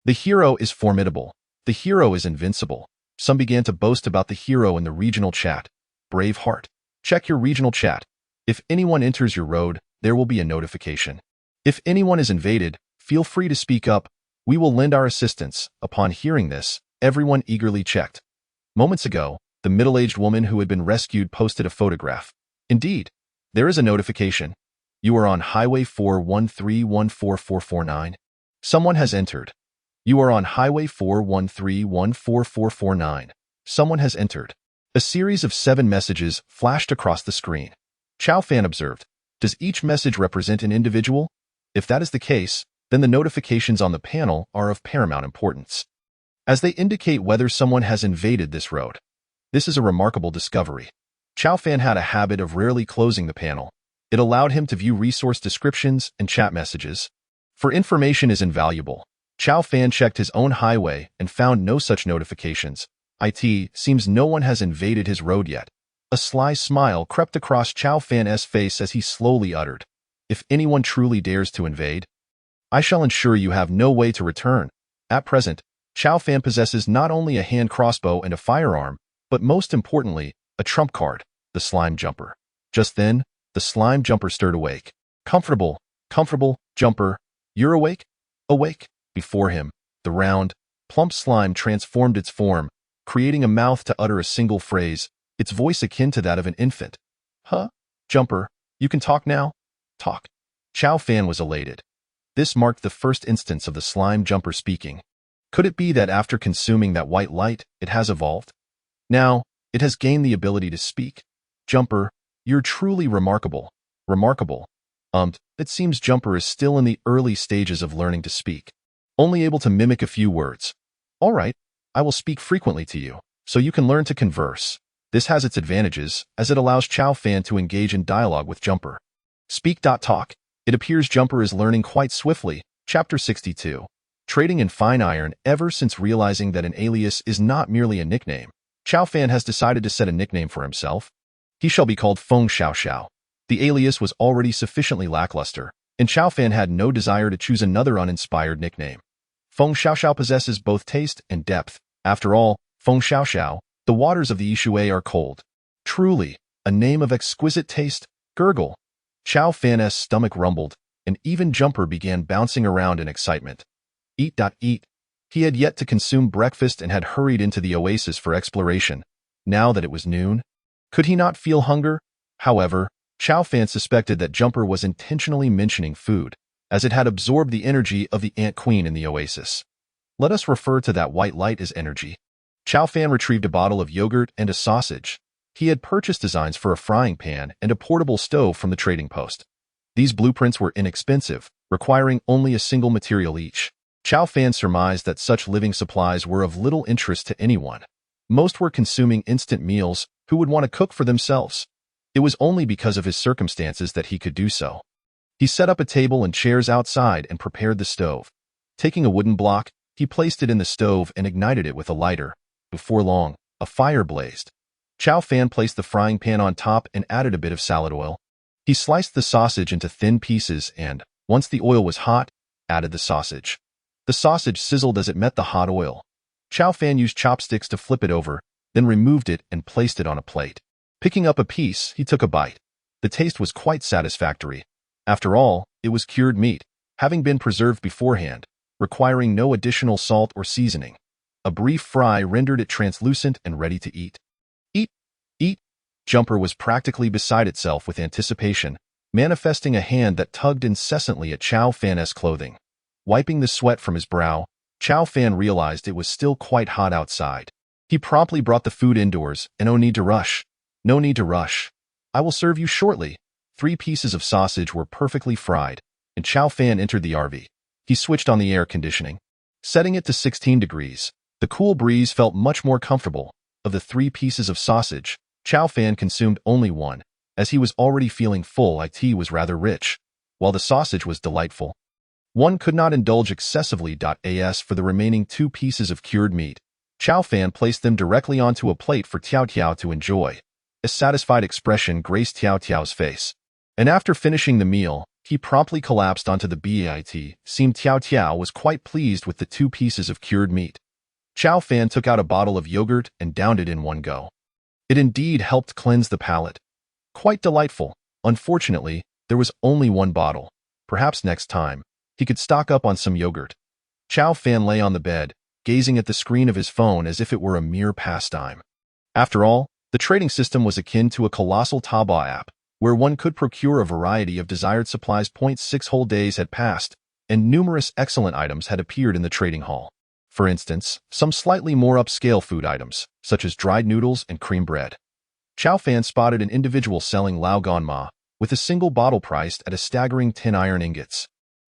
The hero is formidable. The hero is invincible. Some began to boast about the hero in the regional chat. Brave heart. Check your regional chat. If anyone enters your road, there will be a notification. If anyone is invaded, feel free to speak up. We will lend our assistance. Upon hearing this, everyone eagerly checked. Moments ago, the middle-aged woman who had been rescued posted a photograph. Indeed, there is a notification. You are on Highway 413144449. Someone has entered. You are on Highway 413144449. Someone has entered. A series of 7 messages flashed across the screen. Chao Fan observed. Does each message represent an individual? If that is the case, then the notifications on the panel are of paramount importance, as they indicate whether someone has invaded this road. This is a remarkable discovery. Chao Fan had a habit of rarely closing the panel. It allowed him to view resource descriptions and chat messages. For information is invaluable. Chao Fan checked his own highway and found no such notifications. It seems no one has invaded his road yet. A sly smile crept across Chao Fan's face as he slowly uttered, if anyone truly dares to invade, I shall ensure you have no way to return. At present, Chao Fan possesses not only a hand crossbow and a firearm, but most importantly, a trump card, the slime jumper. Just then, the slime jumper stirred awake. Comfortable, comfortable, jumper. You're awake? Awake. Before him, the round, plump slime transformed its form, creating a mouth to utter a single phrase, its voice akin to that of an infant. Huh? Jumper, you can talk now? Talk. Chow Fan was elated. This marked the first instance of the slime jumper speaking. Could it be that after consuming that white light, it has evolved? Now, it has gained the ability to speak. Jumper, you're truly remarkable. Remarkable. It seems Jumper is still in the early stages of learning to speak, only able to mimic a few words. All right, I will speak frequently to you, so you can learn to converse. This has its advantages, as it allows Chow Fan to engage in dialogue with Jumper. Speak.talk. It appears Jumper is learning quite swiftly. Chapter 62. Trading in fine iron. Ever since realizing that an alias is not merely a nickname, Chow Fan has decided to set a nickname for himself. He shall be called Feng Xiao Xiao. The alias was already sufficiently lackluster, and Chow Fan had no desire to choose another uninspired nickname. Feng Xiao Xiao possesses both taste and depth. After all, Feng Xiao Xiao, the waters of the Yishui are cold. Truly, a name of exquisite taste. Gurgle. Chow Fan's stomach rumbled, and even Jumper began bouncing around in excitement. Eat. He had yet to consume breakfast and had hurried into the oasis for exploration. Now that it was noon, could he not feel hunger? However, Chow Fan suspected that Jumper was intentionally mentioning food, as it had absorbed the energy of the Ant Queen in the oasis. Let us refer to that white light as energy. Chow Fan retrieved a bottle of yogurt and a sausage. He had purchased designs for a frying pan and a portable stove from the trading post. These blueprints were inexpensive, requiring only a single material each. Chow Fan surmised that such living supplies were of little interest to anyone. Most were consuming instant meals who would want to cook for themselves. It was only because of his circumstances that he could do so. He set up a table and chairs outside and prepared the stove. Taking a wooden block, he placed it in the stove and ignited it with a lighter. Before long, a fire blazed. Chow Fan placed the frying pan on top and added a bit of salad oil. He sliced the sausage into thin pieces and, once the oil was hot, added the sausage. The sausage sizzled as it met the hot oil. Chow Fan used chopsticks to flip it over, then removed it and placed it on a plate. Picking up a piece, he took a bite. The taste was quite satisfactory. After all, it was cured meat, having been preserved beforehand, requiring no additional salt or seasoning. A brief fry rendered it translucent and ready to eat. Eat. Jumper was practically beside itself with anticipation, manifesting a hand that tugged incessantly at Chow Fan's clothing. Wiping the sweat from his brow, Chow Fan realized it was still quite hot outside. He promptly brought the food indoors, and no need to rush. No need to rush. I will serve you shortly. 3 pieces of sausage were perfectly fried, and Chow Fan entered the RV. He switched on the air conditioning, setting it to 16 degrees. The cool breeze felt much more comfortable. Of the 3 pieces of sausage, Chow Fan consumed only one, as he was already feeling full. It was rather rich, while the sausage was delightful. One could not indulge excessively. As for the remaining 2 pieces of cured meat, Chow Fan placed them directly onto a plate for Tiao Tiao to enjoy. A satisfied expression graced Tiao Tiao's face, and after finishing the meal, he promptly collapsed onto the bed. Seemed Tiao Tiao was quite pleased with the 2 pieces of cured meat. Chow Fan took out a bottle of yogurt and downed it in one go. It indeed helped cleanse the palate. Quite delightful. Unfortunately, there was only one bottle. Perhaps next time, he could stock up on some yogurt. Chow Fan lay on the bed, gazing at the screen of his phone as if it were a mere pastime. After all, the trading system was akin to a colossal Taobao app, where one could procure a variety of desired supplies. 6 whole days had passed, and numerous excellent items had appeared in the trading hall. For instance, some slightly more upscale food items, such as dried noodles and cream bread. Chow Fan spotted an individual selling Lao Gan Ma, with a single bottle priced at a staggering 10 iron ingots.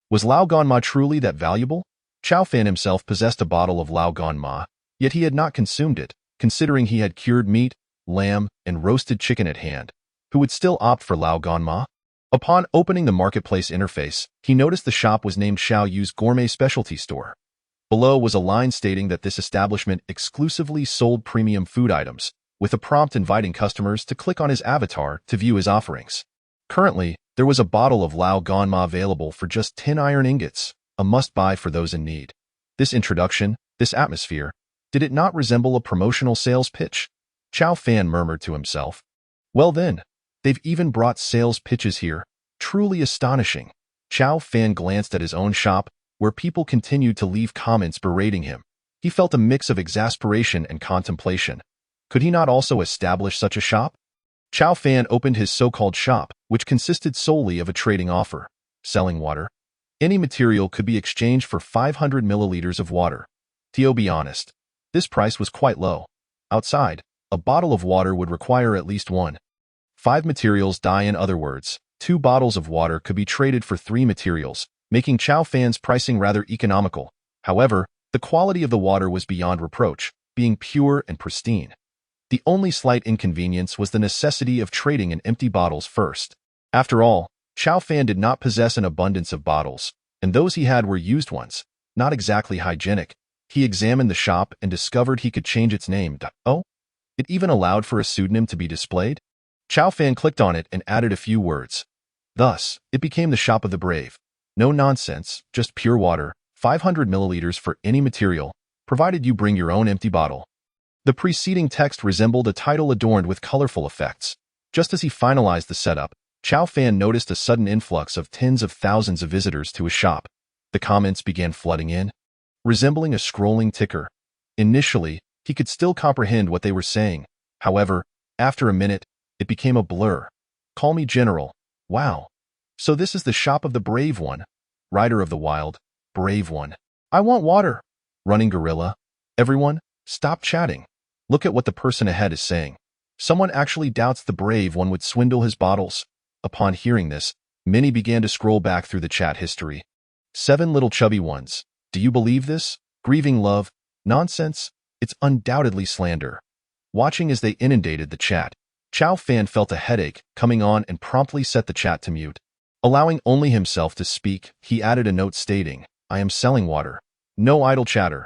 Was Lao Gan Ma truly that valuable? Chow Fan himself possessed a bottle of Lao Gan Ma, yet he had not consumed it, considering he had cured meat, lamb, and roasted chicken at hand. Who would still opt for Lao Gan Ma? Upon opening the marketplace interface, he noticed the shop was named Xiao Yu's Gourmet Specialty Store. Below was a line stating that this establishment exclusively sold premium food items, with a prompt inviting customers to click on his avatar to view his offerings. Currently, there was a bottle of Lao Gan Ma available for just 10 iron ingots, a must-buy for those in need. This introduction, this atmosphere, did it not resemble a promotional sales pitch? Chow Fan murmured to himself. Well then, they've even brought sales pitches here. Truly astonishing. Chow Fan glanced at his own shop, where people continued to leave comments berating him. He felt a mix of exasperation and contemplation. Could he not also establish such a shop? Chow Fan opened his so-called shop, which consisted solely of a trading offer, selling water. Any material could be exchanged for 500 milliliters of water. To be honest, this price was quite low. Outside, a bottle of water would require at least 5 materials. In other words, 2 bottles of water could be traded for 3 materials, making Chow Fan's pricing rather economical. However, the quality of the water was beyond reproach, being pure and pristine. The only slight inconvenience was the necessity of trading in empty bottles first. After all, Chow Fan did not possess an abundance of bottles, and those he had were used ones, not exactly hygienic. He examined the shop and discovered he could change its name. Oh, it even allowed for a pseudonym to be displayed? Chow Fan clicked on it and added a few words. Thus, it became the Shop of the Brave. No nonsense, just pure water, 500 milliliters for any material, provided you bring your own empty bottle. The preceding text resembled a title adorned with colorful effects. Just as he finalized the setup, Chow Fan noticed a sudden influx of tens of thousands of visitors to his shop. The comments began flooding in, resembling a scrolling ticker. Initially, he could still comprehend what they were saying. However, after a minute, it became a blur. Call me General. Wow. So this is the Shop of the Brave One. Rider of the Wild, Brave One. I want water. Running Gorilla. Everyone, stop chatting. Look at what the person ahead is saying. Someone actually doubts the Brave One would swindle his bottles. Upon hearing this, many began to scroll back through the chat history. 7 little chubby ones. Do you believe this? Grieving love? Nonsense? It's undoubtedly slander. Watching as they inundated the chat, Chow Fan felt a headache coming on and promptly set the chat to mute. Allowing only himself to speak, he added a note stating, I am selling water. No idle chatter.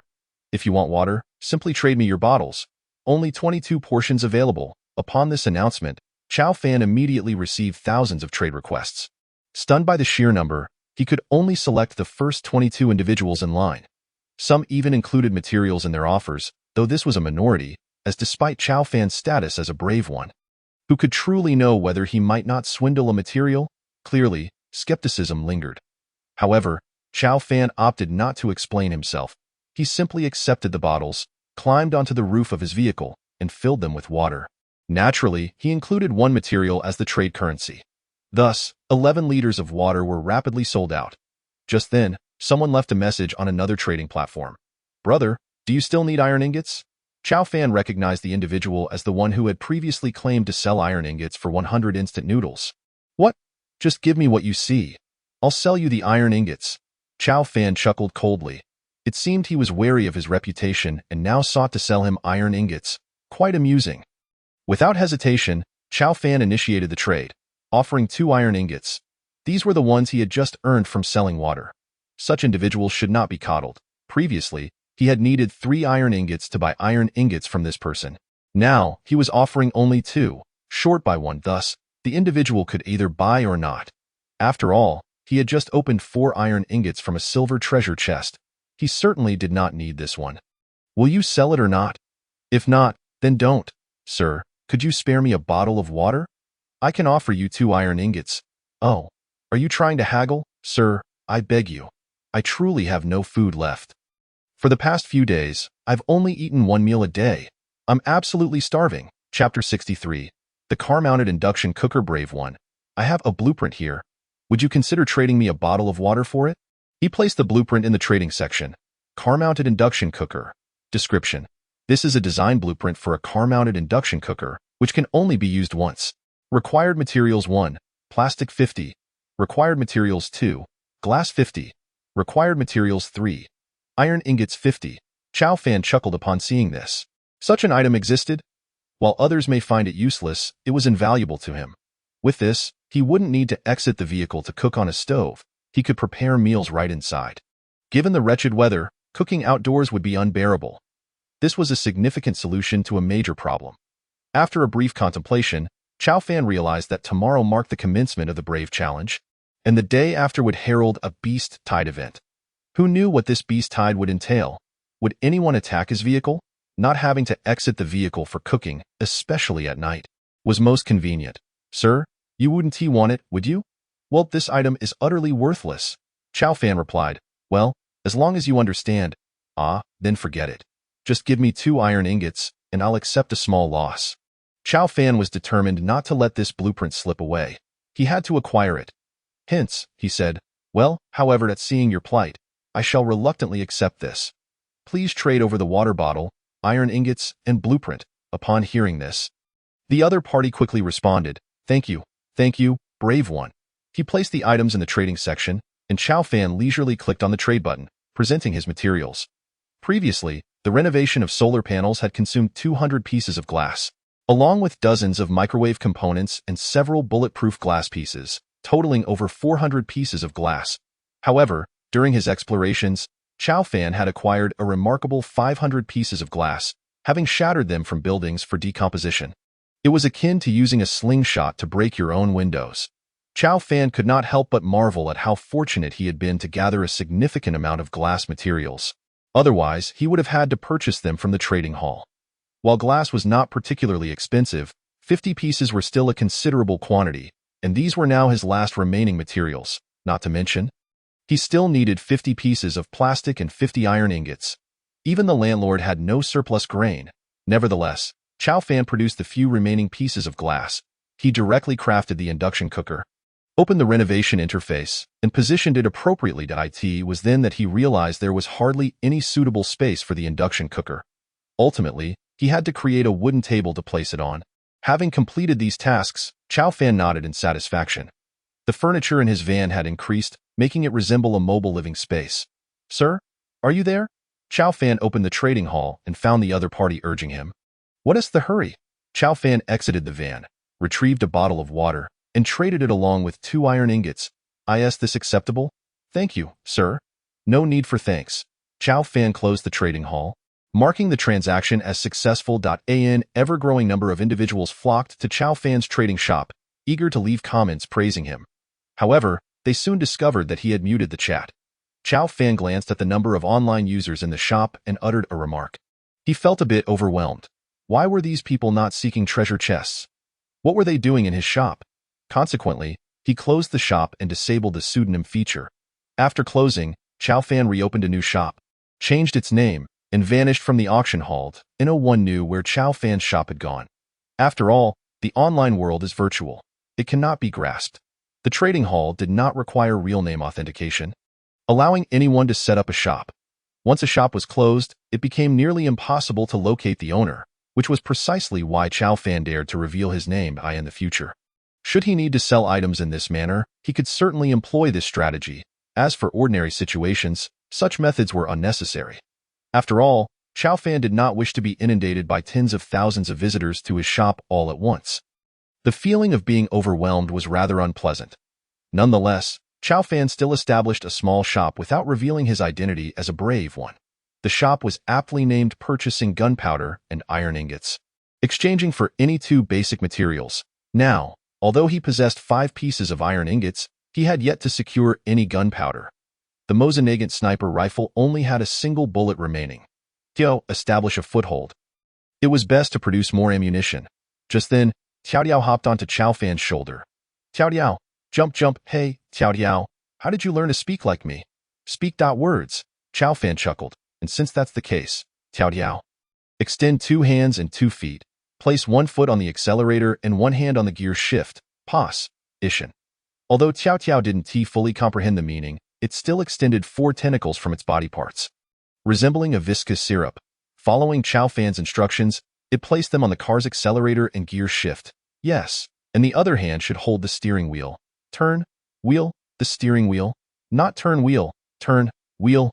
If you want water, simply trade me your bottles. Only 22 portions available. Upon this announcement, Chow Fan immediately received thousands of trade requests. Stunned by the sheer number, he could only select the first 22 individuals in line. Some even included materials in their offers, though this was a minority, as despite Chow Fan's status as a brave one, who could truly know whether he might not swindle a material, clearly, skepticism lingered. However, Chow Fan opted not to explain himself. He simply accepted the bottles, climbed onto the roof of his vehicle, and filled them with water. Naturally, he included one material as the trade currency. Thus, 11 liters of water were rapidly sold out. Just then, someone left a message on another trading platform. Brother, do you still need iron ingots? Chow Fan recognized the individual as the one who had previously claimed to sell iron ingots for 100 instant noodles. What? Just give me what you see. I'll sell you the iron ingots. Chow Fan chuckled coldly. It seemed he was wary of his reputation and now sought to sell him iron ingots. Quite amusing. Without hesitation, Chow Fan initiated the trade, offering 2 iron ingots. These were the ones he had just earned from selling water. Such individuals should not be coddled. Previously, he had needed 3 iron ingots to buy iron ingots from this person. Now, he was offering only 2, short by 1. Thus, the individual could either buy or not. After all, he had just opened 4 iron ingots from a silver treasure chest. He certainly did not need this one. Will you sell it or not? If not, then don't. Sir, could you spare me a bottle of water? I can offer you 2 iron ingots. Oh, are you trying to haggle? Sir, I beg you. I truly have no food left. For the past few days, I've only eaten 1 meal a day. I'm absolutely starving. Chapter 63. The car-mounted induction cooker. Brave One. I have a blueprint here. Would you consider trading me a bottle of water for it? He placed the blueprint in the trading section. Car-mounted induction cooker. Description. This is a design blueprint for a car-mounted induction cooker, which can only be used once. Required materials 1. Plastic 50. Required materials 2. Glass 50. Required materials 3. Iron ingots 50. Chow Fan chuckled upon seeing this. Such an item existed? While others may find it useless, it was invaluable to him. With this, he wouldn't need to exit the vehicle to cook on a stove. He could prepare meals right inside. Given the wretched weather, cooking outdoors would be unbearable. This was a significant solution to a major problem. After a brief contemplation, Chow Fan realized that tomorrow marked the commencement of the Brave Challenge, and the day after would herald a Beast Tide event. Who knew what this Beast Tide would entail? Would anyone attack his vehicle? Not having to exit the vehicle for cooking, especially at night. was most convenient. Sir, you wouldn't want it, would you? Well, this item is utterly worthless. Chow Fan replied, well, as long as you understand. Ah, then forget it. Just give me 2 iron ingots, and I'll accept a small loss. Chow Fan was determined not to let this blueprint slip away. He had to acquire it. Hence, he said, well, however, at seeing your plight, I shall reluctantly accept this. Please trade over the water bottle, iron ingots, and blueprint. Upon hearing this, the other party quickly responded, thank you, brave one. He placed the items in the trading section, and Chow Fan leisurely clicked on the trade button, presenting his materials. Previously, the renovation of solar panels had consumed 200 pieces of glass, along with dozens of microwave components and several bulletproof glass pieces, totaling over 400 pieces of glass. However, during his explorations, Chow Fan had acquired a remarkable 500 pieces of glass, having shattered them from buildings for decomposition. It was akin to using a slingshot to break your own windows. Chow Fan could not help but marvel at how fortunate he had been to gather a significant amount of glass materials. Otherwise, he would have had to purchase them from the trading hall. While glass was not particularly expensive, 50 pieces were still a considerable quantity, and these were now his last remaining materials. Not to mention, he still needed 50 pieces of plastic and 50 iron ingots. Even the landlord had no surplus grain. Nevertheless, Chow Fan produced the few remaining pieces of glass. He directly crafted the induction cooker, opened the renovation interface, and positioned it appropriately to it. Was then that he realized there was hardly any suitable space for the induction cooker. Ultimately, he had to create a wooden table to place it on. Having completed these tasks, Chow Fan nodded in satisfaction. The furniture in his van had increased, making it resemble a mobile living space. Sir, are you there? Chow Fan opened the trading hall and found the other party urging him. What is the hurry? Chow Fan exited the van, retrieved a bottle of water, and traded it along with 2 iron ingots. Is this acceptable? Thank you, sir. No need for thanks. Chow Fan closed the trading hall, marking the transaction as successful. An ever-growing number of individuals flocked to Chow Fan's trading shop, eager to leave comments praising him. However, they soon discovered that he had muted the chat. Chow Fan glanced at the number of online users in the shop and uttered a remark. He felt a bit overwhelmed. Why were these people not seeking treasure chests? What were they doing in his shop? Consequently, he closed the shop and disabled the pseudonym feature. After closing, Chow Fan reopened a new shop, changed its name, and vanished from the auction hall. No one knew where Chow Fan's shop had gone. After all, the online world is virtual. It cannot be grasped. The trading hall did not require real name authentication, allowing anyone to set up a shop. Once a shop was closed, it became nearly impossible to locate the owner, which was precisely why Chow Fan dared to reveal his name in the future. Should he need to sell items in this manner, he could certainly employ this strategy. As for ordinary situations, such methods were unnecessary. After all, Chow Fan did not wish to be inundated by tens of thousands of visitors to his shop all at once. The feeling of being overwhelmed was rather unpleasant. Nonetheless, Chow Fan still established a small shop without revealing his identity as a brave one. The shop was aptly named Purchasing Gunpowder and Iron Ingots, exchanging for any 2 basic materials. Now, although he possessed 5 pieces of iron ingots, he had yet to secure any gunpowder. The Mosin-Nagant sniper rifle only had a single bullet remaining. To establish a foothold, it was best to produce more ammunition. Just then, Tiao Tiao hopped onto Chow Fan's shoulder. Tiao Tiao, jump, hey, Tiao Tiao, how did you learn to speak like me? Speak. Words. Chow Fan chuckled, and since that's the case, Tiao Tiao, extend 2 hands and 2 feet. Place 1 foot on the accelerator and 1 hand on the gear shift. Pause. Ishin. Although Tiao Tiao didn't fully comprehend the meaning, it still extended 4 tentacles from its body parts, resembling a viscous syrup. Following Chow Fan's instructions, it placed them on the car's accelerator and gear shift. Yes, and the other hand should hold the steering wheel. Turn, wheel, the steering wheel. Not turn wheel, turn, wheel,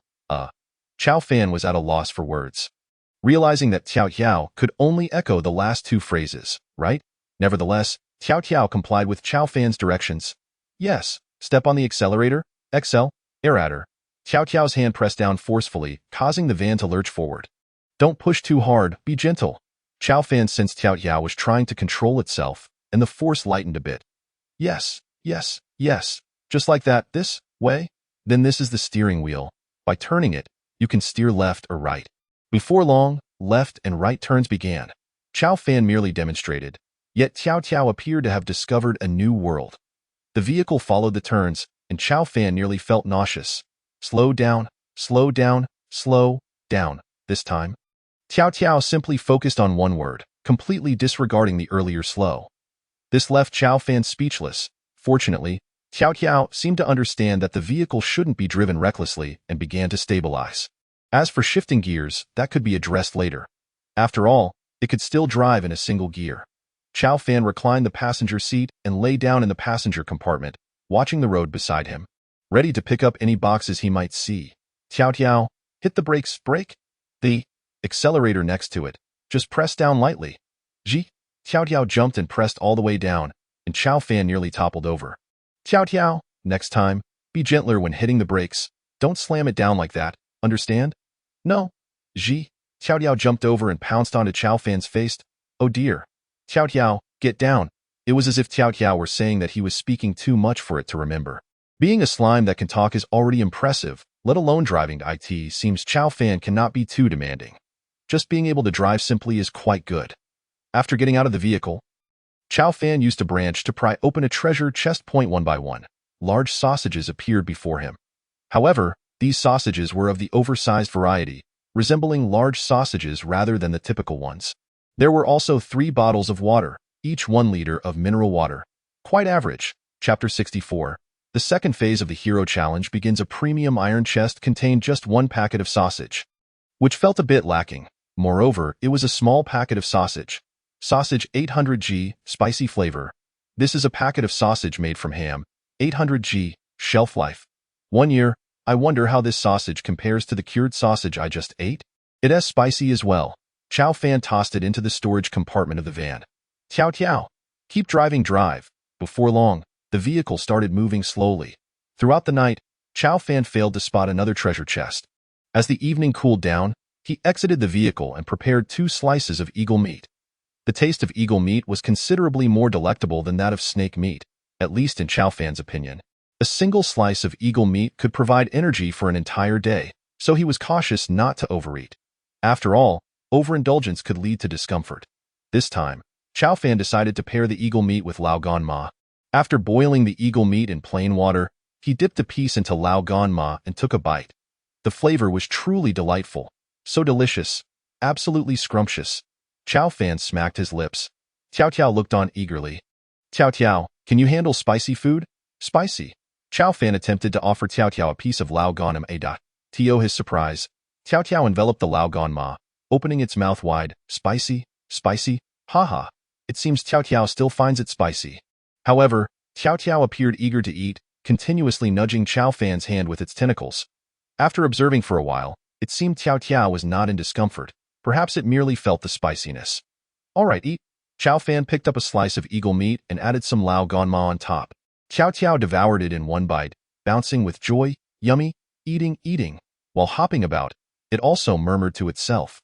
Chow Fan was at a loss for words, realizing that Tiao Tiao could only echo the last 2 phrases, right? Nevertheless, Tiao Tiao complied with Chow Fan's directions. Yes, step on the accelerator, XL, air adder. Tiao Tiao's hand pressed down forcefully, causing the van to lurch forward. Don't push too hard, be gentle. Chow Fan sensed Tiao Tiao was trying to control itself, and the force lightened a bit. Yes, just like that, this way. Then this is the steering wheel. By turning it, you can steer left or right. Before long, left and right turns began. Chow Fan merely demonstrated. Yet Tiao Tiao appeared to have discovered a new world. The vehicle followed the turns, and Chao Fan nearly felt nauseous. Slow down, slow down, slow down. This time, Tiao Tiao simply focused on one word, completely disregarding the earlier slow. This left Chao Fan speechless. Fortunately, Tiao Tiao seemed to understand that the vehicle shouldn't be driven recklessly and began to stabilize. As for shifting gears, that could be addressed later. After all, it could still drive in a single gear. Chao Fan reclined the passenger seat and lay down in the passenger compartment, watching the road beside him, ready to pick up any boxes he might see. Tiao Tiao, hit the brakes, brake. The accelerator next to it. Just press down lightly. Ji. Tiao Tiao jumped and pressed all the way down, and Chao Fan nearly toppled over. Tiao Tiao, next time, be gentler when hitting the brakes. Don't slam it down like that, understand? No. Ji. Tiao Tiao jumped over and pounced onto Chao Fan's face. Oh dear. Tiao Tiao, get down. It was as if Tiao Tiao were saying that he was speaking too much for it to remember. Being a slime that can talk is already impressive, let alone driving to IT. Seems Chao Fan cannot be too demanding. Just being able to drive simply is quite good. After getting out of the vehicle, Chao Fan used a branch to pry open a treasure chest. One by one, large sausages appeared before him. However, these sausages were of the oversized variety, resembling large sausages rather than the typical ones. There were also 3 bottles of water, each 1 liter of mineral water. Quite average. Chapter 64. The second phase of the Hero Challenge begins. A premium iron chest contained just 1 packet of sausage, which felt a bit lacking. Moreover, it was a small packet of sausage. Sausage 800G, spicy flavor. This is a packet of sausage made from ham. 800G, shelf life. 1 year. I wonder how this sausage compares to the cured sausage I just ate? It is spicy as well. Chao Fan tossed it into the storage compartment of the van. Tiao Tiao, keep driving, drive. Before long, the vehicle started moving slowly. Throughout the night, Chao Fan failed to spot another treasure chest. As the evening cooled down, he exited the vehicle and prepared 2 slices of eagle meat. The taste of eagle meat was considerably more delectable than that of snake meat, at least in Chao Fan's opinion. A single slice of eagle meat could provide energy for an entire day, so he was cautious not to overeat. After all, overindulgence could lead to discomfort. This time, Chao Fan decided to pair the eagle meat with Lao Gan Ma. After boiling the eagle meat in plain water, he dipped a piece into Lao Gan Ma and took a bite. The flavor was truly delightful. So delicious. Absolutely scrumptious. Chao Fan smacked his lips. Tiao Tiao looked on eagerly. Tiao Tiao, can you handle spicy food? Spicy. Chao Fan attempted to offer Tiao Tiao a piece of Lao Gan Ma. To his surprise, Tiao Tiao enveloped the Lao Gan Ma, opening its mouth wide. Spicy? Spicy? Haha. It seems Tiao Tiao still finds it spicy. However, Tiao Tiao appeared eager to eat, continuously nudging Chao Fan's hand with its tentacles. After observing for a while, it seemed Tiao Tiao was not in discomfort. Perhaps it merely felt the spiciness. All right, eat. Chao Fan picked up a slice of eagle meat and added some Lao Gan Ma on top. Tiao Tiao devoured it in one bite, bouncing with joy. Yummy, eating. While hopping about, it also murmured to itself.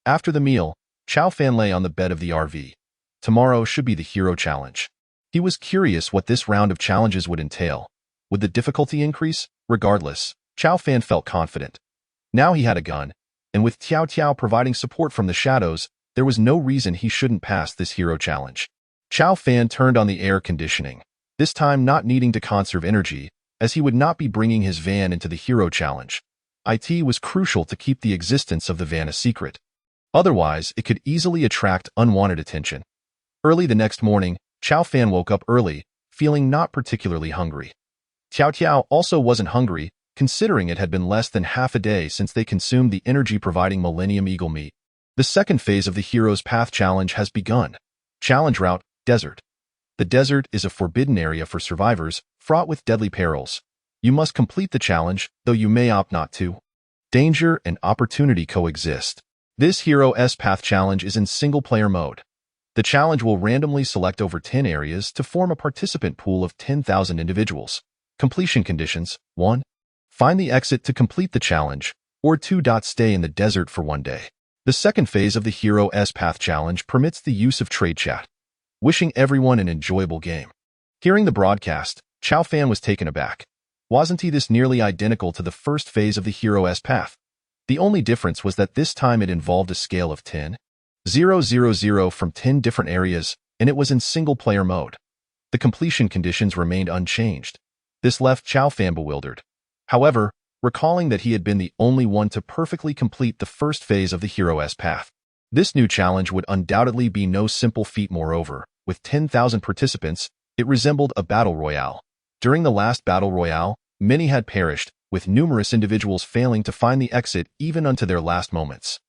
After the meal, Chao Fan lay on the bed of the RV. Tomorrow should be the Hero Challenge. He was curious what this round of challenges would entail. Would the difficulty increase? Regardless, Chao Fan felt confident. Now he had a gun, and with Tiao Tiao providing support from the shadows, there was no reason he shouldn't pass this Hero Challenge. Chao Fan turned on the air conditioning, this time not needing to conserve energy, as he would not be bringing his van into the Hero Challenge. IT was crucial to keep the existence of the van a secret. Otherwise, it could easily attract unwanted attention. Early the next morning, Chao Fan woke up early, feeling not particularly hungry. Tiao Tiao also wasn't hungry, considering it had been less than half a day since they consumed the energy-providing Millennium Eagle meat. The second phase of the Hero's Path Challenge has begun. Challenge Route, Desert. The desert is a forbidden area for survivors, fraught with deadly perils. You must complete the challenge, though you may opt not to. Danger and opportunity coexist. This Hero's Path Challenge is in single-player mode. The challenge will randomly select over 10 areas to form a participant pool of 10,000 individuals. Completion conditions: 1. Find the exit to complete the challenge, or 2. Stay in the desert for 1 day. The second phase of the Hero's Path Challenge permits the use of trade chat. Wishing everyone an enjoyable game. Hearing the broadcast, Chao Fan was taken aback. Wasn't this nearly identical to the first phase of the Hero's Path? The only difference was that this time it involved a scale of 10,000 from 10 different areas, and it was in single-player mode. The completion conditions remained unchanged. This left Chow Fan bewildered. However, recalling that he had been the only one to perfectly complete the first phase of the Hero's Path, this new challenge would undoubtedly be no simple feat. Moreover, with 10,000 participants, it resembled a battle royale. During the last battle royale, many had perished, with numerous individuals failing to find the exit even unto their last moments.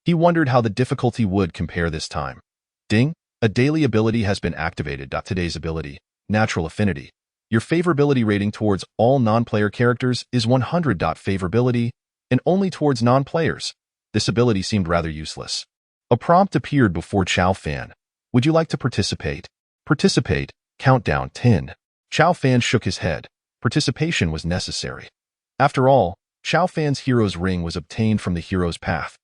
He wondered how the difficulty would compare this time. Ding! A daily ability has been activated. Today's ability, Natural Affinity. Your favorability rating towards all non-player characters is 100. Favorability, and only towards non-players. This ability seemed rather useless. A prompt appeared before Chow Fan. Would you like to participate? Participate. Countdown 10. Chow Fan shook his head. Participation was necessary. After all, Chow Fan's Hero's Ring was obtained from the Hero's Path,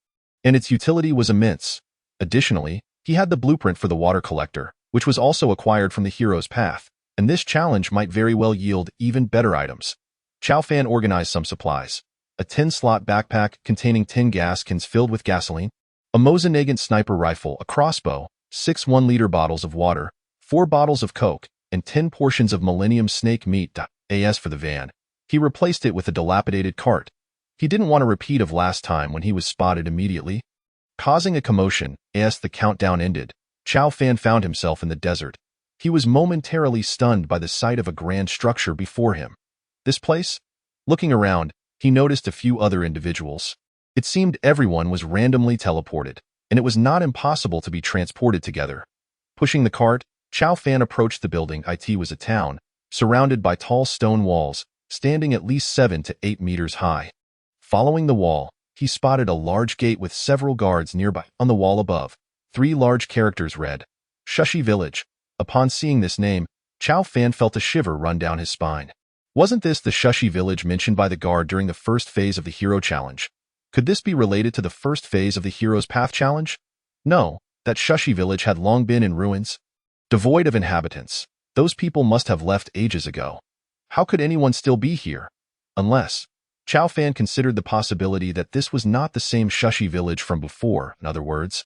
and its utility was immense. Additionally, he had the blueprint for the water collector, which was also acquired from the Hero's Path, and this challenge might very well yield even better items. Chow Fan organized some supplies. A 10-slot backpack containing 10 gas cans filled with gasoline, a Mosin-Nagant sniper rifle, a crossbow, 6 1-liter bottles of water, 4 bottles of Coke, and 10 portions of Millennium Snake meat. As for the van, he replaced it with a dilapidated cart. He didn't want a repeat of last time when he was spotted immediately, causing a commotion. As the countdown ended, Chow Fan found himself in the desert. He was momentarily stunned by the sight of a grand structure before him. This place? Looking around, he noticed a few other individuals. It seemed everyone was randomly teleported, and it was not impossible to be transported together. Pushing the cart, Chow Fan approached the building. It was a town, surrounded by tall stone walls, standing at least 7 to 8 meters high. Following the wall, he spotted a large gate with several guards nearby. On the wall above, 3 large characters read, Shushi Village. Upon seeing this name, Chow Fan felt a shiver run down his spine. Wasn't this the Shushi Village mentioned by the guard during the first phase of the Hero Challenge? Could this be related to the first phase of the Hero's Path Challenge? No, that Shushi Village had long been in ruins, devoid of inhabitants. Those people must have left ages ago. How could anyone still be here? Unless Chow Fan considered the possibility that this was not the same Shushi Village from before. In other words,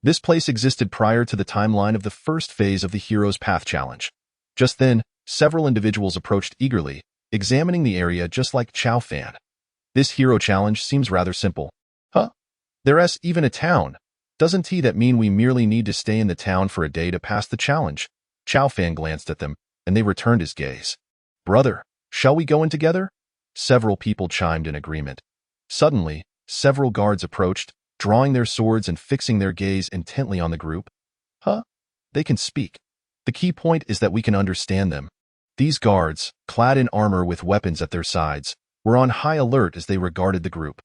this place existed prior to the timeline of the first phase of the Hero's Path Challenge. Just then, several individuals approached eagerly, examining the area just like Chow Fan. This Hero Challenge seems rather simple. Huh? There's even a town. Doesn't that mean we merely need to stay in the town for a day to pass the challenge? Chow Fan glanced at them, and they returned his gaze. Brother, shall we go in together? Several people chimed in agreement. Suddenly, several guards approached, drawing their swords and fixing their gaze intently on the group. Huh? They can speak. The key point is that we can understand them. These guards, clad in armor with weapons at their sides, were on high alert as they regarded the group.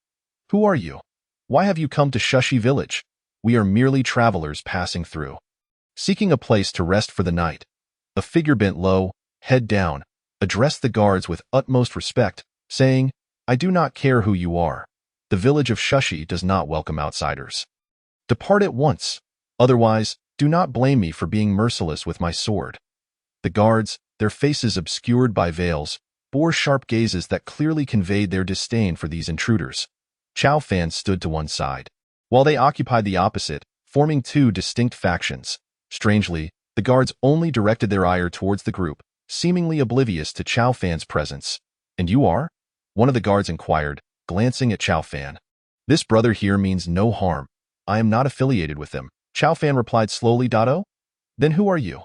Who are you? Why have you come to Shushi Village? We are merely travelers passing through, seeking a place to rest for the night. A figure bent low, head down, addressed the guards with utmost respect, saying, I do not care who you are. The village of Shushi does not welcome outsiders. Depart at once. Otherwise, do not blame me for being merciless with my sword. The guards, their faces obscured by veils, bore sharp gazes that clearly conveyed their disdain for these intruders. Chow Fan stood to one side, while they occupied the opposite, forming 2 distinct factions. Strangely, the guards only directed their ire towards the group, seemingly oblivious to Chow Fan's presence. And you are? One of the guards inquired, glancing at Chow Fan. This brother here means no harm. I am not affiliated with them. Chow Fan replied slowly. Oh? Then who are you?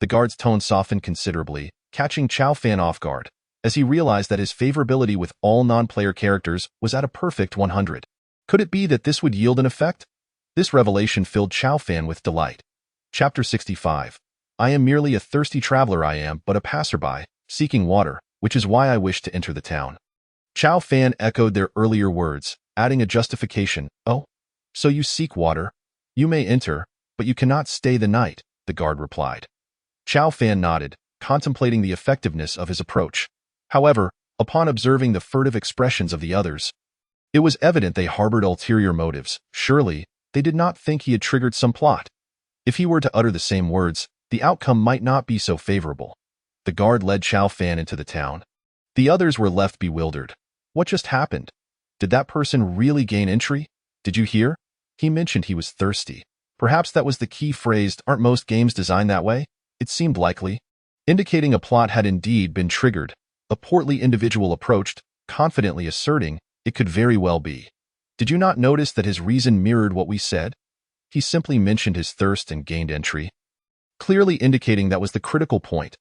The guard's tone softened considerably, catching Chow Fan off guard, as he realized that his favorability with all non-player characters was at a perfect 100. Could it be that this would yield an effect? This revelation filled Chow Fan with delight. Chapter 65. I am merely a thirsty traveler. I am but a passerby, seeking water, which is why I wish to enter the town. Chow Fan echoed their earlier words, adding a justification. Oh, so you seek water? You may enter, but you cannot stay the night, the guard replied. Chow Fan nodded, contemplating the effectiveness of his approach. However, upon observing the furtive expressions of the others, it was evident they harbored ulterior motives. Surely, they did not think he had triggered some plot. If he were to utter the same words, the outcome might not be so favorable. The guard led Chow Fan into the town. The others were left bewildered. What just happened? Did that person really gain entry? Did you hear? He mentioned he was thirsty. Perhaps that was the key phrase. Aren't most games designed that way? It seemed likely, indicating a plot had indeed been triggered. A portly individual approached, confidently asserting it could very well be. Did you not notice that his reason mirrored what we said? He simply mentioned his thirst and gained entry, clearly indicating that was the critical point.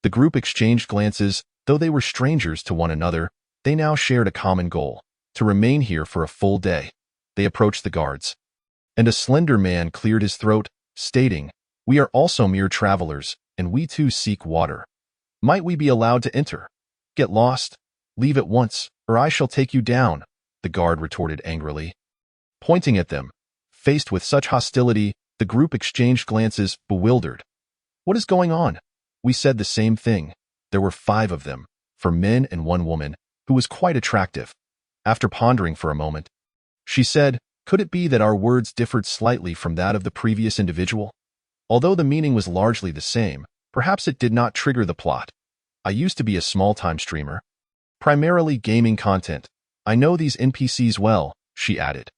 The group exchanged glances. Though they were strangers to one another, they now shared a common goal: to remain here for a full day. They approached the guards, and a slender man cleared his throat, stating, "We are also mere travelers, and we too seek water. Might we be allowed to enter? Get lost. Leave at once, or I shall take you down," the guard retorted angrily, pointing at them. Faced with such hostility, the group exchanged glances, bewildered. "What is going on?" We said the same thing. There were 5 of them, 4 men and 1 woman, who was quite attractive. After pondering for a moment, she said, "Could it be that our words differed slightly from that of the previous individual? Although the meaning was largely the same, perhaps it did not trigger the plot. I used to be a small-time streamer, primarily gaming content. I know these NPCs well," she added.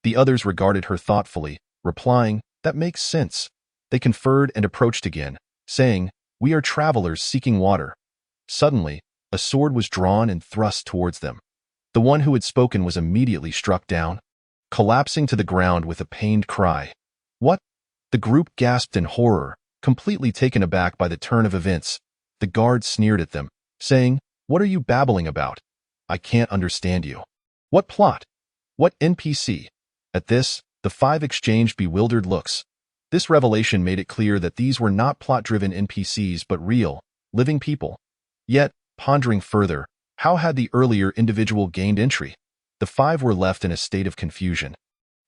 The others regarded her thoughtfully, replying, "That makes sense." They conferred and approached again, saying, "We are travelers seeking water." Suddenly, a sword was drawn and thrust towards them. The one who had spoken was immediately struck down, collapsing to the ground with a pained cry. "What?" The group gasped in horror, completely taken aback by the turn of events. The guard sneered at them, saying, "What are you babbling about? I can't understand you. What plot? What NPC?" At this, the 5 exchanged bewildered looks. This revelation made it clear that these were not plot-driven NPCs but real, living people. Yet, pondering further, how had the earlier individual gained entry? The 5 were left in a state of confusion.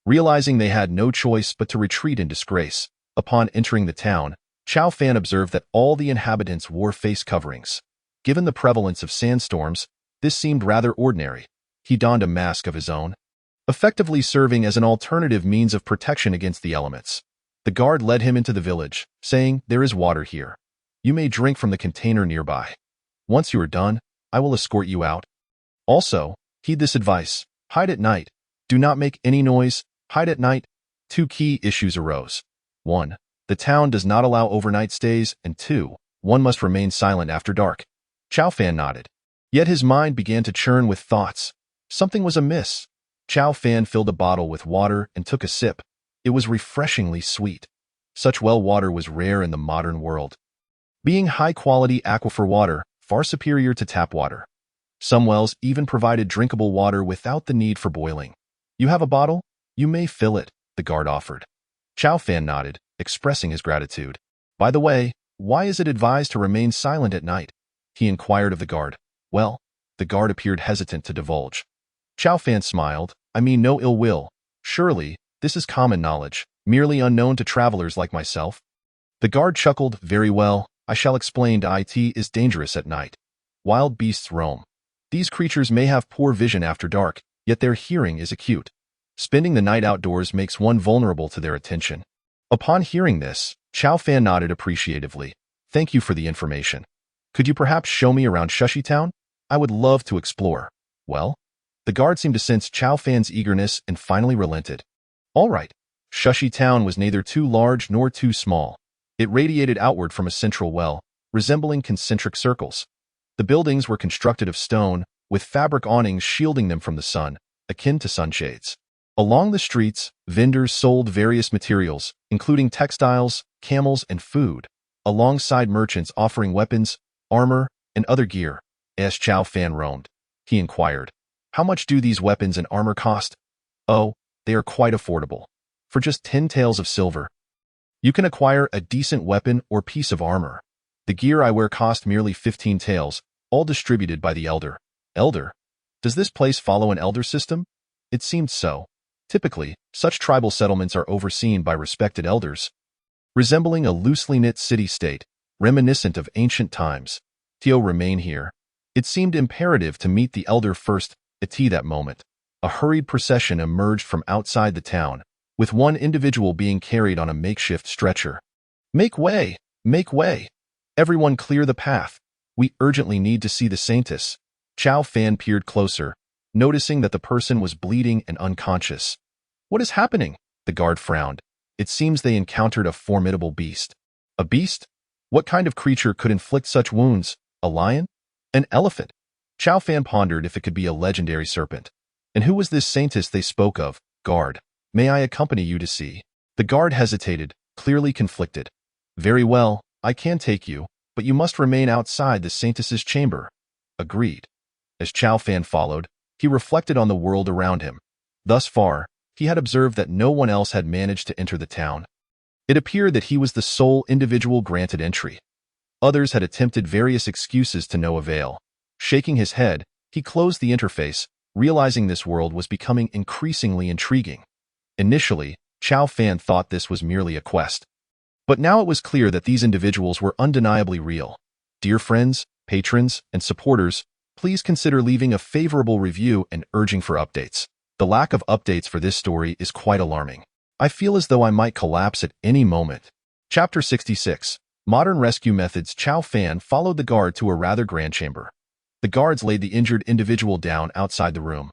Realizing they had no choice but to retreat in disgrace, upon entering the town, Chow Fan observed that all the inhabitants wore face coverings. Given the prevalence of sandstorms, this seemed rather ordinary. He donned a mask of his own, effectively serving as an alternative means of protection against the elements. The guard led him into the village, saying, "There is water here. You may drink from the container nearby. Once you are done, I will escort you out. Also, heed this advice: hide at night. Do not make any noise. Hide at night." 2 key issues arose. 1. The town does not allow overnight stays, and 2. One must remain silent after dark. Chow Fan nodded. Yet his mind began to churn with thoughts. Something was amiss. Chow Fan filled a bottle with water and took a sip. It was refreshingly sweet. Such well water was rare in the modern world, being high-quality aquifer water, far superior to tap water. Some wells even provided drinkable water without the need for boiling. "You have a bottle? You may fill it," the guard offered. Chow Fan nodded, expressing his gratitude. "By the way, why is it advised to remain silent at night?" he inquired of the guard. "Well," the guard appeared hesitant to divulge. Chow Fan smiled. "I mean no ill will. Surely, this is common knowledge, merely unknown to travelers like myself." The guard chuckled. "Very well, I shall explain. It is dangerous at night. Wild beasts roam. These creatures may have poor vision after dark, yet their hearing is acute. Spending the night outdoors makes one vulnerable to their attention." Upon hearing this, Chow Fan nodded appreciatively. "Thank you for the information. Could you perhaps show me around Shushi Town? I would love to explore." "Well?" The guard seemed to sense Chow Fan's eagerness and finally relented. "All right." Shushi Town was neither too large nor too small. It radiated outward from a central well, resembling concentric circles. The buildings were constructed of stone, with fabric awnings shielding them from the sun, akin to sunshades. Along the streets, vendors sold various materials, including textiles, camels, and food, alongside merchants offering weapons, armor, and other gear. As Chow Fan roamed, he inquired, "How much do these weapons and armor cost?" "Oh, they are quite affordable. For just 10 taels of silver, you can acquire a decent weapon or piece of armor. The gear I wear cost merely 15 taels, all distributed by the elder." "Elder? Does this place follow an elder system?" It seemed so. Typically, such tribal settlements are overseen by respected elders, resembling a loosely knit city-state, reminiscent of ancient times. Tio remain here. It seemed imperative to meet the elder first. At that moment, a hurried procession emerged from outside the town, with one individual being carried on a makeshift stretcher. "Make way! Make way! Everyone clear the path. We urgently need to see the Saintess." Chow Fan peered closer, noticing that the person was bleeding and unconscious. "What is happening?" The guard frowned. It seems they encountered a formidable beast. A beast? What kind of creature could inflict such wounds? A lion? An elephant? Chow Fan pondered if it could be a legendary serpent. And who was this saintess they spoke of? Guard. May I accompany you to see? The guard hesitated, clearly conflicted. Very well, I can take you, but you must remain outside the saintess's chamber. Agreed. As Chow Fan followed, he reflected on the world around him. Thus far, he had observed that no one else had managed to enter the town. It appeared that he was the sole individual granted entry. Others had attempted various excuses to no avail. Shaking his head, he closed the interface, realizing this world was becoming increasingly intriguing. Initially, Chow Fan thought this was merely a quest. But now it was clear that these individuals were undeniably real. Dear friends, patrons, and supporters, please consider leaving a favorable review and urging for updates. The lack of updates for this story is quite alarming. I feel as though I might collapse at any moment. Chapter 66. Modern Rescue Methods. Chow Fan followed the guard to a rather grand chamber. The guards laid the injured individual down outside the room.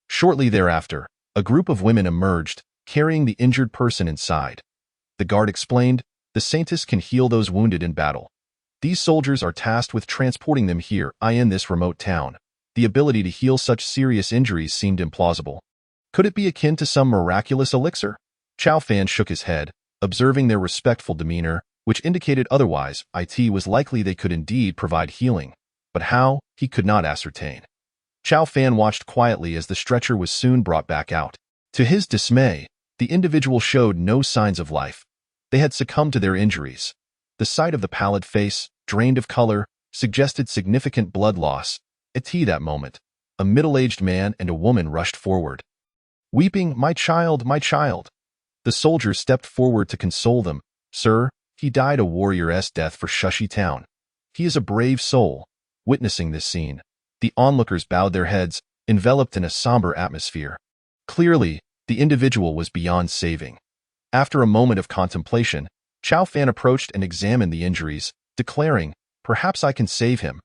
Shortly thereafter, a group of women emerged, carrying the injured person inside. The guard explained, the saintess can heal those wounded in battle. These soldiers are tasked with transporting them here in this remote town. The ability to heal such serious injuries seemed implausible. Could it be akin to some miraculous elixir? Chow Fan shook his head, observing their respectful demeanor, which indicated otherwise. It was likely they could indeed provide healing. But how, he could not ascertain. Chow Fan watched quietly as the stretcher was soon brought back out. To his dismay, the individual showed no signs of life. They had succumbed to their injuries. The sight of the pallid face, drained of color, suggested significant blood loss. At that moment, a middle-aged man and a woman rushed forward. Weeping, my child, my child. The soldier stepped forward to console them. Sir, he died a warrior's death for Shushi Town. He is a brave soul. Witnessing this scene, the onlookers bowed their heads, enveloped in a somber atmosphere. Clearly, the individual was beyond saving. After a moment of contemplation, Chow Fan approached and examined the injuries, declaring, perhaps I can save him.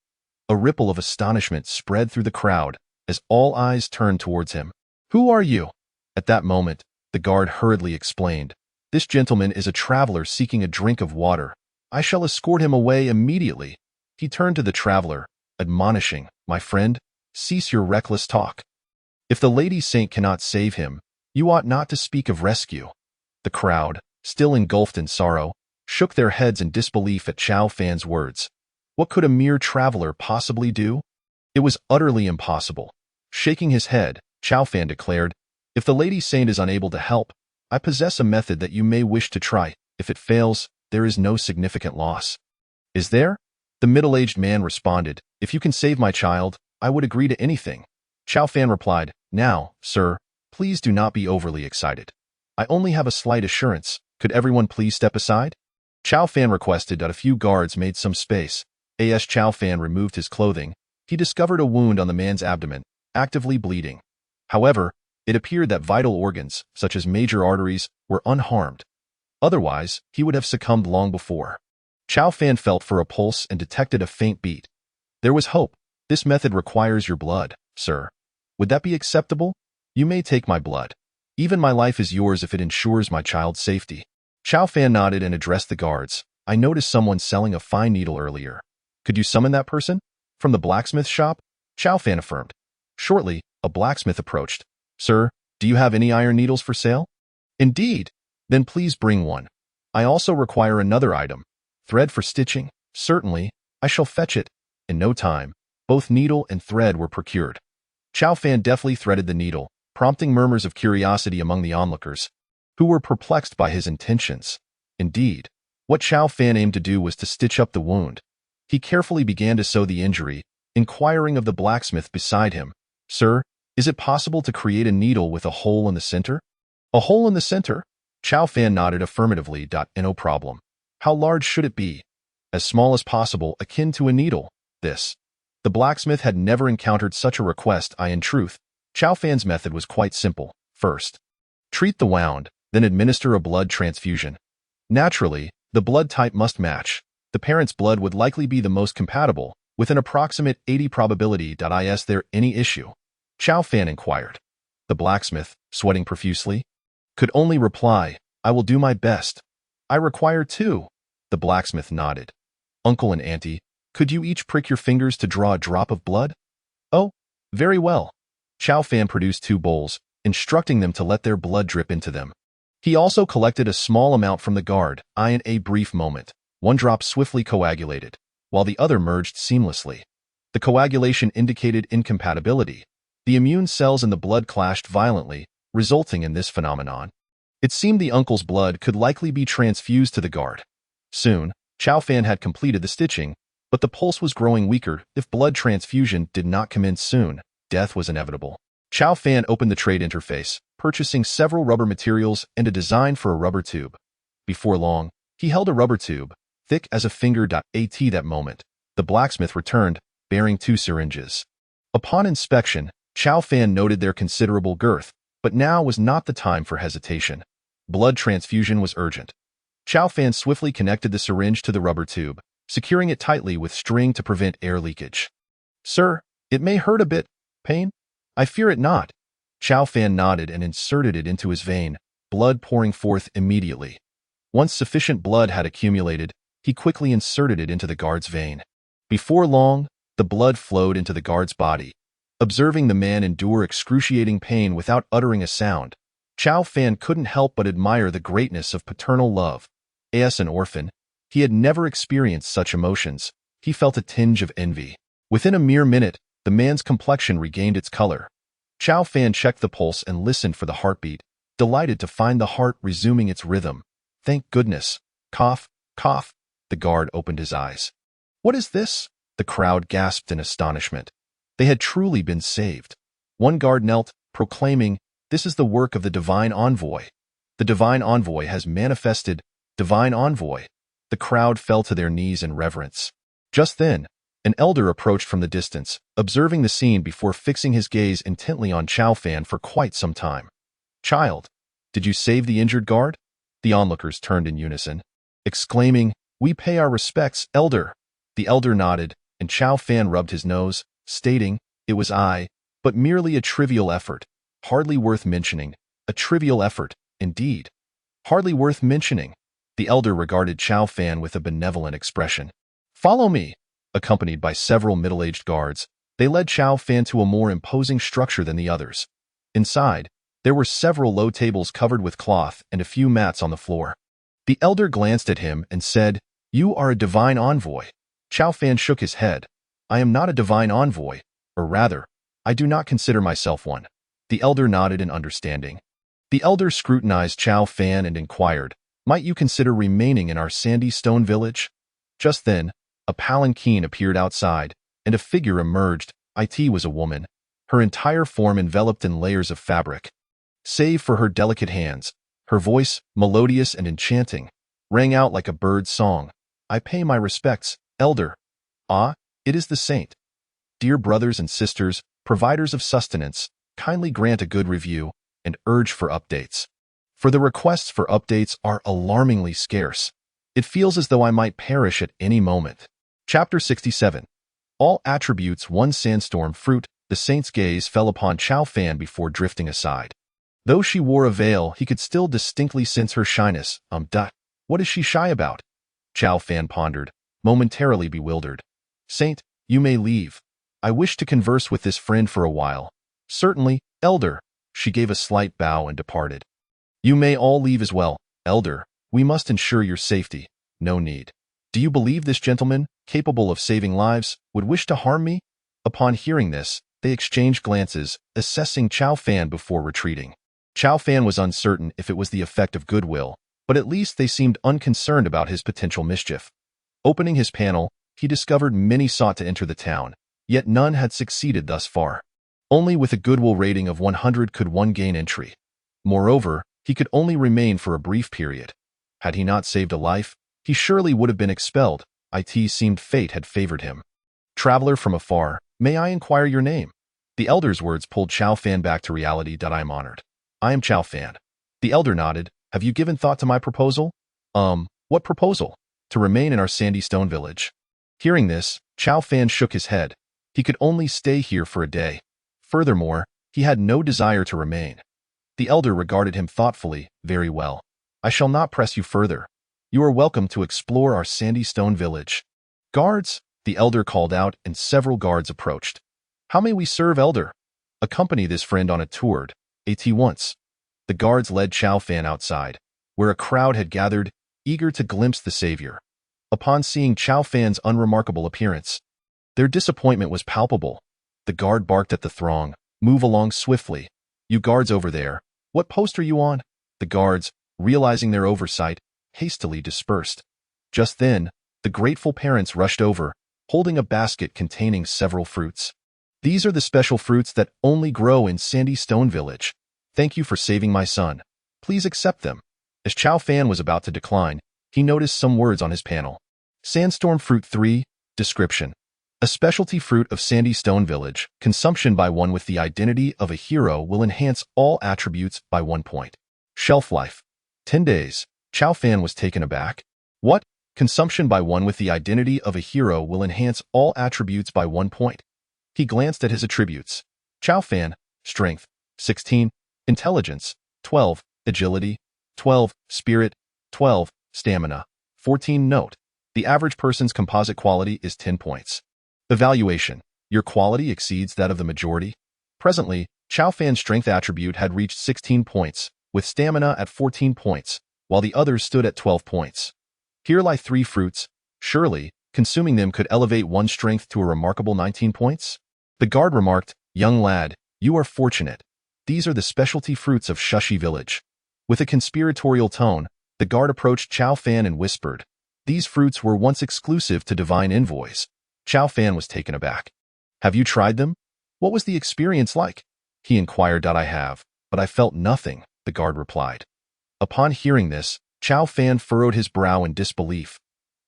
A ripple of astonishment spread through the crowd as all eyes turned towards him. Who are you? At that moment, the guard hurriedly explained, this gentleman is a traveler seeking a drink of water. I shall escort him away immediately. He turned to the traveler, admonishing, my friend, cease your reckless talk. If the Lady Saint cannot save him, you ought not to speak of rescue. The crowd, still engulfed in sorrow, shook their heads in disbelief at Chow Fan's words. What could a mere traveler possibly do? It was utterly impossible. Shaking his head, Chow Fan declared, if the Lady Saint is unable to help, I possess a method that you may wish to try. If it fails, there is no significant loss. Is there? The middle-aged man responded, if you can save my child, I would agree to anything. Chow Fan replied, now, sir, please do not be overly excited. I only have a slight assurance. Could everyone please step aside? Chow Fan requested that a few guards made some space. As Chow Fan removed his clothing, he discovered a wound on the man's abdomen, actively bleeding. However, it appeared that vital organs, such as major arteries, were unharmed. Otherwise, he would have succumbed long before. Chow Fan felt for a pulse and detected a faint beat. There was hope. This method requires your blood, sir. Would that be acceptable? You may take my blood. Even my life is yours if it ensures my child's safety. Chow Fan nodded and addressed the guards. I noticed someone selling a fine needle earlier. Could you summon that person? From the blacksmith shop? Chow Fan affirmed. Shortly, a blacksmith approached. Sir, do you have any iron needles for sale? Indeed. Then please bring one. I also require another item. Thread for stitching? Certainly. I shall fetch it. In no time, both needle and thread were procured. Chow Fan deftly threaded the needle, prompting murmurs of curiosity among the onlookers, who were perplexed by his intentions. Indeed, what Chow Fan aimed to do was to stitch up the wound. He carefully began to sew the injury, inquiring of the blacksmith beside him, Sir, is it possible to create a needle with a hole in the center? A hole in the center? Chow Fan nodded affirmatively. No problem. How large should it be? As small as possible, akin to a needle. This. The blacksmith had never encountered such a request. In truth, Chow Fan's method was quite simple. First, treat the wound, then administer a blood transfusion. Naturally, the blood type must match. The parent's blood would likely be the most compatible, with an approximate 80 probability. Is there any issue? Chow Fan inquired. The blacksmith, sweating profusely, could only reply, I will do my best. I require two. The blacksmith nodded. Uncle and Auntie, could you each prick your fingers to draw a drop of blood? Oh, very well. Chow Fan produced 2 bowls, instructing them to let their blood drip into them. He also collected a small amount from the guard. In a brief moment, 1 drop swiftly coagulated, while the other merged seamlessly. The coagulation indicated incompatibility. The immune cells in the blood clashed violently, resulting in this phenomenon. It seemed the uncle's blood could likely be transfused to the guard. Soon, Chow Fan had completed the stitching, but the pulse was growing weaker. If blood transfusion did not commence soon, death was inevitable. Chow Fan opened the trade interface, purchasing several rubber materials and a design for a rubber tube. Before long, he held a rubber tube, thick as a finger. At that moment, the blacksmith returned, bearing 2 syringes. Upon inspection, Chow Fan noted their considerable girth, but now was not the time for hesitation. Blood transfusion was urgent. Chow Fan swiftly connected the syringe to the rubber tube, securing it tightly with string to prevent air leakage. Sir, it may hurt a bit. Pain? I fear it not. Chow Fan nodded and inserted it into his vein, blood pouring forth immediately. Once sufficient blood had accumulated, he quickly inserted it into the guard's vein. Before long, the blood flowed into the guard's body. Observing the man endure excruciating pain without uttering a sound, Chow Fan couldn't help but admire the greatness of paternal love. As an orphan, he had never experienced such emotions. He felt a tinge of envy. Within a mere minute, the man's complexion regained its color. Chow Fan checked the pulse and listened for the heartbeat, delighted to find the heart resuming its rhythm. Thank goodness. Cough, cough. The guard opened his eyes. What is this? The crowd gasped in astonishment. They had truly been saved. One guard knelt, proclaiming, "This is the work of the Divine Envoy. The Divine Envoy has manifested. Divine Envoy." The crowd fell to their knees in reverence. Just then, an elder approached from the distance, observing the scene before fixing his gaze intently on Chow Fan for quite some time. "Child, did you save the injured guard?" The onlookers turned in unison, exclaiming, "We pay our respects, elder." The elder nodded, and Chow Fan rubbed his nose, stating, "It was I, but merely a trivial effort. Hardly worth mentioning. A trivial effort, indeed. Hardly worth mentioning." The elder regarded Chow Fan with a benevolent expression. "Follow me." Accompanied by several middle-aged guards, they led Chow Fan to a more imposing structure than the others. Inside, there were several low tables covered with cloth and a few mats on the floor. The elder glanced at him and said, "You are a divine envoy." Chow Fan shook his head. "I am not a divine envoy, or rather, I do not consider myself one." The elder nodded in understanding. The elder scrutinized Chow Fan and inquired, "Might you consider remaining in our sandy stone village?" Just then, a palanquin appeared outside, and a figure emerged. It was a woman, her entire form enveloped in layers of fabric. Save for her delicate hands, her voice, melodious and enchanting, rang out like a bird's song. "I pay my respects, elder." "Ah, it is the saint. Dear brothers and sisters, providers of sustenance, kindly grant a good review and urge for updates. For the requests for updates are alarmingly scarce. It feels as though I might perish at any moment." Chapter 67. All attributes 1 sandstorm fruit. The saint's gaze fell upon Chow Fan before drifting aside. Though she wore a veil, he could still distinctly sense her shyness. What is she shy about? Chow Fan pondered, momentarily bewildered. "Saint, you may leave. I wish to converse with this friend for a while." "Certainly, elder." She gave a slight bow and departed. "You may all leave as well, elder. We must ensure your safety." "No need. Do you believe this gentleman, capable of saving lives, would wish to harm me?" Upon hearing this, they exchanged glances, assessing Chow Fan before retreating. Chow Fan was uncertain if it was the effect of goodwill, but at least they seemed unconcerned about his potential mischief. Opening his panel, he discovered many sought to enter the town, yet none had succeeded thus far. Only with a goodwill rating of 100 could one gain entry. Moreover, he could only remain for a brief period. Had he not saved a life, he surely would have been expelled. It seemed fate had favored him. "Traveler from afar, may I inquire your name?" The elder's words pulled Chow Fan back to reality. "I am honored. I am Chow Fan." The elder nodded. "Have you given thought to my proposal?" What proposal?" "To remain in our sandy stone village." Hearing this, Chow Fan shook his head. He could only stay here for a day. Furthermore, he had no desire to remain. The elder regarded him thoughtfully. "Very well. I shall not press you further. You are welcome to explore our sandy stone village. Guards, the elder called out, and several guards approached. How may we serve, elder? Accompany this friend on a tour, at once. The guards led Chow Fan outside, where a crowd had gathered, eager to glimpse the savior. Upon seeing Chow Fan's unremarkable appearance, their disappointment was palpable. The guard barked at the throng, "Move along swiftly. You guards over there, what post are you on?" The guards, realizing their oversight, hastily dispersed. Just then, the grateful parents rushed over, holding a basket containing several fruits. "These are the special fruits that only grow in Sandy Stone Village. Thank you for saving my son. Please accept them." As Chow Fan was about to decline, he noticed some words on his panel. Sandstorm Fruit 3, Description. A specialty fruit of Sandy Stone Village, consumption by one with the identity of a hero will enhance all attributes by 1 point. Shelf life, 10 days. Chow Fan was taken aback. What? Consumption by one with the identity of a hero will enhance all attributes by 1 point. He glanced at his attributes. Chow Fan, Strength, 16, Intelligence, 12, Agility, 12, Spirit, 12, Stamina, 14. Note: the average person's composite quality is 10 points. Evaluation. Your quality exceeds that of the majority. Presently, Chow Fan's strength attribute had reached 16 points, with stamina at 14 points, while the others stood at 12 points. Here lie 3 fruits. Surely, consuming them could elevate one's strength to a remarkable 19 points? The guard remarked, "Young lad, you are fortunate. These are the specialty fruits of Shushi Village." With a conspiratorial tone, the guard approached Chow Fan and whispered, "These fruits were once exclusive to divine envoys." Chow Fan was taken aback. "Have you tried them? What was the experience like?" he inquired. "I have, but I felt nothing," the guard replied. Upon hearing this, Chow Fan furrowed his brow in disbelief.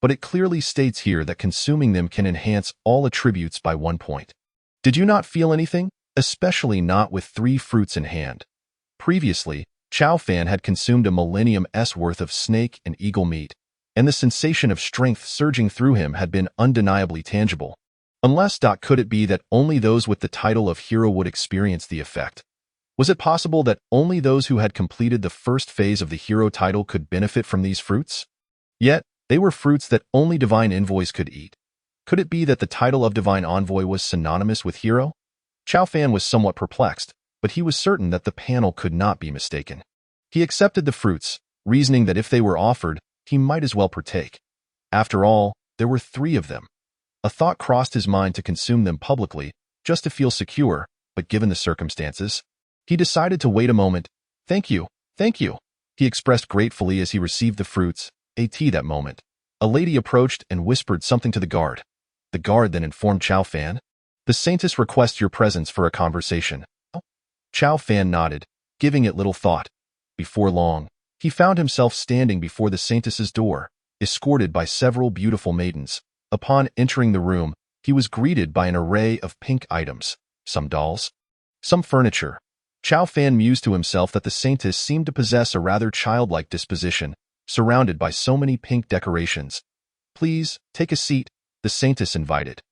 "But it clearly states here that consuming them can enhance all attributes by 1 point. Did you not feel anything? Especially not with 3 fruits in hand." Previously, Chow Fan had consumed a millennium's worth of snake and eagle meat, and the sensation of strength surging through him had been undeniably tangible. Unless, could it be that only those with the title of hero would experience the effect? Was it possible that only those who had completed the first phase of the hero title could benefit from these fruits? Yet, they were fruits that only divine envoys could eat. Could it be that the title of divine envoy was synonymous with hero? Chow Fan was somewhat perplexed, but he was certain that the panel could not be mistaken. He accepted the fruits, reasoning that if they were offered, he might as well partake. After all, there were 3 of them. A thought crossed his mind to consume them publicly, just to feel secure, but given the circumstances, he decided to wait a moment. Thank you," he expressed gratefully as he received the fruits. That moment, a lady approached and whispered something to the guard. The guard then informed Chow Fan, "The Saintess requests your presence for a conversation." Chow Fan nodded, giving it little thought. Before long, he found himself standing before the Saintess's door, escorted by several beautiful maidens. Upon entering the room, he was greeted by an array of pink items, some dolls, some furniture. Chow Fan mused to himself that the Saintess seemed to possess a rather childlike disposition, surrounded by so many pink decorations. "Please, take a seat," the Saintess invited.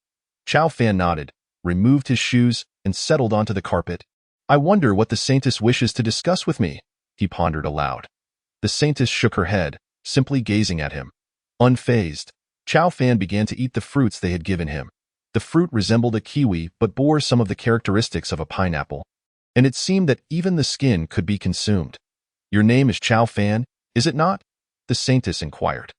Chow Fan nodded, removed his shoes, and settled onto the carpet. "I wonder what the Saintess wishes to discuss with me," he pondered aloud. The Saintess shook her head, simply gazing at him. Unfazed, Chow Fan began to eat the fruits they had given him. The fruit resembled a kiwi but bore some of the characteristics of a pineapple, and it seemed that even the skin could be consumed. "Your name is Chow Fan, is it not?" the Saintess inquired.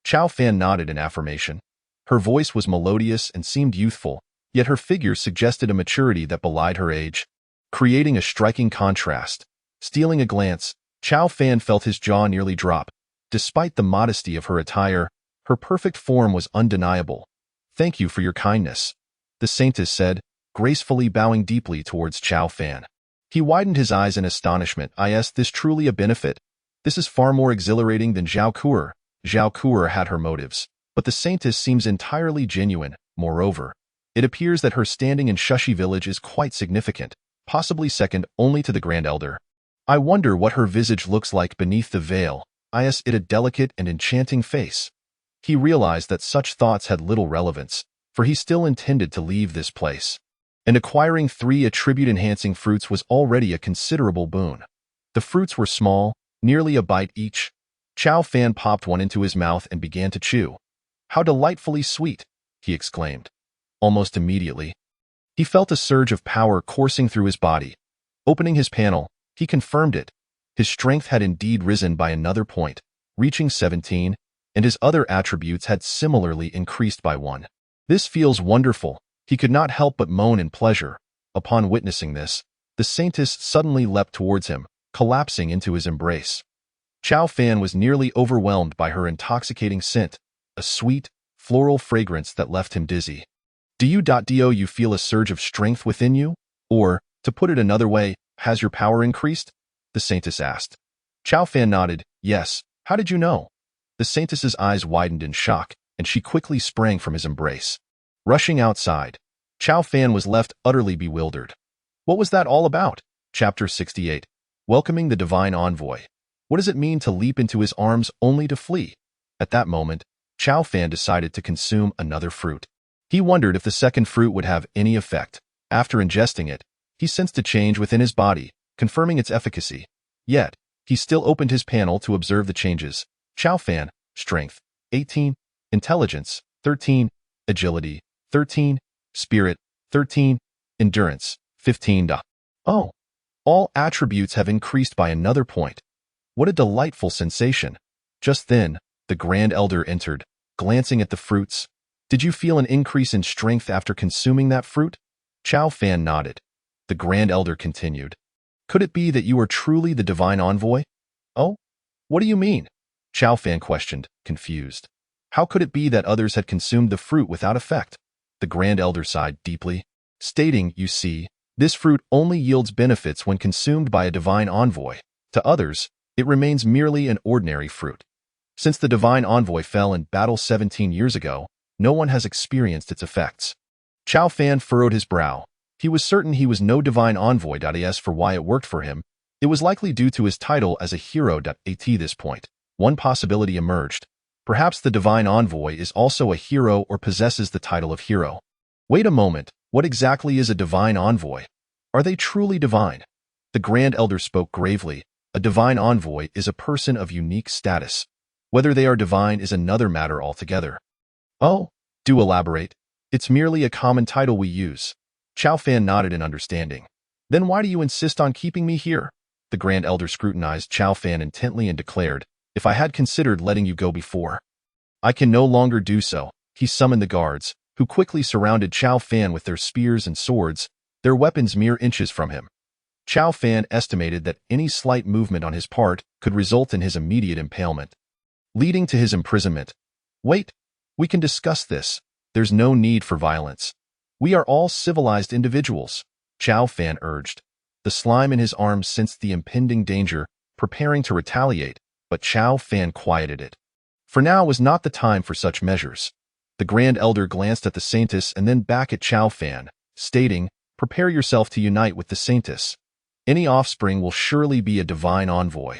Chow Fan nodded in affirmation. Her voice was melodious and seemed youthful, yet her figure suggested a maturity that belied her age, creating a striking contrast. Stealing a glance, Chow Fan felt his jaw nearly drop. Despite the modesty of her attire, her perfect form was undeniable. "Thank you for your kindness," the Saintess said, gracefully bowing deeply towards Chow Fan. He widened his eyes in astonishment. This truly a benefit? This is far more exhilarating than Zhao Kuer." Zhao Kuer had her motives, but the Saintess seems entirely genuine. Moreover, it appears that her standing in Shushi Village is quite significant, possibly second only to the Grand Elder. I wonder what her visage looks like beneath the veil. Is it a delicate and enchanting face? He realized that such thoughts had little relevance, for he still intended to leave this place. And acquiring 3 attribute-enhancing fruits was already a considerable boon. The fruits were small, nearly a bite each, Chow Fan popped one into his mouth and began to chew. "How delightfully sweet," he exclaimed. Almost immediately, he felt a surge of power coursing through his body. Opening his panel, he confirmed it. His strength had indeed risen by another point, reaching 17, and his other attributes had similarly increased by 1. "This feels wonderful," he could not help but moan in pleasure. Upon witnessing this, the Saintess suddenly leapt towards him, collapsing into his embrace. Chow Fan was nearly overwhelmed by her intoxicating scent, a sweet, floral fragrance that left him dizzy. Do you feel a surge of strength within you? Or, to put it another way, has your power increased? The Saintess asked. Chow Fan nodded. Yes. How did you know? The Saintess's eyes widened in shock, and she quickly sprang from his embrace. Rushing outside, Chow Fan was left utterly bewildered. What was that all about? Chapter 68. Welcoming the Divine Envoy. What does it mean to leap into his arms only to flee? At that moment, Chow Fan decided to consume another fruit. He wondered if the second fruit would have any effect. After ingesting it, he sensed a change within his body, confirming its efficacy. Yet, he still opened his panel to observe the changes. Chow Fan, Strength, 18, Intelligence, 13, Agility, 13, Spirit, 13, Endurance, 15. Oh, all attributes have increased by another point. What a delightful sensation. Just then, the Grand Elder entered, glancing at the fruits. Did you feel an increase in strength after consuming that fruit? Chow Fan nodded. The Grand Elder continued. Could it be that you are truly the Divine Envoy? Oh? What do you mean? Chow Fan questioned, confused. How could it be that others had consumed the fruit without effect? The Grand Elder sighed deeply, stating, you see, this fruit only yields benefits when consumed by a Divine Envoy. To others, it remains merely an ordinary fruit. Since the Divine Envoy fell in battle 17 years ago, no one has experienced its effects. Chow Fan furrowed his brow. He was certain he was no Divine Envoy. As for why it worked for him, it was likely due to his title as a hero. At this point, one possibility emerged. Perhaps the Divine Envoy is also a hero or possesses the title of hero. Wait a moment, what exactly is a Divine Envoy? Are they truly divine? The Grand Elder spoke gravely. A Divine Envoy is a person of unique status. Whether they are divine is another matter altogether. Oh, do elaborate. It's merely a common title we use. Chow Fan nodded in understanding. Then why do you insist on keeping me here? The Grand Elder scrutinized Chow Fan intently and declared, if I had considered letting you go before, I can no longer do so. He summoned the guards, who quickly surrounded Chow Fan with their spears and swords, their weapons mere inches from him. Chow Fan estimated that any slight movement on his part could result in his immediate impalement, leading to his imprisonment. Wait, we can discuss this. There's no need for violence. We are all civilized individuals, Chow Fan urged. The slime in his arms sensed the impending danger, preparing to retaliate, but Chow Fan quieted it. For now was not the time for such measures. The Grand Elder glanced at the Saintess and then back at Chow Fan, stating, prepare yourself to unite with the Saintess. Any offspring will surely be a Divine Envoy.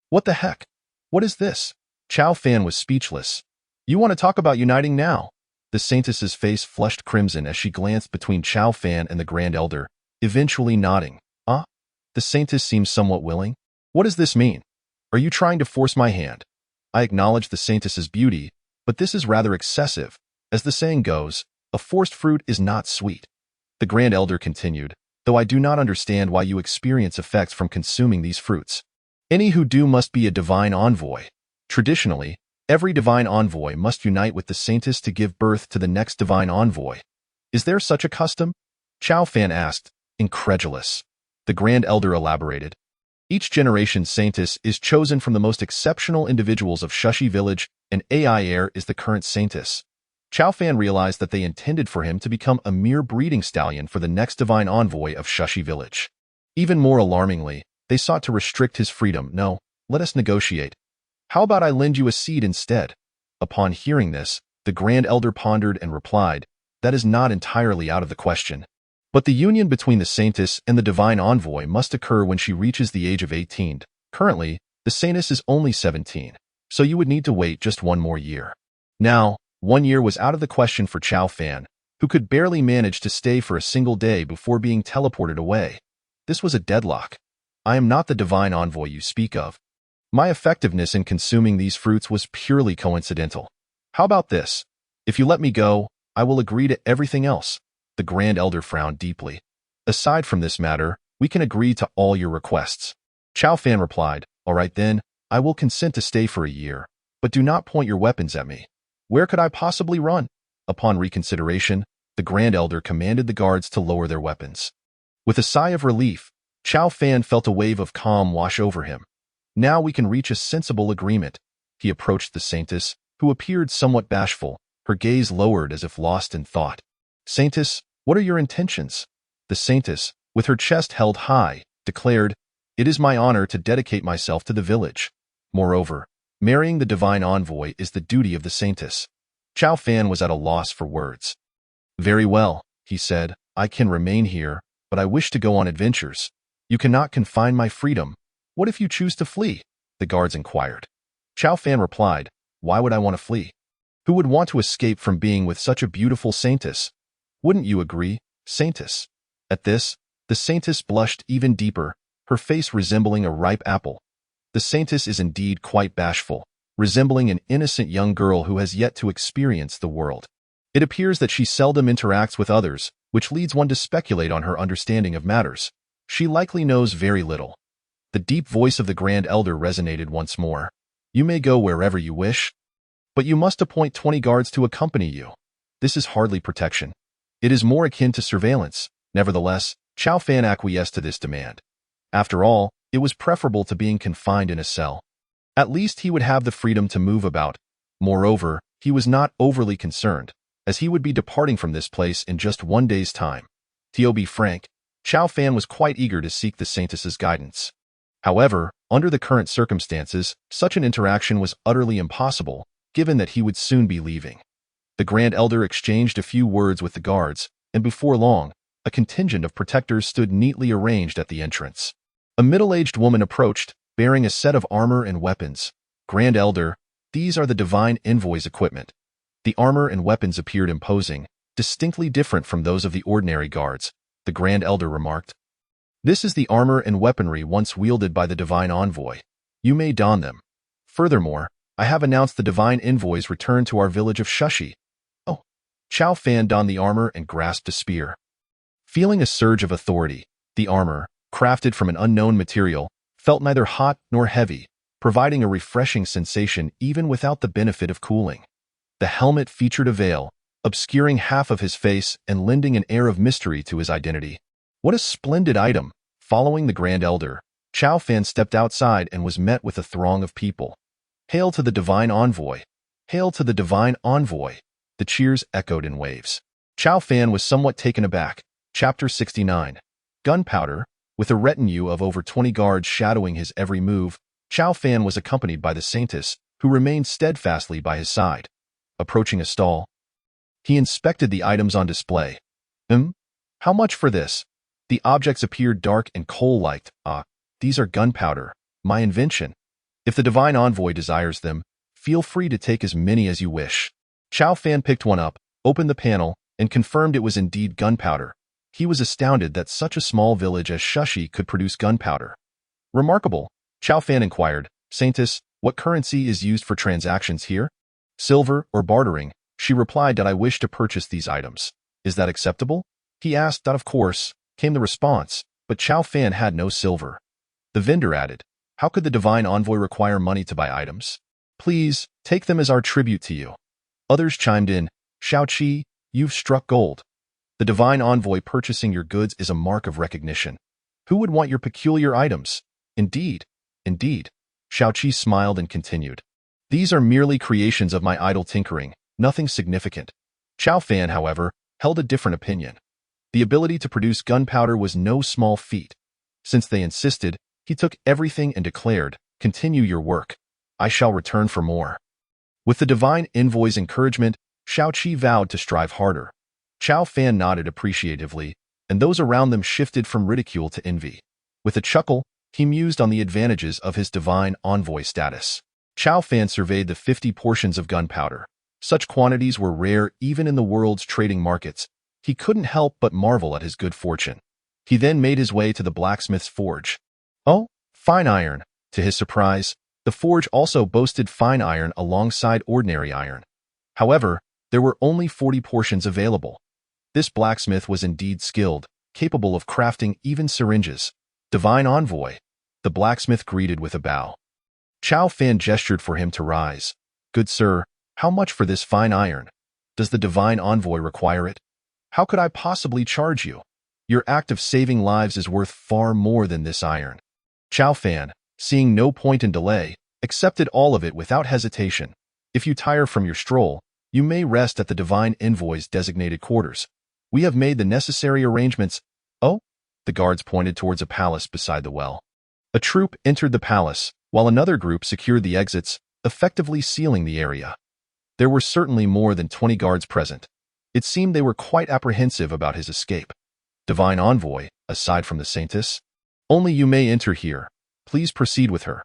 What the heck? What is this? Chow Fan was speechless. You want to talk about uniting now? The Saintess's face flushed crimson as she glanced between Chow Fan and the Grand Elder, eventually nodding. The Saintess seemed somewhat willing. What does this mean? Are you trying to force my hand? I acknowledge the Saintess's beauty, but this is rather excessive. As the saying goes, a forced fruit is not sweet. The Grand Elder continued, though I do not understand why you experience effects from consuming these fruits. Any who do must be a Divine Envoy. Traditionally, every Divine Envoy must unite with the Saintess to give birth to the next Divine Envoy. Is there such a custom? Chow Fan asked, incredulous. The Grand Elder elaborated. Each generation's Saintess is chosen from the most exceptional individuals of Shushi Village, and Ai Air is the current Saintess. Chow Fan realized that they intended for him to become a mere breeding stallion for the next Divine Envoy of Shushi Village. Even more alarmingly, they sought to restrict his freedom. No, let us negotiate. How about I lend you a seed instead? Upon hearing this, the Grand Elder pondered and replied, that is not entirely out of the question. But the union between the Saintess and the Divine Envoy must occur when she reaches the age of 18. Currently, the Saintess is only 17, so you would need to wait just one more year. Now, 1 year was out of the question for Chow Fan, who could barely manage to stay for a single day before being teleported away. This was a deadlock. I am not the Divine Envoy you speak of. My effectiveness in consuming these fruits was purely coincidental. How about this? If you let me go, I will agree to everything else. The Grand Elder frowned deeply. Aside from this matter, we can agree to all your requests. Chao Fan replied, All right then, I will consent to stay for a year, but do not point your weapons at me. Where could I possibly run? Upon reconsideration, the Grand Elder commanded the guards to lower their weapons. With a sigh of relief, Chao Fan felt a wave of calm wash over him. Now we can reach a sensible agreement. He approached the Saintess, who appeared somewhat bashful, her gaze lowered as if lost in thought. Saintess, what are your intentions? The Saintess, with her chest held high, declared, It is my honor to dedicate myself to the village. Moreover, marrying the divine envoy is the duty of the Saintess. Chao Fan was at a loss for words. Very well, he said, I can remain here, but I wish to go on adventures. You cannot confine my freedom. What if you choose to flee? The guards inquired. Chao Fan replied, Why would I want to flee? Who would want to escape from being with such a beautiful Saintess? Wouldn't you agree, Saintess? At this, the Saintess blushed even deeper, her face resembling a ripe apple. The Saintess is indeed quite bashful, resembling an innocent young girl who has yet to experience the world. It appears that she seldom interacts with others, which leads one to speculate on her understanding of matters. She likely knows very little. The deep voice of the Grand Elder resonated once more. You may go wherever you wish, but you must appoint 20 guards to accompany you. This is hardly protection. It is more akin to surveillance. Nevertheless, Chao Fan acquiesced to this demand. After all, it was preferable to being confined in a cell. At least he would have the freedom to move about. Moreover, he was not overly concerned, as he would be departing from this place in just one day's time. To be frank, Chao Fan was quite eager to seek the Saintess's guidance. However, under the current circumstances, such an interaction was utterly impossible, given that he would soon be leaving. The Grand Elder exchanged a few words with the guards, and before long, a contingent of protectors stood neatly arranged at the entrance. A middle-aged woman approached, bearing a set of armor and weapons. Grand Elder, these are the divine envoy's equipment. The armor and weapons appeared imposing, distinctly different from those of the ordinary guards, the Grand Elder remarked. This is the armor and weaponry once wielded by the divine envoy. You may don them. Furthermore, I have announced the divine envoy's return to our village of Shushi. Oh. Chao Fan donned the armor and grasped a spear. Feeling a surge of authority, the armor, crafted from an unknown material, felt neither hot nor heavy, providing a refreshing sensation even without the benefit of cooling. The helmet featured a veil, obscuring half of his face and lending an air of mystery to his identity. What a splendid item! Following the Grand Elder, Chao Fan stepped outside and was met with a throng of people. Hail to the divine envoy! Hail to the divine envoy! The cheers echoed in waves. Chao Fan was somewhat taken aback. Chapter 69. Gunpowder. With a retinue of over 20 guards shadowing his every move, Chao Fan was accompanied by the Saintess, who remained steadfastly by his side. Approaching a stall, he inspected the items on display. How much for this? The objects appeared dark and coal-like. These are gunpowder, my invention. If the divine envoy desires them, feel free to take as many as you wish. Chao Fan picked one up, opened the panel, and confirmed it was indeed gunpowder. He was astounded that such a small village as Shushi could produce gunpowder. Remarkable, Chao Fan inquired. Saintess, what currency is used for transactions here? Silver or bartering. She replied that I wish to purchase these items. Is that acceptable? He asked that of course, came the response, but Chao Fan had no silver. The vendor added, How could the divine envoy require money to buy items? Please, take them as our tribute to you. Others chimed in, Shao Qi, you've struck gold. The divine envoy purchasing your goods is a mark of recognition. Who would want your peculiar items? Indeed, indeed. Shao Qi smiled and continued. These are merely creations of my idle tinkering, nothing significant. Chao Fan, however, held a different opinion. The ability to produce gunpowder was no small feat. Since they insisted, he took everything and declared, Continue your work. I shall return for more. With the divine envoy's encouragement, Shao Qi vowed to strive harder. Chao Fan nodded appreciatively, and those around them shifted from ridicule to envy. With a chuckle, he mused on the advantages of his divine envoy status. Chao Fan surveyed the 50 portions of gunpowder. Such quantities were rare even in the world's trading markets. He couldn't help but marvel at his good fortune. He then made his way to the blacksmith's forge. Oh, fine iron! To his surprise, The forge also boasted fine iron alongside ordinary iron. However, there were only 40 portions available. This blacksmith was indeed skilled, capable of crafting even syringes. Divine Envoy, the blacksmith greeted with a bow. Chao Fan gestured for him to rise. Good sir, how much for this fine iron? Does the Divine Envoy require it? How could I possibly charge you? Your act of saving lives is worth far more than this iron. Chao Fan, seeing no point in delay, accepted all of it without hesitation. If you tire from your stroll, you may rest at the Divine Envoy's designated quarters. We have made the necessary arrangements. Oh? The guards pointed towards a palace beside the well. A troop entered the palace, while another group secured the exits, effectively sealing the area. There were certainly more than 20 guards present. It seemed they were quite apprehensive about his escape. Divine Envoy, aside from the Saintess? Only you may enter here. Please proceed with her.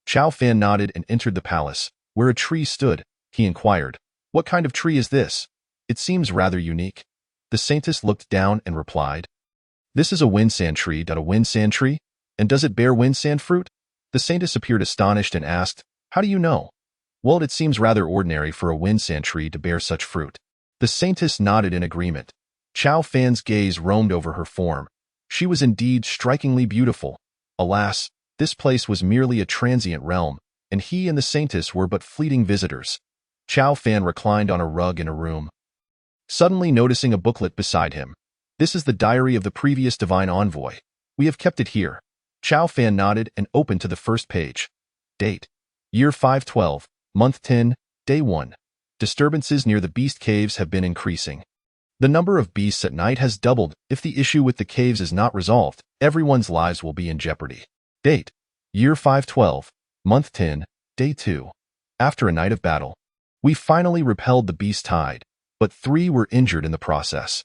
Chao Fan nodded and entered the palace, where a tree stood. He inquired, what kind of tree is this? It seems rather unique. The Saintess looked down and replied, this is a windsand tree. A windsand tree? And does it bear windsand fruit? The Saintess appeared astonished and asked, how do you know? Well, it seems rather ordinary for a windsand tree to bear such fruit. The Saintess nodded in agreement. Chao Fan's gaze roamed over her form. She was indeed strikingly beautiful. Alas, this place was merely a transient realm, and he and the Saintess were but fleeting visitors. Chao Fan reclined on a rug in a room, suddenly noticing a booklet beside him. This is the diary of the previous Divine Envoy. We have kept it here. Chao Fan nodded and opened to the first page. Date: Year 512, Month 10, Day 1. Disturbances near the Beast Caves have been increasing. The number of beasts at night has doubled. If the issue with the caves is not resolved, everyone's lives will be in jeopardy. Date: Year 512, Month 10, Day 2. After a night of battle, we finally repelled the beast tide, but 3 were injured in the process.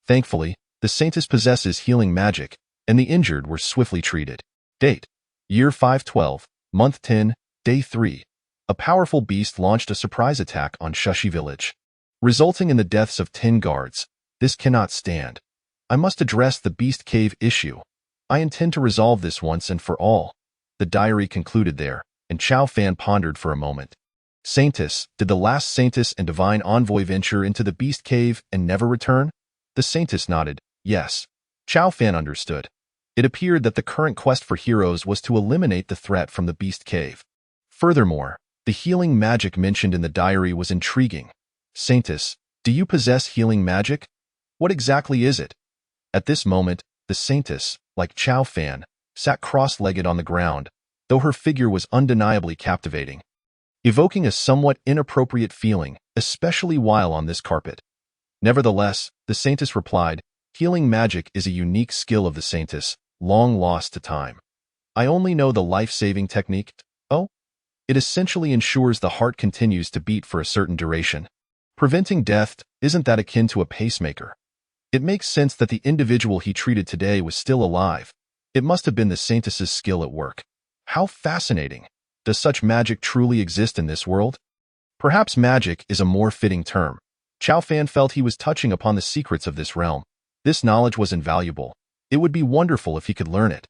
Thankfully, the Saintess possesses healing magic, and the injured were swiftly treated. Date: Year 512, Month 10, Day 3. A powerful beast launched a surprise attack on Shushi Village, resulting in the deaths of 10 guards. This cannot stand. I must address the Beast Cave issue. I intend to resolve this once and for all. The diary concluded there, and Chao Fan pondered for a moment. Saintess, did the last Saintess and Divine Envoy venture into the Beast Cave and never return? The Saintess nodded, yes. Chao Fan understood. It appeared that the current quest for heroes was to eliminate the threat from the Beast Cave. Furthermore, the healing magic mentioned in the diary was intriguing. Saintess, do you possess healing magic? What exactly is it? At this moment, the Saintess, like Chao Fan, sat cross-legged on the ground, though her figure was undeniably captivating, evoking a somewhat inappropriate feeling, especially while on this carpet. Nevertheless, the Saintess replied, healing magic is a unique skill of the Saintess, long lost to time. I only know the life-saving technique. Oh? It essentially ensures the heart continues to beat for a certain duration. Preventing death, isn't that akin to a pacemaker? It makes sense that the individual he treated today was still alive. It must have been the Saintess's skill at work. How fascinating. Does such magic truly exist in this world? Perhaps magic is a more fitting term. Chao Fan felt he was touching upon the secrets of this realm. This knowledge was invaluable. It would be wonderful if he could learn it.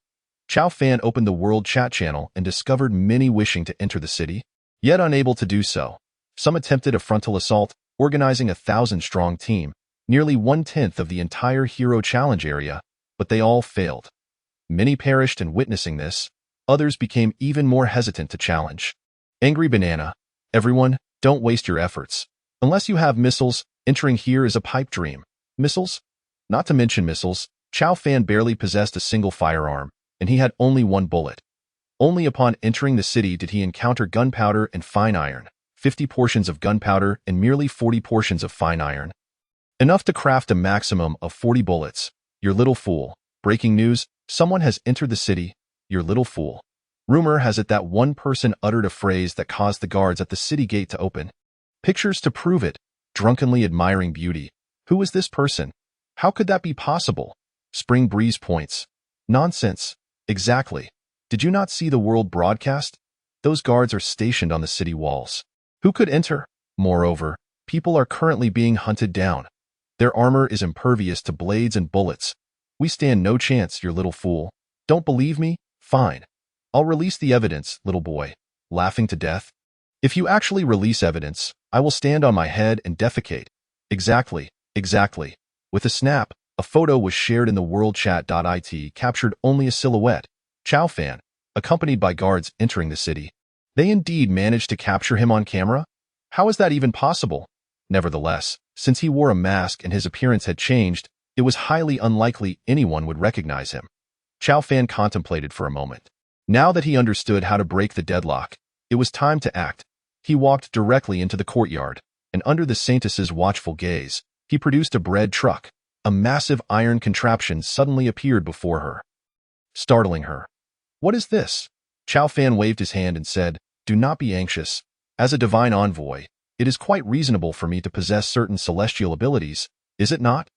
Chao Fan opened the world chat channel and discovered many wishing to enter the city, yet unable to do so. Some attempted a frontal assault, organizing a 1,000-strong team, nearly 1/10 of the entire Hero Challenge area, but they all failed. Many perished in witnessing this. Others became even more hesitant to challenge. Angry Banana, everyone, don't waste your efforts. Unless you have missiles, entering here is a pipe dream. Missiles? Not to mention missiles, Chao Fan barely possessed a single firearm, and he had only 1 bullet. Only upon entering the city did he encounter gunpowder and fine iron, 50 portions of gunpowder and merely 40 portions of fine iron. Enough to craft a maximum of 40 bullets. Your little fool. Breaking news, someone has entered the city. Your little fool. Rumor has it that one person uttered a phrase that caused the guards at the city gate to open. Pictures to prove it. Drunkenly admiring beauty. Who is this person? How could that be possible? Spring Breeze points. Nonsense. Exactly. Did you not see the world broadcast? Those guards are stationed on the city walls. Who could enter? Moreover, people are currently being hunted down. Their armor is impervious to blades and bullets. We stand no chance, your little fool. Don't believe me? Fine. I'll release the evidence, little boy. laughing to death. If you actually release evidence, I will stand on my head and defecate. Exactly, exactly. With a snap, a photo was shared in the world chat. It captured only a silhouette, Chow Fan, accompanied by guards entering the city. They indeed managed to capture him on camera? How is that even possible? Nevertheless, since he wore a mask and his appearance had changed, it was highly unlikely anyone would recognize him. Chow Fan contemplated for a moment. Now that he understood how to break the deadlock, it was time to act. He walked directly into the courtyard, and under the Saintess's watchful gaze, he produced a bread truck. A massive iron contraption suddenly appeared before her, startling her. What is this? Chow Fan waved his hand and said, Do not be anxious. As a divine envoy, it is quite reasonable for me to possess certain celestial abilities, is it not?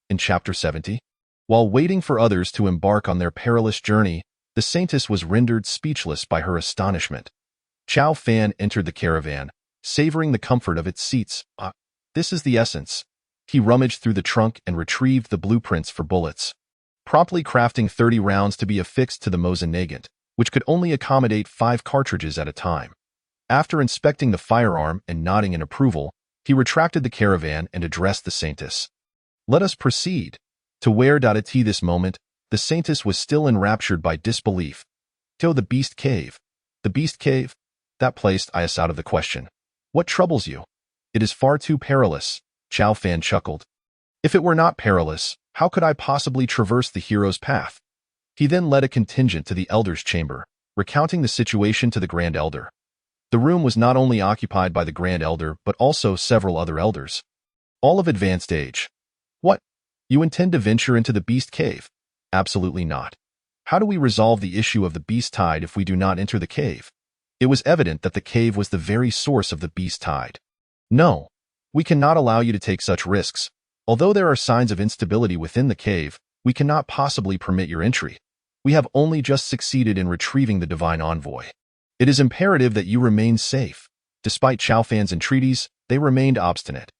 In Chapter 70, while waiting for others to embark on their perilous journey, the Saintess was rendered speechless by her astonishment. Chow Fan entered the caravan, savoring the comfort of its seats. This is the essence. He rummaged through the trunk and retrieved the blueprints for bullets, promptly crafting 30 rounds to be affixed to the Mosin Nagant, which could only accommodate 5 cartridges at a time. After inspecting the firearm and nodding in approval, he retracted the caravan and addressed the Saintess. Let us proceed. To where? At this moment, the Saintess was still enraptured by disbelief. To the Beast Cave. The Beast Cave? That placed us out of the question. What troubles you? It is far too perilous, Chow Fan chuckled. If it were not perilous, how could I possibly traverse the hero's path? He then led a contingent to the Elder's chamber, recounting the situation to the Grand Elder. The room was not only occupied by the Grand Elder but also several other elders, all of advanced age. What? You intend to venture into the Beast Cave? Absolutely not. How do we resolve the issue of the Beast Tide if we do not enter the cave? It was evident that the cave was the very source of the Beast Tide. No, we cannot allow you to take such risks. Although there are signs of instability within the cave, we cannot possibly permit your entry. We have only just succeeded in retrieving the Divine Envoy. It is imperative that you remain safe. Despite Chow Fan's entreaties, they remained obstinate.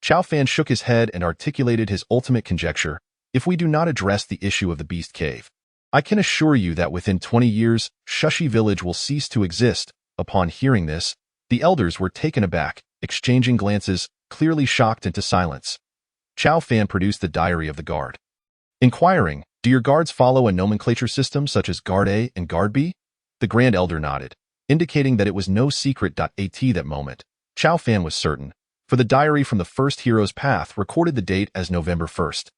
Chow Fan shook his head and articulated his ultimate conjecture. If we do not address the issue of the Beast Cave, I can assure you that within 20 years, Shushi Village will cease to exist. Upon hearing this, the elders were taken aback, exchanging glances, clearly shocked into silence. Chow Fan produced the diary of the guard. Inquiring, do your guards follow a nomenclature system such as Guard A and Guard B? The Grand Elder nodded, indicating that it was no secret. At that moment, Chow Fan was certain, for the diary from the first hero's path recorded the date as November 1st.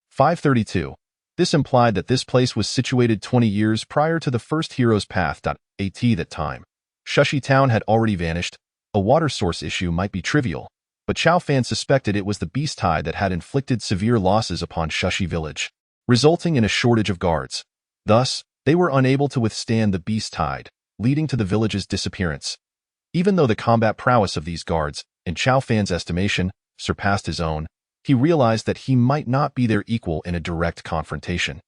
532. This implied that this place was situated 20 years prior to the first hero's path. At that time, Shushi Town had already vanished. A water source issue might be trivial, but Chow Fan suspected it was the Beast Tide that had inflicted severe losses upon Shushi Village, resulting in a shortage of guards. Thus, they were unable to withstand the Beast Tide, leading to the village's disappearance. Even though the combat prowess of these guards, in Chow Fan's estimation, surpassed his own, he realized that he might not be their equal in a direct confrontation.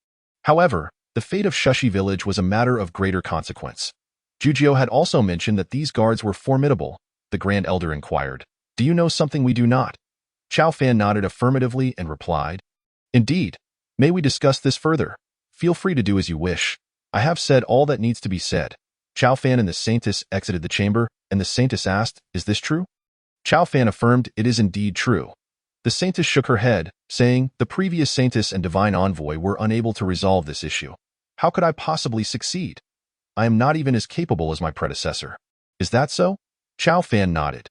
However, the fate of Shushi Village was a matter of greater consequence. Jujio had also mentioned that these guards were formidable. The Grand Elder inquired, Do you know something we do not? Chow Fan nodded affirmatively and replied, Indeed. May we discuss this further? Feel free to do as you wish. I have said all that needs to be said. Chow Fan and the Saintess exited the chamber, and the Saintess asked, Is this true? Chow Fan affirmed, It is indeed true. The Saintess shook her head, saying, The previous Saintess and Divine Envoy were unable to resolve this issue. How could I possibly succeed? I am not even as capable as my predecessor. Is that so? Chow Fan nodded.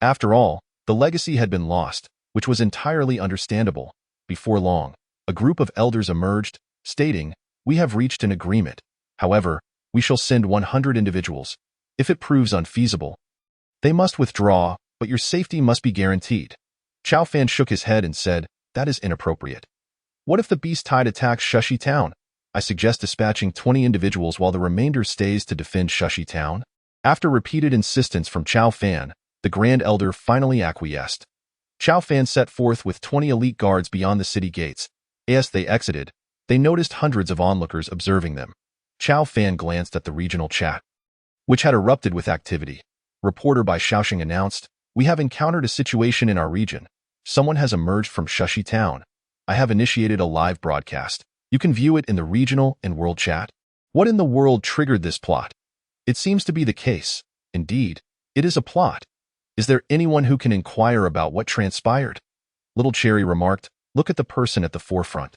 After all, the legacy had been lost, which was entirely understandable. Before long, a group of elders emerged, stating, We have reached an agreement. However, we shall send 100 individuals. If it proves unfeasible, they must withdraw, but your safety must be guaranteed. Chow Fan shook his head and said, That is inappropriate. What if the Beast Tide attacks Shushi Town? I suggest dispatching 20 individuals while the remainder stays to defend Shushi Town. After repeated insistence from Chow Fan, the Grand Elder finally acquiesced. Chow Fan set forth with 20 elite guards beyond the city gates. As they exited, they noticed hundreds of onlookers observing them. Chow Fan glanced at the regional chat, which had erupted with activity. Reporter by Xiaoxing announced, We have encountered a situation in our region. Someone has emerged from Shushi Town. I have initiated a live broadcast. You can view it in the regional and world chat. What in the world triggered this plot? It seems to be the case. Indeed, it is a plot. Is there anyone who can inquire about what transpired? Little Cherry remarked, look at the person at the forefront.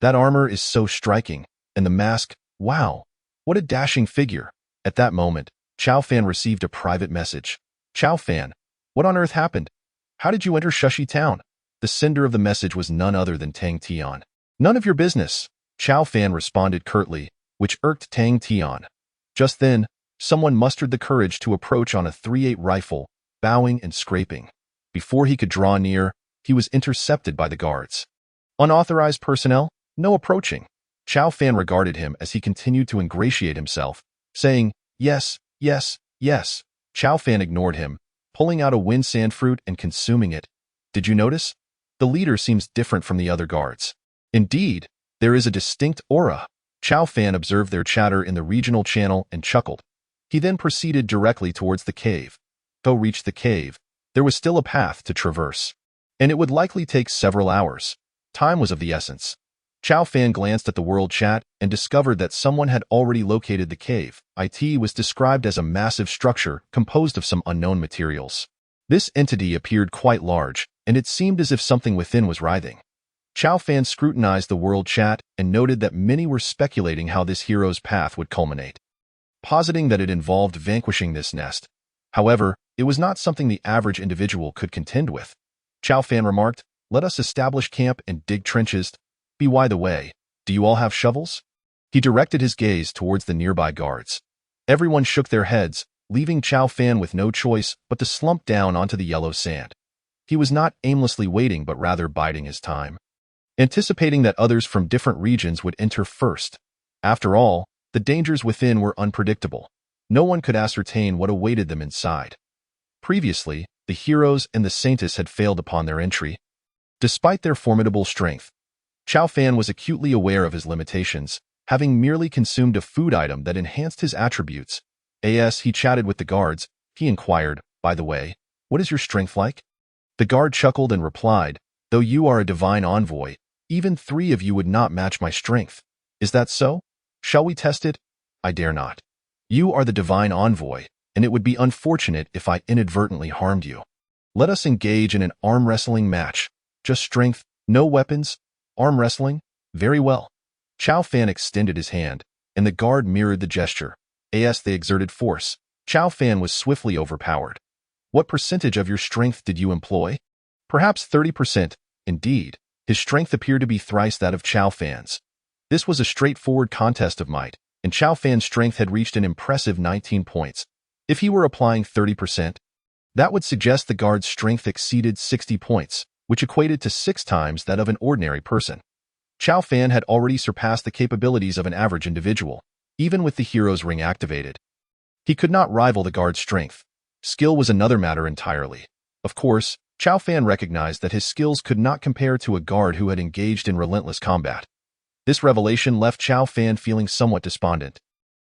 That armor is so striking, and the mask, wow, what a dashing figure. At that moment, Chow Fan received a private message. Chow Fan, what on earth happened? How did you enter Shushi Town? The sender of the message was none other than Tang Tian. None of your business, Chow Fan responded curtly, which irked Tang Tian. Just then, someone mustered the courage to approach on a 3/8 rifle, bowing and scraping. Before he could draw near, he was intercepted by the guards. Unauthorized personnel? No approaching. Chow Fan regarded him as he continued to ingratiate himself, saying, yes, yes, yes. Chow Fan ignored him, pulling out a wind sand fruit and consuming it. Did you notice? The leader seems different from the other guards. Indeed, there is a distinct aura. Chow Fan observed their chatter in the regional channel and chuckled. He then proceeded directly towards the cave. Though reached the cave, there was still a path to traverse, and it would likely take several hours. Time was of the essence. Chow Fan glanced at the world chat and discovered that someone had already located the cave. It was described as a massive structure composed of some unknown materials. This entity appeared quite large, and it seemed as if something within was writhing. Chow Fan scrutinized the world chat and noted that many were speculating how this hero's path would culminate, positing that it involved vanquishing this nest. However, it was not something the average individual could contend with. Chow Fan remarked, let us establish camp and dig trenches. By the way, do you all have shovels? He directed his gaze towards the nearby guards. Everyone shook their heads, leaving Chow Fan with no choice but to slump down onto the yellow sand. He was not aimlessly waiting but rather biding his time, anticipating that others from different regions would enter first. After all, the dangers within were unpredictable. No one could ascertain what awaited them inside. Previously, the heroes and the saintess had failed upon their entry. Despite their formidable strength, Chow Fan was acutely aware of his limitations, having merely consumed a food item that enhanced his attributes. As he chatted with the guards, he inquired, by the way, what is your strength like? The guard chuckled and replied, though you are a divine envoy, even 3 of you would not match my strength. Is that so? Shall we test it? I dare not. You are the divine envoy, and it would be unfortunate if I inadvertently harmed you. Let us engage in an arm wrestling match. Just strength, no weapons. Arm wrestling? Very well. Chow Fan extended his hand, and the guard mirrored the gesture. As they exerted force, Chow Fan was swiftly overpowered. What percentage of your strength did you employ? Perhaps 30%. Indeed, his strength appeared to be thrice that of Chow Fan's. This was a straightforward contest of might, and Chow Fan's strength had reached an impressive 19 points. If he were applying 30%, that would suggest the guard's strength exceeded 60 points, which equated to 6 times that of an ordinary person. Chow Fan had already surpassed the capabilities of an average individual, even with the hero's ring activated. He could not rival the guard's strength. Skill was another matter entirely. Of course, Chow Fan recognized that his skills could not compare to a guard who had engaged in relentless combat. This revelation left Chow Fan feeling somewhat despondent.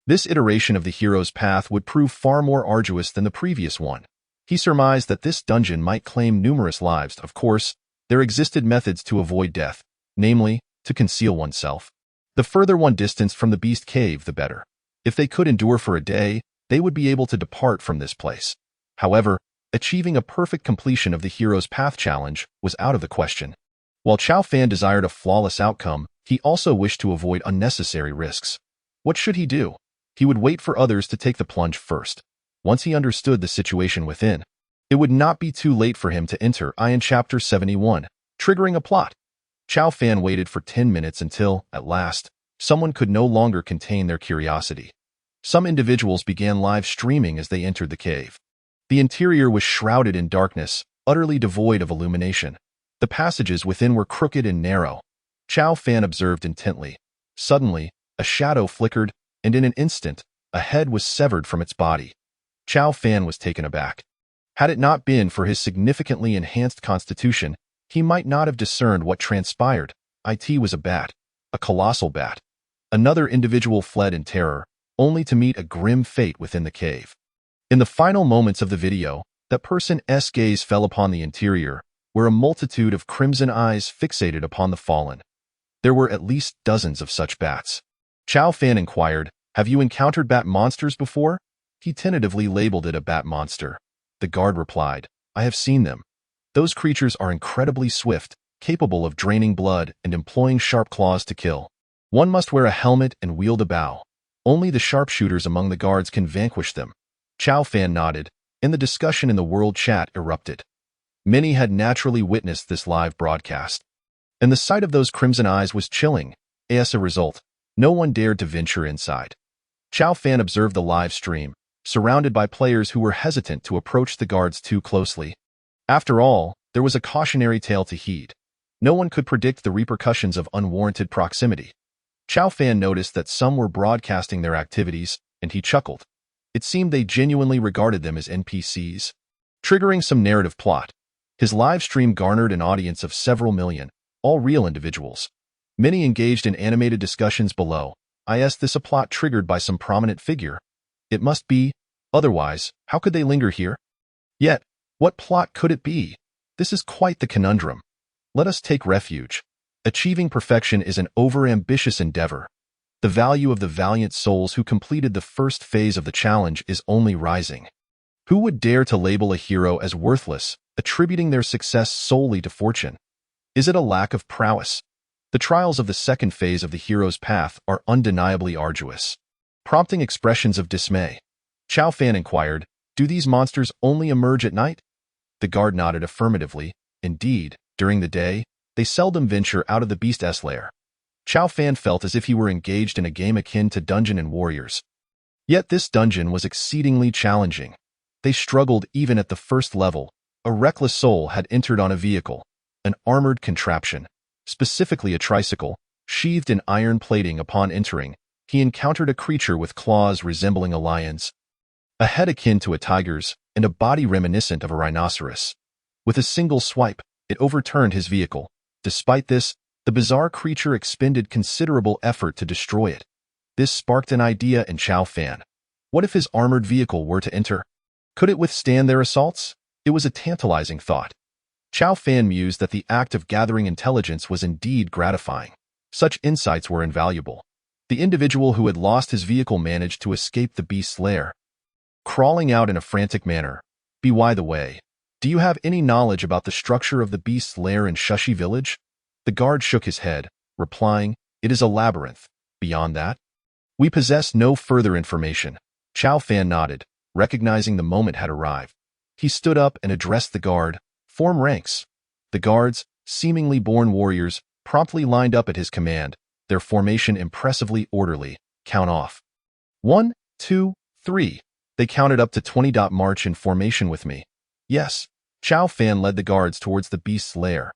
This iteration of the hero's path would prove far more arduous than the previous one. He surmised that this dungeon might claim numerous lives. Of course, there existed methods to avoid death, namely, to conceal oneself. The further one distanced from the beast cave, the better. If they could endure for a day, they would be able to depart from this place. However, achieving a perfect completion of the hero's path challenge was out of the question. While Chow Fan desired a flawless outcome, he also wished to avoid unnecessary risks. What should he do? He would wait for others to take the plunge first. Once he understood the situation within, it would not be too late for him to enter in Chapter 71, triggering a plot. Chow Fan waited for 10 minutes until, at last, someone could no longer contain their curiosity. Some individuals began live streaming as they entered the cave. The interior was shrouded in darkness, utterly devoid of illumination. The passages within were crooked and narrow. Chow Fan observed intently. Suddenly, a shadow flickered, and in an instant, a head was severed from its body. Chow Fan was taken aback. Had it not been for his significantly enhanced constitution, he might not have discerned what transpired. It was a bat, a colossal bat. Another individual fled in terror, only to meet a grim fate within the cave. In the final moments of the video, that person's gaze fell upon the interior, where a multitude of crimson eyes fixated upon the fallen. There were at least dozens of such bats. Chow Fan inquired, have you encountered bat monsters before? He tentatively labeled it a bat monster. The guard replied, I have seen them. Those creatures are incredibly swift, capable of draining blood and employing sharp claws to kill. One must wear a helmet and wield a bow. Only the sharpshooters among the guards can vanquish them. Chow Fan nodded, and the discussion in the world chat erupted. Many had naturally witnessed this live broadcast, and the sight of those crimson eyes was chilling. As a result, no one dared to venture inside. Chow Fan observed the live stream, surrounded by players who were hesitant to approach the guards too closely. After all, there was a cautionary tale to heed. No one could predict the repercussions of unwarranted proximity. Chow Fan noticed that some were broadcasting their activities, and he chuckled. It seemed they genuinely regarded them as NPCs. Triggering some narrative plot, his live stream garnered an audience of several million, all real individuals. Many engaged in animated discussions below. Is this a plot triggered by some prominent figure? It must be. Otherwise, how could they linger here? Yet, what plot could it be? This is quite the conundrum. Let us take refuge. Achieving perfection is an overambitious endeavor. The value of the valiant souls who completed the first phase of the challenge is only rising. Who would dare to label a hero as worthless, attributing their success solely to fortune? Is it a lack of prowess? The trials of the second phase of the hero's path are undeniably arduous, prompting expressions of dismay. Chow Fan inquired, do these monsters only emerge at night? The guard nodded affirmatively. Indeed, during the day, they seldom venture out of the beast's lair. Chow Fan felt as if he were engaged in a game akin to Dungeon and Warriors. Yet this dungeon was exceedingly challenging. They struggled even at the first level. A reckless soul had entered on a vehicle, an armored contraption, specifically a tricycle, sheathed in iron plating. Upon entering, he encountered a creature with claws resembling a lion's, a head akin to a tiger's, and a body reminiscent of a rhinoceros. With a single swipe, it overturned his vehicle. Despite this, the bizarre creature expended considerable effort to destroy it. This sparked an idea in Chow Fan. What if his armored vehicle were to enter? Could it withstand their assaults? It was a tantalizing thought. Chow Fan mused that the act of gathering intelligence was indeed gratifying. Such insights were invaluable. The individual who had lost his vehicle managed to escape the beast's lair, crawling out in a frantic manner. By the way, do you have any knowledge about the structure of the beast's lair in Shushi Village? The guard shook his head, replying, it is a labyrinth. Beyond that, we possess no further information. Chow Fan nodded, recognizing the moment had arrived. He stood up and addressed the guard. Form ranks. The guards, seemingly born warriors, promptly lined up at his command, their formation impressively orderly. Count off. 1, 2, 3. They counted up to 20. March in formation with me. Yes. Chow Fan led the guards towards the beast's lair.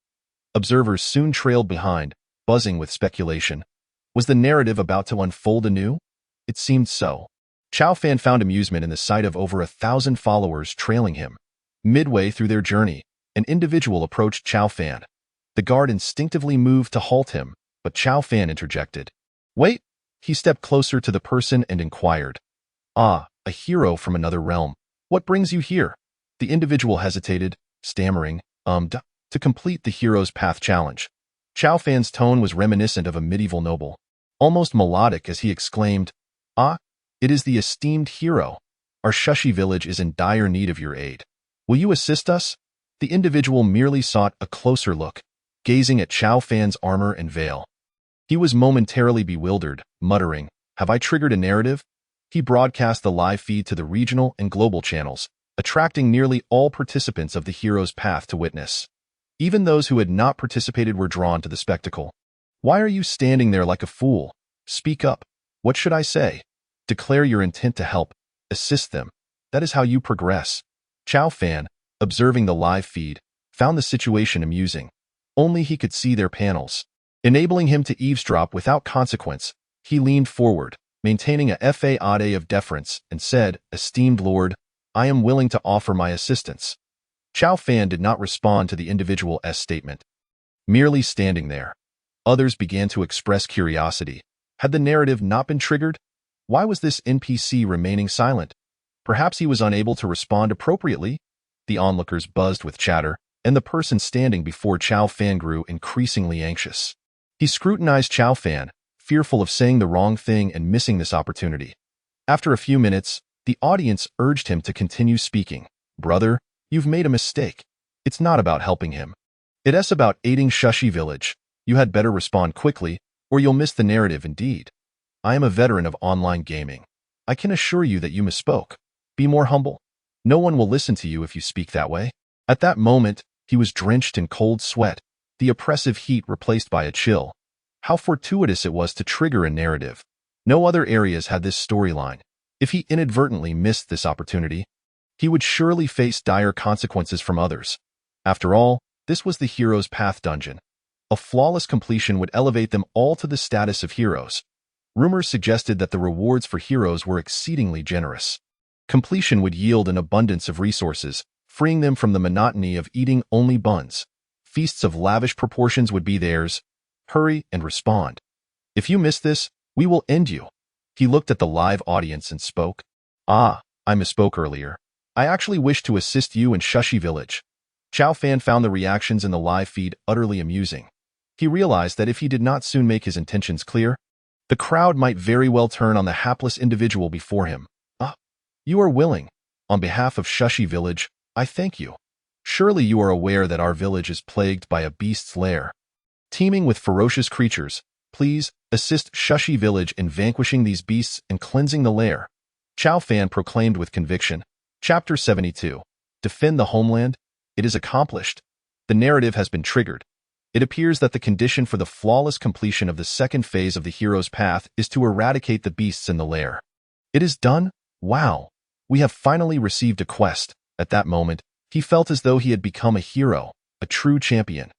Observers soon trailed behind, buzzing with speculation. Was the narrative about to unfold anew? It seemed so. Chow Fan found amusement in the sight of over 1,000 followers trailing him. Midway through their journey, an individual approached Chow Fan. The guard instinctively moved to halt him, but Chow Fan interjected. Wait! He stepped closer to the person and inquired. Ah, a hero from another realm. What brings you here? The individual hesitated, stammering, to complete the hero's path challenge. Chow Fan's tone was reminiscent of a medieval noble, almost melodic as he exclaimed, Ah, it is the esteemed hero. Our Shushi village is in dire need of your aid. Will you assist us? The individual merely sought a closer look, gazing at Chow Fan's armor and veil. He was momentarily bewildered, muttering, Have I triggered a narrative? He broadcast the live feed to the regional and global channels, attracting nearly all participants of the hero's path to witness. Even those who had not participated were drawn to the spectacle. Why are you standing there like a fool? Speak up. What should I say? Declare your intent to help. Assist them. That is how you progress. Chow Fan, observing the live feed, found the situation amusing. Only he could see their panels, enabling him to eavesdrop without consequence. He leaned forward, maintaining a facade of deference, and said, Esteemed Lord, I am willing to offer my assistance. Chow Fan did not respond to the individual's statement, merely standing there. Others began to express curiosity. Had the narrative not been triggered? Why was this NPC remaining silent? Perhaps he was unable to respond appropriately? The onlookers buzzed with chatter, and the person standing before Chow Fan grew increasingly anxious. He scrutinized Chow Fan, fearful of saying the wrong thing and missing this opportunity. After a few minutes, The audience urged him to continue speaking. Brother, you've made a mistake. It's not about helping him. It's about aiding Shashi Village. You had better respond quickly, or you'll miss the narrative indeed. I am a veteran of online gaming. I can assure you that you misspoke. Be more humble. No one will listen to you if you speak that way. At that moment, he was drenched in cold sweat, the oppressive heat replaced by a chill. How fortuitous it was to trigger a narrative. No other areas had this storyline. If he inadvertently missed this opportunity, he would surely face dire consequences from others. After all, this was the Hero's Path dungeon. A flawless completion would elevate them all to the status of heroes. Rumors suggested that the rewards for heroes were exceedingly generous. Completion would yield an abundance of resources, freeing them from the monotony of eating only buns. Feasts of lavish proportions would be theirs. Hurry and respond. If you miss this, we will end you. He looked at the live audience and spoke. I misspoke earlier. I actually wish to assist you in Shashi Village. Chao Fan found the reactions in the live feed utterly amusing. He realized that if he did not soon make his intentions clear, the crowd might very well turn on the hapless individual before him. You are willing. On behalf of Shashi Village, I thank you. Surely you are aware that our village is plagued by a beast's lair, teeming with ferocious creatures. Please assist Shashi Village in vanquishing these beasts and cleansing the lair. Chao Fan proclaimed with conviction. Chapter 72. Defend the homeland? It is accomplished. The narrative has been triggered. It appears that the condition for the flawless completion of the second phase of the hero's path is to eradicate the beasts in the lair. It is done? Wow! We have finally received a quest. At that moment, he felt as though he had become a hero, a true champion.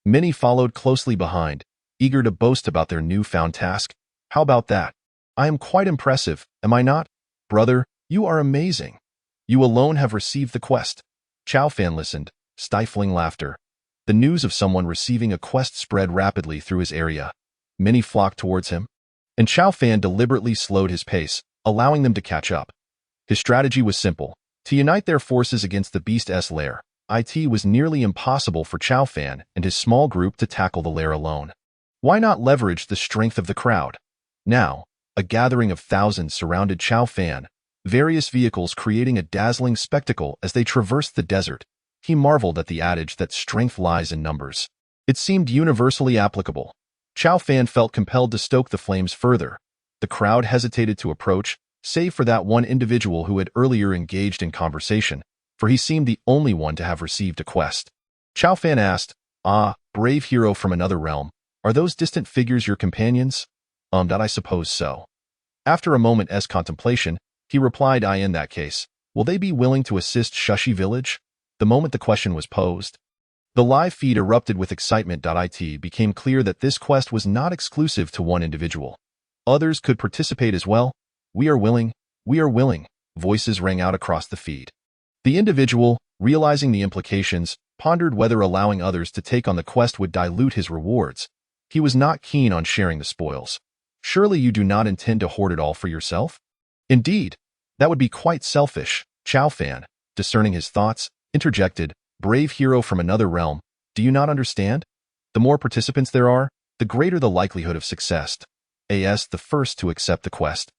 Many followed closely behind, eager to boast about their newfound task. How about that? I am quite impressive, am I not? Brother, you are amazing. You alone have received the quest. Chao Fan listened, stifling laughter. The news of someone receiving a quest spread rapidly through his area. Many flocked towards him, and Chao Fan deliberately slowed his pace, allowing them to catch up. His strategy was simple: to unite their forces against the beast's lair. It was nearly impossible for Chao Fan and his small group to tackle the lair alone. Why not leverage the strength of the crowd? Now, a gathering of thousands surrounded Chao Fan, various vehicles creating a dazzling spectacle as they traversed the desert. He marveled at the adage that strength lies in numbers. It seemed universally applicable. Chao Fan felt compelled to stoke the flames further. The crowd hesitated to approach, save for that one individual who had earlier engaged in conversation, for he seemed the only one to have received a quest. Chao Fan asked, brave hero from another realm, are those distant figures your companions? I suppose so. After a moment's contemplation, he replied, in that case, will they be willing to assist Shashi Village? The moment the question was posed, the live feed erupted with excitement. It became clear that this quest was not exclusive to one individual. Others could participate as well. We are willing, voices rang out across the feed. The individual, realizing the implications, pondered whether allowing others to take on the quest would dilute his rewards. He was not keen on sharing the spoils. Surely you do not intend to hoard it all for yourself? Indeed, that would be quite selfish. Chao Fan, discerning his thoughts, interjected, brave hero from another realm, do you not understand? The more participants there are, the greater the likelihood of success. The first to accept the quest.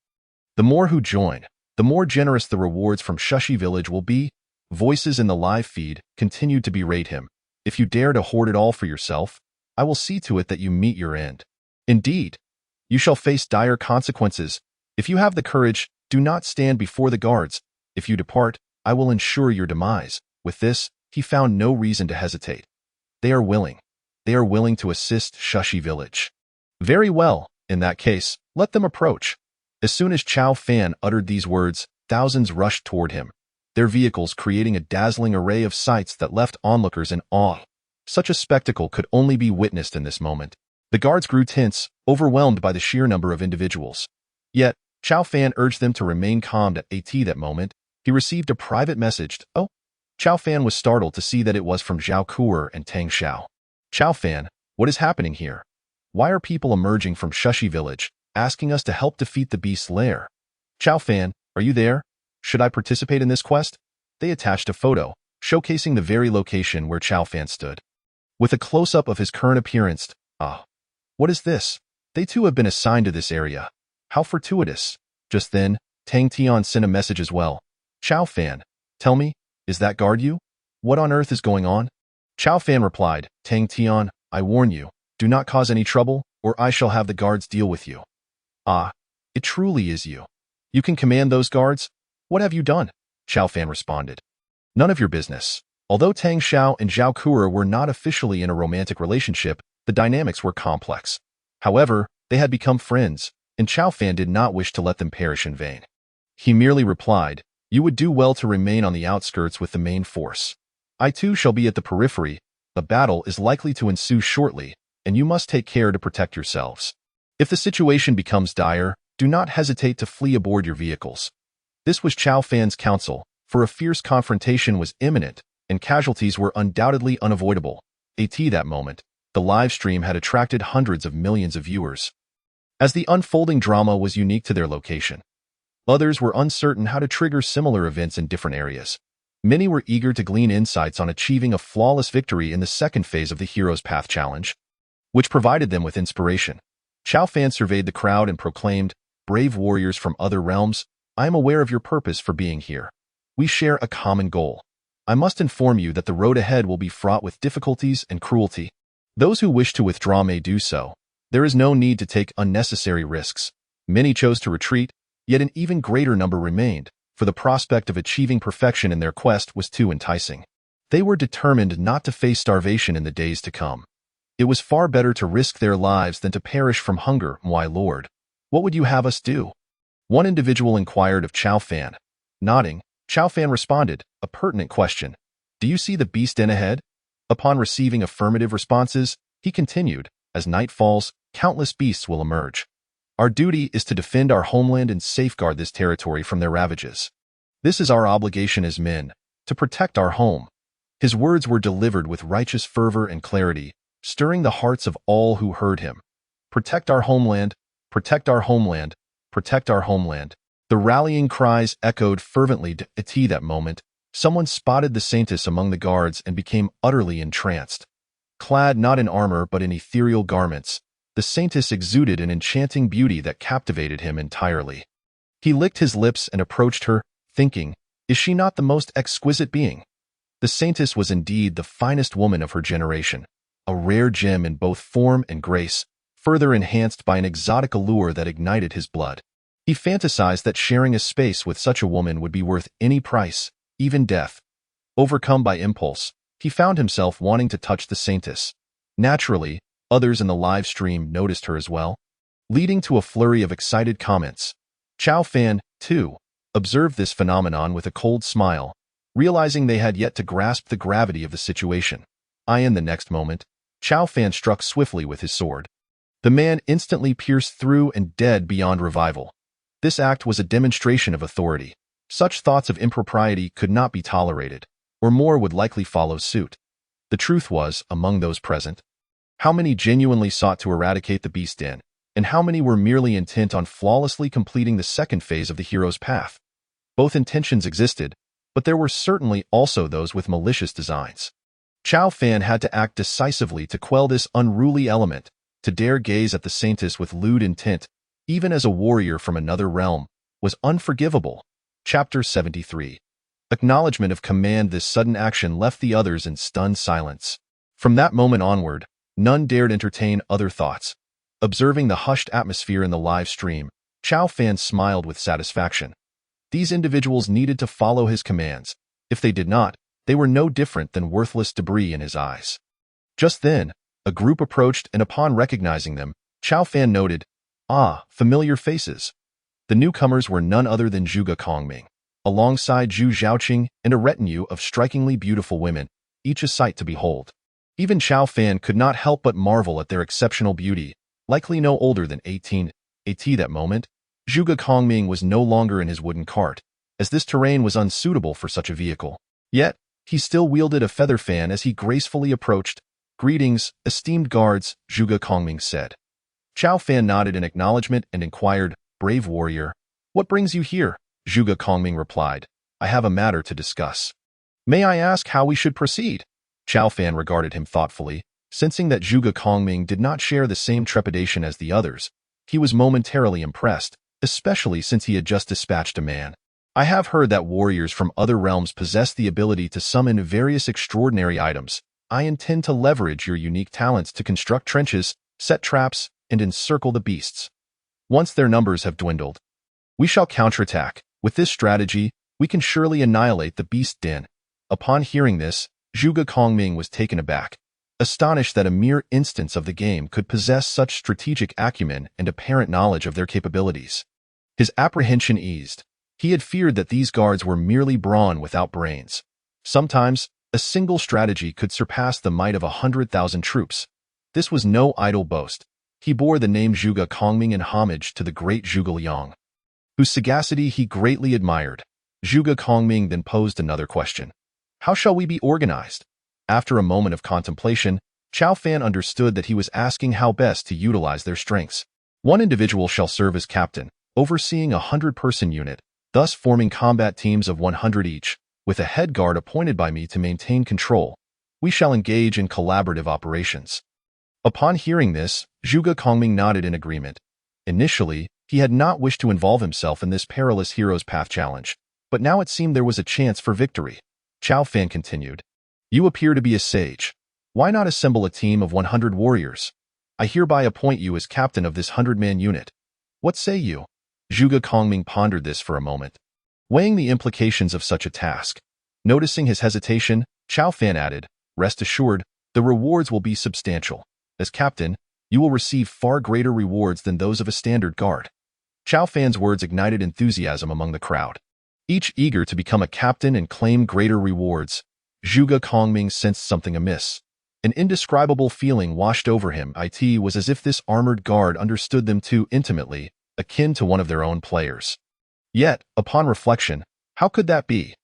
The more who join, the more generous the rewards from Shashi Village will be. Voices in the live feed continued to berate him. If you dare to hoard it all for yourself, I will see to it that you meet your end. Indeed, you shall face dire consequences. If you have the courage, do not stand before the guards. If you depart, I will ensure your demise. With this, he found no reason to hesitate. They are willing. They are willing to assist Shashi Village. Very well, in that case, let them approach. As soon as Chao Fan uttered these words, thousands rushed toward him, their vehicles creating a dazzling array of sights that left onlookers in awe. Such a spectacle could only be witnessed in this moment. The guards grew tense, overwhelmed by the sheer number of individuals. Yet, Chao Fan urged them to remain calm. At that moment, he received a private message. Chao Fan was startled to see that it was from Zhao Kuer and Tang Xiao. Chao Fan, what is happening here? Why are people emerging from Shashi Village, asking us to help defeat the beast's lair? Chao Fan, are you there? Should I participate in this quest? They attached a photo, showcasing the very location where Chao Fan stood. With a close-up of his current appearance, what is this? They too have been assigned to this area. How fortuitous. Just then, Tang Tian sent a message as well. Chao Fan, tell me, is that guard you? What on earth is going on? Chao Fan replied, Tang Tian, I warn you, do not cause any trouble, or I shall have the guards deal with you. Ah, it truly is you. You can command those guards? What have you done? Chao Fan responded. None of your business. Although Tang Xiao and Zhao Kura were not officially in a romantic relationship, the dynamics were complex. However, they had become friends, and Chao Fan did not wish to let them perish in vain. He merely replied, You would do well to remain on the outskirts with the main force. I too shall be at the periphery. A battle is likely to ensue shortly, and you must take care to protect yourselves. If the situation becomes dire, do not hesitate to flee aboard your vehicles. This was Chao Fan's counsel, for a fierce confrontation was imminent, and casualties were undoubtedly unavoidable. At that moment, the live stream had attracted hundreds of millions of viewers. As the unfolding drama was unique to their location, others were uncertain how to trigger similar events in different areas. Many were eager to glean insights on achieving a flawless victory in the second phase of the Hero's Path Challenge, which provided them with inspiration. Chao Fan surveyed the crowd and proclaimed, Brave warriors from other realms, I am aware of your purpose for being here. We share a common goal. I must inform you that the road ahead will be fraught with difficulties and cruelty. Those who wish to withdraw may do so. There is no need to take unnecessary risks. Many chose to retreat, yet an even greater number remained, for the prospect of achieving perfection in their quest was too enticing. They were determined not to face starvation in the days to come. It was far better to risk their lives than to perish from hunger. My lord, what would you have us do? One individual inquired of Chao Fan. Nodding, Chao Fan responded, a pertinent question. Do you see the beast den ahead? Upon receiving affirmative responses, he continued, as night falls, countless beasts will emerge. Our duty is to defend our homeland and safeguard this territory from their ravages. This is our obligation as men, to protect our home. His words were delivered with righteous fervor and clarity, stirring the hearts of all who heard him. Protect our homeland, protect our homeland, protect our homeland. The rallying cries echoed fervently. At that moment, someone spotted the Saintess among the guards and became utterly entranced. Clad not in armor but in ethereal garments, the Saintess exuded an enchanting beauty that captivated him entirely. He licked his lips and approached her, thinking, Is she not the most exquisite being? The Saintess was indeed the finest woman of her generation, a rare gem in both form and grace, further enhanced by an exotic allure that ignited his blood. He fantasized that sharing a space with such a woman would be worth any price, even death. Overcome by impulse, he found himself wanting to touch the Saintess. Naturally, others in the live stream noticed her as well, leading to a flurry of excited comments. Chao Fan, too, observed this phenomenon with a cold smile, realizing they had yet to grasp the gravity of the situation. In the next moment, Chao Fan struck swiftly with his sword. The man instantly pierced through and dead beyond revival. This act was a demonstration of authority. Such thoughts of impropriety could not be tolerated, or more would likely follow suit. The truth was, among those present, how many genuinely sought to eradicate the beast den, and how many were merely intent on flawlessly completing the second phase of the hero's path. Both intentions existed, but there were certainly also those with malicious designs. Chao Fan had to act decisively to quell this unruly element, to dare gaze at the Saintess with lewd intent, even as a warrior from another realm, was unforgivable. Chapter 73. Acknowledgement of command. This sudden action left the others in stunned silence. From that moment onward, none dared entertain other thoughts. Observing the hushed atmosphere in the live stream, Chao Fan smiled with satisfaction. These individuals needed to follow his commands. If they did not, they were no different than worthless debris in his eyes. Just then, a group approached, and upon recognizing them, Chao Fan noted, familiar faces. The newcomers were none other than Zhuge Kongming, alongside Zhu Zhaoqing and a retinue of strikingly beautiful women, each a sight to behold. Even Chao Fan could not help but marvel at their exceptional beauty, likely no older than 18. At that moment, Zhuge Kongming was no longer in his wooden cart, as this terrain was unsuitable for such a vehicle. Yet, he still wielded a feather fan as he gracefully approached. Greetings, esteemed guards, Zhuge Kongming said. Chao Fan nodded in acknowledgement and inquired, Brave warrior, what brings you here? Zhuge Kongming replied, I have a matter to discuss. May I ask how we should proceed? Chao Fan regarded him thoughtfully, sensing that Zhuge Kongming did not share the same trepidation as the others. He was momentarily impressed, especially since he had just dispatched a man. I have heard that warriors from other realms possess the ability to summon various extraordinary items. I intend to leverage your unique talents to construct trenches, set traps, and encircle the beasts. Once their numbers have dwindled, we shall counterattack. With this strategy, we can surely annihilate the beast den. Upon hearing this, Zhuge Kongming was taken aback, astonished that a mere instance of the game could possess such strategic acumen and apparent knowledge of their capabilities. His apprehension eased. He had feared that these guards were merely brawn without brains. Sometimes, a single strategy could surpass the might of 100,000 troops. This was no idle boast. He bore the name Zhuge Kongming in homage to the great Zhuge Liang, whose sagacity he greatly admired. Zhuge Kongming then posed another question. How shall we be organized? After a moment of contemplation, Qiao Fan understood that he was asking how best to utilize their strengths. One individual shall serve as captain, overseeing a 100-person unit, thus forming combat teams of 100 each, with a head guard appointed by me to maintain control. We shall engage in collaborative operations. Upon hearing this, Zhuge Kongming nodded in agreement. Initially, he had not wished to involve himself in this perilous hero's path challenge, but now it seemed there was a chance for victory. Qiao Fan continued. You appear to be a sage. Why not assemble a team of 100 warriors? I hereby appoint you as captain of this 100-man unit. What say you? Zhuge Kongming pondered this for a moment, weighing the implications of such a task. Noticing his hesitation, Qiao Fan added, Rest assured, the rewards will be substantial. As captain, you will receive far greater rewards than those of a standard guard. Qiao Fan's words ignited enthusiasm among the crowd, each eager to become a captain and claim greater rewards. Zhuge Kongming sensed something amiss. An indescribable feeling washed over him. It was as if this armored guard understood them too intimately, akin to one of their own players. Yet, upon reflection, how could that be?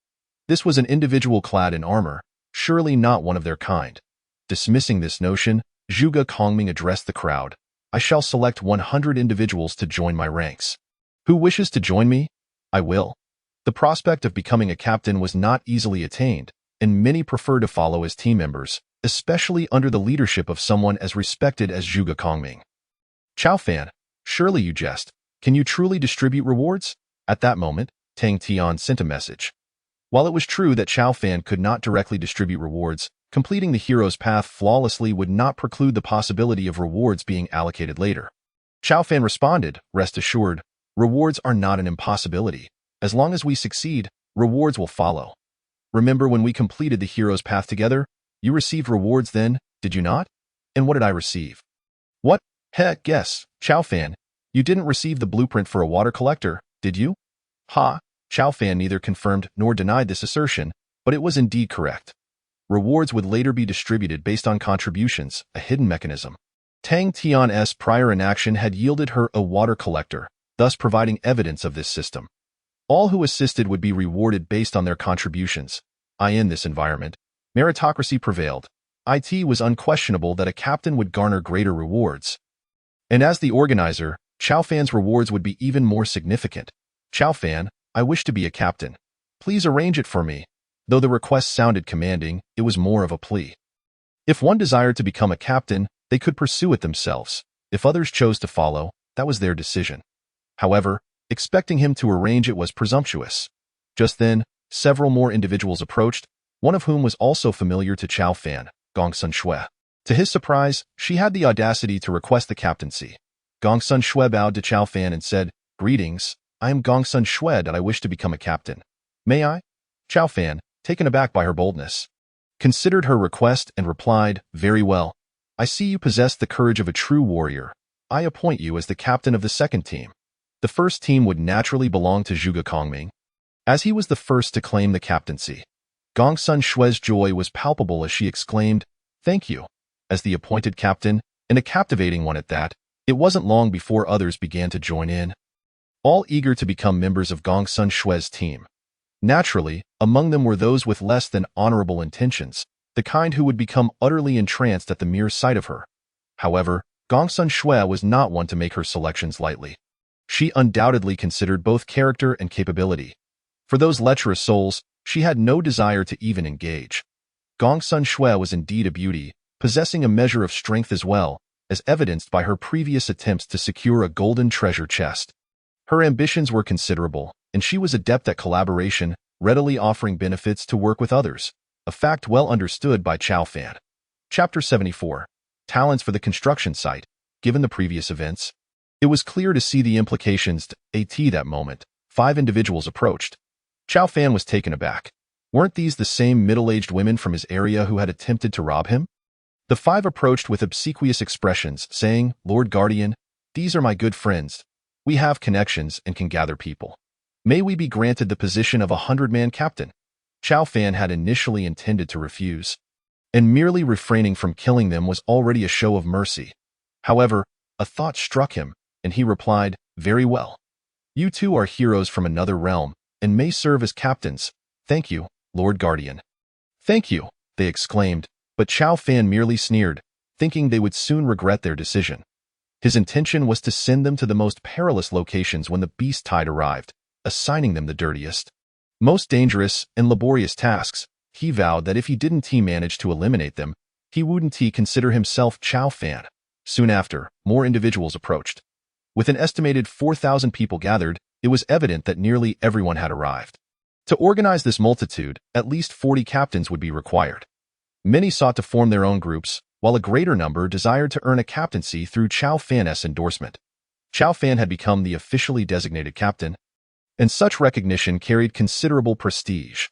This was an individual clad in armor, surely not one of their kind. Dismissing this notion, Zhuge Kongming addressed the crowd. I shall select 100 individuals to join my ranks. Who wishes to join me? I will. The prospect of becoming a captain was not easily attained, and many preferred to follow as team members, especially under the leadership of someone as respected as Zhuge Kongming. Qiao Fan, surely you jest. Can you truly distribute rewards? At that moment, Tang Tian sent a message. While it was true that Qiao Fan could not directly distribute rewards, completing the hero's path flawlessly would not preclude the possibility of rewards being allocated later. Qiao Fan responded, Rest assured, rewards are not an impossibility. As long as we succeed, rewards will follow. Remember when we completed the hero's path together? You received rewards then, did you not? And what did I receive? What? Heck, yes, Qiao Fan. You didn't receive the blueprint for a water collector, did you? Ha! Qiao Fan neither confirmed nor denied this assertion, but it was indeed correct. Rewards would later be distributed based on contributions, a hidden mechanism. Tang Tian's prior inaction had yielded her a water collector, thus providing evidence of this system. All who assisted would be rewarded based on their contributions. In this environment, meritocracy prevailed. It was unquestionable that a captain would garner greater rewards. And as the organizer, Qiao Fan's rewards would be even more significant. Qiao Fan, I wish to be a captain. Please arrange it for me. Though the request sounded commanding, it was more of a plea. If one desired to become a captain, they could pursue it themselves. If others chose to follow, that was their decision. However, expecting him to arrange it was presumptuous. Just then, several more individuals approached, one of whom was also familiar to Qiao Fan, Gongsun Xue. To his surprise, she had the audacity to request the captaincy. Gongsun Xue bowed to Qiao Fan and said, Greetings, I am Gongsun Xue and I wish to become a captain. May I? Qiao Fan, taken aback by her boldness, considered her request and replied, Very well. I see you possess the courage of a true warrior. I appoint you as the captain of the second team. The first team would naturally belong to Zhuge Kongming, as he was the first to claim the captaincy. Gongsun Xue's joy was palpable as she exclaimed, Thank you. As the appointed captain, and a captivating one at that, it wasn't long before others began to join in, all eager to become members of Gongsun Xue's team. Naturally, among them were those with less than honorable intentions, the kind who would become utterly entranced at the mere sight of her. However, Gongsun Xue was not one to make her selections lightly. She undoubtedly considered both character and capability. For those lecherous souls, she had no desire to even engage. Gongsun Xue was indeed a beauty, possessing a measure of strength as well, as evidenced by her previous attempts to secure a golden treasure chest. Her ambitions were considerable, and she was adept at collaboration, readily offering benefits to work with others, a fact well understood by Chow Fan. Chapter 74. Talents for the construction site. Given the previous events, it was clear to see the implications to that moment. 5 individuals approached. Chow Fan was taken aback. Weren't these the same middle-aged women from his area who had attempted to rob him? The 5 approached with obsequious expressions, saying, "Lord Guardian, these are my good friends. We have connections and can gather people. May we be granted the position of a 100-man captain?" Chow Fan had initially intended to refuse, and merely refraining from killing them was already a show of mercy. However, a thought struck him, and he replied, "Very well. You two are heroes from another realm, and may serve as captains. Thank you, Lord Guardian." "Thank you," they exclaimed, but Chow Fan merely sneered, thinking they would soon regret their decision. His intention was to send them to the most perilous locations when the beast tide arrived, assigning them the dirtiest, most dangerous, and laborious tasks. He vowed that if he didn't manage to eliminate them, he wouldn't consider himself Chow Fan. Soon after, more individuals approached. With an estimated 4,000 people gathered, it was evident that nearly everyone had arrived. To organize this multitude, at least 40 captains would be required. Many sought to form their own groups, while a greater number desired to earn a captaincy through Chow Fan's endorsement. Chow Fan had become the officially designated captain, and such recognition carried considerable prestige.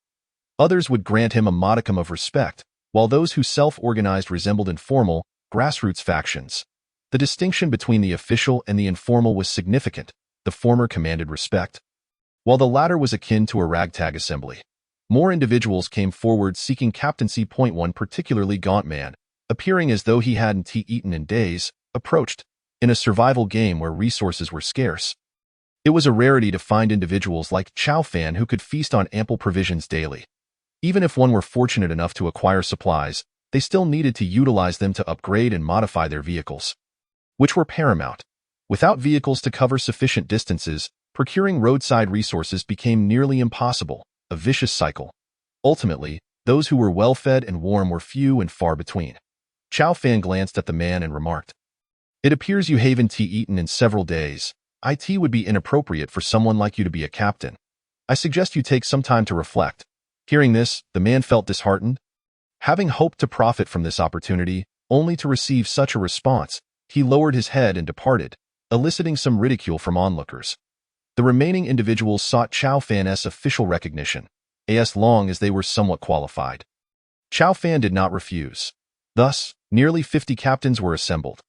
Others would grant him a modicum of respect, while those who self-organized resembled informal, grassroots factions. The distinction between the official and the informal was significant. The former commanded respect, while the latter was akin to a ragtag assembly. More individuals came forward seeking captaincy. One particularly gaunt man, appearing as though he hadn't eaten in days, approached. In a survival game where resources were scarce, it was a rarity to find individuals like Chow Fan who could feast on ample provisions daily. Even if one were fortunate enough to acquire supplies, they still needed to utilize them to upgrade and modify their vehicles, which were paramount. Without vehicles to cover sufficient distances, procuring roadside resources became nearly impossible, a vicious cycle. Ultimately, those who were well-fed and warm were few and far between. Chow Fan glanced at the man and remarked, "It appears you haven't eaten in several days. It would be inappropriate for someone like you to be a captain. I suggest you take some time to reflect." Hearing this, the man felt disheartened. Having hoped to profit from this opportunity, only to receive such a response, he lowered his head and departed, eliciting some ridicule from onlookers. The remaining individuals sought Chow Fan's official recognition, as long as they were somewhat qualified. Chow Fan did not refuse. Thus, nearly 50 captains were assembled.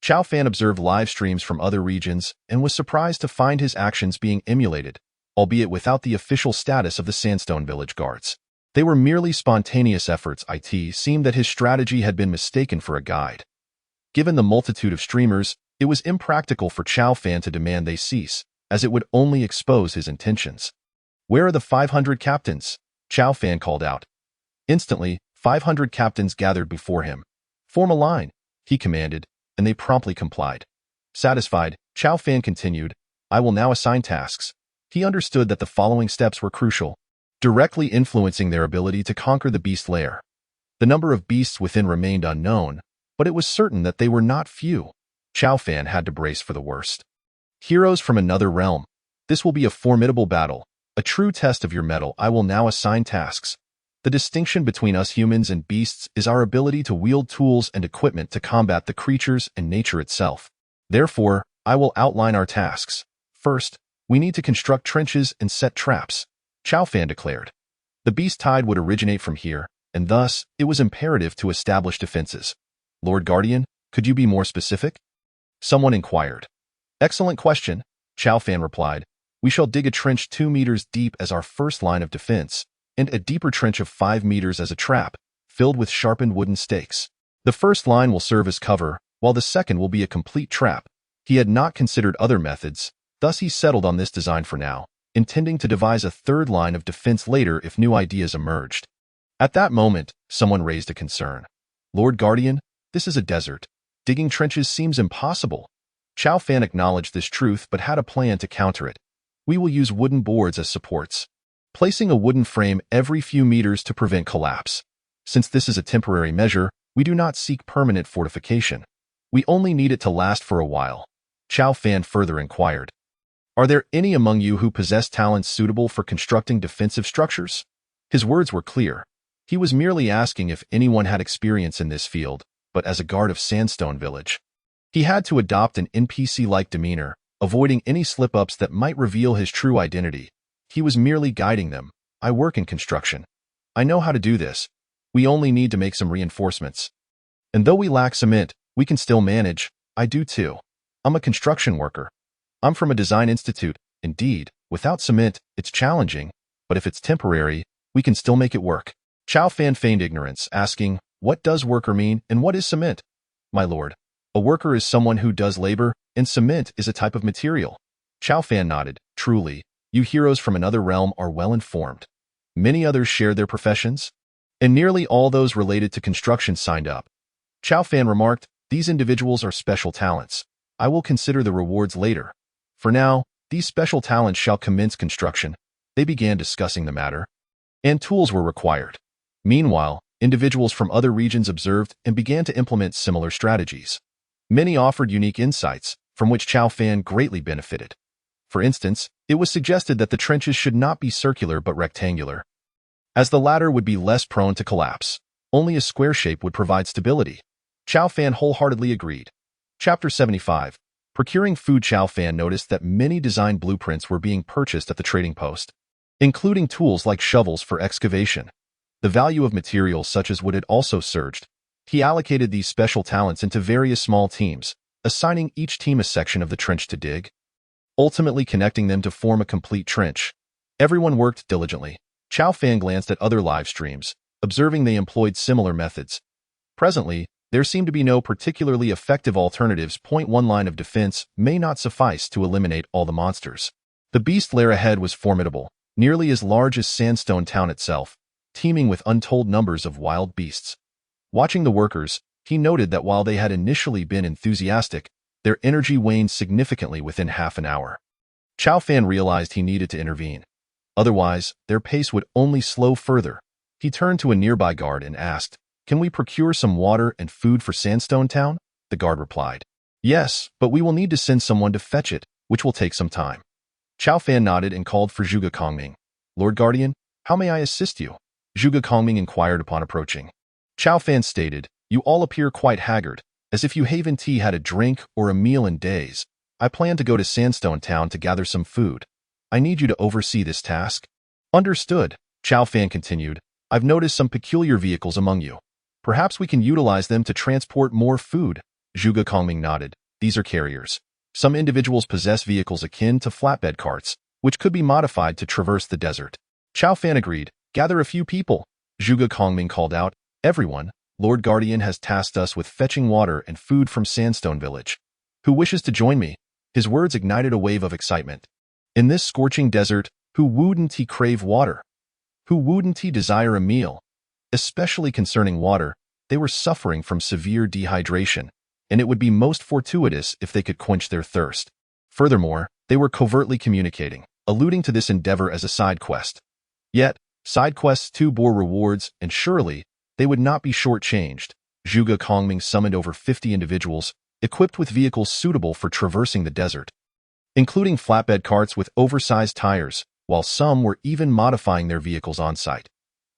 Chow Fan observed live streams from other regions and was surprised to find his actions being emulated, albeit without the official status of the Sandstone Village Guards. They were merely spontaneous efforts. It seemed that his strategy had been mistaken for a guide. Given the multitude of streamers, it was impractical for Chow Fan to demand they cease, as it would only expose his intentions. "Where are the 500 captains?" Chow Fan called out. Instantly, 500 captains gathered before him. "Form a line," he commanded, and they promptly complied. Satisfied, Chow Fan continued, "I will now assign tasks." He understood that the following steps were crucial, directly influencing their ability to conquer the beast lair. The number of beasts within remained unknown, but it was certain that they were not few. Chow Fan had to brace for the worst. "Heroes from another realm. This will be a formidable battle, a true test of your mettle. I will now assign tasks. The distinction between us humans and beasts is our ability to wield tools and equipment to combat the creatures and nature itself. Therefore, I will outline our tasks. First, we need to construct trenches and set traps," Chow Fan declared. The beast tide would originate from here, and thus, it was imperative to establish defenses. "Lord Guardian, could you be more specific?" someone inquired. "Excellent question," Chow Fan replied. "We shall dig a trench 2 meters deep as our first line of defense, and a deeper trench of 5 meters as a trap, filled with sharpened wooden stakes. The first line will serve as cover, while the second will be a complete trap." He had not considered other methods, thus he settled on this design for now, intending to devise a third line of defense later if new ideas emerged. At that moment, someone raised a concern. "Lord Guardian, this is a desert. Digging trenches seems impossible." Chow Fan acknowledged this truth but had a plan to counter it. "We will use wooden boards as supports, placing a wooden frame every few meters to prevent collapse. Since this is a temporary measure, we do not seek permanent fortification. We only need it to last for a while." Chow Fan further inquired, Are there any among you who possess talents suitable for constructing defensive structures? His words were clear. He was merely asking if anyone had experience in this field, but as a guard of Sandstone Village. He had to adopt an NPC-like demeanor, avoiding any slip-ups that might reveal his true identity. He was merely guiding them. I work in construction. I know how to do this. We only need to make some reinforcements. And though we lack cement, we can still manage. I do too. I'm a construction worker. I'm from a design institute. Indeed, without cement, it's challenging, but if it's temporary, we can still make it work. Chow Fan feigned ignorance, asking, what does worker mean and what is cement? My lord, a worker is someone who does labor, and cement is a type of material. Chow Fan nodded. Truly, you heroes from another realm are well informed. Many others shared their professions, and nearly all those related to construction signed up. Chow Fan remarked, these individuals are special talents. I will consider the rewards later. For now, these special talents shall commence construction. They began discussing the matter, and tools were required. Meanwhile, individuals from other regions observed and began to implement similar strategies. Many offered unique insights, from which Chow Fan greatly benefited. For instance, it was suggested that the trenches should not be circular but rectangular, as the latter would be less prone to collapse. Only a square shape would provide stability. Chow Fan wholeheartedly agreed. Chapter 75. Procuring food. Chow Fan noticed that many design blueprints were being purchased at the trading post, including tools like shovels for excavation. The value of materials such as wood had also surged. He allocated these special talents into various small teams, assigning each team a section of the trench to dig, ultimately connecting them to form a complete trench. Everyone worked diligently. Chow Fan glanced at other live streams, observing they employed similar methods. Presently, there seemed to be no particularly effective alternatives. One line of defense may not suffice to eliminate all the monsters. The beast lair ahead was formidable, nearly as large as Sandstone Town itself, teeming with untold numbers of wild beasts. Watching the workers, he noted that while they had initially been enthusiastic, their energy waned significantly within half an hour. Chow Fan realized he needed to intervene. Otherwise, their pace would only slow further. He turned to a nearby guard and asked, can we procure some water and food for Sandstone Town? The guard replied, yes, but we will need to send someone to fetch it, which will take some time. Chow Fan nodded and called for Zhuge Kongming. Lord Guardian, how may I assist you? Zhuge Kongming inquired upon approaching. Chow Fan stated, you all appear quite haggard, as if you haven't had a drink or a meal in days. I plan to go to Sandstone Town to gather some food. I need you to oversee this task. Understood, Chow Fan continued. I've noticed some peculiar vehicles among you. Perhaps we can utilize them to transport more food. Zhuge Kongming nodded. These are carriers. Some individuals possess vehicles akin to flatbed carts, which could be modified to traverse the desert. Chow Fan agreed. Gather a few people. Zhuge Kongming called out. Everyone, Lord Guardian has tasked us with fetching water and food from Sandstone Village. Who wishes to join me? His words ignited a wave of excitement. In this scorching desert, who wouldn't he crave water? Who wouldn't he desire a meal? Especially concerning water, they were suffering from severe dehydration, and it would be most fortuitous if they could quench their thirst. Furthermore, they were covertly communicating, alluding to this endeavor as a side quest. Yet, side quests too bore rewards, and surely, they would not be shortchanged. Zhuge Kongming summoned over 50 individuals, equipped with vehicles suitable for traversing the desert, including flatbed carts with oversized tires, while some were even modifying their vehicles on site.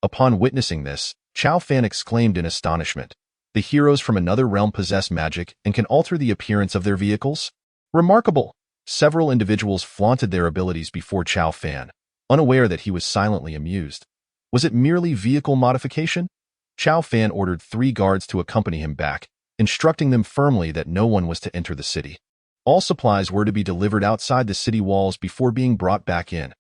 Upon witnessing this, Chow Fan exclaimed in astonishment. The heroes from another realm possess magic and can alter the appearance of their vehicles? Remarkable! Several individuals flaunted their abilities before Chow Fan, unaware that he was silently amused. Was it merely vehicle modification? Chow Fan ordered 3 guards to accompany him back, instructing them firmly that no one was to enter the city. All supplies were to be delivered outside the city walls before being brought back in.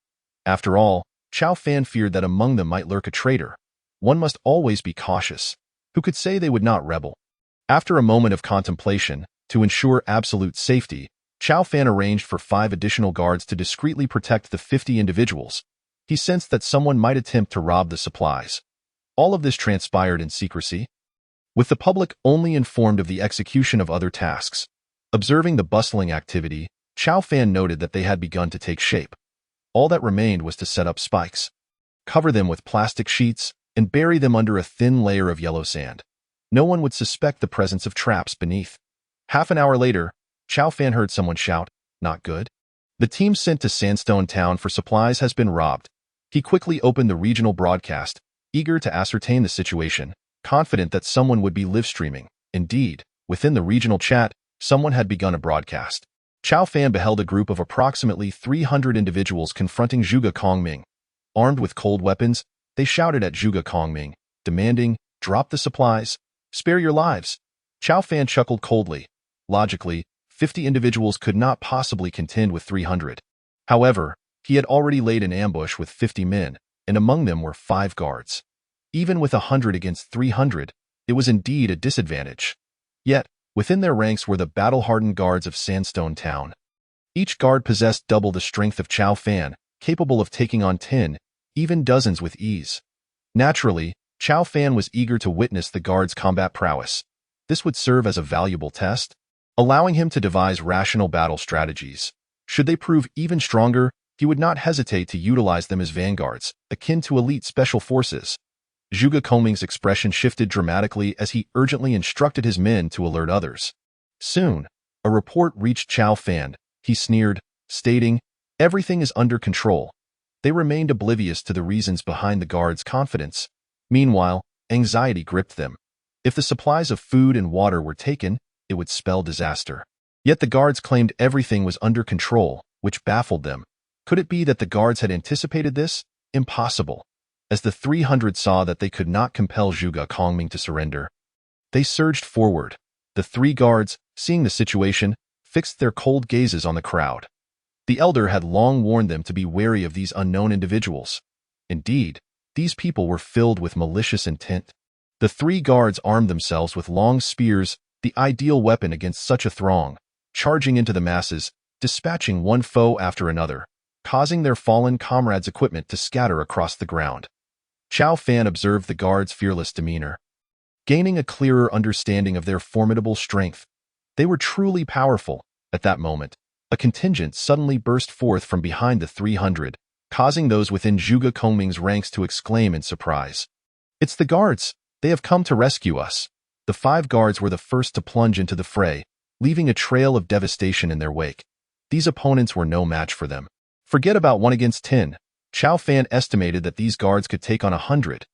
After all, Chow Fan feared that among them might lurk a traitor. One must always be cautious. Who could say they would not rebel? After a moment of contemplation, to ensure absolute safety, Chow Fan arranged for 5 additional guards to discreetly protect the 50 individuals. He sensed that someone might attempt to rob the supplies. All of this transpired in secrecy, with the public only informed of the execution of other tasks. Observing the bustling activity, Chow Fan noted that they had begun to take shape. All that remained was to set up spikes, cover them with plastic sheets, and bury them under a thin layer of yellow sand. No one would suspect the presence of traps beneath. Half an hour later, Chow Fan heard someone shout, "Not good?" The team sent to Sandstone Town for supplies has been robbed. He quickly opened the regional broadcast, eager to ascertain the situation, confident that someone would be live streaming. Indeed, within the regional chat, someone had begun a broadcast. Chao Fan beheld a group of approximately 300 individuals confronting Zhuge Kongming. Armed with cold weapons, they shouted at Zhuge Kongming, demanding, "Drop the supplies. Spare your lives." Chao Fan chuckled coldly. Logically, 50 individuals could not possibly contend with 300. However, he had already laid an ambush with 50 men, and among them were 5 guards. Even with 100 against 300, it was indeed a disadvantage. Yet, within their ranks were the battle-hardened guards of Sandstone Town. Each guard possessed double the strength of Chao Fan, capable of taking on 10, even dozens with ease. Naturally, Chao Fan was eager to witness the guards' combat prowess. This would serve as a valuable test, allowing him to devise rational battle strategies. Should they prove even stronger, he would not hesitate to utilize them as vanguards, akin to elite special forces. Zhuge Kongming's expression shifted dramatically as he urgently instructed his men to alert others. Soon, a report reached Chao Fan. He sneered, stating, "Everything is under control." They remained oblivious to the reasons behind the guards' confidence. Meanwhile, anxiety gripped them. If the supplies of food and water were taken, it would spell disaster. Yet the guards claimed everything was under control, which baffled them. Could it be that the guards had anticipated this? Impossible. As the 300 saw that they could not compel Zhuge Kongming to surrender, they surged forward. The 3 guards, seeing the situation, fixed their cold gazes on the crowd. The elder had long warned them to be wary of these unknown individuals. Indeed, these people were filled with malicious intent. The 3 guards armed themselves with long spears, the ideal weapon against such a throng, charging into the masses, dispatching one foe after another, causing their fallen comrades' equipment to scatter across the ground. Chao Fan observed the guards' fearless demeanor. Gaining a clearer understanding of their formidable strength, they were truly powerful. At that moment, a contingent suddenly burst forth from behind the 300, causing those within Zhuge Kongming's ranks to exclaim in surprise. "It's the guards! They have come to rescue us!" The 5 guards were the first to plunge into the fray, leaving a trail of devastation in their wake. These opponents were no match for them. Forget about 1 against 10. Chao Fan estimated that these guards could take on 100.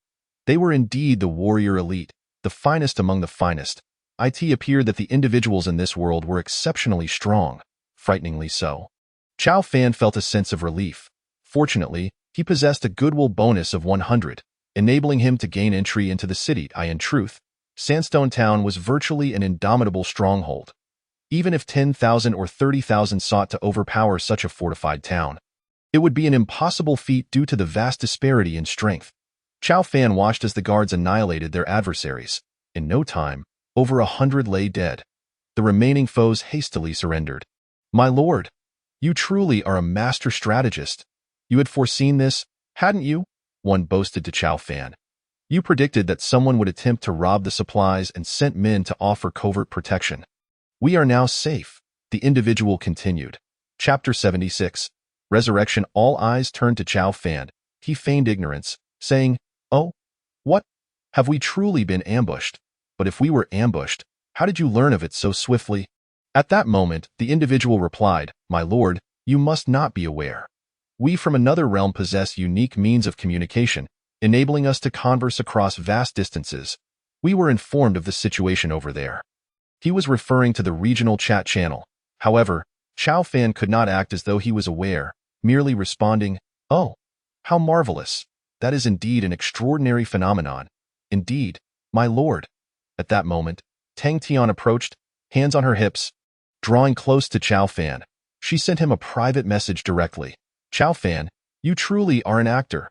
They were indeed the warrior elite, the finest among the finest. It appeared that the individuals in this world were exceptionally strong, frighteningly so. Chao Fan felt a sense of relief. Fortunately, he possessed a goodwill bonus of 100, enabling him to gain entry into the city. In truth, Sandstone Town was virtually an indomitable stronghold. Even if 10,000 or 30,000 sought to overpower such a fortified town, it would be an impossible feat due to the vast disparity in strength. Chao Fan watched as the guards annihilated their adversaries. In no time, over 100 lay dead. The remaining foes hastily surrendered. "My lord, you truly are a master strategist. You had foreseen this, hadn't you?" one boasted to Chao Fan. "You predicted that someone would attempt to rob the supplies and sent men to offer covert protection. We are now safe," the individual continued. Chapter 76. Resurrection. All eyes turned to Chao Fan. He feigned ignorance, saying, "Oh, what? Have we truly been ambushed? But if we were ambushed, how did you learn of it so swiftly?" At that moment, the individual replied, "My lord, you must not be aware. We from another realm possess unique means of communication, enabling us to converse across vast distances. We were informed of the situation over there." He was referring to the regional chat channel. However, Chao Fan could not act as though he was aware, merely responding, "Oh, how marvelous. That is indeed an extraordinary phenomenon. Indeed, my lord." At that moment, Tang Tian approached, hands on her hips. Drawing close to Chao Fan, she sent him a private message directly. "Chao Fan, you truly are an actor.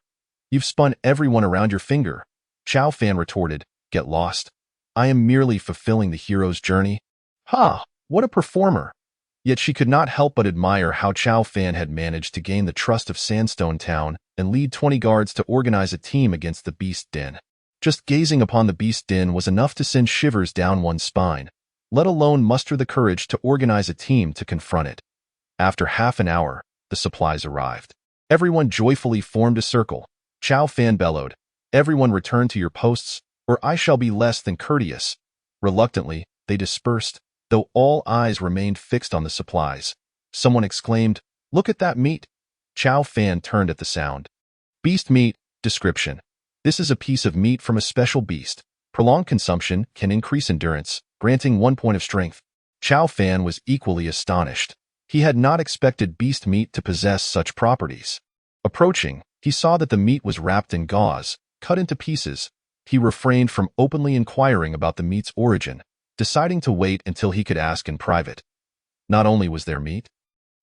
You've spun everyone around your finger." Chao Fan retorted, "Get lost. I am merely fulfilling the hero's journey." Ha! What a performer! Yet she could not help but admire how Chao Fan had managed to gain the trust of Sandstone Town and lead 20 guards to organize a team against the Beast Den. Just gazing upon the Beast Den was enough to send shivers down one's spine, let alone muster the courage to organize a team to confront it. After half an hour, the supplies arrived. Everyone joyfully formed a circle. Chao Fan bellowed, "Everyone return to your posts, or I shall be less than courteous." Reluctantly, they dispersed, though all eyes remained fixed on the supplies. Someone exclaimed, Look at that meat. Chow Fan turned at the sound. Beast meat. Description. This is a piece of meat from a special beast. Prolonged consumption can increase endurance, granting 1 point of strength. Chow Fan was equally astonished. He had not expected beast meat to possess such properties. Approaching, he saw that the meat was wrapped in gauze, cut into pieces. He refrained from openly inquiring about the meat's origin, deciding to wait until he could ask in private. Not only was there meat,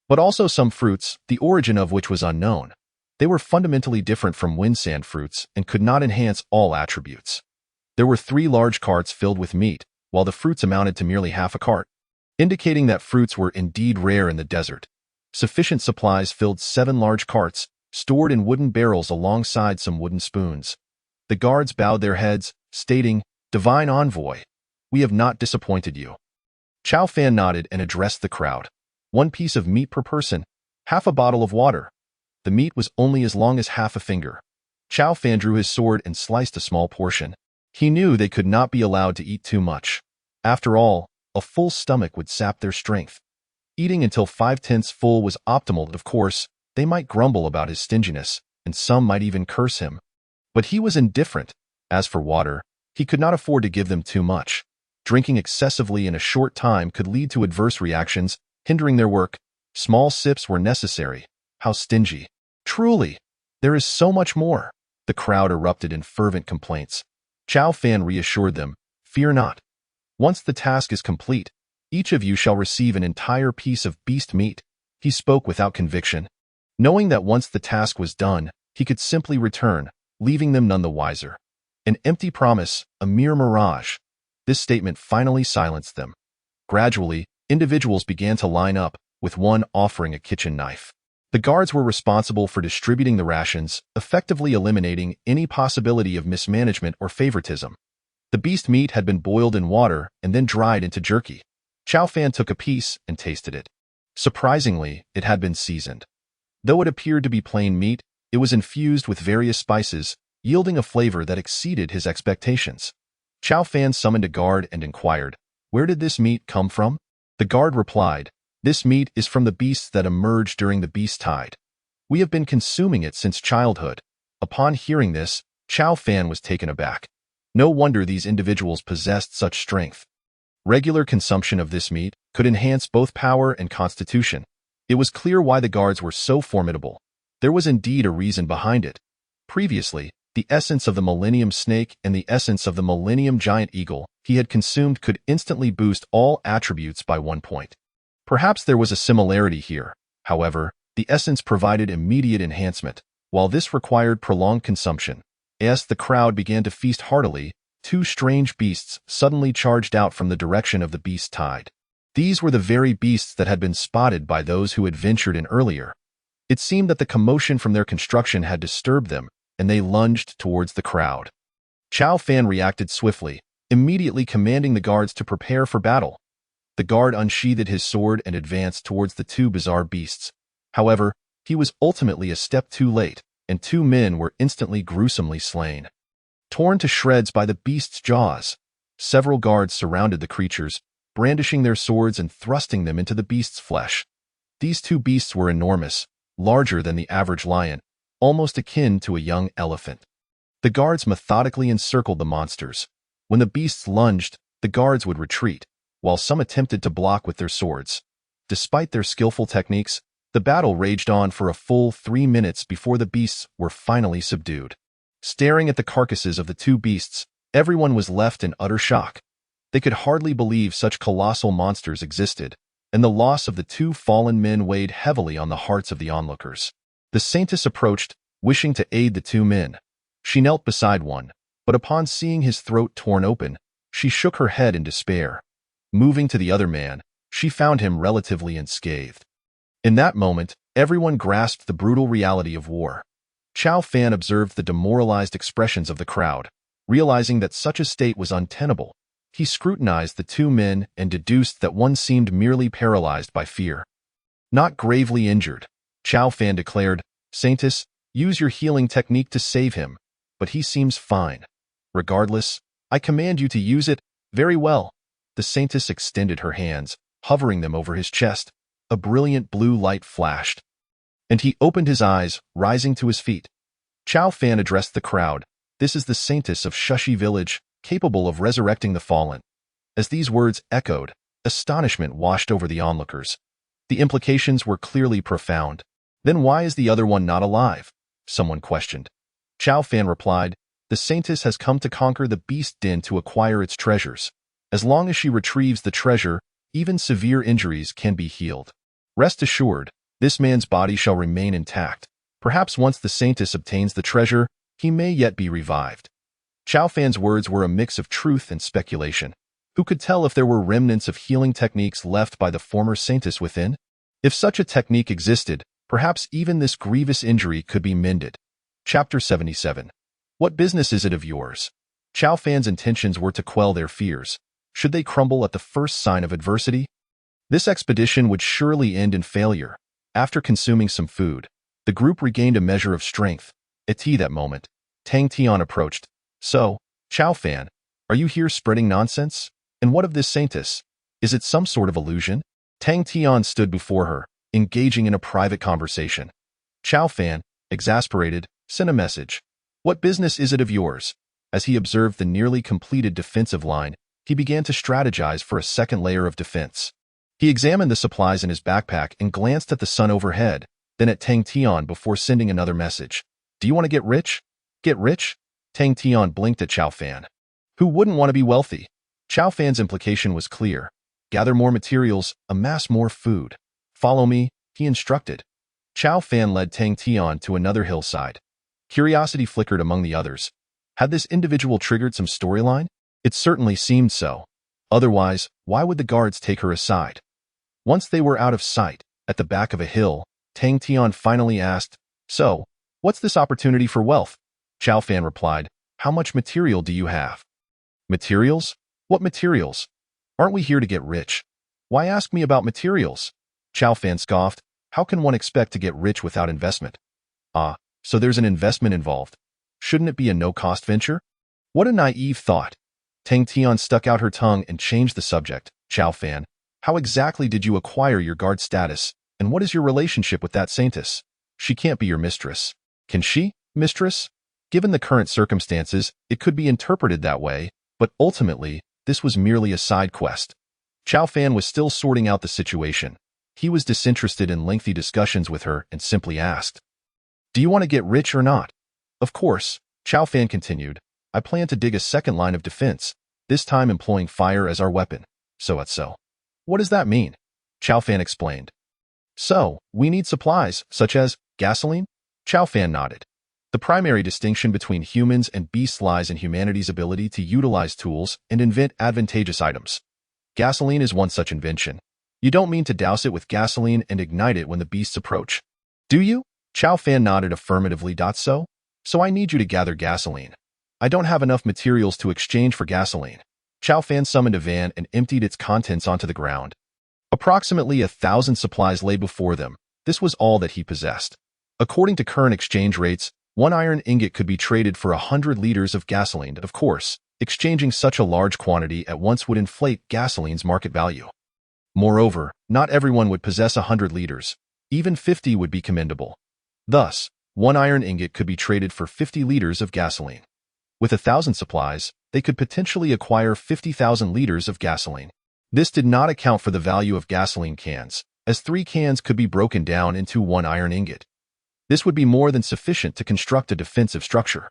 but also some fruits, the origin of which was unknown. They were fundamentally different from windsand fruits and could not enhance all attributes. There were 3 large carts filled with meat, while the fruits amounted to merely half a cart, indicating that fruits were indeed rare in the desert. Sufficient supplies filled 7 large carts, stored in wooden barrels alongside some wooden spoons. The guards bowed their heads, stating, "Divine Envoy, we have not disappointed you." Chow Fan nodded and addressed the crowd. 1 piece of meat per person, half a bottle of water. The meat was only as long as half a finger. Chow Fan drew his sword and sliced a small portion. He knew they could not be allowed to eat too much. After all, a full stomach would sap their strength. Eating until 5/10 full was optimal. Of course, they might grumble about his stinginess, and some might even curse him. But he was indifferent. As for water, he could not afford to give them too much. Drinking excessively in a short time could lead to adverse reactions, hindering their work. Small sips were necessary. How stingy. Truly, there is so much more. The crowd erupted in fervent complaints. Chow Fan reassured them, "Fear not. Once the task is complete, each of you shall receive an entire piece of beast meat." He spoke without conviction, knowing that once the task was done, he could simply return, leaving them none the wiser. An empty promise, a mere mirage. This statement finally silenced them. Gradually, individuals began to line up, with one offering a kitchen knife. The guards were responsible for distributing the rations, effectively eliminating any possibility of mismanagement or favoritism. The beast meat had been boiled in water and then dried into jerky. Chow Fan took a piece and tasted it. Surprisingly, it had been seasoned. Though it appeared to be plain meat, it was infused with various spices, yielding a flavor that exceeded his expectations. Chow Fan summoned a guard and inquired, "Where did this meat come from?" The guard replied, "This meat is from the beasts that emerged during the beast tide. We have been consuming it since childhood." Upon hearing this, Chow Fan was taken aback. No wonder these individuals possessed such strength. Regular consumption of this meat could enhance both power and constitution. It was clear why the guards were so formidable. There was indeed a reason behind it. Previously, the essence of the Millennium Snake and the essence of the Millennium Giant Eagle he had consumed could instantly boost all attributes by 1 point. Perhaps there was a similarity here. However, the essence provided immediate enhancement, while this required prolonged consumption. As the crowd began to feast heartily, 2 strange beasts suddenly charged out from the direction of the beast tide. These were the very beasts that had been spotted by those who had ventured in earlier. It seemed that the commotion from their construction had disturbed them, and they lunged towards the crowd. Chow Fan reacted swiftly, immediately commanding the guards to prepare for battle. The guard unsheathed his sword and advanced towards the 2 bizarre beasts. However, he was ultimately a step too late, and 2 men were instantly gruesomely slain. Torn to shreds by the beast's jaws, several guards surrounded the creatures, brandishing their swords and thrusting them into the beast's flesh. These 2 beasts were enormous, larger than the average lion, almost akin to a young elephant. The guards methodically encircled the monsters. When the beasts lunged, the guards would retreat, while some attempted to block with their swords. Despite their skillful techniques, the battle raged on for a full 3 minutes before the beasts were finally subdued. Staring at the carcasses of the 2 beasts, everyone was left in utter shock. They could hardly believe such colossal monsters existed, and the loss of the 2 fallen men weighed heavily on the hearts of the onlookers. The Saintess approached, wishing to aid the 2 men. She knelt beside one, but upon seeing his throat torn open, she shook her head in despair. Moving to the other man, she found him relatively unscathed. In that moment, everyone grasped the brutal reality of war. Chow Fan observed the demoralized expressions of the crowd. Realizing that such a state was untenable, he scrutinized the 2 men and deduced that one seemed merely paralyzed by fear. "Not gravely injured," Chow Fan declared. "Saintess, use your healing technique to save him, but he seems fine. Regardless, I command you to use it." "Very well." The Saintess extended her hands, hovering them over his chest. A brilliant blue light flashed. And he opened his eyes, rising to his feet. Chao Fan addressed the crowd. This is the saintess of Shushi village, capable of resurrecting the fallen. As these words echoed, astonishment washed over the onlookers. The implications were clearly profound. Then why is the other one not alive? Someone questioned. Chao Fan replied, the saintess has come to conquer the beast den to acquire its treasures. As long as she retrieves the treasure, even severe injuries can be healed. Rest assured, this man's body shall remain intact. Perhaps once the saintess obtains the treasure, he may yet be revived. Chao Fan's words were a mix of truth and speculation. Who could tell if there were remnants of healing techniques left by the former saintess within? If such a technique existed, perhaps even this grievous injury could be mended. Chapter 77. What business is it of yours? Chao Fan's intentions were to quell their fears. Should they crumble at the first sign of adversity? This expedition would surely end in failure. After consuming some food, the group regained a measure of strength. At that moment, Tang Tian approached. So, Chao Fan, are you here spreading nonsense? And what of this saintess? Is it some sort of illusion? Tang Tian stood before her, engaging in a private conversation. Chao Fan, exasperated, sent a message. What business is it of yours? As he observed the nearly completed defensive line, he began to strategize for a second layer of defense. He examined the supplies in his backpack and glanced at the sun overhead, then at Tang Tian before sending another message. Do you want to get rich? Get rich? Tang Tian blinked at Chao Fan. Who wouldn't want to be wealthy? Chao Fan's implication was clear. Gather more materials, amass more food. Follow me, he instructed. Chao Fan led Tang Tian to another hillside. Curiosity flickered among the others. Had this individual triggered some storyline? It certainly seemed so. Otherwise, why would the guards take her aside? Once they were out of sight, at the back of a hill, Tang Tian finally asked, So, what's this opportunity for wealth? Chao Fan replied, How much material do you have? Materials? What materials? Aren't we here to get rich? Why ask me about materials? Chao Fan scoffed, How can one expect to get rich without investment? Ah, so there's an investment involved. Shouldn't it be a no-cost venture? What a naive thought. Tang Tian stuck out her tongue and changed the subject. Chao Fan, how exactly did you acquire your guard status, and what is your relationship with that saintess? She can't be your mistress. Can she, mistress? Given the current circumstances, it could be interpreted that way, but ultimately, this was merely a side quest. Chao Fan was still sorting out the situation. He was disinterested in lengthy discussions with her and simply asked, Do you want to get rich or not? Of course, Chao Fan continued. I plan to dig a second line of defense, this time employing fire as our weapon. So. What does that mean? Chao Fan explained. So, we need supplies, such as gasoline? Chao Fan nodded. The primary distinction between humans and beasts lies in humanity's ability to utilize tools and invent advantageous items. Gasoline is one such invention. You don't mean to douse it with gasoline and ignite it when the beasts approach. Do you? Chao Fan nodded affirmatively. So I need you to gather gasoline. I don't have enough materials to exchange for gasoline. Chao Fan summoned a van and emptied its contents onto the ground. Approximately 1,000 supplies lay before them. This was all that he possessed. According to current exchange rates, one iron ingot could be traded for 100 liters of gasoline. Of course, exchanging such a large quantity at once would inflate gasoline's market value. Moreover, not everyone would possess 100 liters. Even 50 would be commendable. Thus, one iron ingot could be traded for 50 liters of gasoline. With 1,000 supplies, they could potentially acquire 50,000 liters of gasoline. This did not account for the value of gasoline cans, as 3 cans could be broken down into one iron ingot. This would be more than sufficient to construct a defensive structure.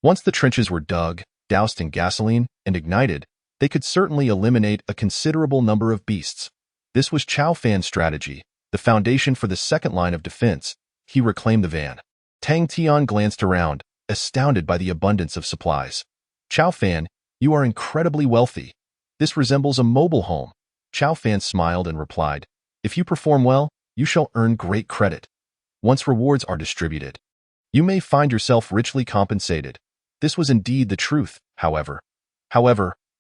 Once the trenches were dug, doused in gasoline, and ignited, they could certainly eliminate a considerable number of beasts. This was Chao Fan's strategy, the foundation for the second line of defense. He reclaimed the van. Tang Tian glanced around, astounded by the abundance of supplies. Chao Fan, you are incredibly wealthy. This resembles a mobile home. Chao Fan smiled and replied, If you perform well, you shall earn great credit. Once rewards are distributed, you may find yourself richly compensated. This was indeed the truth, however.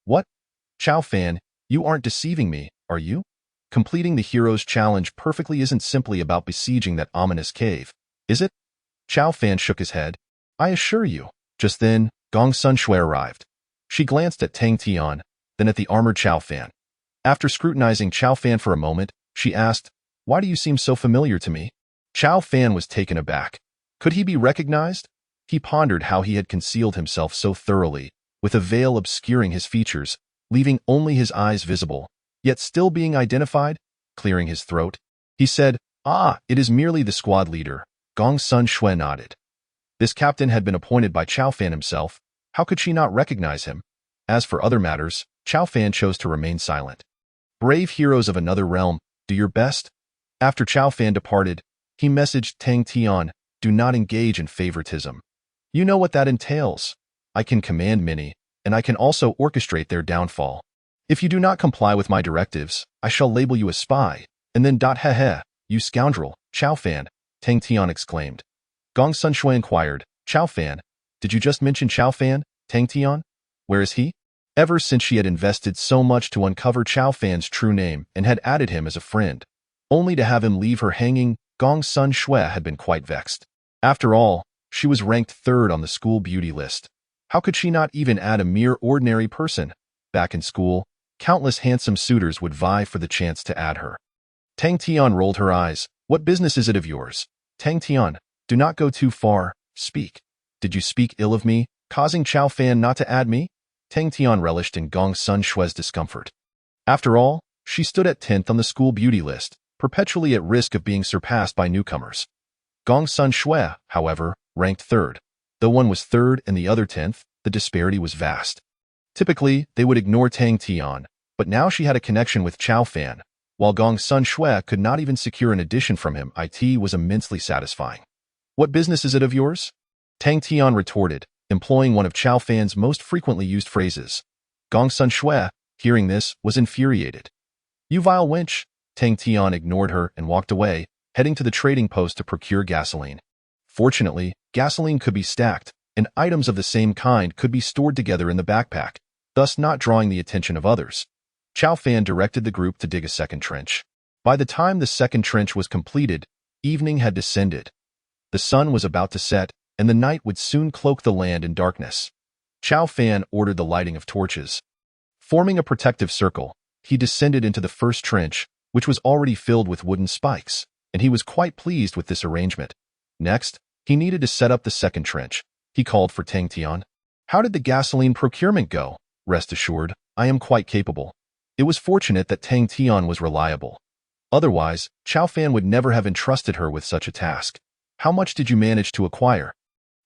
What? Chao Fan, you aren't deceiving me, are you? Completing the hero's challenge perfectly isn't simply about besieging that ominous cave, is it? Chao Fan shook his head. I assure you. Just then, Gong Sun Shui arrived. She glanced at Tang Tian, then at the armored Chao Fan. After scrutinizing Chao Fan for a moment, she asked, Why do you seem so familiar to me? Chow Fan was taken aback. Could he be recognized? He pondered how he had concealed himself so thoroughly, with a veil obscuring his features, leaving only his eyes visible, yet still being identified. Clearing his throat, he said, "Ah, it is merely the squad leader." Gong Sun Shui nodded. This captain had been appointed by Chow Fan himself. How could she not recognize him? As for other matters, Chow Fan chose to remain silent. Brave heroes of another realm, do your best. After Chow Fan departed, he messaged Tang Tian, do not engage in favoritism. You know what that entails. I can command many, and I can also orchestrate their downfall. If you do not comply with my directives, I shall label you a spy, and then heh, you scoundrel, Chow Fan, Tang Tian exclaimed. Gong Sun Shui inquired, Chow Fan, did you just mention Chow Fan, Tang Tian? Where is he? Ever since she had invested so much to uncover Chow Fan's true name and had added him as a friend, only to have him leave her hanging, Gong Sun Shui had been quite vexed. After all, she was ranked third on the school beauty list. How could she not even add a mere ordinary person? Back in school, countless handsome suitors would vie for the chance to add her. Tang Tian rolled her eyes. What business is it of yours? Tang Tian, do not go too far. Speak. Did you speak ill of me, causing Chow Fan not to add me? Tang Tian relished in Gong Sun Shui's discomfort. After all, she stood at 10th on the school beauty list, perpetually at risk of being surpassed by newcomers. Gong Sun Shui, however, ranked third. Though one was third and the other 10th, the disparity was vast. Typically, they would ignore Tang Tian, but now she had a connection with Chow Fan. While Gong Sun Shui could not even secure an addition from him, it was immensely satisfying. What business is it of yours? Tang Tian retorted, employing one of Chow Fan's most frequently used phrases. Gong Sun Shui, hearing this, was infuriated. You vile wench! Tang Tian ignored her and walked away, heading to the trading post to procure gasoline. Fortunately, gasoline could be stacked, and items of the same kind could be stored together in the backpack, thus not drawing the attention of others. Chow Fan directed the group to dig a second trench. By the time the second trench was completed, evening had descended. The sun was about to set, and the night would soon cloak the land in darkness. Chow Fan ordered the lighting of torches. Forming a protective circle, he descended into the first trench, which was already filled with wooden spikes, and he was quite pleased with this arrangement. Next, he needed to set up the second trench. He called for Tang Tian. How did the gasoline procurement go? Rest assured, I am quite capable. It was fortunate that Tang Tian was reliable. Otherwise, Chow Fan would never have entrusted her with such a task. How much did you manage to acquire?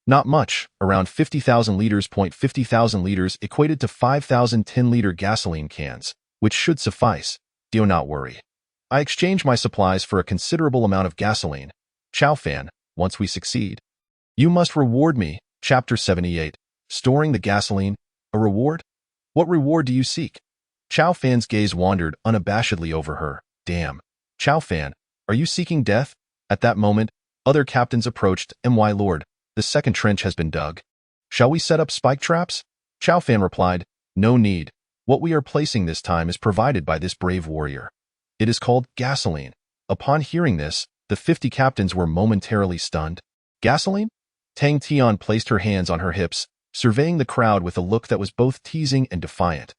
Not much, around 50,000 liters. 50,000 liters equated to 5,000 10-liter gasoline cans, which should suffice. Do not worry. I exchange my supplies for a considerable amount of gasoline. Chow Fan, once we succeed. You must reward me. Chapter 78. Storing the gasoline. A reward? What reward do you seek? Chow Fan's gaze wandered unabashedly over her. Damn. Chow Fan, are you seeking death? At that moment, other captains approached. My lord, the second trench has been dug. Shall we set up spike traps? Chow Fan replied, no need. What we are placing this time is provided by this brave warrior. It is called gasoline. Upon hearing this, the 50 captains were momentarily stunned. Gasoline? Tang Tian placed her hands on her hips, surveying the crowd with a look that was both teasing and defiant.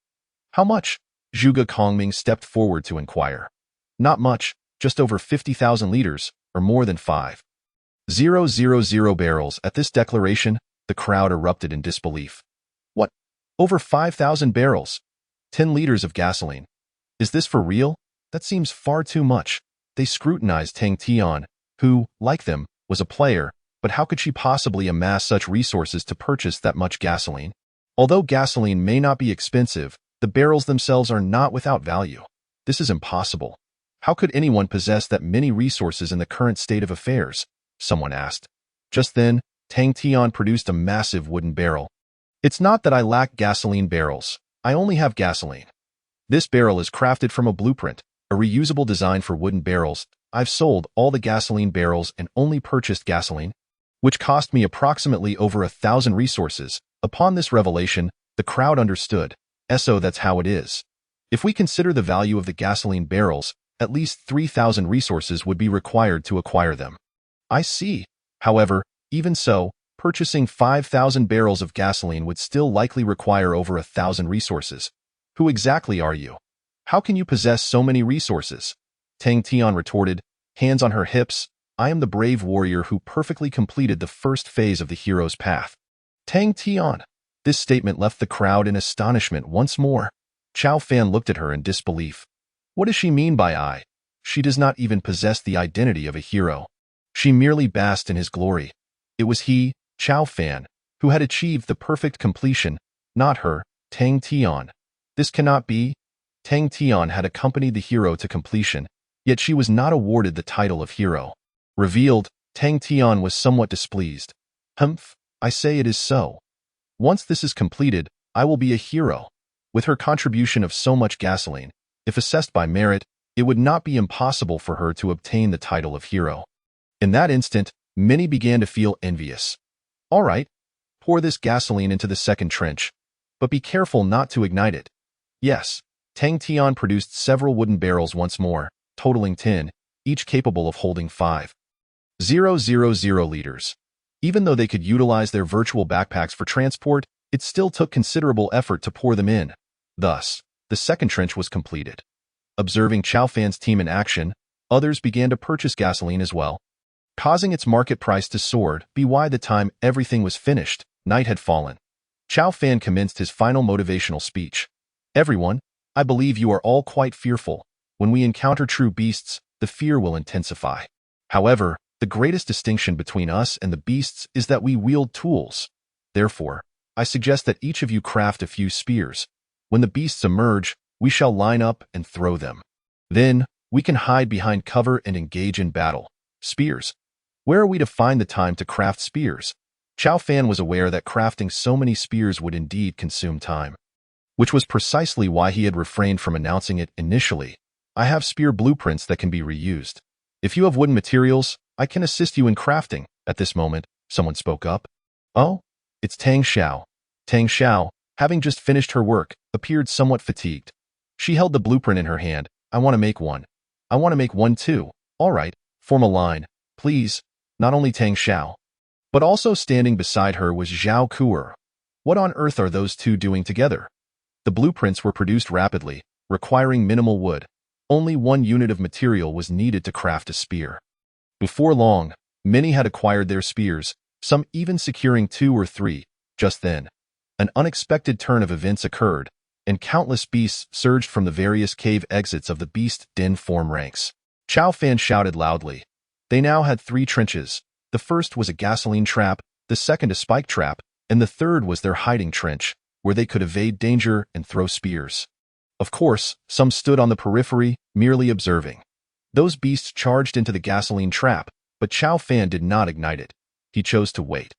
How much? Zhuge Kongming stepped forward to inquire. Not much, just over 50,000 liters, or more than 5,000 barrels. At this declaration, the crowd erupted in disbelief. What? Over 5,000 barrels? 10 liters of gasoline. Is this for real? That seems far too much. They scrutinized Tang Tian, who, like them, was a player, but how could she possibly amass such resources to purchase that much gasoline? Although gasoline may not be expensive, the barrels themselves are not without value. This is impossible. How could anyone possess that many resources in the current state of affairs? Someone asked. Just then, Tang Tian produced a massive wooden barrel. It's not that I lack gasoline barrels. I only have gasoline. This barrel is crafted from a blueprint, a reusable design for wooden barrels. I've sold all the gasoline barrels and only purchased gasoline, which cost me approximately over 1,000 resources. Upon this revelation, the crowd understood. So that's how it is. If we consider the value of the gasoline barrels, at least 3,000 resources would be required to acquire them. I see. However, even so, purchasing 5,000 barrels of gasoline would still likely require over 1,000 resources. Who exactly are you? How can you possess so many resources? Tang Tian retorted, hands on her hips. I am the brave warrior who perfectly completed the first phase of the hero's path. Tang Tian. This statement left the crowd in astonishment once more. Chao Fan looked at her in disbelief. What does she mean by I? She does not even possess the identity of a hero. She merely basked in his glory. It was he, Chao Fan, who had achieved the perfect completion, not her, Tang Tian. This cannot be. Tang Tian had accompanied the hero to completion, yet she was not awarded the title of hero. Revealed, Tang Tian was somewhat displeased. Humph, I say it is so. Once this is completed, I will be a hero. With her contribution of so much gasoline, if assessed by merit, it would not be impossible for her to obtain the title of hero. In that instant, many began to feel envious. All right, pour this gasoline into the second trench, but be careful not to ignite it. Yes, Tang Tian produced several wooden barrels once more, totaling 10, each capable of holding 5,000 liters. Even though they could utilize their virtual backpacks for transport, it still took considerable effort to pour them in. Thus, the second trench was completed. Observing Chao Fan's team in action, others began to purchase gasoline as well, causing its market price to soar. By the time everything was finished, night had fallen. Chao Fan commenced his final motivational speech. Everyone, I believe you are all quite fearful. When we encounter true beasts, the fear will intensify. However, the greatest distinction between us and the beasts is that we wield tools. Therefore, I suggest that each of you craft a few spears. When the beasts emerge, we shall line up and throw them. Then, we can hide behind cover and engage in battle. Spears. Where are we to find the time to craft spears? Chao Fan was aware that crafting so many spears would indeed consume time, which was precisely why he had refrained from announcing it initially. I have spear blueprints that can be reused. If you have wooden materials, I can assist you in crafting. At this moment, someone spoke up. Oh, it's Tang Xiao. Tang Xiao, having just finished her work, appeared somewhat fatigued. She held the blueprint in her hand. I want to make one. I want to make one too. All right, form a line, please. Not only Tang Xiao, but also standing beside her was Zhao Kuer. What on earth are those two doing together? The blueprints were produced rapidly, requiring minimal wood. Only 1 unit of material was needed to craft a spear. Before long, many had acquired their spears, some even securing 2 or 3. Just then, an unexpected turn of events occurred, and countless beasts surged from the various cave exits of the beast den form ranks. Chao Fan shouted loudly. They now had 3 trenches. The first was a gasoline trap, the second a spike trap, and the third was their hiding trench, where they could evade danger and throw spears. Of course, some stood on the periphery, merely observing. Those beasts charged into the gasoline trap, but Chao Fan did not ignite it. He chose to wait.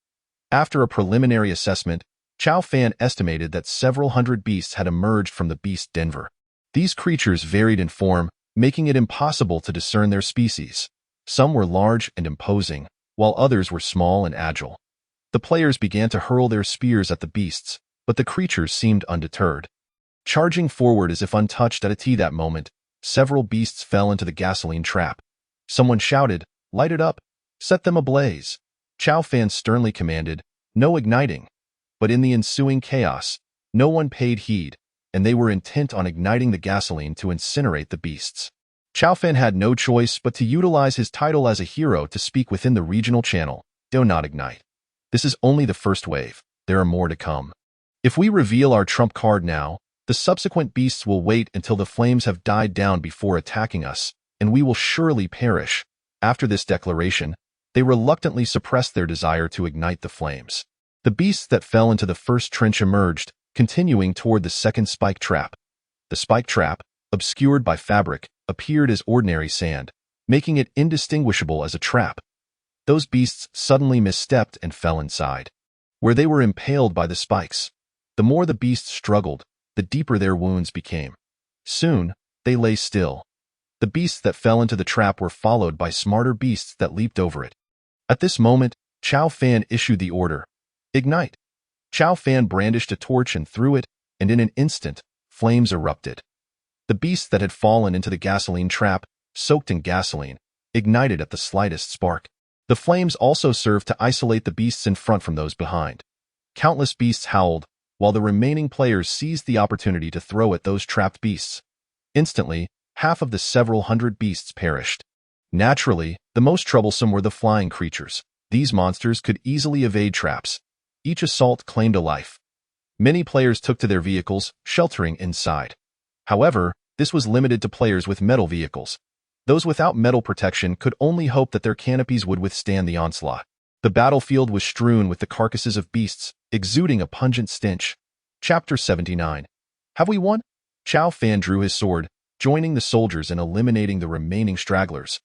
After a preliminary assessment, Chao Fan estimated that several hundred beasts had emerged from the beast denver. These creatures varied in form, making it impossible to discern their species. Some were large and imposing, while others were small and agile. The players began to hurl their spears at the beasts, but the creatures seemed undeterred. Charging forward as if untouched at that moment, several beasts fell into the gasoline trap. Someone shouted, "Light it up! Set them ablaze!" Chao Fan sternly commanded, "No igniting!" But in the ensuing chaos, no one paid heed, and they were intent on igniting the gasoline to incinerate the beasts. Chao Fan had no choice but to utilize his title as a hero to speak within the regional channel. Do not ignite. This is only the first wave. There are more to come. If we reveal our trump card now, the subsequent beasts will wait until the flames have died down before attacking us, and we will surely perish. After this declaration, they reluctantly suppressed their desire to ignite the flames. The beasts that fell into the first trench emerged, continuing toward the second spike trap. The spike trap, obscured by fabric, appeared as ordinary sand, making it indistinguishable as a trap. Those beasts suddenly misstepped and fell inside, where they were impaled by the spikes. The more the beasts struggled, the deeper their wounds became. Soon, they lay still. The beasts that fell into the trap were followed by smarter beasts that leaped over it. At this moment, Chao Fan issued the order, "Ignite!" Chao Fan brandished a torch and threw it, and in an instant, flames erupted. The beasts that had fallen into the gasoline trap, soaked in gasoline, ignited at the slightest spark. The flames also served to isolate the beasts in front from those behind. Countless beasts howled, while the remaining players seized the opportunity to throw at those trapped beasts. Instantly, half of the several hundred beasts perished. Naturally, the The most troublesome were the flying creatures. These monsters could easily evade traps. Each assault claimed a life. Many players took to their vehicles, sheltering inside. However, this was limited to players with metal vehicles. Those without metal protection could only hope that their canopies would withstand the onslaught. The battlefield was strewn with the carcasses of beasts, exuding a pungent stench. Chapter 79. Have we won? Chao Fan drew his sword, joining the soldiers in eliminating the remaining stragglers.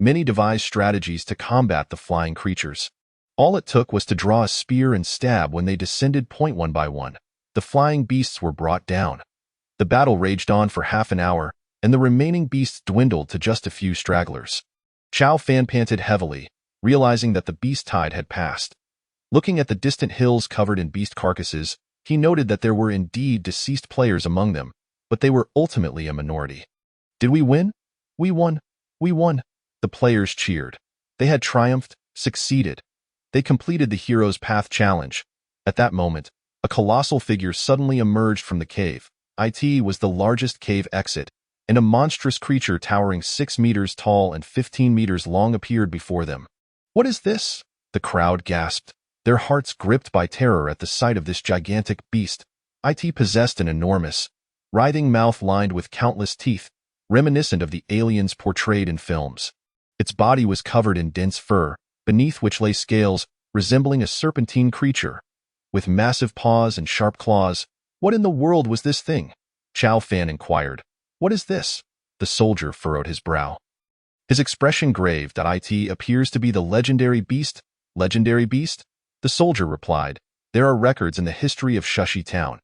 Many devised strategies to combat the flying creatures. All it took was to draw a spear and stab when they descended point one by one. The flying beasts were brought down. The battle raged on for half an hour, and the remaining beasts dwindled to just a few stragglers. Chao Fan panted heavily, realizing that the beast tide had passed. Looking at the distant hills covered in beast carcasses, he noted that there were indeed deceased players among them, but they were ultimately a minority. Did we win? We won. We won. The players cheered. They had triumphed, succeeded. They completed the Hero's Path challenge. At that moment, a colossal figure suddenly emerged from the cave. It was the largest cave exit, and a monstrous creature towering 6 meters tall and 15 meters long appeared before them. What is this? The crowd gasped, their hearts gripped by terror at the sight of this gigantic beast. It possessed an enormous, writhing mouth lined with countless teeth, reminiscent of the aliens portrayed in films. Its body was covered in dense fur, beneath which lay scales resembling a serpentine creature. With massive paws and sharp claws, what in the world was this thing? Chao Fan inquired. What is this? The soldier furrowed his brow. His expression grave. It appears to be the legendary beast. Legendary beast? The soldier replied. There are records in the history of Shushi Town.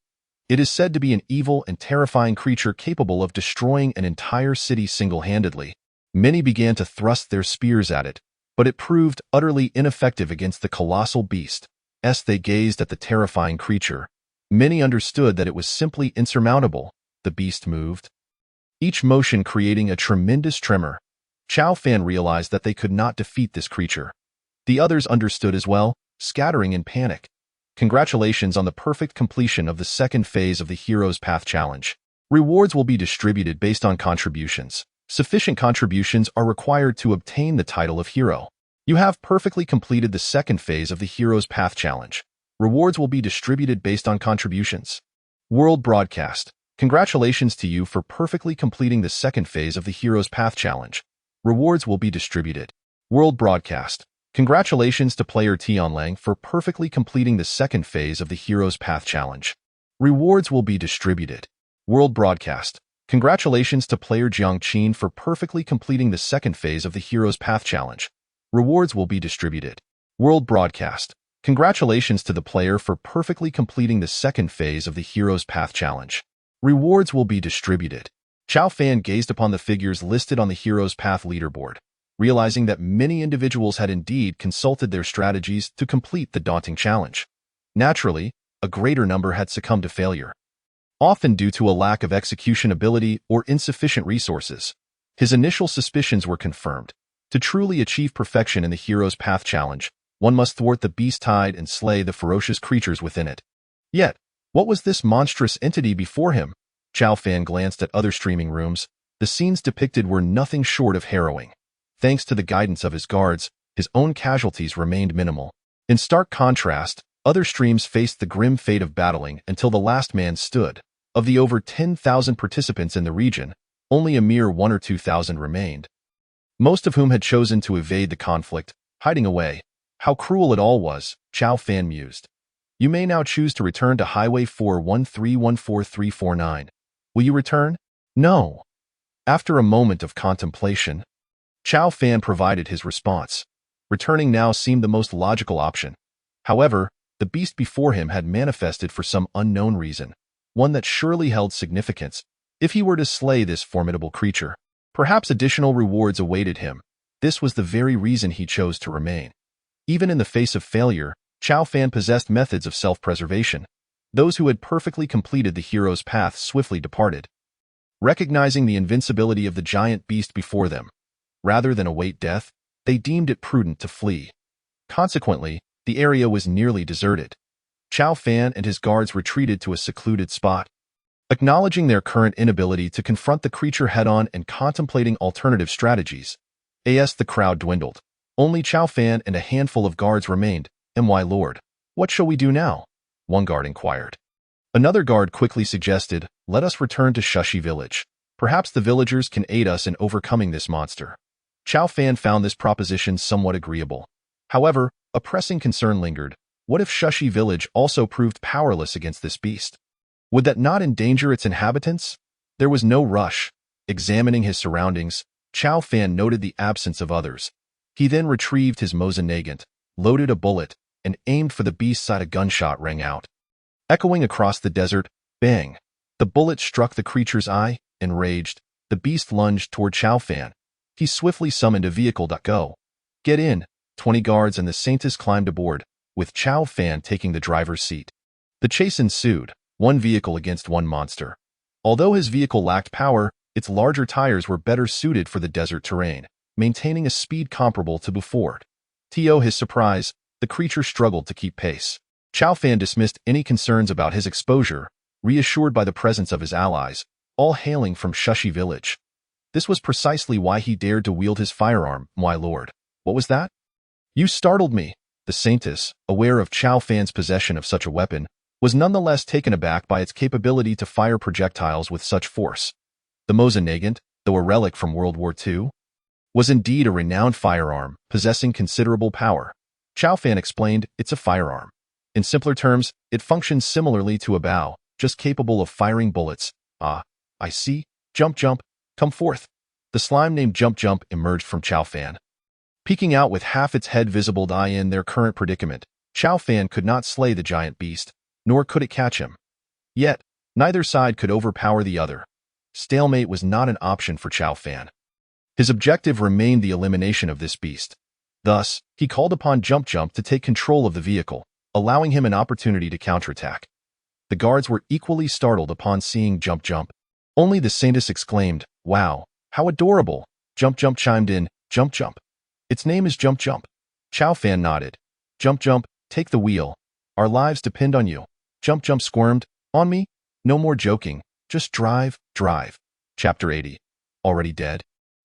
It is said to be an evil and terrifying creature capable of destroying an entire city single-handedly. Many began to thrust their spears at it, but it proved utterly ineffective against the colossal beast. As they gazed at the terrifying creature, many understood that it was simply insurmountable. The beast moved, each motion creating a tremendous tremor. Chao Fan realized that they could not defeat this creature. The others understood as well, scattering in panic. Congratulations on the perfect completion of the second phase of the Hero's Path challenge. Rewards will be distributed based on contributions. Sufficient contributions are required to obtain the title of hero. You have perfectly completed the second phase of the Hero's Path challenge. Rewards will be distributed based on contributions. World Broadcast. Congratulations to you for perfectly completing the second phase of the Hero's Path challenge. Rewards will be distributed. World Broadcast. Congratulations to player Tianlang for perfectly completing the second phase of the Hero's Path challenge. Rewards will be distributed. World Broadcast. Congratulations to player Jiang Qin for perfectly completing the second phase of the Hero's Path challenge. Rewards will be distributed. World Broadcast. Congratulations to the player for perfectly completing the second phase of the Hero's Path challenge. Rewards will be distributed. Chao Fan gazed upon the figures listed on the Hero's Path leaderboard, realizing that many individuals had indeed consulted their strategies to complete the daunting challenge. Naturally, a greater number had succumbed to failure, often due to a lack of execution ability or insufficient resources. His initial suspicions were confirmed. To truly achieve perfection in the Hero's Path challenge, one must thwart the beast tide and slay the ferocious creatures within it. Yet, what was this monstrous entity before him? Chao Fan glanced at other streaming rooms. The scenes depicted were nothing short of harrowing. Thanks to the guidance of his guards, his own casualties remained minimal. In stark contrast, other streams faced the grim fate of battling until the last man stood. Of the over 10,000 participants in the region, only a mere 1,000 or 2,000 remained, most of whom had chosen to evade the conflict, hiding away. How cruel it all was, Chao Fan mused. You may now choose to return to Highway 4131439. Will you return? No. After a moment of contemplation, Chao Fan provided his response. Returning now seemed the most logical option. However, the beast before him had manifested for some unknown reason, one that surely held significance. If he were to slay this formidable creature, perhaps additional rewards awaited him. This was the very reason he chose to remain. Even in the face of failure, Chao Fan possessed methods of self-preservation. Those who had perfectly completed the Hero's Path swiftly departed, recognizing the invincibility of the giant beast before them. Rather than await death, they deemed it prudent to flee. Consequently, the area was nearly deserted. Chao Fan and his guards retreated to a secluded spot. Acknowledging their current inability to confront the creature head-on and contemplating alternative strategies, As the crowd dwindled, only Chao Fan and a handful of guards remained. My lord, what shall we do now? One guard inquired. Another guard quickly suggested, let us return to Shushi village. Perhaps the villagers can aid us in overcoming this monster. Chao Fan found this proposition somewhat agreeable. However, a pressing concern lingered. What if Shushi village also proved powerless against this beast? Would that not endanger its inhabitants? There was no rush. Examining his surroundings, Chao Fan noted the absence of others. He then retrieved his Mosin Nagant, loaded a bullet, and aimed for the beast's side. A gunshot rang out. Echoing across the desert, bang! The bullet struck the creature's eye. Enraged, the beast lunged toward Chao Fan. He swiftly summoned a vehicle. Go. Get in. 20 guards and the Saints climbed aboard, with Chao Fan taking the driver's seat. The chase ensued, one vehicle against one monster. Although his vehicle lacked power, its larger tires were better suited for the desert terrain, maintaining a speed comparable to before. To his surprise, the creature struggled to keep pace. Chao Fan dismissed any concerns about his exposure, reassured by the presence of his allies, all hailing from Shushi village. This was precisely why he dared to wield his firearm. My lord, what was that? You startled me. The Saintess, aware of Chao Fan's possession of such a weapon, was nonetheless taken aback by its capability to fire projectiles with such force. The Mosin Nagant, though a relic from World War II, was indeed a renowned firearm, possessing considerable power. Chao Fan explained, it's a firearm. In simpler terms, it functions similarly to a bow, just capable of firing bullets. Ah, I see. Jump Jump, come forth. The slime named Jump Jump emerged from Chao Fan. Peeking out with half its head visible in their current predicament, Chao Fan could not slay the giant beast, nor could it catch him. Yet, neither side could overpower the other. Stalemate was not an option for Chao Fan. His objective remained the elimination of this beast. Thus, he called upon Jump Jump to take control of the vehicle, allowing him an opportunity to counterattack. The guards were equally startled upon seeing Jump Jump. Only the Saintess exclaimed, wow, how adorable. Jump Jump chimed in, Jump Jump. Its name is Jump Jump. Chao Fan nodded. Jump Jump, take the wheel. Our lives depend on you. Jump Jump squirmed, on me? No more joking. Just drive, drive. Chapter 80. Already dead?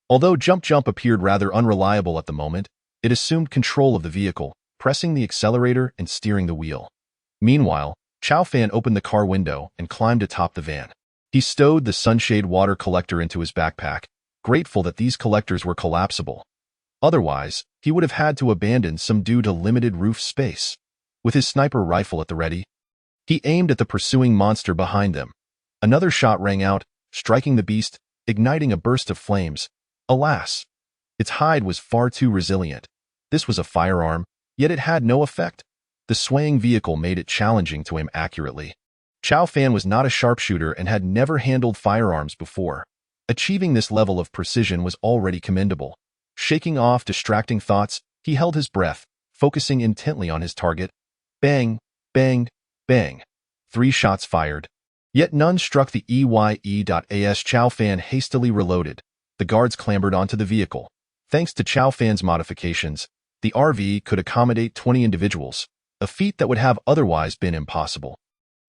Although Jump Jump appeared rather unreliable at the moment, it assumed control of the vehicle, pressing the accelerator and steering the wheel. Meanwhile, Chao Fan opened the car window and climbed atop the van. He stowed the sunshade water collector into his backpack, grateful that these collectors were collapsible. Otherwise, he would have had to abandon some due to limited roof space. With his sniper rifle at the ready, he aimed at the pursuing monster behind them. Another shot rang out, striking the beast, igniting a burst of flames. Alas! Its hide was far too resilient. This was a firearm, yet it had no effect. The swaying vehicle made it challenging to aim accurately. Chao Fan was not a sharpshooter and had never handled firearms before. Achieving this level of precision was already commendable. Shaking off distracting thoughts, he held his breath, focusing intently on his target. Bang, bang, bang. 3 shots fired. Yet none struck the EYE.AS. Chao Fan hastily reloaded. The guards clambered onto the vehicle. Thanks to Chao Fan's modifications, the RV could accommodate 20 individuals, a feat that would have otherwise been impossible.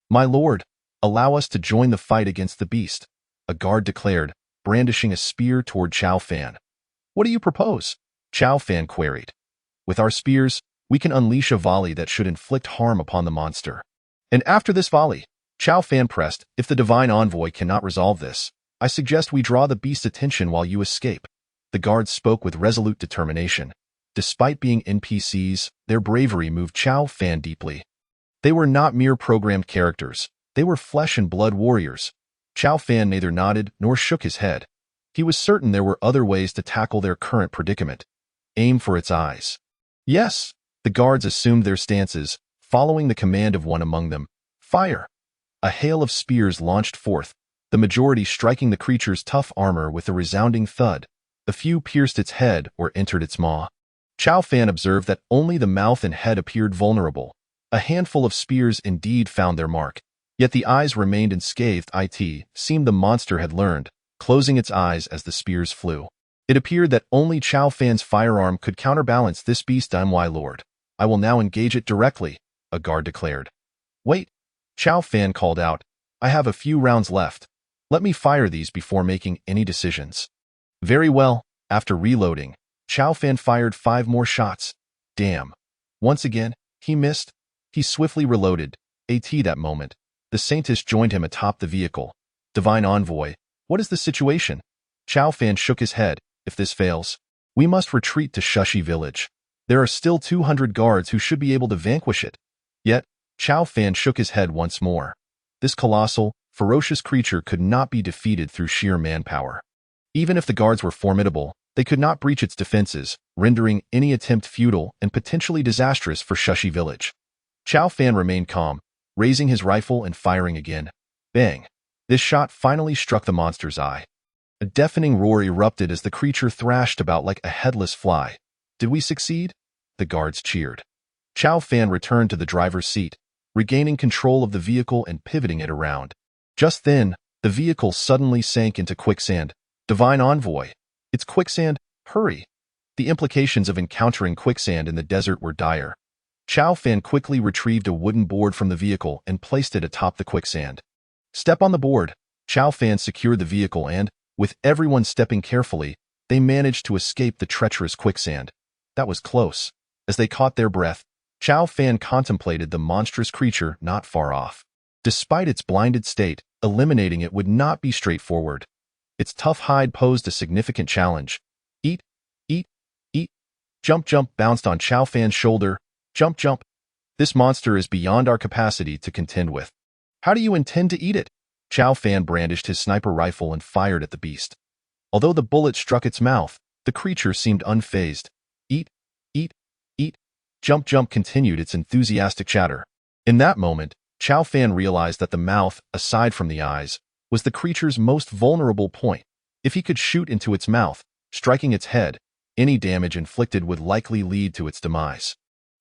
My lord, allow us to join the fight against the beast, a guard declared, brandishing a spear toward Chao Fan. What do you propose? Chao Fan queried. With our spears, we can unleash a volley that should inflict harm upon the monster. And after this volley, Chao Fan pressed, if the divine envoy cannot resolve this, I suggest we draw the beast's attention while you escape. The guards spoke with resolute determination. Despite being NPCs, their bravery moved Chao Fan deeply. They were not mere programmed characters. They were flesh and blood warriors. Chao Fan neither nodded nor shook his head. He was certain there were other ways to tackle their current predicament. Aim for its eyes. Yes, the guards assumed their stances, following the command of one among them. Fire! A hail of spears launched forth, the majority striking the creature's tough armor with a resounding thud. A few pierced its head or entered its maw. Chao Fan observed that only the mouth and head appeared vulnerable. A handful of spears indeed found their mark, yet the eyes remained unscathed. It seemed the monster had learned, closing its eyes as the spears flew. It appeared that only Chao Fan's firearm could counterbalance this beast. My lord, I will now engage it directly, a guard declared. Wait, Chao Fan called out. I have a few rounds left. Let me fire these before making any decisions. Very well. After reloading, Chow Fan fired 5 more shots. Damn. Once again, he missed. He swiftly reloaded. That moment, the Saintess joined him atop the vehicle. Divine Envoy, what is the situation? Chow Fan shook his head. If this fails, we must retreat to Shushi Village. There are still 200 guards who should be able to vanquish it. Yet, Chow Fan shook his head once more. This colossal, ferocious creature could not be defeated through sheer manpower. Even if the guards were formidable, they could not breach its defenses, rendering any attempt futile and potentially disastrous for Shushi Village. Chow Fan remained calm, raising his rifle and firing again. Bang! This shot finally struck the monster's eye. A deafening roar erupted as the creature thrashed about like a headless fly. Did we succeed? The guards cheered. Chow Fan returned to the driver's seat, regaining control of the vehicle and pivoting it around. Just then, the vehicle suddenly sank into quicksand. Divine Envoy! It's quicksand! Hurry! The implications of encountering quicksand in the desert were dire. Chow Fan quickly retrieved a wooden board from the vehicle and placed it atop the quicksand. Step on the board. Chow Fan secured the vehicle and, with everyone stepping carefully, they managed to escape the treacherous quicksand. That was close. As they caught their breath, Chow Fan contemplated the monstrous creature not far off. Despite its blinded state, eliminating it would not be straightforward. Its tough hide posed a significant challenge. Eat, eat, eat. Jump Jump bounced on Chow Fan's shoulder. Jump Jump. This monster is beyond our capacity to contend with. How do you intend to eat it? Chow Fan brandished his sniper rifle and fired at the beast. Although the bullet struck its mouth, the creature seemed unfazed. Eat, eat, eat. Jump Jump continued its enthusiastic chatter. In that moment, Chow Fan realized that the mouth, aside from the eyes, was the creature's most vulnerable point. If he could shoot into its mouth, striking its head, any damage inflicted would likely lead to its demise.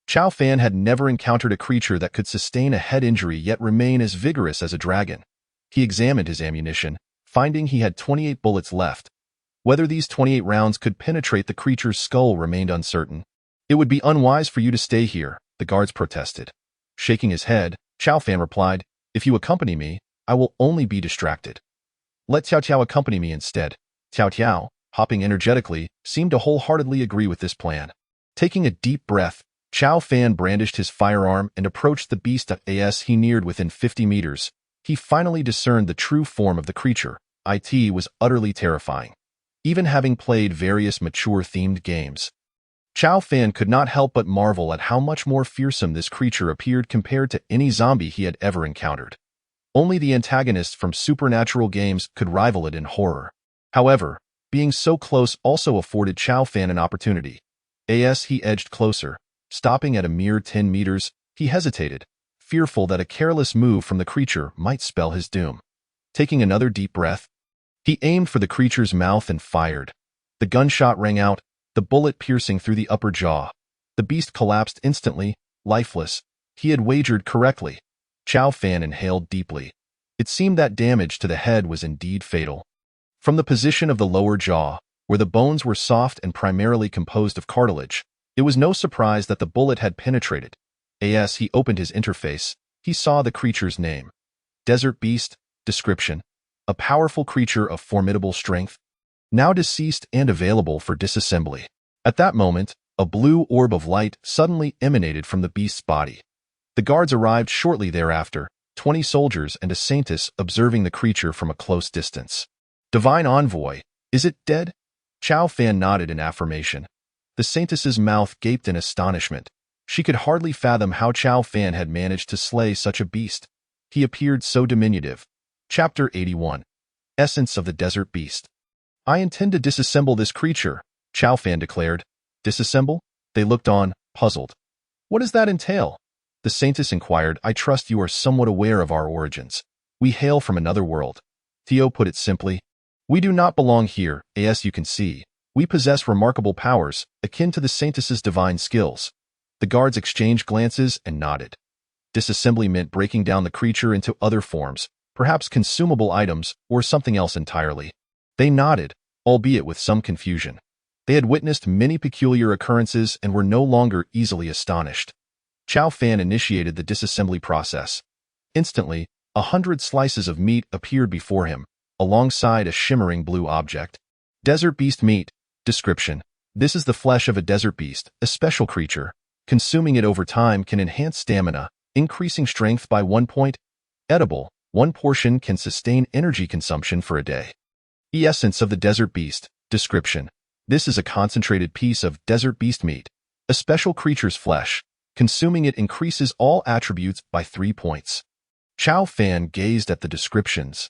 Chow Fan had never encountered a creature that could sustain a head injury yet remain as vigorous as a dragon. He examined his ammunition, finding he had 28 bullets left. Whether these 28 rounds could penetrate the creature's skull remained uncertain. It would be unwise for you to stay here, the guards protested. Shaking his head, Chow Fan replied, if you accompany me, I will only be distracted. Let Tiao Tiao accompany me instead. Tiao Tiao, hopping energetically, seemed to wholeheartedly agree with this plan. Taking a deep breath, Chow Fan brandished his firearm and approached the beast as he neared within 50 meters. He finally discerned the true form of the creature. It was utterly terrifying. Even having played various mature-themed games, Chow Fan could not help but marvel at how much more fearsome this creature appeared compared to any zombie he had ever encountered. Only the antagonists from supernatural games could rival it in horror. However, being so close also afforded Chow Fan an opportunity. As he edged closer, stopping at a mere 10 meters, he hesitated, fearful that a careless move from the creature might spell his doom. Taking another deep breath, he aimed for the creature's mouth and fired. The gunshot rang out, the bullet piercing through the upper jaw. The beast collapsed instantly, lifeless. He had wagered correctly. Chow Fan inhaled deeply. It seemed that damage to the head was indeed fatal. From the position of the lower jaw, where the bones were soft and primarily composed of cartilage, it was no surprise that the bullet had penetrated. As he opened his interface, he saw the creature's name. Desert Beast, description. A powerful creature of formidable strength, now deceased and available for disassembly. At that moment, a blue orb of light suddenly emanated from the beast's body. The guards arrived shortly thereafter, 20 soldiers and a Saintess observing the creature from a close distance. Divine Envoy, is it dead? Chow Fan nodded in affirmation. The Saintess's mouth gaped in astonishment. She could hardly fathom how Chow Fan had managed to slay such a beast. He appeared so diminutive. Chapter 81. Essence of the Desert Beast. I intend to disassemble this creature, Chow Fan declared. Disassemble? They looked on, puzzled. What does that entail? The Saintess inquired. I trust you are somewhat aware of our origins. We hail from another world. Theo put it simply. We do not belong here, as you can see. We possess remarkable powers, akin to the Saintess's divine skills. The guards exchanged glances and nodded. Disassembly meant breaking down the creature into other forms, perhaps consumable items or something else entirely. They nodded, albeit with some confusion. They had witnessed many peculiar occurrences and were no longer easily astonished. Chow Fan initiated the disassembly process. Instantly, 100 slices of meat appeared before him, alongside a shimmering blue object. Desert Beast meat, description. This is the flesh of a desert beast, a special creature. Consuming it over time can enhance stamina, increasing strength by 1 point. Edible, 1 portion can sustain energy consumption for a day. The essence of the desert beast. Description. This is a concentrated piece of desert beast meat, a special creature's flesh. Consuming it increases all attributes by 3 points. Chow Fan gazed at the descriptions,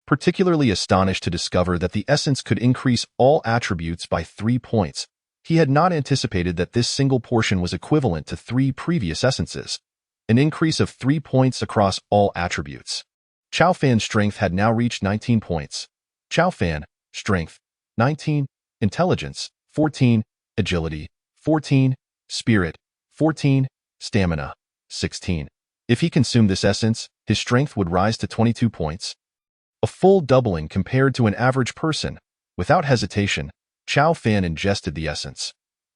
particularly astonished to discover that the essence could increase all attributes by 3 points. He had not anticipated that this single portion was equivalent to 3 previous essences, an increase of 3 points across all attributes. Chow Fan's strength had now reached 19 points. Chow Fan, strength, 19, intelligence, 14, agility, 14, spirit, 14, stamina, 16. If he consumed this essence, his strength would rise to 22 points. A full doubling compared to an average person. Without hesitation, Chow Fan ingested the essence.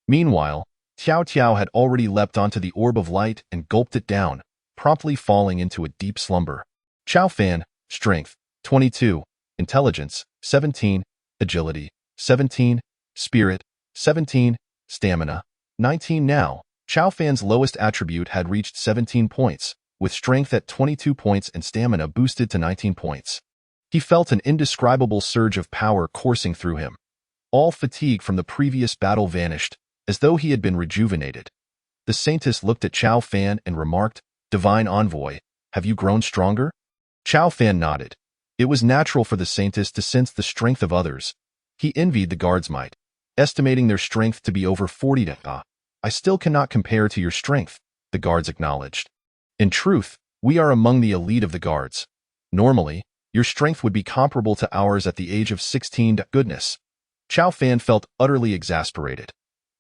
Meanwhile, Tiao Tiao had already leapt onto the orb of light and gulped it down, promptly falling into a deep slumber. Chow Fan, strength, 22, intelligence, 17, agility, 17, spirit, 17, stamina, 19. Now, Chow Fan's lowest attribute had reached 17 points, with strength at 22 points and stamina boosted to 19 points. He felt an indescribable surge of power coursing through him. All fatigue from the previous battle vanished, as though he had been rejuvenated. The Saintess looked at Chow Fan and remarked, "Divine Envoy, have you grown stronger?" Chow Fan nodded. It was natural for the Saintess to sense the strength of others. He envied the guards' might, estimating their strength to be over 40. I still cannot compare to your strength, the guards acknowledged. In truth, we are among the elite of the guards. Normally, your strength would be comparable to ours at the age of 16. Goodness. Chow Fan felt utterly exasperated.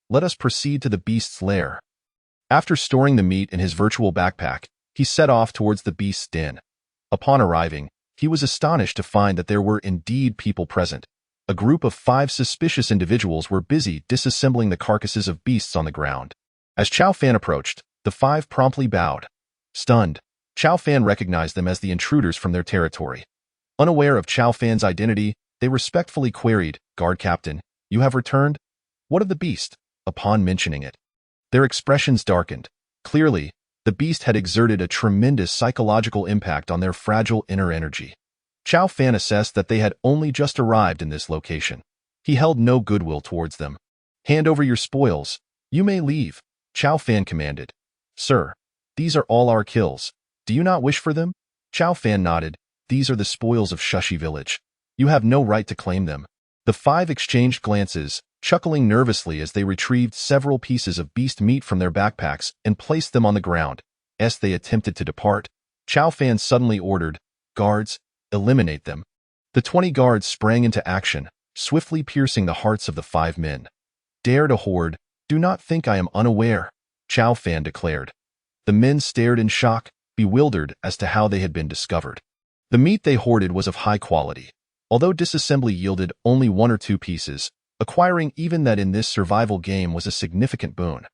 Let us proceed to the beast's lair. After storing the meat in his virtual backpack, he set off towards the beast's den. Upon arriving, he was astonished to find that there were indeed people present. A group of 5 suspicious individuals were busy disassembling the carcasses of beasts on the ground. As Chow Fan approached, the 5 promptly bowed. Stunned, Chow Fan recognized them as the intruders from their territory. Unaware of Chow Fan's identity, they respectfully queried, "Guard Captain, you have returned? What of the beast?" Upon mentioning it, their expressions darkened. Clearly, the beast had exerted a tremendous psychological impact on their fragile inner energy. Chow Fan assessed that they had only just arrived in this location. He held no goodwill towards them. "Hand over your spoils. You may leave," Chow Fan commanded. "Sir, these are all our kills. Do you not wish for them?" Chow Fan nodded. "These are the spoils of Shushi Village. You have no right to claim them." The 5 exchanged glances, chuckling nervously as they retrieved several pieces of beast meat from their backpacks and placed them on the ground. As they attempted to depart, Chow Fan suddenly ordered, "Guards, eliminate them." The 20 guards sprang into action, swiftly piercing the hearts of the 5 men. "Dare to hoard, do not think I am unaware," Chow Fan declared. The men stared in shock, bewildered as to how they had been discovered. The meat they hoarded was of high quality. Although disassembly yielded only 1 or 2 pieces, acquiring even that in this survival game was a significant boon.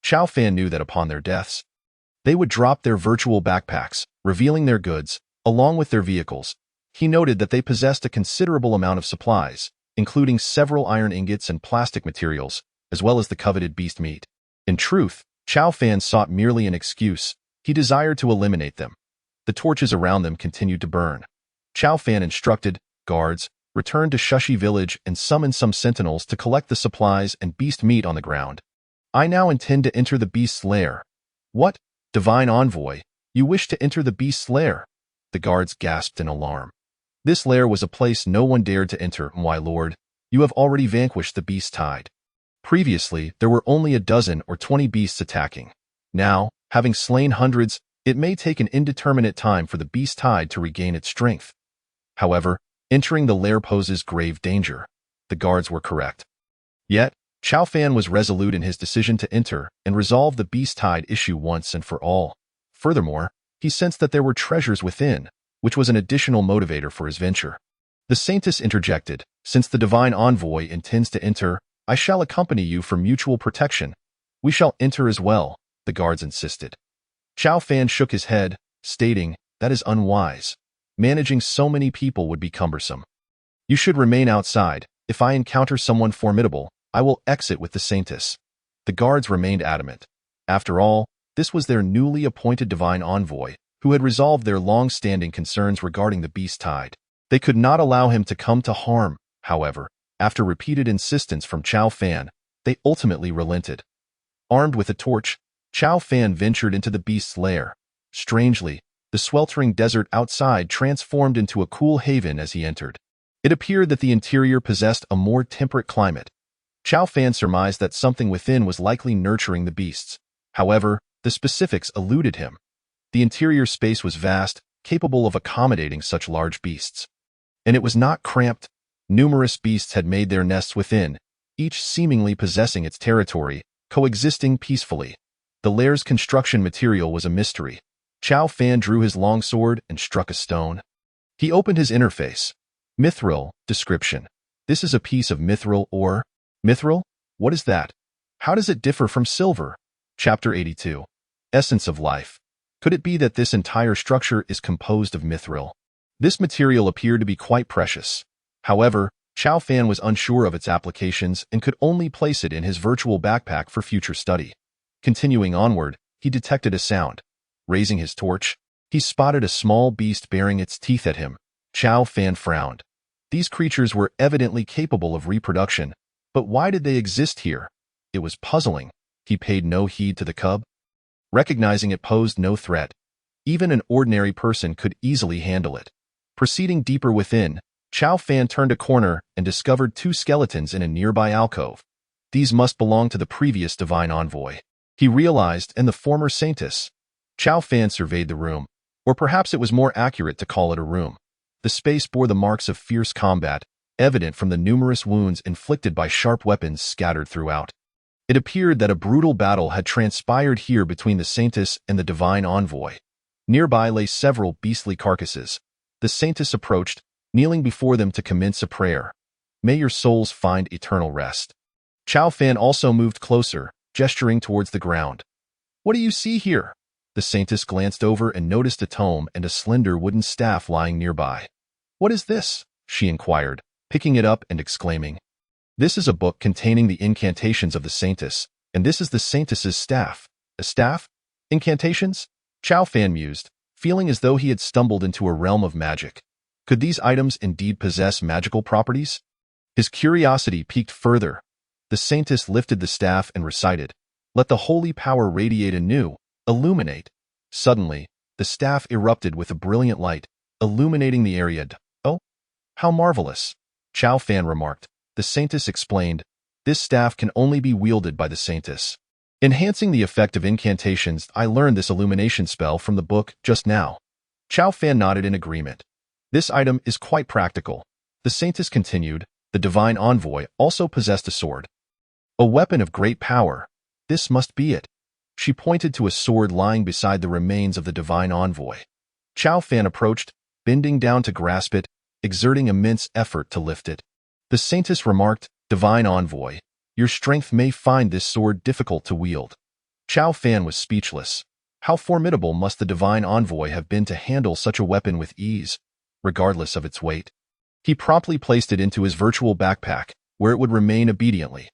Chow Fan knew that upon their deaths, they would drop their virtual backpacks, revealing their goods, along with their vehicles. He noted that they possessed a considerable amount of supplies, including several iron ingots and plastic materials, as well as the coveted beast meat. In truth, Chow Fan sought merely an excuse. He desired to eliminate them. The torches around them continued to burn. Chow Fan instructed, "Guards, return to Shushi Village and summon some sentinels to collect the supplies and beast meat on the ground. I now intend to enter the beast's lair." "What, Divine Envoy, you wish to enter the beast's lair?" The guards gasped in alarm. "This lair was a place no one dared to enter, my lord. You have already vanquished the beast tide. Previously, there were only a dozen or 20 beasts attacking. Now, having slain hundreds, it may take an indeterminate time for the beast tide to regain its strength. However, entering the lair poses grave danger." The guards were correct. Yet, Chow Fan was resolute in his decision to enter and resolve the beast tide issue once and for all. Furthermore, he sensed that there were treasures within, which was an additional motivator for his venture. The Saintess interjected, "Since the Divine Envoy intends to enter, I shall accompany you for mutual protection." "We shall enter as well," the guards insisted. Chow Fan shook his head, stating, "That is unwise. Managing so many people would be cumbersome. You should remain outside. If I encounter someone formidable, I will exit with the Saintess. The guards remained adamant. After all, this was their newly appointed divine envoy, who had resolved their long-standing concerns regarding the beast tide. They could not allow him to come to harm, however. After repeated insistence from Chao Fan, they ultimately relented. Armed with a torch, Chao Fan ventured into the beast's lair. Strangely, the sweltering desert outside transformed into a cool haven as he entered. It appeared that the interior possessed a more temperate climate. Chao Fan surmised that something within was likely nurturing the beasts. However, the specifics eluded him. The interior space was vast, capable of accommodating such large beasts. And it was not cramped. Numerous beasts had made their nests within, each seemingly possessing its territory, coexisting peacefully. The lair's construction material was a mystery. Chao Fan drew his long sword and struck a stone. He opened his interface. Mithril, description. This is a piece of mithril ore. Mithril? What is that? How does it differ from silver? Chapter 82. Essence of life. Could it be that this entire structure is composed of mithril? This material appeared to be quite precious. However, Chao Fan was unsure of its applications and could only place it in his virtual backpack for future study. Continuing onward, he detected a sound. Raising his torch, he spotted a small beast baring its teeth at him. Chao Fan frowned. These creatures were evidently capable of reproduction, but why did they exist here? It was puzzling. He paid no heed to the cub. Recognizing it posed no threat. Even an ordinary person could easily handle it. Proceeding deeper within, Chao Fan turned a corner and discovered two skeletons in a nearby alcove. These must belong to the previous divine envoy. He realized, and the former Saintess. Chao Fan surveyed the room, or perhaps it was more accurate to call it a room. The space bore the marks of fierce combat, evident from the numerous wounds inflicted by sharp weapons scattered throughout. It appeared that a brutal battle had transpired here between the Saintess and the divine envoy. Nearby lay several beastly carcasses. The Saintess approached, kneeling before them to commence a prayer. May your souls find eternal rest. Chao Fan also moved closer, gesturing towards the ground. What do you see here? The Saintess glanced over and noticed a tome and a slender wooden staff lying nearby. What is this? She inquired, picking it up and exclaiming. This is a book containing the incantations of the Saintess, and this is the Saintess's staff. A staff? Incantations? Chao Fan mused, feeling as though he had stumbled into a realm of magic. Could these items indeed possess magical properties? His curiosity piqued further. The Saintess lifted the staff and recited, "Let the holy power radiate anew, illuminate." Suddenly, the staff erupted with a brilliant light, illuminating the area. Oh, how marvelous! Chao Fan remarked. The Saintess explained, this staff can only be wielded by the Saintess. Enhancing the effect of incantations, I learned this illumination spell from the book just now. Chao Fan nodded in agreement. This item is quite practical. The Saintess continued, the divine envoy also possessed a sword. A weapon of great power. This must be it. She pointed to a sword lying beside the remains of the divine envoy. Chao Fan approached, bending down to grasp it, exerting immense effort to lift it. The Saintess remarked, divine envoy, your strength may find this sword difficult to wield. Chao Fan was speechless. How formidable must the divine envoy have been to handle such a weapon with ease, regardless of its weight? He promptly placed it into his virtual backpack, where it would remain obediently.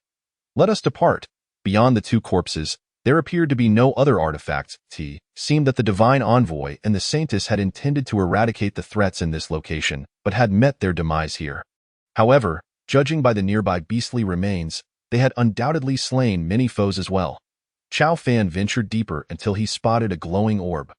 Let us depart. Beyond the two corpses, there appeared to be no other artifacts. It seemed that the divine envoy and the Saintess had intended to eradicate the threats in this location, but had met their demise here. However, judging by the nearby beastly remains, they had undoubtedly slain many foes as well. Chao Fan ventured deeper until he spotted a glowing orb.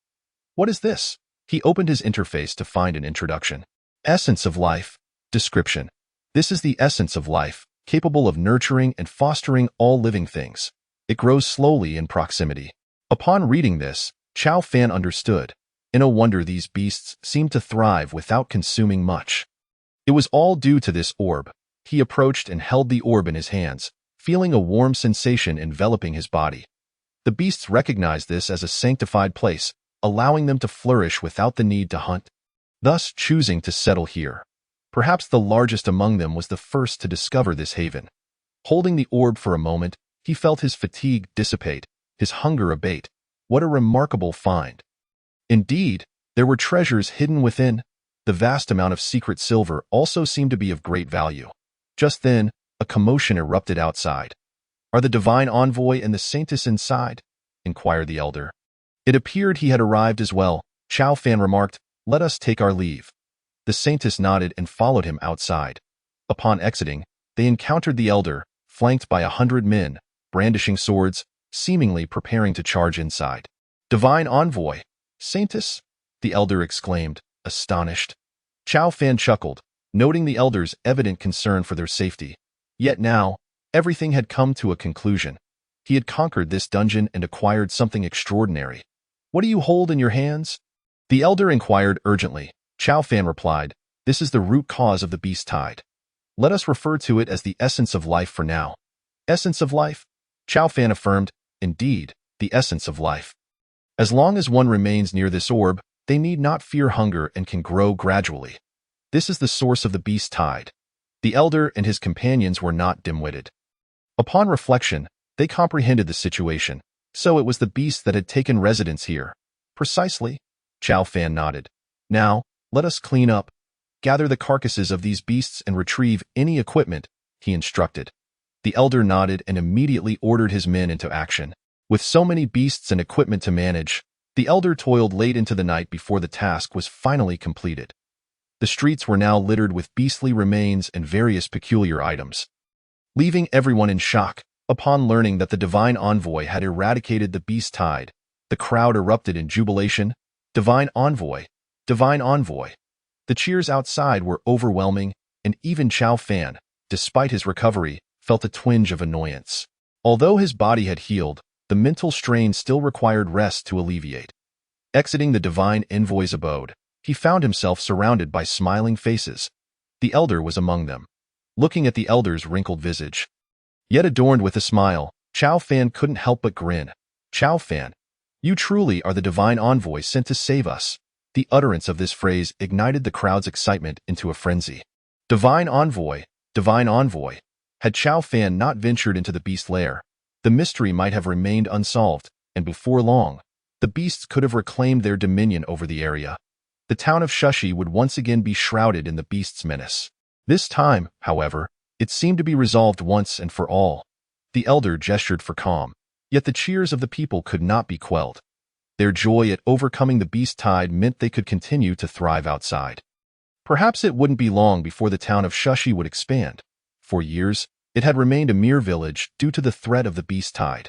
What is this? He opened his interface to find an introduction. Essence of life. Description. This is the essence of life, capable of nurturing and fostering all living things. It grows slowly in proximity. Upon reading this, Chao Fan understood. No wonder these beasts seemed to thrive without consuming much. It was all due to this orb. He approached and held the orb in his hands, feeling a warm sensation enveloping his body. The beasts recognized this as a sanctified place, allowing them to flourish without the need to hunt, thus choosing to settle here. Perhaps the largest among them was the first to discover this haven. Holding the orb for a moment, he felt his fatigue dissipate, his hunger abate. What a remarkable find! Indeed, there were treasures hidden within. The vast amount of secret silver also seemed to be of great value. Just then, a commotion erupted outside. "Are the divine envoy and the saintess inside?" inquired the elder. It appeared he had arrived as well. Chow Fan remarked, "Let us take our leave." The saintess nodded and followed him outside. Upon exiting, they encountered the elder, flanked by 100 men, brandishing swords, seemingly preparing to charge inside. "Divine envoy, saintess?" the elder exclaimed, astonished. Chow Fan chuckled, noting the elder's evident concern for their safety. Yet now, everything had come to a conclusion. He had conquered this dungeon and acquired something extraordinary. "What do you hold in your hands?" the elder inquired urgently. Chow Fan replied, "This is the root cause of the beast tide. Let us refer to it as the essence of life for now." "Essence of life?" Chow Fan affirmed, "Indeed, the essence of life. As long as one remains near this orb, they need not fear hunger and can grow gradually. This is the source of the beast tide." The elder and his companions were not dim-witted. Upon reflection, they comprehended the situation. So it was the beast that had taken residence here. "Precisely." Chow Fan nodded. "Now, let us clean up. Gather the carcasses of these beasts and retrieve any equipment," he instructed. The elder nodded and immediately ordered his men into action. With so many beasts and equipment to manage, the elder toiled late into the night before the task was finally completed. The streets were now littered with beastly remains and various peculiar items. Leaving everyone in shock, upon learning that the divine envoy had eradicated the beast tide, the crowd erupted in jubilation. "Divine envoy! Divine envoy!" The cheers outside were overwhelming, and even Chow Fan, despite his recovery, felt a twinge of annoyance. Although his body had healed, the mental strain still required rest to alleviate. Exiting the divine envoy's abode, he found himself surrounded by smiling faces. The elder was among them. Looking at the elder's wrinkled visage, yet adorned with a smile, Chow Fan couldn't help but grin. "Chow Fan, you truly are the divine envoy sent to save us." The utterance of this phrase ignited the crowd's excitement into a frenzy. Divine envoy, divine envoy. Had Chow Fan not ventured into the beast lair, the mystery might have remained unsolved, and before long, the beasts could have reclaimed their dominion over the area. The town of Shushi would once again be shrouded in the beast's menace. This time, however, it seemed to be resolved once and for all. The elder gestured for calm, yet the cheers of the people could not be quelled. Their joy at overcoming the beast tide meant they could continue to thrive outside. Perhaps it wouldn't be long before the town of Shushi would expand. For years, it had remained a mere village due to the threat of the beast tide.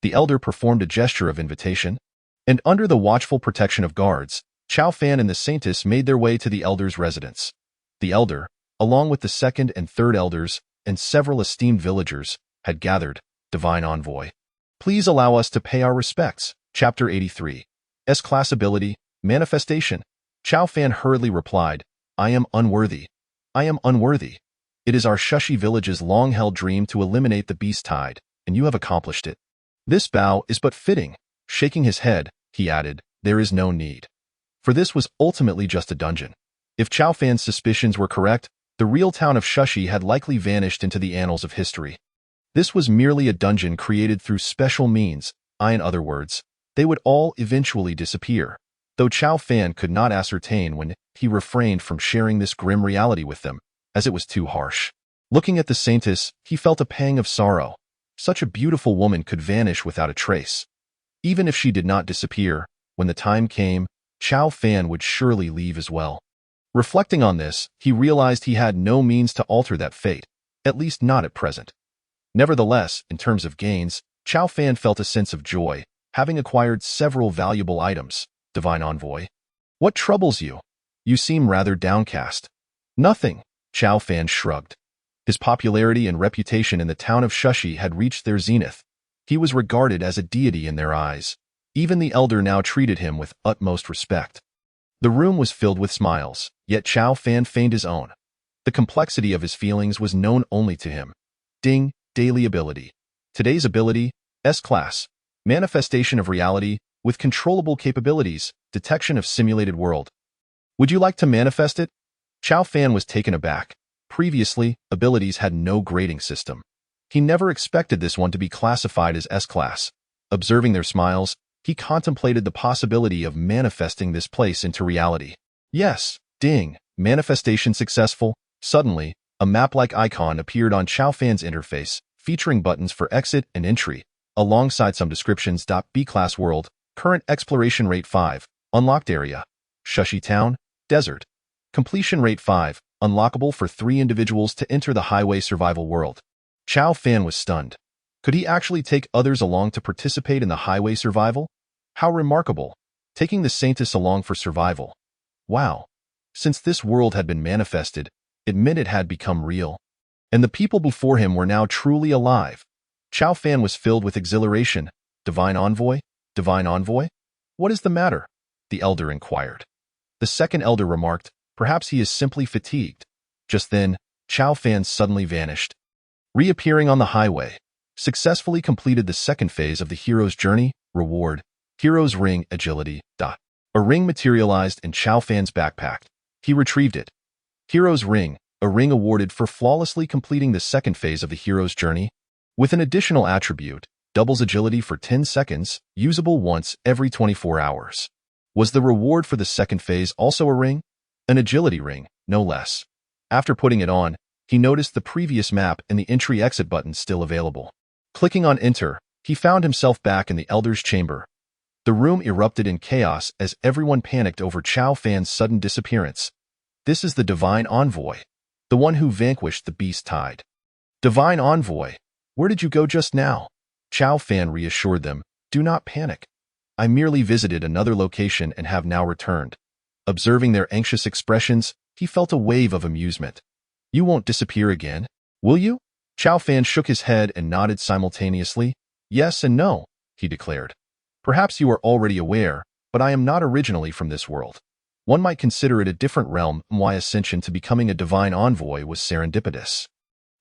The elder performed a gesture of invitation, and under the watchful protection of guards, Chow Fan and the saintess made their way to the elder's residence. The elder, along with the second and third elders and several esteemed villagers, had gathered. "Divine envoy, please allow us to pay our respects." Chapter 83. S-Class Ability, Manifestation. Chow Fan hurriedly replied, "I am unworthy. I am unworthy. It is our Shushi village's long-held dream to eliminate the beast tide, and you have accomplished it. This bow is but fitting." Shaking his head, he added, "There is no need." For this was ultimately just a dungeon. If Chow Fan's suspicions were correct, the real town of Shushi had likely vanished into the annals of history. This was merely a dungeon created through special means. In other words, they would all eventually disappear, though Chow Fan could not ascertain when he refrained from sharing this grim reality with them, as it was too harsh. Looking at the saintess, he felt a pang of sorrow. Such a beautiful woman could vanish without a trace. Even if she did not disappear, when the time came, Chow Fan would surely leave as well. Reflecting on this, he realized he had no means to alter that fate, at least not at present. Nevertheless, in terms of gains, Chow Fan felt a sense of joy, having acquired several valuable items. "Divine envoy, what troubles you? You seem rather downcast." "Nothing," Chow Fan shrugged. His popularity and reputation in the town of Shushi had reached their zenith. He was regarded as a deity in their eyes. Even the elder now treated him with utmost respect. The room was filled with smiles, yet Chow Fan feigned his own. The complexity of his feelings was known only to him. Ding, daily ability. Today's ability, S-Class. Manifestation of reality, with controllable capabilities, detection of simulated world. Would you like to manifest it? Chow Fan was taken aback. Previously, abilities had no grading system. He never expected this one to be classified as S-Class. Observing their smiles, he contemplated the possibility of manifesting this place into reality. Yes, ding, manifestation successful. Suddenly, A map-like icon appeared on Chao Fan's interface, featuring buttons for exit and entry, alongside some descriptions. B-Class World, Current Exploration Rate 5, Unlocked Area, Shushi Town, Desert. Completion Rate 5, unlockable for 3 individuals to enter the Highway Survival World. Chao Fan was stunned. Could he actually take others along to participate in the Highway Survival? How remarkable, taking the Saintis along for survival. Wow. Since this world had been manifested, it meant it had become real. And the people before him were now truly alive. Chao Fan was filled with exhilaration. Divine Envoy? Divine Envoy? What is the matter? The elder inquired. The second elder remarked, perhaps he is simply fatigued. Just then, Chao Fan suddenly vanished. Reappearing on the highway, successfully completed the second phase of the hero's journey. Reward, Hero's Ring Agility. A ring materialized in Chao Fan's backpack. He retrieved it. Hero's Ring, a ring awarded for flawlessly completing the second phase of the hero's journey. With an additional attribute, doubles agility for 10 seconds, usable once every 24 hours. Was the reward for the second phase also a ring? An agility ring, no less. After putting it on, he noticed the previous map and the entry-exit button still available. Clicking on Enter, he found himself back in the Elder's chamber. The room erupted in chaos as everyone panicked over Chao Fan's sudden disappearance. This is the Divine Envoy, the one who vanquished the Beast Tide. Divine Envoy, where did you go just now? Chao Fan reassured them, do not panic. I merely visited another location and have now returned. Observing their anxious expressions, he felt a wave of amusement. You won't disappear again, will you? Chao Fan shook his head and nodded simultaneously. Yes and no, he declared. Perhaps you are already aware, but I am not originally from this world. One might consider it a different realm. My ascension to becoming a divine envoy was serendipitous.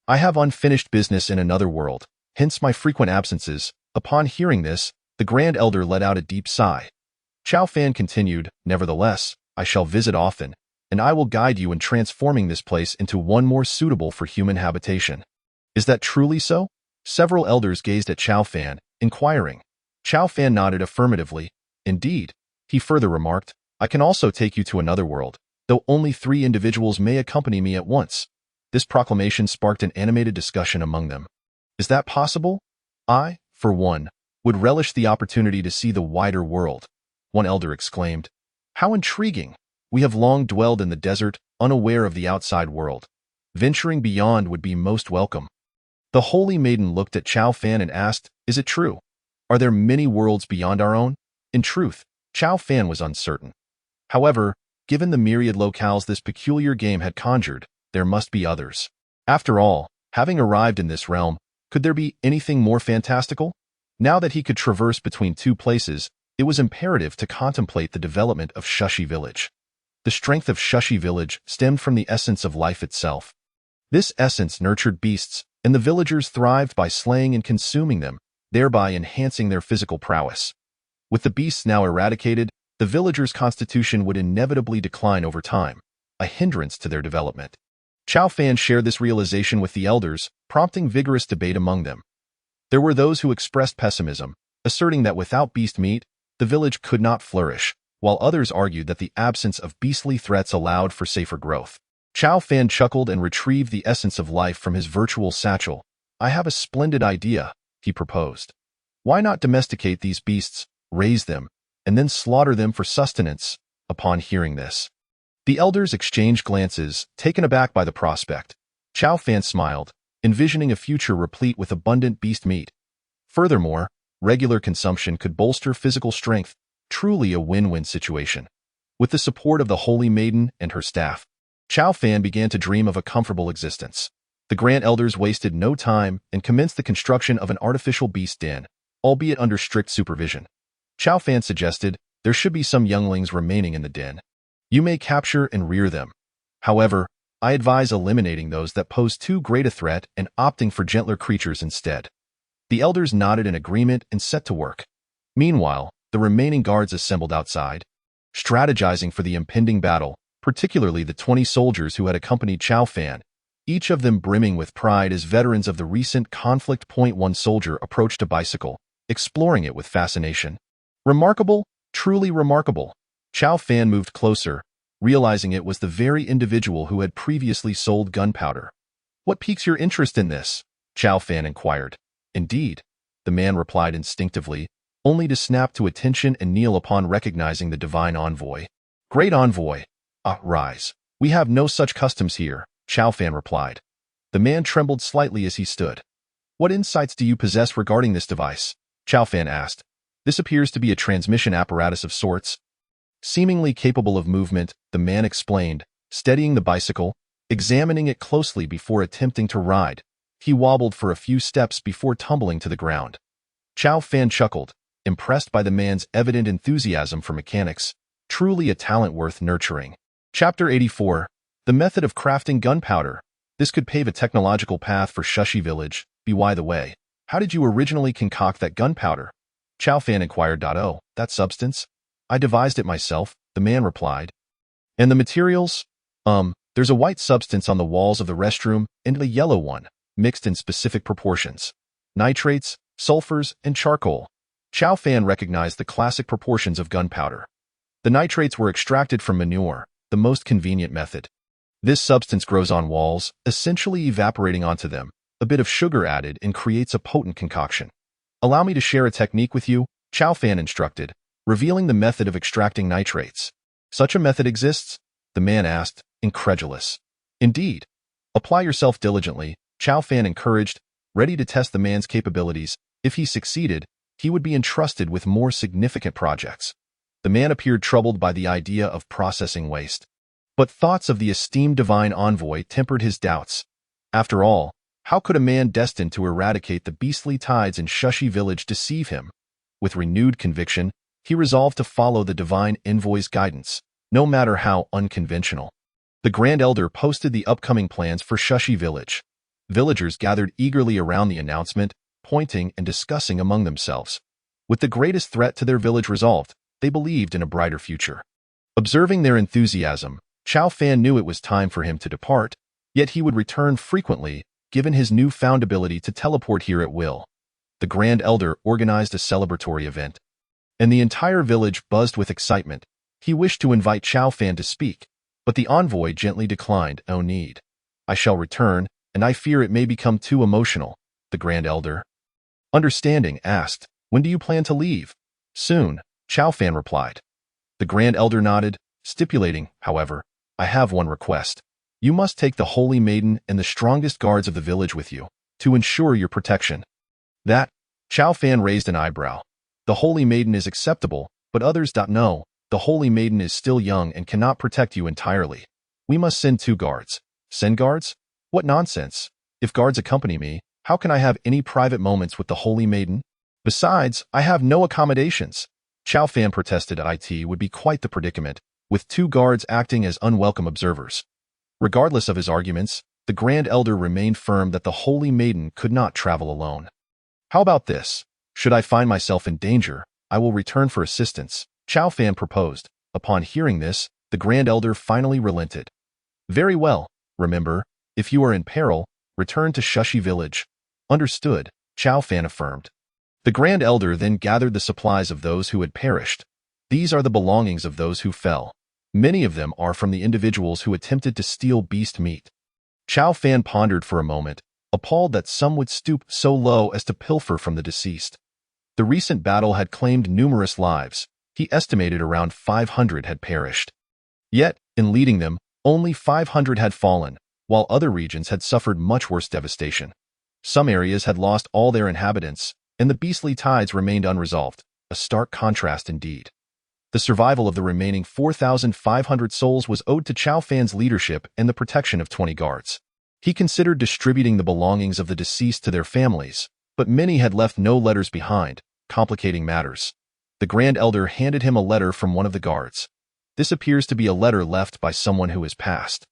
I have unfinished business in another world, hence my frequent absences. Upon hearing this, the Grand Elder let out a deep sigh. Chao Fan continued, nevertheless, I shall visit often, and I will guide you in transforming this place into one more suitable for human habitation. Is that truly so? Several elders gazed at Chao Fan, inquiring. Chao Fan nodded affirmatively. Indeed, he further remarked, I can also take you to another world, though only 3 individuals may accompany me at once. This proclamation sparked an animated discussion among them. Is that possible? I, for one, would relish the opportunity to see the wider world. One elder exclaimed. How intriguing! We have long dwelled in the desert, unaware of the outside world. Venturing beyond would be most welcome. The Holy Maiden looked at Chao Fan and asked, is it true? Are there many worlds beyond our own? In truth, Chao Fan was uncertain. However, given the myriad locales this peculiar game had conjured, there must be others. After all, having arrived in this realm, could there be anything more fantastical? Now that he could traverse between 2 places, it was imperative to contemplate the development of Shushi Village. The strength of Shushi Village stemmed from the essence of life itself. This essence nurtured beasts, and the villagers thrived by slaying and consuming them, thereby enhancing their physical prowess. With the beasts now eradicated, the villagers' constitution would inevitably decline over time, a hindrance to their development. Chao Fan shared this realization with the elders, prompting vigorous debate among them. There were those who expressed pessimism, asserting that without beast meat, the village could not flourish, while others argued that the absence of beastly threats allowed for safer growth. Chao Fan chuckled and retrieved the essence of life from his virtual satchel. I have a splendid idea, he proposed. Why not domesticate these beasts, raise them, and then slaughter them for sustenance? Upon hearing this, the elders exchanged glances, taken aback by the prospect. Chao Fan smiled, envisioning a future replete with abundant beast meat. Furthermore, regular consumption could bolster physical strength, truly a win-win situation. With the support of the Holy Maiden and her staff, Chao Fan began to dream of a comfortable existence. The Grand Elders wasted no time and commenced the construction of an artificial beast den, albeit under strict supervision. Chao Fan suggested there should be some younglings remaining in the den. You may capture and rear them. However, I advise eliminating those that pose too great a threat and opting for gentler creatures instead. The elders nodded in agreement and set to work. Meanwhile, the remaining guards assembled outside, strategizing for the impending battle, particularly the 20 soldiers who had accompanied Chao Fan, each of them brimming with pride as veterans of the recent conflict. One soldier approached a bicycle, exploring it with fascination. Remarkable, truly remarkable. Chao Fan moved closer, realizing it was the very individual who had previously sold gunpowder. What piques your interest in this? Chow Fan inquired. Indeed, the man replied instinctively, only to snap to attention and kneel upon recognizing the divine envoy. Great envoy. Rise. We have no such customs here, Chow Fan replied. The man trembled slightly as he stood. What insights do you possess regarding this device? Chow Fan asked. This appears to be a transmission apparatus of sorts. Seemingly capable of movement, the man explained, steadying the bicycle, examining it closely before attempting to ride. He wobbled for a few steps before tumbling to the ground. Chow Fan chuckled, impressed by the man's evident enthusiasm for mechanics, truly a talent worth nurturing. Chapter 84. The Method of Crafting Gunpowder. This could pave a technological path for Shushi Village. By the way, how did you originally concoct that gunpowder? Chow Fan inquired. Oh, that substance? I devised it myself, the man replied. And the materials? There's a white substance on the walls of the restroom and a yellow one, mixed in specific proportions. Nitrates, sulfurs, and charcoal. Chow Fan recognized the classic proportions of gunpowder. The nitrates were extracted from manure, the most convenient method. This substance grows on walls, essentially evaporating onto them. A bit of sugar added and creates a potent concoction. Allow me to share a technique with you, Chow Fan instructed, revealing the method of extracting nitrates. Such a method exists? The man asked, incredulous. Indeed. Apply yourself diligently, Chow Fan encouraged, ready to test the man's capabilities. If he succeeded, he would be entrusted with more significant projects. The man appeared troubled by the idea of processing waste. But thoughts of the esteemed divine envoy tempered his doubts. After all, how could a man destined to eradicate the beastly tides in Shushi Village deceive him? With renewed conviction, he resolved to follow the divine envoy's guidance, no matter how unconventional. The Grand Elder posted the upcoming plans for Shushi Village. Villagers gathered eagerly around the announcement, pointing and discussing among themselves. With the greatest threat to their village resolved, they believed in a brighter future. Observing their enthusiasm, Chow Fan knew it was time for him to depart, yet he would return frequently, given his newfound ability to teleport here at will. The Grand Elder organized a celebratory event, and the entire village buzzed with excitement. He wished to invite Chow Fan to speak, but the envoy gently declined. No need. I shall return, and I fear it may become too emotional, the Grand Elder, understanding, asked. When do you plan to leave? Soon, Chow Fan replied. The Grand Elder nodded, stipulating, however, I have one request. You must take the Holy Maiden and the strongest guards of the village with you, to ensure your protection. That? Chow Fan raised an eyebrow. The Holy Maiden is acceptable, but others don't know. The Holy Maiden is still young and cannot protect you entirely. We must send 2 guards. Send guards? What nonsense. If guards accompany me, how can I have any private moments with the Holy Maiden? Besides, I have no accommodations. Chow Fan protested. It would be quite the predicament, with 2 guards acting as unwelcome observers. Regardless of his arguments, the Grand Elder remained firm that the Holy Maiden could not travel alone. How about this? Should I find myself in danger, I will return for assistance, Chow Fan proposed. Upon hearing this, the Grand Elder finally relented. Very well. Remember, if you are in peril, return to Shushi Village. Understood, Chow Fan affirmed. The Grand Elder then gathered the supplies of those who had perished. These are the belongings of those who fell. Many of them are from the individuals who attempted to steal beast meat. Chow Fan pondered for a moment, appalled that some would stoop so low as to pilfer from the deceased. The recent battle had claimed numerous lives. He estimated around 500 had perished. Yet, in leading them, only 500 had fallen, while other regions had suffered much worse devastation. Some areas had lost all their inhabitants, and the beastly tides remained unresolved, a stark contrast indeed. The survival of the remaining 4,500 souls was owed to Chow Fan's leadership and the protection of 20 guards. He considered distributing the belongings of the deceased to their families, but many had left no letters behind, complicating matters. The Grand Elder handed him a letter from one of the guards. This appears to be a letter left by someone who has passed.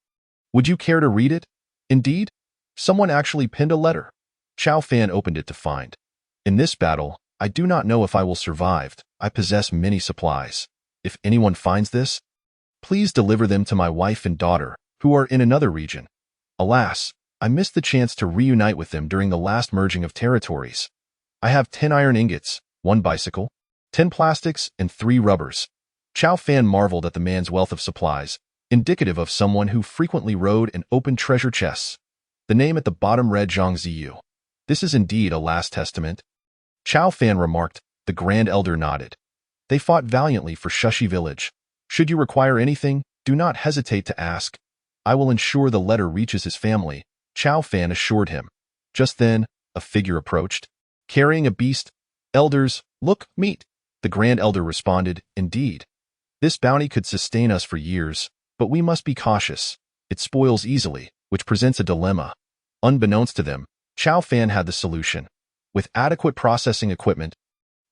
Would you care to read it? Indeed, someone actually penned a letter. Chow Fan opened it to find. In this battle, I do not know if I will survive. I possess many supplies. If anyone finds this, please deliver them to my wife and daughter, who are in another region. Alas, I missed the chance to reunite with them during the last merging of territories. I have 10 iron ingots, 1 bicycle, 10 plastics, and 3 rubbers. Chow Fan marveled at the man's wealth of supplies, indicative of someone who frequently rode and opened treasure chests. The name at the bottom read Zhang Ziyu. This is indeed a last testament. Chao Fan remarked. The Grand Elder nodded. They fought valiantly for Shushi Village. Should you require anything, do not hesitate to ask. I will ensure the letter reaches his family, Chao Fan assured him. Just then, a figure approached, carrying a beast. Elders, look, meat. The Grand Elder responded, indeed. This bounty could sustain us for years, but we must be cautious. It spoils easily, which presents a dilemma. Unbeknownst to them, Chao Fan had the solution. With adequate processing equipment,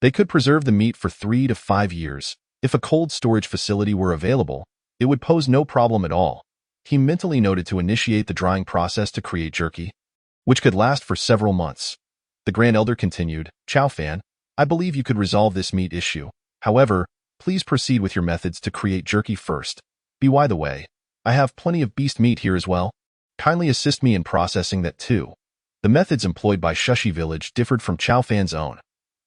they could preserve the meat for 3 to 5 years. If a cold storage facility were available, it would pose no problem at all. He mentally noted to initiate the drying process to create jerky, which could last for several months. The Grand Elder continued, Chao Fan, I believe you could resolve this meat issue. However, please proceed with your methods to create jerky first. By the way, I have plenty of beast meat here as well. Kindly assist me in processing that too. The methods employed by Shushi Village differed from Chao Fan's own.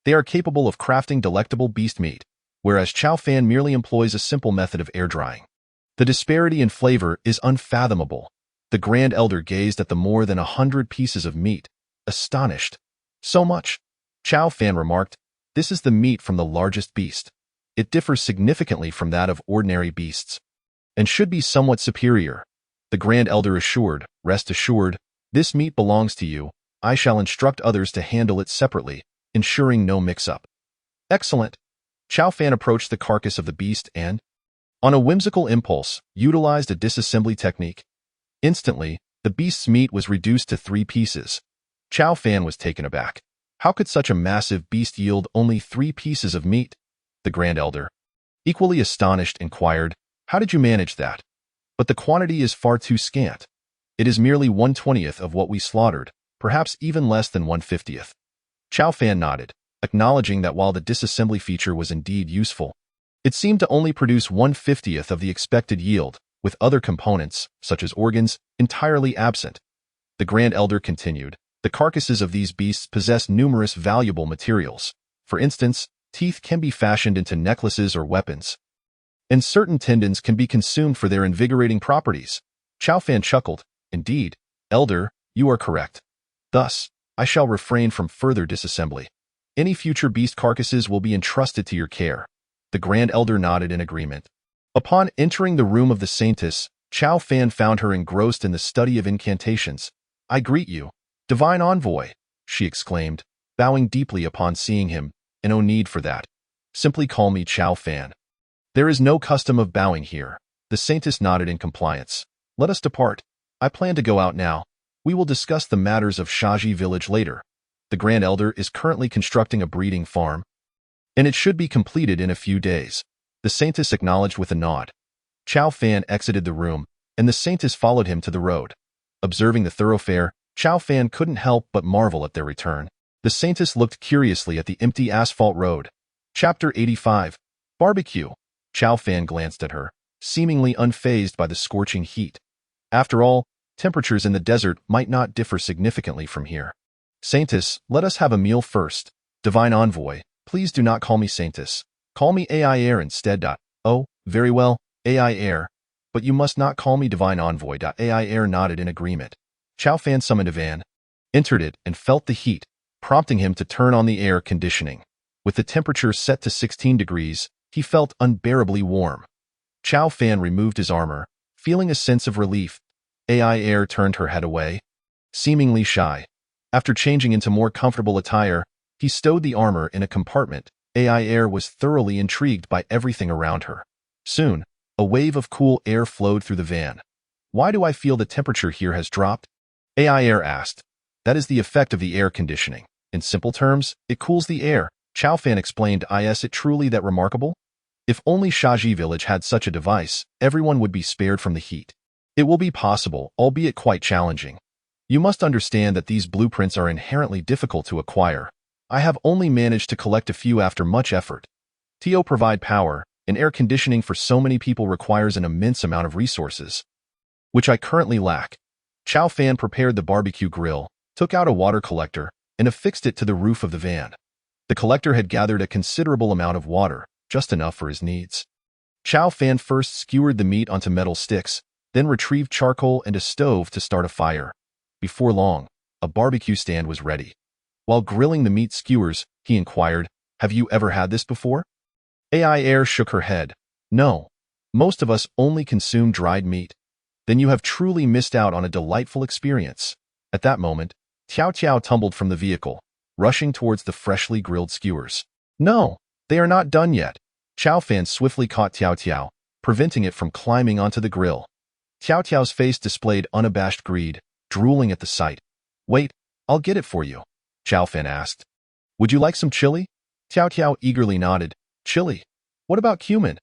They are capable of crafting delectable beast meat, whereas Chao Fan merely employs a simple method of air drying. The disparity in flavor is unfathomable. The Grand Elder gazed at the more than 100 pieces of meat, astonished. So much. Chao Fan remarked, this is the meat from the largest beast. It differs significantly from that of ordinary beasts, and should be somewhat superior. The Grand Elder assured, rest assured, this meat belongs to you. I shall instruct others to handle it separately, ensuring no mix-up. Excellent. Chao Fan approached the carcass of the beast and, on a whimsical impulse, utilized a disassembly technique. Instantly, the beast's meat was reduced to 3 pieces. Chao Fan was taken aback. How could such a massive beast yield only 3 pieces of meat? The Grand Elder, equally astonished, inquired, how did you manage that? But the quantity is far too scant. It is merely 1/20th of what we slaughtered, perhaps even less than 1/50th. Chao Fan nodded, acknowledging that while the disassembly feature was indeed useful, it seemed to only produce 1/50th of the expected yield, with other components, such as organs, entirely absent. The Grand Elder continued, the carcasses of these beasts possess numerous valuable materials. For instance, teeth can be fashioned into necklaces or weapons, and certain tendons can be consumed for their invigorating properties. Chao Fan chuckled, indeed, Elder, you are correct. Thus, I shall refrain from further disassembly. Any future beast carcasses will be entrusted to your care. The Grand Elder nodded in agreement. Upon entering the room of the Saintess, Chao Fan found her engrossed in the study of incantations. I greet you, Divine Envoy, she exclaimed, bowing deeply upon seeing him, and no need for that. Simply call me Chao Fan. There is no custom of bowing here. The Saintess nodded in compliance. Let us depart. I plan to go out now. We will discuss the matters of Shaji Village later. The Grand Elder is currently constructing a breeding farm, and it should be completed in a few days. The Saintess acknowledged with a nod. Chao Fan exited the room, and the Saintess followed him to the road. Observing the thoroughfare, Chao Fan couldn't help but marvel at their return. The Saintess looked curiously at the empty asphalt road. Chapter 85. Barbecue. Chao Fan glanced at her, seemingly unfazed by the scorching heat. After all, temperatures in the desert might not differ significantly from here. Saintess, let us have a meal first. Divine Envoy, please do not call me Saintess. Call me AI Air instead. Oh, very well, AI Air. But you must not call me Divine Envoy. AI Air nodded in agreement. Chao Fan summoned a van, entered it, and felt the heat, prompting him to turn on the air conditioning. With the temperature set to 16 degrees, he felt unbearably warm. Chao Fan removed his armor, feeling a sense of relief. AI Air turned her head away, seemingly shy. After changing into more comfortable attire, he stowed the armor in a compartment. AI Air was thoroughly intrigued by everything around her. Soon, a wave of cool air flowed through the van. Why do I feel the temperature here has dropped? AI Air asked. That is the effect of the air conditioning. In simple terms, it cools the air. Chao Fan explained. Is it truly that remarkable? If only Shaji Village had such a device, everyone would be spared from the heat. It will be possible, albeit quite challenging. You must understand that these blueprints are inherently difficult to acquire. I have only managed to collect a few after much effort. To provide power, and air conditioning for so many people requires an immense amount of resources, which I currently lack. Chao Fan prepared the barbecue grill, took out a water collector, and affixed it to the roof of the van. The collector had gathered a considerable amount of water, just enough for his needs. Chao Fan first skewered the meat onto metal sticks, then retrieved charcoal and a stove to start a fire. Before long, a barbecue stand was ready. While grilling the meat skewers, he inquired, "Have you ever had this before?" AI Air shook her head. "No. Most of us only consume dried meat." "Then you have truly missed out on a delightful experience." At that moment, Tiao Tiao tumbled from the vehicle, rushing towards the freshly grilled skewers. "No, they are not done yet." Xiao Fan swiftly caught Tiao Tiao, preventing it from climbing onto the grill. Tiao Tiao's face displayed unabashed greed, drooling at the sight. "Wait, I'll get it for you," Xiao Fan asked. "Would you like some chili?" Tiao Tiao eagerly nodded. "Chili? What about cumin?"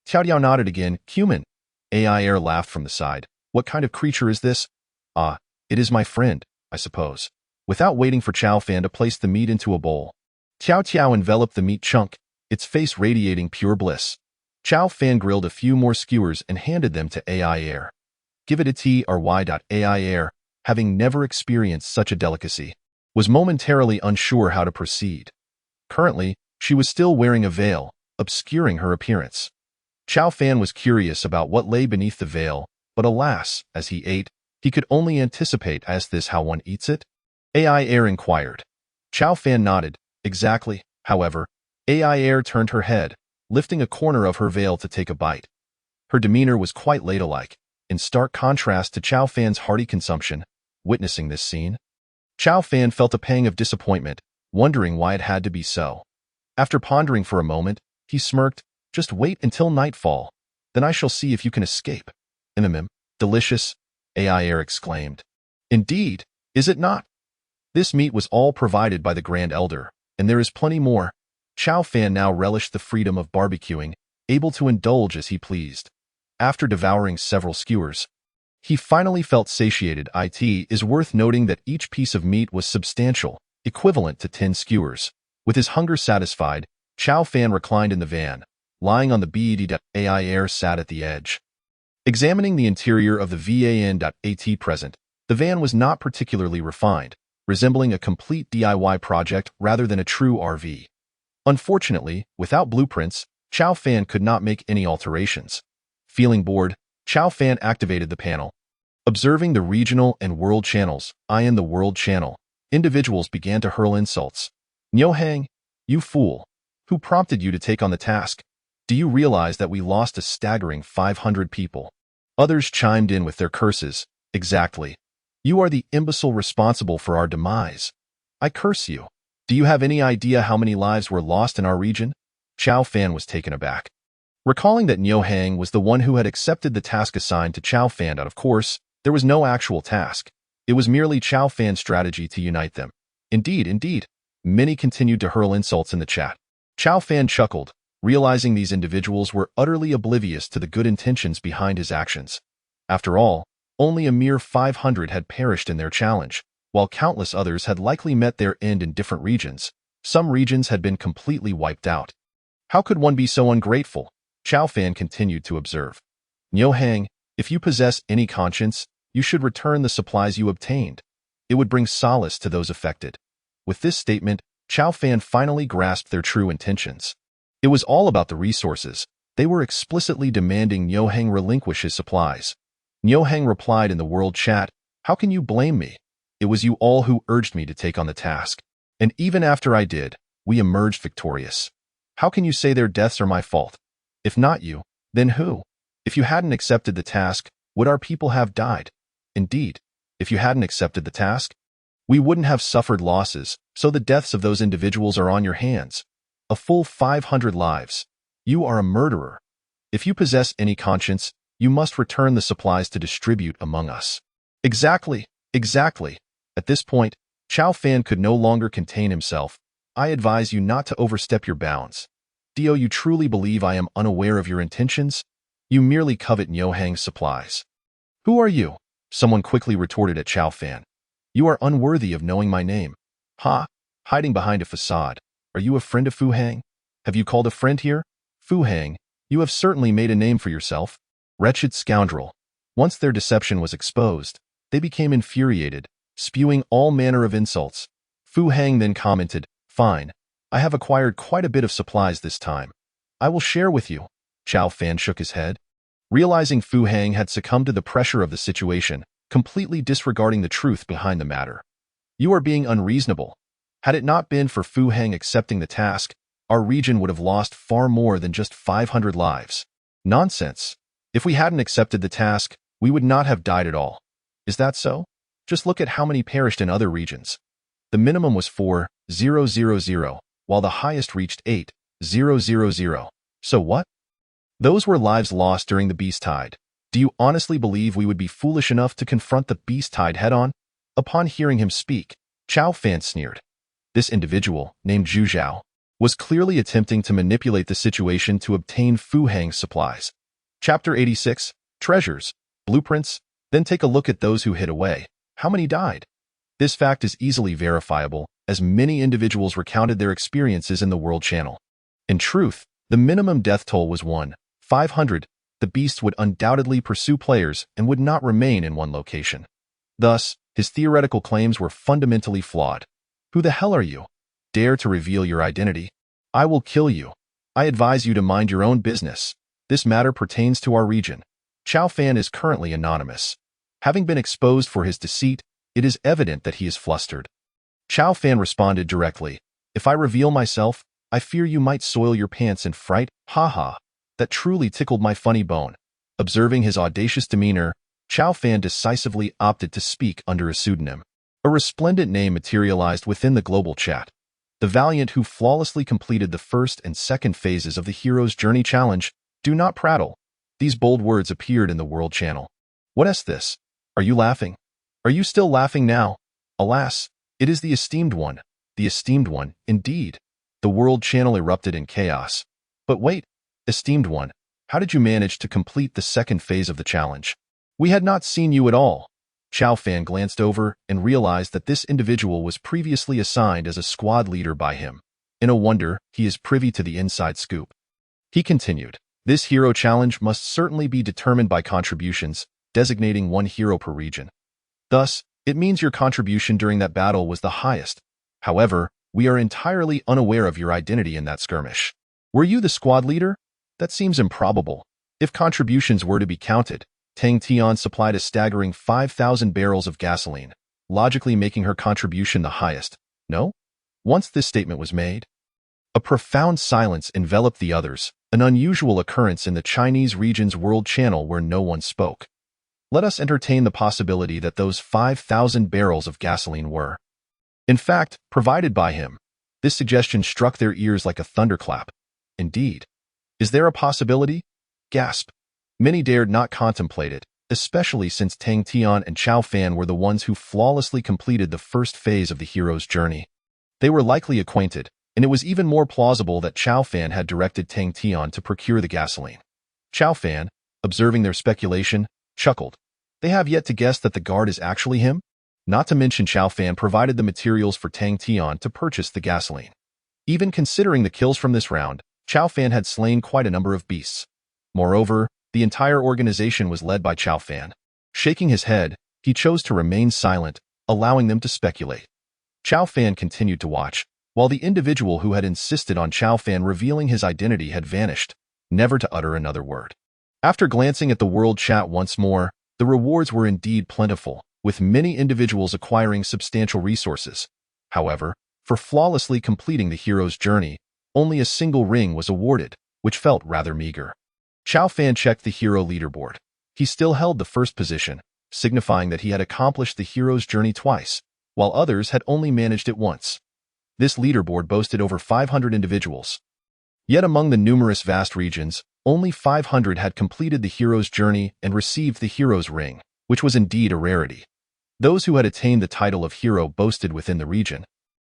Tiao Tiao nodded again. "Cumin." AI Air laughed from the side. "What kind of creature is this?" "Ah, it is my friend, I suppose." Without waiting for Xiao Fan to place the meat into a bowl, Tiao Tiao enveloped the meat chunk, its face radiating pure bliss. Xiao Fan grilled a few more skewers and handed them to AI Air. "Give it a try. Air, having never experienced such a delicacy, was momentarily unsure how to proceed. Currently, she was still wearing a veil, obscuring her appearance. Xiao Fan was curious about what lay beneath the veil, but alas, as he ate, he could only anticipate. "Is this how one eats it?" AI Air inquired. Xiao Fan nodded. "Exactly." However, AI Air turned her head, lifting a corner of her veil to take a bite. Her demeanor was quite ladylike, in stark contrast to Xiao Fan's hearty consumption. Witnessing this scene, Xiao Fan felt a pang of disappointment, wondering why it had to be so. After pondering for a moment, he smirked. "Just wait until nightfall. Then I shall see if you can escape." Delicious," AI Air exclaimed. "Indeed, is it not? This meat was all provided by the Grand Elder, and there is plenty more." Xiao Fan now relished the freedom of barbecuing, able to indulge as he pleased. After devouring several skewers, he finally felt satiated. It is worth noting that each piece of meat was substantial, equivalent to 10 skewers. With his hunger satisfied, Xiao Fan reclined in the van, lying on the bed. AI Air sat at the edge, examining the interior of the van. At present, the van was not particularly refined, resembling a complete DIY project rather than a true RV. Unfortunately, without blueprints, Xiao Fan could not make any alterations. Feeling bored, Xiao Fan activated the panel. Observing the regional and world channels, in the world channel, individuals began to hurl insults. "Niu Hang, you fool! Who prompted you to take on the task? Do you realize that we lost a staggering 500 people?" Others chimed in with their curses. "Exactly. You are the imbecile responsible for our demise. I curse you. Do you have any idea how many lives were lost in our region?" Xiao Fan was taken aback. Recalling that Niu Hang was the one who had accepted the task assigned to Xiao Fan, of course, there was no actual task. It was merely Xiao Fan's strategy to unite them. Indeed. Many continued to hurl insults in the chat. Xiao Fan chuckled, realizing these individuals were utterly oblivious to the good intentions behind his actions. After all, only a mere 500 had perished in their challenge, while countless others had likely met their end in different regions. Some regions had been completely wiped out. How could one be so ungrateful? Xiao Fan continued to observe. "Niu Hang, if you possess any conscience, you should return the supplies you obtained. It would bring solace to those affected." With this statement, Xiao Fan finally grasped their true intentions. It was all about the resources. They were explicitly demanding Niu Hang relinquish his supplies. Niu Hang replied in the world chat, "How can you blame me? It was you all who urged me to take on the task. And even after I did, we emerged victorious. How can you say their deaths are my fault? If not you, then who? If you hadn't accepted the task, would our people have died? Indeed, if you hadn't accepted the task, we wouldn't have suffered losses, so the deaths of those individuals are on your hands. A full 500 lives. You are a murderer. If you possess any conscience, you must return the supplies to distribute among us." Exactly. At this point, Xiao Fan could no longer contain himself. "I advise you not to overstep your bounds. Do you truly believe I am unaware of your intentions? You merely covet Niu Hang's supplies." "Who are you?" someone quickly retorted at Xiao Fan. "You are unworthy of knowing my name." "Ha! Hiding behind a facade. Are you a friend of Fu Hang? Have you called a friend here? Fu Hang, you have certainly made a name for yourself. Wretched scoundrel." Once their deception was exposed, they became infuriated, spewing all manner of insults. Fu Hang then commented, "Fine. I have acquired quite a bit of supplies this time. I will share with you." Xiao Fan shook his head. Realizing Fu Hang had succumbed to the pressure of the situation, completely disregarding the truth behind the matter. You are being unreasonable. Had it not been for Fu Heng accepting the task, our region would have lost far more than just 500 lives. Nonsense. If we hadn't accepted the task, we would not have died at all. Is that so? Just look at how many perished in other regions. The minimum was 4,000, while the highest reached 8,000. So what? Those were lives lost during the Beast Tide. Do you honestly believe we would be foolish enough to confront the Beast Tide head-on? Upon hearing him speak, Chao Fan sneered. This individual, named Zhu Zhao, was clearly attempting to manipulate the situation to obtain Fu Heng's supplies. Chapter 86, Treasures, Blueprints. Then take a look at those who hid away. How many died? This fact is easily verifiable, as many individuals recounted their experiences in the World Channel. In truth, the minimum death toll was 1,500. The beast would undoubtedly pursue players and would not remain in one location. Thus, his theoretical claims were fundamentally flawed. Who the hell are you? Dare to reveal your identity? I will kill you. I advise you to mind your own business. This matter pertains to our region. Chao Fan is currently anonymous. Having been exposed for his deceit, it is evident that he is flustered. Chao Fan responded directly. If I reveal myself, I fear you might soil your pants in fright. Ha ha. That truly tickled my funny bone. Observing his audacious demeanor, Chao Fan decisively opted to speak under a pseudonym. A resplendent name materialized within the global chat. The Valiant who flawlessly completed the first and second phases of the Hero's Journey Challenge. Do not prattle. These bold words appeared in the World Channel. What is this? Are you laughing? Are you still laughing now? Alas, it is the Esteemed One. The Esteemed One, indeed. The World Channel erupted in chaos. But wait, Esteemed One, how did you manage to complete the second phase of the challenge? We had not seen you at all. Chao Fan glanced over and realized that this individual was previously assigned as a squad leader by him. In a wonder, he is privy to the inside scoop. He continued, this hero challenge must certainly be determined by contributions, designating one hero per region. Thus, it means your contribution during that battle was the highest. However, we are entirely unaware of your identity in that skirmish. Were you the squad leader? That seems improbable. If contributions were to be counted, Tang Tian supplied a staggering 5,000 barrels of gasoline, logically making her contribution the highest. No? Once this statement was made, a profound silence enveloped the others, an unusual occurrence in the Chinese region's World Channel where no one spoke. Let us entertain the possibility that those 5,000 barrels of gasoline were, in fact, provided by him. This suggestion struck their ears like a thunderclap. Indeed. Is there a possibility? Gasp. Many dared not contemplate it, especially since Tang Tian and Chao Fan were the ones who flawlessly completed the first phase of the hero's journey. They were likely acquainted, and it was even more plausible that Chao Fan had directed Tang Tian to procure the gasoline. Chao Fan, observing their speculation, chuckled. They have yet to guess that the guard is actually him? Not to mention Chao Fan provided the materials for Tang Tian to purchase the gasoline. Even considering the kills from this round, Chao Fan had slain quite a number of beasts. Moreover, the entire organization was led by Chao Fan. Shaking his head, he chose to remain silent, allowing them to speculate. Chao Fan continued to watch, while the individual who had insisted on Chao Fan revealing his identity had vanished, never to utter another word. After glancing at the world chat once more, the rewards were indeed plentiful, with many individuals acquiring substantial resources. However, for flawlessly completing the hero's journey, only a single ring was awarded, which felt rather meager. Chao Fan checked the hero leaderboard. He still held the first position, signifying that he had accomplished the hero's journey twice, while others had only managed it once. This leaderboard boasted over 500 individuals. Yet among the numerous vast regions, only 500 had completed the hero's journey and received the hero's ring, which was indeed a rarity. Those who had attained the title of hero boasted within the region.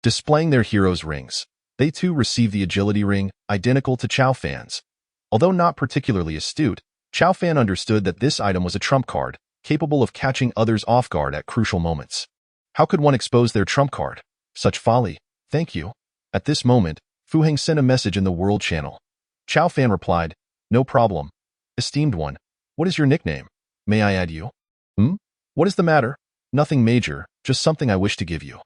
Displaying their hero's rings, they too received the agility ring, identical to Chao Fan's. Although not particularly astute, Chao Fan understood that this item was a trump card, capable of catching others off guard at crucial moments. How could one expose their trump card? Such folly. Thank you. At this moment, Fu Heng sent a message in the World Channel. Chao Fan replied, no problem. Esteemed One, what is your nickname? May I add you? What is the matter? Nothing major, just something I wish to give you.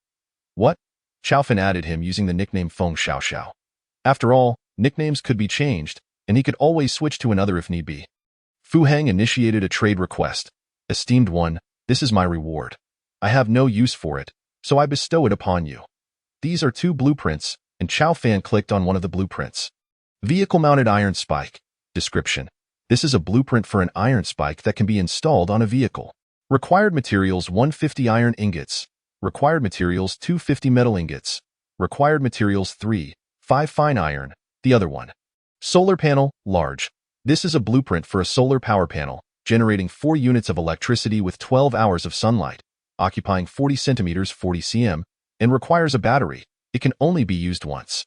What? Chao Fan added him using the nickname Feng Xiao Xiao. After all, nicknames could be changed, and he could always switch to another if need be. Fu Heng initiated a trade request. Esteemed One, This is my reward. I have no use for it, so I bestow it upon you. These are 2 blueprints, and Chao Fan clicked on one of the blueprints. Vehicle-mounted iron spike. Description. This is a blueprint for an iron spike that can be installed on a vehicle. Required materials 150 iron ingots. Required materials 250 metal ingots. Required materials 5 fine iron, the other one. Solar panel, large. This is a blueprint for a solar power panel, generating 4 units of electricity with 12 hours of sunlight, occupying 40 centimeters 40 cm, and requires a battery. It can only be used once.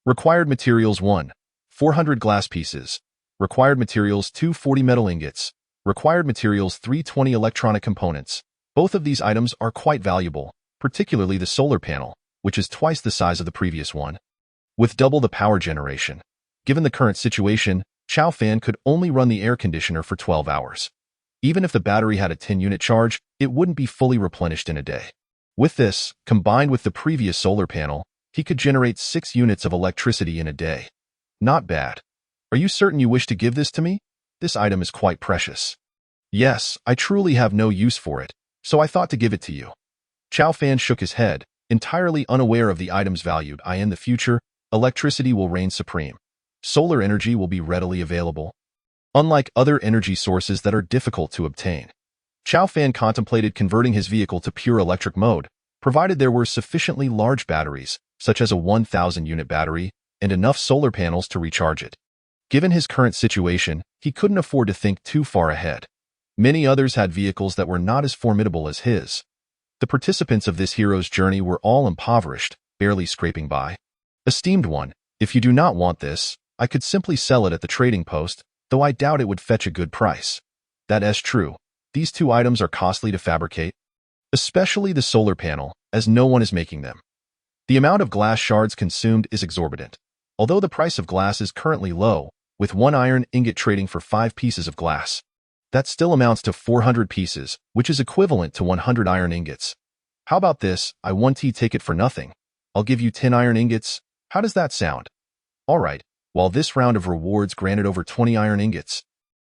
Required materials 1. 400 glass pieces. Required materials 240 metal ingots. Required materials 320 electronic components. Both of these items are quite valuable, particularly the solar panel, which is twice the size of the previous one, with double the power generation. Given the current situation, Chao Fan could only run the air conditioner for 12 hours. Even if the battery had a 10-unit charge, it wouldn't be fully replenished in a day. With this, combined with the previous solar panel, he could generate 6 units of electricity in a day. Not bad. Are you certain you wish to give this to me? This item is quite precious. Yes, I truly have no use for it, so I thought to give it to you. Chao Fan shook his head, entirely unaware of the item's value. In the future, electricity will reign supreme. Solar energy will be readily available, unlike other energy sources that are difficult to obtain. Chao Fan contemplated converting his vehicle to pure electric mode, provided there were sufficiently large batteries, such as a 1,000-unit battery, and enough solar panels to recharge it. Given his current situation, he couldn't afford to think too far ahead. Many others had vehicles that were not as formidable as his. The participants of this hero's journey were all impoverished, barely scraping by. Esteemed one, if you do not want this, I could simply sell it at the trading post, though I doubt it would fetch a good price. That is true. These 2 items are costly to fabricate, especially the solar panel, as no one is making them. The amount of glass shards consumed is exorbitant. Although the price of glass is currently low, with 1 iron ingot trading for 5 pieces of glass, that still amounts to 400 pieces, which is equivalent to 100 iron ingots. How about this? I want to take it for nothing. I'll give you 10 iron ingots. How does that sound? All right. While this round of rewards granted over 20 iron ingots,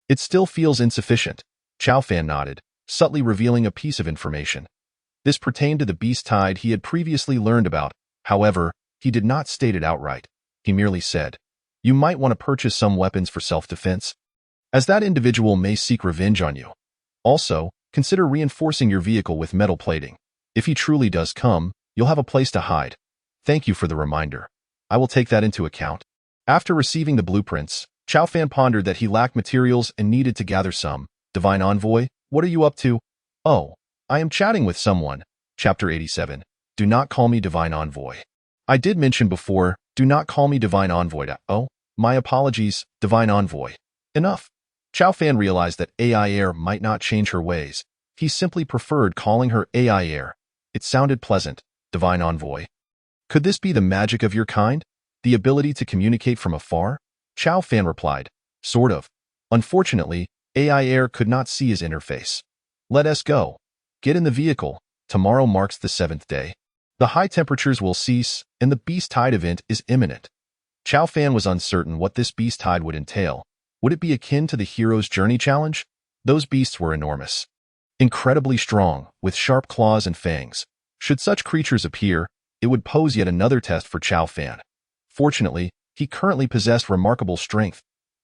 it still feels insufficient. Chao Fan nodded, subtly revealing a piece of information. This pertained to the beast tide he had previously learned about. However, he did not state it outright. He merely said, "You might want to purchase some weapons for self-defense, as that individual may seek revenge on you. Also, consider reinforcing your vehicle with metal plating. If he truly does come, you'll have a place to hide. Thank you for the reminder. I will take that into account." After receiving the blueprints, Chao Fan pondered that he lacked materials and needed to gather some. Divine Envoy, what are you up to? Oh, I am chatting with someone. Chapter 87. Do not call me Divine Envoy. I did mention before, do not call me Divine Envoy. Oh, my apologies, Divine Envoy. Enough. Chao Fan realized that AI Air might not change her ways. He simply preferred calling her AI Air. It sounded pleasant, Divine Envoy. Could this be the magic of your kind? The ability to communicate from afar? Chao Fan replied, sort of. Unfortunately, AI Air could not see his interface. Let us go. Get in the vehicle. Tomorrow marks the 7th day. The high temperatures will cease, and the Beast Tide event is imminent. Chao Fan was uncertain what this Beast Tide would entail. Would it be akin to the Hero's Journey Challenge? Those beasts were enormous, incredibly strong, with sharp claws and fangs. Should such creatures appear, it would pose yet another test for Chao Fan. Fortunately, he currently possessed remarkable strength.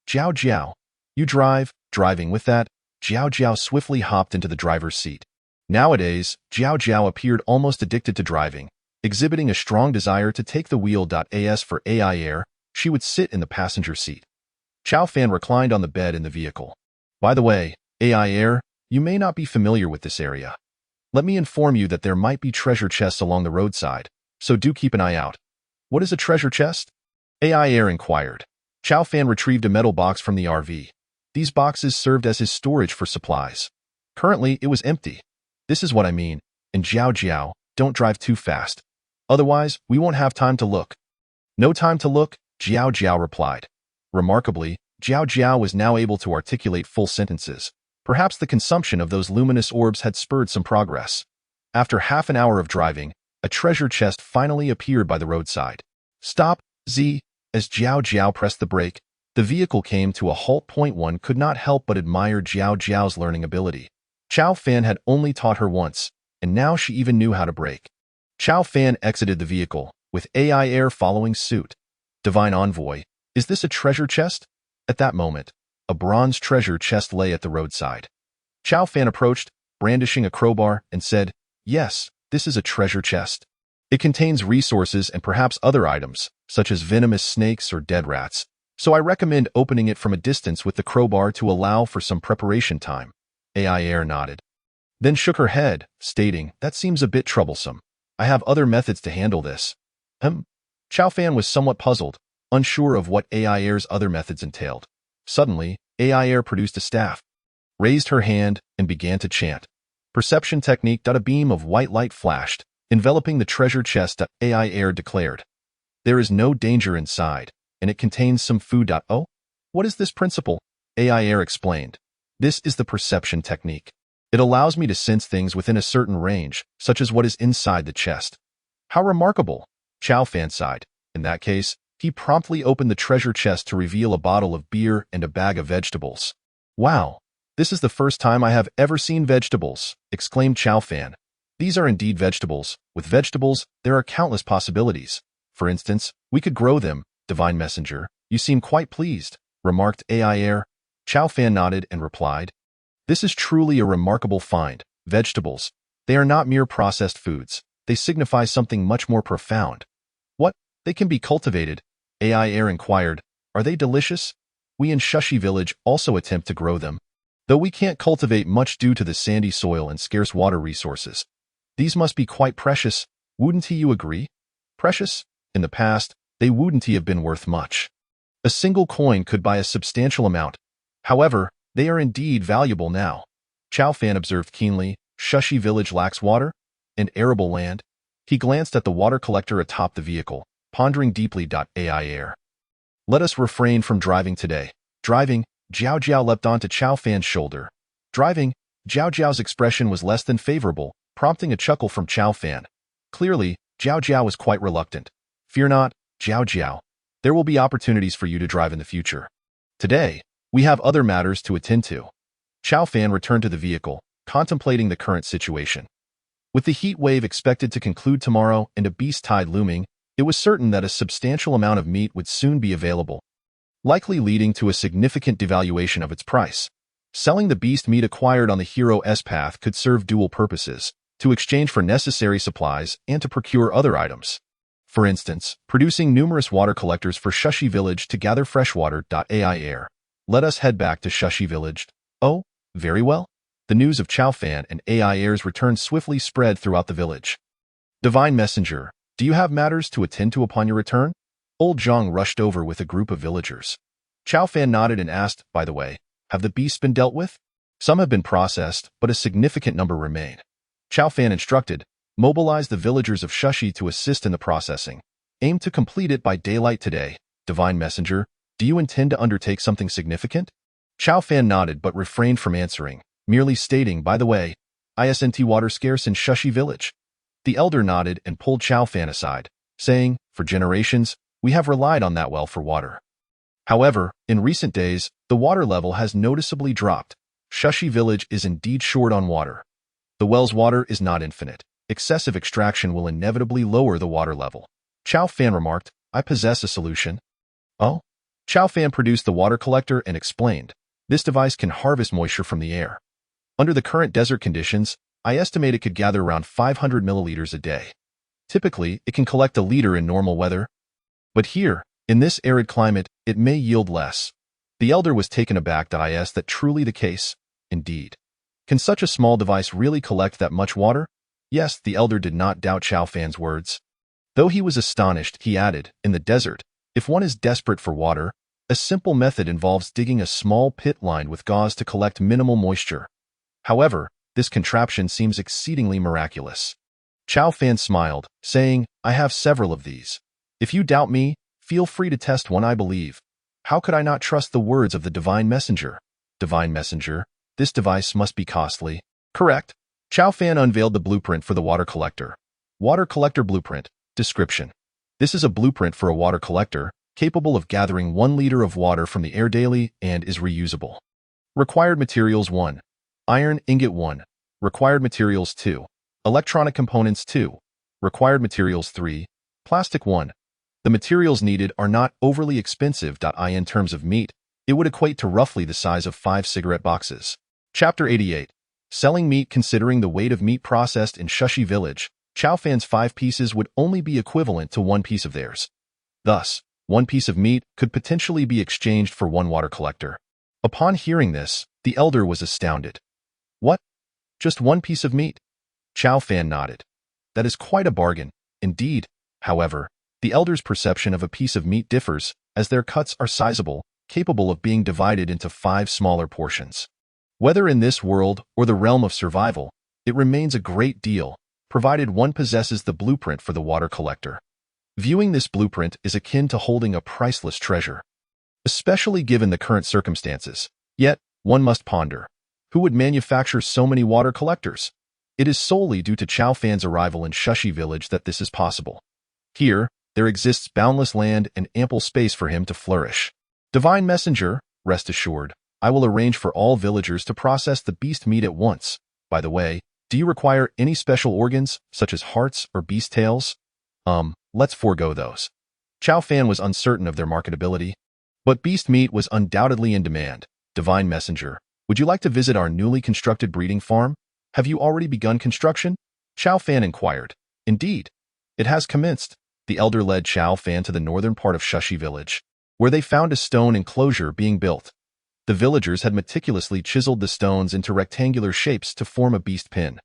Jiao Jiao. You drive. Driving with that, Jiao Jiao swiftly hopped into the driver's seat. Nowadays, Jiao Jiao appeared almost addicted to driving, exhibiting a strong desire to take the wheel. As for AI Air, she would sit in the passenger seat. Chao Fan reclined on the bed in the vehicle. By the way, AI Air, you may not be familiar with this area. Let me inform you that there might be treasure chests along the roadside, so do keep an eye out. What is a treasure chest? AI Air inquired. Chao Fan retrieved a metal box from the RV. These boxes served as his storage for supplies. Currently, it was empty. This is what I mean. And Jiao Jiao, don't drive too fast. Otherwise, we won't have time to look. No time to look, Jiao Jiao replied. Remarkably, Jiao Jiao was now able to articulate full sentences. Perhaps the consumption of those luminous orbs had spurred some progress. After half an hour of driving, a treasure chest finally appeared by the roadside. Stop, Z. As Jiao Jiao pressed the brake, the vehicle came to a halt. One could not help but admire Jiao Jiao's learning ability. Chow Fan had only taught her once, and now she even knew how to brake. Chow Fan exited the vehicle, with AI Air following suit. Divine Envoy, is this a treasure chest? At that moment, a bronze treasure chest lay at the roadside. Chow Fan approached, brandishing a crowbar, and said, "Yes, this is a treasure chest. It contains resources and perhaps other items, such as venomous snakes or dead rats, so I recommend opening it from a distance with the crowbar to allow for some preparation time." AI Air nodded, then shook her head, stating, "That seems a bit troublesome. I have other methods to handle this." Chow Fan was somewhat puzzled, unsure of what AI Air's other methods entailed. Suddenly, AI Air produced a staff, raised her hand, and began to chant. Perception technique. A beam of white light flashed, enveloping the treasure chest. AI Air declared, "There is no danger inside, and it contains some food. Oh, what is this principle?" AI Air explained. "This is the perception technique. It allows me to sense things within a certain range, such as what is inside the chest." "How remarkable," Chow Fan sighed. In that case, he promptly opened the treasure chest to reveal a bottle of beer and a bag of vegetables. "Wow, this is the first time I have ever seen vegetables," exclaimed Chow Fan. "These are indeed vegetables. With vegetables, there are countless possibilities. For instance, we could grow them." "Divine Messenger, you seem quite pleased," remarked AI Air. Chow Fan nodded and replied, "This is truly a remarkable find. Vegetables, they are not mere processed foods. They signify something much more profound." "What? They can be cultivated?" AI Air inquired. "Are they delicious?" "We in Shushi Village also attempt to grow them, though we can't cultivate much due to the sandy soil and scarce water resources. These must be quite precious, wouldn't you agree?" "Precious? In the past, they wouldn't have been worth much. A single coin could buy a substantial amount. However, they are indeed valuable now." Chow Fan observed keenly. "Shushi Village lacks water and arable land." He glanced at the water collector atop the vehicle, pondering deeply. AI Air, "Let us refrain from driving today." "Driving?" Jiao Jiao leapt onto Chow Fan's shoulder. "Driving?" Jiao Jiao's expression was less than favorable, prompting a chuckle from Chow Fan. Clearly, Jiao Jiao was quite reluctant. "Fear not, Jiao Jiao. There will be opportunities for you to drive in the future. Today, we have other matters to attend to." Chow Fan returned to the vehicle, contemplating the current situation. With the heat wave expected to conclude tomorrow and a beast tide looming, it was certain that a substantial amount of meat would soon be available, likely leading to a significant devaluation of its price. Selling the beast meat acquired on the Hero S path could serve dual purposes, to exchange for necessary supplies and to procure other items. For instance, producing numerous water collectors for Shushi Village to gather fresh water. AI Air, "Let us head back to Shushi Village." "Oh, very well." The news of Chow Fan and AI Air's return swiftly spread throughout the village. "Divine Messenger, do you have matters to attend to upon your return?" Old Zhang rushed over with a group of villagers. Chow Fan nodded and asked, "By the way, have the beasts been dealt with?" "Some have been processed, but a significant number remain." Chow Fan instructed, "Mobilize the villagers of Shushi to assist in the processing. Aim to complete it by daylight today." "Divine Messenger, do you intend to undertake something significant?" Chow Fan nodded but refrained from answering, merely stating, "By the way, isn't water scarce in Shushi Village?" The elder nodded and pulled Chow Fan aside, saying, "For generations, we have relied on that well for water. However, in recent days, the water level has noticeably dropped. Shushi Village is indeed short on water. The well's water is not infinite. Excessive extraction will inevitably lower the water level." Chow Fan remarked, "I possess a solution." "Oh?" Chow Fan produced the water collector and explained, "This device can harvest moisture from the air. Under the current desert conditions, I estimate it could gather around 500 milliliters a day. Typically, it can collect a liter in normal weather. But here, in this arid climate, it may yield less." The elder was taken aback. Is that truly the case? Indeed. Can such a small device really collect that much water? Yes, the elder did not doubt Chow Fan's words. Though he was astonished, he added, "In the desert, if one is desperate for water, a simple method involves digging a small pit lined with gauze to collect minimal moisture. However, this contraption seems exceedingly miraculous." Chow Fan smiled, saying, "I have several of these. If you doubt me, feel free to test one. I believe. How could I not trust the words of the Divine Messenger?" "Divine Messenger, this device must be costly." "Correct." Chow Fan unveiled the blueprint for the water collector. Water collector blueprint. Description. This is a blueprint for a water collector, capable of gathering 1 liter of water from the air daily and is reusable. Required materials: 1. Iron ingot 1. Required materials 2. Electronic components 2. Required materials 3. Plastic 1. The materials needed are not overly expensive. In terms of meat, it would equate to roughly the size of 5 cigarette boxes. Chapter 88. Selling meat. Considering the weight of meat processed in Shushi Village, Chow Fan's 5 pieces would only be equivalent to 1 piece of theirs. Thus, 1 piece of meat could potentially be exchanged for 1 water collector. Upon hearing this, the elder was astounded. What? Just 1 piece of meat? Chow Fan nodded. That is quite a bargain, indeed. However, the elder's perception of a piece of meat differs, as their cuts are sizable, capable of being divided into 5 smaller portions. Whether in this world or the realm of survival, it remains a great deal, provided one possesses the blueprint for the water collector. Viewing this blueprint is akin to holding a priceless treasure, especially given the current circumstances. Yet, one must ponder, who would manufacture so many water collectors? It is solely due to Chow Fan's arrival in Shushi Village that this is possible. Here, there exists boundless land and ample space for him to flourish. Divine Messenger, rest assured, I will arrange for all villagers to process the beast meat at once. By the way, do you require any special organs, such as hearts or beast tails? Let's forego those. Chow Fan was uncertain of their marketability, but beast meat was undoubtedly in demand. Divine Messenger, would you like to visit our newly constructed breeding farm? Have you already begun construction? Chow Fan inquired. Indeed, it has commenced. The elder led Chow Fan to the northern part of Shushi Village, where they found a stone enclosure being built. The villagers had meticulously chiseled the stones into rectangular shapes to form a beast pen.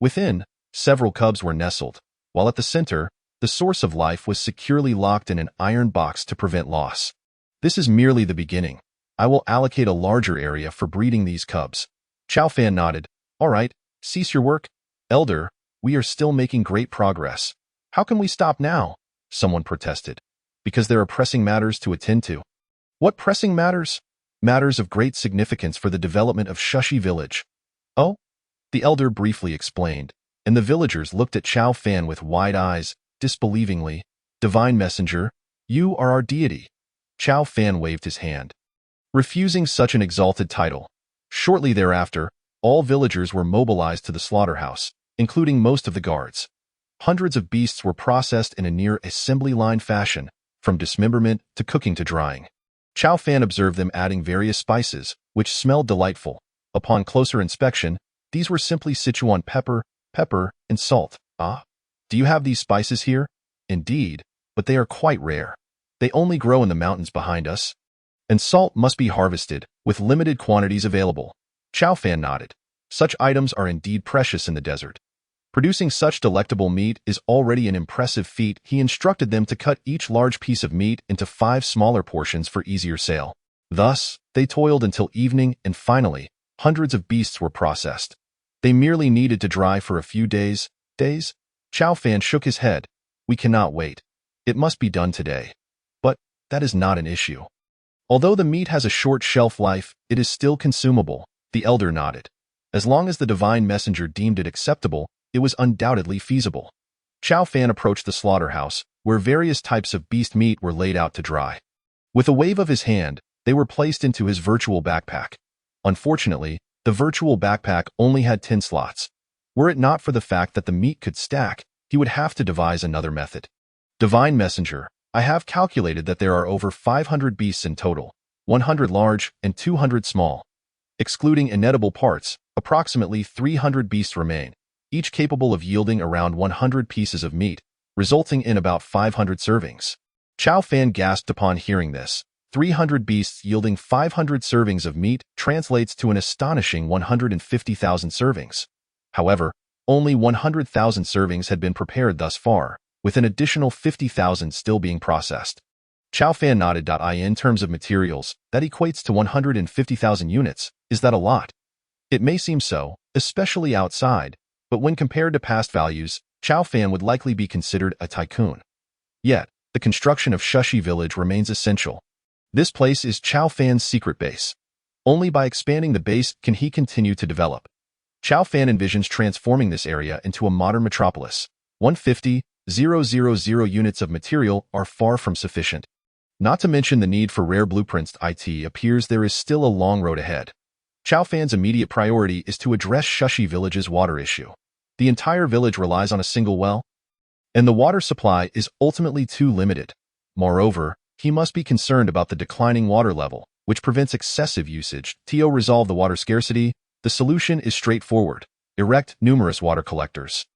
Within, several cubs were nestled, while at the center, the source of life was securely locked in an iron box to prevent loss. This is merely the beginning. I will allocate a larger area for breeding these cubs. Chow Fan nodded. All right, cease your work. Elder, we are still making great progress. How can we stop now? Someone protested. Because there are pressing matters to attend to. What pressing matters? Matters of great significance for the development of Shushi Village. Oh? The elder briefly explained, and the villagers looked at Chow Fan with wide eyes, disbelievingly. Divine Messenger, you are our deity. Chow Fan waved his hand, refusing such an exalted title. Shortly thereafter, all villagers were mobilized to the slaughterhouse, including most of the guards. Hundreds of beasts were processed in a near assembly line fashion, from dismemberment to cooking to drying. Chow Fan observed them adding various spices, which smelled delightful. Upon closer inspection, these were simply Sichuan pepper, and salt. Ah, do you have these spices here? Indeed, but they are quite rare. They only grow in the mountains behind us. And salt must be harvested, with limited quantities available. Chow Fan nodded. Such items are indeed precious in the desert. Producing such delectable meat is already an impressive feat. He instructed them to cut each large piece of meat into 5 smaller portions for easier sale. Thus, they toiled until evening, and finally, hundreds of beasts were processed. They merely needed to dry for a few days. Days? Chow Fan shook his head. We cannot wait. It must be done today. But that is not an issue. Although the meat has a short shelf life, it is still consumable. The elder nodded. As long as the Divine Messenger deemed it acceptable, it was undoubtedly feasible. Chow Fan approached the slaughterhouse, where various types of beast meat were laid out to dry. With a wave of his hand, they were placed into his virtual backpack. Unfortunately, the virtual backpack only had 10 slots. Were it not for the fact that the meat could stack, he would have to devise another method. Divine Messenger, I have calculated that there are over 500 beasts in total, 100 large and 200 small. Excluding inedible parts, approximately 300 beasts remain, each capable of yielding around 100 pieces of meat, resulting in about 500 servings. Chow Fan gasped upon hearing this. 300 beasts yielding 500 servings of meat translates to an astonishing 150,000 servings. However, only 100,000 servings had been prepared thus far, with an additional 50,000 still being processed. Chow Fan nodded. In terms of materials, that equates to 150,000 units. Is that a lot? It may seem so, especially outside, but when compared to past values, Chow Fan would likely be considered a tycoon. Yet, the construction of Shushi Village remains essential. This place is Chow Fan's secret base. Only by expanding the base can he continue to develop. Chow Fan envisions transforming this area into a modern metropolis. 150,000 units of material are far from sufficient. Not to mention the need for rare blueprints. It appears there is still a long road ahead. Chow Fan's immediate priority is to address Shushi Village's water issue. The entire village relies on a single well, and the water supply is ultimately too limited. Moreover, he must be concerned about the declining water level, which prevents excessive usage. To resolve the water scarcity, the solution is straightforward. Erect numerous water collectors.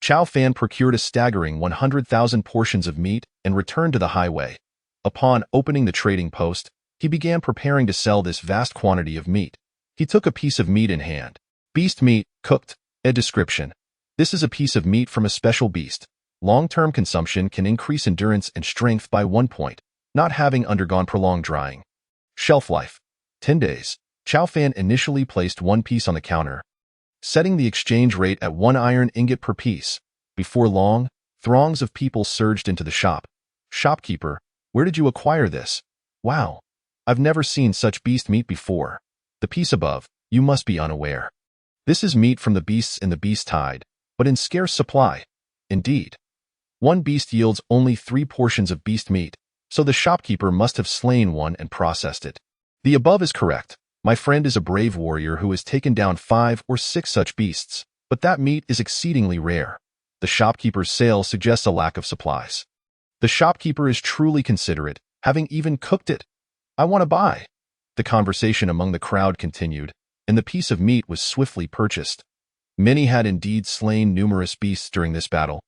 Chow Fan procured a staggering 100,000 portions of meat and returned to the highway. Upon opening the trading post, he began preparing to sell this vast quantity of meat. He took a piece of meat in hand. Beast meat, cooked. A description. This is a piece of meat from a special beast. Long-term consumption can increase endurance and strength by 1 point, not having undergone prolonged drying. Shelf life. 10 days. Chow Fan initially placed one piece on the counter, setting the exchange rate at 1 iron ingot per piece. Before long, throngs of people surged into the shop. Shopkeeper, where did you acquire this? Wow, I've never seen such beast meat before. The piece above, you must be unaware. This is meat from the beasts in the beast tide, but in scarce supply. Indeed. One beast yields only 3 portions of beast meat, so the shopkeeper must have slain one and processed it. The above is correct. My friend is a brave warrior who has taken down 5 or 6 such beasts, but that meat is exceedingly rare. The shopkeeper's sale suggests a lack of supplies. The shopkeeper is truly considerate, having even cooked it. I want to buy. The conversation among the crowd continued, and the piece of meat was swiftly purchased. Many had indeed slain numerous beasts during this battle,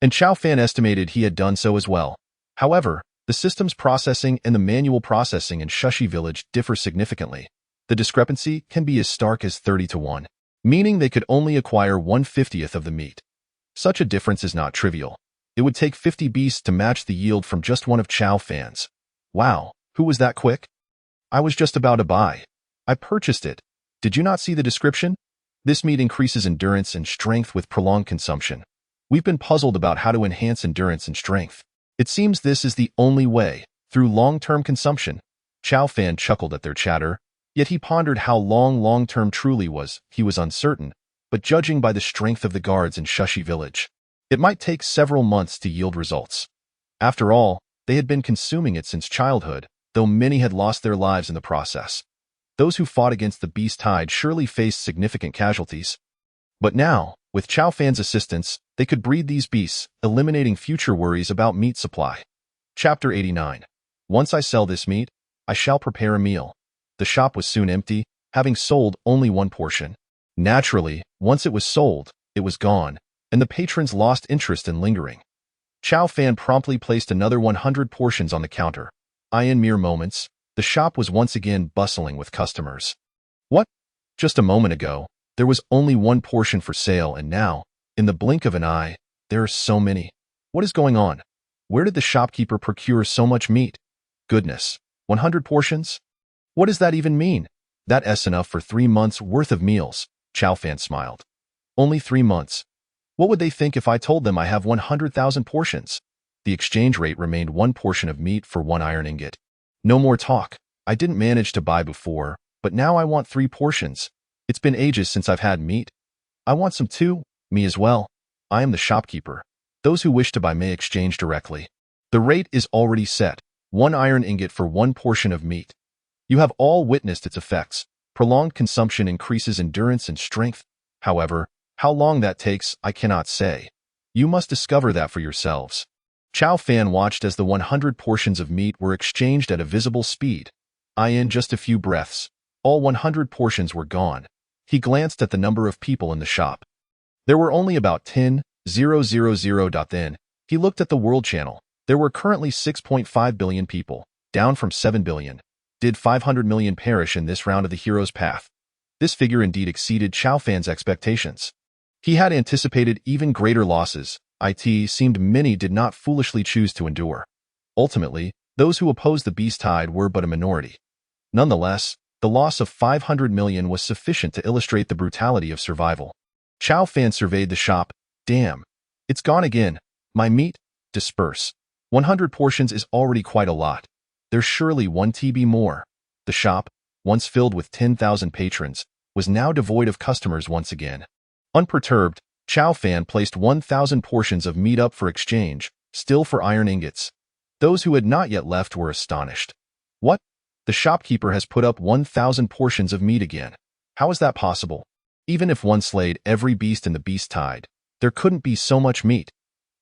and Chow Fan estimated he had done so as well. However, the systems processing and the manual processing in Shushi Village differ significantly. The discrepancy can be as stark as 30 to 1, meaning they could only acquire 1/50th of the meat. Such a difference is not trivial. It would take 50 beasts to match the yield from just one of Chow Fan's. Wow, who was that quick? I was just about to buy. I purchased it. Did you not see the description? This meat increases endurance and strength with prolonged consumption. We've been puzzled about how to enhance endurance and strength. It seems this is the only way, through long-term consumption. Chow Fan chuckled at their chatter, yet he pondered how long-term truly was. He was uncertain, but judging by the strength of the guards in Shushi Village, it might take several months to yield results. After all, they had been consuming it since childhood, though many had lost their lives in the process. Those who fought against the beast tide surely faced significant casualties. But now, with Chow Fan's assistance, they could breed these beasts, eliminating future worries about meat supply. Chapter 89. Once I sell this meat, I shall prepare a meal. The shop was soon empty, having sold only 1 portion. Naturally, once it was sold, it was gone, and the patrons lost interest in lingering. Chow Fan promptly placed another 100 portions on the counter. In mere moments, the shop was once again bustling with customers. What? Just a moment ago, there was only 1 portion for sale, and now, in the blink of an eye, there are so many. What is going on? Where did the shopkeeper procure so much meat? Goodness, 100 portions? What does that even mean? That's enough for 3 months' worth of meals. Chow Fan smiled. Only 3 months. What would they think if I told them I have 100,000 portions? The exchange rate remained 1 portion of meat for 1 iron ingot. No more talk. I didn't manage to buy before, but now I want 3 portions. It's been ages since I've had meat. I want some too. Me as well. I am the shopkeeper. Those who wish to buy may exchange directly. The rate is already set. 1 iron ingot for 1 portion of meat. You have all witnessed its effects. Prolonged consumption increases endurance and strength. However, how long that takes, I cannot say. You must discover that for yourselves. Chow Fan watched as the 100 portions of meat were exchanged at a visible speed. In just a few breaths, all 100 portions were gone. He glanced at the number of people in the shop. There were only about 10,000. Then, he looked at the World Channel. There were currently 6.5 billion people, down from 7 billion. Did 500 million perish in this round of the hero's path? This figure indeed exceeded Chow Fan's expectations. He had anticipated even greater losses. It seemed many did not foolishly choose to endure. Ultimately, those who opposed the beast tide were but a minority. Nonetheless, the loss of 500 million was sufficient to illustrate the brutality of survival. Chow Fan surveyed the shop. Damn. It's gone again. My meat? Disperse. 100 portions is already quite a lot. There's surely 1 TB more. The shop, once filled with 10,000 patrons, was now devoid of customers once again. Unperturbed, Chow Fan placed 1,000 portions of meat up for exchange, still for iron ingots. Those who had not yet left were astonished. What? The shopkeeper has put up 1,000 portions of meat again. How is that possible? Even if one slayed every beast in the beast tide, there couldn't be so much meat.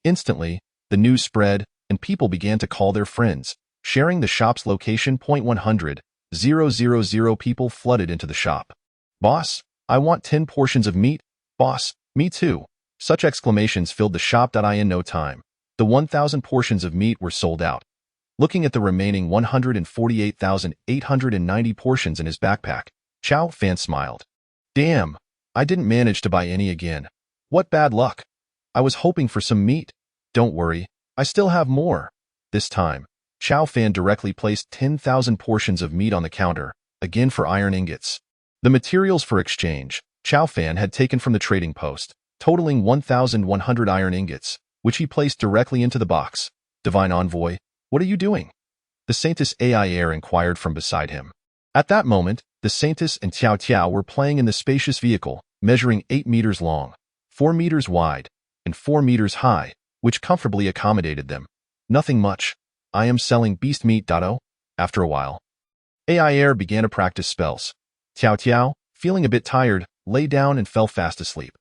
Instantly, the news spread, and people began to call their friends, sharing the shop's location. 100,000 people flooded into the shop. Boss, I want 10 portions of meat. Boss, me too. Such exclamations filled the shop. In no time, the 1,000 portions of meat were sold out. Looking at the remaining 148,890 portions in his backpack, Chow Fan smiled. Damn, I didn't manage to buy any again. What bad luck. I was hoping for some meat. Don't worry, I still have more. This time, Chow Fan directly placed 10,000 portions of meat on the counter, again for iron ingots. The materials for exchange, Chow Fan had taken from the trading post, totaling 1,100 iron ingots, which he placed directly into the box. Divine Envoy, what are you doing? The Saintess AI Air inquired from beside him. At that moment, the Saintess and Tiao Tiao were playing in the spacious vehicle, measuring 8 meters long, 4 meters wide, and 4 meters high, which comfortably accommodated them. Nothing much. I am selling beast meat. After a while, AI Air began to practice spells. Tiao Tiao, feeling a bit tired, lay down and fell fast asleep.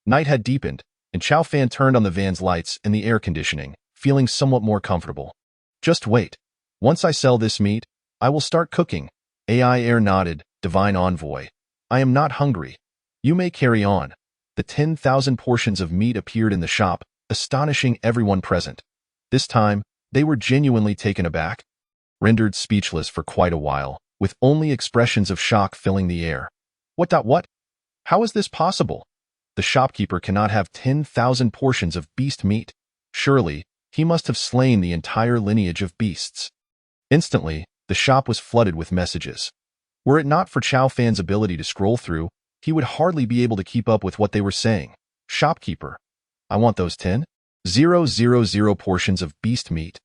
Night had deepened, and Chow Fan turned on the van's lights and the air conditioning, feeling somewhat more comfortable. Just wait. Once I sell this meat, I will start cooking. AI Air nodded. Divine Envoy, I am not hungry. You may carry on. The 10,000 portions of meat appeared in the shop, astonishing everyone present. This time, they were genuinely taken aback, rendered speechless for quite a while, with only expressions of shock filling the air. What? How is this possible? The shopkeeper cannot have 10,000 portions of beast meat. Surely, he must have slain the entire lineage of beasts. Instantly, the shop was flooded with messages. Were it not for Chow Fan's ability to scroll through, he would hardly be able to keep up with what they were saying. Shopkeeper, I want those 10,000 portions of beast meat.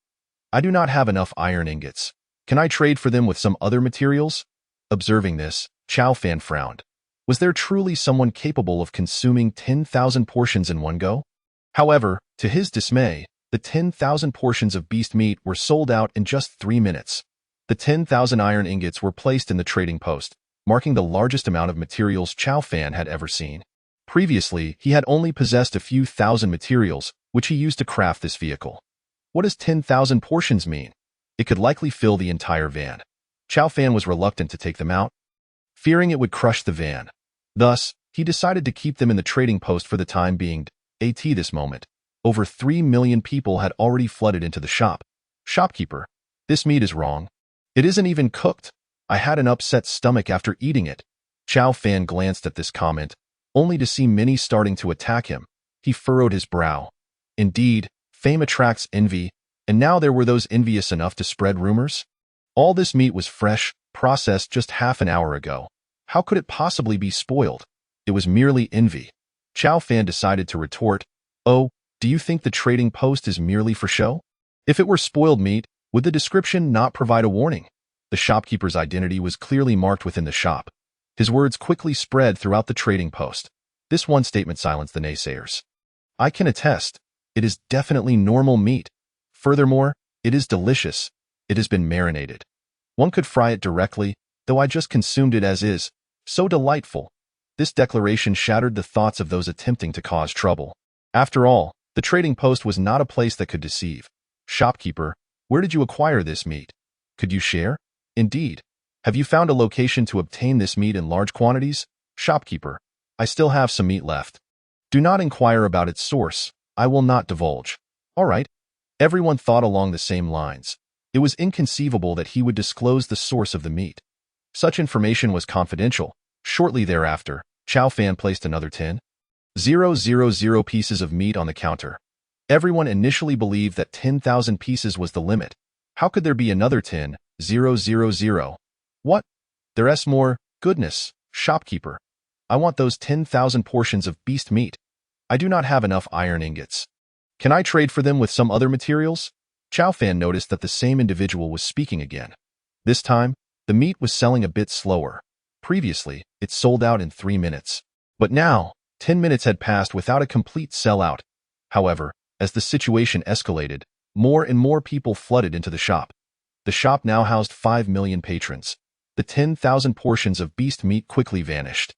I do not have enough iron ingots. Can I trade for them with some other materials? Observing this, Chow Fan frowned. Was there truly someone capable of consuming 10,000 portions in one go? However, to his dismay, the 10,000 portions of beast meat were sold out in just 3 minutes. The 10,000 iron ingots were placed in the trading post, marking the largest amount of materials Chow Fan had ever seen. Previously, he had only possessed a few thousand materials, which he used to craft this vehicle. What does 10,000 portions mean? It could likely fill the entire van. Chow Fan was reluctant to take them out, fearing it would crush the van. Thus, he decided to keep them in the trading post for the time being. At this moment, over 3 million people had already flooded into the shop. Shopkeeper, this meat is wrong. It isn't even cooked. I had an upset stomach after eating it. Chow Fan glanced at this comment, only to see many starting to attack him. He furrowed his brow. Indeed, fame attracts envy, and now there were those envious enough to spread rumors. All this meat was fresh, processed just half an hour ago. How could it possibly be spoiled? It was merely envy. Chow Fan decided to retort, "Oh, do you think the trading post is merely for show? If it were spoiled meat, would the description not provide a warning?" The shopkeeper's identity was clearly marked within the shop. His words quickly spread throughout the trading post. This one statement silenced the naysayers. I can attest, it is definitely normal meat. Furthermore, it is delicious. It has been marinated. One could fry it directly, though I just consumed it as is. So delightful. This declaration shattered the thoughts of those attempting to cause trouble. After all, the trading post was not a place that could deceive. Shopkeeper, where did you acquire this meat? Could you share? Indeed. Have you found a location to obtain this meat in large quantities? Shopkeeper, I still have some meat left. Do not inquire about its source. I will not divulge. All right. Everyone thought along the same lines. It was inconceivable that he would disclose the source of the meat. Such information was confidential. Shortly thereafter, Chow Fan placed another 10,000 pieces of meat on the counter. Everyone initially believed that 10,000 pieces was the limit. How could there be another 10,000? What? There's more. Goodness, shopkeeper. I want those 10,000 portions of beast meat. I do not have enough iron ingots. Can I trade for them with some other materials? Chow Fan noticed that the same individual was speaking again. This time, the meat was selling a bit slower. Previously, it sold out in 3 minutes. But now, 10 minutes had passed without a complete sellout. However, as the situation escalated, more and more people flooded into the shop. The shop now housed 5 million patrons. The 10,000 portions of beast meat quickly vanished.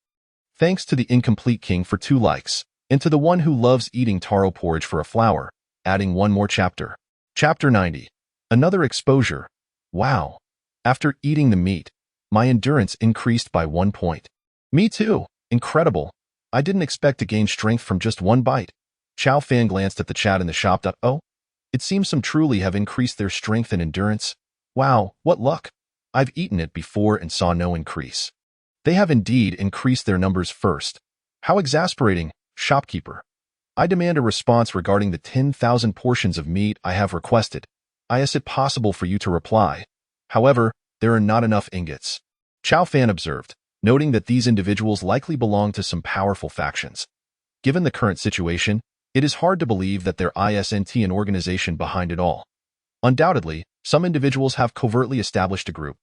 Thanks to the incomplete king for 2 likes, and to the one who loves eating taro porridge for a flower, adding one more chapter. Chapter 90. Another exposure. Wow. After eating the meat, my endurance increased by 1 point. Me too. Incredible. I didn't expect to gain strength from just 1 bite. Chow Fan glanced at the chat in the shop. Oh, it seems some truly have increased their strength and endurance. Wow, what luck. I've eaten it before and saw no increase. They have indeed increased their numbers first. How exasperating, shopkeeper. I demand a response regarding the 10,000 portions of meat I have requested. Is it possible for you to reply? However, there are not enough ingots. Chow Fan observed, noting that these individuals likely belong to some powerful factions. Given the current situation, it is hard to believe that there isn't an organization behind it all. Undoubtedly, some individuals have covertly established a group.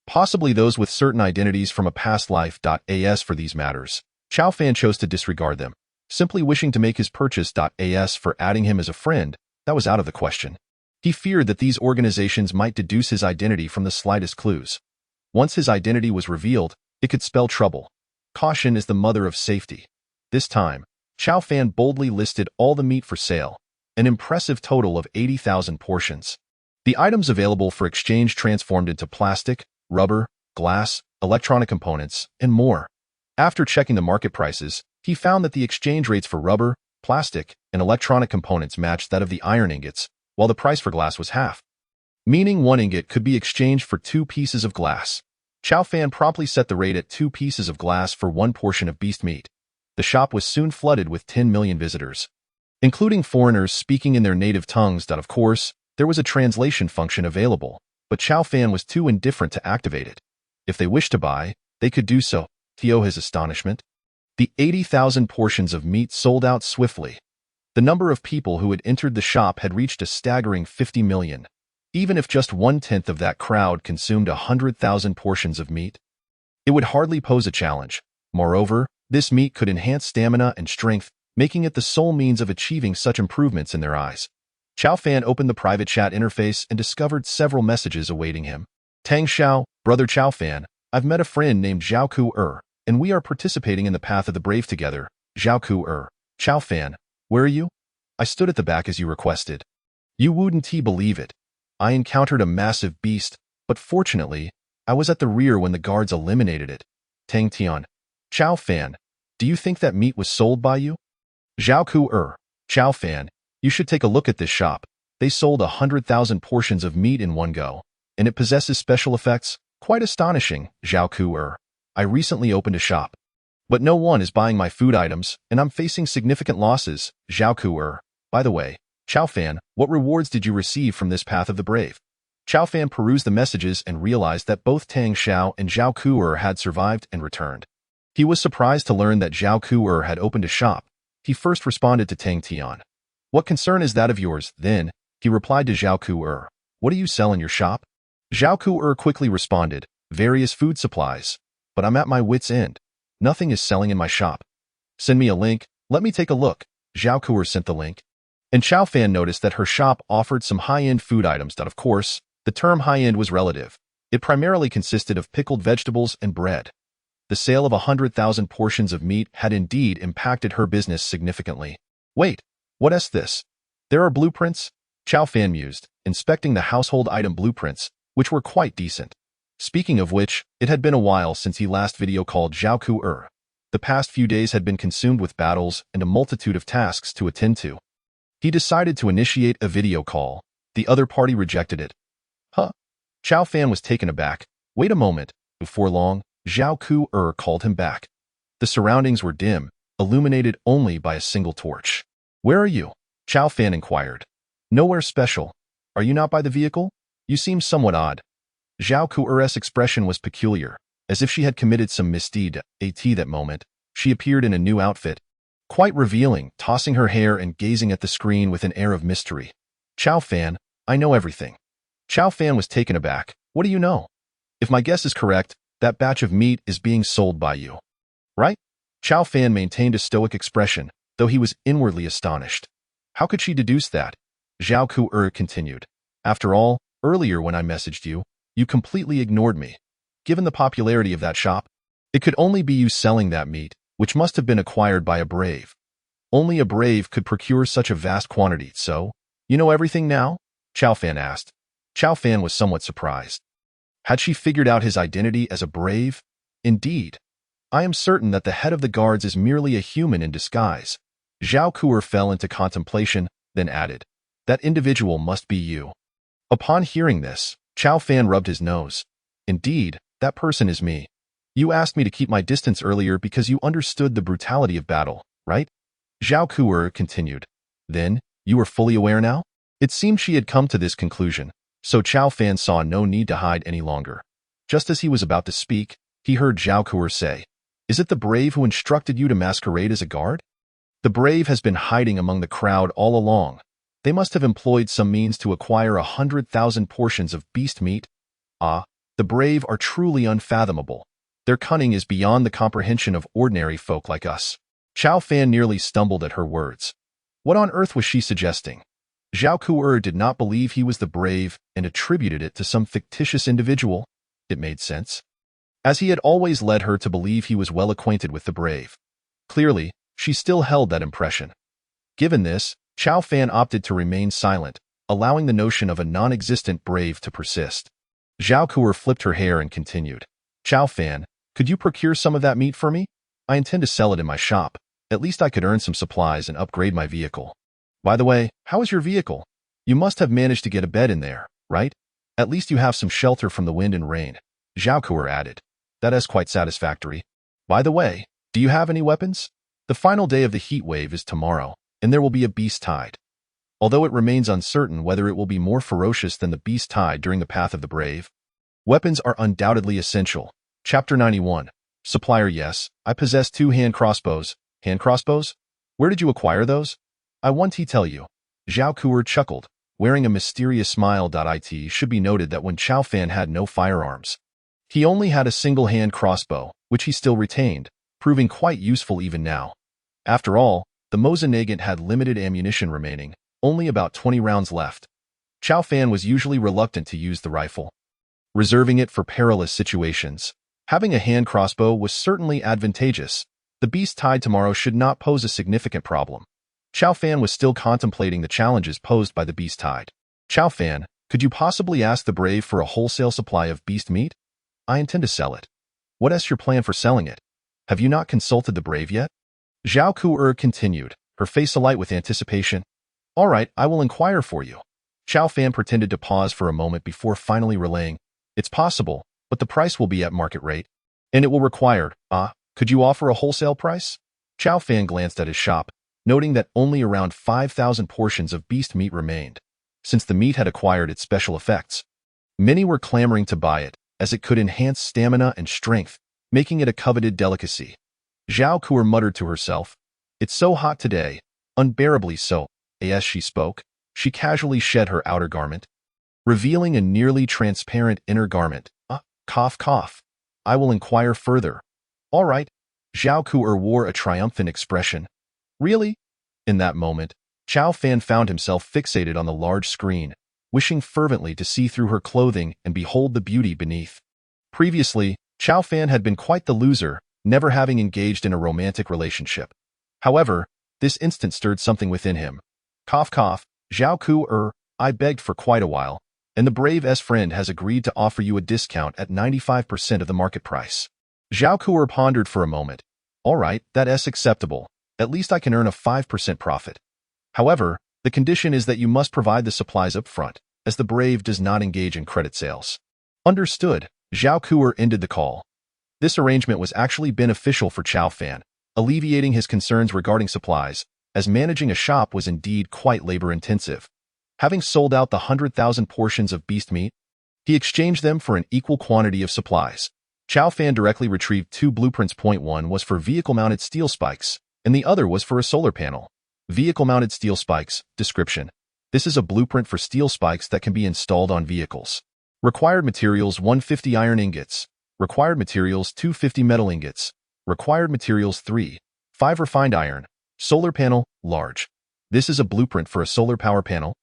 Possibly those with certain identities from a past life. As for these matters, Chow Fan chose to disregard them, simply wishing to make his purchase. As for adding him as a friend, that was out of the question. He feared that these organizations might deduce his identity from the slightest clues. Once his identity was revealed, it could spell trouble. Caution is the mother of safety. This time, Chow Fan boldly listed all the meat for sale, an impressive total of 80,000 portions. The items available for exchange transformed into plastic, rubber, glass, electronic components, and more. After checking the market prices, he found that the exchange rates for rubber, plastic, and electronic components matched that of the iron ingots, while the price for glass was half. Meaning 1 ingot could be exchanged for 2 pieces of glass. Chow Fan promptly set the rate at 2 pieces of glass for 1 portion of beast meat. The shop was soon flooded with 10 million visitors, including foreigners speaking in their native tongues. Of course, there was a translation function available, but Chow Fan was too indifferent to activate it. If they wished to buy, they could do so. To his astonishment, the 80,000 portions of meat sold out swiftly. The number of people who had entered the shop had reached a staggering 50 million. Even if just 1/10 of that crowd consumed 100,000 portions of meat, it would hardly pose a challenge. Moreover, this meat could enhance stamina and strength, making it the sole means of achieving such improvements in their eyes. Chow Fan opened the private chat interface and discovered several messages awaiting him. Tang Xiao, brother Chow Fan, I've met a friend named Zhao Ku and we are participating in the Path of the Brave together. Zhao Ku Chow Fan, where are you? I stood at the back as you requested. You wouldn't believe it. I encountered a massive beast, but fortunately, I was at the rear when the guards eliminated it. Tang Tian. Chow Fan, do you think that meat was sold by you? Zhao Ku Chow Fan, you should take a look at this shop. They sold 100,000 portions of meat in one go, and it possesses special effects. Quite astonishing, Zhao Ku I recently opened a shop, but no one is buying my food items, and I'm facing significant losses. Zhao Ku By the way, Chow Fan, what rewards did you receive from this Path of the Brave? Chow Fan perused the messages and realized that both Tang Xiao and Zhao Ku had survived and returned. He was surprised to learn that Zhao Ku had opened a shop. He first responded to Tang Tian. What concern is that of yours? Then, he replied to Zhao Ku What do you sell in your shop? Zhao Ku quickly responded, various food supplies. But I'm at my wit's end. Nothing is selling in my shop. Send me a link, let me take a look. Zhao Ku sent the link. And Chow Fan noticed that her shop offered some high-end food items. Of course, the term high-end was relative. It primarily consisted of pickled vegetables and bread. The sale of 100,000 portions of meat had indeed impacted her business significantly. Wait, what is this? There are blueprints? Chow Fan mused, inspecting the household item blueprints, which were quite decent. Speaking of which, it had been a while since he last video called Zhao Ku The past few days had been consumed with battles and a multitude of tasks to attend to. He decided to initiate a video call. The other party rejected it. Huh? Chow Fan was taken aback. Wait a moment. Before long, Zhao Ku called him back. The surroundings were dim, illuminated only by a single torch. Where are you? Chow Fan inquired. Nowhere special. Are you not by the vehicle? You seem somewhat odd. Zhao Ku's expression was peculiar, as if she had committed some misdeed. At that moment, she appeared in a new outfit, quite revealing, tossing her hair and gazing at the screen with an air of mystery. Chow Fan, I know everything. Chow Fan was taken aback. What do you know? If my guess is correct, that batch of meat is being sold by you. Right? Chow Fan maintained a stoic expression, though he was inwardly astonished. How could she deduce that? Zhao Ku continued. After all, earlier when I messaged you, you completely ignored me. given the popularity of that shop. It could only be you selling that meat, which must have been acquired by a brave. Only a brave could procure such a vast quantity, so, you know everything now? Chao Fan asked. Chao Fan was somewhat surprised. Had she figured out his identity as a brave? Indeed. I am certain that the head of the guards is merely a human in disguise. Zhao Kuer fell into contemplation, then added, that individual must be you. Upon hearing this, Chao Fan rubbed his nose. Indeed, that person is me. You asked me to keep my distance earlier because you understood the brutality of battle, right? Zhao Kuer continued. Then, you are fully aware now? It seemed she had come to this conclusion, so Chao Fan saw no need to hide any longer. Just as he was about to speak, he heard Zhao Kuer say, is it the brave who instructed you to masquerade as a guard? The brave has been hiding among the crowd all along. They must have employed some means to acquire 100,000 portions of beast meat. Ah, the brave are truly unfathomable. Their cunning is beyond the comprehension of ordinary folk like us. Chao Fan nearly stumbled at her words. What on earth was she suggesting? Zhao Kuer did not believe he was the brave and attributed it to some fictitious individual. It made sense, as he had always led her to believe he was well acquainted with the brave. Clearly, she still held that impression. Given this, Chao Fan opted to remain silent, allowing the notion of a non-existent brave to persist. Zhao Kuer flipped her hair and continued. Chao Fan, could you procure some of that meat for me? I intend to sell it in my shop. At least I could earn some supplies and upgrade my vehicle. By the way, how is your vehicle? You must have managed to get a bed in there, right? At least you have some shelter from the wind and rain. Zhao Kuer added. That is quite satisfactory. By the way, do you have any weapons? The final day of the heat wave is tomorrow, and there will be a beast tide. Although it remains uncertain whether it will be more ferocious than the beast tide during the Path of the Brave, weapons are undoubtedly essential. Chapter 91. Supplier. Yes, I possess 2 hand crossbows. Hand crossbows? Where did you acquire those? I want to tell you. Zhao Kuer chuckled, wearing a mysterious smile. It should be noted that when Chao Fan had no firearms, he only had a single hand crossbow, which he still retained, proving quite useful even now. After all, the Mosin-Nagant had limited ammunition remaining, only about 20 rounds left. Chao Fan was usually reluctant to use the rifle, reserving it for perilous situations. Having a hand crossbow was certainly advantageous. The beast tide tomorrow should not pose a significant problem. Chao Fan was still contemplating the challenges posed by the beast tide. Chao Fan, could you possibly ask the brave for a wholesale supply of beast meat? I intend to sell it. What is your plan for selling it? Have you not consulted the brave yet? Zhao Kuer continued, her face alight with anticipation. All right, I will inquire for you. Chao Fan pretended to pause for a moment before finally relaying. It's possible, but the price will be at market rate. And it will require, could you offer a wholesale price? Chao Fan glanced at his shop, noting that only around 5,000 portions of beast meat remained. Since the meat had acquired its special effects, many were clamoring to buy it, as it could enhance stamina and strength, making it a coveted delicacy. Zhao Kuer muttered to herself, it's so hot today, unbearably so. As she spoke, she casually shed her outer garment, revealing a nearly transparent inner garment. Cough, cough. I will inquire further. All right. Zhao Kuer wore a triumphant expression. Really? In that moment, Chao Fan found himself fixated on the large screen, wishing fervently to see through her clothing and behold the beauty beneath. Previously, Chao Fan had been quite the loser, never having engaged in a romantic relationship. However, this instant stirred something within him. Cough, cough. Zhao Kuer, I begged for quite a while, and the brave friend has agreed to offer you a discount at 95% of the market price. Zhao Kuer pondered for a moment. All right, that's acceptable. At least I can earn a 5% profit. However, the condition is that you must provide the supplies up front, as the brave does not engage in credit sales. Understood. Zhao Kuer ended the call. This arrangement was actually beneficial for Chao Fan, alleviating his concerns regarding supplies, as managing a shop was indeed quite labor-intensive. Having sold out the 100,000 portions of beast meat, he exchanged them for an equal quantity of supplies. Chao Fan directly retrieved 2 blueprints. Point 1 was for vehicle-mounted steel spikes, and the other was for a solar panel. Vehicle-mounted steel spikes. Description. This is a blueprint for steel spikes that can be installed on vehicles. Required materials 150 iron ingots. Required materials 250 metal ingots. Required materials 5 refined iron. Solar panel, large. This is a blueprint for a solar power panel,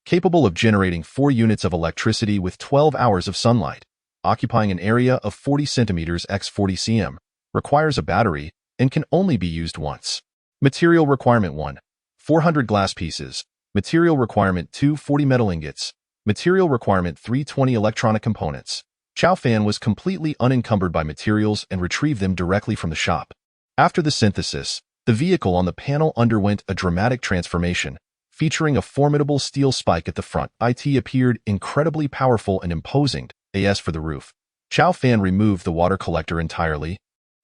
capable of generating 4 units of electricity with 12 hours of sunlight. occupying an area of 40 centimeters x 40 cm, requires a battery, and can only be used once. Material requirement 1. 400 glass pieces. Material requirement 2. 40 metal ingots. Material requirement 3. 20 electronic components. Chow Fan was completely unencumbered by materials and retrieved them directly from the shop. After the synthesis, the vehicle on the panel underwent a dramatic transformation, featuring a formidable steel spike at the front. It appeared incredibly powerful and imposing, as for the roof. Chow Fan removed the water collector entirely,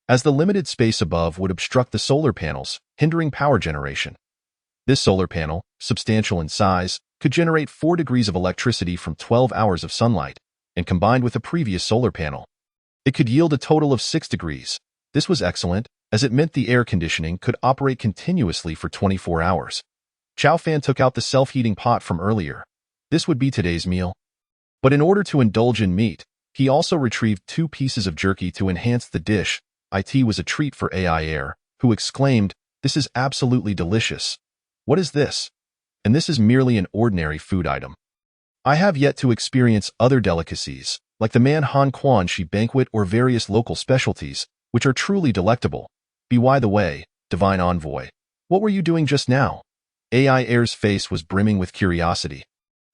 as the limited space above would obstruct the solar panels, hindering power generation. This solar panel, substantial in size, could generate 4 degrees of electricity from 12 hours of sunlight, and combined with the previous solar panel, it could yield a total of 6 degrees. This was excellent, as it meant the air conditioning could operate continuously for 24 hours. Chow Fan took out the self-heating pot from earlier. This would be today's meal. But in order to indulge in meat, he also retrieved 2 pieces of jerky to enhance the dish. It was a treat for AI Air, who exclaimed, "This is absolutely delicious. What is this?" And this is merely an ordinary food item. I have yet to experience other delicacies, like the Man Han Quan Shi banquet or various local specialties, which are truly delectable. By the way, Divine Envoy, what were you doing just now? AI Air's face was brimming with curiosity.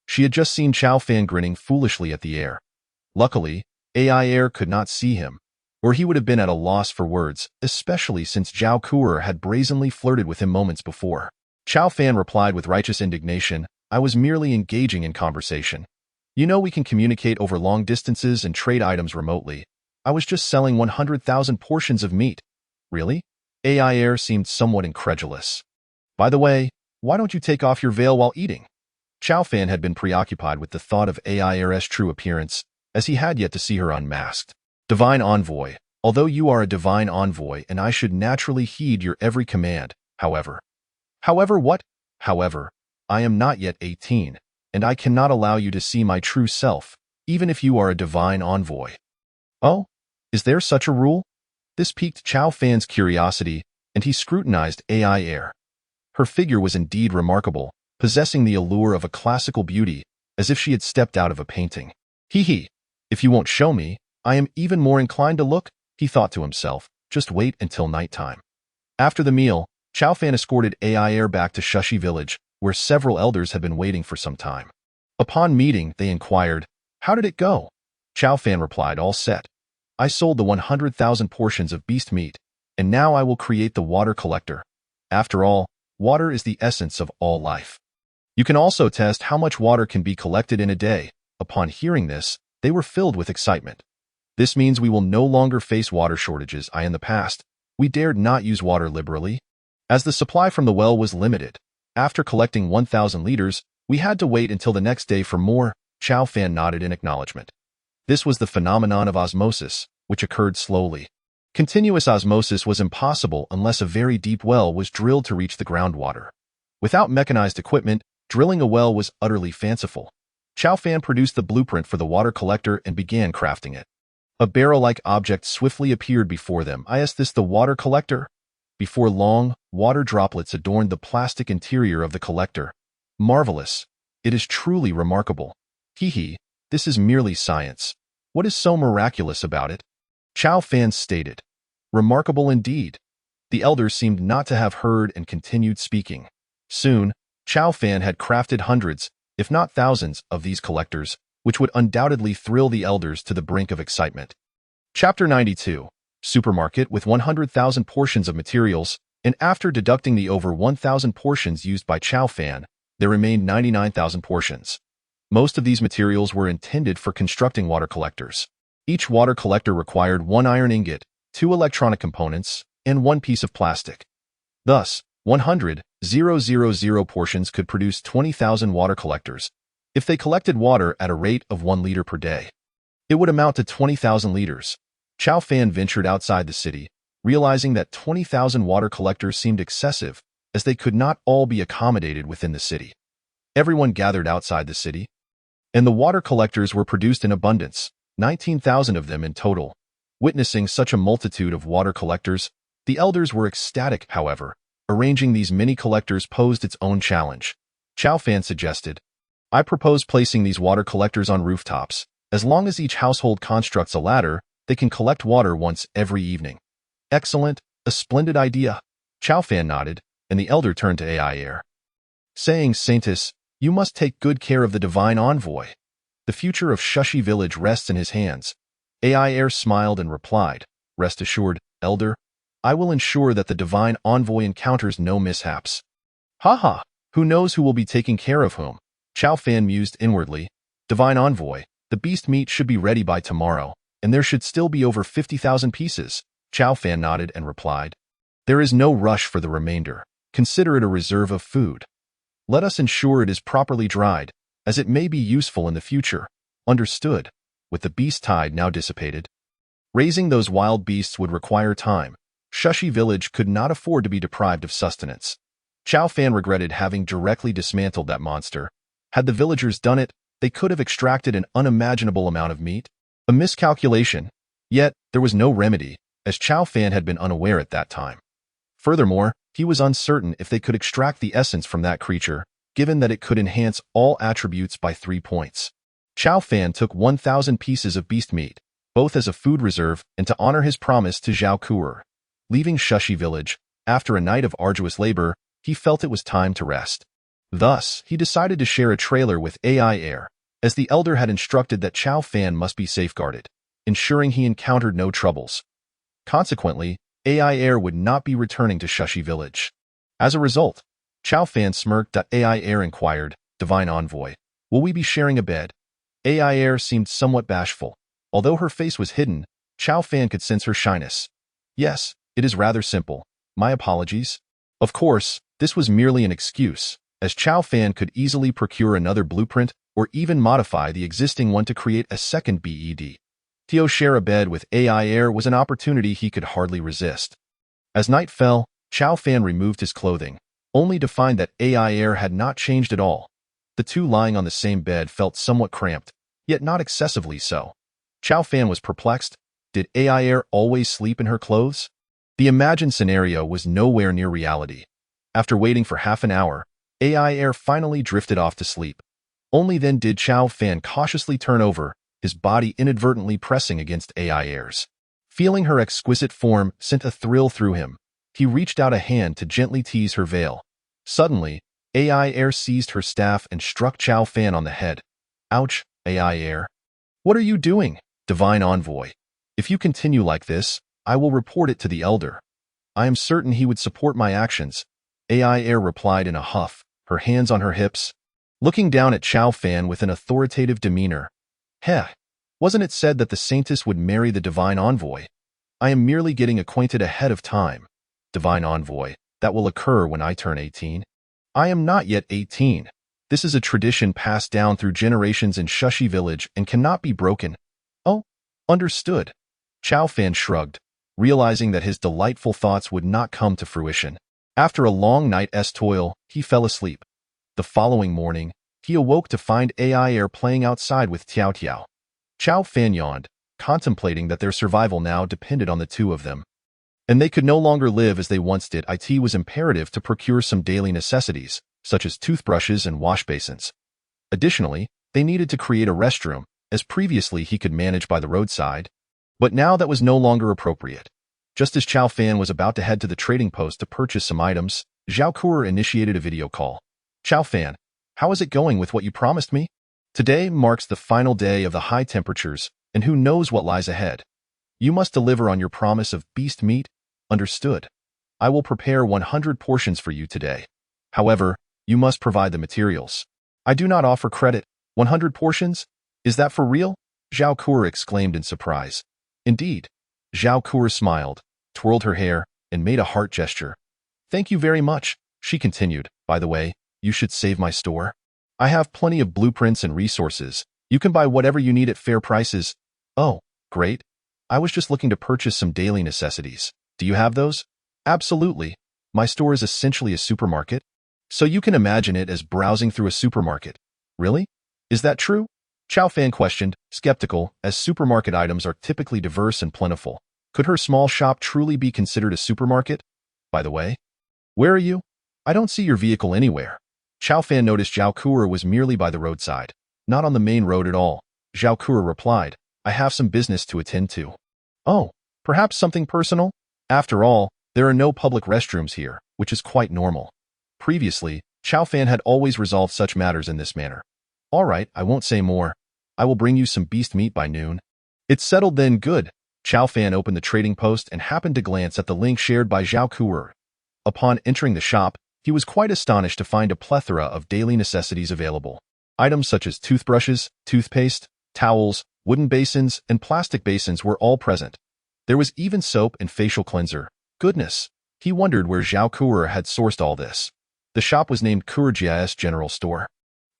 She had just seen Chow Fan grinning foolishly at the air. Luckily, AI Air could not see him, or he would have been at a loss for words, especially since Zhao Kuer had brazenly flirted with him moments before. Chow Fan replied with righteous indignation, "I was merely engaging in conversation. You know we can communicate over long distances and trade items remotely. I was just selling 100,000 portions of meat." Really? AI Air seemed somewhat incredulous. "By the way, why don't you take off your veil while eating?" Chow Fan had been preoccupied with the thought of AI Air's true appearance, as he had yet to see her unmasked. "Divine Envoy, although you are a Divine Envoy and I should naturally heed your every command, however." "However what?" "However, I am not yet 18, and I cannot allow you to see my true self, even if you are a Divine Envoy." "Oh? Is there such a rule?" This piqued Chow Fan's curiosity, and he scrutinized AI Air. Her figure was indeed remarkable, possessing the allure of a classical beauty, as if she had stepped out of a painting. "Hee, if you won't show me, I am even more inclined to look," he thought to himself. "Just wait until nighttime." After the meal, Chow Fan escorted AI Air back to Shushi Village, where several elders had been waiting for some time. Upon meeting, they inquired, "How did it go?" Chow Fan replied, "All set. I sold the 100,000 portions of beast meat, and now I will create the water collector. After all, water is the essence of all life. You can also test how much water can be collected in a day." Upon hearing this, they were filled with excitement. "This means we will no longer face water shortages. In the past, we dared not use water liberally, as the supply from the well was limited. After collecting 1,000 liters, we had to wait until the next day for more." Chow Fan nodded in acknowledgement. This was the phenomenon of osmosis, which occurred slowly. Continuous osmosis was impossible unless a very deep well was drilled to reach the groundwater. Without mechanized equipment, drilling a well was utterly fanciful. Chow Fan produced the blueprint for the water collector and began crafting it. A barrel-like object swiftly appeared before them. "Is this the water collector?" Before long, water droplets adorned the plastic interior of the collector. "Marvelous. It is truly remarkable. This is merely science. What is so miraculous about it?" Chow Fan stated. "Remarkable indeed." The elders seemed not to have heard and continued speaking. Soon, Chow Fan had crafted hundreds, if not thousands, of these collectors, which would undoubtedly thrill the elders to the brink of excitement. Chapter 92. Supermarket with 100,000 portions of materials, and after deducting the over 1,000 portions used by Chow Fan, there remained 99,000 portions. Most of these materials were intended for constructing water collectors. Each water collector required 1 iron ingot, 2 electronic components, and 1 piece of plastic. Thus, 100,000 portions could produce 20,000 water collectors. If they collected water at a rate of 1 liter per day, it would amount to 20,000 liters. Chow Fan ventured outside the city, realizing that 20,000 water collectors seemed excessive, as they could not all be accommodated within the city. Everyone gathered outside the city, and the water collectors were produced in abundance, 19,000 of them in total. Witnessing such a multitude of water collectors, the elders were ecstatic. However, arranging these mini collectors posed its own challenge. Chow Fan suggested, "I propose placing these water collectors on rooftops, As long as each household constructs a ladder, they can collect water once every evening. Excellent, a splendid idea. Chow Fan nodded, and the elder turned to AI Air, saying, Saintus, you must take good care of the divine envoy. The future of Shushi village rests in his hands. AI Air smiled and replied, Rest assured, elder, I will ensure that the divine envoy encounters no mishaps. Haha, who knows who will be taking care of whom? Chow Fan mused inwardly. Divine envoy, the beast meat should be ready by tomorrow, and there should still be over 50,000 pieces. Chow Fan nodded and replied, There is no rush for the remainder. Consider it a reserve of food. Let us ensure it is properly dried, as it may be useful in the future. Understood. With the beast tide now dissipated, raising those wild beasts would require time. Shushi village could not afford to be deprived of sustenance. Chow Fan regretted having directly dismantled that monster. Had the villagers done it, they could have extracted an unimaginable amount of meat. A miscalculation. Yet, there was no remedy, as Chow Fan had been unaware at that time. Furthermore, he was uncertain if they could extract the essence from that creature, given that it could enhance all attributes by 3 points. Chow Fan took 1,000 pieces of beast meat, both as a food reserve and to honor his promise to Zhao Kuer. Leaving Shushi village, after a night of arduous labor, he felt it was time to rest. Thus, he decided to share a trailer with AI Air, as the elder had instructed that Chow Fan must be safeguarded, ensuring he encountered no troubles. Consequently, AI Air would not be returning to Shushi village. As a result, Chow Fan smirked. AI Air inquired, Divine Envoy, will we be sharing a bed? AI Air seemed somewhat bashful. Although her face was hidden, Chow Fan could sense her shyness. Yes, it is rather simple. My apologies. Of course, this was merely an excuse, as Chow Fan could easily procure another blueprint or even modify the existing one to create a second BED. To share a bed with AI Air was an opportunity he could hardly resist. As night fell, Chow Fan removed his clothing, only to find that AI Air had not changed at all. The two lying on the same bed felt somewhat cramped, yet not excessively so. Chow Fan was perplexed. Did AI Air always sleep in her clothes? The imagined scenario was nowhere near reality. After waiting for half an hour, AI Air finally drifted off to sleep. Only then did Chow Fan cautiously turn over, his body inadvertently pressing against AI Air's. Feeling her exquisite form sent a thrill through him. He reached out a hand to gently tease her veil. Suddenly, AI Air seized her staff and struck Chow Fan on the head. Ouch, AI Air. What are you doing, Divine Envoy? If you continue like this, I will report it to the elder. I am certain he would support my actions. AI Air replied in a huff, her hands on her hips, looking down at Chow Fan with an authoritative demeanor. Heh, wasn't it said that the Saintess would marry the Divine Envoy? I am merely getting acquainted ahead of time. Divine Envoy, that will occur when I turn 18. I am not yet 18. This is a tradition passed down through generations in Shushi village and cannot be broken. Oh, understood. Chow Fan shrugged, realizing that his delightful thoughts would not come to fruition. After a long night's toil, he fell asleep. The following morning, he awoke to find AI Air playing outside with Tiao Tiao. Chow Fan yawned, contemplating that their survival now depended on the two of them. And they could no longer live as they once did. It was imperative to procure some daily necessities, such as toothbrushes and wash basins. Additionally, they needed to create a restroom, as previously he could manage by the roadside. But now that was no longer appropriate. Just as Chow Fan was about to head to the trading post to purchase some items, Zhao Kuer initiated a video call. Chow Fan, how is it going with what you promised me? Today marks the final day of the high temperatures, and who knows what lies ahead. You must deliver on your promise of beast meat. Understood. I will prepare 100 portions for you today. However, you must provide the materials. I do not offer credit. 100 portions? Is that for real? Zhao Kuer exclaimed in surprise. Indeed. Zhao Kuer smiled, twirled her hair, and made a heart gesture. Thank you very much, she continued. By the way, you should save my store. I have plenty of blueprints and resources. You can buy whatever you need at fair prices. Oh, great. I was just looking to purchase some daily necessities. Do you have those? Absolutely. My store is essentially a supermarket. So you can imagine it as browsing through a supermarket. Really? Is that true? Chow Fan questioned, skeptical, as supermarket items are typically diverse and plentiful. Could her small shop truly be considered a supermarket? By the way, where are you? I don't see your vehicle anywhere. Chow Fan noticed Zhao Kuer was merely by the roadside, not on the main road at all. Zhao Kura replied. I have some business to attend to. Oh, perhaps something personal? After all, there are no public restrooms here, which is quite normal. Previously, Chao Fan had always resolved such matters in this manner. All right, I won't say more. I will bring you some beast meat by noon. It's settled then, good. Chao Fan opened the trading post and happened to glance at the link shared by Zhao Kura. Upon entering the shop, he was quite astonished to find a plethora of daily necessities available. Items such as toothbrushes, toothpaste, towels, wooden basins, and plastic basins were all present. There was even soap and facial cleanser. Goodness! He wondered where Zhao Kura had sourced all this. The shop was named Kurajia's General Store.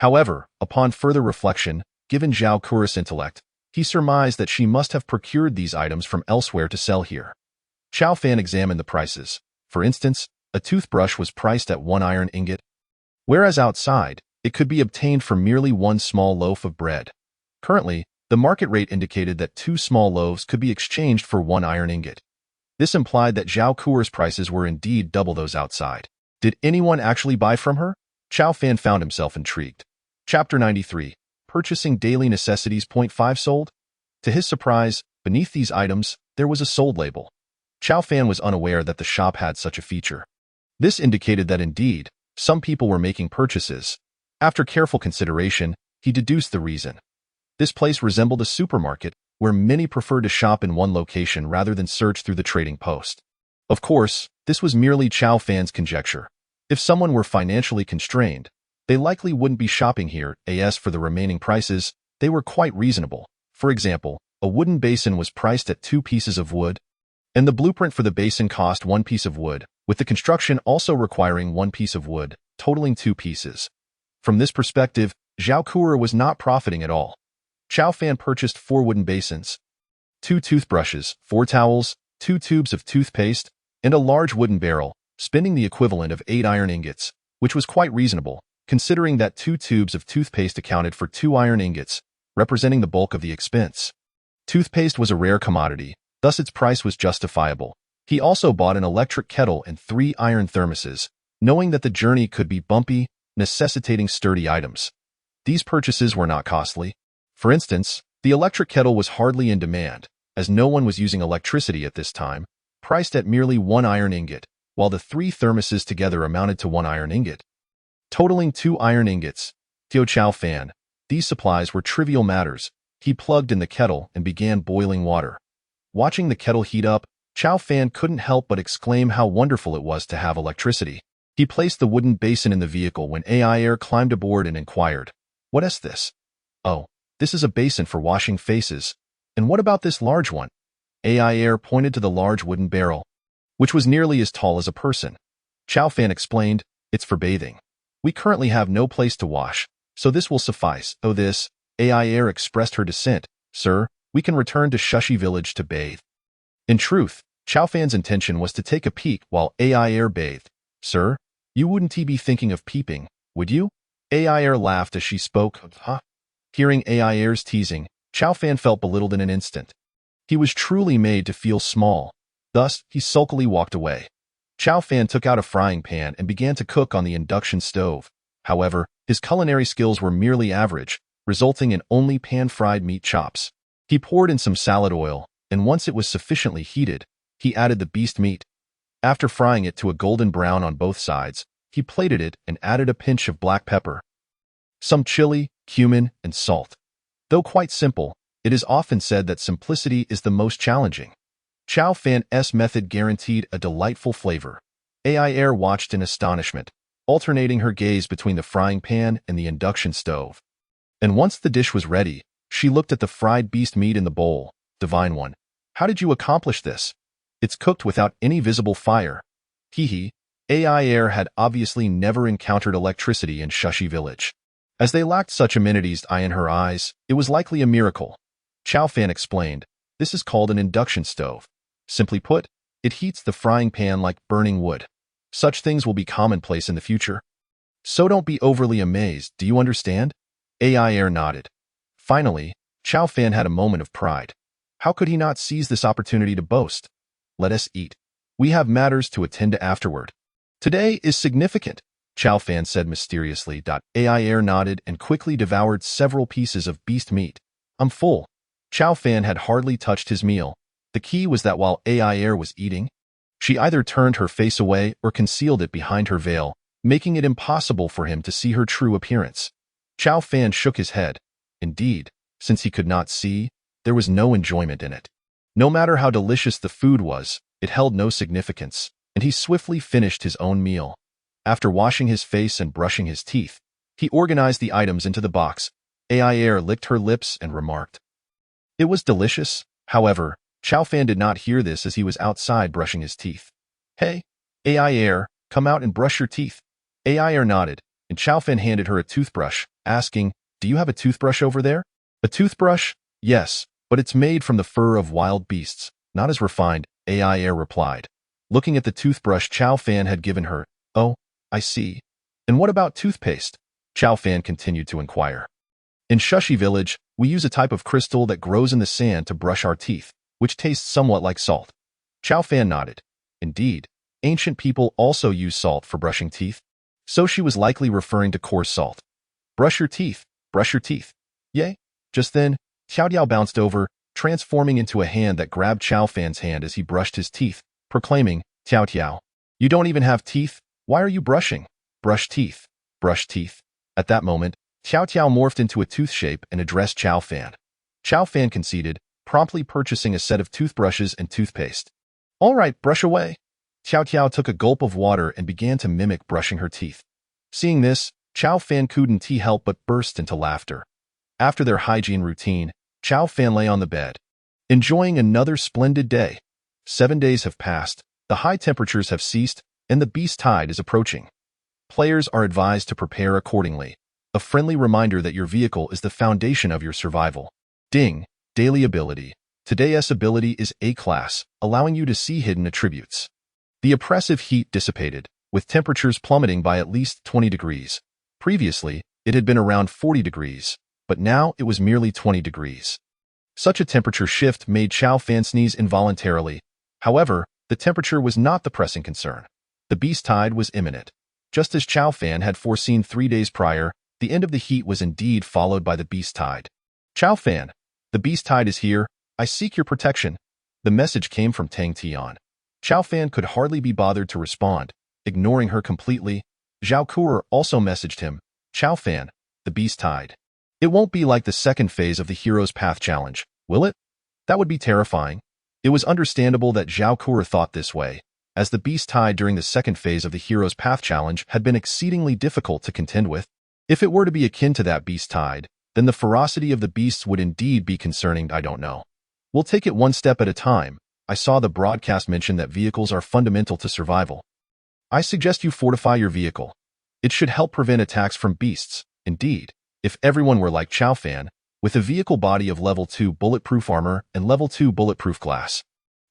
However, upon further reflection, given Zhao Kura's intellect, he surmised that she must have procured these items from elsewhere to sell here. Chao Fan examined the prices. For instance, a toothbrush was priced at 1 iron ingot, whereas outside, it could be obtained for merely 1 small loaf of bread. Currently, the market rate indicated that 2 small loaves could be exchanged for 1 iron ingot. This implied that Zhao Kura's prices were indeed double those outside. Did anyone actually buy from her? Chao Fan found himself intrigued. Chapter 93. Purchasing Daily Necessities. Point 5 sold? To his surprise, beneath these items, there was a sold label. Chao Fan was unaware that the shop had such a feature. This indicated that indeed, some people were making purchases. After careful consideration, he deduced the reason. This place resembled a supermarket, where many preferred to shop in one location rather than search through the trading post. Of course, this was merely Chao Fan's conjecture. If someone were financially constrained, they likely wouldn't be shopping here. As for the remaining prices, they were quite reasonable. For example, a wooden basin was priced at 2 pieces of wood, and the blueprint for the basin cost 1 piece of wood, with the construction also requiring 1 piece of wood, totaling 2 pieces. From this perspective, Zhao Kura was not profiting at all. Chao Fan purchased 4 wooden basins, 2 toothbrushes, 4 towels, 2 tubes of toothpaste, and a large wooden barrel, spending the equivalent of 8 iron ingots, which was quite reasonable, considering that 2 tubes of toothpaste accounted for 2 iron ingots, representing the bulk of the expense. Toothpaste was a rare commodity, thus its price was justifiable. He also bought an electric kettle and 3 iron thermoses, knowing that the journey could be bumpy, necessitating sturdy items. These purchases were not costly. For instance, the electric kettle was hardly in demand, as no one was using electricity at this time, priced at merely 1 iron ingot, while the 3 thermoses together amounted to 1 iron ingot, totaling 2 iron ingots. To Chao Fan, these supplies were trivial matters. He plugged in the kettle and began boiling water. Watching the kettle heat up, Chao Fan couldn't help but exclaim how wonderful it was to have electricity. He placed the wooden basin in the vehicle when AI Air climbed aboard and inquired, "What is this?" "Oh, this is a basin for washing faces. And what about this large one?" AI Air pointed to the large wooden barrel, which was nearly as tall as a person. Chao Fan explained, "It's for bathing. We currently have no place to wash, so this will suffice." "Oh, this," AI Air expressed her dissent. "Sir, we can return to Shushi Village to bathe." In truth, Chao Fan's intention was to take a peek while AI Air bathed. "Sir, you wouldn't be thinking of peeping, would you?" AI Air laughed as she spoke. "Huh?" Hearing AI Air's teasing, Chao Fan felt belittled in an instant. He was truly made to feel small. Thus, he sulkily walked away. Chao Fan took out a frying pan and began to cook on the induction stove. However, his culinary skills were merely average, resulting in only pan-fried meat chops. He poured in some salad oil, and once it was sufficiently heated, he added the beast meat. After frying it to a golden brown on both sides, he plated it and added a pinch of black pepper, some chili, cumin, and salt. Though quite simple, it is often said that simplicity is the most challenging. Chao Fan's method guaranteed a delightful flavor. AI Air watched in astonishment, alternating her gaze between the frying pan and the induction stove. And once the dish was ready, she looked at the fried beast meat in the bowl. "Divine one, how did you accomplish this? It's cooked without any visible fire." Hee. AI Air had obviously never encountered electricity in Shushi Village. As they lacked such amenities in her eyes, it was likely a miracle. Chao Fan explained, "This is called an induction stove. Simply put, it heats the frying pan like burning wood. Such things will be commonplace in the future. So don't be overly amazed, do you understand?" AI Air nodded. Finally, Chao Fan had a moment of pride. How could he not seize this opportunity to boast? "Let us eat. We have matters to attend to afterward. Today is significant," Chao Fan said mysteriously. AI Air nodded and quickly devoured several pieces of beast meat. I'm full. Chow Fan had hardly touched his meal. The key was that while AI Air was eating, she either turned her face away or concealed it behind her veil, making it impossible for him to see her true appearance. Chow Fan shook his head. Indeed, since he could not see, there was no enjoyment in it. No matter how delicious the food was, it held no significance, and he swiftly finished his own meal. After washing his face and brushing his teeth, he organized the items into the box. AI Air licked her lips and remarked, "It was delicious." However, Chow Fan did not hear this as he was outside brushing his teeth. "Hey, AI Air, come out and brush your teeth." AI Air nodded, and Chow Fan handed her a toothbrush, asking, "Do you have a toothbrush over there?" "A toothbrush? Yes, but it's made from the fur of wild beasts, not as refined," AI Air replied. Looking at the toothbrush Chow Fan had given her, "Oh, I see. And what about toothpaste?" Chow Fan continued to inquire. "In Shushi Village, we use a type of crystal that grows in the sand to brush our teeth, which tastes somewhat like salt." Chow Fan nodded. Indeed, ancient people also use salt for brushing teeth, so she was likely referring to coarse salt. "Brush your teeth, brush your teeth." Yay! Just then, Tiao Tiao bounced over, transforming into a hand that grabbed Chow Fan's hand as he brushed his teeth, proclaiming, "Tiao Tiao, you don't even have teeth? Why are you brushing? Brush teeth, brush teeth." At that moment, Tiao Tiao morphed into a tooth shape and addressed Chow Fan. Chow Fan conceded, promptly purchasing a set of toothbrushes and toothpaste. "All right, brush away." Tiao Tiao took a gulp of water and began to mimic brushing her teeth. Seeing this, Chow Fan couldn't help but burst into laughter. After their hygiene routine, Chow Fan lay on the bed, enjoying another splendid day. 7 days have passed, the high temperatures have ceased, and the beast tide is approaching. Players are advised to prepare accordingly. A friendly reminder that your vehicle is the foundation of your survival. Ding! Daily ability. Today's ability is A-class, allowing you to see hidden attributes. The oppressive heat dissipated, with temperatures plummeting by at least 20 degrees. Previously, it had been around 40 degrees, but now it was merely 20 degrees. Such a temperature shift made Chow Fan sneeze involuntarily. However, the temperature was not the pressing concern. The beast tide was imminent. Just as Chow Fan had foreseen 3 days prior, the end of the heat was indeed followed by the beast tide. "Chow Fan, the beast tide is here. I seek your protection." The message came from Tang Tian. Chow Fan could hardly be bothered to respond, ignoring her completely. Zhao Kuo also messaged him, "Chow Fan, the beast tide. It won't be like the second phase of the Hero's Path Challenge, will it? That would be terrifying." It was understandable that Zhao Kuo thought this way, as the beast tide during the second phase of the Hero's Path Challenge had been exceedingly difficult to contend with. If it were to be akin to that beast tide, then the ferocity of the beasts would indeed be concerning. "I don't know. We'll take it one step at a time. I saw the broadcast mention that vehicles are fundamental to survival. I suggest you fortify your vehicle. It should help prevent attacks from beasts." Indeed, if everyone were like Chow Fan, with a vehicle body of level 2 bulletproof armor and level 2 bulletproof glass,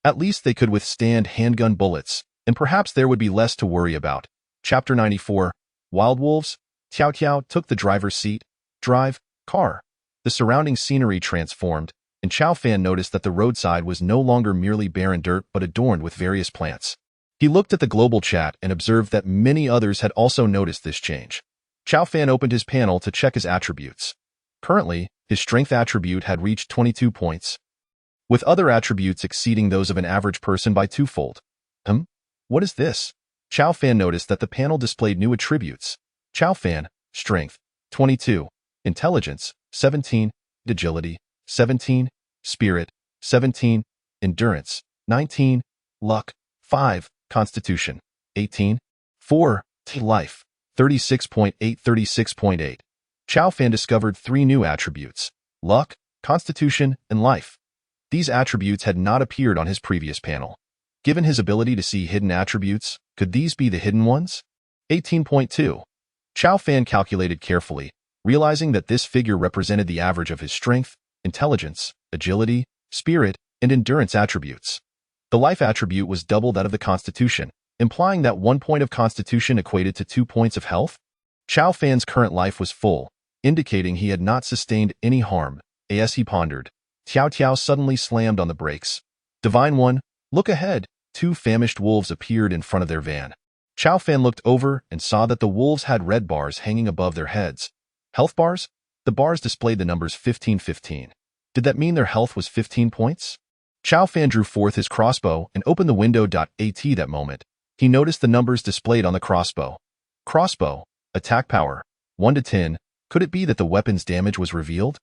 at least they could withstand handgun bullets, and perhaps there would be less to worry about. Chapter 94, Wild Wolves. Tiao Tiao took the driver's seat. Drive, car. The surrounding scenery transformed, and Chow Fan noticed that the roadside was no longer merely barren dirt but adorned with various plants. He looked at the global chat and observed that many others had also noticed this change. Chow Fan opened his panel to check his attributes. Currently, his strength attribute had reached 22 points, with other attributes exceeding those of an average person by twofold. What is this? Chow Fan noticed that the panel displayed new attributes. Chow Fan, strength, 22, intelligence, 17, agility, 17, spirit, 17, endurance, 19, luck, 5, constitution, 18, 4, life, 36.8. Chow Fan discovered 3 new attributes: luck, constitution, and life. These attributes had not appeared on his previous panel. Given his ability to see hidden attributes, could these be the hidden ones? 18.2. Chow Fan calculated carefully, realizing that this figure represented the average of his strength, intelligence, agility, spirit, and endurance attributes. The life attribute was double that of the constitution, implying that 1 point of constitution equated to 2 points of health. Chow Fan's current life was full, indicating he had not sustained any harm. As he pondered, Tiao Tiao suddenly slammed on the brakes. "Divine One, look ahead." 2 famished wolves appeared in front of their van. Chow Fan looked over and saw that the wolves had red bars hanging above their heads. Health bars? The bars displayed the numbers 1515. Did that mean their health was 15 points? Chao Fan drew forth his crossbow and opened the window.at that moment. He noticed the numbers displayed on the crossbow. Crossbow, attack power, 1 to 10. Could it be that the weapon's damage was revealed?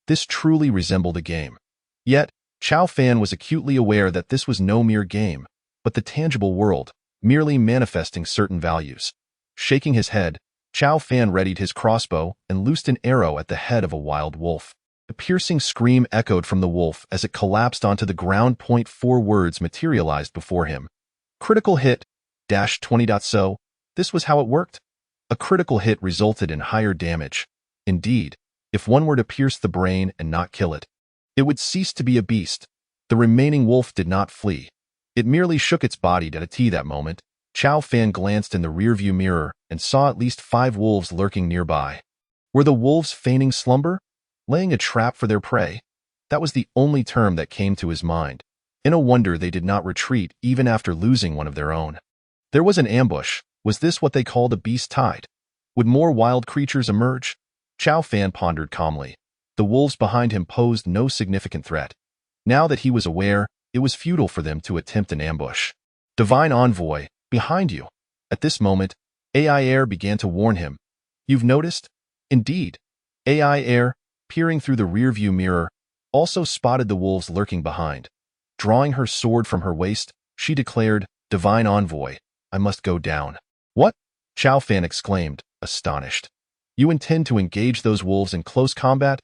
This truly resembled a game. Yet, Chao Fan was acutely aware that this was no mere game, but the tangible world, merely manifesting certain values. Shaking his head, Chao Fan readied his crossbow and loosed an arrow at the head of a wild wolf. A piercing scream echoed from the wolf as it collapsed onto the ground. 4 words materialized before him. Critical hit, -20. So, this was how it worked? A critical hit resulted in higher damage. Indeed, if one were to pierce the brain and not kill it, it would cease to be a beast. The remaining wolf did not flee. It merely shook its body that moment. Chao Fan glanced in the rearview mirror and saw at least 5 wolves lurking nearby. Were the wolves feigning slumber? Laying a trap for their prey? That was the only term that came to his mind. In a wonder they did not retreat even after losing one of their own. There was an ambush. Was this what they called a beast tide? Would more wild creatures emerge? Chao Fan pondered calmly. The wolves behind him posed no significant threat. Now that he was aware, it was futile for them to attempt an ambush. Divine Envoy, behind you. At this moment, AI Air began to warn him. You've noticed? Indeed. AI Air, peering through the rearview mirror, also spotted the wolves lurking behind. Drawing her sword from her waist, she declared, Divine Envoy, I must go down. What? Chao Fan exclaimed, astonished. You intend to engage those wolves in close combat?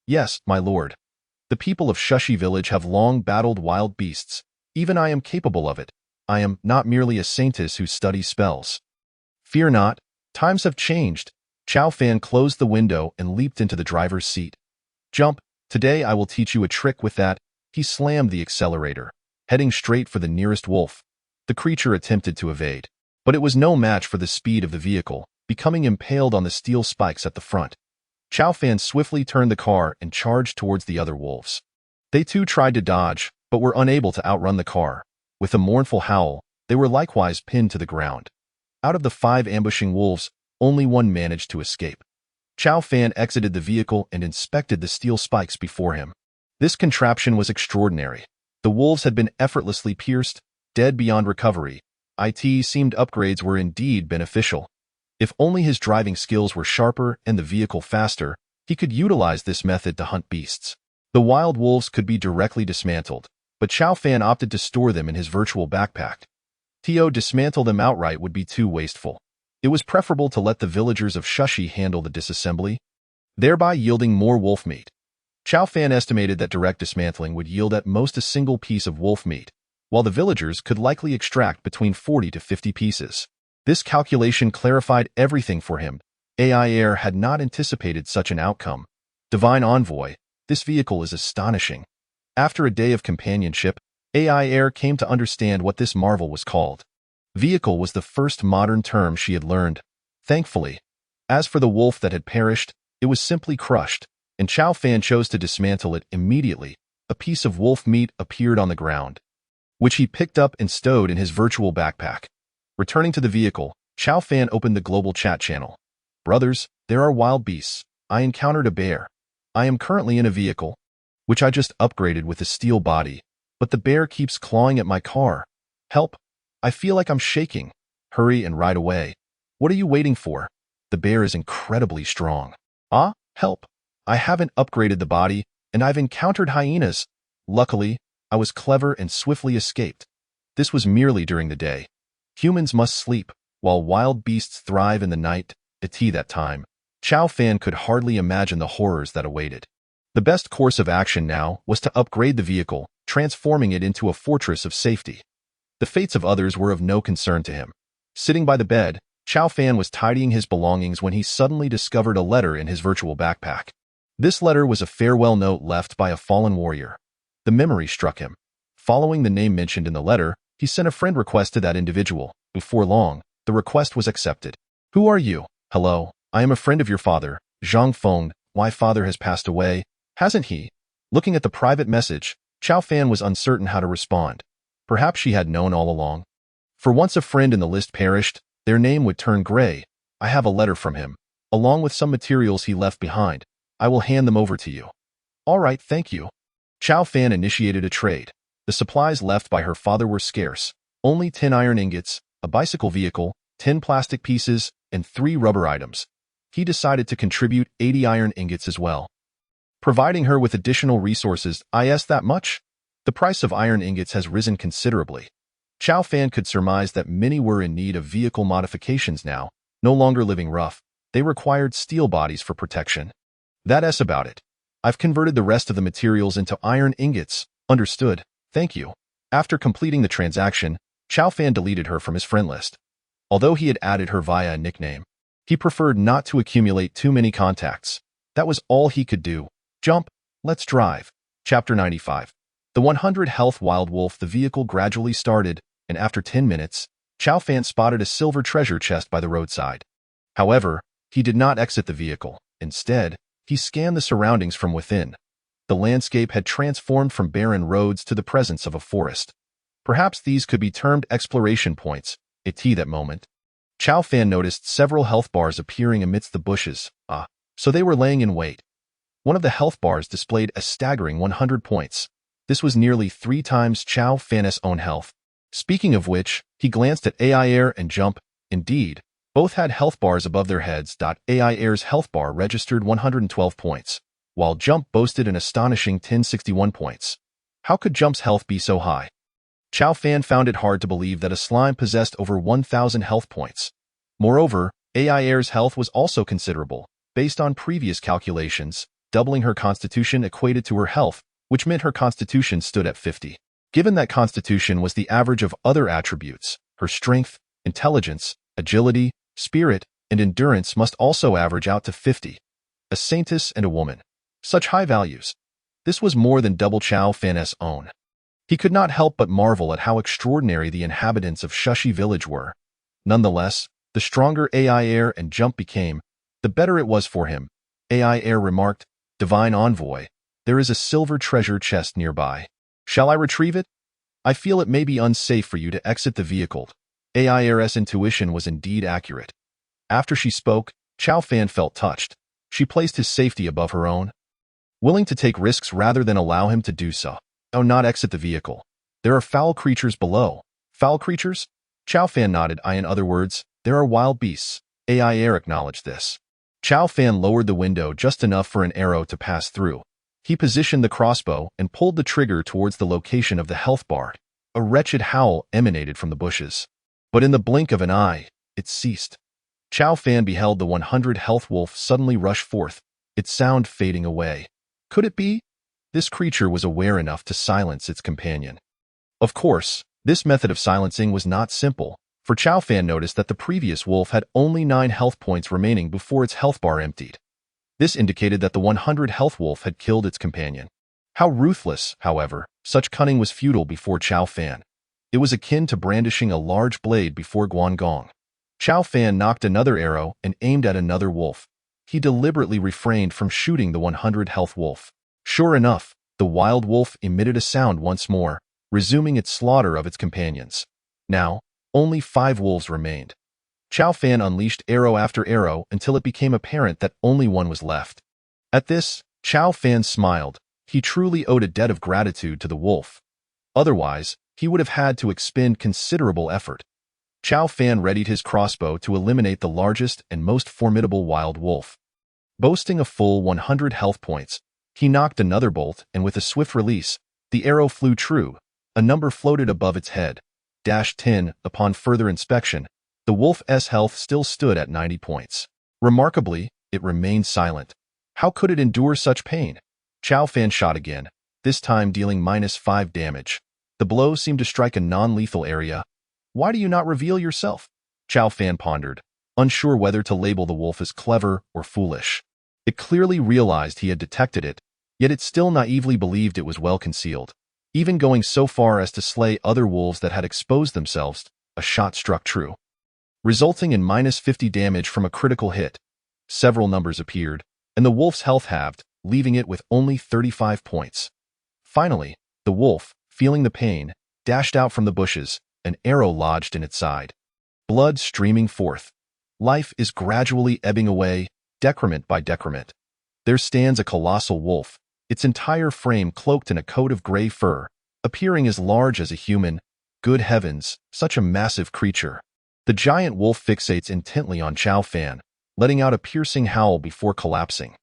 Yes, my lord. The people of Shushi Village have long battled wild beasts. Even I am capable of it. I am not merely a saintess who studies spells. Fear not, times have changed. Chao Fan closed the window and leaped into the driver's seat. Jump, today I will teach you a trick with that. He slammed the accelerator, heading straight for the nearest wolf. The creature attempted to evade, but it was no match for the speed of the vehicle, becoming impaled on the steel spikes at the front. Chao Fan swiftly turned the car and charged towards the other wolves. They too tried to dodge, but were unable to outrun the car. With a mournful howl, they were likewise pinned to the ground. Out of the 5 ambushing wolves, only one managed to escape. Chao Fan exited the vehicle and inspected the steel spikes before him. This contraption was extraordinary. The wolves had been effortlessly pierced, dead beyond recovery. It seemed upgrades were indeed beneficial. If only his driving skills were sharper and the vehicle faster, he could utilize this method to hunt beasts. The wild wolves could be directly dismantled, but Chao Fan opted to store them in his virtual backpack. To dismantle them outright would be too wasteful. It was preferable to let the villagers of Shushi handle the disassembly, thereby yielding more wolf meat. Chao Fan estimated that direct dismantling would yield at most a single piece of wolf meat, while the villagers could likely extract between 40 to 50 pieces. This calculation clarified everything for him. AI Air had not anticipated such an outcome. Divine Envoy, this vehicle is astonishing. After a day of companionship, AI Air came to understand what this marvel was called. Vehicle was the first modern term she had learned, thankfully. As for the wolf that had perished, it was simply crushed, and Chao Fan chose to dismantle it immediately. A piece of wolf meat appeared on the ground, which he picked up and stowed in his virtual backpack. Returning to the vehicle, Chao Fan opened the global chat channel. Brothers, there are wild beasts. I encountered a bear. I am currently in a vehicle, which I just upgraded with a steel body, but the bear keeps clawing at my car. Help! I feel like I'm shaking. Hurry and ride away. What are you waiting for? The bear is incredibly strong. Ah, help! I haven't upgraded the body, and I've encountered hyenas. Luckily, I was clever and swiftly escaped. This was merely during the day. Humans must sleep, while wild beasts thrive in the night. At that time, Chao Fan could hardly imagine the horrors that awaited. The best course of action now was to upgrade the vehicle, transforming it into a fortress of safety. The fates of others were of no concern to him. Sitting by the bed, Chao Fan was tidying his belongings when he suddenly discovered a letter in his virtual backpack. This letter was a farewell note left by a fallen warrior. The memory struck him. Following the name mentioned in the letter, he sent a friend request to that individual. Before long, the request was accepted. Who are you? Hello, I am a friend of your father, Zhang Feng. My father has passed away, hasn't he? Looking at the private message, Chao Fan was uncertain how to respond. Perhaps she had known all along. For once a friend in the list perished, their name would turn gray. I have a letter from him, along with some materials he left behind. I will hand them over to you. All right, thank you. Chow Fan initiated a trade. The supplies left by her father were scarce. Only 10 iron ingots, a bicycle vehicle, 10 plastic pieces, and 3 rubber items. He decided to contribute 80 iron ingots as well. Providing her with additional resources, that much? The price of iron ingots has risen considerably. Chow Fan could surmise that many were in need of vehicle modifications now, no longer living rough. They required steel bodies for protection. That's about it. I've converted the rest of the materials into iron ingots. Understood. Thank you. After completing the transaction, Chow Fan deleted her from his friend list. Although he had added her via a nickname, he preferred not to accumulate too many contacts. That was all he could do. Jump. Let's drive. Chapter 95. The 100 health wild wolf. The vehicle gradually started, and after 10 minutes, Chow Fan spotted a silver treasure chest by the roadside. However, he did not exit the vehicle. Instead, he scanned the surroundings from within. The landscape had transformed from barren roads to the presence of a forest. Perhaps these could be termed exploration points. At that moment, Chow Fan noticed several health bars appearing amidst the bushes. So they were laying in wait. One of the health bars displayed a staggering 100 points. This was nearly 3 times Chow Fan's own health. Speaking of which, he glanced at AI Air and Jump. Indeed, both had health bars above their heads. AI Air's health bar registered 112 points, while Jump boasted an astonishing 1061 points. How could Jump's health be so high? Chow Fan found it hard to believe that a slime possessed over 1,000 health points. Moreover, AI Air's health was also considerable. Based on previous calculations, doubling her constitution equated to her health, which meant her constitution stood at 50. Given that constitution was the average of other attributes, her strength, intelligence, agility, spirit, and endurance must also average out to 50. A saintess and a woman. Such high values. This was more than double Chow Fan's own. He could not help but marvel at how extraordinary the inhabitants of Shushi Village were. Nonetheless, the stronger AI Air and Jump became, the better it was for him. AI Air remarked, "Divine Envoy, there is a silver treasure chest nearby. Shall I retrieve it? I feel it may be unsafe for you to exit the vehicle." AI Air's intuition was indeed accurate. After she spoke, Chow Fan felt touched. She placed his safety above her own, willing to take risks rather than allow him to do so. Not exit the vehicle. There are foul creatures below. Foul creatures? Chow Fan nodded. In other words, there are wild beasts. AI Air acknowledged this. Chow Fan lowered the window just enough for an arrow to pass through. He positioned the crossbow and pulled the trigger towards the location of the health bar. A wretched howl emanated from the bushes. But in the blink of an eye, it ceased. Chow Fan beheld the 100 health wolf suddenly rush forth, its sound fading away. Could it be? This creature was aware enough to silence its companion. Of course, this method of silencing was not simple, for Chow Fan noticed that the previous wolf had only 9 health points remaining before its health bar emptied. This indicated that the 100 health wolf had killed its companion. How ruthless, however, such cunning was futile before Chow Fan. It was akin to brandishing a large blade before Guangong. Chow Fan knocked another arrow and aimed at another wolf. He deliberately refrained from shooting the 100 health wolf. Sure enough, the wild wolf emitted a sound once more, resuming its slaughter of its companions. Now, only 5 wolves remained. Chow Fan unleashed arrow after arrow until it became apparent that only one was left. At this, Chow Fan smiled. He truly owed a debt of gratitude to the wolf. Otherwise, he would have had to expend considerable effort. Chow Fan readied his crossbow to eliminate the largest and most formidable wild wolf. Boasting a full 100 health points, he knocked another bolt, and with a swift release, the arrow flew true. A number floated above its head. -10. Upon further inspection, the wolf's health still stood at 90 points. Remarkably, it remained silent. How could it endure such pain? Chow Fan shot again, this time dealing -5 damage. The blow seemed to strike a non-lethal area. Why do you not reveal yourself? Chow Fan pondered, unsure whether to label the wolf as clever or foolish. It clearly realized he had detected it, yet it still naively believed it was well concealed. Even going so far as to slay other wolves that had exposed themselves, a shot struck true, resulting in -50 damage from a critical hit. Several numbers appeared, and the wolf's health halved, leaving it with only 35 points. Finally, the wolf, feeling the pain, dashed out from the bushes, an arrow lodged in its side. Blood streaming forth. Life is gradually ebbing away, decrement by decrement. There stands a colossal wolf, its entire frame cloaked in a coat of gray fur, appearing as large as a human. Good heavens, such a massive creature. The giant wolf fixates intently on Chow Fan, letting out a piercing howl before collapsing.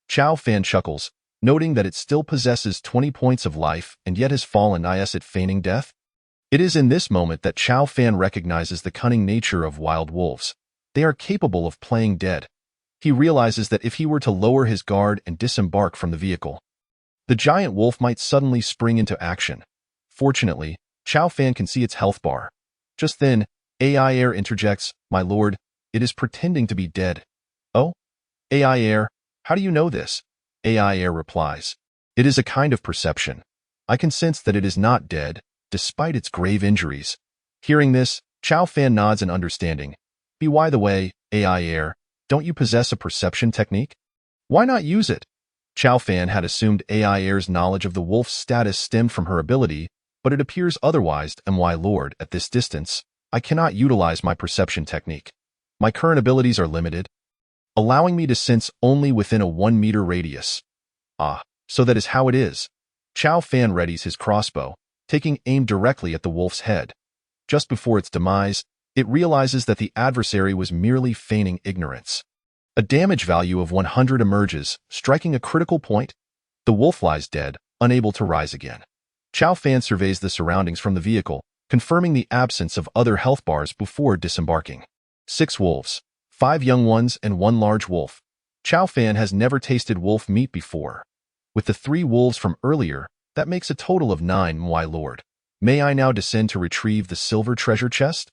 Chow Fan chuckles, noting that it still possesses 20 points of life and yet has fallen is it feigning death? It is in this moment that Chow Fan recognizes the cunning nature of wild wolves. They are capable of playing dead. He realizes that if he were to lower his guard and disembark from the vehicle, the giant wolf might suddenly spring into action. Fortunately, Chow Fan can see its health bar. Just then, AI Air interjects, "My lord, it is pretending to be dead." "Oh? AI Air, how do you know this?" AI Air replies, "It is a kind of perception. I can sense that it is not dead, despite its grave injuries." Hearing this, Chow Fan nods in understanding. By the way, AI Air, don't you possess a perception technique? Why not use it? Chow Fan had assumed AI Air's knowledge of the wolf's status stemmed from her ability, but it appears otherwise. My lord, at this distance, I cannot utilize my perception technique. My current abilities are limited, allowing me to sense only within a 1-meter radius. Ah, so that is how it is. Chow Fan readies his crossbow, taking aim directly at the wolf's head. Just before its demise, it realizes that the adversary was merely feigning ignorance. A damage value of 100 emerges, striking a critical point. The wolf lies dead, unable to rise again. Chow Fan surveys the surroundings from the vehicle, confirming the absence of other health bars before disembarking. 6 wolves, 5 young ones and 1 large wolf. Chow Fan has never tasted wolf meat before. With the 3 wolves from earlier, that makes a total of 9. My lord, may I now descend to retrieve the silver treasure chest?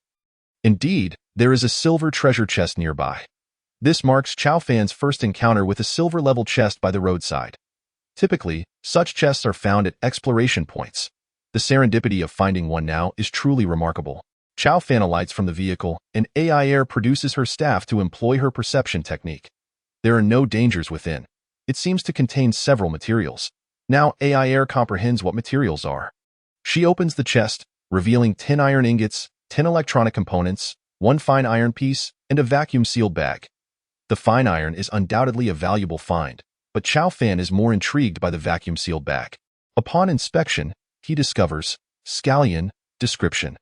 Indeed, there is a silver treasure chest nearby. This marks Chow Fan's first encounter with a silver-level chest by the roadside. Typically, such chests are found at exploration points. The serendipity of finding one now is truly remarkable. Chow Fan alights from the vehicle, and AI Air produces her staff to employ her perception technique. There are no dangers within. It seems to contain several materials. Now AI Air comprehends what materials are. She opens the chest, revealing 10 iron ingots, 10 electronic components, 1 fine iron piece, and a vacuum-sealed bag. The fine iron is undoubtedly a valuable find, but Chow Fan is more intrigued by the vacuum-sealed bag. Upon inspection, he discovers scallion description.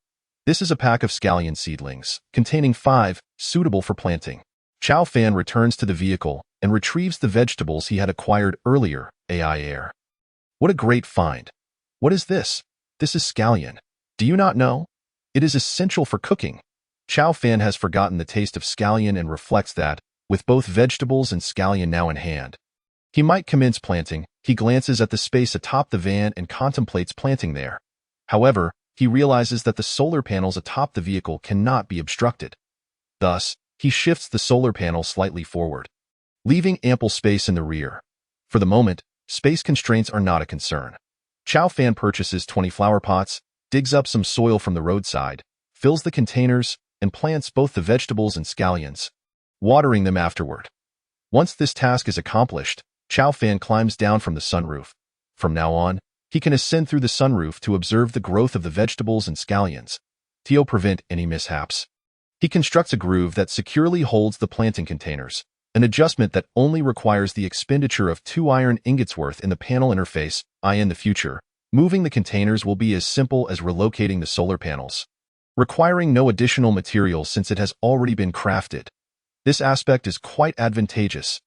This is a pack of scallion seedlings, containing 5, suitable for planting. Chow Fan returns to the vehicle and retrieves the vegetables he had acquired earlier. AI Air. What a great find. What is this? This is scallion. Do you not know? It is essential for cooking. Chow Fan has forgotten the taste of scallion and reflects that, with both vegetables and scallion now in hand, he might commence planting. He glances at the space atop the van and contemplates planting there. However, he realizes that the solar panels atop the vehicle cannot be obstructed. Thus, he shifts the solar panel slightly forward, leaving ample space in the rear. For the moment, space constraints are not a concern. Chow Fan purchases 20 flower pots, digs up some soil from the roadside, fills the containers, and plants both the vegetables and scallions, watering them afterward. Once this task is accomplished, Chow Fan climbs down from the sunroof. From now on, he can ascend through the sunroof to observe the growth of the vegetables and scallions, to prevent any mishaps. He constructs a groove that securely holds the planting containers, an adjustment that only requires the expenditure of 2 iron ingots worth in the panel interface. In the future, moving the containers will be as simple as relocating the solar panels, requiring no additional materials since it has already been crafted. This aspect is quite advantageous.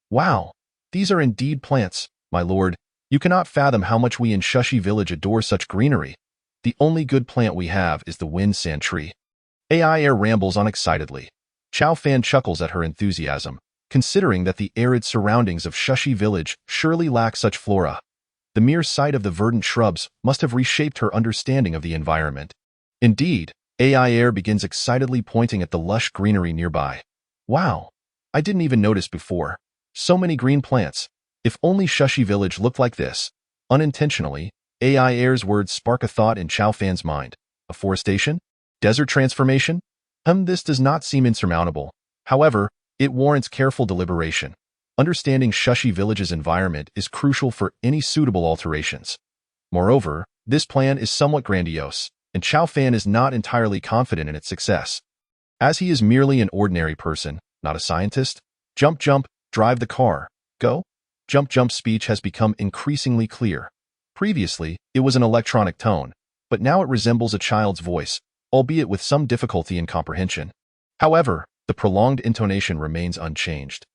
Wow, these are indeed plants, my lord. You cannot fathom how much we in Shushi Village adore such greenery. The only good plant we have is the wind sand tree. AI Air rambles on excitedly. Chow Fan chuckles at her enthusiasm, considering that the arid surroundings of Shushi Village surely lack such flora. The mere sight of the verdant shrubs must have reshaped her understanding of the environment. Indeed, AI Air begins excitedly pointing at the lush greenery nearby. Wow, I didn't even notice before. So many green plants. If only Shushi Village looked like this. Unintentionally, AI Air's words spark a thought in Chow Fan's mind. Afforestation? Desert transformation? This does not seem insurmountable. However, it warrants careful deliberation. Understanding Shushi Village's environment is crucial for any suitable alterations. Moreover, this plan is somewhat grandiose, and Chow Fan is not entirely confident in its success. As he is merely an ordinary person, not a scientist, jump, drive the car, go. Jump Jump's speech has become increasingly clear. Previously, it was an electronic tone, but now it resembles a child's voice, albeit with some difficulty in comprehension. However, the prolonged intonation remains unchanged.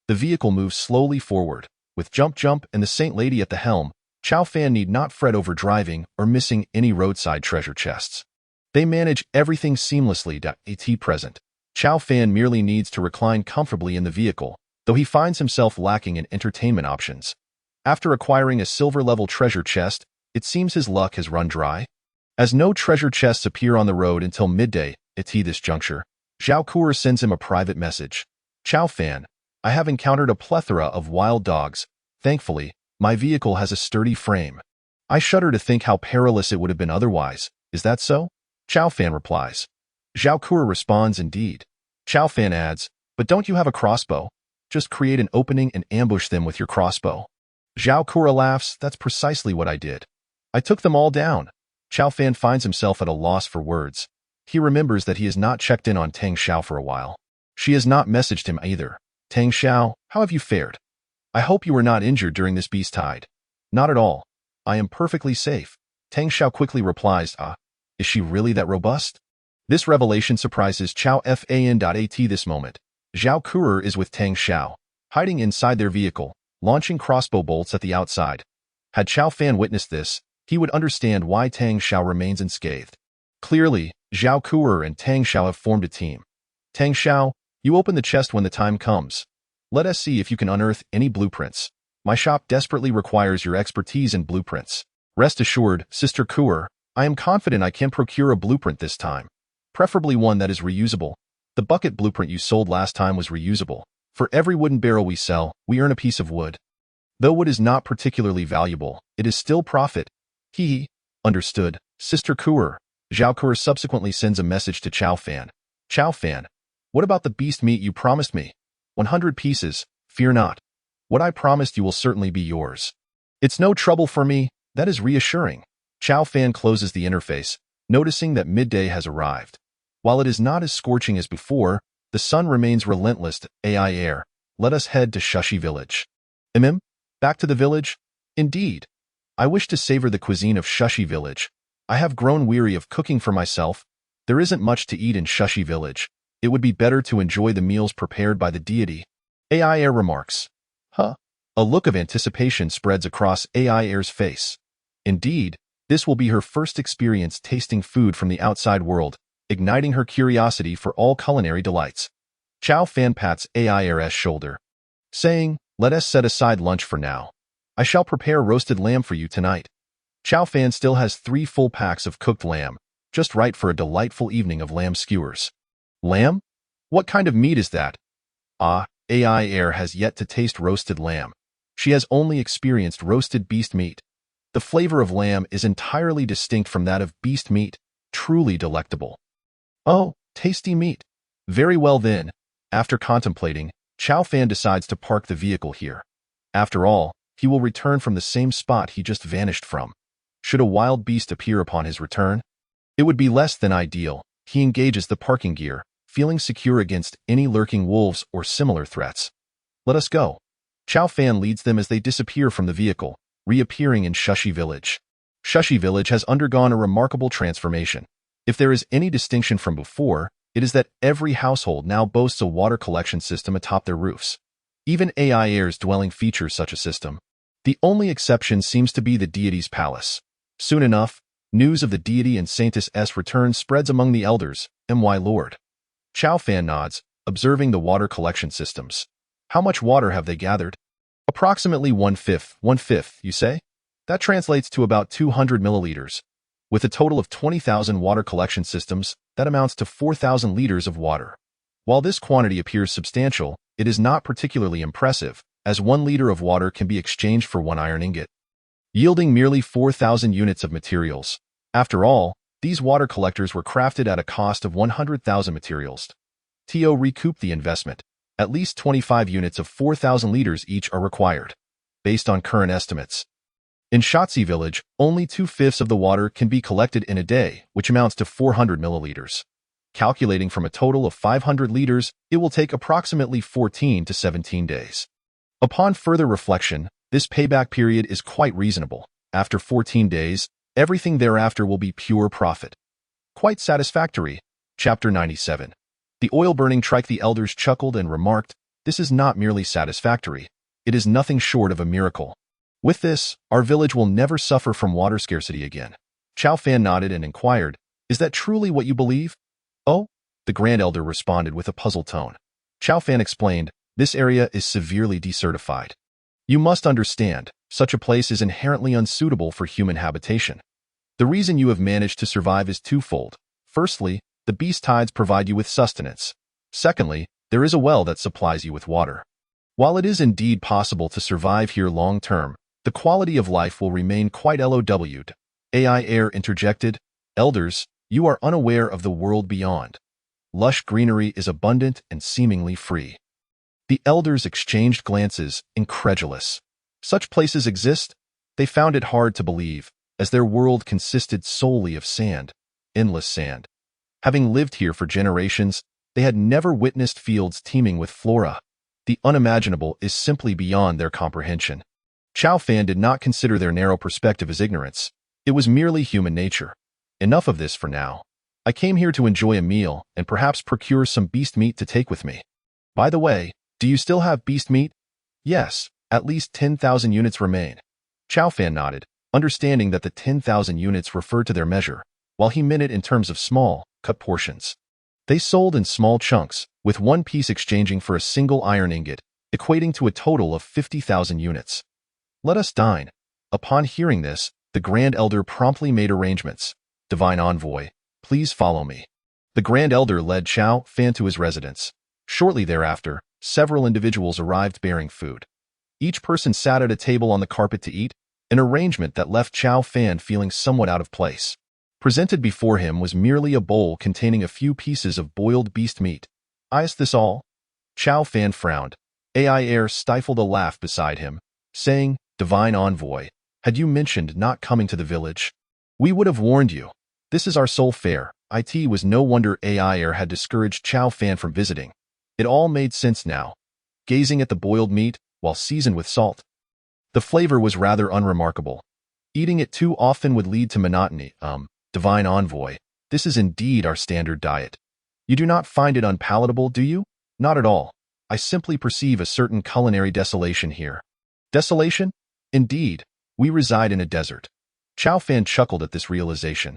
The vehicle moves slowly forward. With Jump Jump and the Saint Lady at the helm, Chow Fan need not fret over driving or missing any roadside treasure chests. They manage everything seamlessly. At present, Chow Fan merely needs to recline comfortably in the vehicle, though he finds himself lacking in entertainment options. After acquiring a silver-level treasure chest, it seems his luck has run dry. As no treasure chests appear on the road until midday, at this juncture, Zhao Kuer sends him a private message. Chow Fan, I have encountered a plethora of wild dogs. Thankfully, my vehicle has a sturdy frame. I shudder to think how perilous it would have been otherwise. Is that so? Chow Fan replies. Zhao Kuer responds, indeed. Chow Fan adds, but don't you have a crossbow? Just create an opening and ambush them with your crossbow. Zhao Kuer laughs, that's precisely what I did. I took them all down. Chow Fan finds himself at a loss for words. He remembers that he has not checked in on Tang Xiao for a while. She has not messaged him either. Tang Xiao, how have you fared? I hope you were not injured during this beast tide. Not at all. I am perfectly safe. Tang Xiao quickly replies, is she really that robust? This revelation surprises Chow Fan. At this moment, Zhao Kuer is with Tang Xiao, hiding inside their vehicle, launching crossbow bolts at the outside. Had Chow Fan witnessed this, he would understand why Tang Xiao remains unscathed. Clearly, Zhao Kuer and Tang Xiao have formed a team. Tang Xiao, you open the chest when the time comes. Let us see if you can unearth any blueprints. My shop desperately requires your expertise in blueprints. Rest assured, Sister Kuer, I am confident I can procure a blueprint this time. Preferably one that is reusable. The bucket blueprint you sold last time was reusable. For every wooden barrel we sell, we earn a piece of wood. Though wood is not particularly valuable, it is still profit. Understood, Sister Kuer. Zhao Kuer subsequently sends a message to Chow Fan. Chow Fan, what about the beast meat you promised me? 100 pieces, fear not. What I promised you will certainly be yours. It's no trouble for me, that is reassuring. Chow Fan closes the interface, noticing that midday has arrived. While it is not as scorching as before, the sun remains relentless. AI air, let us head to Shushi Village. Back to the village? Indeed. I wish to savor the cuisine of Shushi Village. I have grown weary of cooking for myself. There isn't much to eat in Shushi Village. It would be better to enjoy the meals prepared by the deity. AI Air remarks. A look of anticipation spreads across AI Air's face. Indeed, this will be her first experience tasting food from the outside world, igniting her curiosity for all culinary delights. Chow Fan pats AI Air's shoulder, saying, let us set aside lunch for now. I shall prepare roasted lamb for you tonight. Chow Fan still has 3 full packs of cooked lamb, just right for a delightful evening of lamb skewers. Lamb? What kind of meat is that? AI Air has yet to taste roasted lamb. She has only experienced roasted beast meat. The flavor of lamb is entirely distinct from that of beast meat, truly delectable. Oh, tasty meat. Very well then. After contemplating, Chow Fan decides to park the vehicle here. After all, he will return from the same spot he just vanished from. Should a wild beast appear upon his return, it would be less than ideal. He engages the parking gear, feeling secure against any lurking wolves or similar threats. Let us go. Chow Fan leads them as they disappear from the vehicle, reappearing in Shushi Village. Shushi Village has undergone a remarkable transformation. If there is any distinction from before, it is that every household now boasts a water collection system atop their roofs. Even AI Air's dwelling features such a system. The only exception seems to be the deity's palace. Soon enough, news of the deity and Saintess' return spreads among the elders. My lord. Chow Fan nods, observing the water collection systems. How much water have they gathered? Approximately one-fifth, you say? That translates to about 200 milliliters. With a total of 20,000 water collection systems, that amounts to 4,000 liters of water. While this quantity appears substantial, it is not particularly impressive, as 1 liter of water can be exchanged for 1 iron ingot, yielding merely 4,000 units of materials. After all, these water collectors were crafted at a cost of 100,000 materials. To recoup the investment, at least 25 units of 4,000 liters each are required, based on current estimates. In Shatsi Village, only 2/5 of the water can be collected in a day, which amounts to 400 milliliters. Calculating from a total of 500 liters, it will take approximately 14 to 17 days. Upon further reflection, this payback period is quite reasonable. After 14 days, everything thereafter will be pure profit. Quite satisfactory. Chapter 97. The oil-burning trike. The elders chuckled and remarked, "This is not merely satisfactory. It is nothing short of a miracle. With this, our village will never suffer from water scarcity again." Chow Fan nodded and inquired, "Is that truly what you believe?" "Oh," the Grand Elder responded with a puzzled tone. Chow Fan explained, "This area is severely desertified. You must understand, such a place is inherently unsuitable for human habitation. The reason you have managed to survive is twofold. Firstly, the beast tides provide you with sustenance. Secondly, there is a well that supplies you with water. While it is indeed possible to survive here long term, the quality of life will remain quite lowed." AI Air interjected, "Elders, you are unaware of the world beyond. Lush greenery is abundant and seemingly free." The elders exchanged glances, incredulous. Such places exist? They found it hard to believe, as their world consisted solely of sand, endless sand. Having lived here for generations, they had never witnessed fields teeming with flora. The unimaginable is simply beyond their comprehension. Chow Fan did not consider their narrow perspective as ignorance. It was merely human nature. Enough of this for now. I came here to enjoy a meal and perhaps procure some beast meat to take with me. By the way, do you still have beast meat? Yes, at least 10,000 units remain. Chow Fan nodded, understanding that the 10,000 units referred to their measure, while he meant it in terms of small, cut portions. They sold in small chunks, with one piece exchanging for a single iron ingot, equating to a total of 50,000 units. "Let us dine." Upon hearing this, the Grand Elder promptly made arrangements. "Divine Envoy, please follow me." The Grand Elder led Chow Fan to his residence. Shortly thereafter, several individuals arrived bearing food. Each person sat at a table on the carpet to eat, an arrangement that left Chow Fan feeling somewhat out of place. Presented before him was merely a bowl containing a few pieces of boiled beast meat. "Is this all?" Chow Fan frowned. AI Air stifled a laugh beside him, saying, "Divine Envoy, had you mentioned not coming to the village, we would have warned you. This is our sole fare." It was no wonder AI Air had discouraged Chow Fan from visiting. It all made sense now. Gazing at the boiled meat, while seasoned with salt, the flavor was rather unremarkable. Eating it too often would lead to monotony. Divine Envoy, this is indeed our standard diet. You do not find it unpalatable, do you? Not at all. I simply perceive a certain culinary desolation here. Desolation? Indeed, we reside in a desert. Chow Fan chuckled at this realization.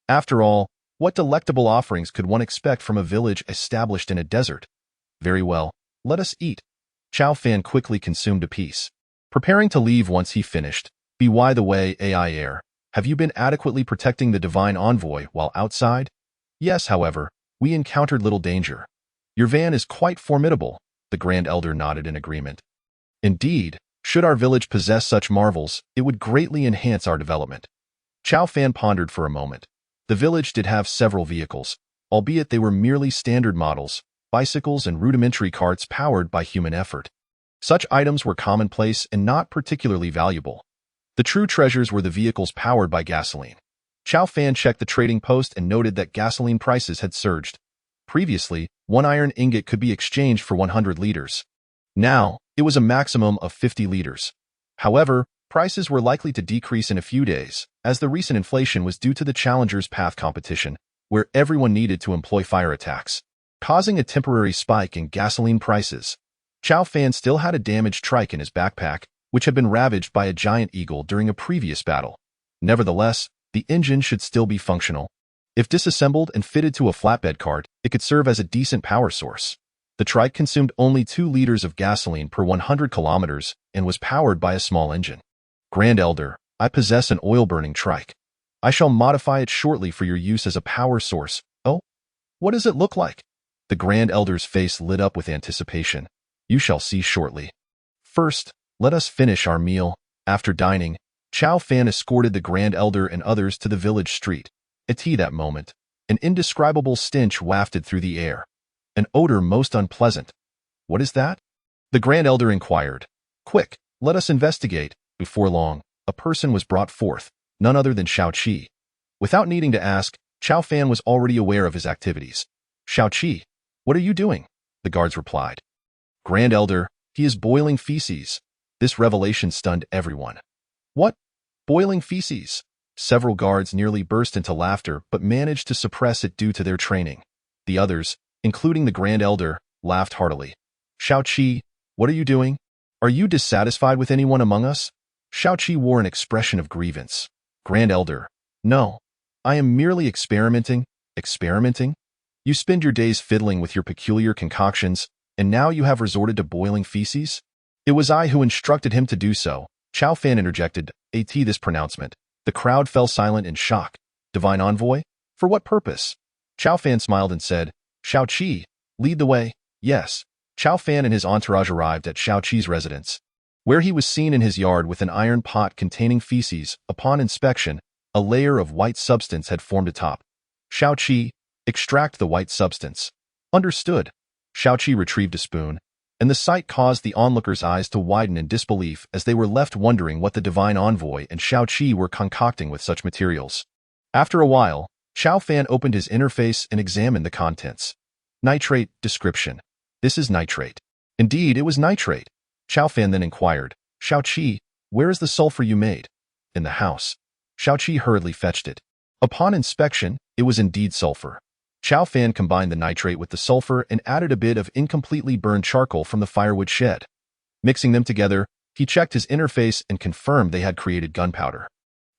After all, what delectable offerings could one expect from a village established in a desert? Very well, let us eat. Chow Fan quickly consumed a piece. Preparing to leave once he finished, "By the way, AI Air, have you been adequately protecting the Divine Envoy while outside?" "Yes, however, we encountered little danger." "Your van is quite formidable." The Grand Elder nodded in agreement. "Indeed, should our village possess such marvels, it would greatly enhance our development." Chow Fan pondered for a moment. The village did have several vehicles, albeit they were merely standard models, bicycles and rudimentary carts powered by human effort. Such items were commonplace and not particularly valuable. The true treasures were the vehicles powered by gasoline. Chow Fan checked the trading post and noted that gasoline prices had surged. Previously, one iron ingot could be exchanged for 100 liters. Now, it was a maximum of 50 liters. However, prices were likely to decrease in a few days, as the recent inflation was due to the Challenger's Path competition, where everyone needed to employ fire attacks, causing a temporary spike in gasoline prices. Chow Fan still had a damaged trike in his backpack, which had been ravaged by a giant eagle during a previous battle. Nevertheless, the engine should still be functional. If disassembled and fitted to a flatbed cart, it could serve as a decent power source. The trike consumed only 2 liters of gasoline per 100 kilometers and was powered by a small engine. "Grand Elder, I possess an oil-burning trike. I shall modify it shortly for your use as a power source." "Oh? What does it look like?" The Grand Elder's face lit up with anticipation. "You shall see shortly. First, let us finish our meal." After dining, Chow Fan escorted the Grand Elder and others to the village street. At that moment, an indescribable stench wafted through the air. An odor most unpleasant. "What is that?" the Grand Elder inquired. "Quick, let us investigate." Before long, a person was brought forth, none other than Shao Qi. Without needing to ask, Chow Fan was already aware of his activities. "Shao Qi, what are you doing?" the guards replied. "Grand Elder, He is boiling feces. This revelation stunned everyone. What? Boiling feces? Several guards nearly burst into laughter but managed to suppress it due to their training. The others, including the Grand Elder, laughed heartily. Shao-Chi, what are you doing? Are you dissatisfied with anyone among us? Shao-Chi wore an expression of grievance. Grand Elder, no. I am merely experimenting. Experimenting? You spend your days fiddling with your peculiar concoctions, and now you have resorted to boiling feces? It was I who instructed him to do so. Chao Fan interjected, this pronouncement. The crowd fell silent in shock. Divine Envoy? For what purpose? Chao Fan smiled and said, Shao-Chi, lead the way. Yes. Chao Fan and his entourage arrived at Shao-Chi's residence, where he was seen in his yard with an iron pot containing feces. Upon inspection, a layer of white substance had formed atop. Shao-Chi, extract the white substance. Understood. Shao-Chi retrieved a spoon, and the sight caused the onlookers' eyes to widen in disbelief as they were left wondering what the Divine Envoy and Shao-Chi were concocting with such materials. After a while, Chao Fan opened his interface and examined the contents. Nitrate, description. This is nitrate. Indeed, it was nitrate. Chao Fan then inquired, Shao-Chi, where is the sulfur you made? In the house. Shao-Chi hurriedly fetched it. Upon inspection, it was indeed sulfur. Chao Fan combined the nitrate with the sulfur and added a bit of incompletely burned charcoal from the firewood shed. Mixing them together, he checked his interface and confirmed they had created gunpowder.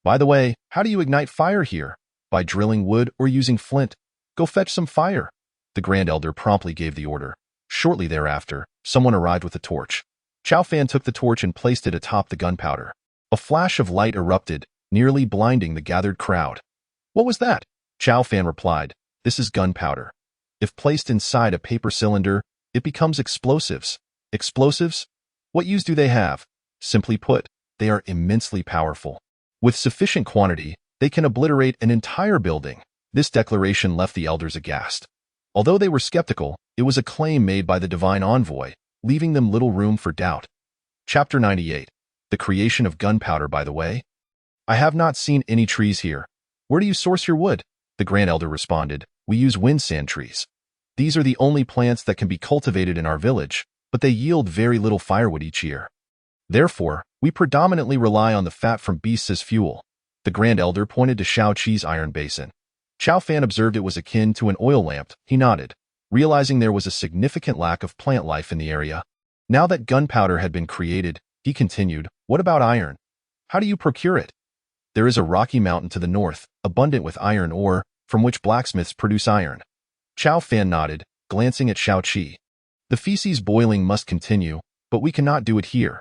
By the way, how do you ignite fire here? By drilling wood or using flint? Go fetch some fire. The Grand Elder promptly gave the order. Shortly thereafter, someone arrived with a torch. Chao Fan took the torch and placed it atop the gunpowder. A flash of light erupted, nearly blinding the gathered crowd. What was that? Chao Fan replied, this is gunpowder. If placed inside a paper cylinder, it becomes explosives. Explosives? What use do they have? Simply put, they are immensely powerful. With sufficient quantity, they can obliterate an entire building. This declaration left the elders aghast. Although they were skeptical, it was a claim made by the Divine Envoy, leaving them little room for doubt. Chapter 98. The creation of gunpowder, by the way. I have not seen any trees here. Where do you source your wood? The Grand Elder responded, we use wind sand trees. These are the only plants that can be cultivated in our village, but they yield very little firewood each year. Therefore, we predominantly rely on the fat from beasts as fuel. The Grand Elder pointed to Shao-Chi's iron basin. Chao Fan observed it was akin to an oil lamp. He nodded, realizing there was a significant lack of plant life in the area. Now that gunpowder had been created, he continued, what about iron? How do you procure it? There is a rocky mountain to the north, abundant with iron ore, from which blacksmiths produce iron. Chao Fan nodded, glancing at Shao-Chi. The feces boiling must continue, but we cannot do it here.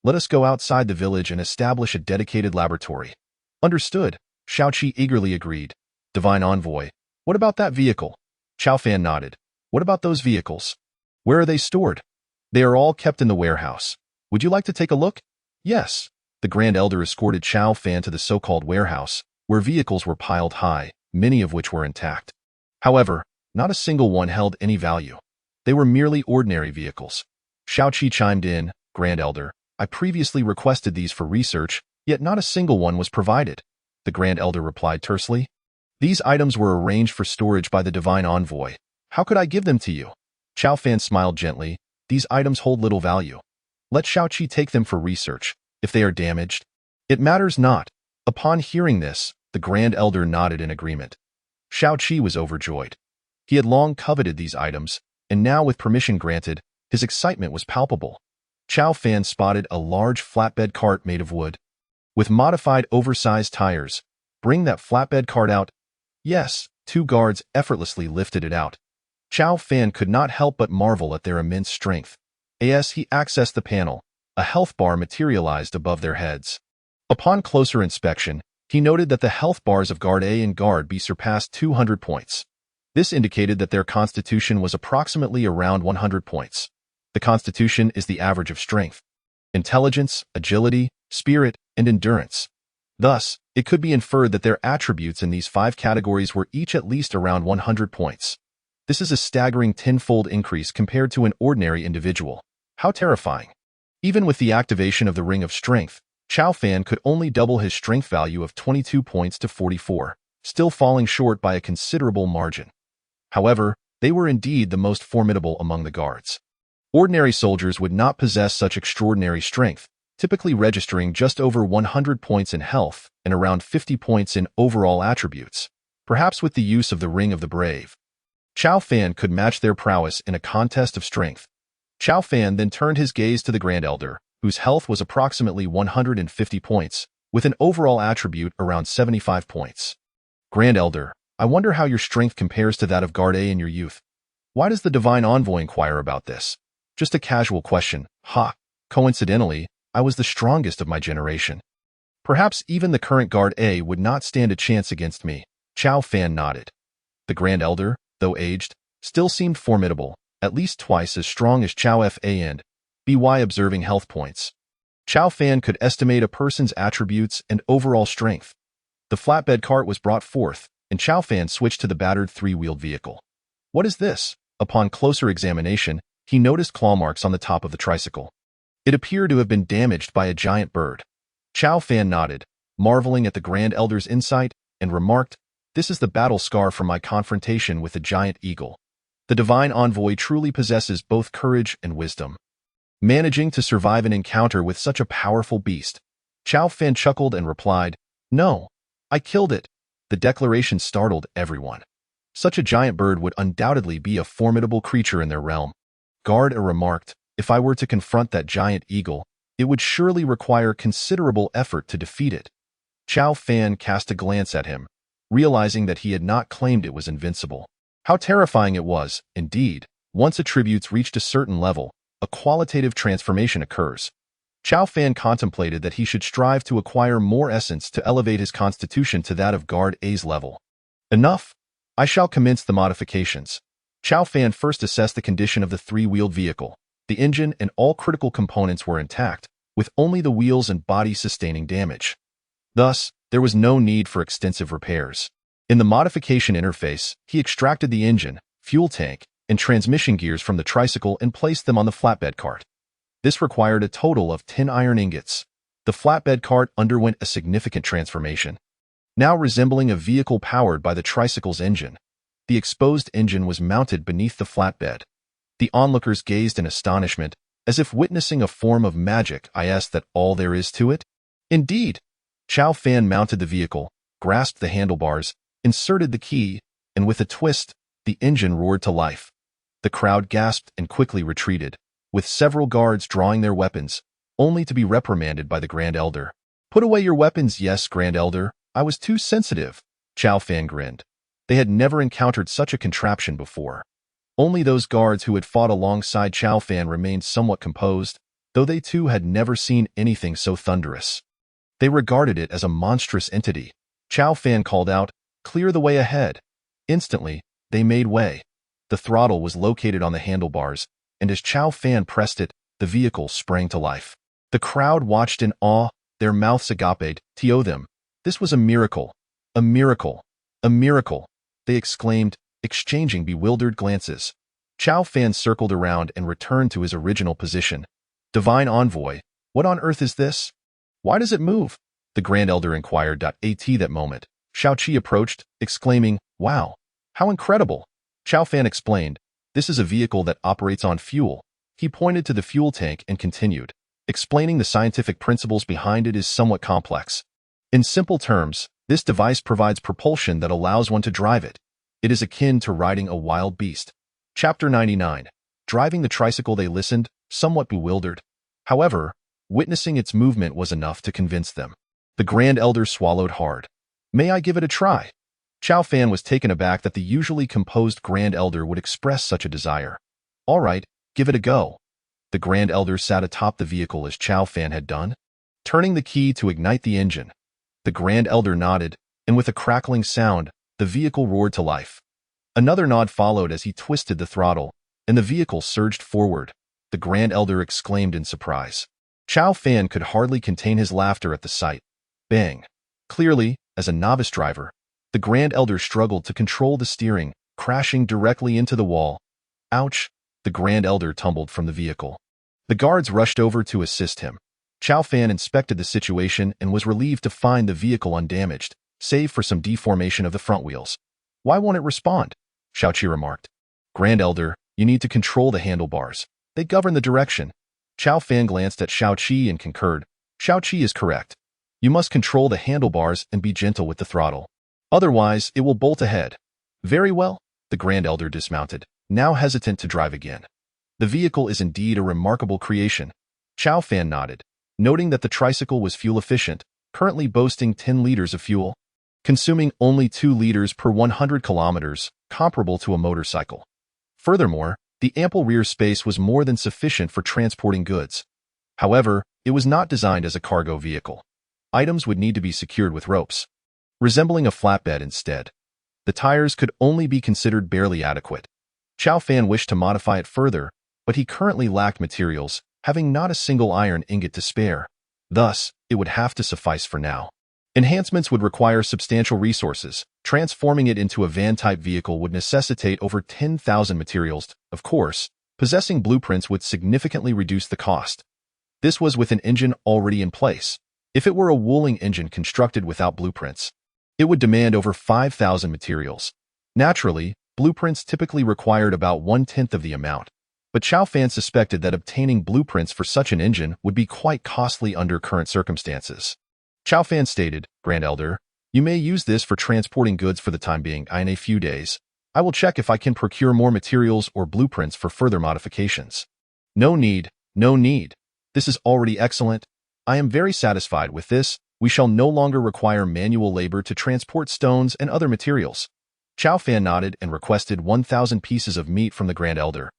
Let us go outside the village and establish a dedicated laboratory. Understood. Shao-Chi eagerly agreed. Divine Envoy, what about that vehicle? Chao Fan nodded. What about those vehicles? Where are they stored? They are all kept in the warehouse. Would you like to take a look? Yes. The Grand Elder escorted Chao Fan to the so-called warehouse, where vehicles were piled high, many of which were intact. However, not a single one held any value. They were merely ordinary vehicles. Shao-Chi chimed in, Grand Elder, I previously requested these for research, yet not a single one was provided. The Grand Elder replied tersely. These items were arranged for storage by the Divine Envoy. How could I give them to you? Chao Fan smiled gently. These items hold little value. Let Shao-Chi take them for research. If they are damaged, it matters not. Upon hearing this, the Grand Elder nodded in agreement. Shao-Chi was overjoyed. He had long coveted these items, and now with permission granted, his excitement was palpable. Chao Fan spotted a large flatbed cart made of wood, with modified oversized tires. Bring that flatbed cart out. Yes, two guards effortlessly lifted it out. Chao Fan could not help but marvel at their immense strength. As he accessed the panel, a health bar materialized above their heads. Upon closer inspection, he noted that the health bars of Guard A and Guard B surpassed 200 points. This indicated that their constitution was approximately around 100 points. The constitution is the average of strength, intelligence, agility, spirit, and endurance. Thus, it could be inferred that their attributes in these 5 categories were each at least around 100 points. This is a staggering 10-fold increase compared to an ordinary individual. How terrifying. Even with the activation of the Ring of Strength, Chao Fan could only double his strength value of 22 points to 44, still falling short by a considerable margin. However, they were indeed the most formidable among the guards. Ordinary soldiers would not possess such extraordinary strength, typically registering just over 100 points in health and around 50 points in overall attributes. Perhaps with the use of the Ring of the Brave, Chao Fan could match their prowess in a contest of strength. Chao Fan then turned his gaze to the Grand Elder, whose health was approximately 150 points, with an overall attribute around 75 points. Grand Elder, I wonder how your strength compares to that of Guard A in your youth. Why does the Divine Envoy inquire about this? Just a casual question. Ha! Coincidentally, I was the strongest of my generation. Perhaps even the current Guard A would not stand a chance against me. Chao Fan nodded. The Grand Elder, though aged, still seemed formidable, at least twice as strong as Chao Fa and By observing health points. Chao Fan could estimate a person's attributes and overall strength. The flatbed cart was brought forth, and Chao Fan switched to the battered three-wheeled vehicle. What is this? Upon closer examination, he noticed claw marks on the top of the tricycle. It appeared to have been damaged by a giant bird. Chao Fan nodded, marveling at the Grand Elder's insight, and remarked, "This is the battle scar from my confrontation with the giant eagle." The Divine Envoy truly possesses both courage and wisdom. Managing to survive an encounter with such a powerful beast, Chao Fan chuckled and replied, "No, I killed it." The declaration startled everyone. Such a giant bird would undoubtedly be a formidable creature in their realm. Guard A remarked, "If I were to confront that giant eagle, it would surely require considerable effort to defeat it." Chao Fan cast a glance at him, realizing that he had not claimed it was invincible. How terrifying it was, indeed. Once attributes reached a certain level, a qualitative transformation occurs. Chao Fan contemplated that he should strive to acquire more essence to elevate his constitution to that of Guard A's level. Enough. I shall commence the modifications. Chao Fan first assessed the condition of the three-wheeled vehicle. The engine and all critical components were intact, with only the wheels and body sustaining damage. Thus, there was no need for extensive repairs. In the modification interface, he extracted the engine, fuel tank, and transmission gears from the tricycle and placed them on the flatbed cart. This required a total of 10 iron ingots. The flatbed cart underwent a significant transformation. Now resembling a vehicle powered by the tricycle's engine, the exposed engine was mounted beneath the flatbed. The onlookers gazed in astonishment, as if witnessing a form of magic. I asked that all there is to it? Indeed. Chao Fan mounted the vehicle, grasped the handlebars, inserted the key, and with a twist, the engine roared to life. The crowd gasped and quickly retreated, with several guards drawing their weapons, only to be reprimanded by the Grand Elder. "Put away your weapons." "Yes, Grand Elder, I was too sensitive." Chao Fan grinned. They had never encountered such a contraption before. Only those guards who had fought alongside Chao Fan remained somewhat composed, though they too had never seen anything so thunderous. They regarded it as a monstrous entity. Chao Fan called out, "Clear the way ahead." Instantly, they made way. The throttle was located on the handlebars, and as Chao Fan pressed it, the vehicle sprang to life. The crowd watched in awe, their mouths agaped. "To them. This was a miracle. A miracle. A miracle," they exclaimed, exchanging bewildered glances. Chao Fan circled around and returned to his original position. "Divine Envoy, what on earth is this? Why does it move?" the Grand Elder inquired. At that moment, Shao Qi approached, exclaiming, "Wow, how incredible!" Chao Fan explained, "This is a vehicle that operates on fuel." He pointed to the fuel tank and continued, explaining the scientific principles behind it is somewhat complex. In simple terms, this device provides propulsion that allows one to drive it. It is akin to riding a wild beast. Chapter 99. Driving the tricycle. They listened, somewhat bewildered. However, witnessing its movement was enough to convince them. The Grand Elder swallowed hard. "May I give it a try?" Chao Fan was taken aback that the usually composed Grand Elder would express such a desire. "All right, give it a go." The Grand Elder sat atop the vehicle as Chao Fan had done, turning the key to ignite the engine. The Grand Elder nodded, and with a crackling sound, the vehicle roared to life. Another nod followed as he twisted the throttle, and the vehicle surged forward. The Grand Elder exclaimed in surprise. Chao Fan could hardly contain his laughter at the sight. Bang! Clearly, as a novice driver, the Grand Elder struggled to control the steering, crashing directly into the wall. Ouch! The Grand Elder tumbled from the vehicle. The guards rushed over to assist him. Chao Fan inspected the situation and was relieved to find the vehicle undamaged, save for some deformation of the front wheels. "Why won't it respond?" Shao Qi remarked. "Grand Elder, you need to control the handlebars. They govern the direction. Chao Fan glanced at Xiao Qi and concurred. Xiao Qi is correct. You must control the handlebars and be gentle with the throttle. Otherwise, it will bolt ahead. Very well. The Grand Elder dismounted, now hesitant to drive again. The vehicle is indeed a remarkable creation. Chao Fan nodded, noting that the tricycle was fuel-efficient, currently boasting 10 liters of fuel, consuming only 2 liters per 100 kilometers, comparable to a motorcycle. Furthermore, the ample rear space was more than sufficient for transporting goods. However, it was not designed as a cargo vehicle. Items would need to be secured with ropes, resembling a flatbed instead. The tires could only be considered barely adequate. Chao Fan wished to modify it further, but he currently lacked materials, having not a single iron ingot to spare. Thus, it would have to suffice for now. Enhancements would require substantial resources. Transforming it into a van-type vehicle would necessitate over 10,000 materials. Of course, possessing blueprints would significantly reduce the cost. This was with an engine already in place. If it were a Wuling engine constructed without blueprints, it would demand over 5,000 materials. Naturally, blueprints typically required about 1/10 of the amount, but Chao Fan suspected that obtaining blueprints for such an engine would be quite costly under current circumstances. Chao Fan stated, Grand Elder, you may use this for transporting goods for the time being. In a few days, I will check if I can procure more materials or blueprints for further modifications. No need, no need. This is already excellent. I am very satisfied with this. We shall no longer require manual labor to transport stones and other materials. Chao Fan nodded and requested 1,000 pieces of meat from the Grand Elder,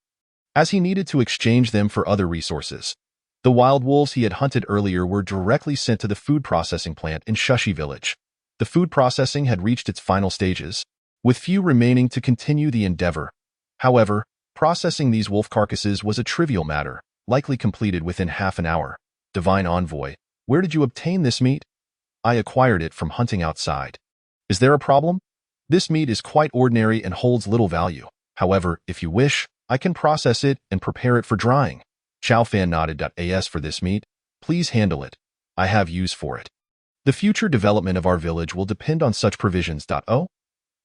as he needed to exchange them for other resources. The wild wolves he had hunted earlier were directly sent to the food processing plant in Shushi Village. The food processing had reached its final stages, with few remaining to continue the endeavor. However, processing these wolf carcasses was a trivial matter, likely completed within half an hour. Divine Envoy, where did you obtain this meat? I acquired it from hunting outside. Is there a problem? This meat is quite ordinary and holds little value. However, if you wish, I can process it and prepare it for drying. Chao Fan nodded. As for this meat, please handle it. I have use for it. The future development of our village will depend on such provisions. To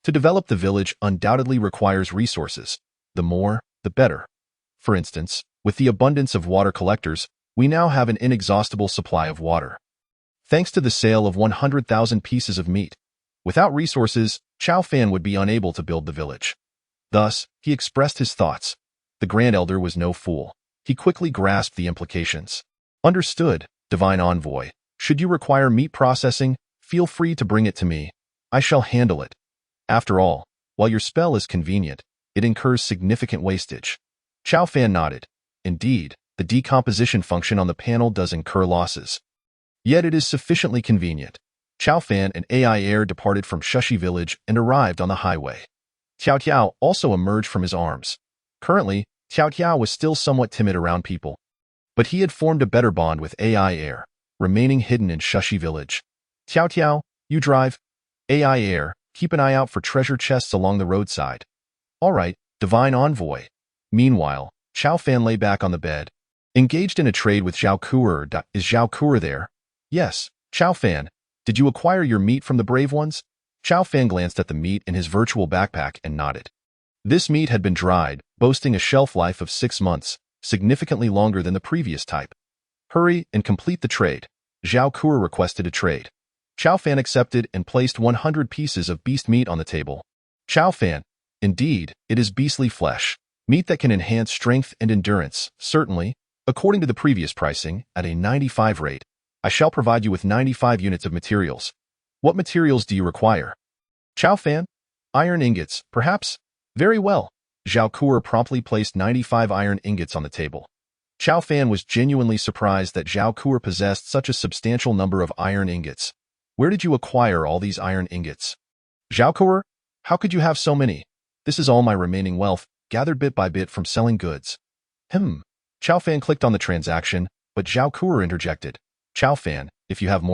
develop the village undoubtedly requires resources. The more, the better. For instance, with the abundance of water collectors, we now have an inexhaustible supply of water, thanks to the sale of 100,000 pieces of meat. Without resources, Chao Fan would be unable to build the village. Thus, he expressed his thoughts. The Grand Elder was no fool. He quickly grasped the implications. Understood, Divine Envoy. Should you require meat processing, feel free to bring it to me. I shall handle it. After all, while your spell is convenient, it incurs significant wastage. Chao Fan nodded. Indeed, the decomposition function on the panel does incur losses. Yet it is sufficiently convenient. Chao Fan and AI Air departed from Shushi Village and arrived on the highway. Tiao Tiao also emerged from his arms. Currently, Tiao Tiao was still somewhat timid around people, but he had formed a better bond with AI Air, remaining hidden in Shushi Village. Tiao Tiao, you drive. AI Air, keep an eye out for treasure chests along the roadside. All right, Divine Envoy. Meanwhile, Chao Fan lay back on the bed, engaged in a trade with Zhao Kuer. Is Zhao Kuer there? Yes, Chao Fan. Did you acquire your meat from the brave ones? Chao Fan glanced at the meat in his virtual backpack and nodded. This meat had been dried, boasting a shelf life of 6 months, significantly longer than the previous type. Hurry and complete the trade. Zhao Kuer requested a trade. Chao Fan accepted and placed 100 pieces of beast meat on the table. Chao Fan, indeed, it is beastly flesh. Meat that can enhance strength and endurance, certainly. According to the previous pricing, at a 95 rate, I shall provide you with 95 units of materials. What materials do you require? Chao Fan? Iron ingots, perhaps? Very well. Zhao Kuer promptly placed 95 iron ingots on the table. Chao Fan was genuinely surprised that Zhao Kuer possessed such a substantial number of iron ingots. Where did you acquire all these iron ingots? Zhao Kuer? How could you have so many? This is all my remaining wealth, gathered bit by bit from selling goods. Chao Fan clicked on the transaction, but Zhao Kuer interjected. Chao Fan, if you have more